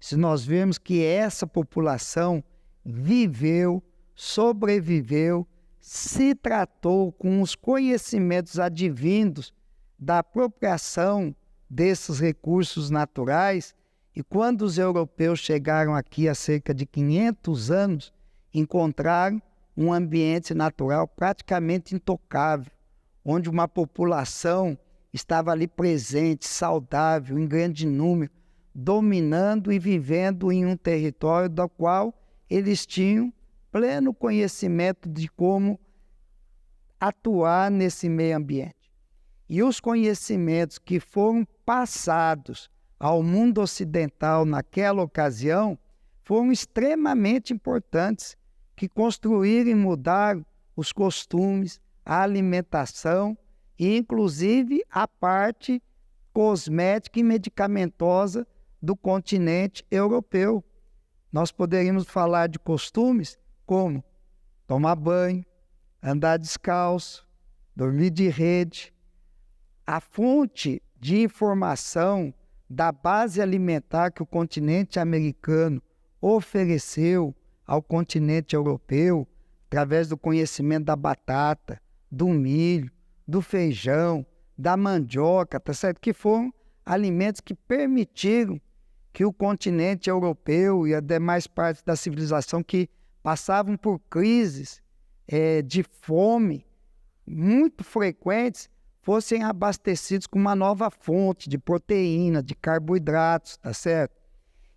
Se nós vemos que essa população viveu, sobreviveu, se tratou com os conhecimentos advindos da apropriação desses recursos naturais, e quando os europeus chegaram aqui há cerca de 500 anos, encontraram um ambiente natural praticamente intocável, onde uma população estava ali presente, saudável, em grande número, dominando e vivendo em um território do qual eles tinham pleno conhecimento de como atuar nesse meio ambiente. E os conhecimentos que foram passados ao mundo ocidental naquela ocasião foram extremamente importantes, que construíram e mudaram os costumes, a alimentação e, inclusive, a parte cosmética e medicamentosa do continente europeu. nós poderíamos falar de costumes como tomar banho, andar descalço, dormir de rede. A fonte de informação da base alimentar que o continente americano ofereceu ao continente europeu, através do conhecimento da batata, do milho, do feijão, da mandioca, tá certo? Que foram alimentos que permitiram que o continente europeu e as demais partes da civilização que passavam por crises de fome muito frequentes fossem abastecidos com uma nova fonte de proteína, de carboidratos, tá certo?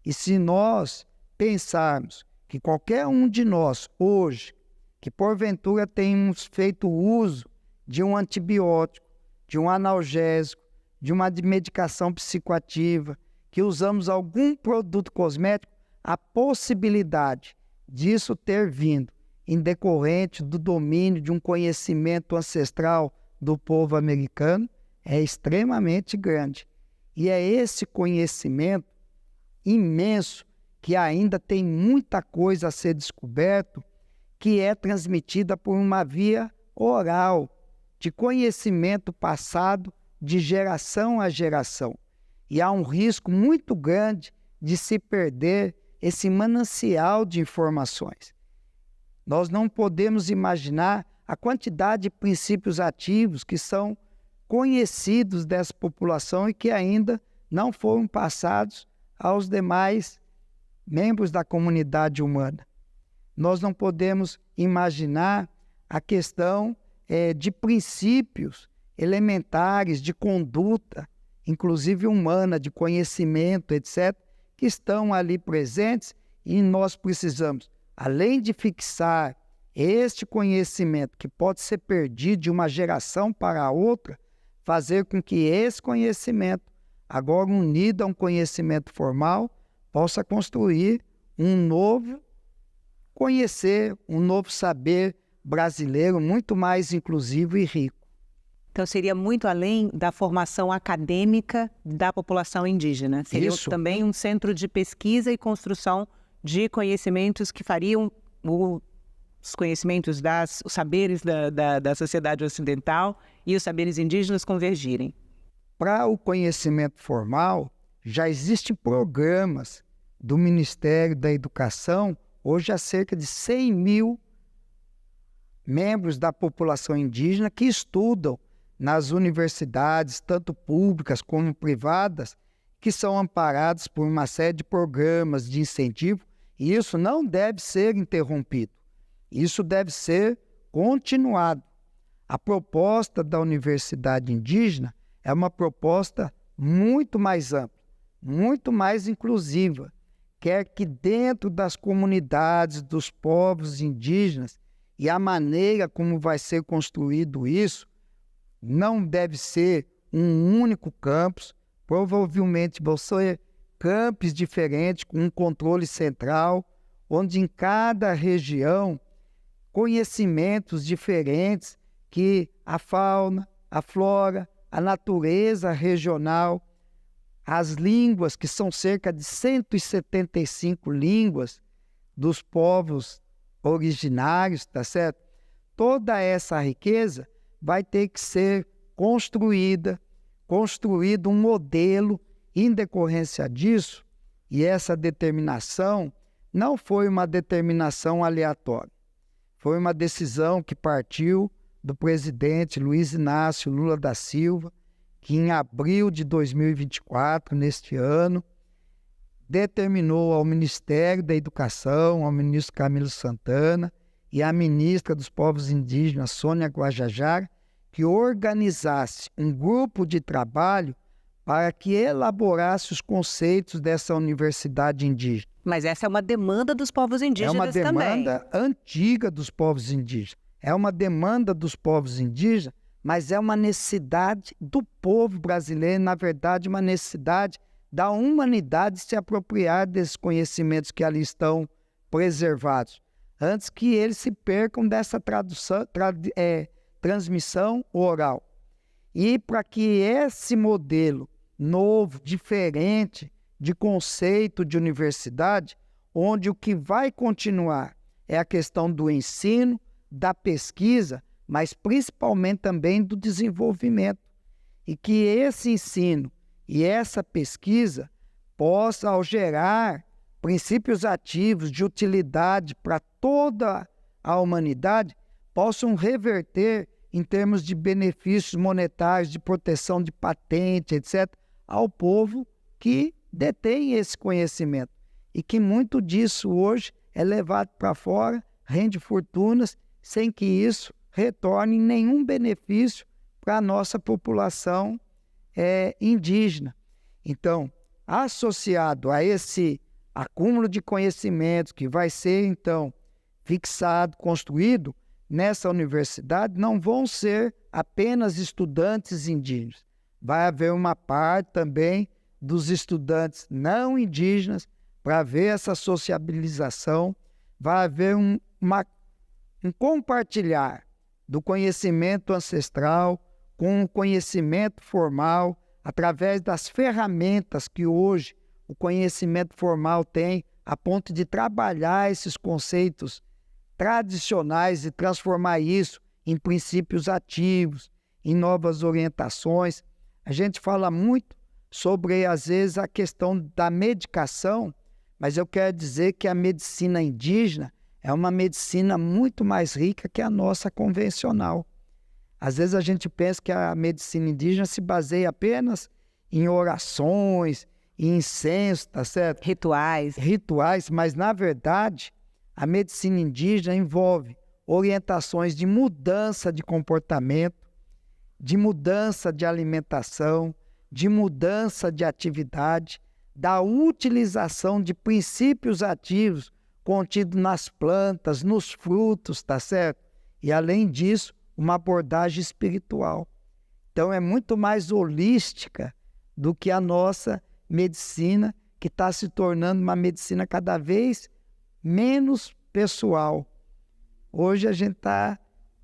E se nós pensarmos que qualquer um de nós hoje, que porventura tenhamos feito uso de um antibiótico, de um analgésico, de uma medicação psicoativa, que usamos algum produto cosmético, a possibilidade disso ter vindo em decorrente do domínio de um conhecimento ancestral do povo americano é extremamente grande. E é esse conhecimento imenso que ainda tem muita coisa a ser descoberto, que é transmitida por uma via oral, de conhecimento passado de geração a geração. E há um risco muito grande de se perder esse manancial de informações. Nós não podemos imaginar a quantidade de princípios ativos que são conhecidos dessa população e que ainda não foram passados aos demais membros da comunidade humana. Nós não podemos imaginar a questão de princípios elementares de conduta, inclusive humana, de conhecimento, etc., que estão ali presentes e nós precisamos, além de fixar este conhecimento que pode ser perdido de uma geração para a outra, fazer com que esse conhecimento, agora unido a um conhecimento formal, possa construir um novo conhecer, um novo saber brasileiro muito mais inclusivo e rico. Então seria muito além da formação acadêmica da população indígena. Seria também um centro de pesquisa e construção de conhecimentos que fariam os conhecimentos, os saberes da sociedade ocidental e os saberes indígenas convergirem. Para o conhecimento formal, já existem programas do Ministério da Educação, hoje há cerca de 100 mil membros da população indígena que estudam nas universidades, tanto públicas como privadas, que são amparados por uma série de programas de incentivo, e isso não deve ser interrompido. Isso deve ser continuado. A proposta da Universidade Indígena é uma proposta muito mais ampla, muito mais inclusiva. Quer que dentro das comunidades dos povos indígenas e a maneira como vai ser construído isso, não deve ser um único campus, provavelmente vão ser campos diferentes, com um controle central, onde em cada região conhecimentos diferentes que a fauna, a flora, a natureza regional, as línguas, que são cerca de 175 línguas dos povos originários, tá certo? Toda essa riqueza vai ter que ser construído um modelo em decorrência disso, e essa determinação não foi uma determinação aleatória. Foi uma decisão que partiu do presidente Luiz Inácio Lula da Silva, que em abril de 2024, neste ano, determinou ao Ministério da Educação, ao ministro Camilo Santana e à ministra dos Povos Indígenas, Sônia Guajajara, que organizasse um grupo de trabalho para que elaborasse os conceitos dessa universidade indígena. Mas essa é uma demanda dos povos indígenas também. É uma demanda antiga dos povos indígenas. É uma demanda dos povos indígenas, mas é uma necessidade do povo brasileiro, na verdade, uma necessidade da humanidade se apropriar desses conhecimentos que ali estão preservados, antes que eles se percam dessa transmissão oral. E para que esse modelo novo, diferente de conceito de universidade, onde o que vai continuar é a questão do ensino, da pesquisa, mas principalmente também do desenvolvimento. E que esse ensino e essa pesquisa possa, ao gerar princípios ativos de utilidade para toda a humanidade, possam reverter em termos de benefícios monetários, de proteção de patente, etc., ao povo que detém esse conhecimento. E que muito disso hoje é levado para fora, rende fortunas, sem que isso retorne nenhum benefício para a nossa população indígena. Então, associado a esse acúmulo de conhecimentos que vai ser, então, fixado, construído nessa universidade, não vão ser apenas estudantes indígenas. Vai haver uma parte também dos estudantes não indígenas para ver essa sociabilização, vai haver um compartilhar do conhecimento ancestral com o conhecimento formal, através das ferramentas que hoje o conhecimento formal tem, a ponto de trabalhar esses conceitos tradicionais e transformar isso em princípios ativos, em novas orientações. A gente fala muito sobre, às vezes, a questão da medicação, mas eu quero dizer que a medicina indígena é uma medicina muito mais rica que a nossa convencional. Às vezes a gente pensa que a medicina indígena se baseia apenas em orações, em incenso, tá certo? Rituais, mas na verdade a medicina indígena envolve orientações de mudança de comportamento, de mudança de alimentação, de mudança de atividade, da utilização de princípios ativos contidos nas plantas, nos frutos, tá certo? E além disso, uma abordagem espiritual. Então é muito mais holística do que a nossa medicina, que está se tornando uma medicina cada vez menos pessoal. Hoje a gente está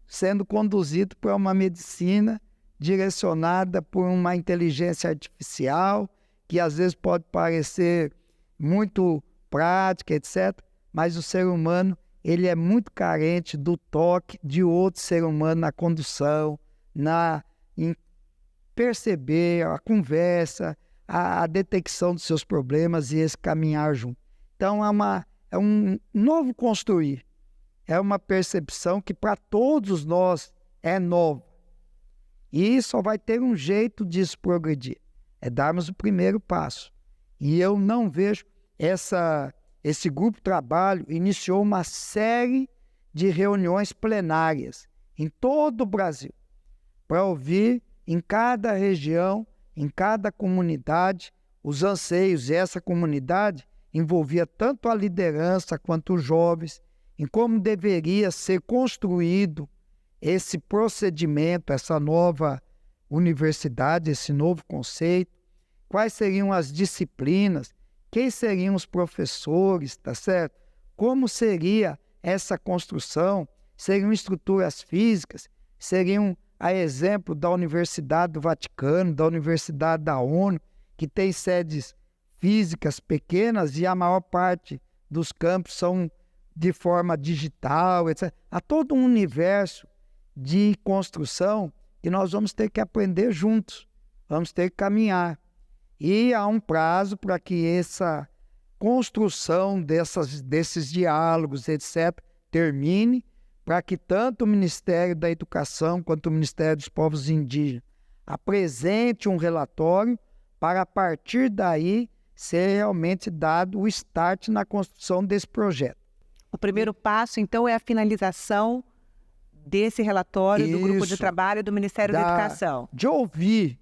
sendo conduzido por uma medicina direcionada por uma inteligência artificial, que às vezes pode parecer muito prática, etc., mas o ser humano ele é muito carente do toque de outro ser humano na condução, em perceber a conversa, a detecção dos seus problemas e esse caminhar junto. Então é um novo construir, é uma percepção que para todos nós é nova. E só vai ter um jeito disso progredir, é darmos o primeiro passo. E eu não vejo esse grupo de trabalho iniciou uma série de reuniões plenárias em todo o Brasil para ouvir em cada região, em cada comunidade, os anseios. E essa comunidade envolvia tanto a liderança quanto os jovens, em como deveria ser construído esse procedimento, essa nova universidade, esse novo conceito, quais seriam as disciplinas, quem seriam os professores, tá certo? Como seria essa construção? Seriam estruturas físicas? Seriam a exemplo da Universidade do Vaticano, da Universidade da ONU, que tem sedes físicas pequenas e a maior parte dos campos são de forma digital, etc. Há todo um universo de construção que nós vamos ter que aprender juntos, vamos ter que caminhar. E há um prazo para que essa construção desses diálogos, etc., termine, para que tanto o Ministério da Educação quanto o Ministério dos Povos Indígenas apresente um relatório para, a partir daí, ser realmente dado o start na construção desse projeto. O primeiro passo, então, é a finalização desse relatório do grupo de trabalho do Ministério da Educação. De ouvir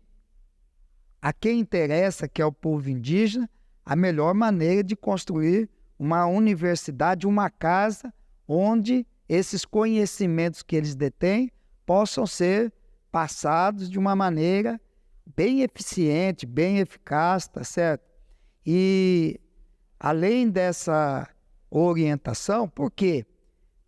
a quem interessa, que é o povo indígena, a melhor maneira de construir uma universidade, uma casa onde esses conhecimentos que eles detêm possam ser passados de uma maneira bem eficiente, bem eficaz, tá certo? E além dessa orientação, por quê?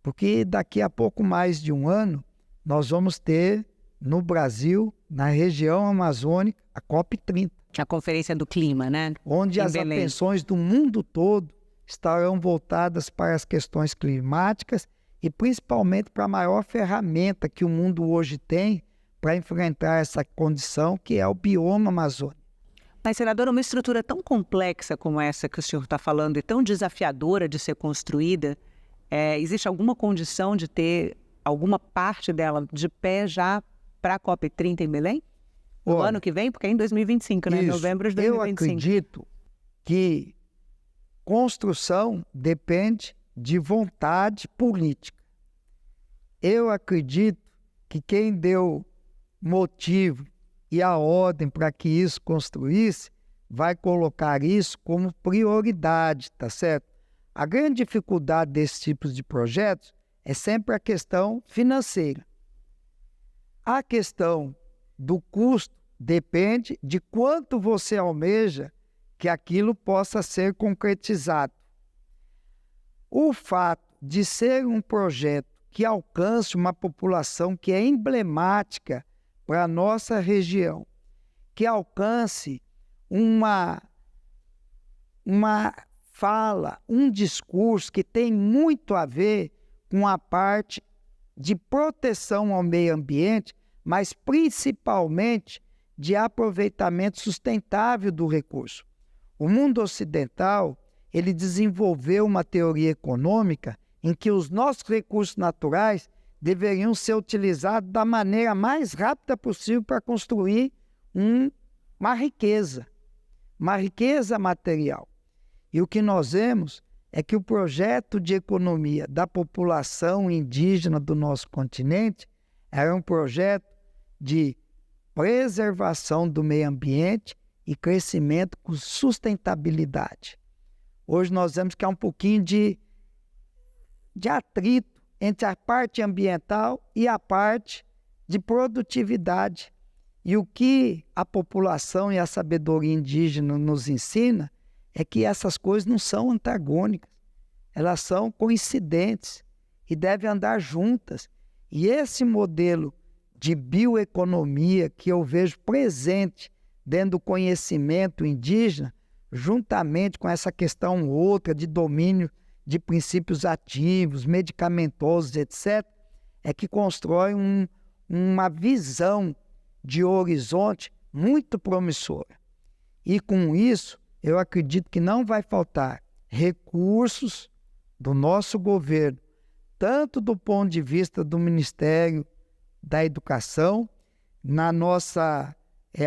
Porque daqui a pouco mais de um ano nós vamos ter no Brasil, na região amazônica, a COP30. A Conferência do Clima, né? Onde as atenções do mundo todo estarão voltadas para as questões climáticas e principalmente para a maior ferramenta que o mundo hoje tem para enfrentar essa condição, que é o bioma amazônico. Mas, senador, uma estrutura tão complexa como essa que o senhor está falando e tão desafiadora de ser construída, existe alguma condição de ter alguma parte dela de pé já para a COP30 em Belém? No ano que vem? Porque é em 2025, né? Novembro de 2025. Eu acredito que construção depende de vontade política. Eu acredito que quem deu motivo e a ordem para que isso construísse vai colocar isso como prioridade, tá certo? A grande dificuldade desses tipos de projetos é sempre a questão financeira. A questão do custo depende de quanto você almeja que aquilo possa ser concretizado. O fato de ser um projeto que alcance uma população que é emblemática para a nossa região, que alcance uma fala, um discurso que tem muito a ver com a parte de proteção ao meio ambiente, mas principalmente de aproveitamento sustentável do recurso. O mundo ocidental, ele desenvolveu uma teoria econômica em que os nossos recursos naturais deveriam ser utilizados da maneira mais rápida possível para construir uma riqueza material. E o que nós vemos é que o projeto de economia da população indígena do nosso continente era um projeto de preservação do meio ambiente e crescimento com sustentabilidade. Hoje nós vemos que há um pouquinho de atrito entre a parte ambiental e a parte de produtividade. E o que a população e a sabedoria indígena nos ensina é que essas coisas não são antagônicas, elas são coincidentes e devem andar juntas. E esse modelo de bioeconomia que eu vejo presente dentro do conhecimento indígena, juntamente com essa questão outra de domínio de princípios ativos, medicamentosos, etc., é que constrói uma visão de horizonte muito promissora. E com isso, eu acredito que não vai faltar recursos do nosso governo, tanto do ponto de vista do Ministério da Educação. Na nossa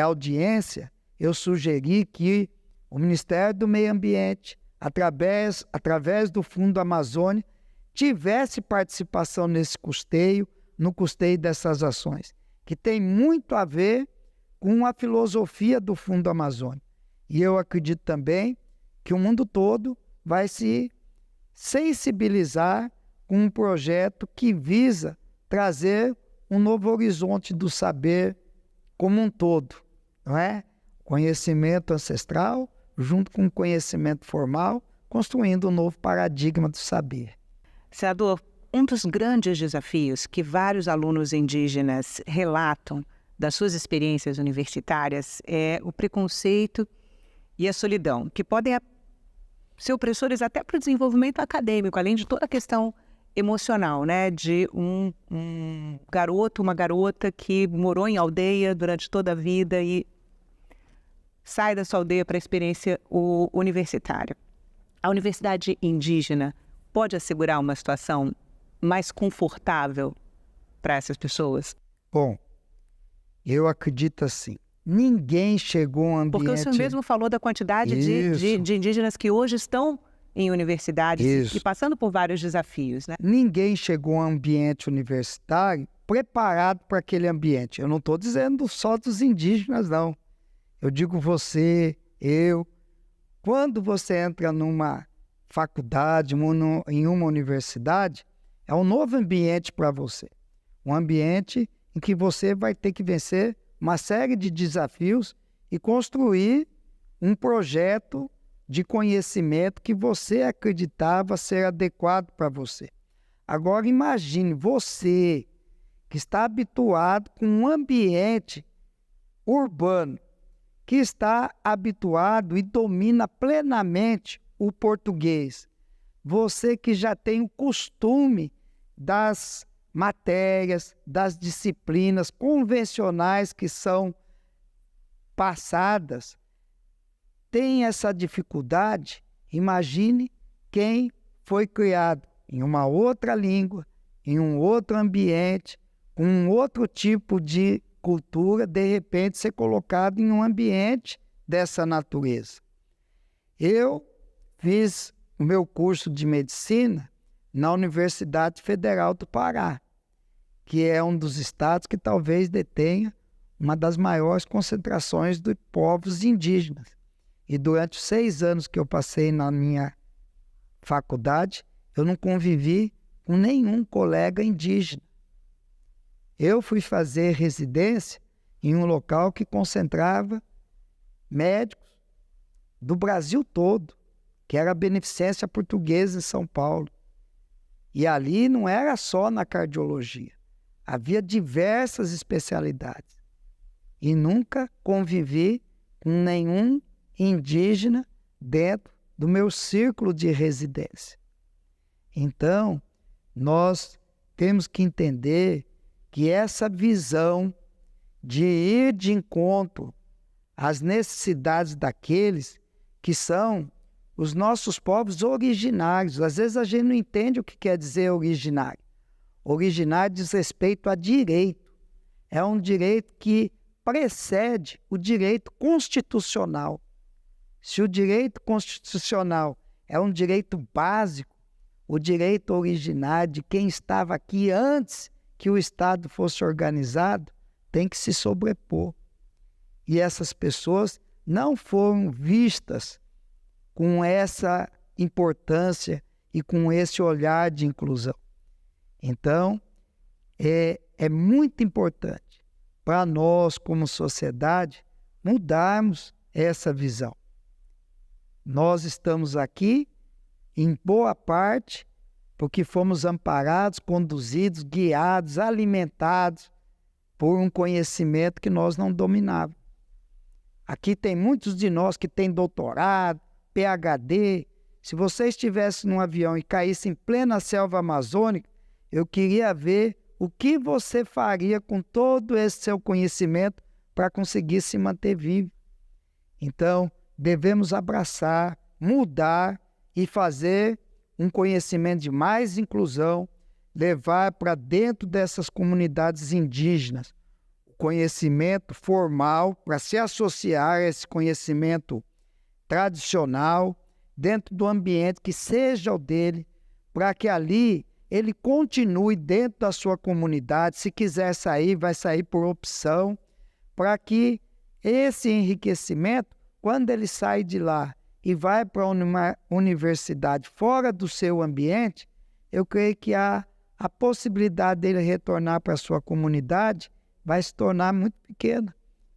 audiência, eu sugeri que o Ministério do Meio Ambiente, através do Fundo Amazônia, tivesse participação nesse custeio, no custeio dessas ações, que tem muito a ver com a filosofia do Fundo Amazônia. E eu acredito também que o mundo todo vai se sensibilizar com um projeto que visa trazer um novo horizonte do saber como um todo, não é? Conhecimento ancestral junto com o conhecimento formal, construindo um novo paradigma do saber. Senador, um dos grandes desafios que vários alunos indígenas relatam das suas experiências universitárias é o preconceito e a solidão, que podem ser opressores até para o desenvolvimento acadêmico, além de toda a questão emocional, né? De um garoto, uma garota que morou em aldeia durante toda a vida e sai da sua aldeia para a experiência universitária. A universidade indígena pode assegurar uma situação mais confortável para essas pessoas? Bom, eu acredito assim. Ninguém chegou a um ambiente... Porque o senhor mesmo falou da quantidade de indígenas que hoje estão em universidades e passando por vários desafios, né? Ninguém chegou a um ambiente universitário preparado para aquele ambiente. Eu não estou dizendo só dos indígenas, não. Eu digo você, eu. Quando você entra numa faculdade, em uma universidade, é um novo ambiente para você. Um ambiente em que você vai ter que vencer uma série de desafios e construir um projeto de conhecimento que você acreditava ser adequado para você. Agora imagine você que está habituado com um ambiente urbano, que está habituado e domina plenamente o português, você que já tem o costume das matérias, das disciplinas convencionais que são passadas, tem essa dificuldade, imagine quem foi criado em uma outra língua, em um outro ambiente, com um outro tipo de cultura, de repente ser colocado em um ambiente dessa natureza. Eu fiz o meu curso de medicina na Universidade Federal do Pará, que é um dos estados que talvez detenha uma das maiores concentrações de povos indígenas. E durante os 6 anos que eu passei na minha faculdade, eu não convivi com nenhum colega indígena. Eu fui fazer residência em um local que concentrava médicos do Brasil todo, que era a Beneficência Portuguesa em São Paulo. E ali não era só na cardiologia, havia diversas especialidades. E nunca convivi com nenhum indígena dentro do meu círculo de residência. Então, nós temos que entender que essa visão de ir de encontro às necessidades daqueles que são os nossos povos originários. Às vezes a gente não entende o que quer dizer originário. Originário diz respeito a direito. É um direito que precede o direito constitucional. Se o direito constitucional é um direito básico, o direito originário de quem estava aqui antes que o Estado fosse organizado tem que se sobrepor. E essas pessoas não foram vistas com essa importância e com esse olhar de inclusão. Então, é muito importante para nós, como sociedade, mudarmos essa visão. Nós estamos aqui, em boa parte, porque fomos amparados, conduzidos, guiados, alimentados por um conhecimento que nós não dominávamos. Aqui tem muitos de nós que têm doutorado, PhD. Se você estivesse num avião e caísse em plena selva amazônica, eu queria ver o que você faria com todo esse seu conhecimento para conseguir se manter vivo. Então, devemos abraçar, mudar e fazer um conhecimento de mais inclusão, levar para dentro dessas comunidades indígenas o conhecimento formal para se associar a esse conhecimento tradicional dentro do ambiente que seja o dele, para que ali ele continue dentro da sua comunidade. Se quiser sair, vai sair por opção, para que esse enriquecimento, quando ele sai de lá e vai para uma universidade fora do seu ambiente, eu creio que a possibilidade dele retornar para a sua comunidade vai se tornar muito pequena.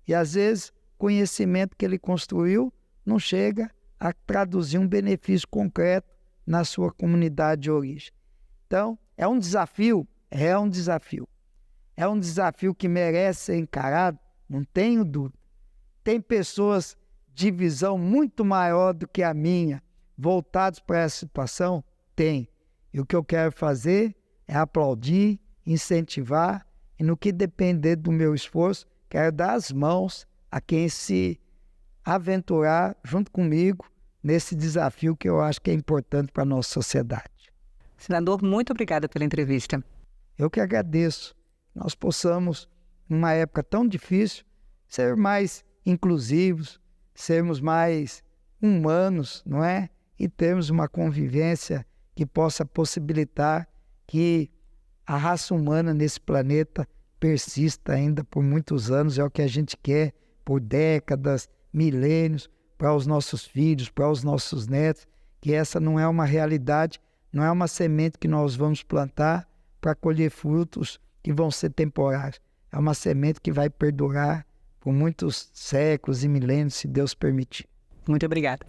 E às vezes o conhecimento que ele construiu não chega a traduzir um benefício concreto na sua comunidade de origem. Então, é um desafio? É um desafio. É um desafio que merece ser encarado, não tenho dúvida. Tem pessoas de visão muito maior do que a minha, voltados para essa situação? Tem. E o que eu quero fazer é aplaudir, incentivar, e no que depender do meu esforço, quero dar as mãos a quem se aventurar junto comigo nesse desafio que eu acho que é importante para a nossa sociedade. Senador, muito obrigada pela entrevista. Eu que agradeço. Nós possamos, numa época tão difícil, ser mais inclusivos, sermos mais humanos, não é? E termos uma convivência que possa possibilitar que a raça humana nesse planeta persista ainda por muitos anos. É o que a gente quer por décadas, milênios, para os nossos filhos, para os nossos netos, que essa não é uma realidade, não é uma semente que nós vamos plantar para colher frutos que vão ser temporários. É uma semente que vai perdurar por muitos séculos e milênios, se Deus permitir. Muito obrigada.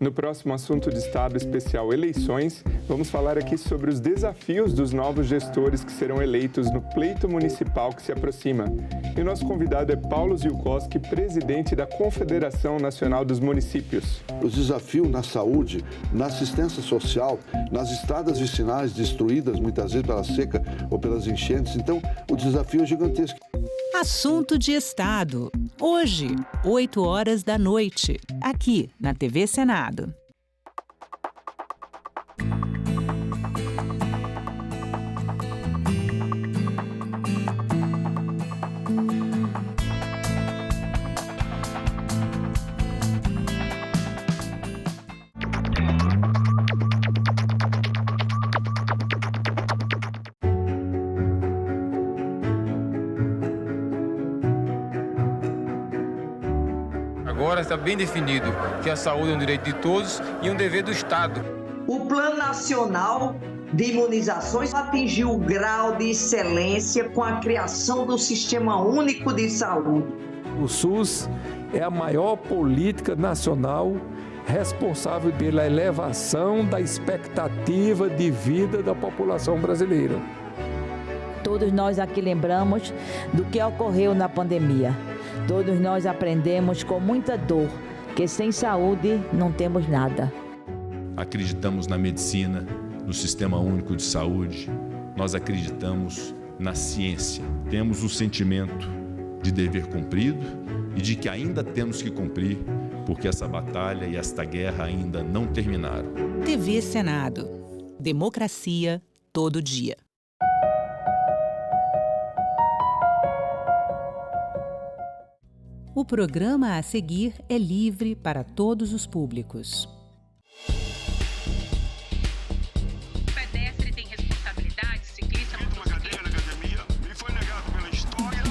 No próximo assunto de Estado especial Eleições, vamos falar aqui sobre os desafios dos novos gestores que serão eleitos no pleito municipal que se aproxima. E o nosso convidado é Paulo Ziolkowski, presidente da Confederação Nacional dos Municípios. Os desafios na saúde, na assistência social, nas estradas vicinais destruídas muitas vezes pela seca ou pelas enchentes. Então, o desafio é gigantesco. Assunto de Estado. Hoje, 20h, aqui na TV Senado. Agora está bem definido que a saúde é um direito de todos e um dever do Estado. O Plano Nacional de Imunizações atingiu o grau de excelência com a criação do Sistema Único de Saúde. O SUS é a maior política nacional responsável pela elevação da expectativa de vida da população brasileira. Todos nós aqui lembramos do que ocorreu na pandemia. Todos nós aprendemos com muita dor que sem saúde não temos nada. Acreditamos na medicina, no Sistema Único de Saúde. Nós acreditamos na ciência. Temos o sentimento de dever cumprido e de que ainda temos que cumprir, porque essa batalha e esta guerra ainda não terminaram. TV Senado. Democracia todo dia. O programa a seguir é livre para todos os públicos. O pedestre tem responsabilidade, ciclista... Uma cadeira na academia me foi negado pela história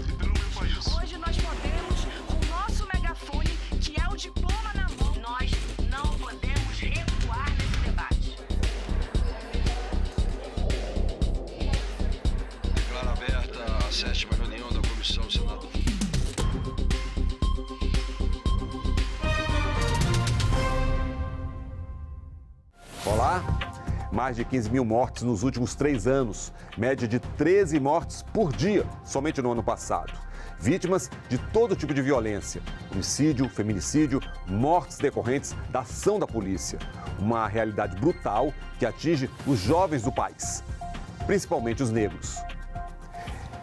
e pelo meu país. Hoje nós podemos, com o nosso megafone, que é o diploma na mão, nós não podemos recuar nesse debate. Declaro aberta a 7ª reunião da Comissão Senado. Olá! Mais de 15 mil mortes nos últimos 3 anos, média de 13 mortes por dia, somente no ano passado. Vítimas de todo tipo de violência, homicídio, feminicídio, mortes decorrentes da ação da polícia. Uma realidade brutal que atinge os jovens do país, principalmente os negros.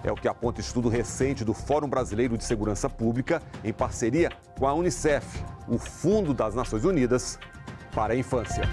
É o que aponta estudo recente do Fórum Brasileiro de Segurança Pública, em parceria com a Unicef, o Fundo das Nações Unidas para a Infância.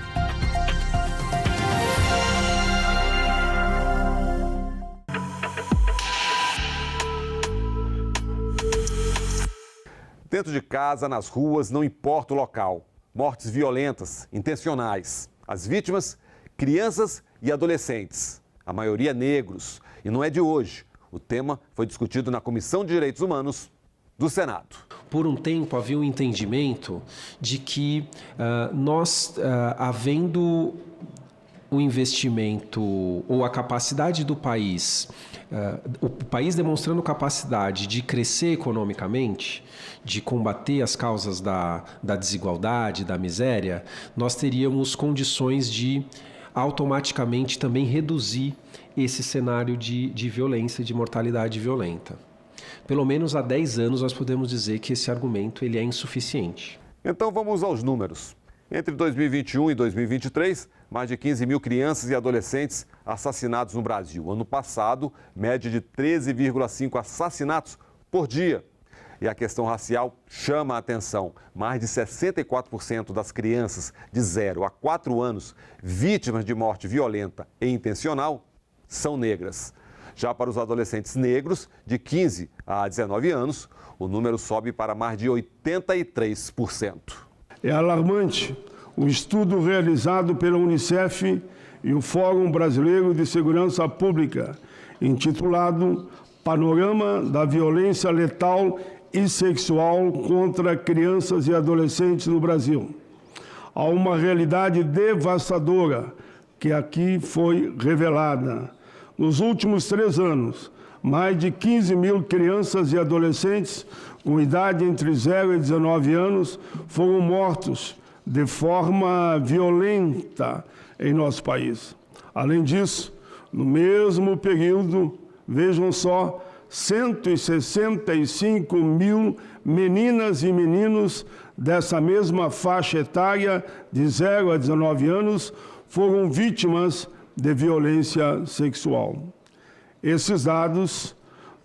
Dentro de casa, nas ruas, não importa o local. Mortes violentas, intencionais. As vítimas, crianças e adolescentes. A maioria negros. E não é de hoje. O tema foi discutido na Comissão de Direitos Humanos do Senado. Por um tempo havia um entendimento de que havendo o investimento ou a capacidade do país, o país demonstrando capacidade de crescer economicamente, de combater as causas da desigualdade, da miséria, nós teríamos condições de automaticamente também reduzir esse cenário de violência, de mortalidade violenta. Pelo menos há 10 anos nós podemos dizer que esse argumento ele é insuficiente. Então vamos aos números. Entre 2021 e 2023, mais de 15 mil crianças e adolescentes assassinados no Brasil. Ano passado, média de 13,5 assassinatos por dia. E a questão racial chama a atenção. Mais de 64% das crianças de 0 a 4 anos vítimas de morte violenta e intencional são negras. Já para os adolescentes negros, de 15 a 19 anos, o número sobe para mais de 83%. É alarmante o estudo realizado pela Unicef e o Fórum Brasileiro de Segurança Pública, intitulado Panorama da Violência Letal e Sexual contra Crianças e Adolescentes no Brasil. Há uma realidade devastadora que aqui foi revelada. Nos últimos 3 anos, mais de 15 mil crianças e adolescentes com idade entre 0 e 19 anos foram mortos de forma violenta em nosso país. Além disso, no mesmo período, vejam só, 165 mil meninas e meninos dessa mesma faixa etária, de 0 a 19 anos, foram vítimas de violência sexual. Esses dados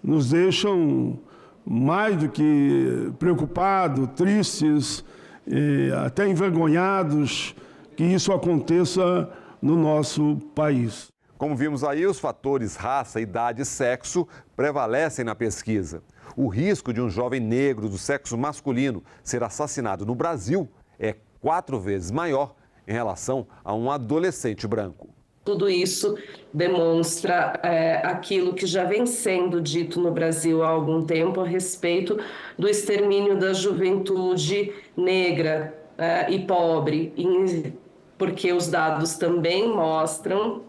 nos deixam mais do que preocupados, tristes, até envergonhados que isso aconteça no nosso país. Como vimos aí, os fatores raça, idade e sexo prevalecem na pesquisa. O risco de um jovem negro do sexo masculino ser assassinado no Brasil é 4 vezes maior em relação a um adolescente branco. Tudo isso demonstra aquilo que já vem sendo dito no Brasil há algum tempo a respeito do extermínio da juventude negra e pobre, porque os dados também mostram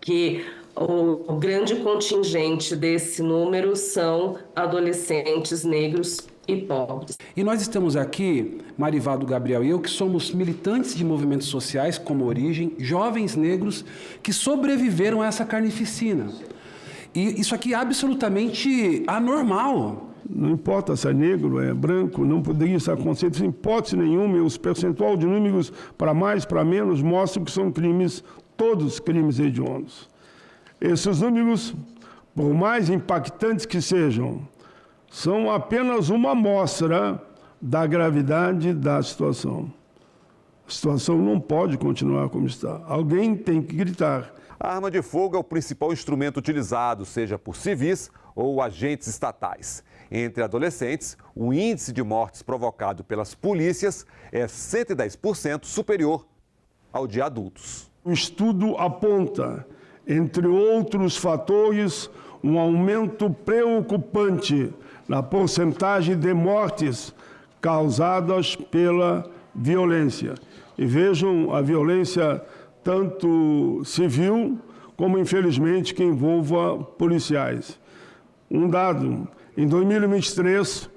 que o grande contingente desse número são adolescentes negros e pobres. E nós estamos aqui, Marivaldo, Gabriel e eu, que somos militantes de movimentos sociais como origem, jovens negros que sobreviveram a essa carnificina. E isso aqui é absolutamente anormal. Não importa se é negro, é branco, não poderia estar acontecendo em hipótese nenhuma. Os percentual de números para mais, para menos, mostram que são crimes, todos crimes hediondos. Esses números, por mais impactantes que sejam, são apenas uma amostra da gravidade da situação. A situação não pode continuar como está. Alguém tem que gritar. A arma de fogo é o principal instrumento utilizado, seja por civis ou agentes estatais. Entre adolescentes, o índice de mortes provocado pelas polícias é 110% superior ao de adultos. O estudo aponta, entre outros fatores, um aumento preocupante na porcentagem de mortes causadas pela violência. E vejam a violência tanto civil como, infelizmente, que envolva policiais. Um dado, em 2023,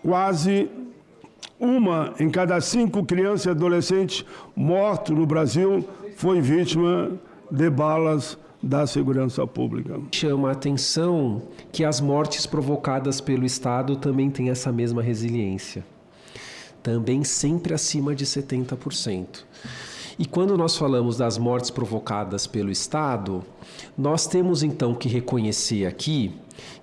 quase 1 em cada 5 crianças e adolescentes mortos no Brasil foi vítima de balas da segurança pública. Chama a atenção que as mortes provocadas pelo Estado também têm essa mesma resiliência. Também sempre acima de 70%. E quando nós falamos das mortes provocadas pelo Estado, nós temos então que reconhecer aqui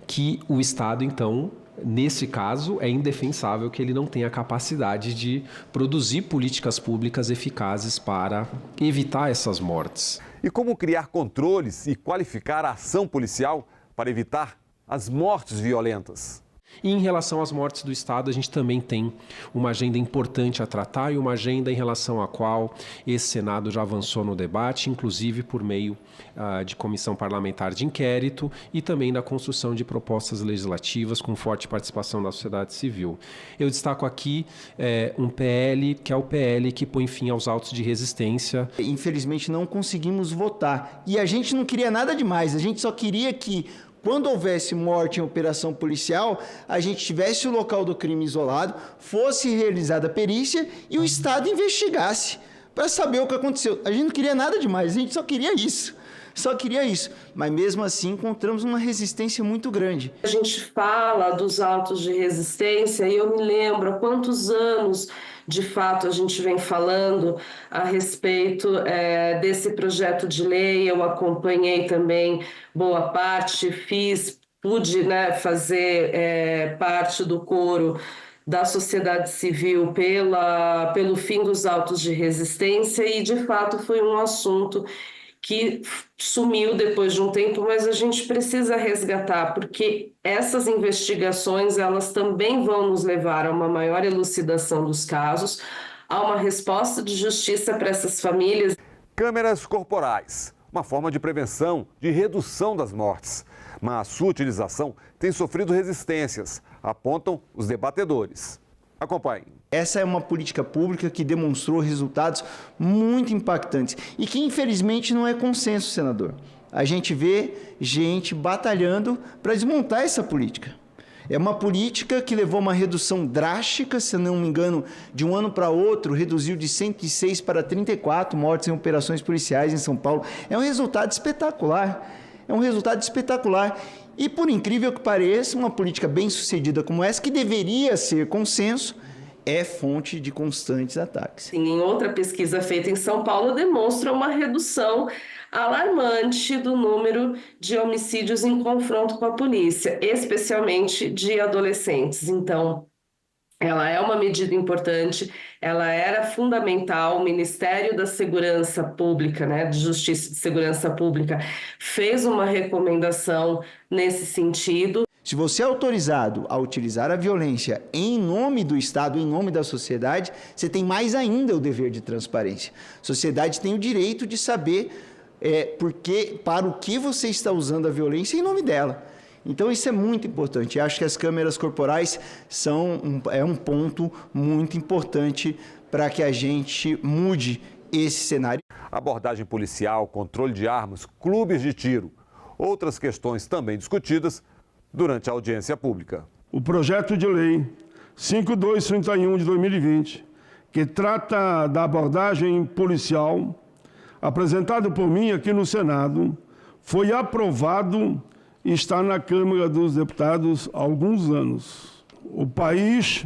que o Estado, então, nesse caso, é indefensável que ele não tenha a capacidade de produzir políticas públicas eficazes para evitar essas mortes. E como criar controles e qualificar a ação policial para evitar as mortes violentas? E em relação às mortes do Estado, a gente também tem uma agenda importante a tratar e uma agenda em relação à qual esse Senado já avançou no debate, inclusive por meio de comissão parlamentar de inquérito e também da construção de propostas legislativas com forte participação da sociedade civil. Eu destaco aqui um PL, que é o PL que põe fim aos autos de resistência. Infelizmente não conseguimos votar e a gente não queria nada demais, a gente só queria que quando houvesse morte em operação policial, a gente tivesse o local do crime isolado, fosse realizada a perícia e o Estado investigasse para saber o que aconteceu. A gente não queria nada demais, a gente só queria isso. Só queria isso. Mas mesmo assim encontramos uma resistência muito grande. A gente fala dos autos de resistência e eu me lembro há quantos anos de fato a gente vem falando a respeito desse projeto de lei. Eu acompanhei também boa parte, pude fazer parte do coro da sociedade civil pelo fim dos autos de resistência e de fato foi um assunto que sumiu depois de um tempo, mas a gente precisa resgatar, porque essas investigações, elas também vão nos levar a uma maior elucidação dos casos, a uma resposta de justiça para essas famílias. Câmeras corporais, uma forma de prevenção, de redução das mortes. Mas sua utilização tem sofrido resistências, apontam os debatedores. Acompanhem. Essa é uma política pública que demonstrou resultados muito impactantes e que, infelizmente, não é consenso, senador. A gente vê gente batalhando para desmontar essa política. É uma política que levou a uma redução drástica, se não me engano, de um ano para outro, reduziu de 106 para 34 mortes em operações policiais em São Paulo. É um resultado espetacular. É um resultado espetacular. E, por incrível que pareça, uma política bem-sucedida como essa, que deveria ser consenso, é fonte de constantes ataques. Sim, em outra pesquisa feita em São Paulo, demonstra uma redução alarmante do número de homicídios em confronto com a polícia, especialmente de adolescentes. Então, ela é uma medida importante, ela era fundamental. O Ministério da Segurança Pública, de Justiça e de Segurança Pública, fez uma recomendação nesse sentido. Se você é autorizado a utilizar a violência em nome do Estado, em nome da sociedade, você tem mais ainda o dever de transparência. A sociedade tem o direito de saber para o que você está usando a violência em nome dela. Então isso é muito importante. Eu acho que as câmeras corporais é um ponto muito importante para que a gente mude esse cenário. Abordagem policial, controle de armas, clubes de tiro. Outras questões também discutidas durante a audiência pública. O projeto de lei 5231 de 2020, que trata da abordagem policial, apresentado por mim aqui no Senado, foi aprovado e está na Câmara dos Deputados há alguns anos. O país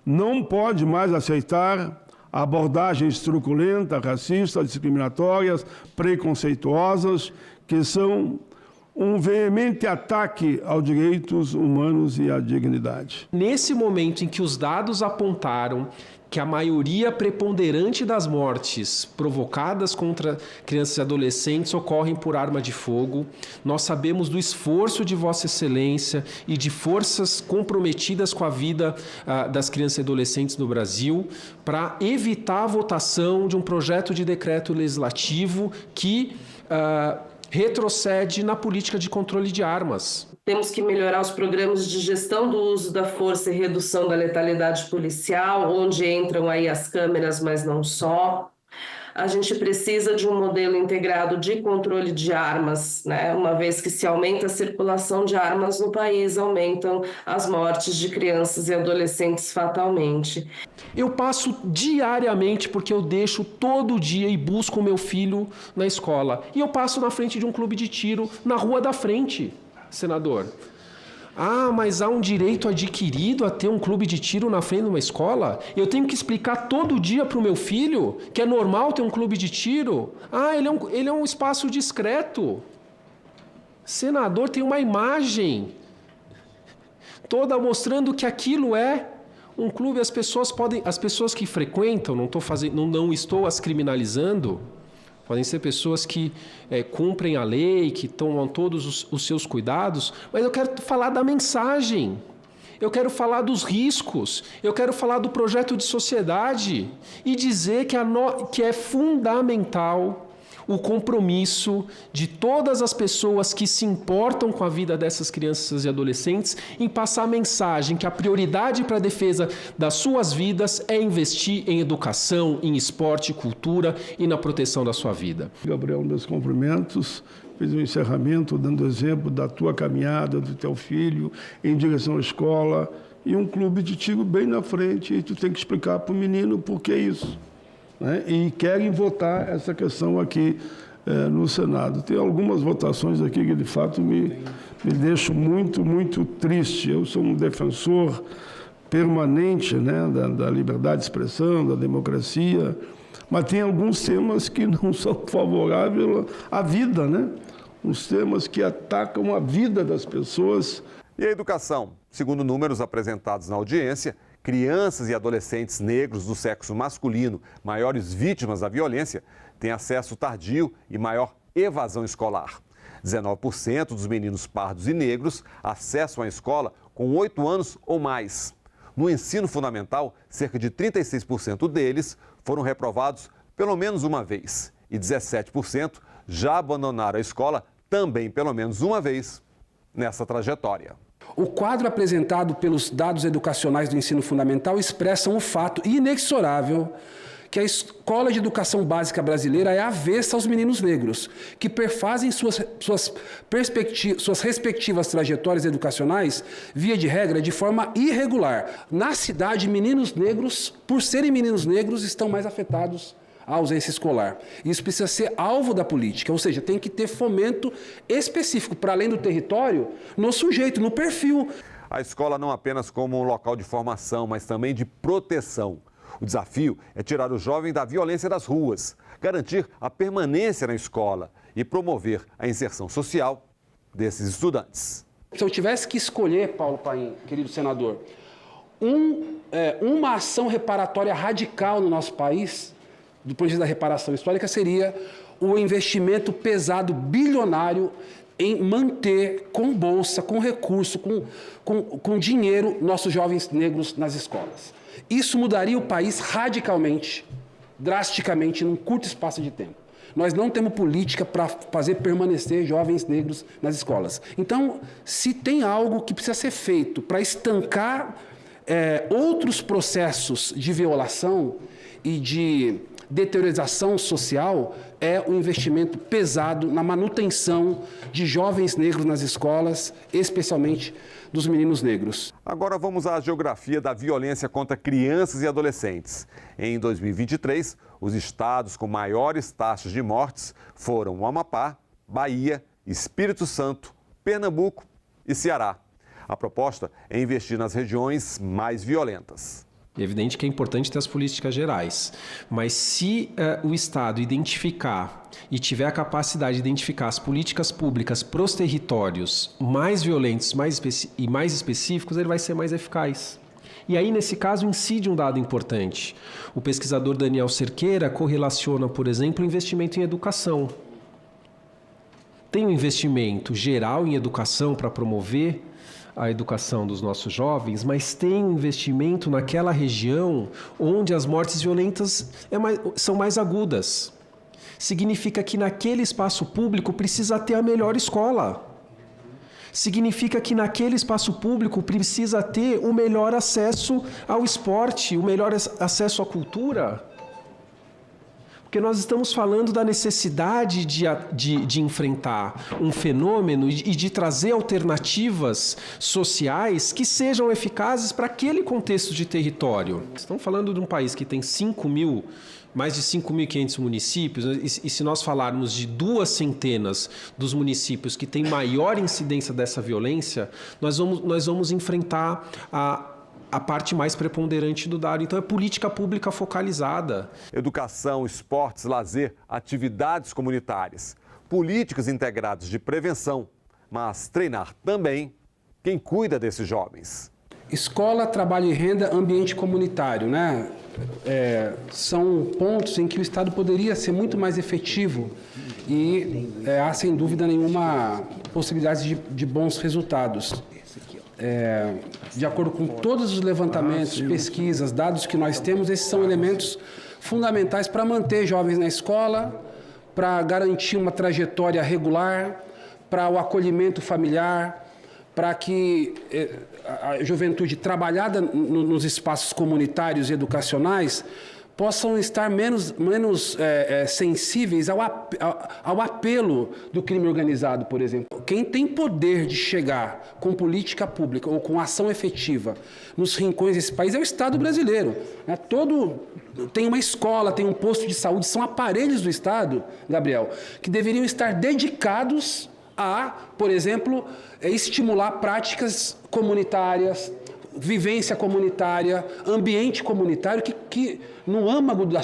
não pode mais aceitar abordagens truculentas, racistas, discriminatórias, preconceituosas, que são um veemente ataque aos direitos humanos e à dignidade. Nesse momento em que os dados apontaram que a maioria preponderante das mortes provocadas contra crianças e adolescentes ocorrem por arma de fogo, nós sabemos do esforço de Vossa Excelência e de forças comprometidas com a vida das crianças e adolescentes no Brasil para evitar a votação de um projeto de decreto legislativo que retrocede na política de controle de armas. Temos que melhorar os programas de gestão do uso da força e redução da letalidade policial, onde entram aí as câmeras, mas não só. A gente precisa de um modelo integrado de controle de armas, uma vez que se aumenta a circulação de armas no país, aumentam as mortes de crianças e adolescentes fatalmente. Eu passo diariamente, porque eu deixo todo dia e busco o meu filho na escola. E eu passo na frente de um clube de tiro, na rua da frente, senador. Ah, mas há um direito adquirido a ter um clube de tiro na frente de uma escola? Eu tenho que explicar todo dia para o meu filho que é normal ter um clube de tiro? Ah, ele é um espaço discreto. Senador, tem uma imagem toda mostrando que aquilo é um clube. As pessoas que frequentam, não estou as criminalizando, podem ser pessoas que cumprem a lei, que tomam todos os seus cuidados, mas eu quero falar da mensagem, eu quero falar dos riscos, eu quero falar do projeto de sociedade e dizer que é fundamental o compromisso de todas as pessoas que se importam com a vida dessas crianças e adolescentes em passar a mensagem que a prioridade para a defesa das suas vidas é investir em educação, em esporte, cultura e na proteção da sua vida. Gabriel, meus cumprimentos. Fiz um encerramento dando exemplo da tua caminhada, do teu filho, em direção à escola, e um clube de tiro bem na frente, e tu tem que explicar para o menino por que isso. E querem votar essa questão aqui no Senado. Tem algumas votações aqui que, de fato, me deixam muito, muito triste. Eu sou um defensor permanente da liberdade de expressão, da democracia, mas tem alguns temas que não são favoráveis à vida, os temas que atacam a vida das pessoas. E a educação? Segundo números apresentados na audiência, crianças e adolescentes negros do sexo masculino, maiores vítimas da violência, têm acesso tardio e maior evasão escolar. 19% dos meninos pardos e negros acessam a escola com 8 anos ou mais. No ensino fundamental, cerca de 36% deles foram reprovados pelo menos uma vez e 17% já abandonaram a escola também pelo menos uma vez nessa trajetória. O quadro apresentado pelos dados educacionais do ensino fundamental expressa um fato inexorável que a escola de educação básica brasileira é avessa aos meninos negros, que perfazem suas respectivas trajetórias educacionais, via de regra, de forma irregular. Na cidade, meninos negros, por serem meninos negros, estão mais afetados à ausência escolar. Isso precisa ser alvo da política, ou seja, tem que ter fomento específico, para além do território, no sujeito, no perfil. A escola não apenas como um local de formação, mas também de proteção. O desafio é tirar o jovem da violência das ruas, garantir a permanência na escola e promover a inserção social desses estudantes. Se eu tivesse que escolher, Paulo Paim, querido senador, uma ação reparatória radical no nosso país, do ponto de vista da reparação histórica, seria o investimento pesado, bilionário, em manter com bolsa, com recurso, com dinheiro, nossos jovens negros nas escolas. Isso mudaria o país radicalmente, drasticamente, num curto espaço de tempo. Nós não temos política para fazer permanecer jovens negros nas escolas. Então, se tem algo que precisa ser feito para estancar outros processos de violação e de deteriorização social, é o investimento pesado na manutenção de jovens negros nas escolas, especialmente dos meninos negros. Agora vamos à geografia da violência contra crianças e adolescentes. Em 2023, os estados com maiores taxas de mortes foram o Amapá, Bahia, Espírito Santo, Pernambuco e Ceará. A proposta é investir nas regiões mais violentas. É evidente que é importante ter as políticas gerais, mas se o Estado identificar e tiver a capacidade de identificar as políticas públicas para os territórios mais violentos e mais específicos, ele vai ser mais eficaz. E aí, nesse caso, incide um dado importante. O pesquisador Daniel Cerqueira correlaciona, por exemplo, o investimento em educação. Tem um investimento geral em educação para promover a educação dos nossos jovens, mas tem um investimento naquela região onde as mortes violentas são mais agudas. Significa que naquele espaço público precisa ter a melhor escola. Significa que naquele espaço público precisa ter o melhor acesso ao esporte, o melhor acesso à cultura. Porque nós estamos falando da necessidade de enfrentar um fenômeno e de trazer alternativas sociais que sejam eficazes para aquele contexto de território. Estamos falando de um país que tem mais de 5.500 municípios, e se nós falarmos de 200 dos municípios que têm maior incidência dessa violência, nós vamos enfrentar a parte mais preponderante do dado. Então, é política pública focalizada. Educação, esportes, lazer, atividades comunitárias, políticas integradas de prevenção, mas treinar também quem cuida desses jovens. Escola, trabalho e renda, ambiente comunitário, né? São pontos em que o Estado poderia ser muito mais efetivo e há, sem dúvida nenhuma, possibilidades de bons resultados. De acordo com todos os levantamentos, pesquisas, dados que nós temos, esses são elementos fundamentais para manter jovens na escola, para garantir uma trajetória regular, para o acolhimento familiar, para que a juventude trabalhada nos espaços comunitários e educacionais possam estar menos sensíveis ao apelo do crime organizado, por exemplo. Quem tem poder de chegar com política pública ou com ação efetiva nos rincões desse país é o Estado brasileiro. Tem uma escola, tem um posto de saúde, são aparelhos do Estado, Gabriel, que deveriam estar dedicados a, por exemplo, estimular práticas comunitárias, vivência comunitária, ambiente comunitário, que no âmago da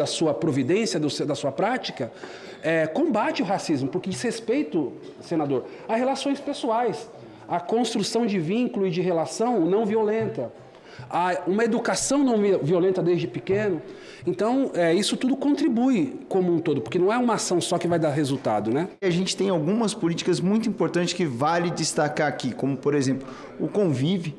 sua providência, da sua prática, combate o racismo, porque diz respeito, senador, a relações pessoais, a construção de vínculo e de relação não violenta, uma educação não violenta desde pequeno. Então, isso tudo contribui como um todo, porque não é uma ação só que vai dar resultado, né? A gente tem algumas políticas muito importantes que vale destacar aqui, como, por exemplo, o Convive,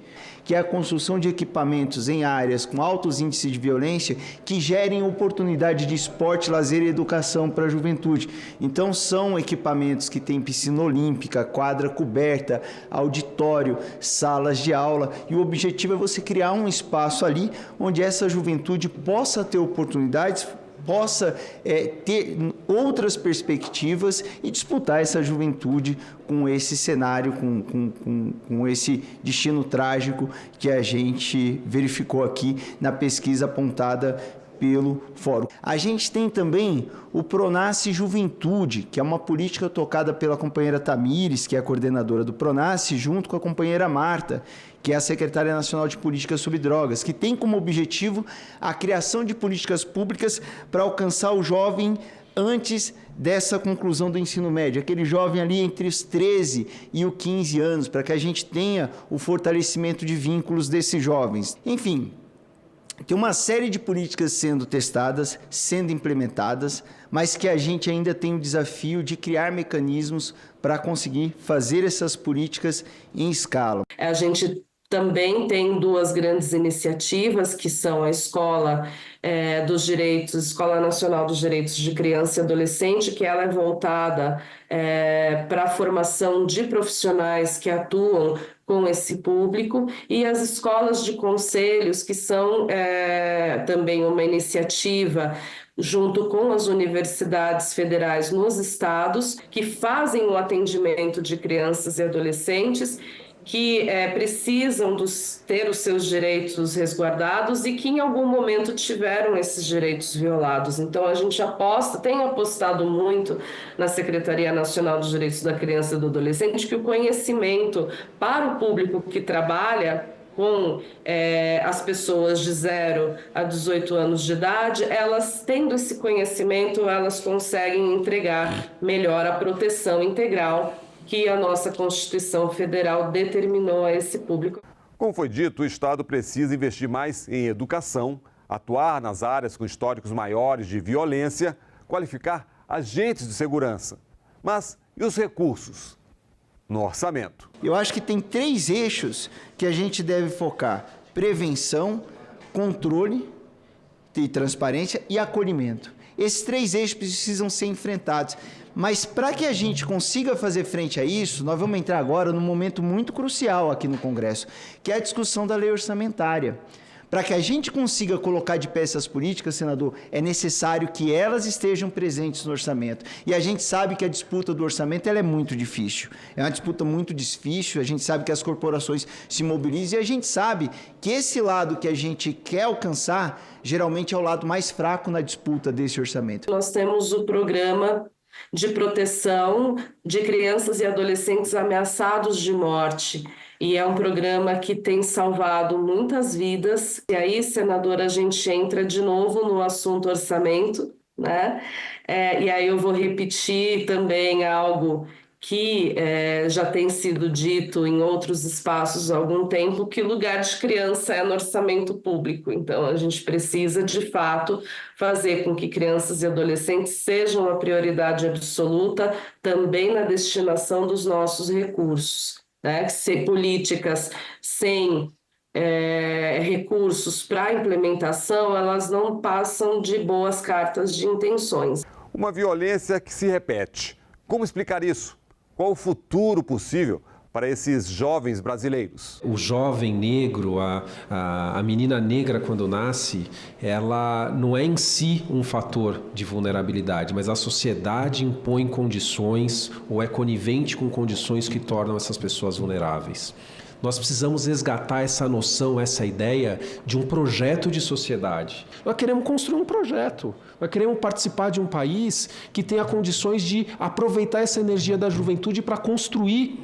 que é a construção de equipamentos em áreas com altos índices de violência que gerem oportunidade de esporte, lazer e educação para a juventude. Então, são equipamentos que têm piscina olímpica, quadra coberta, auditório, salas de aula, e o objetivo é você criar um espaço ali onde essa juventude possa ter oportunidades, possa ter outras perspectivas e disputar essa juventude com esse cenário, com esse destino trágico que a gente verificou aqui na pesquisa apontada pelo Fórum. A gente tem também o Pronasce Juventude, que é uma política tocada pela companheira Tamires, que é a coordenadora do Pronasce, junto com a companheira Marta, que é a secretária nacional de políticas sobre drogas, que tem como objetivo a criação de políticas públicas para alcançar o jovem antes dessa conclusão do ensino médio, aquele jovem ali entre os 13 e os 15 anos, para que a gente tenha o fortalecimento de vínculos desses jovens. Enfim, tem uma série de políticas sendo testadas, sendo implementadas, mas que a gente ainda tem o desafio de criar mecanismos para conseguir fazer essas políticas em escala. A gente também tem duas grandes iniciativas, que são a Escola Nacional dos Direitos de Criança e Adolescente, que ela é voltada para a formação de profissionais que atuam com esse público, e as escolas de conselhos, que são também uma iniciativa junto com as universidades federais nos estados, que fazem o atendimento de crianças e adolescentes que precisam ter os seus direitos resguardados e que em algum momento tiveram esses direitos violados. Então a gente tem apostado muito na Secretaria Nacional dos Direitos da Criança e do Adolescente que o conhecimento para o público que trabalha com as pessoas de 0 a 18 anos de idade, elas tendo esse conhecimento, elas conseguem entregar melhor a proteção integral que a nossa Constituição Federal determinou a esse público. Como foi dito, o Estado precisa investir mais em educação, atuar nas áreas com históricos maiores de violência, qualificar agentes de segurança. Mas e os recursos? No orçamento. Eu acho que tem 3 eixos que a gente deve focar: prevenção, controle e transparência e acolhimento. Esses 3 eixos precisam ser enfrentados. Mas para que a gente consiga fazer frente a isso, nós vamos entrar agora num momento muito crucial aqui no Congresso, que é a discussão da lei orçamentária. Para que a gente consiga colocar de pé essas políticas, senador, é necessário que elas estejam presentes no orçamento. E a gente sabe que a disputa do orçamento ela é muito difícil. É uma disputa muito difícil, a gente sabe que as corporações se mobilizam e a gente sabe que esse lado que a gente quer alcançar, geralmente é o lado mais fraco na disputa desse orçamento. Nós temos o programa de proteção de crianças e adolescentes ameaçados de morte. E é um programa que tem salvado muitas vidas. E aí, senadora, a gente entra de novo no assunto orçamento, né? E aí eu vou repetir também algo que já tem sido dito em outros espaços há algum tempo, que lugar de criança é no orçamento público. Então, a gente precisa, de fato, fazer com que crianças e adolescentes sejam a prioridade absoluta também na destinação dos nossos recursos, né? Ser políticas sem recursos para implementação, elas não passam de boas cartas de intenções. Uma violência que se repete. Como explicar isso? Qual o futuro possível para esses jovens brasileiros? O jovem negro, a menina negra quando nasce, ela não é em si um fator de vulnerabilidade, mas a sociedade impõe condições ou é conivente com condições que tornam essas pessoas vulneráveis. Nós precisamos resgatar essa noção, essa ideia de um projeto de sociedade. Nós queremos construir um projeto. Nós queremos participar de um país que tenha condições de aproveitar essa energia da juventude para construir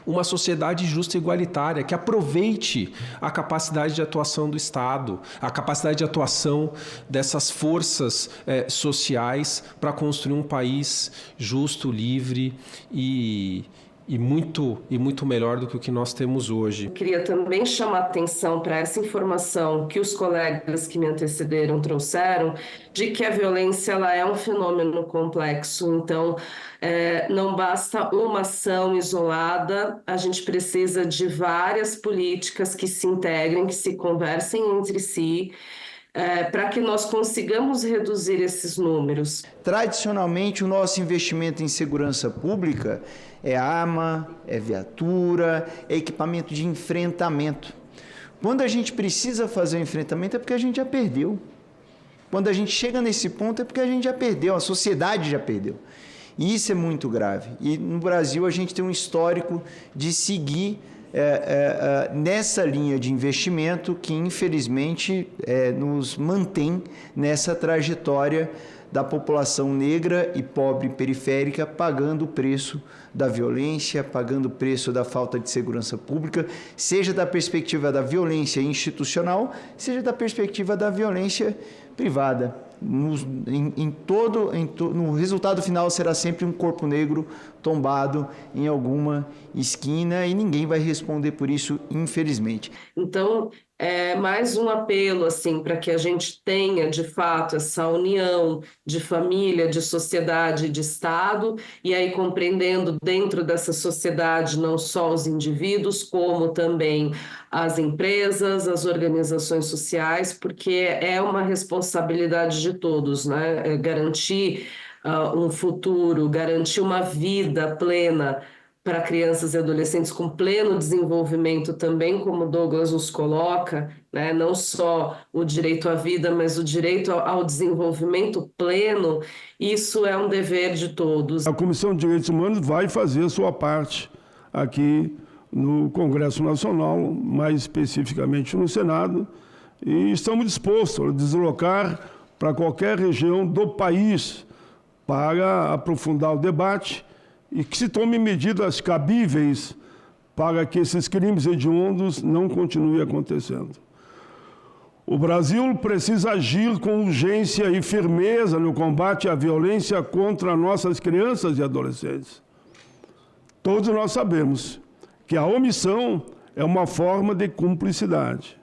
uma sociedade justa e igualitária, que aproveite a capacidade de atuação do Estado, a capacidade de atuação dessas forças sociais para construir um país justo, livre e e muito melhor do que o que nós temos hoje. Queria também chamar atenção para essa informação que os colegas que me antecederam trouxeram, de que a violência ela é um fenômeno complexo, então não basta uma ação isolada, a gente precisa de várias políticas que se integrem, que se conversem entre si, para que nós consigamos reduzir esses números. Tradicionalmente, o nosso investimento em segurança pública é arma, é viatura, é equipamento de enfrentamento. Quando a gente precisa fazer o enfrentamento é porque a gente já perdeu. Quando a gente chega nesse ponto é porque a gente já perdeu, a sociedade já perdeu. E isso é muito grave. E no Brasil a gente tem um histórico de seguir nessa linha de investimento que, infelizmente, nos mantém nessa trajetória da população negra e pobre periférica pagando o preço da violência, pagando o preço da falta de segurança pública, seja da perspectiva da violência institucional, seja da perspectiva da violência privada. No resultado final será sempre um corpo negro tombado em alguma esquina e ninguém vai responder por isso, infelizmente. Então, é mais um apelo assim, para que a gente tenha, de fato, essa união de família, de sociedade, de Estado, e aí compreendendo dentro dessa sociedade não só os indivíduos, como também as empresas, as organizações sociais, porque é uma responsabilidade de todos, né? Garantir um futuro, garantir uma vida plena para crianças e adolescentes com pleno desenvolvimento também, como Douglas nos coloca, né? Não só o direito à vida, mas o direito ao desenvolvimento pleno, isso é um dever de todos. A Comissão de Direitos Humanos vai fazer a sua parte aqui no Congresso Nacional, mais especificamente no Senado, e estamos dispostos a deslocar para qualquer região do país para aprofundar o debate e que se tome medidas cabíveis para que esses crimes hediondos não continuem acontecendo. O Brasil precisa agir com urgência e firmeza no combate à violência contra nossas crianças e adolescentes. Todos nós sabemos que a omissão é uma forma de cumplicidade.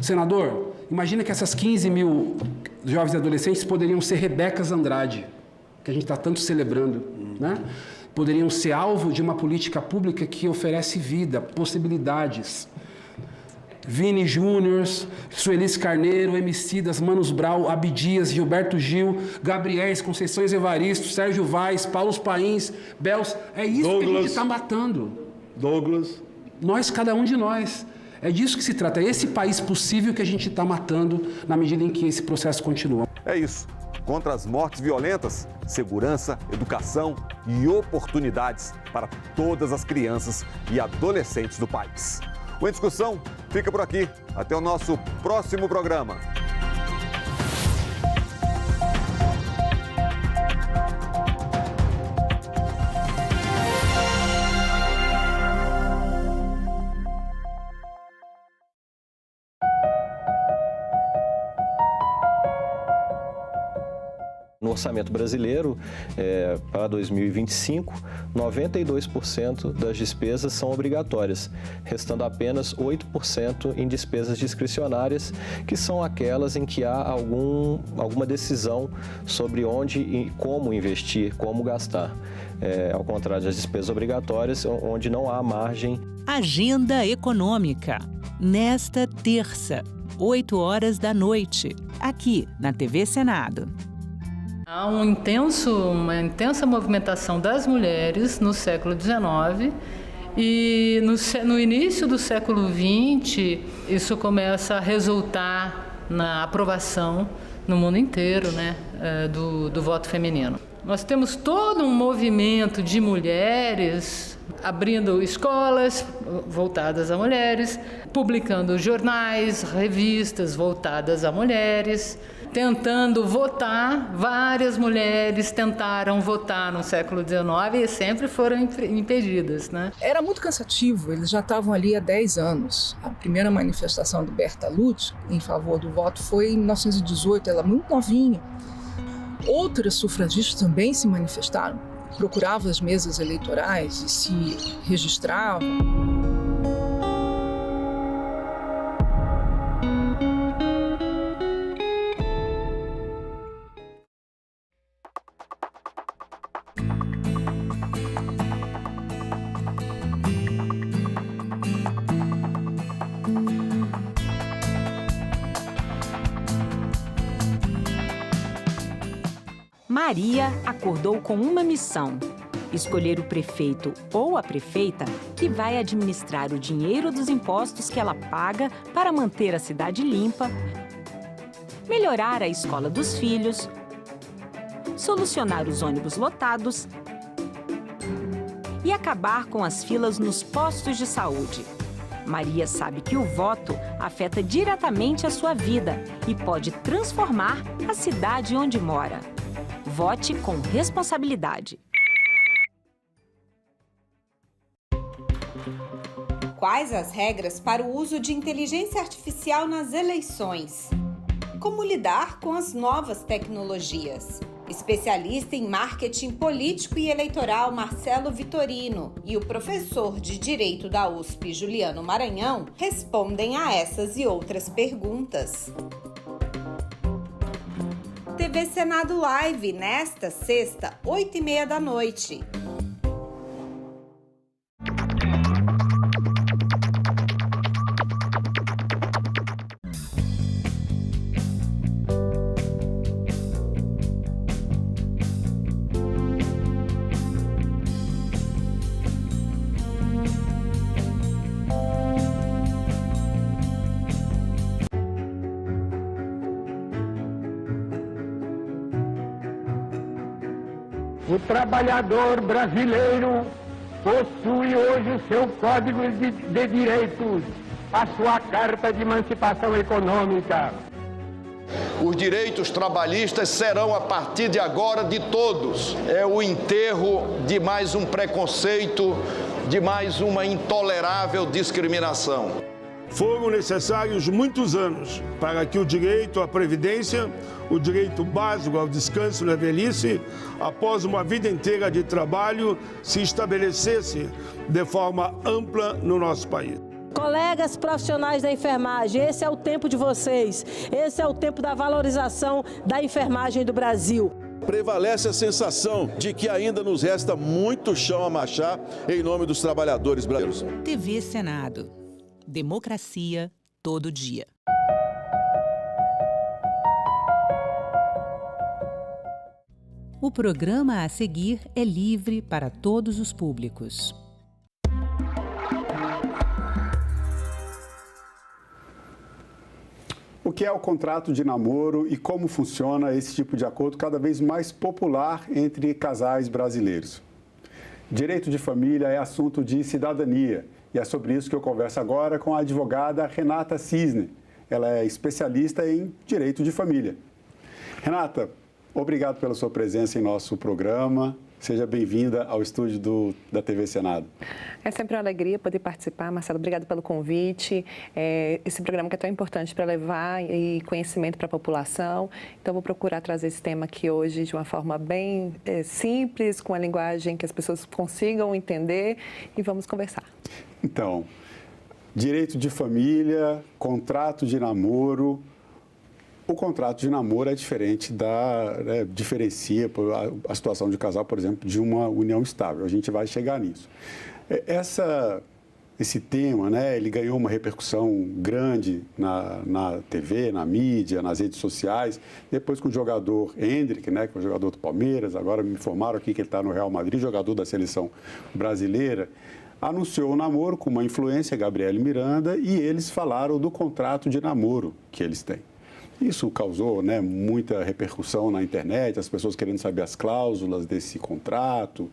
Senador, imagina que essas 15 mil jovens e adolescentes poderiam ser Rebecas Andrade, que a gente está tanto celebrando, né? Poderiam ser alvo de uma política pública que oferece vida, possibilidades. Vini Júnior, Suelice Carneiro, Emicidas, Manos Brau, Abdias, Gilberto Gil, Gabriéis, Conceições Evaristo, Sérgio Vaz, Paulo Pains, Bels. É isso Douglas, que a gente está matando. Douglas. Nós, cada um de nós. É disso que se trata. É esse país possível que a gente está matando na medida em que esse processo continua. É isso. Contra as mortes violentas, segurança, educação e oportunidades para todas as crianças e adolescentes do país. O Em Discussão fica por aqui. Até o nosso próximo programa. No orçamento brasileiro, para 2025, 92% das despesas são obrigatórias, restando apenas 8% em despesas discricionárias, que são aquelas em que há alguma decisão sobre onde e como investir, como gastar. Ao contrário das despesas obrigatórias, onde não há margem. Agenda Econômica, nesta terça, 20h, aqui na TV Senado. Há uma intensa movimentação das mulheres no século XIX e no início do século XX isso começa a resultar na aprovação no mundo inteiro, né, do voto feminino. Nós temos todo um movimento de mulheres abrindo escolas voltadas a mulheres, publicando jornais, revistas voltadas a mulheres, tentando votar. Várias mulheres tentaram votar no século XIX e sempre foram impedidas, né? Era muito cansativo, eles já estavam ali há 10 anos. A primeira manifestação do Berta Lutz em favor do voto foi em 1918, ela muito novinha. Outras sufragistas também se manifestaram procurava as mesas eleitorais e se registrava. Maria acordou com uma missão: escolher o prefeito ou a prefeita que vai administrar o dinheiro dos impostos que ela paga para manter a cidade limpa, melhorar a escola dos filhos, solucionar os ônibus lotados e acabar com as filas nos postos de saúde. Maria sabe que o voto afeta diretamente a sua vida e pode transformar a cidade onde mora. Vote com responsabilidade. Quais as regras para o uso de inteligência artificial nas eleições? Como lidar com as novas tecnologias? Especialista em marketing político e eleitoral Marcelo Vitorino e o professor de Direito da USP, Juliano Maranhão, respondem a essas e outras perguntas. TV Senado Live, nesta sexta, 8h30 da noite. O trabalhador brasileiro possui hoje o seu Código de Direitos, a sua Carta de Emancipação Econômica. Os direitos trabalhistas serão, a partir de agora, de todos. É o enterro de mais um preconceito, de mais uma intolerável discriminação. Foram necessários muitos anos para que o direito à previdência, o direito básico ao descanso na velhice, após uma vida inteira de trabalho, se estabelecesse de forma ampla no nosso país. Colegas profissionais da enfermagem, esse é o tempo de vocês, esse é o tempo da valorização da enfermagem do Brasil. Prevalece a sensação de que ainda nos resta muito chão a marchar em nome dos trabalhadores brasileiros. TV Senado. Democracia todo dia. O programa a seguir é livre para todos os públicos. O que é o contrato de namoro e como funciona esse tipo de acordo cada vez mais popular entre casais brasileiros? Direito de família é assunto de cidadania e é sobre isso que eu converso agora com a advogada Renata Cisne. Ela é especialista em direito de família. Renata, obrigado pela sua presença em nosso programa. Seja bem-vinda ao estúdio da TV Senado. É sempre uma alegria poder participar, Marcelo. Obrigado pelo convite. Esse programa que é tão importante para levar conhecimento para a população. Então, vou procurar trazer esse tema aqui hoje de uma forma bem simples, com a linguagem que as pessoas consigam entender e vamos conversar. Então, direito de família, contrato de namoro. O contrato de namoro é diferente diferencia a situação de casal, por exemplo, de uma união estável. A gente vai chegar nisso. Esse tema, ele ganhou uma repercussão grande na TV, na mídia, nas redes sociais. Depois que o jogador Endrick, que é o jogador do Palmeiras, agora me informaram aqui que ele está no Real Madrid, jogador da seleção brasileira, anunciou o namoro com uma influência, Gabriele Miranda, e eles falaram do contrato de namoro que eles têm. Isso causou muita repercussão na internet, as pessoas querendo saber as cláusulas desse contrato.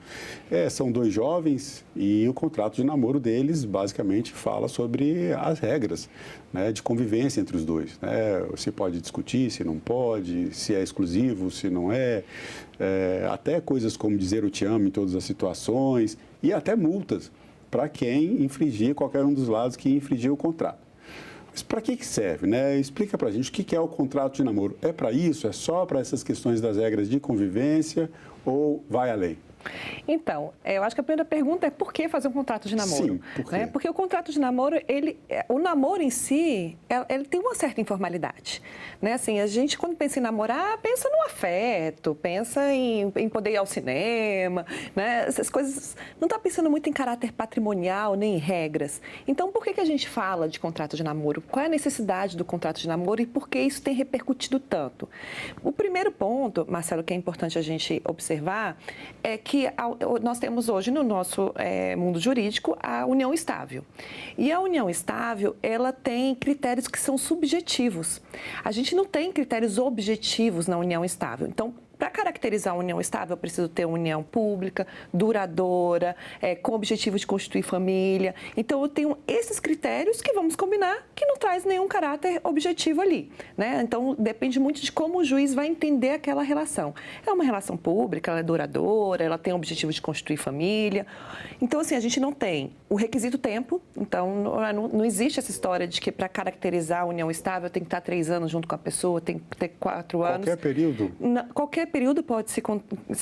São dois jovens e o contrato de namoro deles basicamente fala sobre as regras de convivência entre os dois. Se pode discutir, se não pode, se é exclusivo, se não é. Até coisas como dizer eu te amo em todas as situações e até multas para quem infringir, qualquer um dos lados que infringir o contrato. Mas para que serve? Explica para a gente o que é o contrato de namoro. É para isso? É só para essas questões das regras de convivência ou vai além? Então, eu acho que a primeira pergunta é por que fazer um contrato de namoro? Sim, por quê? Né? Porque o contrato de namoro, o namoro em si, ele tem uma certa informalidade. Né? Assim, a gente, quando pensa em namorar, pensa no afeto, pensa em poder ir ao cinema, né? Essas coisas. Não está pensando muito em caráter patrimonial, nem em regras. Então, por que a gente fala de contrato de namoro? Qual é a necessidade do contrato de namoro e por que isso tem repercutido tanto? O primeiro ponto, Marcelo, que é importante a gente observar, é que nós temos hoje no nosso mundo jurídico a união estável. E a união estável, ela tem critérios que são subjetivos. A gente não tem critérios objetivos na união estável. Então, para caracterizar a união estável, eu preciso ter uma união pública, duradoura, com o objetivo de constituir família. Então, eu tenho esses critérios que vamos combinar, que não traz nenhum caráter objetivo ali, né? Então, depende muito de como o juiz vai entender aquela relação. É uma relação pública, ela é duradoura, ela tem o objetivo de constituir família. Então, assim, a gente não tem o requisito tempo. Então, não existe essa história de que para caracterizar a união estável tem que estar 3 anos junto com a pessoa, tem que ter 4 anos. Qualquer período? Qualquer período pode se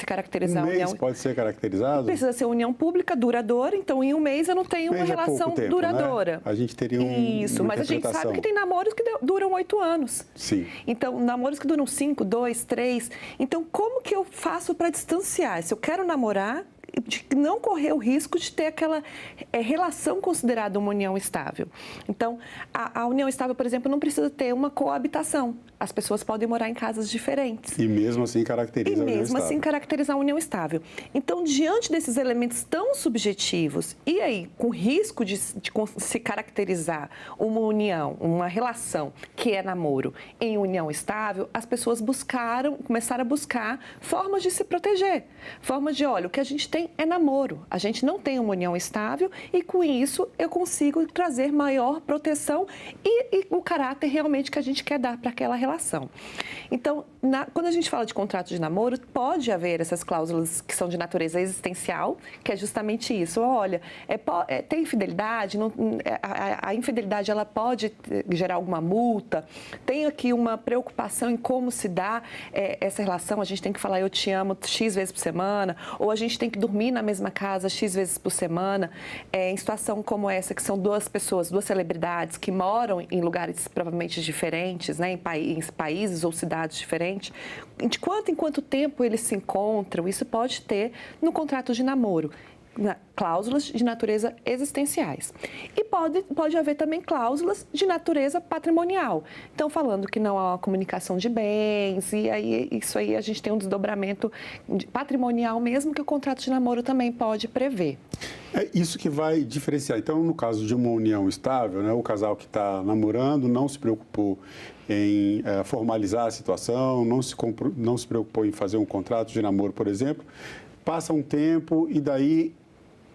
caracterizar. Um mês pode ser caracterizado? Precisa ser união pública duradoura, então em um mês eu não tenho uma relação tempo, duradoura. Né? A gente teria Isso, mas a gente sabe que tem namoros que duram 8 anos. Sim. Então, namoros que duram 5, 2, 3. Então, como que eu faço para distanciar? Se eu quero namorar, de não correr o risco de ter aquela relação considerada uma união estável. Então, a união estável, por exemplo, não precisa ter uma coabitação. As pessoas podem morar em casas diferentes. E mesmo assim caracteriza a união estável. E mesmo assim caracterizar a união estável. Então, diante desses elementos tão subjetivos, e aí, com risco de se caracterizar uma união, uma relação que é namoro em união estável, as pessoas começaram a buscar formas de se proteger. Formas de, olha, o que a gente tem é namoro. A gente não tem uma união estável e, com isso, eu consigo trazer maior proteção e o caráter realmente que a gente quer dar para aquela relação. Então, quando a gente fala de contrato de namoro, pode haver essas cláusulas que são de natureza existencial, que é justamente isso. Olha, tem infidelidade, a infidelidade ela pode gerar alguma multa, tem aqui uma preocupação em como se dá essa relação, a gente tem que falar eu te amo X vezes por semana, ou a gente tem que dormir na mesma casa X vezes por semana, em situação como essa, que são 2 pessoas, 2 celebridades que moram em lugares provavelmente diferentes, né, em países ou cidades diferentes, de quanto em quanto tempo eles se encontram, isso pode ter no contrato de namoro. Cláusulas de natureza existenciais. E pode haver também cláusulas de natureza patrimonial. Então, falando que não há uma comunicação de bens, e aí isso aí a gente tem um desdobramento patrimonial mesmo que o contrato de namoro também pode prever. É isso que vai diferenciar. Então, no caso de uma união estável, né, o casal que está namorando não se preocupou em formalizar a situação, não se preocupou em fazer um contrato de namoro, por exemplo, passa um tempo e daí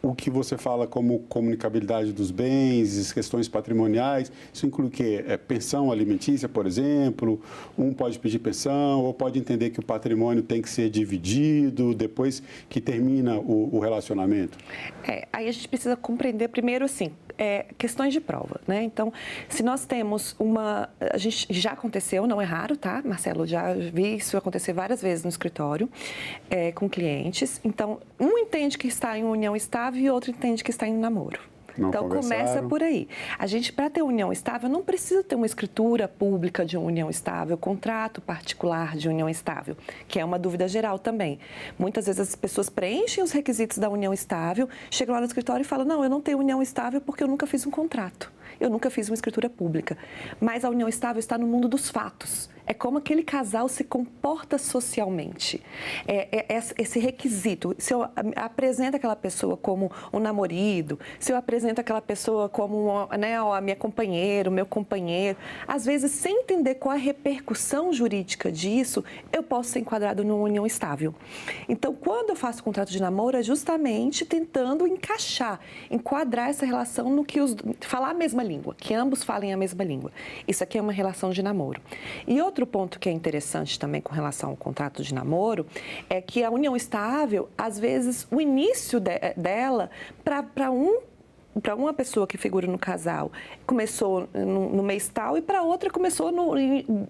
o que você fala como comunicabilidade dos bens, questões patrimoniais, isso inclui o quê? Pensão alimentícia, por exemplo, um pode pedir pensão ou pode entender que o patrimônio tem que ser dividido depois que termina o relacionamento? Aí a gente precisa compreender primeiro, assim, questões de prova, né? Então, se nós temos a gente já aconteceu, não é raro, tá, Marcelo? Já vi isso acontecer várias vezes no escritório com clientes. Então, um entende que está em união estável e outro entende que está em namoro. Então, começa por aí. A gente, para ter união estável, não precisa ter uma escritura pública de união estável, contrato particular de união estável, que é uma dúvida geral também. Muitas vezes as pessoas preenchem os requisitos da união estável, chegam lá no escritório e falam, não, eu não tenho união estável porque eu nunca fiz um contrato. Eu nunca fiz uma escritura pública. Mas a união estável está no mundo dos fatos. É como aquele casal se comporta socialmente. Esse requisito, se eu apresento aquela pessoa como um namorado, se eu apresento aquela pessoa como a minha companheira, o meu companheiro, às vezes, sem entender qual é a repercussão jurídica disso, eu posso ser enquadrado numa união estável. Então, quando eu faço contrato de namoro, é justamente tentando enquadrar essa relação no que falar a mesma língua, que ambos falem a mesma língua. Isso aqui é uma relação de namoro. E outro ponto que é interessante também com relação ao contrato de namoro é que a união estável, às vezes, o início dela, para um para uma pessoa que figura no casal, começou no mês tal e para outra começou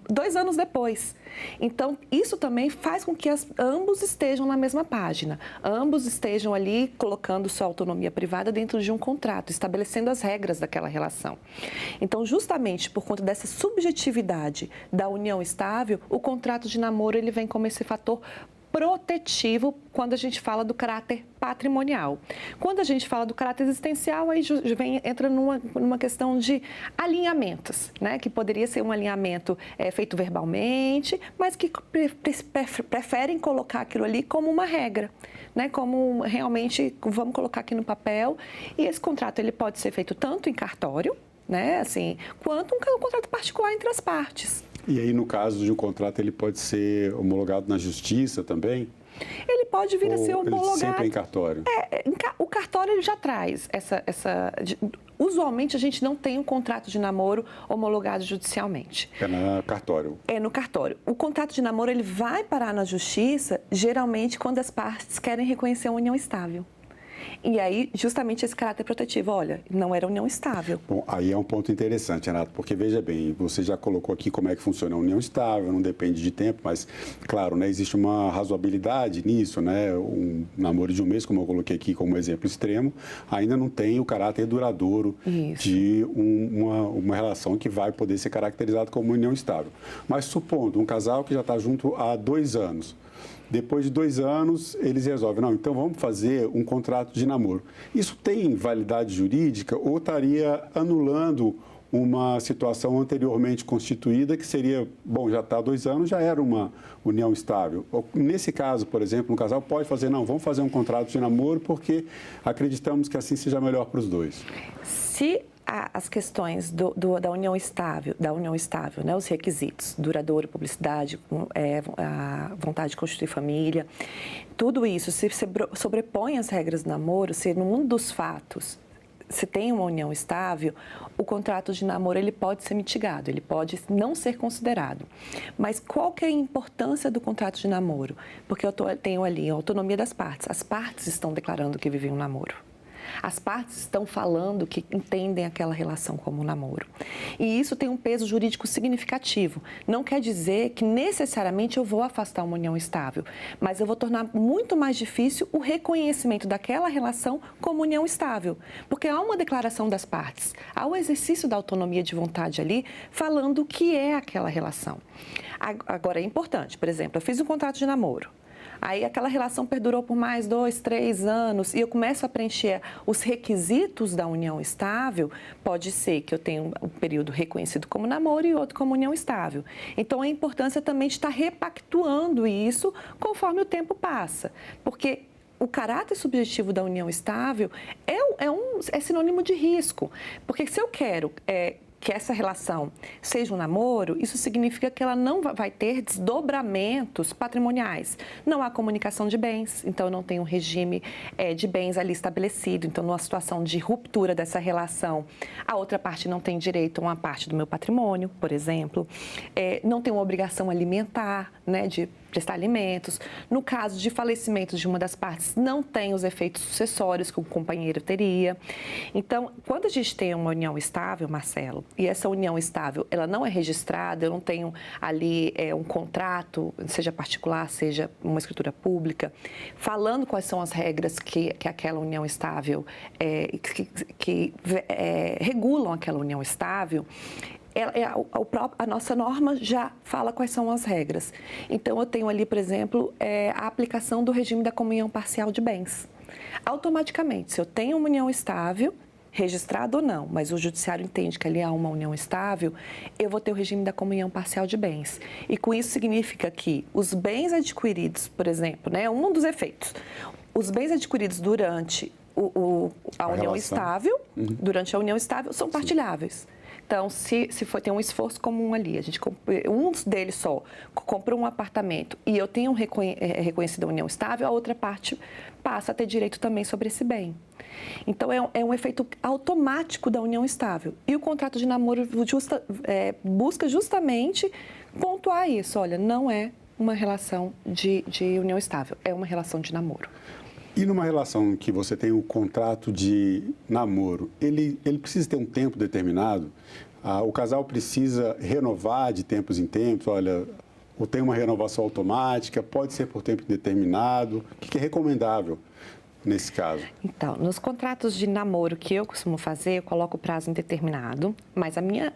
2 anos depois. Então, isso também faz com que ambos estejam na mesma página, ambos estejam ali colocando sua autonomia privada dentro de um contrato, estabelecendo as regras daquela relação. Então, justamente por conta dessa subjetividade da união estável, o contrato de namoro ele vem como esse fator protetivo quando a gente fala do caráter patrimonial. Quando a gente fala do caráter existencial, aí entra numa questão de alinhamentos, né? Que poderia ser um alinhamento feito verbalmente, mas que preferem colocar aquilo ali como uma regra, né? Como realmente, vamos colocar aqui no papel, e esse contrato ele pode ser feito tanto em cartório, né? Assim, quanto um contrato particular entre as partes. E aí, no caso de um contrato, ele pode ser homologado na justiça também? Ele pode vir a ser homologado. Sempre em cartório? O cartório ele já traz usualmente, a gente não tem um contrato de namoro homologado judicialmente. É no cartório? É no cartório. O contrato de namoro ele vai parar na justiça, geralmente, quando as partes querem reconhecer uma união estável. E aí, justamente esse caráter protetivo, olha, não era união estável. Bom, aí é um ponto interessante, Renato, porque veja bem, você já colocou aqui como é que funciona a união estável, não depende de tempo, mas, claro, né, existe uma razoabilidade nisso, né? Um namoro de um mês, como eu coloquei aqui como exemplo extremo, ainda não tem o caráter duradouro de uma relação que vai poder ser caracterizada como união estável. Mas supondo um casal que já está junto há 2 anos, depois de 2 anos, eles resolvem, não, então vamos fazer um contrato de namoro. Isso tem validade jurídica ou estaria anulando uma situação anteriormente constituída que seria, bom, já está há 2 anos, já era uma união estável. Nesse caso, por exemplo, um casal pode fazer, não, vamos fazer um contrato de namoro porque acreditamos que assim seja melhor para os dois. Se as questões da união estável, né, os requisitos, duradouro, publicidade, a vontade de constituir família, tudo isso, se sobrepõe às regras do namoro, se num dos fatos se tem uma união estável, o contrato de namoro ele pode ser mitigado, ele pode não ser considerado. Mas qual que é a importância do contrato de namoro? Porque eu tenho ali a autonomia das partes. As partes estão declarando que vivem um namoro. As partes estão falando que entendem aquela relação como um namoro. E isso tem um peso jurídico significativo. Não quer dizer que necessariamente eu vou afastar uma união estável, mas eu vou tornar muito mais difícil o reconhecimento daquela relação como união estável. Porque há uma declaração das partes, há o exercício da autonomia de vontade ali, falando o que é aquela relação. Agora, é importante, por exemplo, eu fiz um contrato de namoro. Aí aquela relação perdurou por mais 2, 3 anos e eu começo a preencher os requisitos da união estável, pode ser que eu tenha um período reconhecido como namoro e outro como união estável. Então, a importância também de estar repactuando isso conforme o tempo passa, porque o caráter subjetivo da união estável é sinônimo de risco, porque se eu quero que essa relação seja um namoro, isso significa que ela não vai ter desdobramentos patrimoniais. Não há comunicação de bens, então eu não tenho um regime de bens ali estabelecido. Então, numa situação de ruptura dessa relação, a outra parte não tem direito a uma parte do meu patrimônio, por exemplo. Não tem uma obrigação alimentar, né, de prestar alimentos. No caso de falecimento de uma das partes, não tem os efeitos sucessórios que o companheiro teria. Então, quando a gente tem uma união estável, Marcelo, e essa união estável, ela não é registrada, eu não tenho ali um contrato, seja particular, seja uma escritura pública, falando quais são as regras que aquela união estável, que regulam aquela união estável, a nossa norma já fala quais são as regras. Então, eu tenho ali, por exemplo, a aplicação do regime da comunhão parcial de bens. Automaticamente, se eu tenho uma união estável, registrada ou não, mas o judiciário entende que ali há uma união estável, eu vou ter o regime da comunhão parcial de bens. E com isso significa que os bens adquiridos, por exemplo, né, um dos efeitos, os bens adquiridos durante a união estável, durante a união estável, são partilháveis. Então, se tem um esforço comum ali, um deles só compra um apartamento e eu tenho reconhecida a união estável, a outra parte passa a ter direito também sobre esse bem. Então, é um efeito automático da união estável. E o contrato de namoro busca justamente pontuar isso. Olha, não é uma relação de união estável, é uma relação de namoro. E numa relação em que você tem um contrato de namoro, ele precisa ter um tempo determinado? O casal precisa renovar de tempos em tempos? Olha, ou tem uma renovação automática? Pode ser por tempo determinado? O que é recomendável nesse caso? Então, nos contratos de namoro que eu costumo fazer, eu coloco prazo indeterminado, mas a minha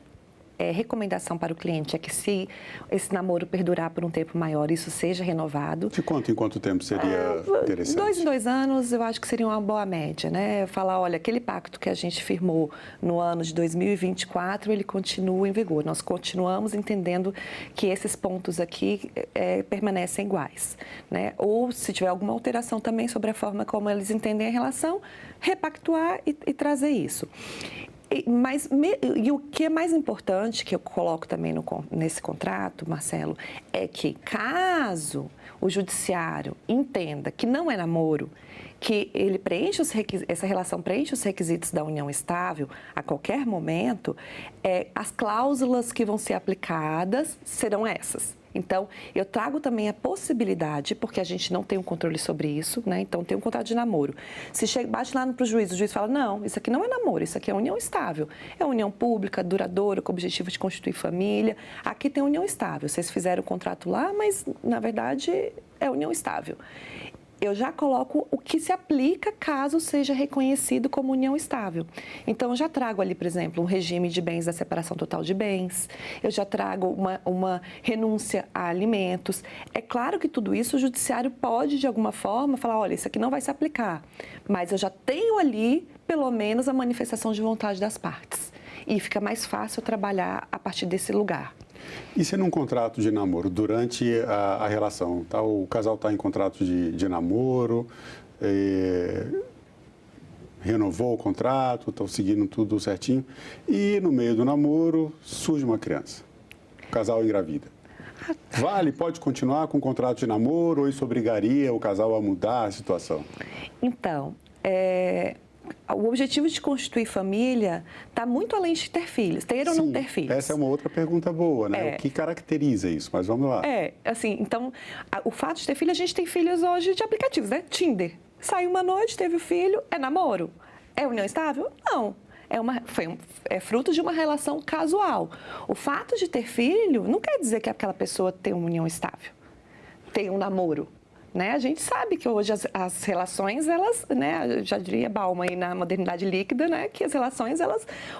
recomendação para o cliente é que se esse namoro perdurar por um tempo maior, isso seja renovado. De quanto em quanto tempo seria interessante? 2 em 2 anos, eu acho que seria uma boa média, né? Falar, olha, aquele pacto que a gente firmou no ano de 2024, ele continua em vigor. Nós continuamos entendendo que esses pontos aqui permanecem iguais, né? Ou se tiver alguma alteração também sobre a forma como eles entendem a relação, repactuar e trazer isso. E o que é mais importante, que eu coloco também nesse contrato, Marcelo, é que caso o judiciário entenda que não é namoro, que ele essa relação preenche os requisitos da união estável a qualquer momento, as cláusulas que vão ser aplicadas serão essas. Então, eu trago também a possibilidade, porque a gente não tem um controle sobre isso, né? Então, tem um contrato de namoro. Se bate lá para o juiz fala, não, isso aqui não é namoro, isso aqui é união estável. É união pública, duradoura, com o objetivo de constituir família. Aqui tem união estável. Vocês fizeram o contrato lá, mas, na verdade, é união estável. Eu já coloco o que se aplica caso seja reconhecido como união estável. Então, eu já trago ali, por exemplo, um regime de bens da separação total de bens, eu já trago uma renúncia a alimentos. É claro que tudo isso o judiciário pode, de alguma forma, falar, olha, isso aqui não vai se aplicar, mas eu já tenho ali, pelo menos, a manifestação de vontade das partes. E fica mais fácil trabalhar a partir desse lugar. E se num contrato de namoro, durante a relação, tá? O casal está em contrato de namoro, renovou o contrato, estão seguindo tudo certinho, e no meio do namoro surge uma criança, o casal engravida. Pode continuar com o contrato de namoro ou isso obrigaria o casal a mudar a situação? Então, o objetivo de constituir família está muito além de ter filhos, ter ou não ter filhos. Essa é uma outra pergunta boa, né? O que caracteriza isso? Mas vamos lá. Assim, então, o fato de ter filho, a gente tem filhos hoje de aplicativos, né? Tinder. Saiu uma noite, teve o filho, é namoro? É união estável? Não. É fruto de uma relação casual. O fato de ter filho não quer dizer que aquela pessoa tem uma união estável, tem um namoro. Né? A gente sabe que hoje as relações, elas, né, já diria Bauman aí na modernidade líquida, né, que as relações,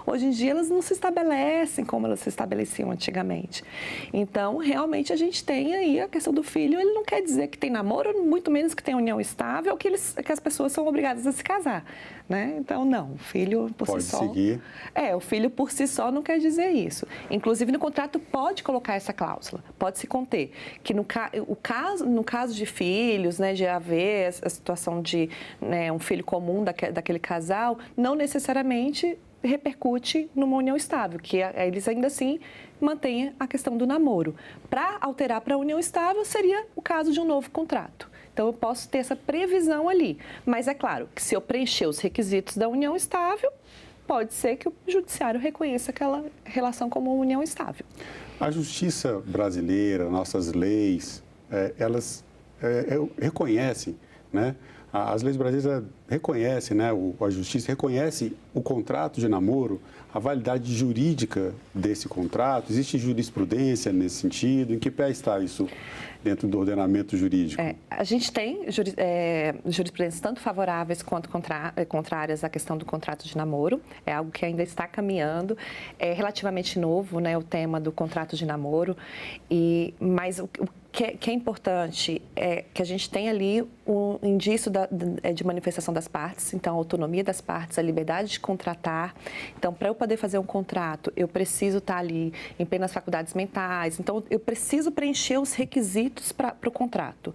hoje em dia, elas não se estabelecem como elas se estabeleciam antigamente. Então, realmente, a gente tem aí a questão do filho, ele não quer dizer que tem namoro, muito menos que tem união estável, que as pessoas são obrigadas a se casar. Né? Então, não, o filho por si só... Pode seguir. O filho por si só não quer dizer isso. Inclusive, no contrato pode colocar essa cláusula, pode se conter, que no caso de filhos, né, de haver a situação de, né, um filho comum daquele casal, não necessariamente repercute numa união estável, que eles ainda assim mantêm a questão do namoro. Para alterar para a união estável, seria o caso de um novo contrato. Então, eu posso ter essa previsão ali. Mas é claro que se eu preencher os requisitos da união estável, pode ser que o judiciário reconheça aquela relação como uma união estável. A justiça brasileira, nossas leis, elas reconhecem, né? As leis brasileiras reconhecem, né? A justiça reconhece o contrato de namoro, a validade jurídica desse contrato. Existe jurisprudência nesse sentido? Em que pé está isso dentro do ordenamento jurídico? A gente tem jurisprudências tanto favoráveis quanto contrárias à questão do contrato de namoro. É algo que ainda está caminhando. É relativamente novo, né, o tema do contrato de namoro. Mas o que é importante é que a gente tem ali um indício de manifestação das partes, então a autonomia das partes, a liberdade de contratar. Então, para eu poder fazer um contrato, eu preciso estar ali em plenas faculdades mentais, então eu preciso preencher os requisitos para o contrato.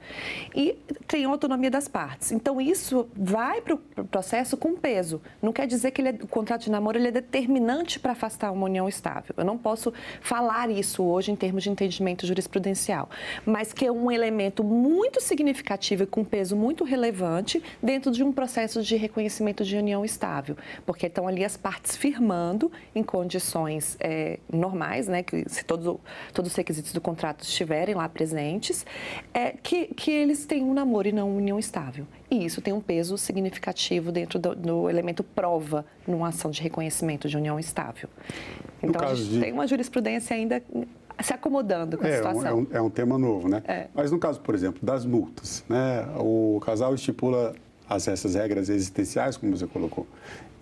E tem a autonomia das partes. Então, isso vai para o processo com peso. Não quer dizer que o contrato de namoro ele é determinante para afastar uma união estável. Eu não posso falar isso hoje em termos de entendimento jurisprudencial. mas que é um elemento muito significativo e com peso muito relevante dentro de um processo de reconhecimento de união estável, porque estão ali as partes firmando em condições normais, né, que se todos os requisitos do contrato estiverem lá presentes, que eles têm um namoro e não uma união estável. E isso tem um peso significativo dentro do elemento prova numa ação de reconhecimento de união estável. Então, a gente tem uma jurisprudência ainda se acomodando com a situação. É um tema novo, né? Mas no caso, por exemplo, das multas, né? O casal estipula essas regras existenciais, como você colocou,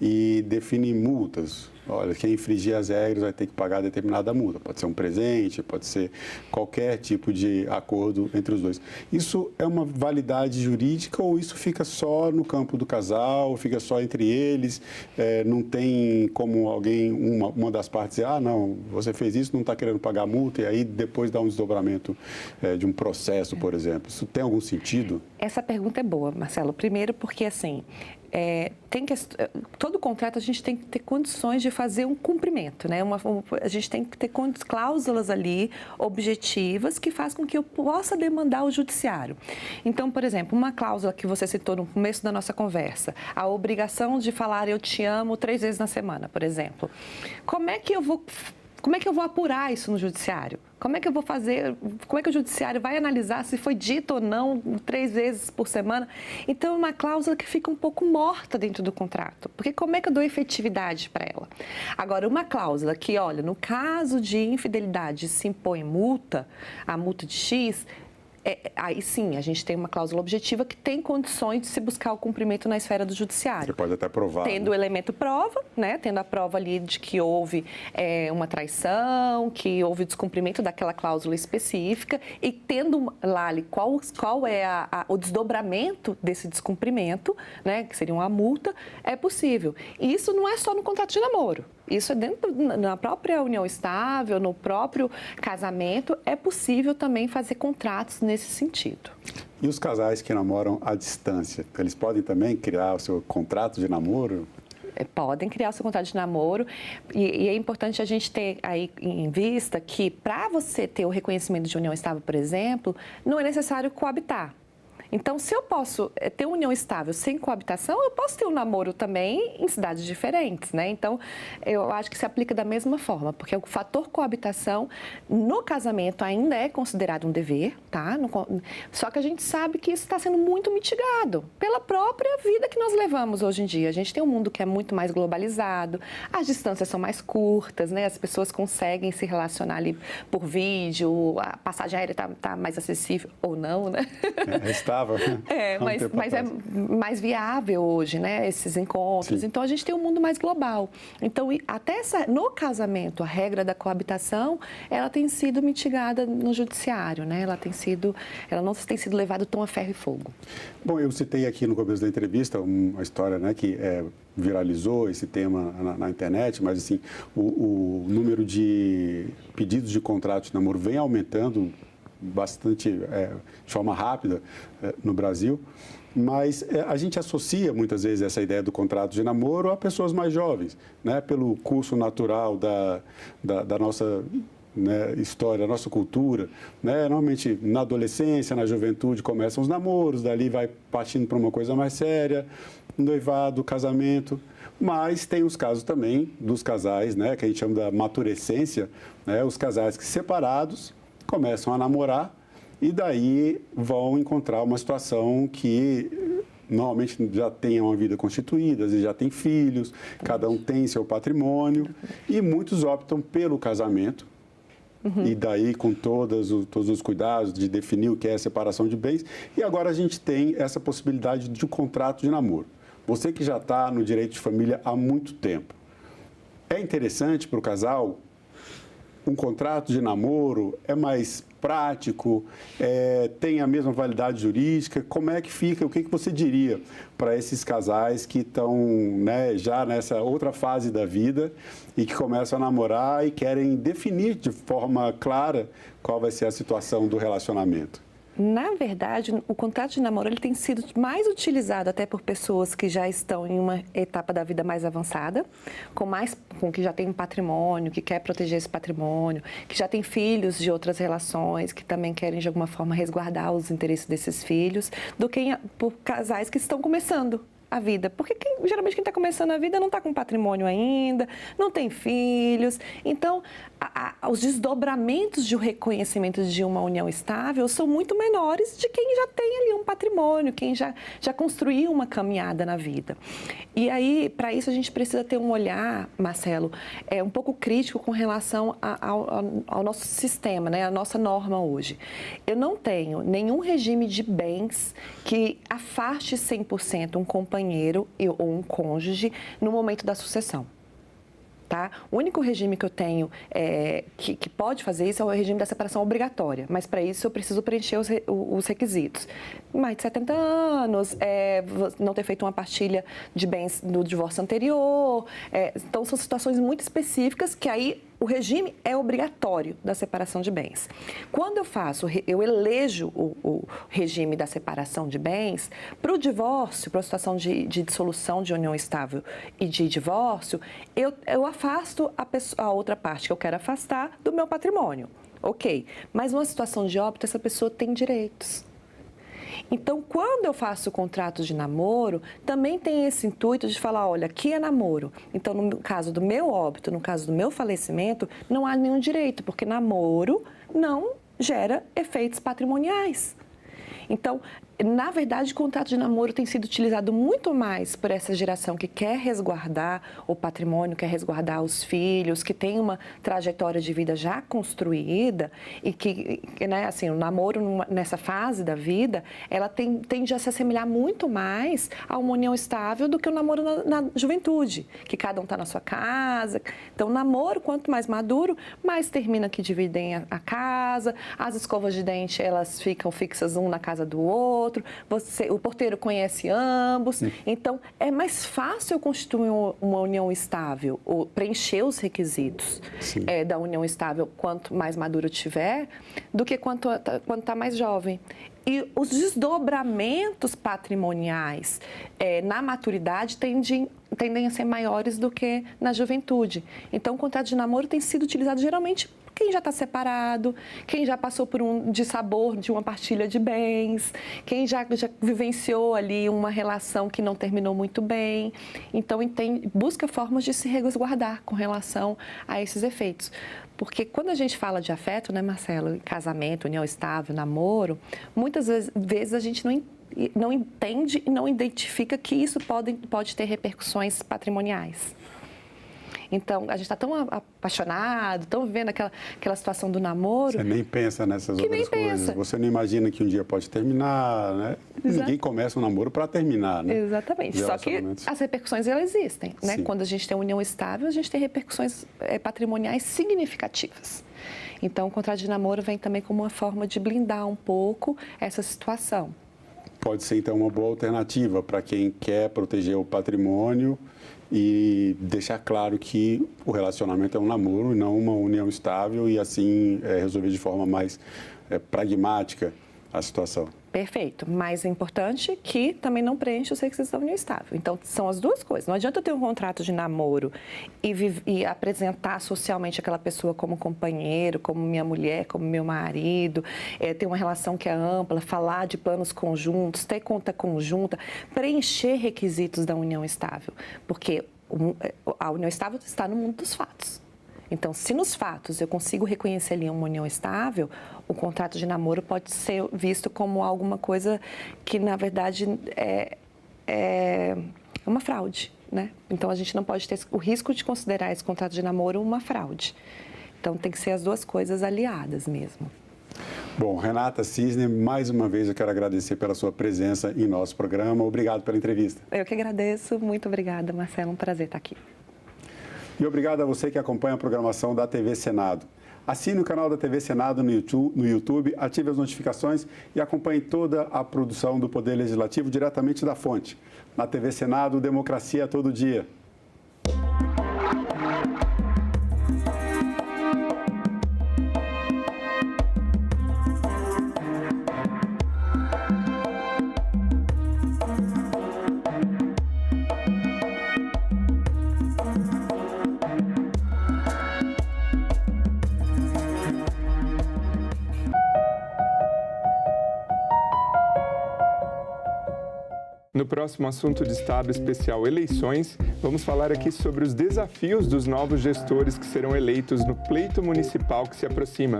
e define multas. Olha, quem infringir as regras vai ter que pagar determinada multa. Pode ser um presente, pode ser qualquer tipo de acordo entre os dois. Isso é uma validade jurídica ou isso fica só no campo do casal, fica só entre eles? Não tem como alguém, uma das partes dizer, não, você fez isso, não está querendo pagar multa, e aí depois dá um desdobramento de um processo, por exemplo. Isso tem algum sentido? Essa pergunta é boa, Marcelo. Primeiro porque, assim, todo contrato a gente tem que ter condições de fazer um cumprimento, né? A gente tem que ter cláusulas ali objetivas que faz com que eu possa demandar ao judiciário. Então, por exemplo, uma cláusula que você citou no começo da nossa conversa, a obrigação de falar eu te amo 3 vezes na semana, por exemplo. Como é que eu vou apurar isso no judiciário? Como é que eu vou fazer? Como é que o judiciário vai analisar se foi dito ou não 3 vezes por semana? Então, é uma cláusula que fica um pouco morta dentro do contrato, porque como é que eu dou efetividade para ela? Agora, uma cláusula que, olha, no caso de infidelidade se impõe multa, a multa de X, aí sim, a gente tem uma cláusula objetiva que tem condições de se buscar o cumprimento na esfera do judiciário. Você pode até provar. Tendo o elemento prova, né? Tendo a prova ali de que houve uma traição, que houve descumprimento daquela cláusula específica e tendo lá ali qual é o desdobramento desse descumprimento, né? Que seria uma multa, é possível. E isso não é só no contrato de namoro. Isso é na própria união estável, no próprio casamento, é possível também fazer contratos nesse sentido. E os casais que namoram à distância, eles podem também criar o seu contrato de namoro? Podem criar o seu contrato de namoro e é importante a gente ter aí em vista que para você ter o reconhecimento de união estável, por exemplo, não é necessário coabitar. Então, se eu posso ter união estável sem coabitação, eu posso ter um namoro também em cidades diferentes, né? Então, eu acho que se aplica da mesma forma, porque o fator coabitação no casamento ainda é considerado um dever, tá? Só que a gente sabe que isso está sendo muito mitigado pela própria vida que nós levamos hoje em dia. A gente tem um mundo que é muito mais globalizado, as distâncias são mais curtas, né? As pessoas conseguem se relacionar ali por vídeo, a passagem aérea está mais acessível ou não, né? Mas é mais viável hoje, né? Esses encontros. Sim. Então, a gente tem um mundo mais global. Então, até no casamento, a regra da coabitação, ela tem sido mitigada no judiciário, né? Ela não tem sido levada tão a ferro e fogo. Bom, eu citei aqui no começo da entrevista uma história, né, que viralizou esse tema na internet, mas assim, o número de pedidos de contrato de namoro vem aumentando bastante, de forma rápida no Brasil, mas a gente associa muitas vezes essa ideia do contrato de namoro a pessoas mais jovens, né, pelo curso natural da nossa história, da nossa cultura, né? Normalmente na adolescência, na juventude começam os namoros, dali vai partindo para uma coisa mais séria, noivado, casamento, mas tem os casos também dos casais, né, que a gente chama da maturescência, né, os casais que separados começam a namorar e daí vão encontrar uma situação que normalmente já tem uma vida constituída, já tem filhos, cada um tem seu patrimônio e muitos optam pelo casamento. Uhum. E daí com todos os cuidados de definir o que é separação de bens. E agora a gente tem essa possibilidade de um contrato de namoro. Você que já está no direito de família há muito tempo, é interessante para o casal? Um contrato de namoro é mais prático, tem a mesma validade jurídica? Como é que fica? O que você diria para esses casais que estão, né, já nessa outra fase da vida e que começam a namorar e querem definir de forma clara qual vai ser a situação do relacionamento? Na verdade, o contrato de namoro ele tem sido mais utilizado até por pessoas que já estão em uma etapa da vida mais avançada, com que já tem um patrimônio, que quer proteger esse patrimônio, que já tem filhos de outras relações, que também querem de alguma forma resguardar os interesses desses filhos, do que por casais que estão começando a vida. Porque geralmente quem está começando a vida não está com patrimônio ainda, não tem filhos. Então, os desdobramentos de um reconhecimento de uma união estável são muito menores de quem já tem ali um patrimônio, quem já construiu uma caminhada na vida. E aí, para isso, a gente precisa ter um olhar, Marcelo, um pouco crítico com relação ao nosso sistema, né? A nossa norma hoje. Eu não tenho nenhum regime de bens que afaste 100% um companheiro ou um cônjuge no momento da sucessão. Tá? O único regime que eu tenho que pode fazer isso é o regime da separação obrigatória, mas para isso eu preciso preencher os requisitos. Mais de 70 anos, não ter feito uma partilha de bens no divórcio anterior. Então, são situações muito específicas que aí o regime é obrigatório da separação de bens. Quando eu elejo o regime da separação de bens, para o divórcio, para a situação de dissolução de união estável e de divórcio, eu afasto a outra parte que eu quero afastar do meu patrimônio. Ok, mas numa situação de óbito, essa pessoa tem direitos. Então, quando eu faço o contrato de namoro, também tem esse intuito de falar, olha, aqui é namoro. Então, no caso do meu óbito, no caso do meu falecimento, não há nenhum direito, porque namoro não gera efeitos patrimoniais. Então, na verdade, o contrato de namoro tem sido utilizado muito mais por essa geração que quer resguardar o patrimônio, quer resguardar os filhos, que tem uma trajetória de vida já construída e que, né, assim, o namoro nessa fase da vida, ela tende a se assemelhar muito mais a uma união estável do que o namoro na juventude, que cada um está na sua casa. Então, o namoro, quanto mais maduro, mais termina que dividem a casa, as escovas de dente, elas ficam fixas um na casa do outro, o porteiro conhece ambos, então é mais fácil constituir uma união estável, ou preencher os requisitos da união estável quanto mais maduro tiver, do que quando está mais jovem. E os desdobramentos patrimoniais na maturidade tendem a ser maiores do que na juventude. Então, o contrato de namoro tem sido utilizado geralmente por quem já está separado, quem já passou por um dissabor de uma partilha de bens, quem já vivenciou ali uma relação que não terminou muito bem. Então, busca formas de se resguardar com relação a esses efeitos. Porque quando a gente fala de afeto, né, Marcelo, casamento, união estável, namoro, muitas vezes a gente não entende e não identifica que isso pode ter repercussões patrimoniais. Então, a gente está tão apaixonado, tão vivendo aquela situação do namoro... Você nem pensa nessas outras coisas. Você não imagina que um dia pode terminar, né? Ninguém começa um namoro para terminar, né? Exatamente. Só que as repercussões, elas existem, né? Sim. Quando a gente tem união estável, a gente tem repercussões patrimoniais significativas. Então, o contrato de namoro vem também como uma forma de blindar um pouco essa situação. Pode ser, então, uma boa alternativa para quem quer proteger o patrimônio e deixar claro que o relacionamento é um namoro e não uma união estável e, assim, resolver de forma mais pragmática a situação. Perfeito, mas é importante que também não preencha os requisitos da união estável. Então, são as duas coisas. Não adianta eu ter um contrato de namoro e apresentar socialmente aquela pessoa como companheiro, como minha mulher, como meu marido, ter uma relação que é ampla, falar de planos conjuntos, ter conta conjunta, preencher requisitos da união estável. Porque a união estável está no mundo dos fatos. Então, se nos fatos eu consigo reconhecer ali uma união estável, o contrato de namoro pode ser visto como alguma coisa que, na verdade, é uma fraude, né? Então, a gente não pode ter o risco de considerar esse contrato de namoro uma fraude. Então, tem que ser as duas coisas aliadas mesmo. Bom, Renata Cisne, mais uma vez eu quero agradecer pela sua presença em nosso programa. Obrigado pela entrevista. Eu que agradeço. Muito obrigada, Marcelo. Um prazer estar aqui. E obrigado a você que acompanha a programação da TV Senado. Assine o canal da TV Senado no YouTube, ative as notificações e acompanhe toda a produção do Poder Legislativo diretamente da fonte. Na TV Senado, democracia todo dia. No próximo assunto de Estado especial eleições, vamos falar aqui sobre os desafios dos novos gestores que serão eleitos no pleito municipal que se aproxima.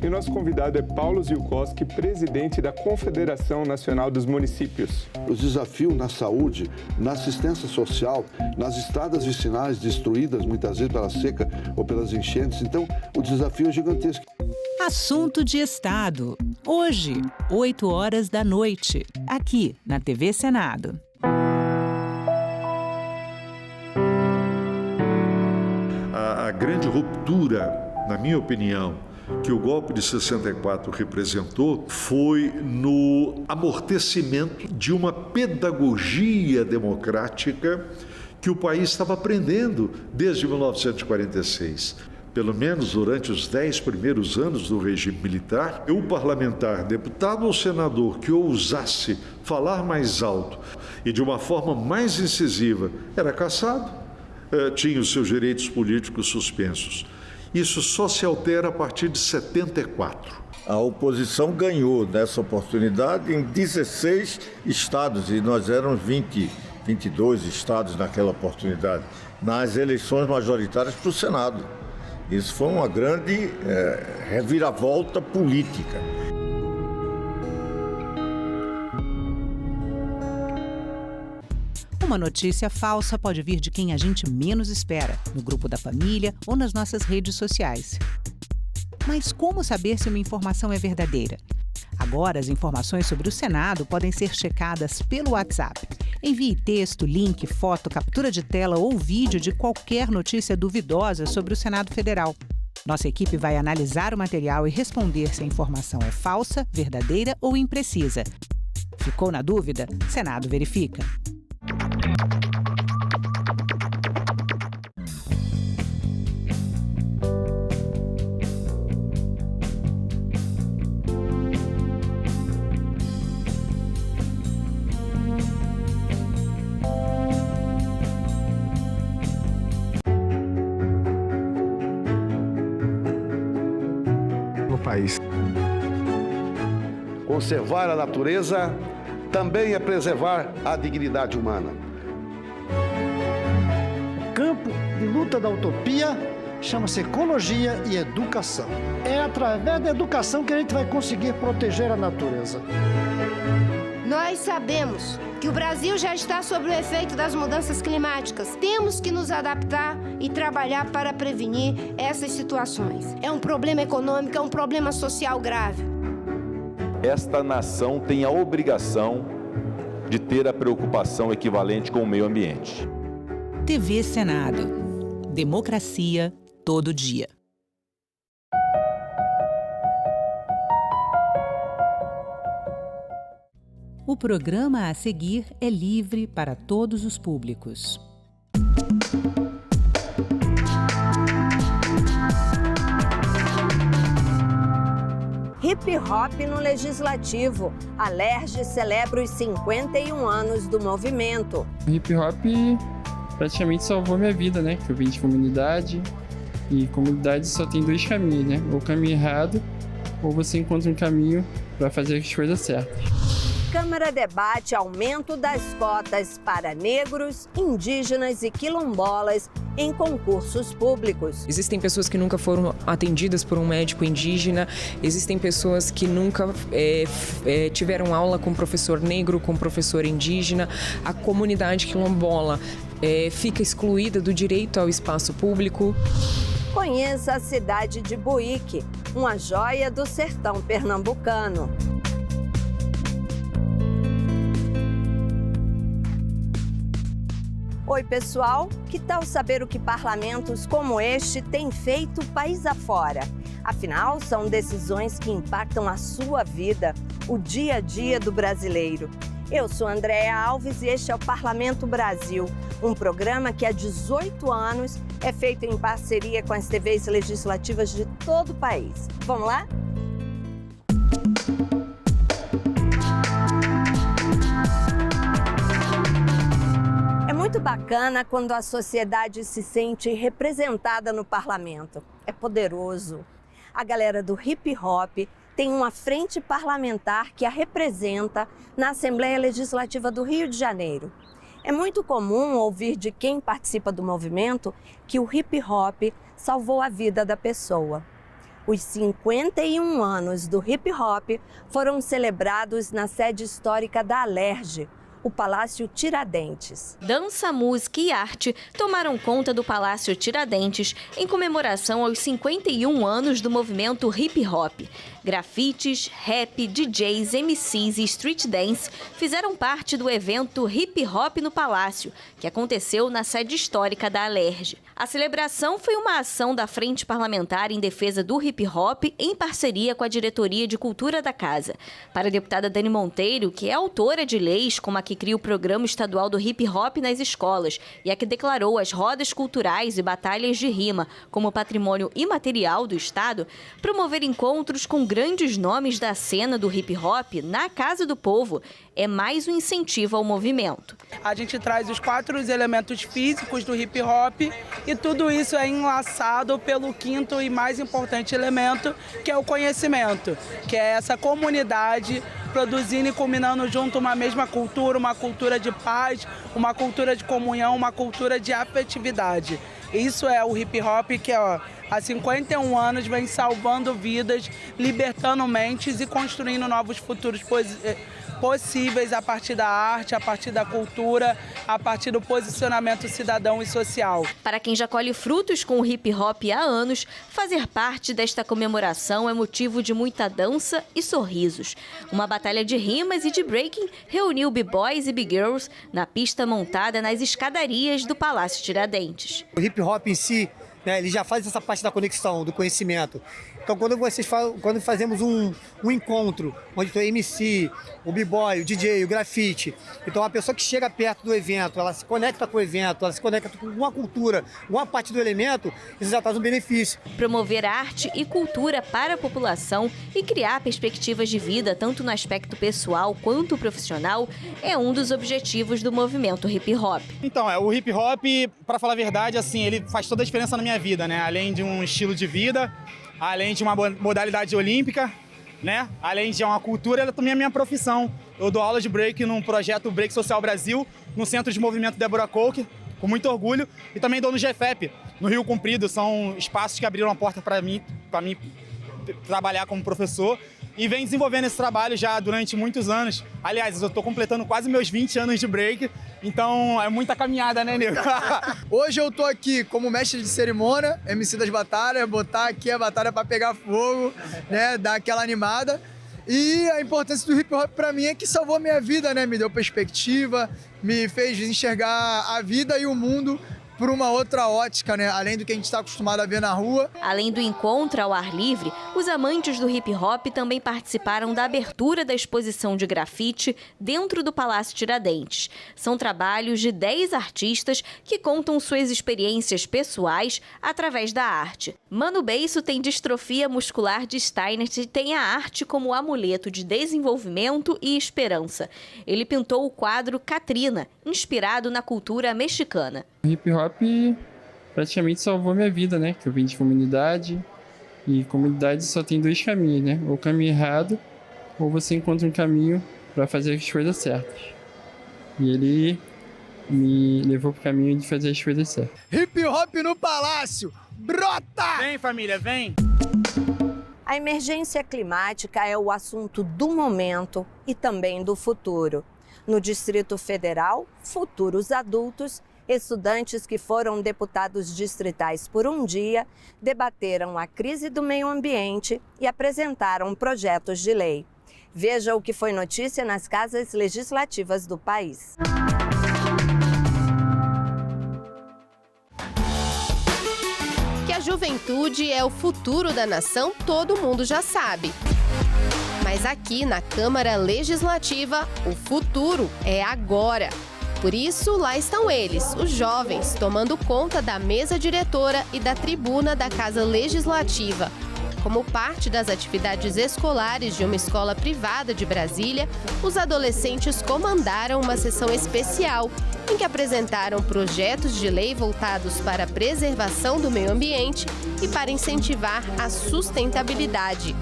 E o nosso convidado é Paulo Ziolkowski, presidente da Confederação Nacional dos Municípios. Os desafios na saúde, na assistência social, nas estradas vicinais destruídas muitas vezes pela seca ou pelas enchentes. Então, o desafio é gigantesco. Assunto de Estado. Hoje, 8 horas da noite, aqui na TV Senado. A grande ruptura, na minha opinião, que o golpe de 64 representou foi no amortecimento de uma pedagogia democrática que o país estava aprendendo desde 1946. Pelo menos durante os 10 primeiros anos do regime militar, o parlamentar, deputado ou senador que ousasse falar mais alto e de uma forma mais incisiva era cassado, tinha os seus direitos políticos suspensos. Isso só se altera a partir de 74. A oposição ganhou nessa oportunidade em 16 estados e nós éramos 22 estados naquela oportunidade, nas eleições majoritárias para o Senado. Isso foi uma grande reviravolta política. Uma notícia falsa pode vir de quem a gente menos espera, no grupo da família ou nas nossas redes sociais. Mas como saber se uma informação é verdadeira? Agora, as informações sobre o Senado podem ser checadas pelo WhatsApp. Envie texto, link, foto, captura de tela ou vídeo de qualquer notícia duvidosa sobre o Senado Federal. Nossa equipe vai analisar o material e responder se a informação é falsa, verdadeira ou imprecisa. Ficou na dúvida? Senado verifica. País. Conservar a natureza também é preservar a dignidade humana. O campo de luta da utopia chama-se ecologia e educação. É através da educação que a gente vai conseguir proteger a natureza. Nós sabemos que o Brasil já está sob o efeito das mudanças climáticas. Temos que nos adaptar e trabalhar para prevenir essas situações. É um problema econômico, é um problema social grave. Esta nação tem a obrigação de ter a preocupação equivalente com o meio ambiente. TV Senado. Democracia todo dia. O programa a seguir é livre para todos os públicos. Hip Hop no Legislativo. A LERJ celebra os 51 anos do movimento. O hip hop praticamente salvou minha vida, né? Eu vim de comunidade e comunidade só tem dois caminhos, né? Ou o caminho errado, ou você encontra um caminho para fazer as coisas certas. Câmara debate aumento das cotas para negros, indígenas e quilombolas em concursos públicos. Existem pessoas que nunca foram atendidas por um médico indígena, existem pessoas que nunca tiveram aula com professor negro, com professor indígena. A comunidade quilombola fica excluída do direito ao espaço público. Conheça a cidade de Buíque, uma joia do sertão pernambucano. Oi, pessoal! Que tal saber o que parlamentos como este têm feito país afora? Afinal, são decisões que impactam a sua vida, o dia a dia do brasileiro. Eu sou Andréa Alves e este é o Parlamento Brasil, um programa que há 18 anos é feito em parceria com as TVs legislativas de todo o país. Vamos lá? Muito bacana quando a sociedade se sente representada no parlamento. É poderoso. A galera do hip hop tem uma frente parlamentar que a representa na Assembleia Legislativa do Rio de Janeiro. É muito comum ouvir de quem participa do movimento que o hip hop salvou a vida da pessoa. Os 51 anos do hip hop foram celebrados na sede histórica da Alerj, o Palácio Tiradentes. Dança, música e arte tomaram conta do Palácio Tiradentes em comemoração aos 51 anos do movimento hip hop. Grafites, rap, DJs, MCs e street dance fizeram parte do evento Hip Hop no Palácio, que aconteceu na sede histórica da Alerj. A celebração foi uma ação da Frente Parlamentar em Defesa do Hip Hop em parceria com a Diretoria de Cultura da Casa. Para a deputada Dani Monteiro, que é autora de leis como a que cria o Programa Estadual do Hip Hop nas escolas e a que declarou as rodas culturais e batalhas de rima como patrimônio imaterial do Estado, promover encontros com grandes nomes da cena do hip hop na Casa do Povo é mais um incentivo ao movimento. A gente traz os 4 elementos físicos do hip hop e tudo isso é enlaçado pelo 5º e mais importante elemento, que é o conhecimento, que é essa comunidade produzindo e combinando junto uma mesma cultura, uma cultura de paz, uma cultura de comunhão, uma cultura de afetividade. Isso é o hip hop que, há 51 anos vem salvando vidas, libertando mentes e construindo novos futuros possíveis a partir da arte, a partir da cultura, a partir do posicionamento cidadão e social. Para quem já colhe frutos com o hip hop há anos, fazer parte desta comemoração é motivo de muita dança e sorrisos. Uma batalha de rimas e de breaking reuniu b-boys e b-girls na pista montada nas escadarias do Palácio Tiradentes. O hip hop em si, né, ele já faz essa parte da conexão, do conhecimento. Então, quando fazemos um encontro, onde tem o MC, o b-boy, o DJ, o grafite, então a pessoa que chega perto do evento, ela se conecta com o evento, ela se conecta com uma cultura, uma parte do elemento, isso já traz um benefício. Promover arte e cultura para a população e criar perspectivas de vida, tanto no aspecto pessoal quanto profissional, é um dos objetivos do movimento hip hop. Então, o hip hop, para falar a verdade, assim, ele faz toda a diferença na minha vida, né? Além de um estilo de vida, além de uma modalidade olímpica, né? Além de uma cultura, ela também é a minha profissão. Eu dou aula de break num projeto Break Social Brasil, no Centro de Movimento Débora Coke, com muito orgulho, e também dou no GFEP, no Rio Comprido. São espaços que abriram a porta para mim trabalhar como professor, e venho desenvolvendo esse trabalho já durante muitos anos. Aliás, eu estou completando quase meus 20 anos de break, então é muita caminhada, né, nego? Hoje eu tô aqui como mestre de cerimônia, MC das batalhas, botar aqui a batalha para pegar fogo, né, dar aquela animada. E a importância do hip hop para mim é que salvou minha vida, né, me deu perspectiva, me fez enxergar a vida e o mundo por uma outra ótica, né? Além do que a gente está acostumado a ver na rua. Além do encontro ao ar livre, os amantes do hip hop também participaram da abertura da exposição de grafite dentro do Palácio Tiradentes. São trabalhos de 10 artistas que contam suas experiências pessoais através da arte. Mano Beiço tem distrofia muscular de Steiner e tem a arte como amuleto de desenvolvimento e esperança. Ele pintou o quadro Katrina, inspirado na cultura mexicana. O hip hop praticamente salvou minha vida, né? Que eu vim de comunidade e comunidade só tem 2 caminhos, né? Ou o caminho errado, ou você encontra um caminho para fazer as coisas certas. E ele me levou pro caminho de fazer as coisas certas. Hip hop no Palácio, brota! Vem, família, vem! A emergência climática é o assunto do momento e também do futuro. No Distrito Federal, futuros adultos, estudantes que foram deputados distritais por um dia, debateram a crise do meio ambiente e apresentaram projetos de lei. Veja o que foi notícia nas casas legislativas do país. Que a juventude é o futuro da nação, todo mundo já sabe. Mas aqui na Câmara Legislativa, o futuro é agora. Por isso, lá estão eles, os jovens, tomando conta da mesa diretora e da tribuna da Casa Legislativa. Como parte das atividades escolares de uma escola privada de Brasília, os adolescentes comandaram uma sessão especial em que apresentaram projetos de lei voltados para a preservação do meio ambiente e para incentivar a sustentabilidade.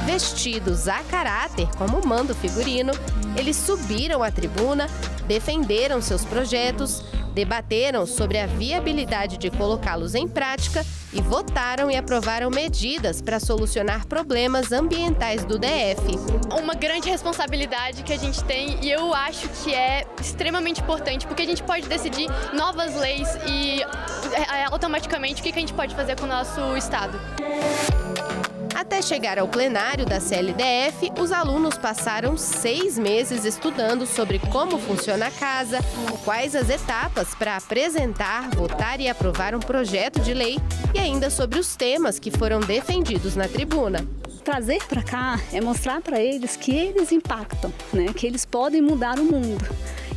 Vestidos a caráter, como manda o figurino, eles subiram à tribuna, defenderam seus projetos, debateram sobre a viabilidade de colocá-los em prática e votaram e aprovaram medidas para solucionar problemas ambientais do DF. Uma grande responsabilidade que a gente tem e eu acho que é extremamente importante, porque a gente pode decidir novas leis e automaticamente o que a gente pode fazer com o nosso estado. Até chegar ao plenário da CLDF, os alunos passaram 6 meses estudando sobre como funciona a casa, quais as etapas para apresentar, votar e aprovar um projeto de lei e ainda sobre os temas que foram defendidos na tribuna. Trazer para cá é mostrar para eles que eles impactam, né? Que eles podem mudar o mundo.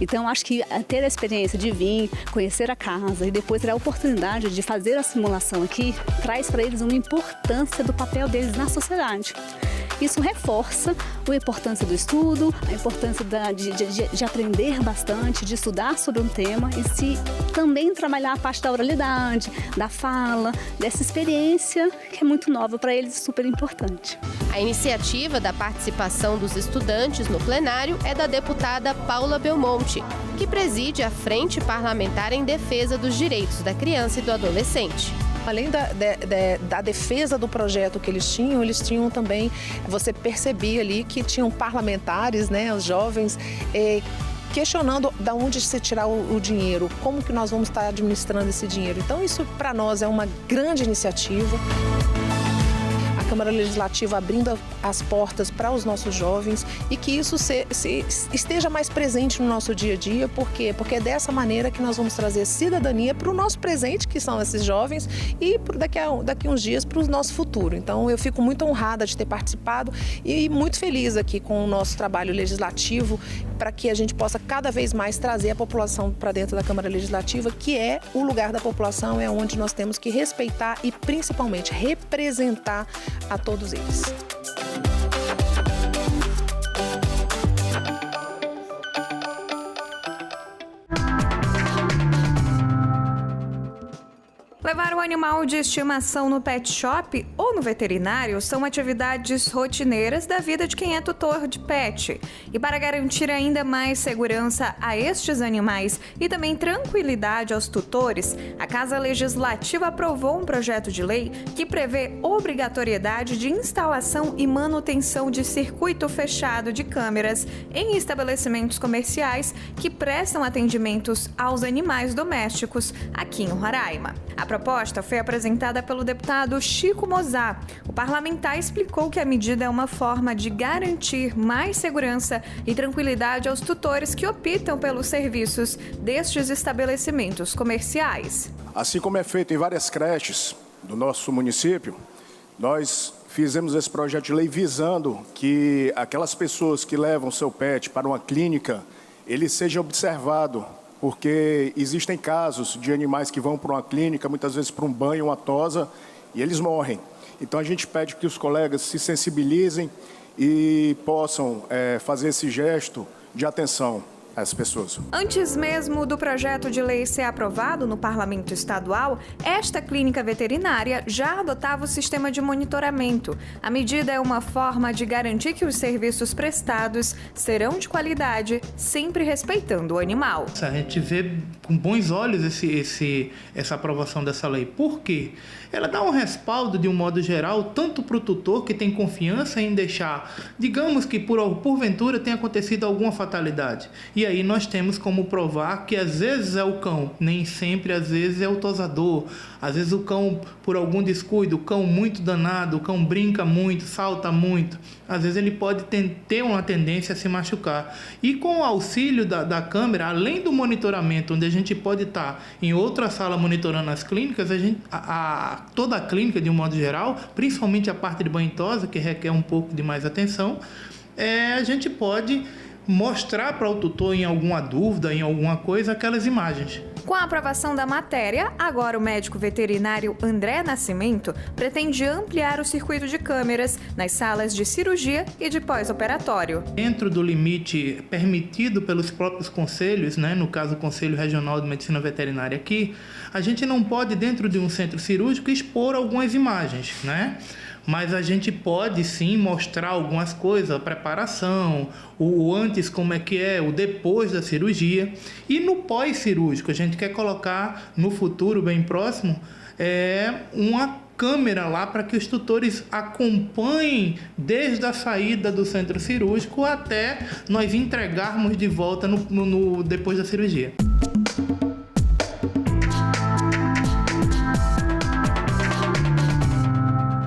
Então, acho que ter a experiência de vir, conhecer a casa e depois ter a oportunidade de fazer a simulação aqui, traz para eles uma importância do papel deles na sociedade. Isso reforça a importância do estudo, a importância de aprender bastante, de estudar sobre um tema e também trabalhar a parte da oralidade, da fala, dessa experiência que é muito nova para eles e super importante. A iniciativa da participação dos estudantes no plenário é da deputada Paula Belmonte, que preside a Frente Parlamentar em Defesa dos Direitos da Criança e do Adolescente. Além da defesa do projeto que eles tinham também, você percebia ali que tinham parlamentares, né, os jovens, questionando de onde se tirar o dinheiro, como que nós vamos estar administrando esse dinheiro. Então isso para nós é uma grande iniciativa. A Câmara Legislativa abrindo as portas para os nossos jovens e que isso esteja mais presente no nosso dia a dia. Por quê? Porque é dessa maneira que nós vamos trazer cidadania para o nosso presente, que são esses jovens, e daqui a uns dias para o nosso futuro. Então eu fico muito honrada de ter participado e muito feliz aqui com o nosso trabalho legislativo para que a gente possa cada vez mais trazer a população para dentro da Câmara Legislativa, que é o lugar da população, é onde nós temos que respeitar e principalmente representar a todos eles. Levar o animal de estimação no pet shop ou no veterinário são atividades rotineiras da vida de quem é tutor de pet. E para garantir ainda mais segurança a estes animais e também tranquilidade aos tutores, a Casa Legislativa aprovou um projeto de lei que prevê obrigatoriedade de instalação e manutenção de circuito fechado de câmeras em estabelecimentos comerciais que prestam atendimentos aos animais domésticos aqui em Roraima. A proposta foi apresentada pelo deputado Chico Mozart. O parlamentar explicou que a medida é uma forma de garantir mais segurança e tranquilidade aos tutores que optam pelos serviços destes estabelecimentos comerciais. Assim como é feito em várias creches do nosso município, nós fizemos esse projeto de lei visando que aquelas pessoas que levam seu pet para uma clínica, ele seja observado, porque existem casos de animais que vão para uma clínica, muitas vezes para um banho, uma tosa, e eles morrem. Então a gente pede que os colegas se sensibilizem e possam fazer esse gesto de atenção às pessoas. Antes mesmo do projeto de lei ser aprovado no Parlamento Estadual, esta clínica veterinária já adotava o sistema de monitoramento. A medida é uma forma de garantir que os serviços prestados serão de qualidade, sempre respeitando o animal. A gente vê com bons olhos essa aprovação dessa lei. Por quê? Ela dá um respaldo, de um modo geral, tanto para o tutor que tem confiança em deixar, digamos que porventura tenha acontecido alguma fatalidade. E aí nós temos como provar que às vezes é o cão, nem sempre, às vezes é o tosador. Às vezes o cão, por algum descuido, o cão muito danado, o cão brinca muito, salta muito. Às vezes ele pode ter uma tendência a se machucar. E com o auxílio da câmera, além do monitoramento, onde a gente pode estar em outra sala monitorando as clínicas, toda a clínica, de um modo geral, principalmente a parte de banho e tosa, que requer um pouco de mais atenção, a gente pode mostrar para o tutor, em alguma dúvida, em alguma coisa, aquelas imagens. Com a aprovação da matéria, agora o médico veterinário André Nascimento pretende ampliar o circuito de câmeras nas salas de cirurgia e de pós-operatório. Dentro do limite permitido pelos próprios conselhos, no caso o Conselho Regional de Medicina Veterinária aqui, a gente não pode, dentro de um centro cirúrgico, expor algumas imagens, mas a gente pode sim mostrar algumas coisas, a preparação, o antes como é que é, o depois da cirurgia. E no pós-cirúrgico, a gente quer colocar no futuro bem próximo uma câmera lá para que os tutores acompanhem desde a saída do centro cirúrgico até nós entregarmos de volta depois da cirurgia.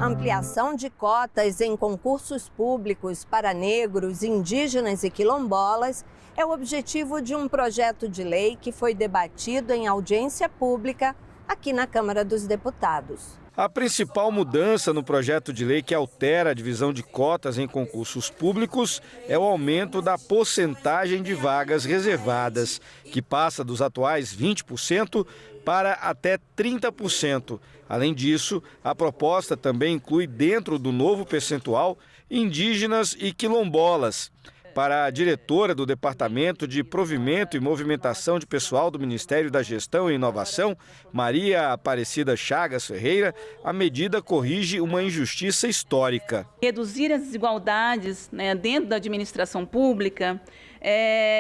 Ampliação de cotas em concursos públicos para negros, indígenas e quilombolas é o objetivo de um projeto de lei que foi debatido em audiência pública aqui na Câmara dos Deputados. A principal mudança no projeto de lei que altera a divisão de cotas em concursos públicos é o aumento da porcentagem de vagas reservadas, que passa dos atuais 20% para até 30%. Além disso, a proposta também inclui dentro do novo percentual indígenas e quilombolas. Para a diretora do Departamento de Provimento e Movimentação de Pessoal do Ministério da Gestão e Inovação, Maria Aparecida Chagas Ferreira, a medida corrige uma injustiça histórica. Reduzir as desigualdades, dentro da administração pública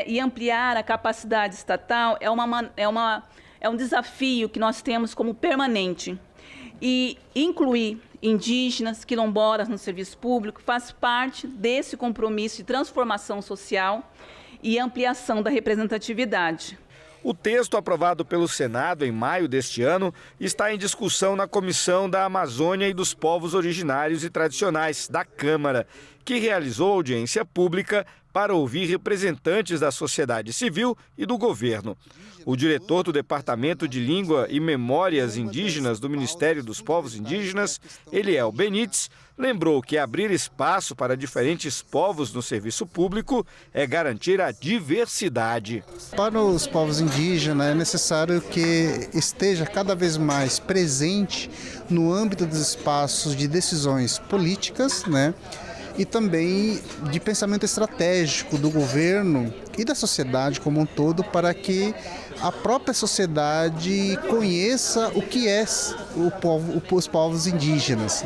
e ampliar a capacidade estatal é um desafio que nós temos como permanente. E incluir indígenas, quilombolas no serviço público faz parte desse compromisso de transformação social e ampliação da representatividade. O texto aprovado pelo Senado em maio deste ano está em discussão na Comissão da Amazônia e dos Povos Originários e Tradicionais da Câmara, que realizou audiência pública para ouvir representantes da sociedade civil e do governo. O diretor do Departamento de Língua e Memórias Indígenas do Ministério dos Povos Indígenas, Eliel Benites, lembrou que abrir espaço para diferentes povos no serviço público é garantir a diversidade. Para os povos indígenas é necessário que esteja cada vez mais presente no âmbito dos espaços de decisões políticas, e também de pensamento estratégico do governo e da sociedade como um todo, para que a própria sociedade conheça o que é os povos indígenas.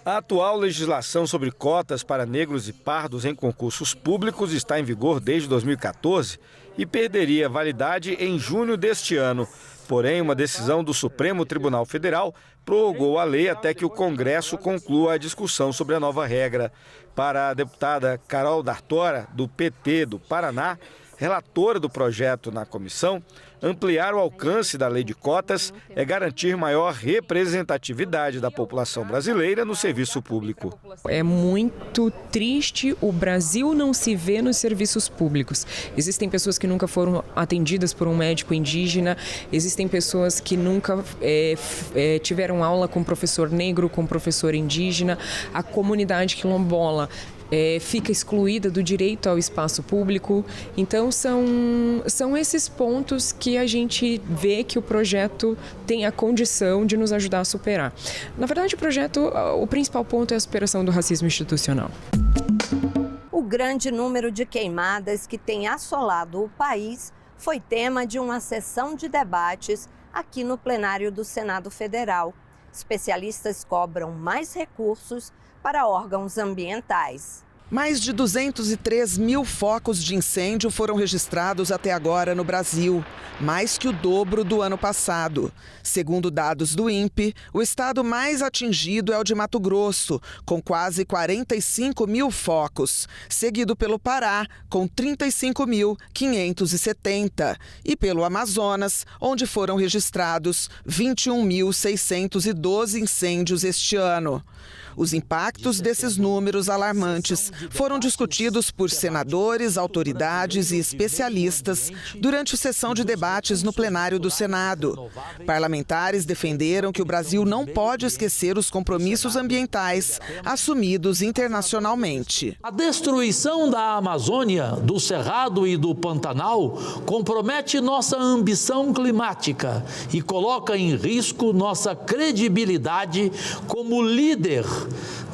A atual legislação sobre cotas para negros e pardos em concursos públicos está em vigor desde 2014 e perderia validade em junho deste ano. Porém, uma decisão do Supremo Tribunal Federal prorrogou a lei até que o Congresso conclua a discussão sobre a nova regra. Para a deputada Carol D'Artora, do PT do Paraná, relatora do projeto na comissão, ampliar o alcance da lei de cotas é garantir maior representatividade da população brasileira no serviço público. É muito triste o Brasil não se ver nos serviços públicos. Existem pessoas que nunca foram atendidas por um médico indígena, existem pessoas que nunca tiveram aula com professor negro, com professor indígena, a comunidade quilombola fica excluída do direito ao espaço público. Então, são esses pontos que a gente vê que o projeto tem a condição de nos ajudar a superar. Na verdade, o principal ponto é a superação do racismo institucional. O grande número de queimadas que tem assolado o país foi tema de uma sessão de debates aqui no plenário do Senado Federal. Especialistas cobram mais recursos para órgãos ambientais. Mais de 203 mil focos de incêndio foram registrados até agora no Brasil, mais que o dobro do ano passado. Segundo dados do INPE, o estado mais atingido é o de Mato Grosso, com quase 45 mil focos, seguido pelo Pará, com 35.570, e pelo Amazonas, onde foram registrados 21.612 incêndios este ano. Os impactos desses números alarmantes foram discutidos por senadores, autoridades e especialistas durante a sessão de debates no plenário do Senado. Parlamentares defenderam que o Brasil não pode esquecer os compromissos ambientais assumidos internacionalmente. A destruição da Amazônia, do Cerrado e do Pantanal compromete nossa ambição climática e coloca em risco nossa credibilidade como líder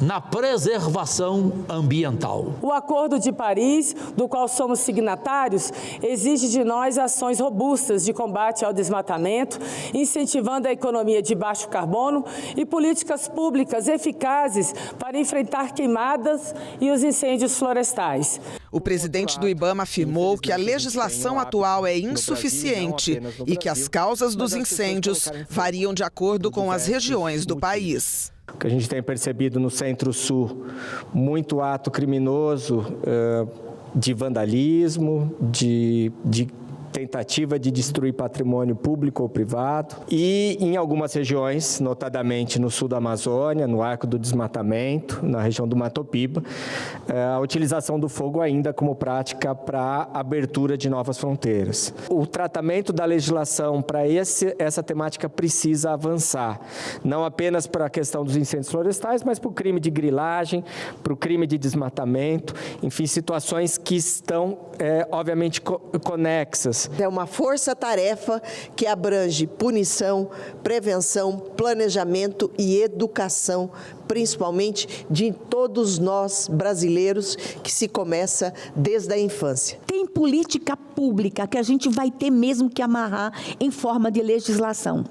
na preservação ambiental. ambiental. O Acordo de Paris, do qual somos signatários, exige de nós ações robustas de combate ao desmatamento, incentivando a economia de baixo carbono e políticas públicas eficazes para enfrentar queimadas e os incêndios florestais. O presidente do IBAMA afirmou que a legislação atual é insuficiente e que as causas dos incêndios variam de acordo com as regiões do país. O que a gente tem percebido no Centro-Sul, muito ato criminoso de vandalismo, de tentativa de destruir patrimônio público ou privado. E em algumas regiões, notadamente no sul da Amazônia, no Arco do Desmatamento, na região do Mato Piba, a utilização do fogo ainda como prática para abertura de novas fronteiras. O tratamento da legislação para essa temática precisa avançar, não apenas para a questão dos incêndios florestais, mas para o crime de grilagem, para o crime de desmatamento, enfim, situações que estão, obviamente, conexas. É uma força-tarefa que abrange punição, prevenção, planejamento e educação, principalmente de todos nós brasileiros, que se começa desde a infância. Tem política pública que a gente vai ter mesmo que amarrar em forma de legislação.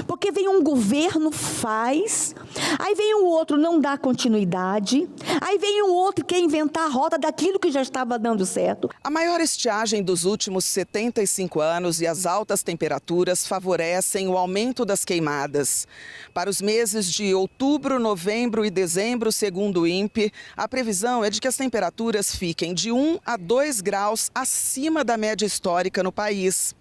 Porque vem um governo, faz, aí vem o outro, não dá continuidade, aí vem o outro que quer inventar a roda daquilo que já estava dando certo. A maior estiagem dos últimos 75 anos e as altas temperaturas favorecem o aumento das queimadas. Para os meses de outubro, novembro e dezembro, segundo o INPE, a previsão é de que as temperaturas fiquem de 1 a 2 graus acima da média histórica no país.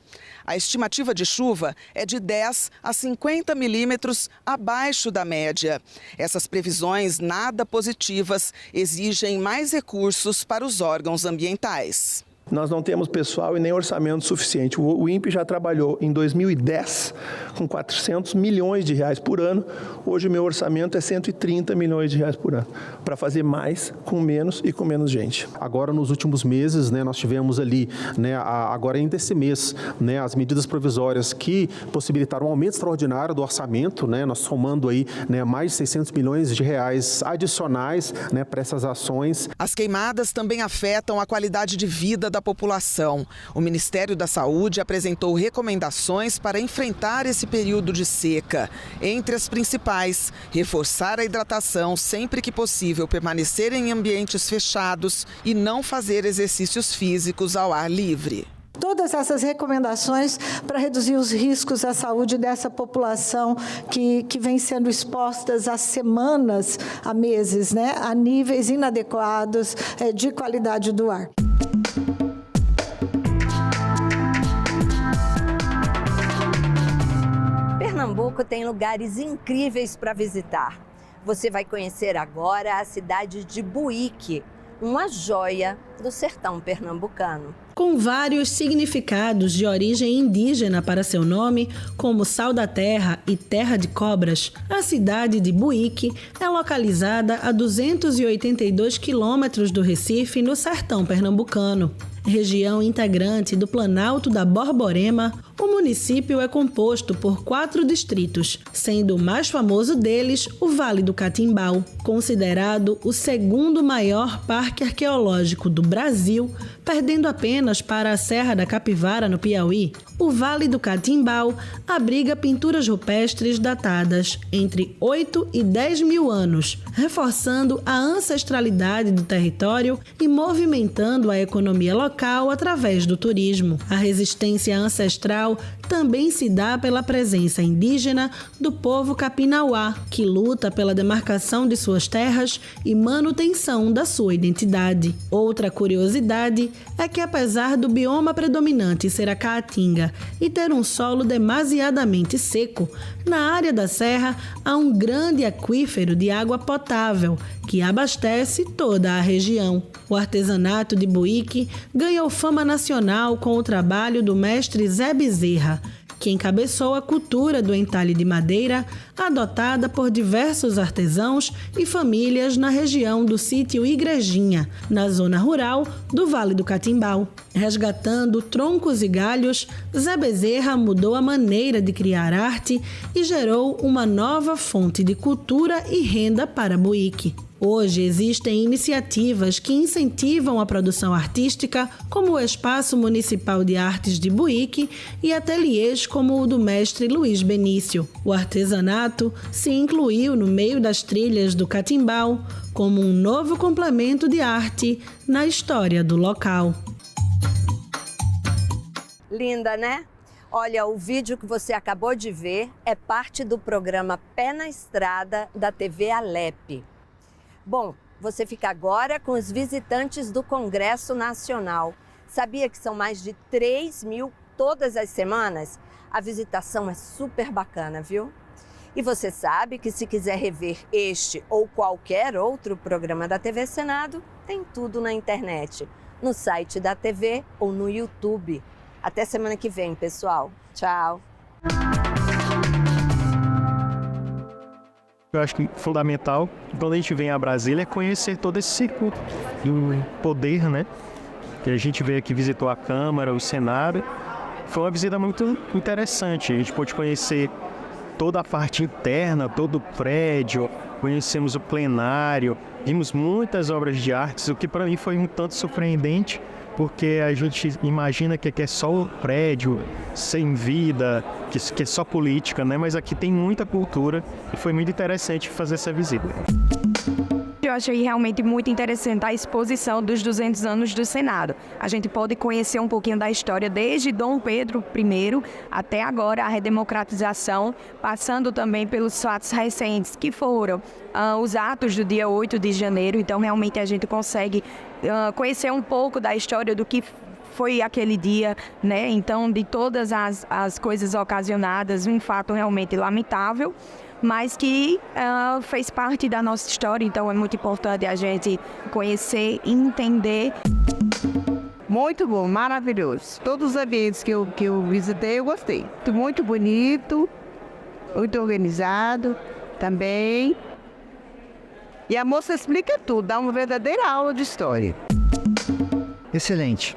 A estimativa de chuva é de 10 a 50 milímetros abaixo da média. Essas previsões nada positivas exigem mais recursos para os órgãos ambientais. Nós não temos pessoal e nem orçamento suficiente. O INPE já trabalhou em 2010 com 400 milhões de reais por ano. Hoje o meu orçamento é 130 milhões de reais por ano, para fazer mais com menos e com menos gente. Agora, nos últimos meses, nós tivemos ali, agora ainda esse mês, as medidas provisórias que possibilitaram um aumento extraordinário do orçamento, nós somando aí mais de 600 milhões de reais adicionais para essas ações. As queimadas também afetam a qualidade de vida da população. O Ministério da Saúde apresentou recomendações para enfrentar esse período de seca. Entre as principais, reforçar a hidratação sempre que possível, permanecer em ambientes fechados e não fazer exercícios físicos ao ar livre. Todas essas recomendações para reduzir os riscos à saúde dessa população que vem sendo expostas há semanas, há meses, a níveis inadequados de qualidade do ar. Pernambuco tem lugares incríveis para visitar. Você vai conhecer agora a cidade de Buíque, uma joia do sertão pernambucano. Com vários significados de origem indígena para seu nome, como Sal da Terra e Terra de Cobras, a cidade de Buíque é localizada a 282 quilômetros do Recife, no sertão pernambucano. Região integrante do Planalto da Borborema, o município é composto por 4 distritos, sendo o mais famoso deles o Vale do Catimbau, considerado o segundo maior parque arqueológico do Brasil, perdendo apenas para a Serra da Capivara, no Piauí. O Vale do Catimbau abriga pinturas rupestres datadas entre 8 e 10 mil anos, reforçando a ancestralidade do território e movimentando a economia local através do turismo. A resistência ancestral também se dá pela presença indígena do povo Capinauá, que luta pela demarcação de suas terras e manutenção da sua identidade. Outra curiosidade é que, apesar do bioma predominante ser a caatinga e ter um solo demasiadamente seco, na área da serra há um grande aquífero de água potável que abastece toda a região. O artesanato de Buíque ganhou fama nacional com o trabalho do mestre Zé Bezerra, que encabeçou a cultura do entalhe de madeira, adotada por diversos artesãos e famílias na região do sítio Igrejinha, na zona rural do Vale do Catimbau. Resgatando troncos e galhos, Zé Bezerra mudou a maneira de criar arte e gerou uma nova fonte de cultura e renda para Buíque. Hoje existem iniciativas que incentivam a produção artística, como o Espaço Municipal de Artes de Buíque e ateliês como o do mestre Luiz Benício. O artesanato se incluiu no meio das trilhas do Catimbau como um novo complemento de arte na história do local. Linda, né? Olha, o vídeo que você acabou de ver é parte do programa Pé na Estrada da TV Alep. Bom, você fica agora com os visitantes do Congresso Nacional. Sabia que são mais de 3.000 todas as semanas? A visitação é super bacana, viu? E você sabe que se quiser rever este ou qualquer outro programa da TV Senado, tem tudo na internet, no site da TV ou no YouTube. Até semana que vem, pessoal. Tchau. Eu acho que fundamental, quando a gente vem a Brasília, é conhecer todo esse circuito do poder, né? Que a gente veio aqui, visitou a Câmara, o Senado. Foi uma visita muito interessante. A gente pôde conhecer toda a parte interna, todo o prédio, conhecemos o plenário, vimos muitas obras de artes, o que para mim foi um tanto surpreendente, porque a gente imagina que é só o prédio, sem vida, que é só política, né? Mas aqui tem muita cultura e foi muito interessante fazer essa visita. Eu achei realmente muito interessante a exposição dos 200 anos do Senado. A gente pode conhecer um pouquinho da história desde Dom Pedro I até agora a redemocratização, passando também pelos fatos recentes, que foram os atos do dia 8 de janeiro. Então, realmente, a gente consegue conhecer um pouco da história do que foi aquele dia, né? Então, de todas as coisas ocasionadas, um fato realmente lamentável, mas que fez parte da nossa história, então é muito importante a gente conhecer e entender. Muito bom, maravilhoso. Todos os ambientes que eu visitei, eu gostei. Muito bonito, muito organizado também. E a moça explica tudo, dá uma verdadeira aula de história. Excelente.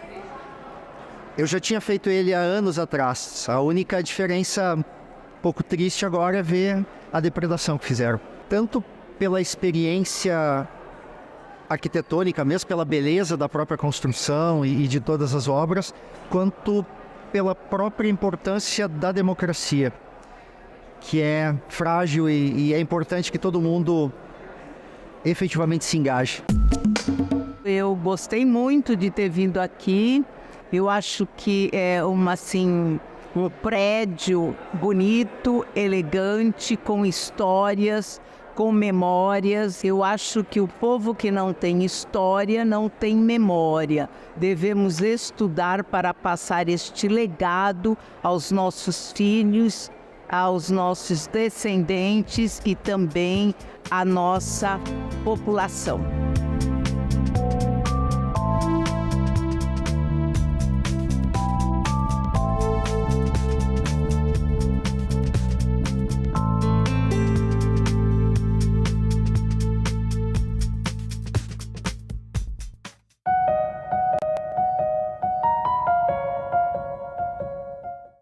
Eu já tinha feito ele há anos atrás. A única diferença, um pouco triste agora, é ver a depredação que fizeram. Tanto pela experiência arquitetônica, mesmo pela beleza da própria construção e de todas as obras, quanto pela própria importância da democracia, que é frágil e é importante que todo mundo efetivamente se engaje. Eu gostei muito de ter vindo aqui. Eu acho que é um prédio bonito, elegante, com histórias, com memórias. Eu acho que o povo que não tem história não tem memória. Devemos estudar para passar este legado aos nossos filhos, aos nossos descendentes e também à nossa população.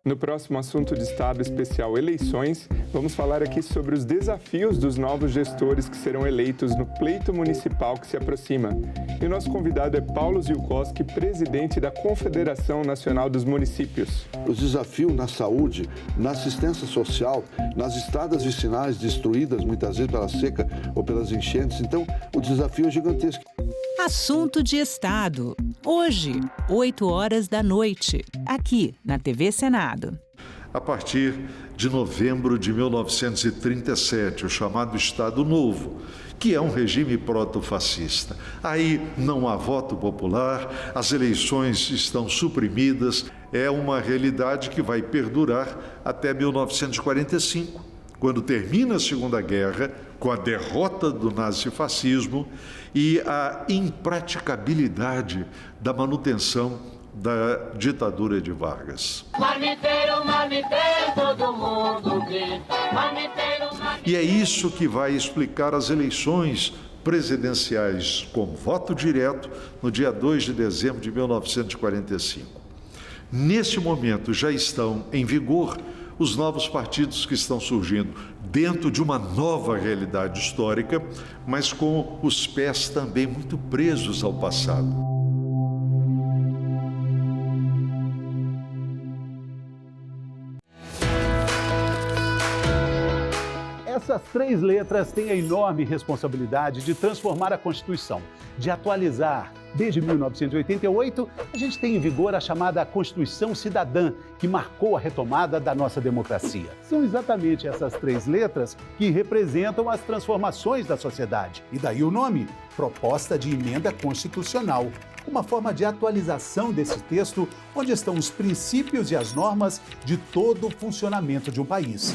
No próximo assunto de Estado especial Eleições, vamos falar aqui sobre os desafios dos novos gestores que serão eleitos no pleito municipal que se aproxima. E o nosso convidado é Paulo Zielkowski, presidente da Confederação Nacional dos Municípios. Os desafios na saúde, na assistência social, nas estradas vicinais destruídas muitas vezes pela seca ou pelas enchentes. Então, o desafio é gigantesco. Assunto de Estado. Hoje, 20h, aqui na TV Senado. A partir de novembro de 1937, o chamado Estado Novo, que é um regime proto-fascista. Aí não há voto popular, as eleições estão suprimidas, é uma realidade que vai perdurar até 1945, quando termina a Segunda Guerra, com a derrota do nazifascismo e a impraticabilidade da manutenção da ditadura de Vargas. Marmiteiro, marmiteiro, todo mundo grita. Marmiteiro, marmiteiro. E é isso que vai explicar as eleições presidenciais com voto direto no dia 2 de dezembro de 1945. Nesse momento já estão em vigor os novos partidos que estão surgindo dentro de uma nova realidade histórica, mas com os pés também muito presos ao passado. Essas 3 letras têm a enorme responsabilidade de transformar a Constituição, de atualizar. Desde 1988, a gente tem em vigor a chamada Constituição Cidadã, que marcou a retomada da nossa democracia. São exatamente essas 3 letras que representam as transformações da sociedade. E daí o nome, Proposta de Emenda Constitucional. Uma forma de atualização desse texto, onde estão os princípios e as normas de todo o funcionamento de um país.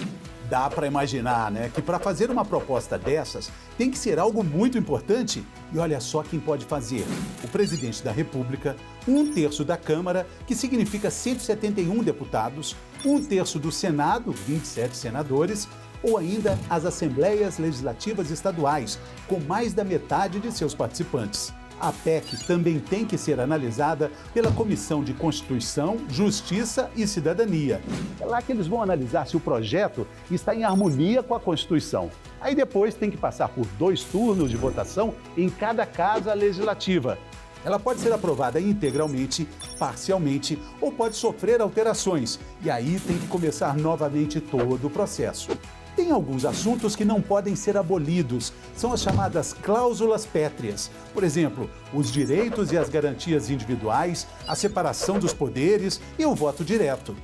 Dá para imaginar, né, que para fazer uma proposta dessas tem que ser algo muito importante. E olha só quem pode fazer: o presidente da República, 1/3 da Câmara, que significa 171 deputados, 1/3 do Senado, 27 senadores, ou ainda as Assembleias Legislativas Estaduais, com mais da metade de seus participantes. A PEC também tem que ser analisada pela Comissão de Constituição, Justiça e Cidadania. É lá que eles vão analisar se o projeto está em harmonia com a Constituição. Aí depois tem que passar por 2 turnos de votação em cada casa legislativa. Ela pode ser aprovada integralmente, parcialmente ou pode sofrer alterações. E aí tem que começar novamente todo o processo. Tem alguns assuntos que não podem ser abolidos, são as chamadas cláusulas pétreas. Por exemplo, os direitos e as garantias individuais, a separação dos poderes e o voto direto.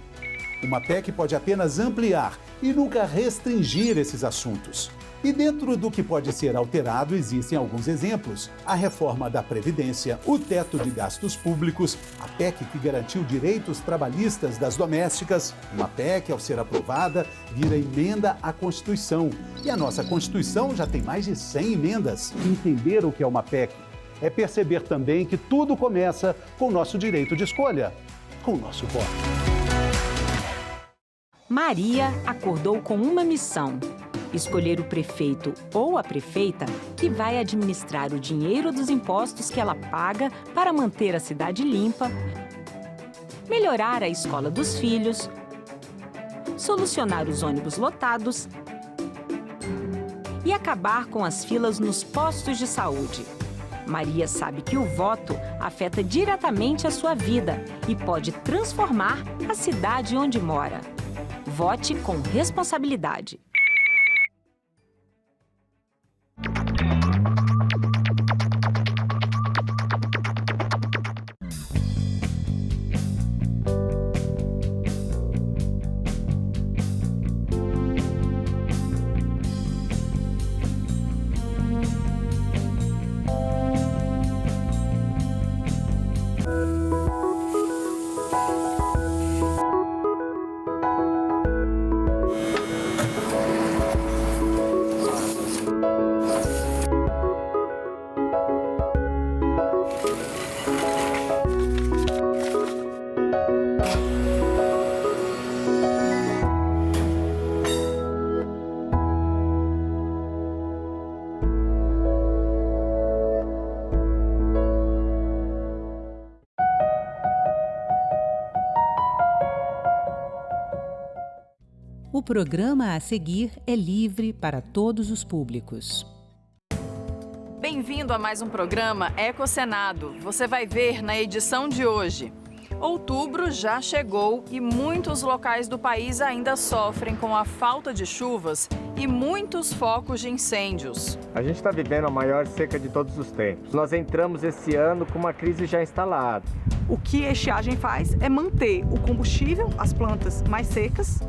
Uma PEC pode apenas ampliar e nunca restringir esses assuntos. E dentro do que pode ser alterado existem alguns exemplos. A reforma da Previdência, o teto de gastos públicos, a PEC que garantiu direitos trabalhistas das domésticas. Uma PEC, ao ser aprovada, vira emenda à Constituição. E a nossa Constituição já tem mais de 100 emendas. Entender o que é uma PEC é perceber também que tudo começa com o nosso direito de escolha, com o nosso voto. Maria acordou com uma missão: escolher o prefeito ou a prefeita que vai administrar o dinheiro dos impostos que ela paga para manter a cidade limpa, melhorar a escola dos filhos, solucionar os ônibus lotados e acabar com as filas nos postos de saúde. Maria sabe que o voto afeta diretamente a sua vida e pode transformar a cidade onde mora. Vote com responsabilidade. O programa a seguir é livre para todos os públicos. Bem-vindo a mais um programa Ecosenado. Você vai ver na edição de hoje. Outubro já chegou e muitos locais do país ainda sofrem com a falta de chuvas e muitos focos de incêndios. A gente está vivendo a maior seca de todos os tempos. Nós entramos esse ano com uma crise já instalada. O que a estiagem faz é manter o combustível, as plantas mais secas,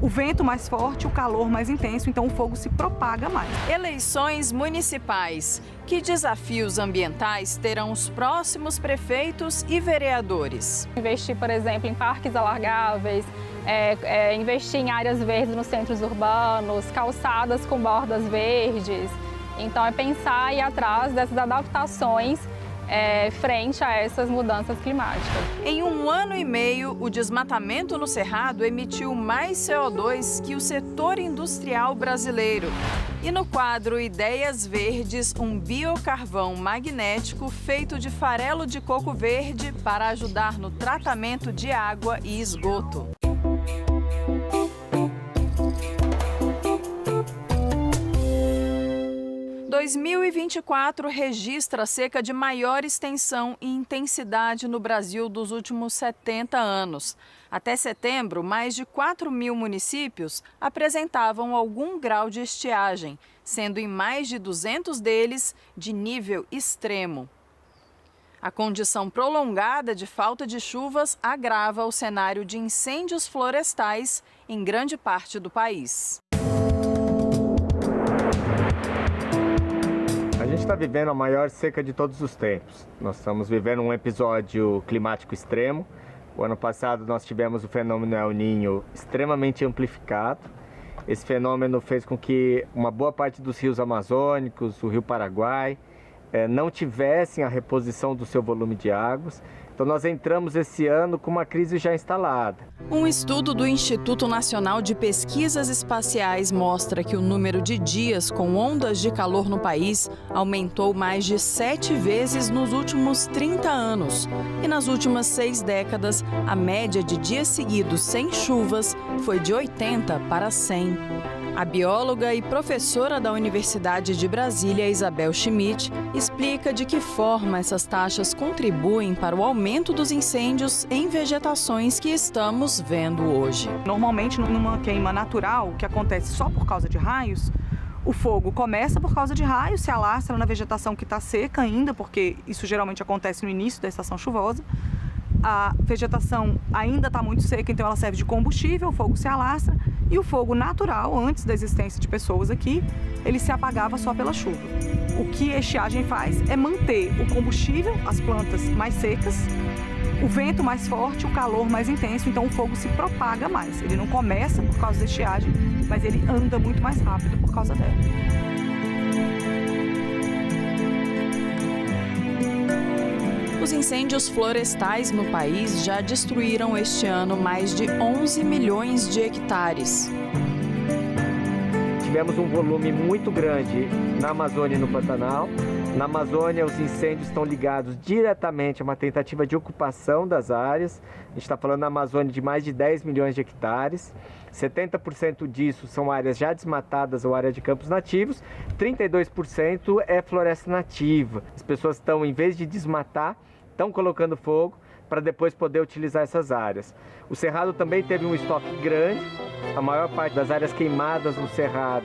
o vento mais forte, o calor mais intenso, então o fogo se propaga mais. Eleições municipais. Que desafios ambientais terão os próximos prefeitos e vereadores? Investir, por exemplo, em parques alargáveis, investir em áreas verdes nos centros urbanos, calçadas com bordas verdes. Então é pensar e ir atrás dessas adaptações frente a essas mudanças climáticas. Em 1 ano e meio, o desmatamento no Cerrado emitiu mais CO2 que o setor industrial brasileiro. E no quadro Ideias Verdes, um biocarvão magnético feito de farelo de coco verde para ajudar no tratamento de água e esgoto. 2024 registra a seca de maior extensão e intensidade no Brasil dos últimos 70 anos. Até setembro, mais de 4.000 municípios apresentavam algum grau de estiagem, sendo em mais de 200 deles de nível extremo. A condição prolongada de falta de chuvas agrava o cenário de incêndios florestais em grande parte do país. A gente está vivendo a maior seca de todos os tempos. Nós estamos vivendo um episódio climático extremo. O ano passado nós tivemos o fenômeno El Niño extremamente amplificado. Esse fenômeno fez com que uma boa parte dos rios amazônicos, o Rio Paraguai, não tivessem a reposição do seu volume de águas. Então nós entramos esse ano com uma crise já instalada. Um estudo do Instituto Nacional de Pesquisas Espaciais mostra que o número de dias com ondas de calor no país aumentou mais de 7 vezes nos últimos 30 anos. E nas últimas 6 décadas, a média de dias seguidos sem chuvas foi de 80 para 100. A bióloga e professora da Universidade de Brasília, Isabel Schmidt, explica de que forma essas taxas contribuem para o aumento dos incêndios em vegetações que estamos vendo hoje. Normalmente, numa queima natural, que acontece só por causa de raios, o fogo começa por causa de raios, se alastra na vegetação que está seca ainda, porque isso geralmente acontece no início da estação chuvosa. A vegetação ainda está muito seca, então ela serve de combustível, o fogo se alastra. E o fogo natural, antes da existência de pessoas aqui, ele se apagava só pela chuva. O que a estiagem faz é manter o combustível, as plantas mais secas, o vento mais forte, o calor mais intenso, então o fogo se propaga mais. Ele não começa por causa da estiagem, mas ele anda muito mais rápido por causa dela. Os incêndios florestais no país já destruíram este ano mais de 11 milhões de hectares. Tivemos um volume muito grande na Amazônia e no Pantanal. Na Amazônia, os incêndios estão ligados diretamente a uma tentativa de ocupação das áreas. A gente está falando na Amazônia de mais de 10 milhões de hectares. 70% disso são áreas já desmatadas ou área de campos nativos. 32% é floresta nativa. As pessoas estão, em vez de desmatar, estão colocando fogo para depois poder utilizar essas áreas. O Cerrado também teve um estoque grande. A maior parte das áreas queimadas no Cerrado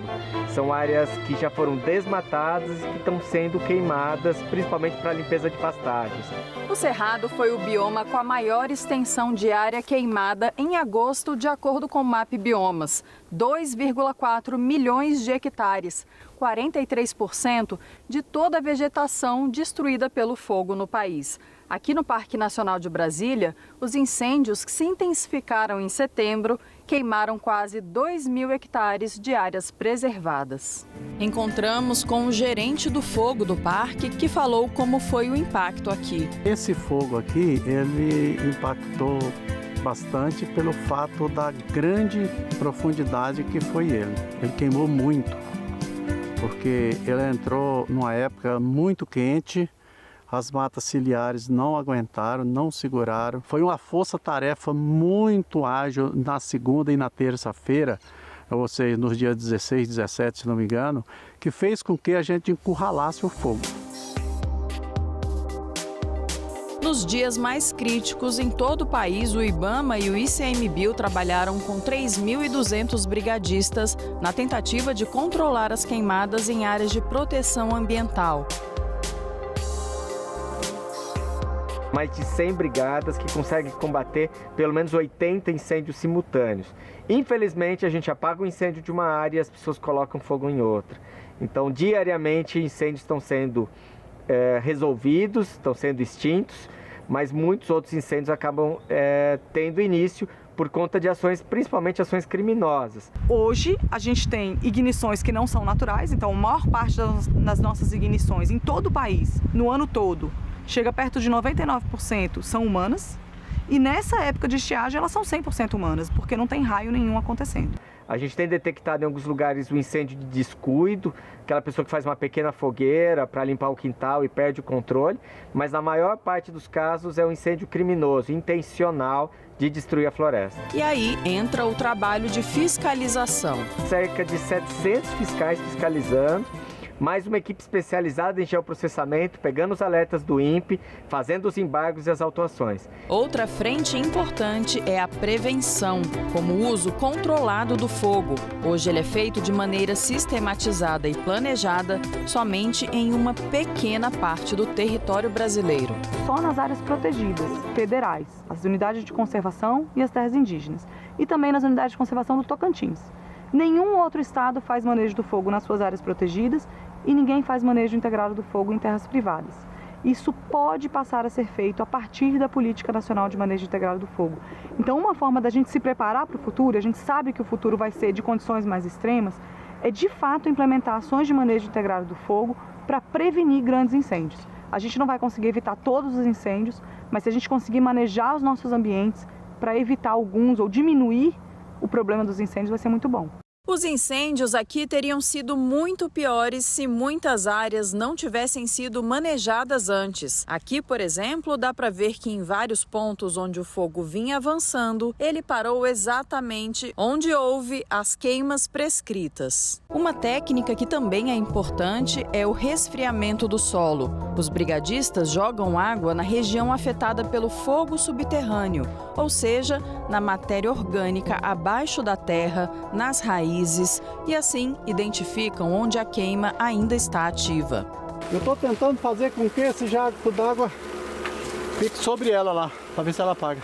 são áreas que já foram desmatadas e que estão sendo queimadas, principalmente para a limpeza de pastagens. O Cerrado foi o bioma com a maior extensão de área queimada em agosto, de acordo com o MAP Biomas, 2,4 milhões de hectares, 43% de toda a vegetação destruída pelo fogo no país. Aqui no Parque Nacional de Brasília, os incêndios que se intensificaram em setembro queimaram quase 2.000 hectares de áreas preservadas. Encontramos com o gerente do fogo do parque, que falou como foi o impacto aqui. Esse fogo aqui, ele impactou bastante pelo fato da grande profundidade que foi ele. Ele queimou muito, porque ele entrou numa época muito quente. As matas ciliares não aguentaram, não seguraram. Foi uma força-tarefa muito ágil na segunda e na terça-feira, ou seja, nos dias 16, 17, se não me engano, que fez com que a gente encurralasse o fogo. Nos dias mais críticos em todo o país, o IBAMA e o ICMBio trabalharam com 3.200 brigadistas na tentativa de controlar as queimadas em áreas de proteção ambiental. Mais de 100 brigadas que conseguem combater pelo menos 80 incêndios simultâneos. Infelizmente, a gente apaga o incêndio de uma área e as pessoas colocam fogo em outra. Então, diariamente, incêndios estão sendo resolvidos, estão sendo extintos, mas muitos outros incêndios acabam tendo início por conta de ações, principalmente ações criminosas. Hoje, a gente tem ignições que não são naturais, então a maior parte das nossas ignições em todo o país, no ano todo, chega perto de 99% são humanas, e nessa época de estiagem elas são 100% humanas, porque não tem raio nenhum acontecendo. A gente tem detectado em alguns lugares o incêndio de descuido, aquela pessoa que faz uma pequena fogueira para limpar o quintal e perde o controle, mas na maior parte dos casos é um incêndio criminoso, intencional, de destruir a floresta. E aí entra o trabalho de fiscalização. Cerca de 700 fiscais fiscalizando. mais uma equipe especializada em geoprocessamento, pegando os alertas do INPE, fazendo os embargos e as autuações. Outra frente importante é a prevenção, como o uso controlado do fogo. Hoje ele é feito de maneira sistematizada e planejada somente em uma pequena parte do território brasileiro. Só nas áreas protegidas, federais, as unidades de conservação e as terras indígenas. E também nas unidades de conservação do Tocantins. Nenhum outro estado faz manejo do fogo nas suas áreas protegidas e ninguém faz manejo integrado do fogo em terras privadas. Isso pode passar a ser feito a partir da Política Nacional de Manejo Integrado do Fogo. Então, uma forma da gente se preparar para o futuro, a gente sabe que o futuro vai ser de condições mais extremas, é de fato implementar ações de manejo integrado do fogo para prevenir grandes incêndios. A gente não vai conseguir evitar todos os incêndios, mas se a gente conseguir manejar os nossos ambientes para evitar alguns ou diminuir o problema dos incêndios, vai ser muito bom. Os incêndios aqui teriam sido muito piores se muitas áreas não tivessem sido manejadas antes. Aqui, por exemplo, dá para ver que em vários pontos onde o fogo vinha avançando, ele parou exatamente onde houve as queimas prescritas. Uma técnica que também é importante é o resfriamento do solo. Os brigadistas jogam água na região afetada pelo fogo subterrâneo, ou seja, na matéria orgânica abaixo da terra, nas raízes, e assim identificam onde a queima ainda está ativa. Eu estou tentando fazer com que esse jato d'água fique sobre ela lá, para ver se ela apaga.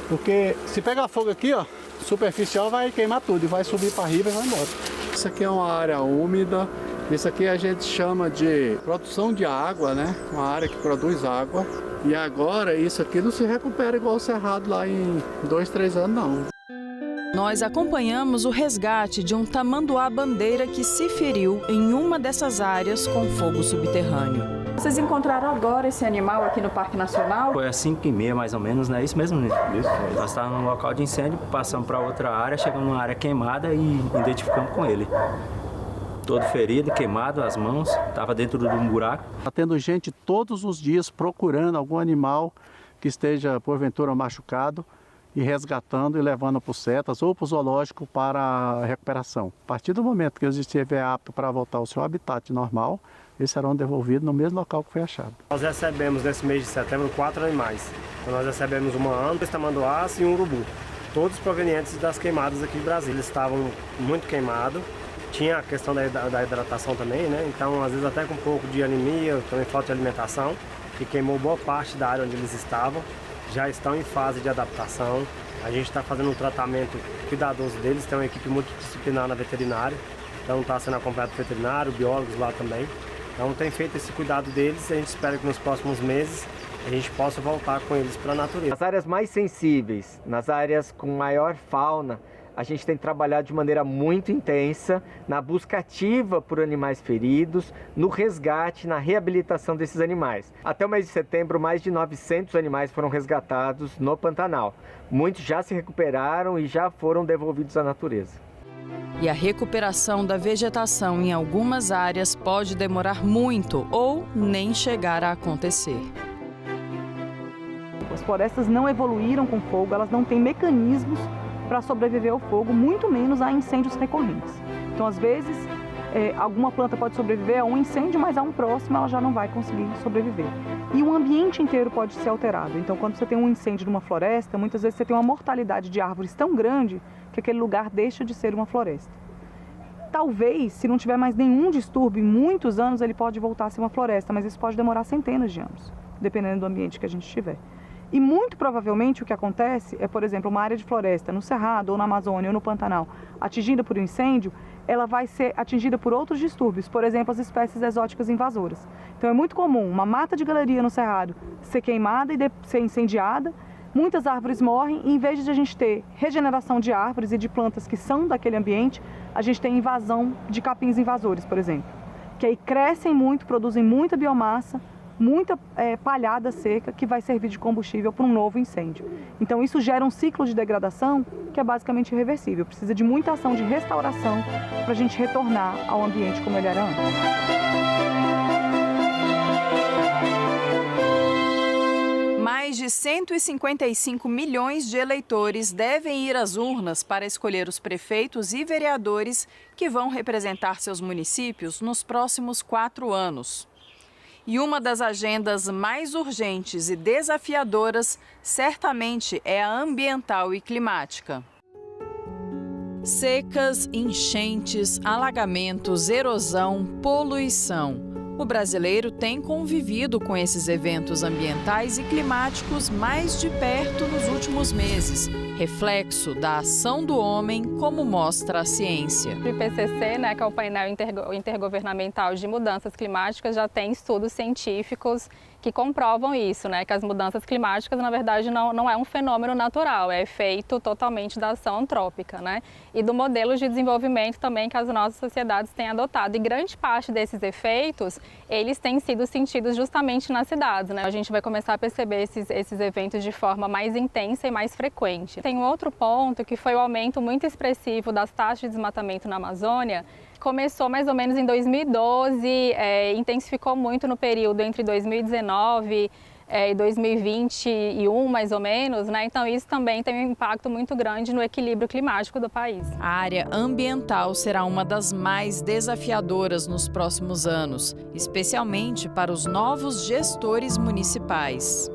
Porque se pegar fogo aqui, ó, superficial, vai queimar tudo e vai subir para riba e vai embora. Isso aqui é uma área úmida, isso aqui a gente chama de produção de água, né? Uma área que produz água. E agora isso aqui não se recupera igual o cerrado lá em 2, 3 anos, não. Nós acompanhamos o resgate de um tamanduá-bandeira que se feriu em uma dessas áreas com fogo subterrâneo. Vocês encontraram agora esse animal aqui no Parque Nacional? Foi às 5h30 mais ou menos, né? Isso mesmo, né? Nós estávamos no local de incêndio, passamos para outra área, chegamos numa área queimada e identificamos com ele. Todo ferido, queimado, as mãos, estava dentro de um buraco. Está tendo gente todos os dias procurando algum animal que esteja porventura machucado e resgatando e levando para os CETAS ou para o zoológico para a recuperação. A partir do momento que eles estiverem aptos para voltar ao seu habitat normal, eles serão devolvidos no mesmo local que foi achado. Nós recebemos nesse mês de setembro 4 animais. Então, nós recebemos uma anta, tamanduás e um urubu, todos provenientes das queimadas aqui de Brasília. Eles estavam muito queimados, tinha a questão da hidratação também, né? Então às vezes até com um pouco de anemia, também falta de alimentação, que queimou boa parte da área onde eles estavam. Já estão em fase de adaptação. A gente está fazendo um tratamento cuidadoso deles, tem uma equipe multidisciplinar na veterinária, então está sendo acompanhado por veterinário, biólogos lá também. Então tem feito esse cuidado deles e a gente espera que nos próximos meses a gente possa voltar com eles para a natureza. Nas áreas mais sensíveis, nas áreas com maior fauna, a gente tem trabalhado de maneira muito intensa na busca ativa por animais feridos, no resgate, na reabilitação desses animais. Até o mês de setembro, mais de 900 animais foram resgatados no Pantanal. Muitos já se recuperaram e já foram devolvidos à natureza. E a recuperação da vegetação em algumas áreas pode demorar muito ou nem chegar a acontecer. As florestas não evoluíram com fogo, elas não têm mecanismos para sobreviver ao fogo, muito menos a incêndios recorrentes. Então, às vezes, alguma planta pode sobreviver a um incêndio, mas a um próximo ela já não vai conseguir sobreviver. E o ambiente inteiro pode ser alterado. Então, quando você tem um incêndio numa floresta, muitas vezes você tem uma mortalidade de árvores tão grande que aquele lugar deixa de ser uma floresta. Talvez, se não tiver mais nenhum distúrbio, em muitos anos ele pode voltar a ser uma floresta, mas isso pode demorar centenas de anos, dependendo do ambiente que a gente tiver. E muito provavelmente o que acontece é, por exemplo, uma área de floresta no Cerrado, ou na Amazônia, ou no Pantanal, atingida por um incêndio, ela vai ser atingida por outros distúrbios, por exemplo, as espécies exóticas invasoras. Então é muito comum uma mata de galeria no Cerrado ser queimada e ser incendiada, muitas árvores morrem e em vez de a gente ter regeneração de árvores e de plantas que são daquele ambiente, a gente tem invasão de capins invasores, por exemplo, que aí crescem muito, produzem muita biomassa, muita palhada seca que vai servir de combustível para um novo incêndio. Então isso gera um ciclo de degradação que é basicamente irreversível. Precisa de muita ação de restauração para a gente retornar ao ambiente como ele era antes. Mais Mais de 155 milhões de eleitores devem ir às urnas para escolher os prefeitos e vereadores que vão representar seus municípios nos próximos 4 anos. E uma das agendas mais urgentes e desafiadoras certamente é a ambiental e climática. Secas, enchentes, alagamentos, erosão, poluição. O brasileiro tem convivido com esses eventos ambientais e climáticos mais de perto nos últimos meses, reflexo da ação do homem, como mostra a ciência. O IPCC, que é o painel intergovernamental de mudanças climáticas, já tem estudos científicos que comprovam isso, que as mudanças climáticas, na verdade, não é um fenômeno natural, é efeito totalmente da ação antrópica, e do modelo de desenvolvimento também que as nossas sociedades têm adotado. E grande parte desses efeitos, eles têm sido sentidos justamente nas cidades, A gente vai começar a perceber esses eventos de forma mais intensa e mais frequente. Tem um outro ponto, que foi o aumento muito expressivo das taxas de desmatamento na Amazônia. Começou mais ou menos em 2012, intensificou muito no período entre 2019 e 2021, mais ou menos, Então isso também tem um impacto muito grande no equilíbrio climático do país. A área ambiental será uma das mais desafiadoras nos próximos anos, especialmente para os novos gestores municipais.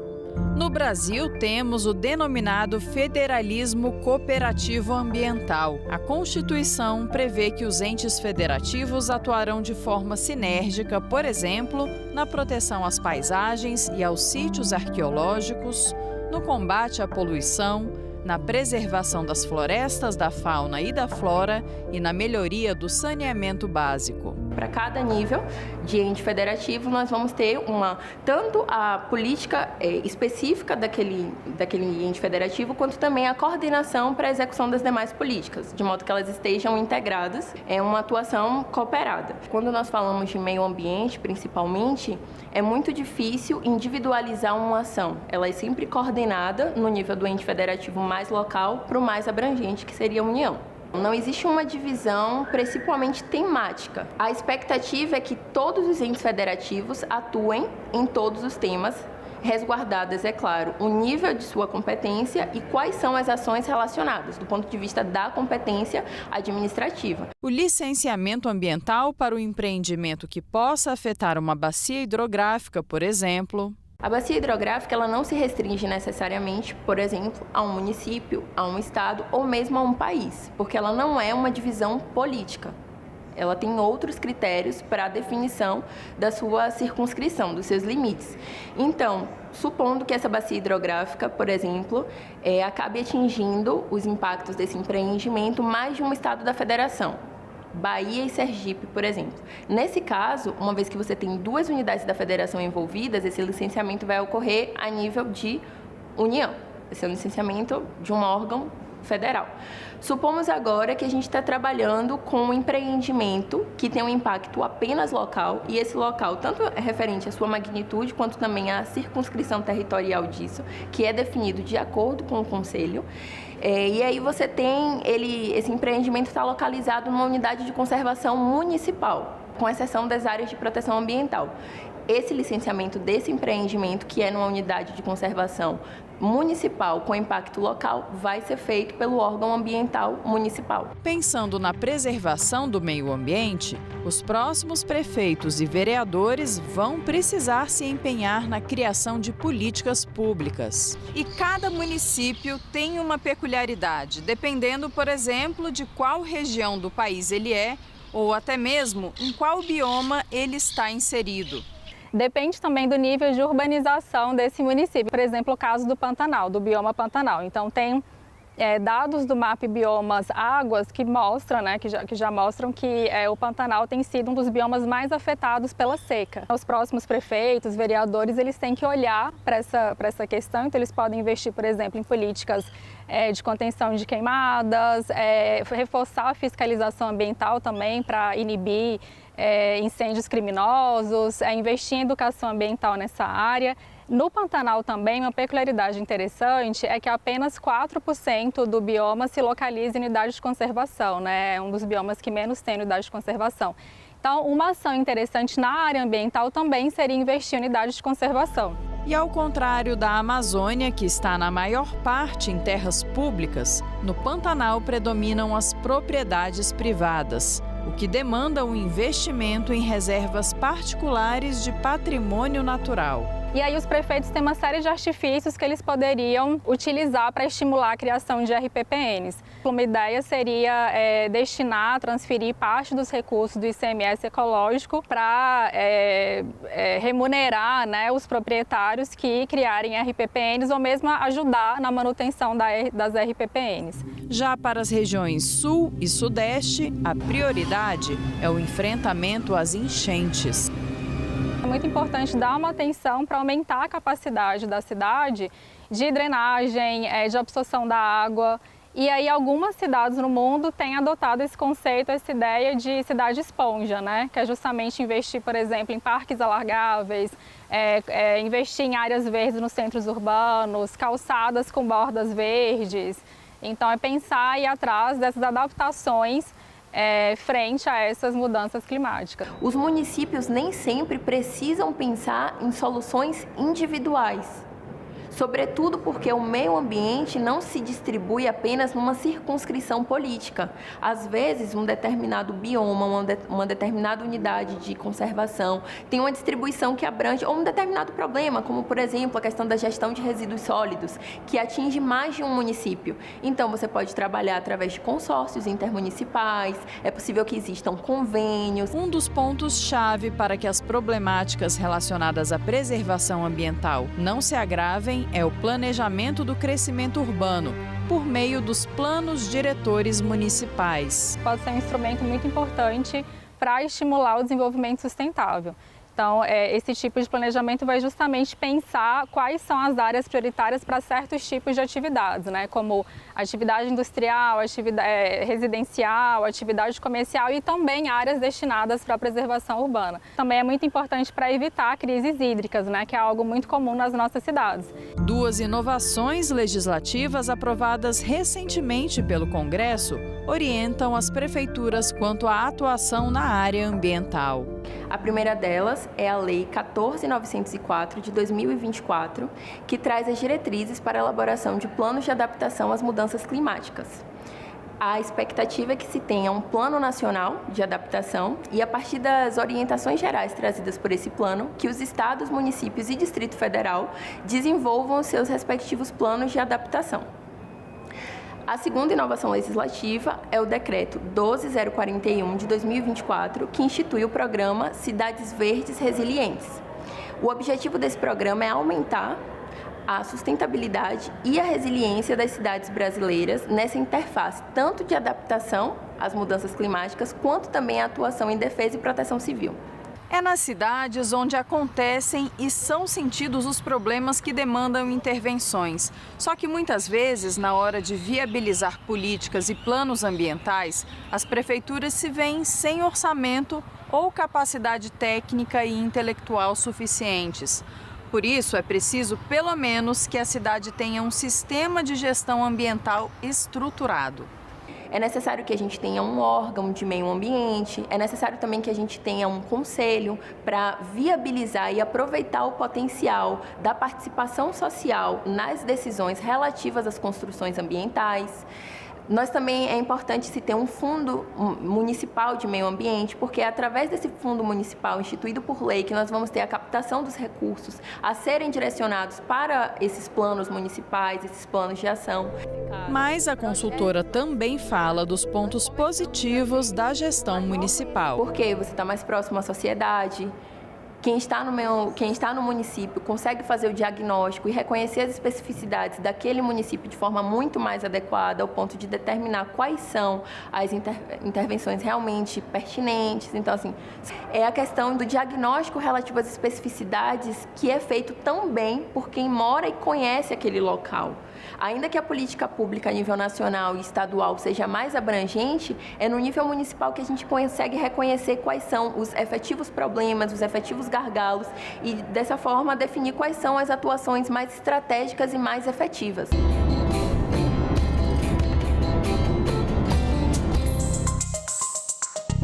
No Brasil, temos o denominado federalismo cooperativo ambiental. A Constituição prevê que os entes federativos atuarão de forma sinérgica, por exemplo, na proteção às paisagens e aos sítios arqueológicos, no combate à poluição, na preservação das florestas, da fauna e da flora e na melhoria do saneamento básico. Para cada nível de ente federativo, nós vamos ter tanto a política específica daquele ente federativo, quanto também a coordenação para a execução das demais políticas, de modo que elas estejam integradas, uma atuação cooperada. Quando nós falamos de meio ambiente, principalmente, é muito difícil individualizar uma ação. Ela é sempre coordenada no nível do ente federativo mais local para o mais abrangente, que seria a União. Não existe uma divisão principalmente temática. A expectativa é que todos os entes federativos atuem em todos os temas, resguardadas, é claro, o nível de sua competência e quais são as ações relacionadas, do ponto de vista da competência administrativa. O licenciamento ambiental para o empreendimento que possa afetar uma bacia hidrográfica, por exemplo. A bacia hidrográfica ela não se restringe necessariamente, por exemplo, a um município, a um estado ou mesmo a um país, porque ela não é uma divisão política. Ela tem outros critérios para a definição da sua circunscrição, dos seus limites. Então, supondo que essa bacia hidrográfica, por exemplo, acabe atingindo os impactos desse empreendimento mais de um estado da federação, Bahia e Sergipe, por exemplo. Nesse caso, uma vez que você tem 2 unidades da federação envolvidas, esse licenciamento vai ocorrer a nível de União. Esse é um licenciamento de um órgão federal. Supomos agora que a gente está trabalhando com um empreendimento que tem um impacto apenas local, e esse local tanto é referente à sua magnitude, quanto também à circunscrição territorial disso, que é definido de acordo com o Conselho. E aí você tem, esse empreendimento está localizado numa unidade de conservação municipal, com exceção das áreas de proteção ambiental. Esse licenciamento desse empreendimento, que é numa unidade de conservação municipal com impacto local, vai ser feito pelo órgão ambiental municipal. Pensando na preservação do meio ambiente, os próximos prefeitos e vereadores vão precisar se empenhar na criação de políticas públicas. E cada município tem uma peculiaridade, dependendo, por exemplo, de qual região do país ele é, ou até mesmo em qual bioma ele está inserido. Depende também do nível de urbanização desse município. Por exemplo, o caso do Pantanal, do bioma Pantanal. Então, tem dados do MAP Biomas Águas que mostram, que já mostram que o Pantanal tem sido um dos biomas mais afetados pela seca. Os próximos prefeitos, vereadores, eles têm que olhar para essa questão. Então, eles podem investir, por exemplo, em políticas de contenção de queimadas, reforçar a fiscalização ambiental também para inibir incêndios criminosos, investir em educação ambiental nessa área. No Pantanal também, uma peculiaridade interessante é que apenas 4% do bioma se localiza em unidade de conservação, É um dos biomas que menos tem unidade de conservação. Então, uma ação interessante na área ambiental também seria investir em unidade de conservação. E ao contrário da Amazônia, que está na maior parte em terras públicas, no Pantanal predominam as propriedades privadas, o que demanda um investimento em reservas particulares de patrimônio natural. E aí os prefeitos têm uma série de artifícios que eles poderiam utilizar para estimular a criação de RPPNs. Uma ideia seria transferir parte dos recursos do ICMS ecológico para remunerar, né, os proprietários que criarem RPPNs ou mesmo ajudar na manutenção das RPPNs. Já para as regiões Sul e Sudeste, a prioridade é o enfrentamento às enchentes. É muito importante dar uma atenção para aumentar a capacidade da cidade de drenagem, de absorção da água. E aí algumas cidades no mundo têm adotado esse conceito, essa ideia de cidade esponja, né? Que é justamente investir, por exemplo, em parques alargáveis, investir em áreas verdes nos centros urbanos, calçadas com bordas verdes. Então é pensar e ir atrás dessas adaptações frente a essas mudanças climáticas. Os municípios nem sempre precisam pensar em soluções individuais, sobretudo porque o meio ambiente não se distribui apenas numa circunscrição política. Às vezes, um determinado bioma, uma determinada unidade de conservação tem uma distribuição que abrange ou um determinado problema, como, por exemplo, a questão da gestão de resíduos sólidos, que atinge mais de um município. Então, você pode trabalhar através de consórcios intermunicipais, é possível que existam convênios. Um dos pontos-chave para que as problemáticas relacionadas à preservação ambiental não se agravem é o planejamento do crescimento urbano, por meio dos planos diretores municipais. Pode ser um instrumento muito importante para estimular o desenvolvimento sustentável. Então, esse tipo de planejamento vai justamente pensar quais são as áreas prioritárias para certos tipos de atividades, né? Como atividade industrial, atividade residencial, atividade comercial e também áreas destinadas para a preservação urbana. Também é muito importante para evitar crises hídricas, né? Que é algo muito comum nas nossas cidades. Duas inovações legislativas aprovadas recentemente pelo Congresso orientam as prefeituras quanto à atuação na área ambiental. A primeira delas é a Lei 14.904 de 2024, que traz as diretrizes para a elaboração de planos de adaptação às mudanças climáticas. A expectativa é que se tenha um plano nacional de adaptação e, a partir das orientações gerais trazidas por esse plano, que os estados, municípios e Distrito Federal desenvolvam os seus respectivos planos de adaptação. A segunda inovação legislativa é o Decreto 12.041 de 2024, que institui o programa Cidades Verdes Resilientes. O objetivo desse programa é aumentar a sustentabilidade e a resiliência das cidades brasileiras nessa interface, tanto de adaptação às mudanças climáticas, quanto também a atuação em defesa e proteção civil. É nas cidades onde acontecem e são sentidos os problemas que demandam intervenções. Só que muitas vezes, na hora de viabilizar políticas e planos ambientais, as prefeituras se veem sem orçamento ou capacidade técnica e intelectual suficientes. Por isso, é preciso, pelo menos, que a cidade tenha um sistema de gestão ambiental estruturado. É necessário que a gente tenha um órgão de meio ambiente, é necessário também que a gente tenha um conselho para viabilizar e aproveitar o potencial da participação social nas decisões relativas às construções ambientais. Nós também é importante se ter um fundo municipal de meio ambiente, porque é através desse fundo municipal instituído por lei que nós vamos ter a captação dos recursos a serem direcionados para esses planos municipais, esses planos de ação. Mas a consultora também fala dos pontos positivos da gestão municipal. Porque você está mais próximo à sociedade. Quem está no município consegue fazer o diagnóstico e reconhecer as especificidades daquele município de forma muito mais adequada, ao ponto de determinar quais são as intervenções realmente pertinentes. Então, assim, é a questão do diagnóstico relativo às especificidades que é feito também por quem mora e conhece aquele local. Ainda que a política pública a nível nacional e estadual seja mais abrangente, é no nível municipal que a gente consegue reconhecer quais são os efetivos problemas, os efetivos gargalos e, dessa forma, definir quais são as atuações mais estratégicas e mais efetivas.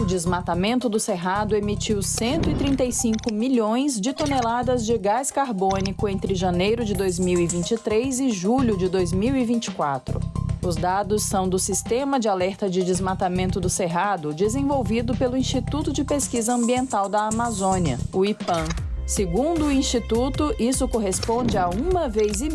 O desmatamento do Cerrado emitiu 135 milhões de toneladas de gás carbônico entre janeiro de 2023 e julho de 2024. Os dados são do Sistema de Alerta de Desmatamento do Cerrado, desenvolvido pelo Instituto de Pesquisa Ambiental da Amazônia, o IPAM. Segundo o Instituto, isso corresponde a 1,5 vezes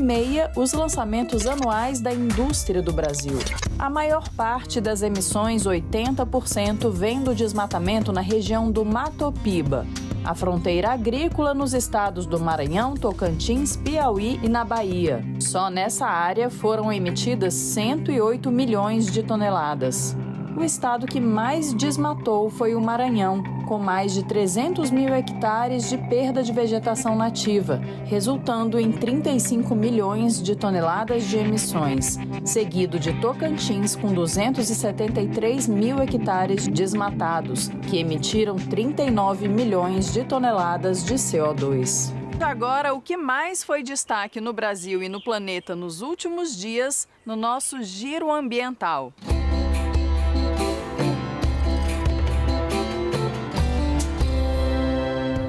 os lançamentos anuais da indústria do Brasil. A maior parte das emissões, 80%, vem do desmatamento na região do Mato Piba, a fronteira agrícola nos estados do Maranhão, Tocantins, Piauí e na Bahia. Só nessa área foram emitidas 108 milhões de toneladas. O estado que mais desmatou foi o Maranhão, com mais de 300 mil hectares de perda de vegetação nativa, resultando em 35 milhões de toneladas de emissões, seguido de Tocantins, com 273 mil hectares desmatados, que emitiram 39 milhões de toneladas de CO2. Agora, o que mais foi destaque no Brasil e no planeta nos últimos dias no nosso Giro Ambiental.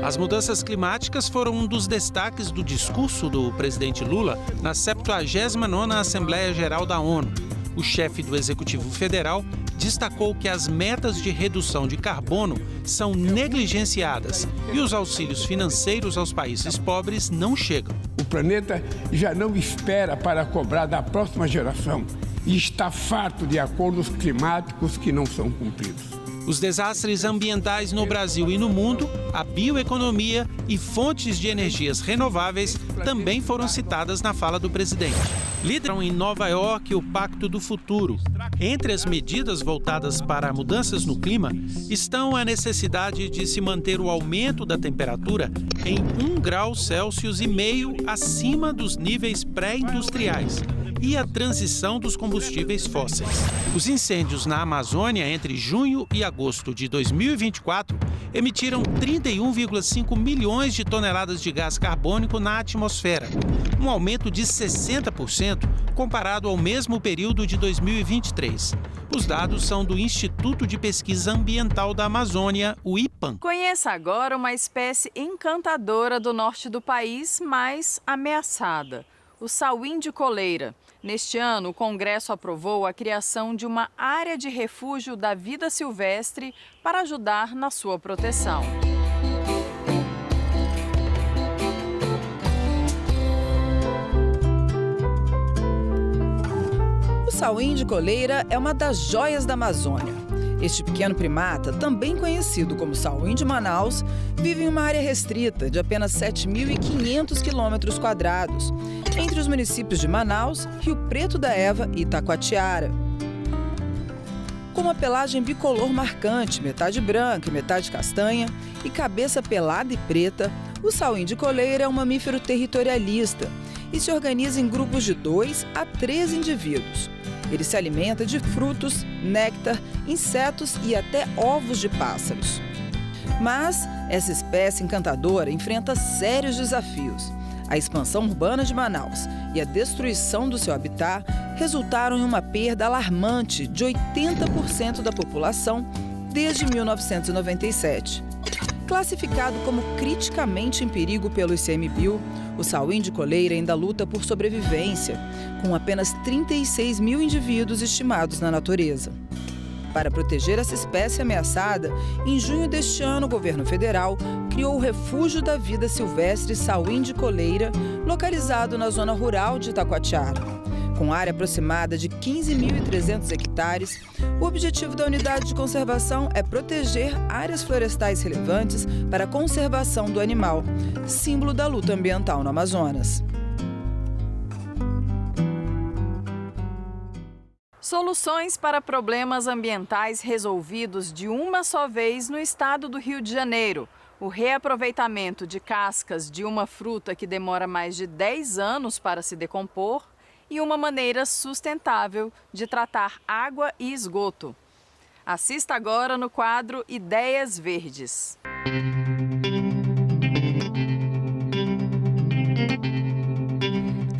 As mudanças climáticas foram um dos destaques do discurso do presidente Lula na 79ª Assembleia Geral da ONU. O chefe do Executivo Federal destacou que as metas de redução de carbono são negligenciadas e os auxílios financeiros aos países pobres não chegam. O planeta já não espera para cobrar da próxima geração e está farto de acordos climáticos que não são cumpridos. Os desastres ambientais no Brasil e no mundo, a bioeconomia e fontes de energias renováveis também foram citadas na fala do presidente. Lideram em Nova York o Pacto do Futuro. Entre as medidas voltadas para mudanças no clima estão a necessidade de se manter o aumento da temperatura em 1,5 graus Celsius acima dos níveis pré-industriais e a transição dos combustíveis fósseis. Os incêndios na Amazônia entre junho e agosto de 2024 emitiram 31,5 milhões de toneladas de gás carbônico na atmosfera, um aumento de 60% comparado ao mesmo período de 2023. Os dados são do Instituto de Pesquisa Ambiental da Amazônia, o IPAM. Conheça agora uma espécie encantadora do norte do país, mas ameaçada: o sauim de coleira. Neste ano, o Congresso aprovou a criação de uma área de refúgio da vida silvestre para ajudar na sua proteção. O sauim de coleira é uma das joias da Amazônia. Este pequeno primata, também conhecido como sauim de Manaus, vive em uma área restrita de apenas 7.500 quilômetros quadrados, entre os municípios de Manaus, Rio Preto da Eva e Itacoatiara. Com uma pelagem bicolor marcante, metade branca e metade castanha, e cabeça pelada e preta, o sauim de coleira é um mamífero territorialista e se organiza em grupos de 2 a 3 indivíduos. Ele se alimenta de frutos, néctar, insetos e até ovos de pássaros. Mas essa espécie encantadora enfrenta sérios desafios. A expansão urbana de Manaus e a destruição do seu habitat resultaram em uma perda alarmante de 80% da população desde 1997. Classificado como criticamente em perigo pelo ICMBio, o sauim de coleira ainda luta por sobrevivência, com apenas 36 mil indivíduos estimados na natureza. Para proteger essa espécie ameaçada, em junho deste ano, o governo federal criou o Refúgio da Vida Silvestre Sauim de Coleira, localizado na zona rural de Itacoatiara. Com área aproximada de 15.300 hectares, o objetivo da unidade de conservação é proteger áreas florestais relevantes para a conservação do animal, símbolo da luta ambiental no Amazonas. Soluções para problemas ambientais resolvidos de uma só vez no estado do Rio de Janeiro. O reaproveitamento de cascas de uma fruta que demora mais de 10 anos para se decompor e uma maneira sustentável de tratar água e esgoto. Assista agora no quadro Ideias Verdes.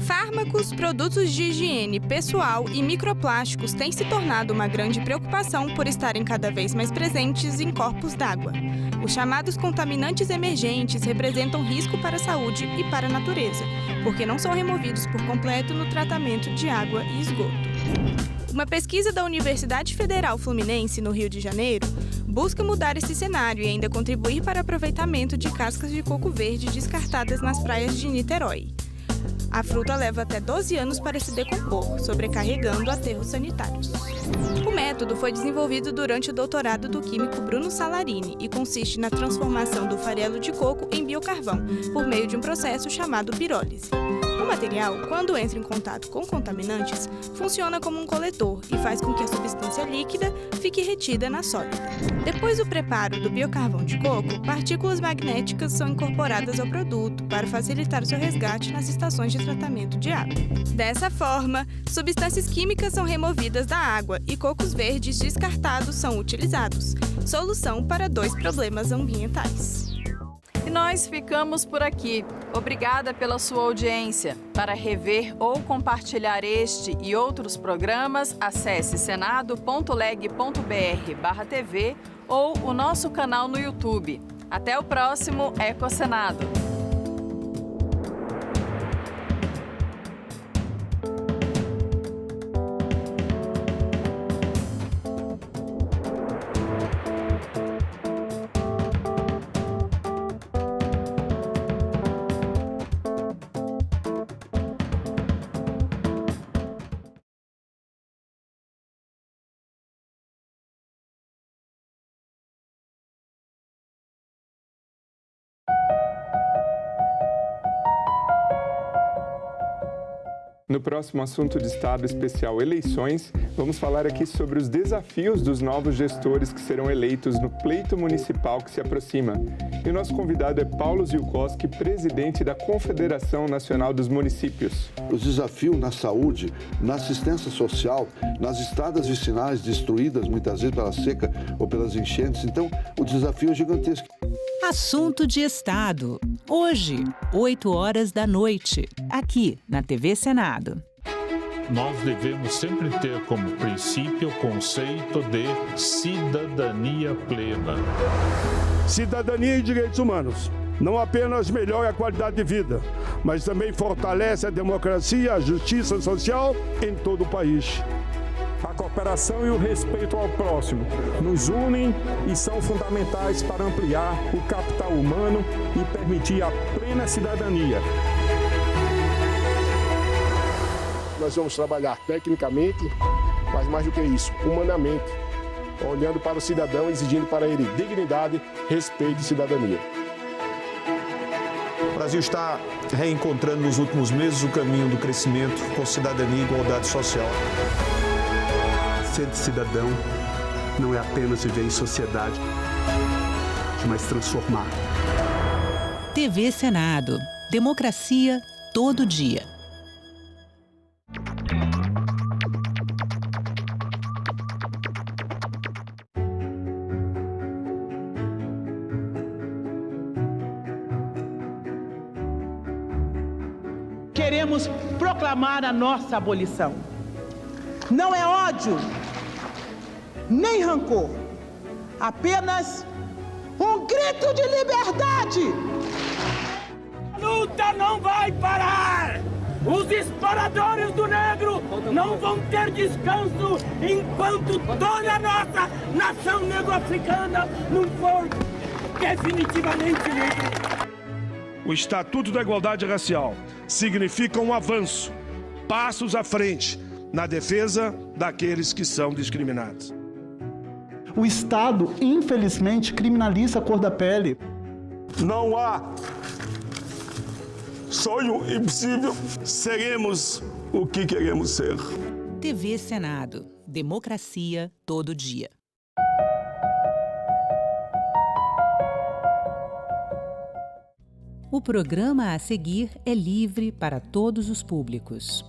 Fármacos Os produtos de higiene pessoal e microplásticos têm se tornado uma grande preocupação por estarem cada vez mais presentes em corpos d'água. Os chamados contaminantes emergentes representam risco para a saúde e para a natureza, porque não são removidos por completo no tratamento de água e esgoto. Uma pesquisa da Universidade Federal Fluminense, no Rio de Janeiro, busca mudar esse cenário e ainda contribuir para o aproveitamento de cascas de coco verde descartadas nas praias de Niterói. A fruta leva até 12 anos para se decompor, sobrecarregando aterros sanitários. O método foi desenvolvido durante o doutorado do químico Bruno Salarini e consiste na transformação do farelo de coco em biocarvão, por meio de um processo chamado pirólise. O material, quando entra em contato com contaminantes, funciona como um coletor e faz com que a substância líquida fique retida na sólida. Depois do preparo do biocarvão de coco, partículas magnéticas são incorporadas ao produto para facilitar o seu resgate nas estações de tratamento de água. Dessa forma, substâncias químicas são removidas da água e cocos verdes descartados são utilizados. Solução para 2 problemas ambientais. E nós ficamos por aqui. Obrigada pela sua audiência. Para rever ou compartilhar este e outros programas, acesse senado.leg.br/TV ou o nosso canal no YouTube. Até o próximo Ecosenado. No próximo assunto de Estado Especial Eleições, vamos falar aqui sobre os desafios dos novos gestores que serão eleitos no pleito municipal que se aproxima. E o nosso convidado é Paulo Zielkowski, presidente da Confederação Nacional dos Municípios. Os desafios na saúde, na assistência social, nas estradas vicinais destruídas muitas vezes pela seca ou pelas enchentes. Então, o desafio é gigantesco. Assunto de Estado. Hoje, 20h, aqui na TV Senado. Nós devemos sempre ter como princípio o conceito de cidadania plena. Cidadania e direitos humanos não apenas melhora a qualidade de vida, mas também fortalece a democracia e a justiça social em todo o país. A cooperação e o respeito ao próximo nos unem e são fundamentais para ampliar o capital humano e permitir a plena cidadania. Nós vamos trabalhar tecnicamente, mas mais do que isso, humanamente, olhando para o cidadão, exigindo para ele dignidade, respeito e cidadania. O Brasil está reencontrando nos últimos meses o caminho do crescimento com cidadania e igualdade social. Ser cidadão não é apenas viver em sociedade, mas transformar. TV Senado. Democracia todo dia. Queremos proclamar a nossa abolição. Não é ódio, nem rancor, apenas um grito de liberdade. A luta não vai parar! Os exploradores do negro não vão ter descanso enquanto toda a nossa nação negro-africana não for definitivamente livre. O Estatuto da Igualdade Racial significa um avanço, passos à frente, na defesa daqueles que são discriminados. O Estado, infelizmente, criminaliza a cor da pele. Não há sonho impossível. Seremos o que queremos ser. TV Senado. Democracia todo dia. O programa a seguir é livre para todos os públicos.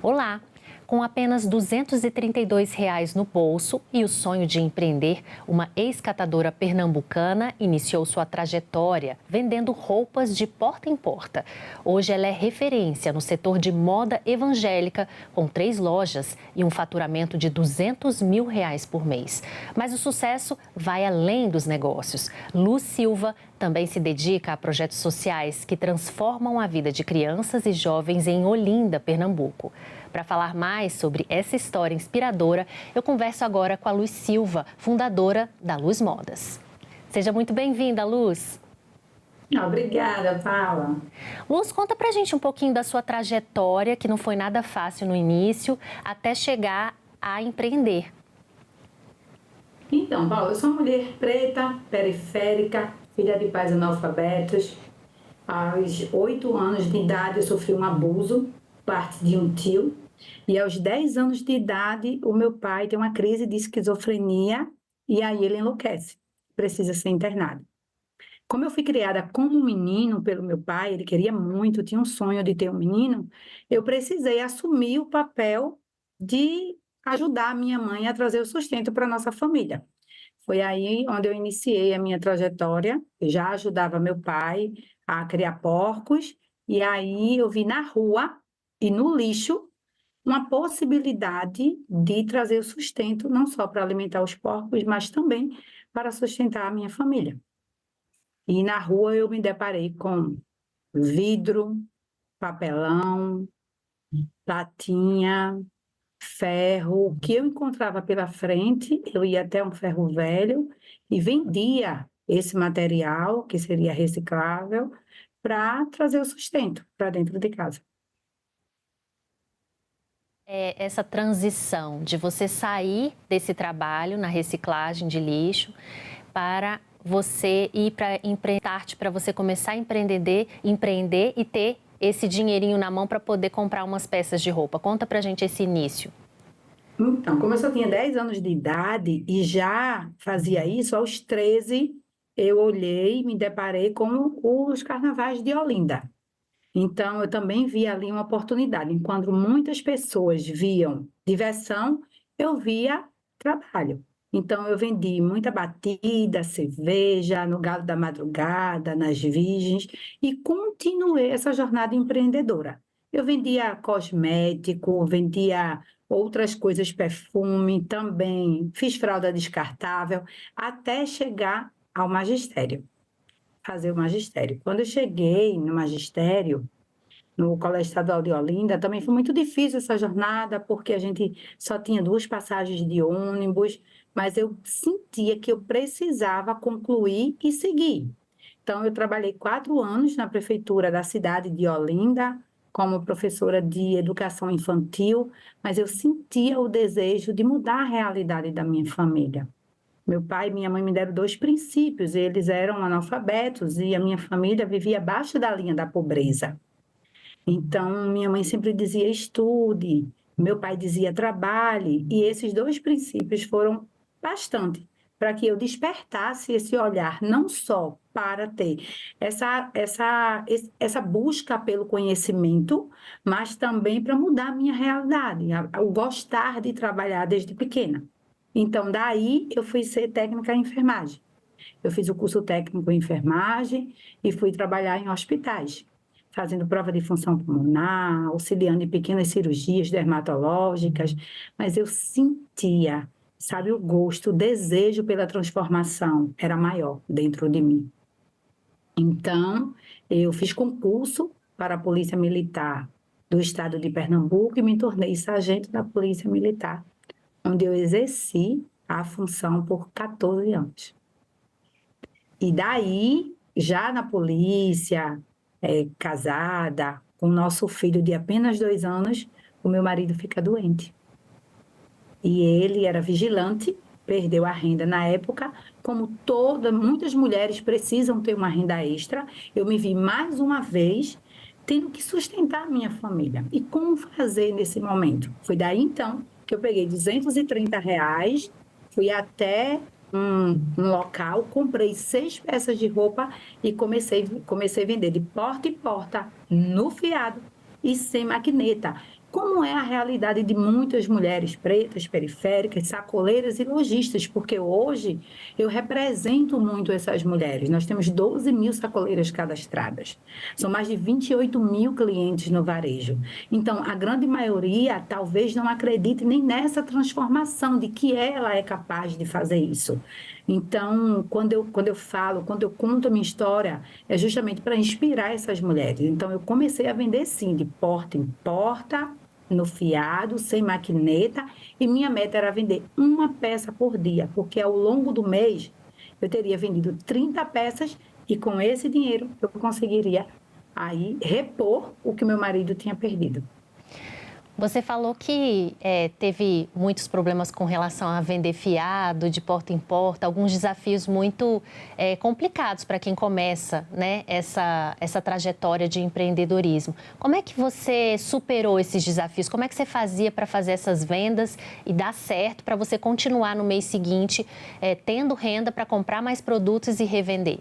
Olá! Com apenas R$ 232 no bolso e o sonho de empreender, uma ex-catadora pernambucana iniciou sua trajetória vendendo roupas de porta em porta. Hoje ela é referência no setor de moda evangélica, com 3 lojas e um faturamento de R$ 200 mil por mês. Mas o sucesso vai além dos negócios. Lu Silva também se dedica a projetos sociais que transformam a vida de crianças e jovens em Olinda, Pernambuco. Para falar mais sobre essa história inspiradora, eu converso agora com a Luz Silva, fundadora da Luz Modas. Seja muito bem-vinda, Luz. Obrigada, Paula. Luz, conta pra gente um pouquinho da sua trajetória, que não foi nada fácil no início, até chegar a empreender. Então, Paula, eu sou uma mulher preta, periférica, filha de pais analfabetos. Aos 8 anos de idade eu sofri um abuso, parte de um tio. E aos 10 anos de idade, o meu pai tem uma crise de esquizofrenia e aí ele enlouquece, precisa ser internado. Como eu fui criada como menino pelo meu pai, ele queria muito, tinha um sonho de ter um menino, eu precisei assumir o papel de ajudar a minha mãe a trazer o sustento para a nossa família. Foi aí onde eu iniciei a minha trajetória, eu já ajudava meu pai a criar porcos, e aí eu vi na rua e no lixo uma possibilidade de trazer o sustento, não só para alimentar os porcos, mas também para sustentar a minha família. E na rua eu me deparei com vidro, papelão, latinha, ferro. O que eu encontrava pela frente, eu ia até um ferro velho e vendia esse material, que seria reciclável, para trazer o sustento para dentro de casa. Essa transição de você sair desse trabalho na reciclagem de lixo para você ir para empreender, para você começar a empreender e ter esse dinheirinho na mão para poder comprar umas peças de roupa. Conta pra gente esse início. Então, como eu só tinha 10 anos de idade e já fazia isso, aos 13 eu olhei e me deparei com os carnavais de Olinda. Então, eu também vi ali uma oportunidade. Enquanto muitas pessoas viam diversão, eu via trabalho. Então, eu vendi muita batida, cerveja, no Galo da Madrugada, nas Virgens, e continuei essa jornada empreendedora. Eu vendia cosmético, vendia outras coisas, perfume, também fiz fralda descartável, até chegar ao magistério, fazer o magistério. Quando eu cheguei no magistério, no Colégio Estadual de Olinda, também foi muito difícil essa jornada, porque a gente só tinha 2 passagens de ônibus, mas eu sentia que eu precisava concluir e seguir. Então, eu trabalhei 4 anos na prefeitura da cidade de Olinda, como professora de educação infantil, mas eu sentia o desejo de mudar a realidade da minha família. Meu pai e minha mãe me deram 2 princípios, eles eram analfabetos e a minha família vivia abaixo da linha da pobreza. Então, minha mãe sempre dizia estude, meu pai dizia trabalhe, e esses 2 princípios foram bastante para que eu despertasse esse olhar, não só para ter essa busca pelo conhecimento, mas também para mudar a minha realidade, o gostar de trabalhar desde pequena. Então, daí eu fui ser técnica em enfermagem. Eu fiz o curso técnico em enfermagem e fui trabalhar em hospitais, fazendo prova de função pulmonar, auxiliando em pequenas cirurgias dermatológicas, mas eu sentia, sabe, o gosto, o desejo pela transformação era maior dentro de mim. Então, eu fiz concurso para a Polícia Militar do Estado de Pernambuco e me tornei sargento da Polícia Militar, onde eu exerci a função por 14 anos. E daí, já na polícia, casada, com o nosso filho de apenas 2 anos, o meu marido fica doente. E ele era vigilante, perdeu a renda na época, como muitas mulheres precisam ter uma renda extra, eu me vi mais uma vez tendo que sustentar a minha família. E como fazer nesse momento? Foi daí, então, que eu peguei R$230, fui até um local, comprei 6 peças de roupa e comecei a vender de porta em porta, no fiado e sem maquineta, como é a realidade de muitas mulheres pretas, periféricas, sacoleiras e lojistas, porque hoje eu represento muito essas mulheres. Nós temos 12 mil sacoleiras cadastradas, são mais de 28 mil clientes no varejo. Então, a grande maioria talvez não acredite nem nessa transformação de que ela é capaz de fazer isso. Então, quando eu conto a minha história, é justamente para inspirar essas mulheres. Então, eu comecei a vender, sim, de porta em porta, no fiado, sem maquineta, e minha meta era vender uma peça por dia, porque ao longo do mês eu teria vendido 30 peças e com esse dinheiro eu conseguiria aí repor o que meu marido tinha perdido. Você falou que teve muitos problemas com relação a vender fiado, de porta em porta, alguns desafios muito complicados para quem começa, né, essa trajetória de empreendedorismo. Como é que você superou esses desafios? Como é que você fazia para fazer essas vendas e dar certo para você continuar no mês seguinte tendo renda para comprar mais produtos e revender?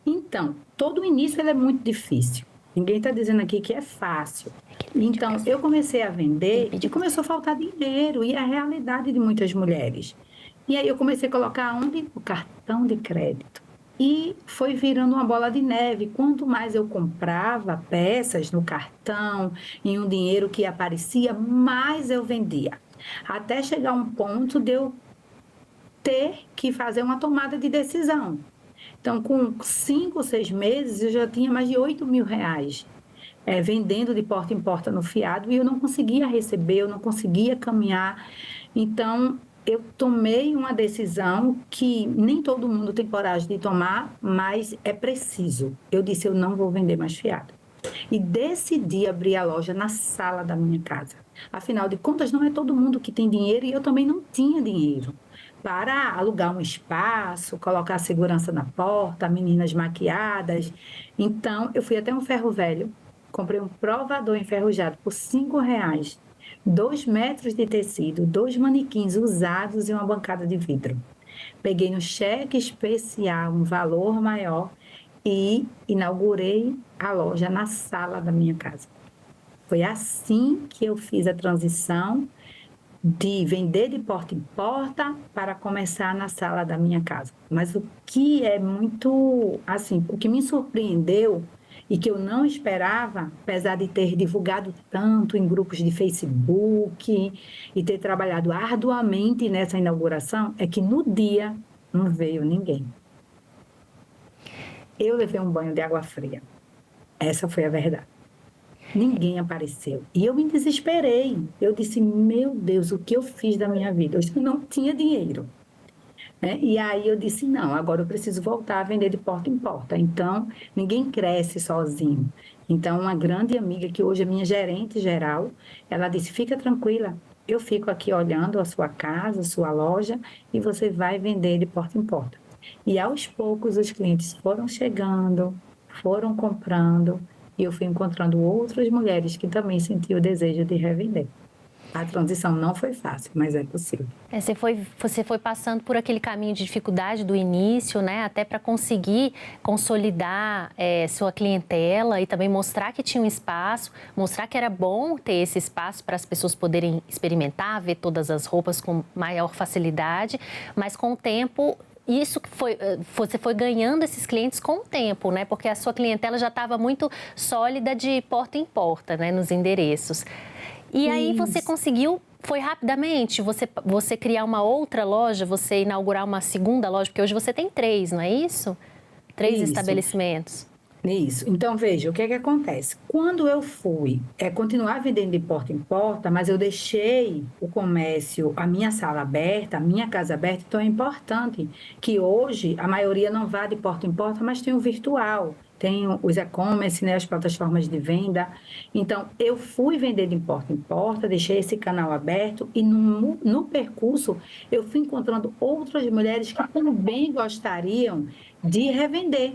Então, todo o início ele é muito difícil. Ninguém está dizendo aqui que é fácil. Então, eu comecei a vender e começou a faltar dinheiro, e é a realidade de muitas mulheres. E aí eu comecei a colocar onde? O cartão de crédito. E foi virando uma bola de neve. Quanto mais eu comprava peças no cartão, em um dinheiro que aparecia, mais eu vendia. Até chegar um ponto de eu ter que fazer uma tomada de decisão. Então, com 5 ou 6 meses, eu já tinha mais de 8 mil reais vendendo de porta em porta no fiado, e eu não conseguia receber, eu não conseguia caminhar. Então, eu tomei uma decisão que nem todo mundo tem coragem de tomar, mas é preciso. Eu disse, eu não vou vender mais fiado. E decidi abrir a loja na sala da minha casa. Afinal de contas, não é todo mundo que tem dinheiro, e eu também não tinha dinheiro para alugar um espaço, colocar segurança na porta, meninas maquiadas. Então, eu fui até um ferro velho, comprei um provador enferrujado por R$5, 2 metros de tecido, 2 manequins usados e uma bancada de vidro. Peguei no cheque especial um valor maior e inaugurei a loja na sala da minha casa. Foi assim que eu fiz a transição de vender de porta em porta para começar na sala da minha casa. Mas o que é muito, assim, o que me surpreendeu e que eu não esperava, apesar de ter divulgado tanto em grupos de Facebook e ter trabalhado arduamente nessa inauguração, é que no dia não veio ninguém. Eu levei um banho de água fria. Essa foi a verdade. Ninguém apareceu. E eu me desesperei. Eu disse, meu Deus, o que eu fiz da minha vida? Eu não tinha dinheiro. E aí eu disse, não, agora eu preciso voltar a vender de porta em porta. Então, ninguém cresce sozinho. Então, uma grande amiga, que hoje é minha gerente geral, ela disse, fica tranquila, eu fico aqui olhando a sua casa, a sua loja, e você vai vender de porta em porta. E aos poucos os clientes foram chegando, foram comprando, e eu fui encontrando outras mulheres que também sentiam o desejo de revender. A transição não foi fácil, mas é possível. Você foi passando por aquele caminho de dificuldade do início, né? Até para conseguir consolidar sua clientela e também mostrar que tinha um espaço, mostrar que era bom ter esse espaço para as pessoas poderem experimentar, ver todas as roupas com maior facilidade, mas com o tempo... você foi ganhando esses clientes com o tempo, né? Porque a sua clientela já estava muito sólida de porta em porta, né? Nos endereços. E aí você conseguiu, foi rapidamente, você criar uma outra loja, você inaugurar uma segunda loja, porque hoje você tem 3, não é isso? 3 estabelecimentos. Isso. Então, veja, o que é que acontece? Quando eu fui continuar vendendo de porta em porta, mas eu deixei o comércio, a minha sala aberta, a minha casa aberta, então é importante que hoje a maioria não vá de porta em porta, mas tem o virtual, tem os e-commerce, né, as plataformas de venda. Então, eu fui vender de porta em porta, deixei esse canal aberto e no percurso eu fui encontrando outras mulheres que também gostariam de revender.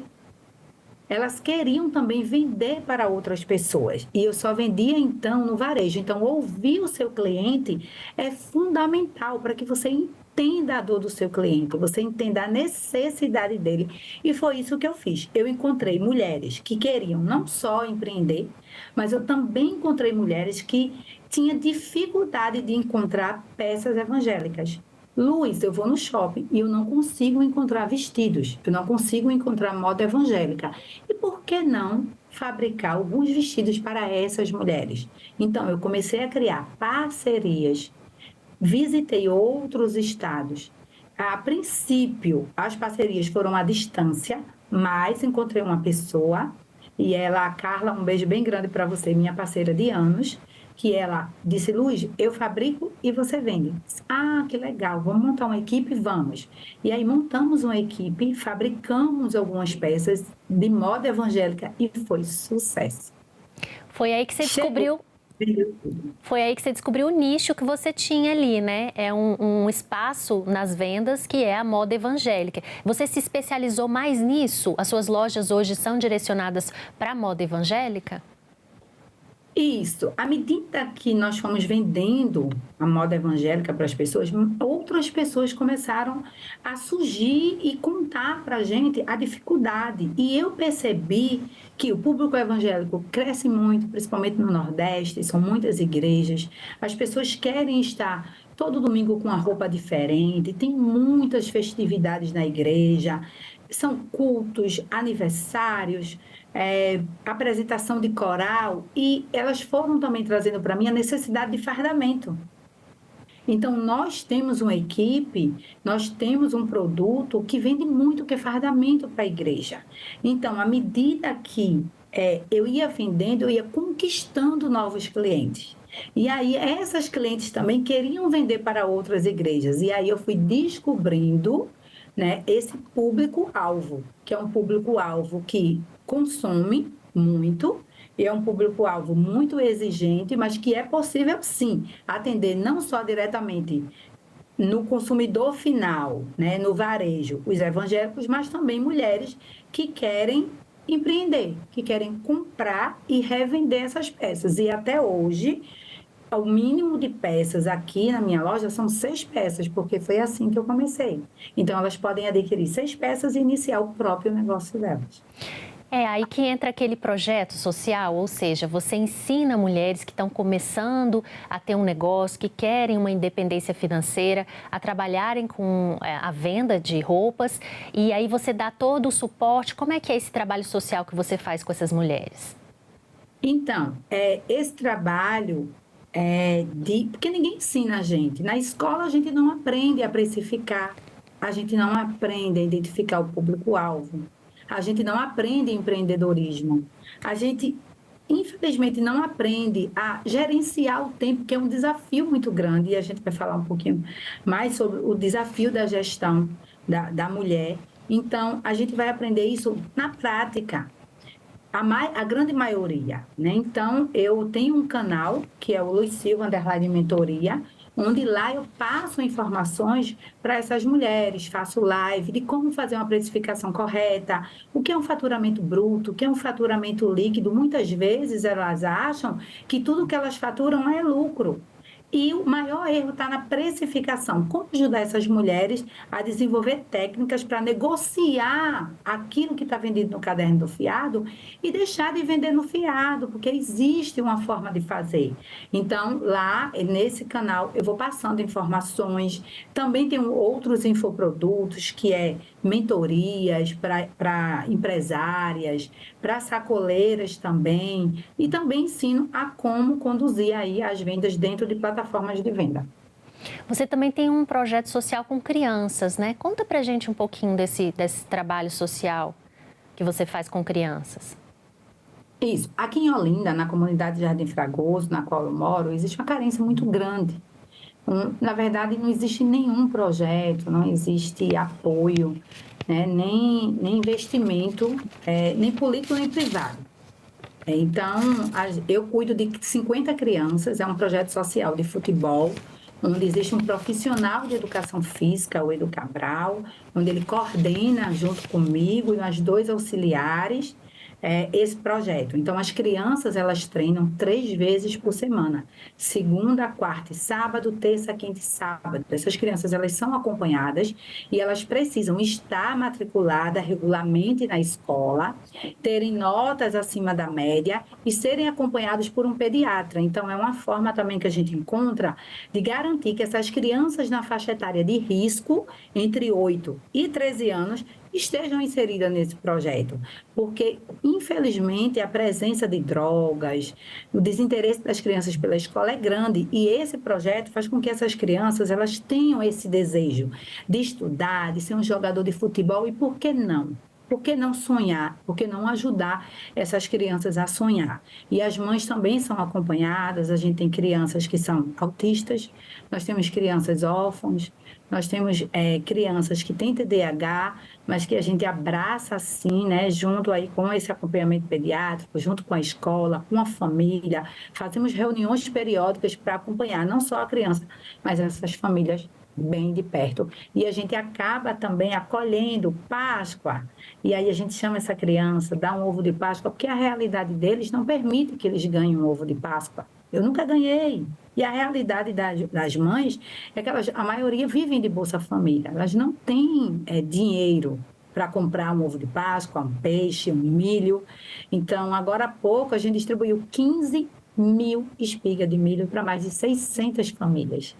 elas queriam também vender para outras pessoas. E eu só vendia, então, no varejo. Então, ouvir o seu cliente é fundamental para que você entenda a dor do seu cliente, você entenda a necessidade dele. E foi isso que eu fiz. Eu encontrei mulheres que queriam não só empreender, mas eu também encontrei mulheres que tinham dificuldade de encontrar peças evangélicas. Luiz, eu vou no shopping e eu não consigo encontrar vestidos, eu não consigo encontrar moda evangélica. E por que não fabricar alguns vestidos para essas mulheres? Então, eu comecei a criar parcerias, visitei outros estados. A princípio, as parcerias foram à distância, mas encontrei uma pessoa, e ela, a Carla, um beijo bem grande para você, minha parceira de anos, que ela disse, Luiz, eu fabrico e você vende. Ah, que legal, vamos montar uma equipe? Vamos. E aí montamos uma equipe, fabricamos algumas peças de moda evangélica e foi sucesso. Foi aí que você descobriu... Foi aí que você descobriu o nicho que você tinha ali, né? É um espaço nas vendas que é a moda evangélica. Você se especializou mais nisso? As suas lojas hoje são direcionadas para a moda evangélica? Isso. À medida que nós fomos vendendo a moda evangélica para as pessoas, outras pessoas começaram a surgir e contar para a gente a dificuldade. E eu percebi que o público evangélico cresce muito, principalmente no Nordeste, são muitas igrejas. As pessoas querem estar todo domingo com uma roupa diferente, tem muitas festividades na igreja, são cultos, aniversários, apresentação de coral, e elas foram também trazendo para mim a necessidade de fardamento. Então, nós temos uma equipe, nós temos um produto que vende muito, que é fardamento para a igreja. Então, à medida que eu ia vendendo, eu ia conquistando novos clientes. E aí, essas clientes também queriam vender para outras igrejas. E aí, eu fui descobrindo, né, esse público-alvo, que é um público-alvo que consome muito, e é um público-alvo muito exigente, mas que é possível, sim, atender não só diretamente no consumidor final, né, no varejo, os evangélicos, mas também mulheres que querem empreender, que querem comprar e revender essas peças. E até hoje, o mínimo de peças aqui na minha loja são 6 peças, porque foi assim que eu comecei. Então, elas podem adquirir 6 peças e iniciar o próprio negócio delas. É aí que entra aquele projeto social, ou seja, você ensina mulheres que estão começando a ter um negócio, que querem uma independência financeira, a trabalharem com a venda de roupas, e aí você dá todo o suporte. Como é que é esse trabalho social que você faz com essas mulheres? Então, esse trabalho porque ninguém ensina a gente. Na escola a gente não aprende a precificar, a gente não aprende a identificar o público-alvo. A gente não aprende empreendedorismo. A gente, infelizmente, não aprende a gerenciar o tempo, que é um desafio muito grande. E a gente vai falar um pouquinho mais sobre o desafio da gestão da mulher. Então, a gente vai aprender isso na prática. A grande maioria, né? Então, eu tenho um canal, que é o Luiz Silva _mentoria, onde lá eu passo informações para essas mulheres, faço live de como fazer uma precificação correta, o que é um faturamento bruto, o que é um faturamento líquido. Muitas vezes elas acham que tudo que elas faturam é lucro. E o maior erro está na precificação. Como ajudar essas mulheres a desenvolver técnicas para negociar aquilo que está vendido no caderno do fiado e deixar de vender no fiado, porque existe uma forma de fazer. Então, lá, nesse canal, eu vou passando informações. Também tem outros infoprodutos, que é mentorias para empresárias, para sacoleiras também. E também ensino a como conduzir aí as vendas dentro de plataformas de venda. Você também tem um projeto social com crianças, né? Conta pra gente um pouquinho desse trabalho social que você faz com crianças. Isso. Aqui em Olinda, na comunidade de Jardim Fragoso, na qual eu moro, existe uma carência muito grande. Na verdade, não existe nenhum projeto, não existe apoio, né? nem investimento, nem político, nem privado. Então, eu cuido de 50 crianças, é um projeto social de futebol, onde existe um profissional de educação física, o Edu Cabral, onde ele coordena junto comigo e as 2 auxiliares, esse projeto. Então, as crianças, elas treinam 3 vezes por semana. Segunda, quarta e sábado, terça, quinta e sábado. Essas crianças, elas são acompanhadas e elas precisam estar matriculadas regularmente na escola, terem notas acima da média e serem acompanhados por um pediatra. Então, é uma forma também que a gente encontra de garantir que essas crianças na faixa etária de risco, entre 8 e 13 anos, estejam inseridas nesse projeto, porque, infelizmente, a presença de drogas, o desinteresse das crianças pela escola é grande, e esse projeto faz com que essas crianças elas tenham esse desejo de estudar, de ser um jogador de futebol, e por que não? Por que não sonhar? Por que não ajudar essas crianças a sonhar? E as mães também são acompanhadas, a gente tem crianças que são autistas, nós temos crianças órfãos, nós temos crianças que têm TDAH, mas que a gente abraça assim, né, junto aí com esse acompanhamento pediátrico, junto com a escola, com a família. Fazemos reuniões periódicas para acompanhar não só a criança, mas essas famílias bem de perto. E a gente acaba também acolhendo Páscoa. E aí a gente chama essa criança, dá um ovo de Páscoa, porque a realidade deles não permite que eles ganhem um ovo de Páscoa. Eu nunca ganhei. E a realidade das mães é que a maioria vivem de Bolsa Família. Elas não têm dinheiro para comprar um ovo de Páscoa, um peixe, um milho. Então, agora há pouco, a gente distribuiu 15 mil espigas de milho para mais de 600 famílias.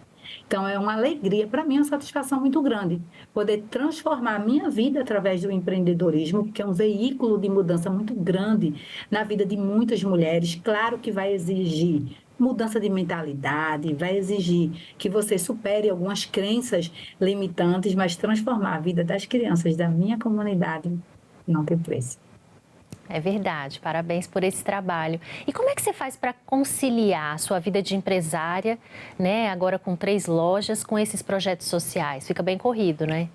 Então, é uma alegria, para mim, uma satisfação muito grande, poder transformar a minha vida através do empreendedorismo, que é um veículo de mudança muito grande na vida de muitas mulheres. Claro que vai exigir mudança de mentalidade, vai exigir que você supere algumas crenças limitantes, mas transformar a vida das crianças da minha comunidade não tem preço. É verdade, parabéns por esse trabalho. E como é que você faz para conciliar a sua vida de empresária, né, agora com 3 lojas, com esses projetos sociais? Fica bem corrido, né?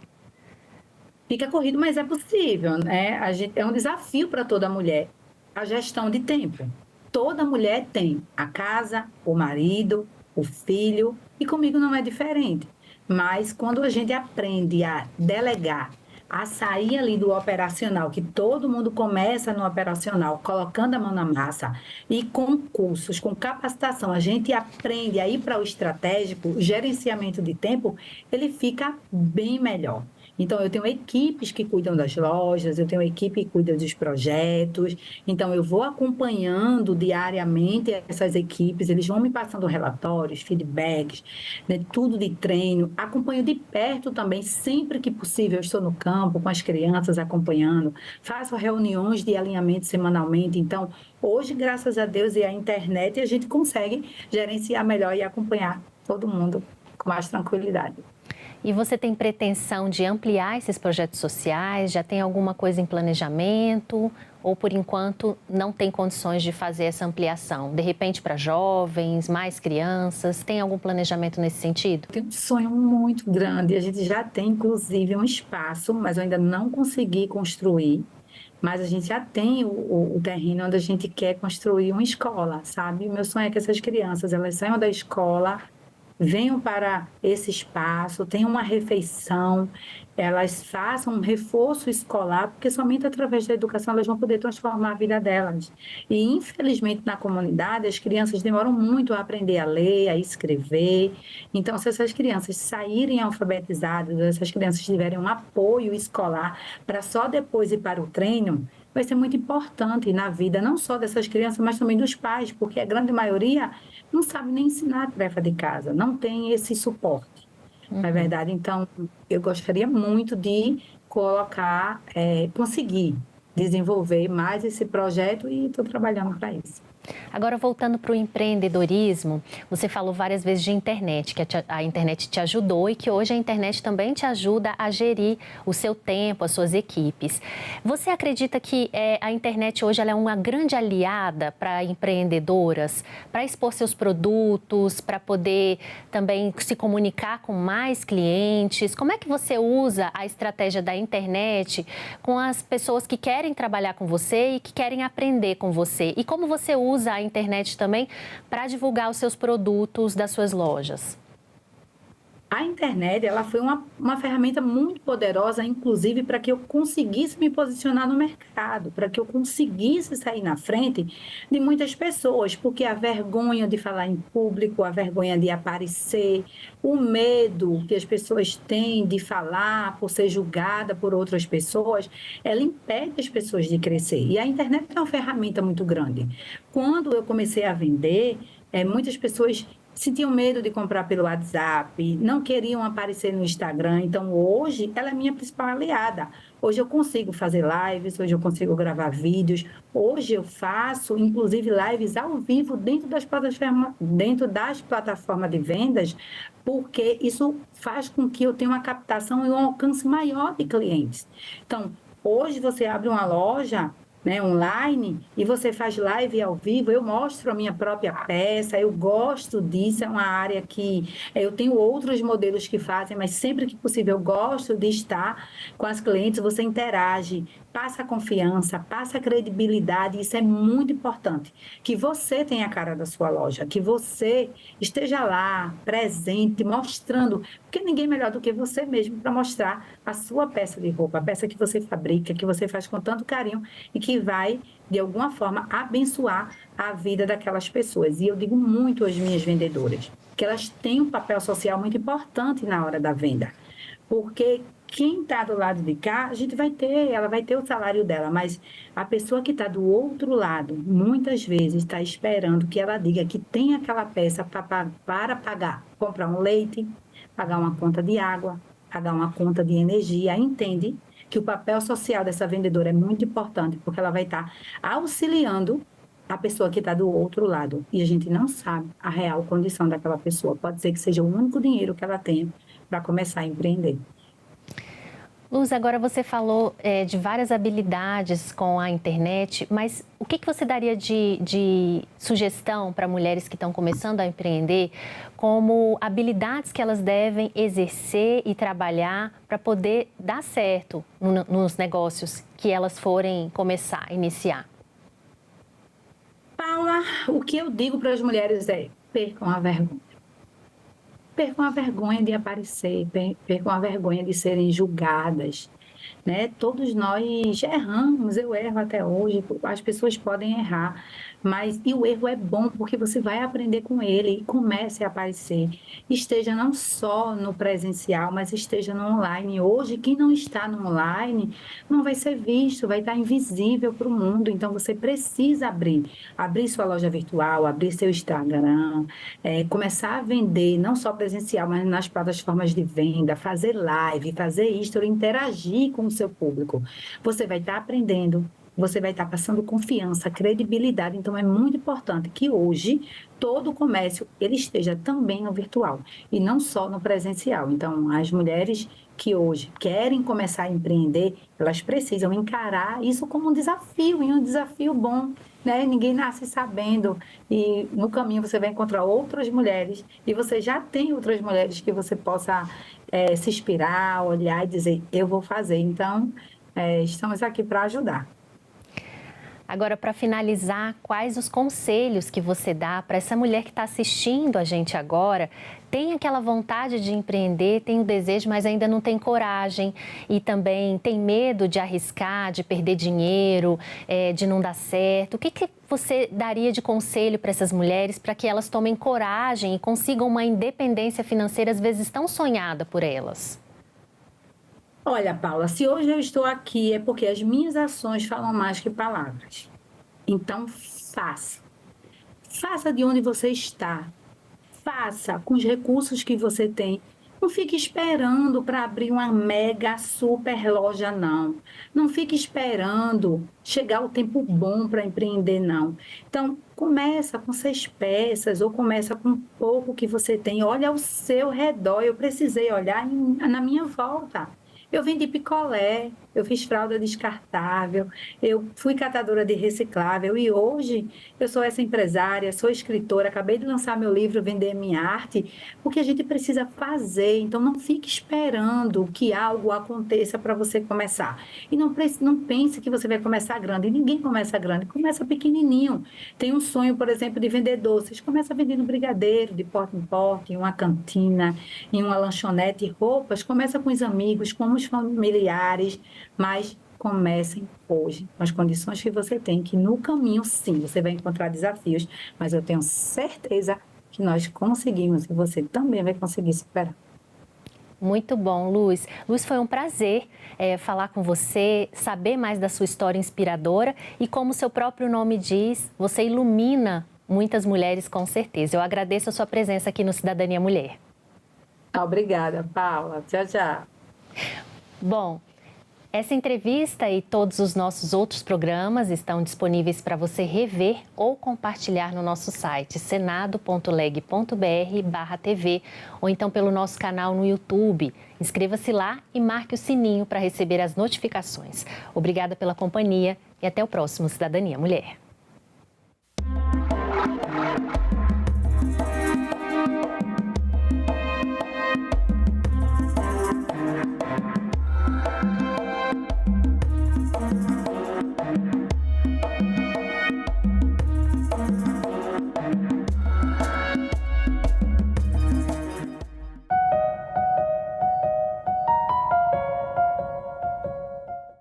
Fica corrido, mas é possível, né? É um desafio para toda mulher, a gestão de tempo. Toda mulher tem a casa, o marido, o filho, e comigo não é diferente. Mas quando a gente aprende a delegar, a sair ali do operacional, que todo mundo começa no operacional, colocando a mão na massa, e com cursos, com capacitação, a gente aprende a ir para o estratégico, o gerenciamento de tempo, ele fica bem melhor. Então, eu tenho equipes que cuidam das lojas, eu tenho equipe que cuida dos projetos. Então, eu vou acompanhando diariamente essas equipes, eles vão me passando relatórios, feedbacks, né, tudo de treino. Acompanho de perto também, sempre que possível, eu estou no campo com as crianças acompanhando. Faço reuniões de alinhamento semanalmente. Então, hoje, graças a Deus e à internet, a gente consegue gerenciar melhor e acompanhar todo mundo com mais tranquilidade. E você tem pretensão de ampliar esses projetos sociais? Já tem alguma coisa em planejamento? Ou, por enquanto, não tem condições de fazer essa ampliação? De repente, para jovens, mais crianças? Tem algum planejamento nesse sentido? Tem um sonho muito grande. A gente já tem, inclusive, um espaço, mas eu ainda não consegui construir. Mas a gente já tem o terreno onde a gente quer construir uma escola, sabe? O meu sonho é que essas crianças, elas saiam da escola, venham para esse espaço, tenham uma refeição, elas façam um reforço escolar, porque somente através da educação elas vão poder transformar a vida delas. E, infelizmente, na comunidade, as crianças demoram muito a aprender a ler, a escrever. Então, se essas crianças saírem alfabetizadas, essas crianças tiverem um apoio escolar para só depois ir para o treino, vai ser muito importante na vida, não só dessas crianças, mas também dos pais, porque a grande maioria não sabe nem ensinar a tarefa de casa, não tem esse suporte, não é verdade? Então, eu gostaria muito de colocar, conseguir desenvolver mais esse projeto e estou trabalhando para isso. Agora, voltando para o empreendedorismo, você falou várias vezes de internet, que a internet te ajudou e que hoje a internet também te ajuda a gerir o seu tempo, as suas equipes. Você acredita que a internet hoje ela é uma grande aliada para empreendedoras, para expor seus produtos, para poder também se comunicar com mais clientes? Como é que você usa a estratégia da internet com as pessoas que querem trabalhar com você e que querem aprender com você? E como você usa a internet também para divulgar os seus produtos das suas lojas? A internet, ela foi uma ferramenta muito poderosa, inclusive, para que eu conseguisse me posicionar no mercado, para que eu conseguisse sair na frente de muitas pessoas, porque a vergonha de falar em público, a vergonha de aparecer, o medo que as pessoas têm de falar por ser julgada por outras pessoas, ela impede as pessoas de crescer. E a internet é uma ferramenta muito grande. Quando eu comecei a vender, muitas pessoas sentiam medo de comprar pelo WhatsApp, não queriam aparecer no Instagram. Então, hoje, ela é minha principal aliada. Hoje eu consigo fazer lives, hoje eu consigo gravar vídeos. Hoje eu faço, inclusive, lives ao vivo dentro das plataformas de vendas, porque isso faz com que eu tenha uma captação e um alcance maior de clientes. Então, hoje você abre uma loja, né, online, e você faz live ao vivo, eu mostro a minha própria peça, eu gosto disso, é uma área que eu tenho outros modelos que fazem, mas sempre que possível eu gosto de estar com as clientes, você interage, passa confiança, passa credibilidade, isso é muito importante, que você tenha a cara da sua loja, que você esteja lá, presente, mostrando, porque ninguém melhor do que você mesmo para mostrar a sua peça de roupa, a peça que você fabrica, que você faz com tanto carinho e que vai, de alguma forma, abençoar a vida daquelas pessoas. E eu digo muito às minhas vendedoras, que elas têm um papel social muito importante na hora da venda, porque quem está do lado de cá, ela vai ter o salário dela, mas a pessoa que está do outro lado, muitas vezes está esperando que ela diga que tem aquela peça para pagar, comprar um leite, pagar uma conta de água, pagar uma conta de energia, entende que o papel social dessa vendedora é muito importante, porque ela vai estar auxiliando a pessoa que está do outro lado. E a gente não sabe a real condição daquela pessoa. Pode ser que seja o único dinheiro que ela tenha para começar a empreender. Luz, agora você falou de várias habilidades com a internet, mas o que você daria de sugestão para mulheres que estão começando a empreender, como habilidades que elas devem exercer e trabalhar para poder dar certo nos negócios que elas forem começar, iniciar? Paula, o que eu digo para as mulheres é: percam a vergonha. Percam a vergonha de aparecer, percam a vergonha de serem julgadas, né? Todos nós erramos, eu erro até hoje, as pessoas podem errar, mas o erro é bom porque você vai aprender com ele e comece a aparecer. Esteja não só no presencial, mas esteja no online. Hoje, quem não está no online não vai ser visto, vai estar invisível para o mundo. Então, você precisa abrir sua loja virtual, abrir seu Instagram, começar a vender, não só presencial, mas nas plataformas de venda, fazer live, fazer history, interagir com o seu público. Você vai estar aprendendo, você vai estar passando confiança, credibilidade. Então, é muito importante que hoje todo o comércio ele esteja também no virtual e não só no presencial. Então, as mulheres que hoje querem começar a empreender, elas precisam encarar isso como um desafio, e um desafio bom, né? Ninguém nasce sabendo, e no caminho você vai encontrar outras mulheres, e você já tem outras mulheres que você possa se inspirar, olhar e dizer, eu vou fazer. Então, estamos aqui para ajudar. Agora, para finalizar, quais os conselhos que você dá para essa mulher que está assistindo a gente agora, tem aquela vontade de empreender, tem o desejo, mas ainda não tem coragem e também tem medo de arriscar, de perder dinheiro, de não dar certo? O que você daria de conselho para essas mulheres para que elas tomem coragem e consigam uma independência financeira, às vezes tão sonhada por elas? Olha, Paula, se hoje eu estou aqui é porque as minhas ações falam mais que palavras. Então, faça. Faça de onde você está. Faça com os recursos que você tem. Não fique esperando para abrir uma mega super loja, não. Não fique esperando chegar o tempo bom para empreender, não. Então, começa com 6 peças ou começa com pouco que você tem. Olha ao seu redor. Eu precisei olhar na minha volta. Eu vendi picolé, eu fiz fralda descartável, eu fui catadora de reciclável e hoje eu sou essa empresária, sou escritora, acabei de lançar meu livro Vender Minha Arte, porque a gente precisa fazer, então não fique esperando que algo aconteça para você começar. E não pense que você vai começar grande, ninguém começa grande, começa pequenininho. Tem um sonho, por exemplo, de vender doces, começa vendendo brigadeiro de porta em porta, em uma cantina, em uma lanchonete, roupas, começa com os amigos, com os familiares, mas comecem hoje, com as condições que você tem, que no caminho, sim, você vai encontrar desafios, mas eu tenho certeza que nós conseguimos e você também vai conseguir superar. Muito bom, Luz. Luz, foi um prazer falar com você, saber mais da sua história inspiradora e, como seu próprio nome diz, você ilumina muitas mulheres, com certeza. Eu agradeço a sua presença aqui no Cidadania Mulher. Obrigada, Paula. Tchau, tchau. Bom, essa entrevista e todos os nossos outros programas estão disponíveis para você rever ou compartilhar no nosso site senado.leg.br/TV ou então pelo nosso canal no YouTube. Inscreva-se lá e marque o sininho para receber as notificações. Obrigada pela companhia e até o próximo Cidadania Mulher.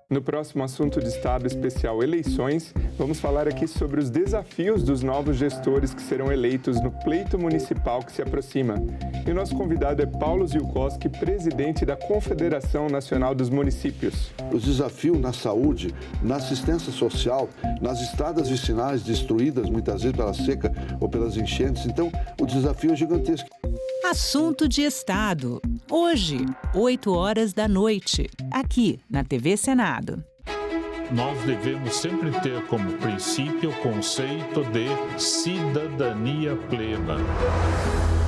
No próximo assunto de Estado Especial Eleições, vamos falar aqui sobre os desafios dos novos gestores que serão eleitos no pleito municipal que se aproxima. E o nosso convidado é Paulo Zielkowski, presidente da Confederação Nacional dos Municípios. Os desafios na saúde, na assistência social, nas estradas vicinais destruídas muitas vezes pela seca ou pelas enchentes. Então, o desafio é gigantesco. Assunto de Estado. Hoje, 20h, aqui na TV Senado. Nós devemos sempre ter como princípio o conceito de cidadania plena.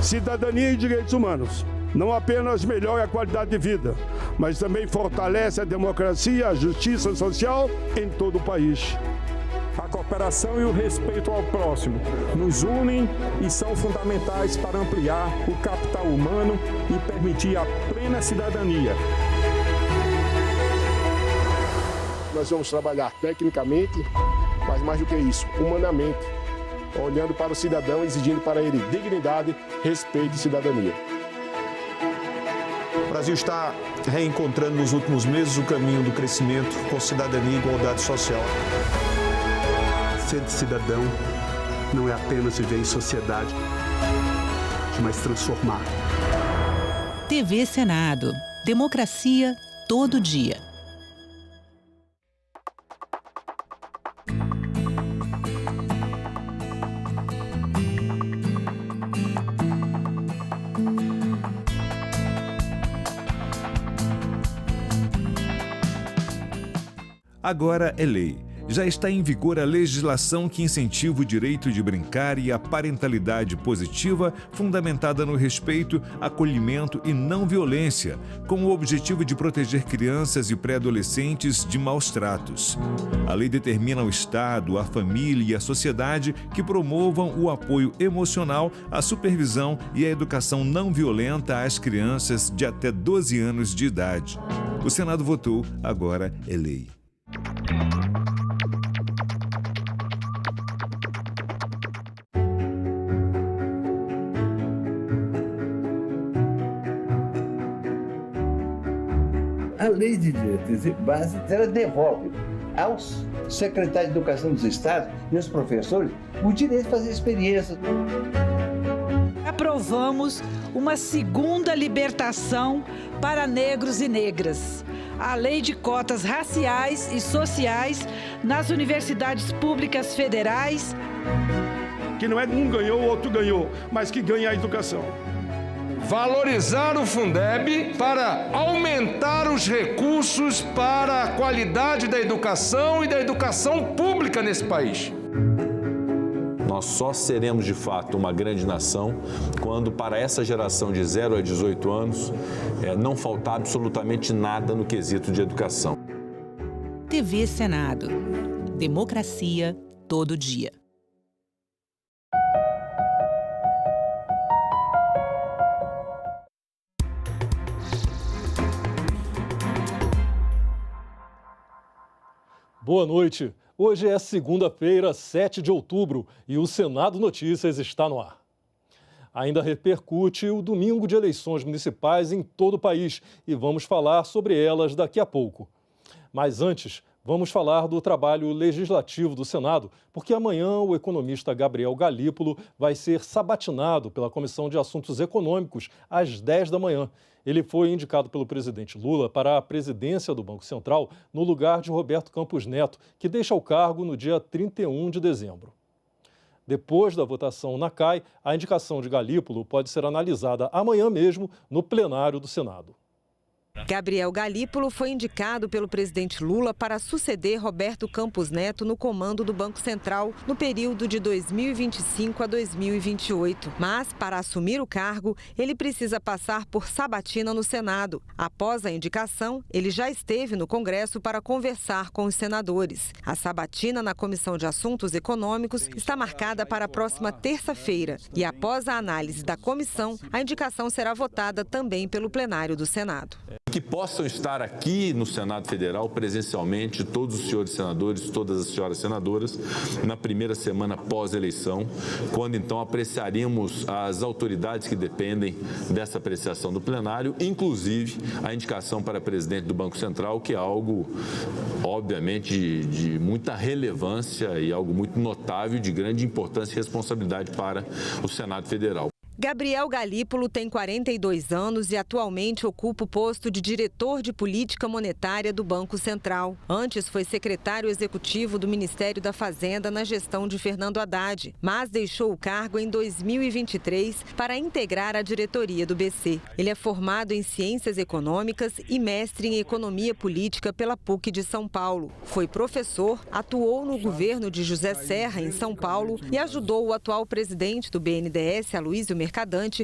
Cidadania e direitos humanos não apenas melhora a qualidade de vida, mas também fortalece a democracia, a justiça social em todo o país. A cooperação e o respeito ao próximo nos unem e são fundamentais para ampliar o capital humano e permitir a plena cidadania. Nós vamos trabalhar tecnicamente, mas mais do que isso, humanamente, olhando para o cidadão, exigindo para ele dignidade, respeito e cidadania. O Brasil está reencontrando nos últimos meses o caminho do crescimento com cidadania e igualdade social. Ser cidadão não é apenas viver em sociedade, mas transformar. TV Senado. Democracia todo dia. Agora é lei. Já está em vigor a legislação que incentiva o direito de brincar e a parentalidade positiva fundamentada no respeito, acolhimento e não violência, com o objetivo de proteger crianças e pré-adolescentes de maus tratos. A lei determina ao Estado, a família e a sociedade que promovam o apoio emocional, a supervisão e a educação não violenta às crianças de até 12 anos de idade. O Senado votou, agora é lei. A lei de diretrizes e bases, ela devolve aos secretários de educação dos estados e aos professores o direito de fazer experiências. Aprovamos uma segunda libertação para negros e negras. A lei de cotas raciais e sociais nas universidades públicas federais. Que não é um ganhou, o outro ganhou, mas que ganha a educação. Valorizar o Fundeb para aumentar os recursos para a qualidade da educação e da educação pública nesse país. Nós só seremos, de fato, uma grande nação quando, para essa geração de 0 a 18 anos, não faltar absolutamente nada no quesito de educação. TV Senado. Democracia todo dia. Boa noite. Hoje é segunda-feira, 7 de outubro, e o Senado Notícias está no ar. Ainda repercute o domingo de eleições municipais em todo o país e vamos falar sobre elas daqui a pouco. Mas antes, vamos falar do trabalho legislativo do Senado, porque amanhã o economista Gabriel Galípolo vai ser sabatinado pela Comissão de Assuntos Econômicos às 10 da manhã. Ele foi indicado pelo presidente Lula para a presidência do Banco Central no lugar de Roberto Campos Neto, que deixa o cargo no dia 31 de dezembro. Depois da votação na CAI, a indicação de Galípolo pode ser analisada amanhã mesmo no plenário do Senado. Gabriel Galípolo foi indicado pelo presidente Lula para suceder Roberto Campos Neto no comando do Banco Central no período de 2025 a 2028. Mas, para assumir o cargo, ele precisa passar por sabatina no Senado. Após a indicação, ele já esteve no Congresso para conversar com os senadores. A sabatina na Comissão de Assuntos Econômicos está marcada para a próxima terça-feira. E após a análise da comissão, a indicação será votada também pelo plenário do Senado. Que possam estar aqui no Senado Federal presencialmente todos os senhores senadores, todas as senhoras senadoras, na primeira semana pós-eleição, quando então apreciaremos as autoridades que dependem dessa apreciação do plenário, inclusive a indicação para presidente do Banco Central, que é algo, obviamente, de muita relevância e algo muito notável, de grande importância e responsabilidade para o Senado Federal. Gabriel Galípolo tem 42 anos e atualmente ocupa o posto de diretor de política monetária do Banco Central. Antes foi secretário executivo do Ministério da Fazenda na gestão de Fernando Haddad, mas deixou o cargo em 2023 para integrar a diretoria do BC. Ele é formado em Ciências Econômicas e mestre em Economia Política pela PUC de São Paulo. Foi professor, atuou no governo de José Serra, em São Paulo, e ajudou o atual presidente do BNDES, Aloysio Mercadante,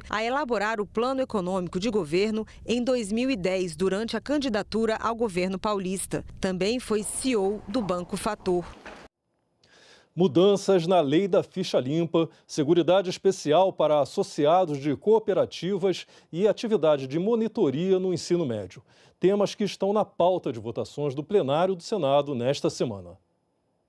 a elaborar o plano econômico de governo em 2010, durante a candidatura ao governo paulista. Também foi CEO do Banco Fator. Mudanças na lei da ficha limpa, seguridade especial para associados de cooperativas e atividade de monitoria no ensino médio. Temas que estão na pauta de votações do plenário do Senado nesta semana.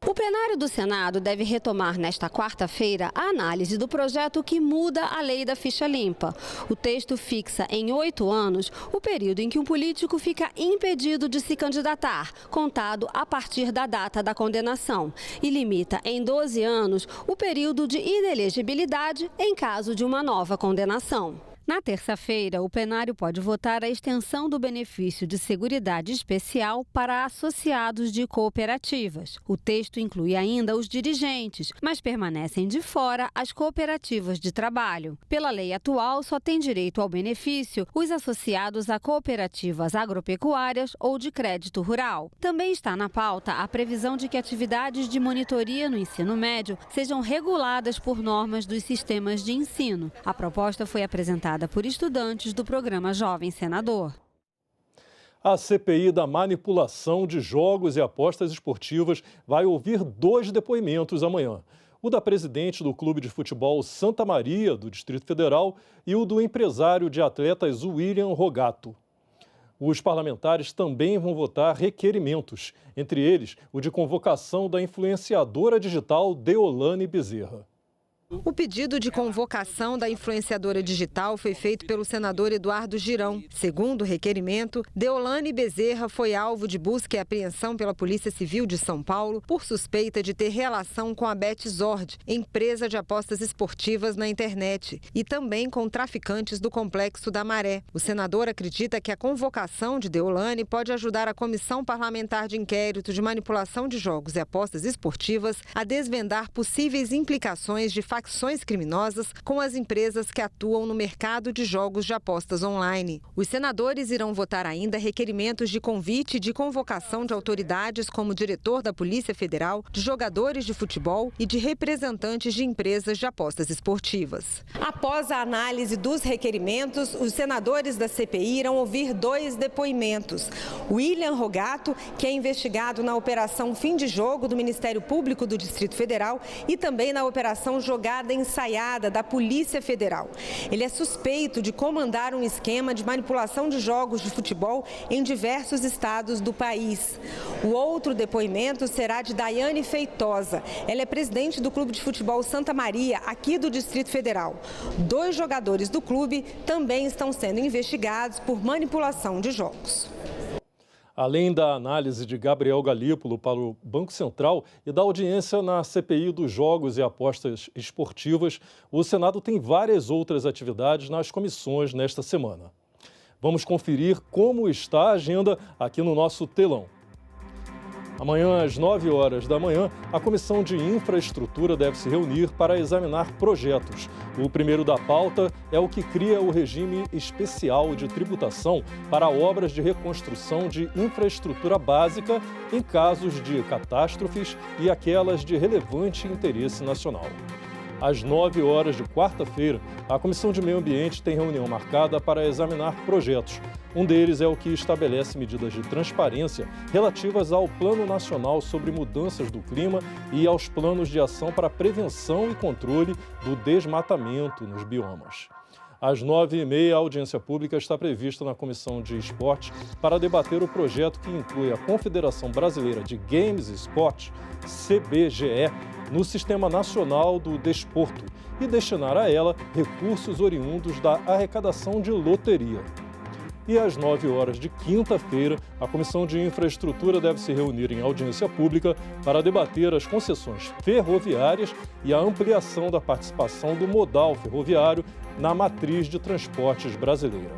O plenário do Senado deve retomar nesta quarta-feira a análise do projeto que muda a lei da ficha limpa. O texto fixa em 8 anos o período em que um político fica impedido de se candidatar, contado a partir da data da condenação, e limita em 12 anos o período de inelegibilidade em caso de uma nova condenação. Na terça-feira, o plenário pode votar a extensão do benefício de seguridade especial para associados de cooperativas. O texto inclui ainda os dirigentes, mas permanecem de fora as cooperativas de trabalho. Pela lei atual, só têm direito ao benefício os associados a cooperativas agropecuárias ou de crédito rural. Também está na pauta a previsão de que atividades de monitoria no ensino médio sejam reguladas por normas dos sistemas de ensino. A proposta foi apresentada por estudantes do programa Jovem Senador. A CPI da manipulação de jogos e apostas esportivas vai ouvir 2 depoimentos amanhã. O da presidente do Clube de Futebol Santa Maria, do Distrito Federal, e o do empresário de atletas William Rogato. Os parlamentares também vão votar requerimentos, entre eles o de convocação da influenciadora digital Deolane Bezerra. O pedido de convocação da influenciadora digital foi feito pelo senador Eduardo Girão. Segundo o requerimento, Deolane Bezerra foi alvo de busca e apreensão pela Polícia Civil de São Paulo por suspeita de ter relação com a BetZord, empresa de apostas esportivas na internet, e também com traficantes do Complexo da Maré. O senador acredita que a convocação de Deolane pode ajudar a Comissão Parlamentar de Inquérito de Manipulação de Jogos e Apostas Esportivas a desvendar possíveis implicações de facções facções criminosas com as empresas que atuam no mercado de jogos de apostas online. Os senadores irão votar ainda requerimentos de convite e de convocação de autoridades como o diretor da Polícia Federal, de jogadores de futebol e de representantes de empresas de apostas esportivas. Após a análise dos requerimentos, os senadores da CPI irão ouvir 2 depoimentos. William Rogato, que é investigado na Operação Fim de Jogo do Ministério Público do Distrito Federal e também na Operação Jogada Ensaiada da Polícia Federal. Ele é suspeito de comandar um esquema de manipulação de jogos de futebol em diversos estados do país. O outro depoimento será de Daiane Feitosa. Ela é presidente do Clube de Futebol Santa Maria, aqui do Distrito Federal. 2 jogadores do clube também estão sendo investigados por manipulação de jogos. Além da análise de Gabriel Galípolo para o Banco Central e da audiência na CPI dos jogos e apostas esportivas, o Senado tem várias outras atividades nas comissões nesta semana. Vamos conferir como está a agenda aqui no nosso telão. Amanhã, às 9 horas da manhã, a Comissão de Infraestrutura deve se reunir para examinar projetos. O primeiro da pauta é o que cria o regime especial de tributação para obras de reconstrução de infraestrutura básica em casos de catástrofes e aquelas de relevante interesse nacional. Às 9 horas de quarta-feira, a Comissão de Meio Ambiente tem reunião marcada para examinar projetos. Um deles é o que estabelece medidas de transparência relativas ao Plano Nacional sobre Mudanças do Clima e aos planos de ação para prevenção e controle do desmatamento nos biomas. Às 9h30, a audiência pública está prevista na Comissão de Esportes para debater o projeto que inclui a Confederação Brasileira de Games e Sport, CBGE, no Sistema Nacional do Desporto e destinar a ela recursos oriundos da arrecadação de loteria. E às 9 horas de quinta-feira, a Comissão de Infraestrutura deve se reunir em audiência pública para debater as concessões ferroviárias e a ampliação da participação do modal ferroviário na matriz de transportes brasileira.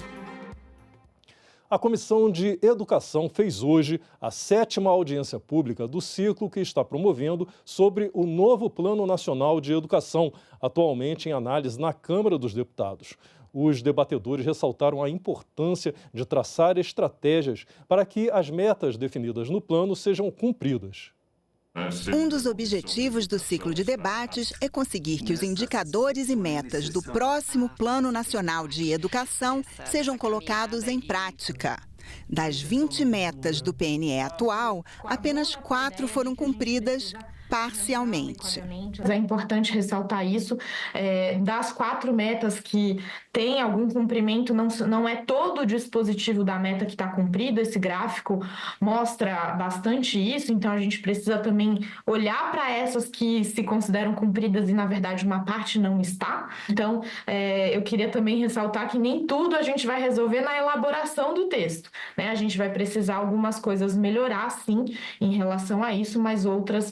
A Comissão de Educação fez hoje a 7ª audiência pública do ciclo que está promovendo sobre o novo Plano Nacional de Educação, atualmente em análise na Câmara dos Deputados. Os debatedores ressaltaram a importância de traçar estratégias para que as metas definidas no plano sejam cumpridas. Um dos objetivos do ciclo de debates é conseguir que os indicadores e metas do próximo Plano Nacional de Educação sejam colocados em prática. Das 20 metas do PNE atual, apenas 4 foram cumpridas parcialmente. É importante ressaltar isso. Das 4 metas que tem algum cumprimento, não é todo o dispositivo da meta que está cumprido. Esse gráfico mostra bastante isso, então a gente precisa também olhar para essas que se consideram cumpridas e, na verdade, uma parte não está. Então, eu queria também ressaltar que nem tudo a gente vai resolver na elaboração do texto, né? A gente vai precisar algumas coisas melhorar, sim, em relação a isso, mas outras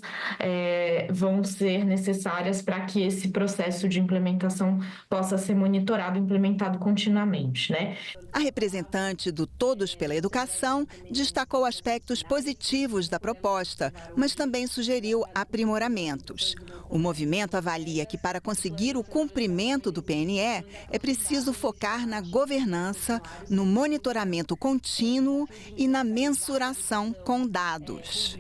vão ser necessárias para que esse processo de implementação possa ser monitorado e implementado continuamente, né? A representante do Todos pela Educação destacou aspectos positivos da proposta, mas também sugeriu aprimoramentos. O movimento avalia que, para conseguir o cumprimento do PNE, é preciso focar na governança, no monitoramento contínuo e na mensuração com dados.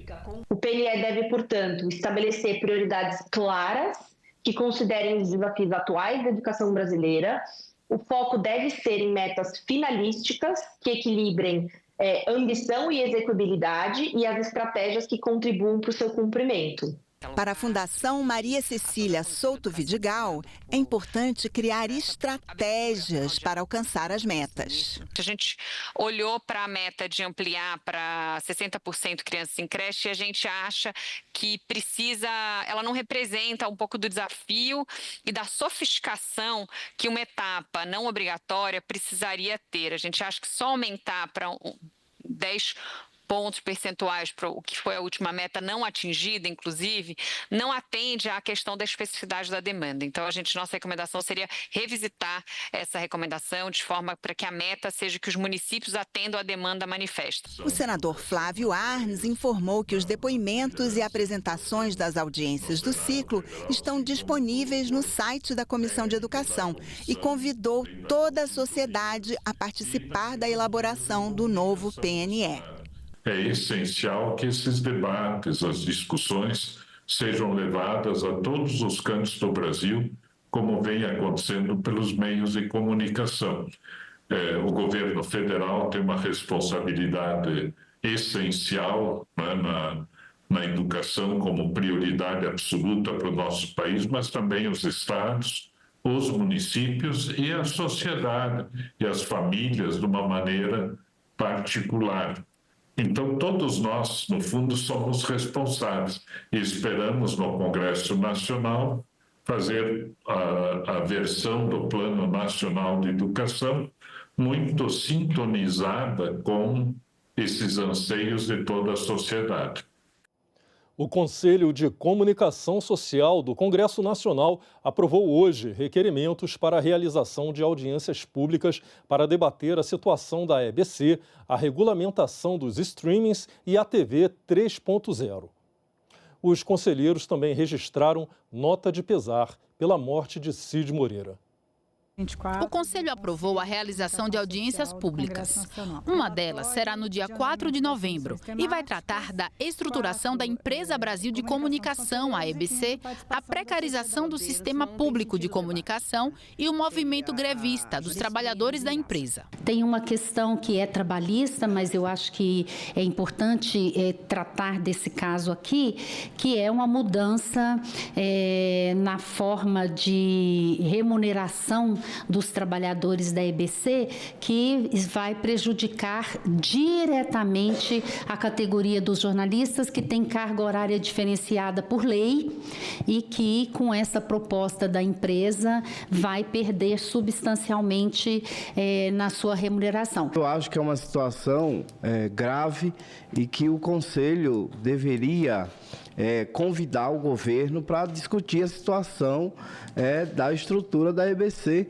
O PNE deve, portanto, estabelecer prioridades claras que considerem os desafios atuais da educação brasileira. O foco deve ser em metas finalísticas que equilibrem ambição e execuibilidade e as estratégias que contribuam para o seu cumprimento. Para a Fundação Maria Cecília Souto Vidigal, é importante criar estratégias para alcançar as metas. A gente olhou para a meta de ampliar para 60% crianças em creche e a gente acha que ela não representa um pouco do desafio e da sofisticação que uma etapa não obrigatória precisaria ter. A gente acha que só aumentar para 10 pontos percentuais para o que foi a última meta não atingida, inclusive, não atende à questão da especificidade da demanda. Então, nossa recomendação seria revisitar essa recomendação de forma para que a meta seja que os municípios atendam à demanda manifesta. O senador Flávio Arnes informou que os depoimentos e apresentações das audiências do ciclo estão disponíveis no site da Comissão de Educação e convidou toda a sociedade a participar da elaboração do novo PNE. É essencial que esses debates, as discussões, sejam levadas a todos os cantos do Brasil, como vem acontecendo pelos meios de comunicação. O governo federal tem uma responsabilidade essencial, né, na educação como prioridade absoluta para o nosso país, mas também os estados, os municípios e a sociedade e as famílias de uma maneira particular. Então, todos nós, no fundo, somos responsáveis e esperamos no Congresso Nacional fazer a versão do Plano Nacional de Educação muito sintonizada com esses anseios de toda a sociedade. O Conselho de Comunicação Social do Congresso Nacional aprovou hoje requerimentos para a realização de audiências públicas para debater a situação da EBC, a regulamentação dos streamings e a TV 3.0. Os conselheiros também registraram nota de pesar pela morte de Cid Moreira. O Conselho aprovou a realização de audiências públicas. Uma delas será no dia 4 de novembro e vai tratar da estruturação da Empresa Brasil de Comunicação, a EBC, a precarização do sistema público de comunicação e o movimento grevista dos trabalhadores da empresa. Tem uma questão que é trabalhista, mas eu acho que é importante tratar desse caso aqui, que é uma mudança na forma de remuneração dos trabalhadores da EBC, que vai prejudicar diretamente a categoria dos jornalistas, que tem carga horária diferenciada por lei e que, com essa proposta da empresa, vai perder substancialmente na sua remuneração. Eu acho que é uma situação grave e que o Conselho deveria convidar o governo para discutir a situação da estrutura da EBC.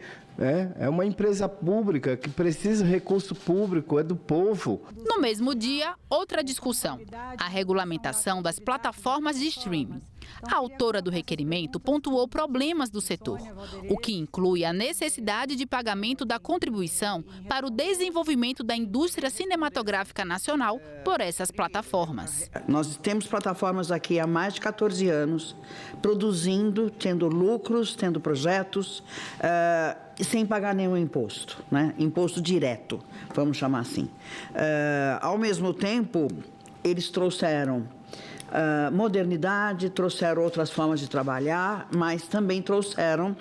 É uma empresa pública que precisa de recurso público, é do povo. No mesmo dia, outra discussão, a regulamentação das plataformas de streaming. A autora do requerimento pontuou problemas do setor, o que inclui a necessidade de pagamento da contribuição para o desenvolvimento da indústria cinematográfica nacional por essas plataformas. Nós temos plataformas aqui há mais de 14 anos, produzindo, tendo lucros, tendo projetos, sem pagar nenhum imposto, né? Imposto direto, vamos chamar assim. Ao mesmo tempo, eles trouxeram modernidade, trouxeram outras formas de trabalhar, mas também trouxeram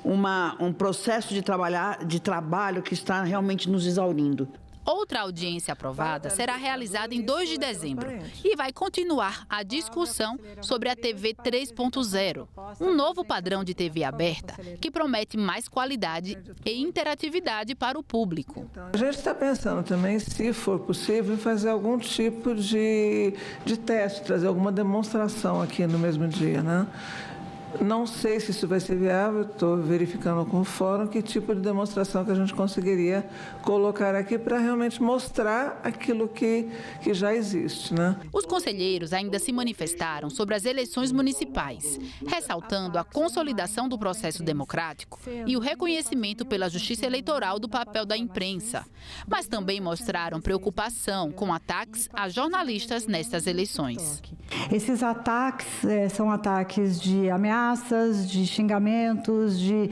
um processo de trabalho que está realmente nos exaurindo. Outra audiência aprovada será realizada em 2 de dezembro e vai continuar a discussão sobre a TV 3.0, um novo padrão de TV aberta que promete mais qualidade e interatividade para o público. A gente está pensando também, se for possível, fazer algum tipo de teste, trazer alguma demonstração aqui no mesmo dia, né? Não sei se isso vai ser viável, estou verificando com o fórum que tipo de demonstração que a gente conseguiria colocar aqui para realmente mostrar aquilo que já existe, né? Os conselheiros ainda se manifestaram sobre as eleições municipais, ressaltando a consolidação do processo democrático e o reconhecimento pela Justiça Eleitoral do papel da imprensa, mas também mostraram preocupação com ataques a jornalistas nestas eleições. Esses ataques são ataques de ameaças, de xingamentos, de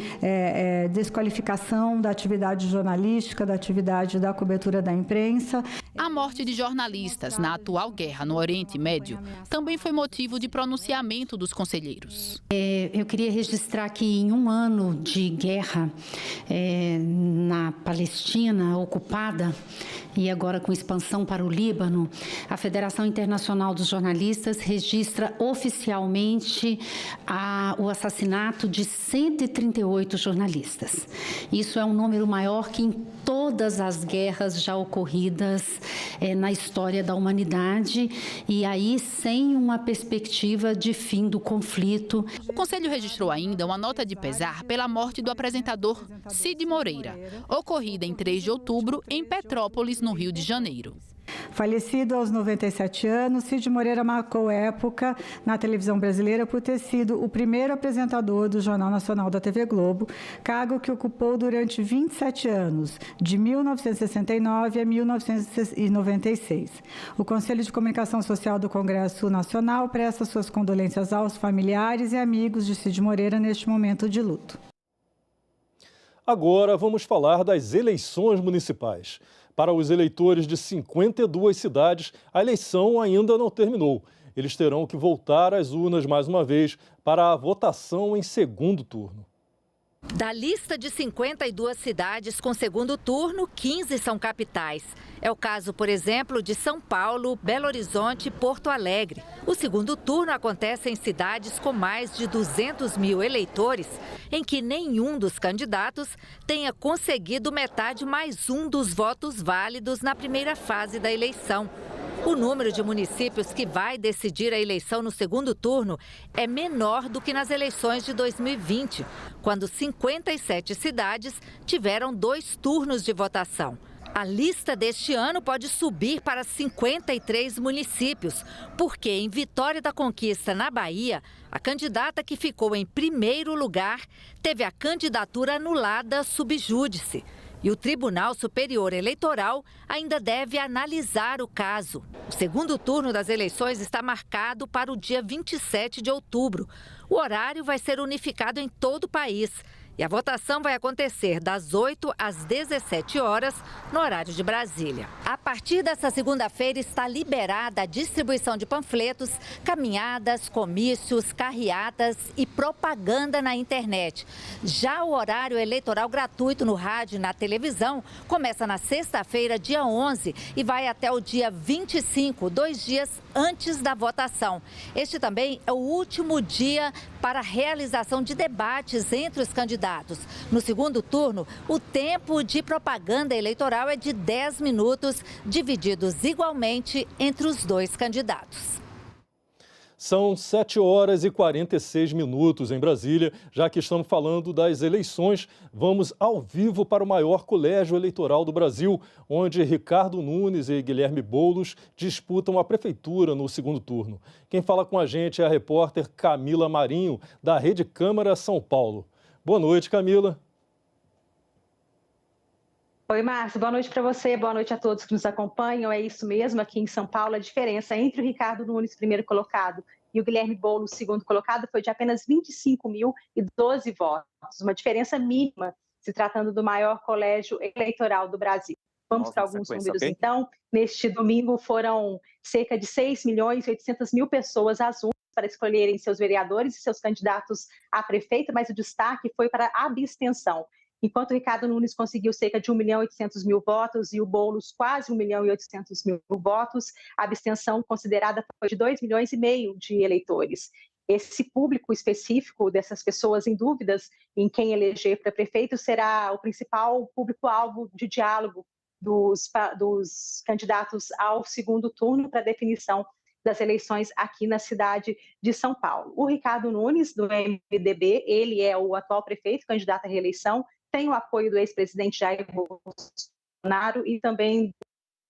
desqualificação da atividade jornalística, da atividade da cobertura da imprensa. A morte de jornalistas na atual guerra no Oriente Médio também foi motivo de pronunciamento dos conselheiros. Eu queria registrar que em um ano de guerra na Palestina ocupada, E agora, com expansão para o Líbano, a Federação Internacional dos Jornalistas registra oficialmente o assassinato de 138 jornalistas. Isso é um número maior que em todas as guerras já ocorridas na história da humanidade, e aí sem uma perspectiva de fim do conflito. O Conselho registrou ainda uma nota de pesar pela morte do apresentador Cid Moreira, ocorrida em 3 de outubro em Petrópolis, no Rio de Janeiro. Falecido aos 97 anos, Cid Moreira marcou época na televisão brasileira por ter sido o primeiro apresentador do Jornal Nacional da TV Globo, cargo que ocupou durante 27 anos, de 1969 a 1996. O Conselho de Comunicação Social do Congresso Nacional presta suas condolências aos familiares e amigos de Cid Moreira neste momento de luto. Agora vamos falar das eleições municipais. Para os eleitores de 52 cidades, a eleição ainda não terminou. Eles terão que voltar às urnas mais uma vez para a votação em segundo turno. Da lista de 52 cidades com segundo turno, 15 são capitais. É o caso, por exemplo, de São Paulo, Belo Horizonte e Porto Alegre. O segundo turno acontece em cidades com mais de 200 mil eleitores, em que nenhum dos candidatos tenha conseguido metade mais um dos votos válidos na primeira fase da eleição. O número de municípios que vai decidir a eleição no segundo turno é menor do que nas eleições de 2020, quando 57 cidades tiveram 2 turnos de votação. A lista deste ano pode subir para 53 municípios, porque em Vitória da Conquista, na Bahia, a candidata que ficou em primeiro lugar teve a candidatura anulada sub júdice. E o Tribunal Superior Eleitoral ainda deve analisar o caso. O segundo turno das eleições está marcado para o dia 27 de outubro. O horário vai ser unificado em todo o país. E a votação vai acontecer das 8 às 17 horas, no horário de Brasília. A partir dessa segunda-feira está liberada a distribuição de panfletos, caminhadas, comícios, carreatas e propaganda na internet. Já o horário eleitoral gratuito no rádio e na televisão começa na sexta-feira, dia 11, e vai até o dia 25, 2 dias antes da votação. Este também é o último dia para a realização de debates entre os candidatos. No segundo turno, o tempo de propaganda eleitoral é de 10 minutos, divididos igualmente entre os 2 candidatos. São 7 horas e 46 minutos em Brasília. Já que estamos falando das eleições, vamos ao vivo para o maior colégio eleitoral do Brasil, onde Ricardo Nunes e Guilherme Boulos disputam a prefeitura no segundo turno. Quem fala com a gente é a repórter Camila Marinho, da Rede Câmara São Paulo. Boa noite, Camila. Oi, Márcio. Boa noite para você, boa noite a todos que nos acompanham. É isso mesmo, aqui em São Paulo, a diferença entre o Ricardo Nunes, primeiro colocado, e o Guilherme Boulos, segundo colocado, foi de apenas 25.012 votos, uma diferença mínima, se tratando do maior colégio eleitoral do Brasil. Vamos para alguns números, okay? Então. Neste domingo foram cerca de 6.800.000 pessoas às urnas para escolherem seus vereadores e seus candidatos a prefeito, mas o destaque foi para a abstenção. Enquanto o Ricardo Nunes conseguiu cerca de 1.800.000 votos e o Boulos quase 1.800.000 votos, a abstenção considerada foi de 2,5 milhões de eleitores. Esse público específico dessas pessoas em dúvidas em quem eleger para prefeito será o principal público-alvo de diálogo dos candidatos ao segundo turno para definição das eleições aqui na cidade de São Paulo. O Ricardo Nunes, do MDB, ele é o atual prefeito, candidato à reeleição, tem o apoio do ex-presidente Jair Bolsonaro e também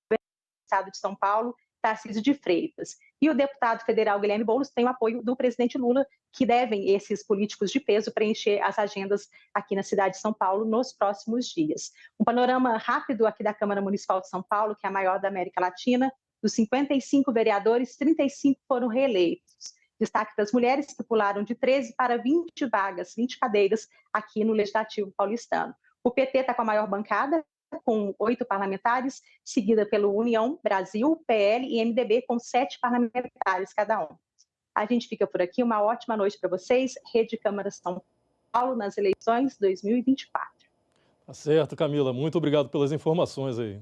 do estado de São Paulo, Tarcísio de Freitas. E o deputado federal Guilherme Boulos tem o apoio do presidente Lula, que devem esses políticos de peso preencher as agendas aqui na cidade de São Paulo nos próximos dias. Um panorama rápido aqui da Câmara Municipal de São Paulo, que é a maior da América Latina. Dos 55 vereadores, 35 foram reeleitos. Destaque das mulheres, que pularam de 13 para 20 vagas, 20 cadeiras aqui no Legislativo paulistano. O PT está com a maior bancada, com 8 parlamentares, seguida pelo União, Brasil, PL e MDB, com 7 parlamentares cada um. A gente fica por aqui. Uma ótima noite para vocês. Rede Câmara São Paulo nas eleições 2024. Tá certo, Camila. Muito obrigado pelas informações aí.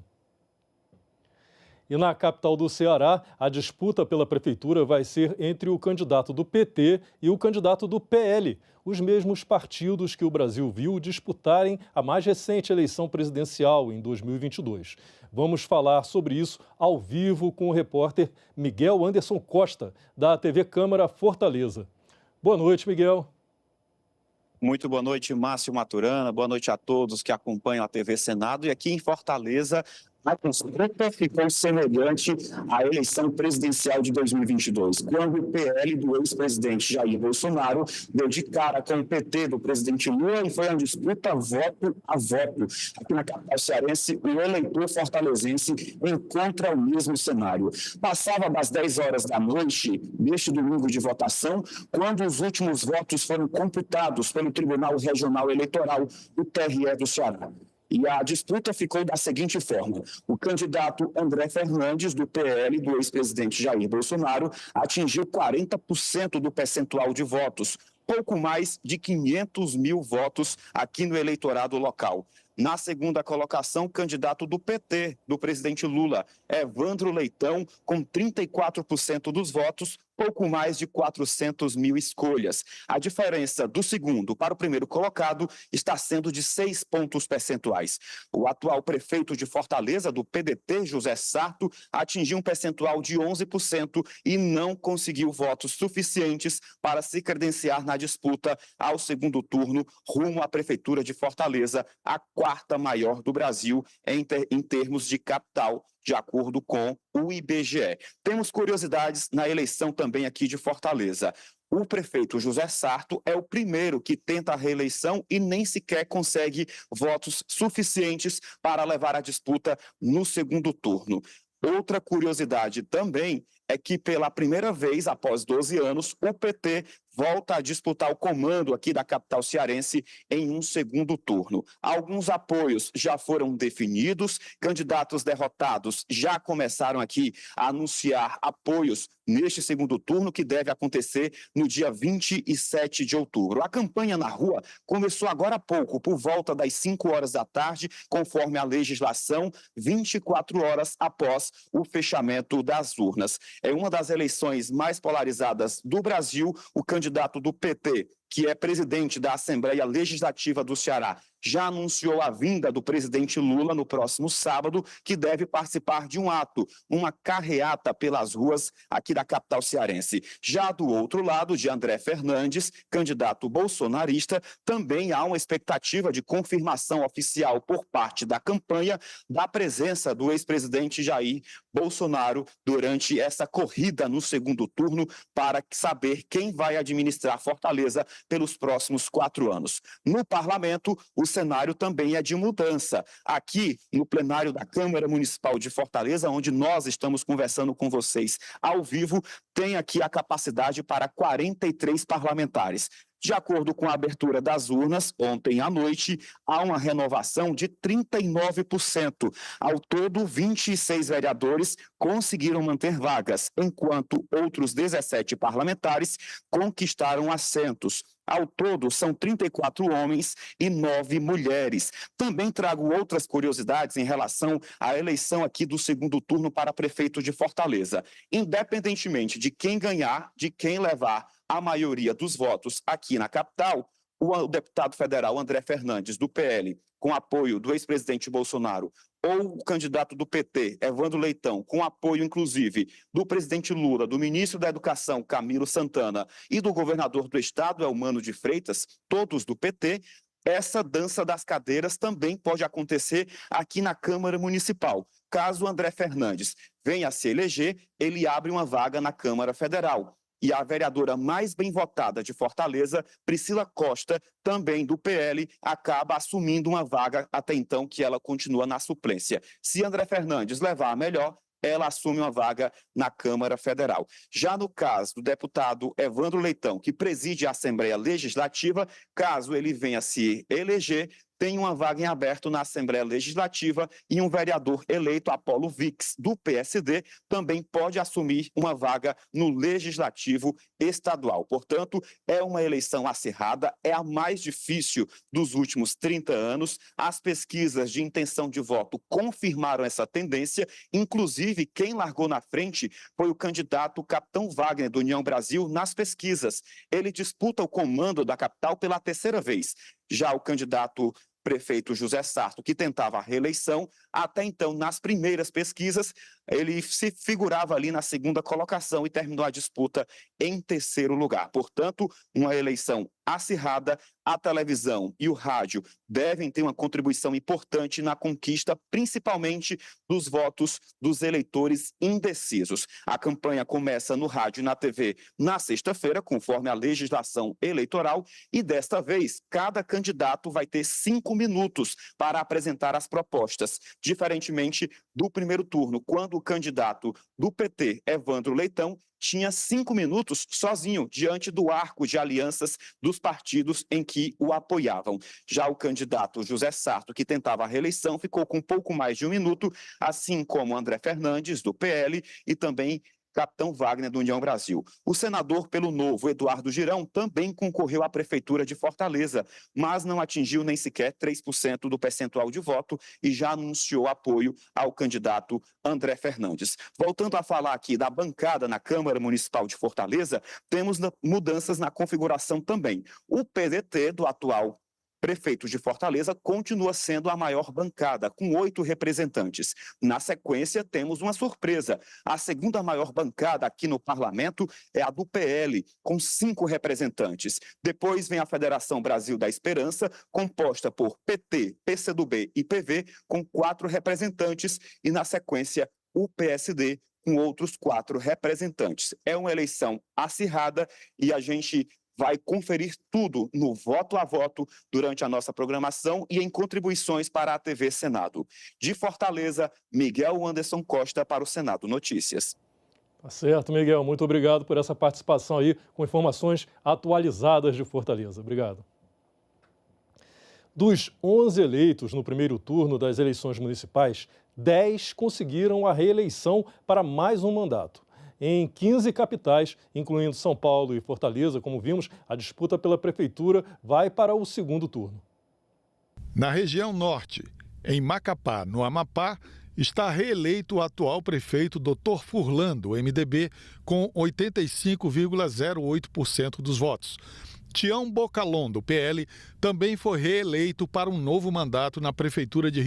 E na capital do Ceará, a disputa pela prefeitura vai ser entre o candidato do PT e o candidato do PL, os mesmos partidos que o Brasil viu disputarem a mais recente eleição presidencial em 2022. Vamos falar sobre isso ao vivo com o repórter Miguel Anderson Costa, da TV Câmara Fortaleza. Boa noite, Miguel. Muito boa noite, Márcio Maturana. Boa noite a todos que acompanham a TV Senado. E aqui em Fortaleza, a disputa ficou semelhante à eleição presidencial de 2022, quando o PL do ex-presidente Jair Bolsonaro deu de cara com o PT do presidente Lula e foi uma disputa voto a voto. Aqui na capital cearense, o eleitor fortalezense encontra o mesmo cenário. Passava das 10 horas da noite deste domingo de votação, quando os últimos votos foram computados pelo Tribunal Regional Eleitoral, o TRE do Ceará. E a disputa ficou da seguinte forma: o candidato André Fernandes, do PL, do ex-presidente Jair Bolsonaro, atingiu 40% do percentual de votos, pouco mais de 500 mil votos aqui no eleitorado local. Na segunda colocação, o candidato do PT, do presidente Lula, Evandro Leitão, com 34% dos votos, pouco mais de 400 mil escolhas. A diferença do segundo para o primeiro colocado está sendo de 6 pontos percentuais. O atual prefeito de Fortaleza, do PDT, José Sarto, atingiu um percentual de 11% e não conseguiu votos suficientes para se credenciar na disputa ao segundo turno rumo à prefeitura de Fortaleza, a quarta maior do Brasil em termos de capital, de acordo com o IBGE. Temos curiosidades na eleição também aqui de Fortaleza. O prefeito José Sarto é o primeiro que tenta a reeleição e nem sequer consegue votos suficientes para levar a disputa no segundo turno. Outra curiosidade também é que, pela primeira vez após 12 anos, o PT volta a disputar o comando aqui da capital cearense em um segundo turno. Alguns apoios já foram definidos, candidatos derrotados já começaram aqui a anunciar apoios neste segundo turno, que deve acontecer no dia 27 de outubro. A campanha na rua começou agora há pouco, por volta das 5 horas da tarde, conforme a legislação, 24 horas após o fechamento das urnas. É uma das eleições mais polarizadas do Brasil. O candidato do PT, que é presidente da Assembleia Legislativa do Ceará, já anunciou a vinda do presidente Lula no próximo sábado, que deve participar de um ato, uma carreata pelas ruas aqui da capital cearense. Já do outro lado, de André Fernandes, candidato bolsonarista, também há uma expectativa de confirmação oficial por parte da campanha da presença do ex-presidente Jair Bolsonaro durante essa corrida no segundo turno para saber quem vai administrar Fortaleza pelos próximos 4 anos. No parlamento, o cenário também é de mudança. Aqui, no plenário da Câmara Municipal de Fortaleza, onde nós estamos conversando com vocês ao vivo, tem aqui a capacidade para 43 parlamentares. De acordo com a abertura das urnas, ontem à noite, há uma renovação de 39%. Ao todo, 26 vereadores conseguiram manter vagas, enquanto outros 17 parlamentares conquistaram assentos. Ao todo, são 34 homens e 9 mulheres. Também trago outras curiosidades em relação à eleição aqui do segundo turno para prefeito de Fortaleza. Independentemente de quem ganhar, de quem levar a maioria dos votos aqui na capital, o deputado federal André Fernandes, do PL, com apoio do ex-presidente Bolsonaro, ou o candidato do PT, Evandro Leitão, com apoio, inclusive, do presidente Lula, do ministro da Educação, Camilo Santana, e do governador do estado, Eumano de Freitas, todos do PT, essa dança das cadeiras também pode acontecer aqui na Câmara Municipal. Caso André Fernandes venha a se eleger, ele abre uma vaga na Câmara Federal. E a vereadora mais bem votada de Fortaleza, Priscila Costa, também do PL, acaba assumindo uma vaga até então que ela continua na suplência. Se André Fernandes levar a melhor, ela assume uma vaga na Câmara Federal. Já no caso do deputado Evandro Leitão, que preside a Assembleia Legislativa, caso ele venha a se eleger, tem uma vaga em aberto na Assembleia Legislativa e um vereador eleito, Apolo Vix, do PSD, também pode assumir uma vaga no Legislativo Estadual. Portanto, é uma eleição acirrada, é a mais difícil dos últimos 30 anos. As pesquisas de intenção de voto confirmaram essa tendência, inclusive quem largou na frente foi o candidato Capitão Wagner, do União Brasil, nas pesquisas. Ele disputa o comando da capital pela terceira vez. Já o candidato prefeito José Sarto, que tentava a reeleição, até então, nas primeiras pesquisas, ele se figurava ali na segunda colocação e terminou a disputa em terceiro lugar. Portanto, uma eleição acirrada, a televisão e o rádio devem ter uma contribuição importante na conquista, principalmente dos votos dos eleitores indecisos. A campanha começa no rádio e na TV na sexta-feira, conforme a legislação eleitoral, e desta vez, cada candidato vai ter 5 minutos para apresentar as propostas, diferentemente do primeiro turno, quando o candidato do PT, Evandro Leitão, tinha 5 minutos sozinho, diante do arco de alianças dos partidos em que o apoiavam. Já o candidato José Sarto, que tentava a reeleição, ficou com pouco mais de 1 minuto, assim como André Fernandes, do PL, e também Capitão Wagner, do União Brasil. O senador pelo Novo, Eduardo Girão, também concorreu à Prefeitura de Fortaleza, mas não atingiu nem sequer 3% do percentual de voto e já anunciou apoio ao candidato André Fernandes. Voltando a falar aqui da bancada na Câmara Municipal de Fortaleza, temos mudanças na configuração também. O PDT do atual prefeito de Fortaleza continua sendo a maior bancada, com 8 representantes. Na sequência, temos uma surpresa. A segunda maior bancada aqui no parlamento é a do PL, com 5 representantes. Depois vem a Federação Brasil da Esperança, composta por PT, PCdoB e PV, com 4 representantes. E na sequência, o PSD, com outros 4 representantes. É uma eleição acirrada e a gente vai conferir tudo no voto a voto durante a nossa programação e em contribuições para a TV Senado. De Fortaleza, Miguel Anderson Costa para o Senado Notícias. Tá certo, Miguel. Muito obrigado por essa participação aí com informações atualizadas de Fortaleza. Obrigado. Dos 11 eleitos no primeiro turno das eleições municipais, 10 conseguiram a reeleição para mais um mandato. Em 15 capitais, incluindo São Paulo e Fortaleza, como vimos, a disputa pela prefeitura vai para o segundo turno. Na região norte, em Macapá, no Amapá, está reeleito o atual prefeito Dr. Furlan, do MDB, com 85,08% dos votos. Tião Bocalon, do PL, também foi reeleito para um novo mandato na prefeitura de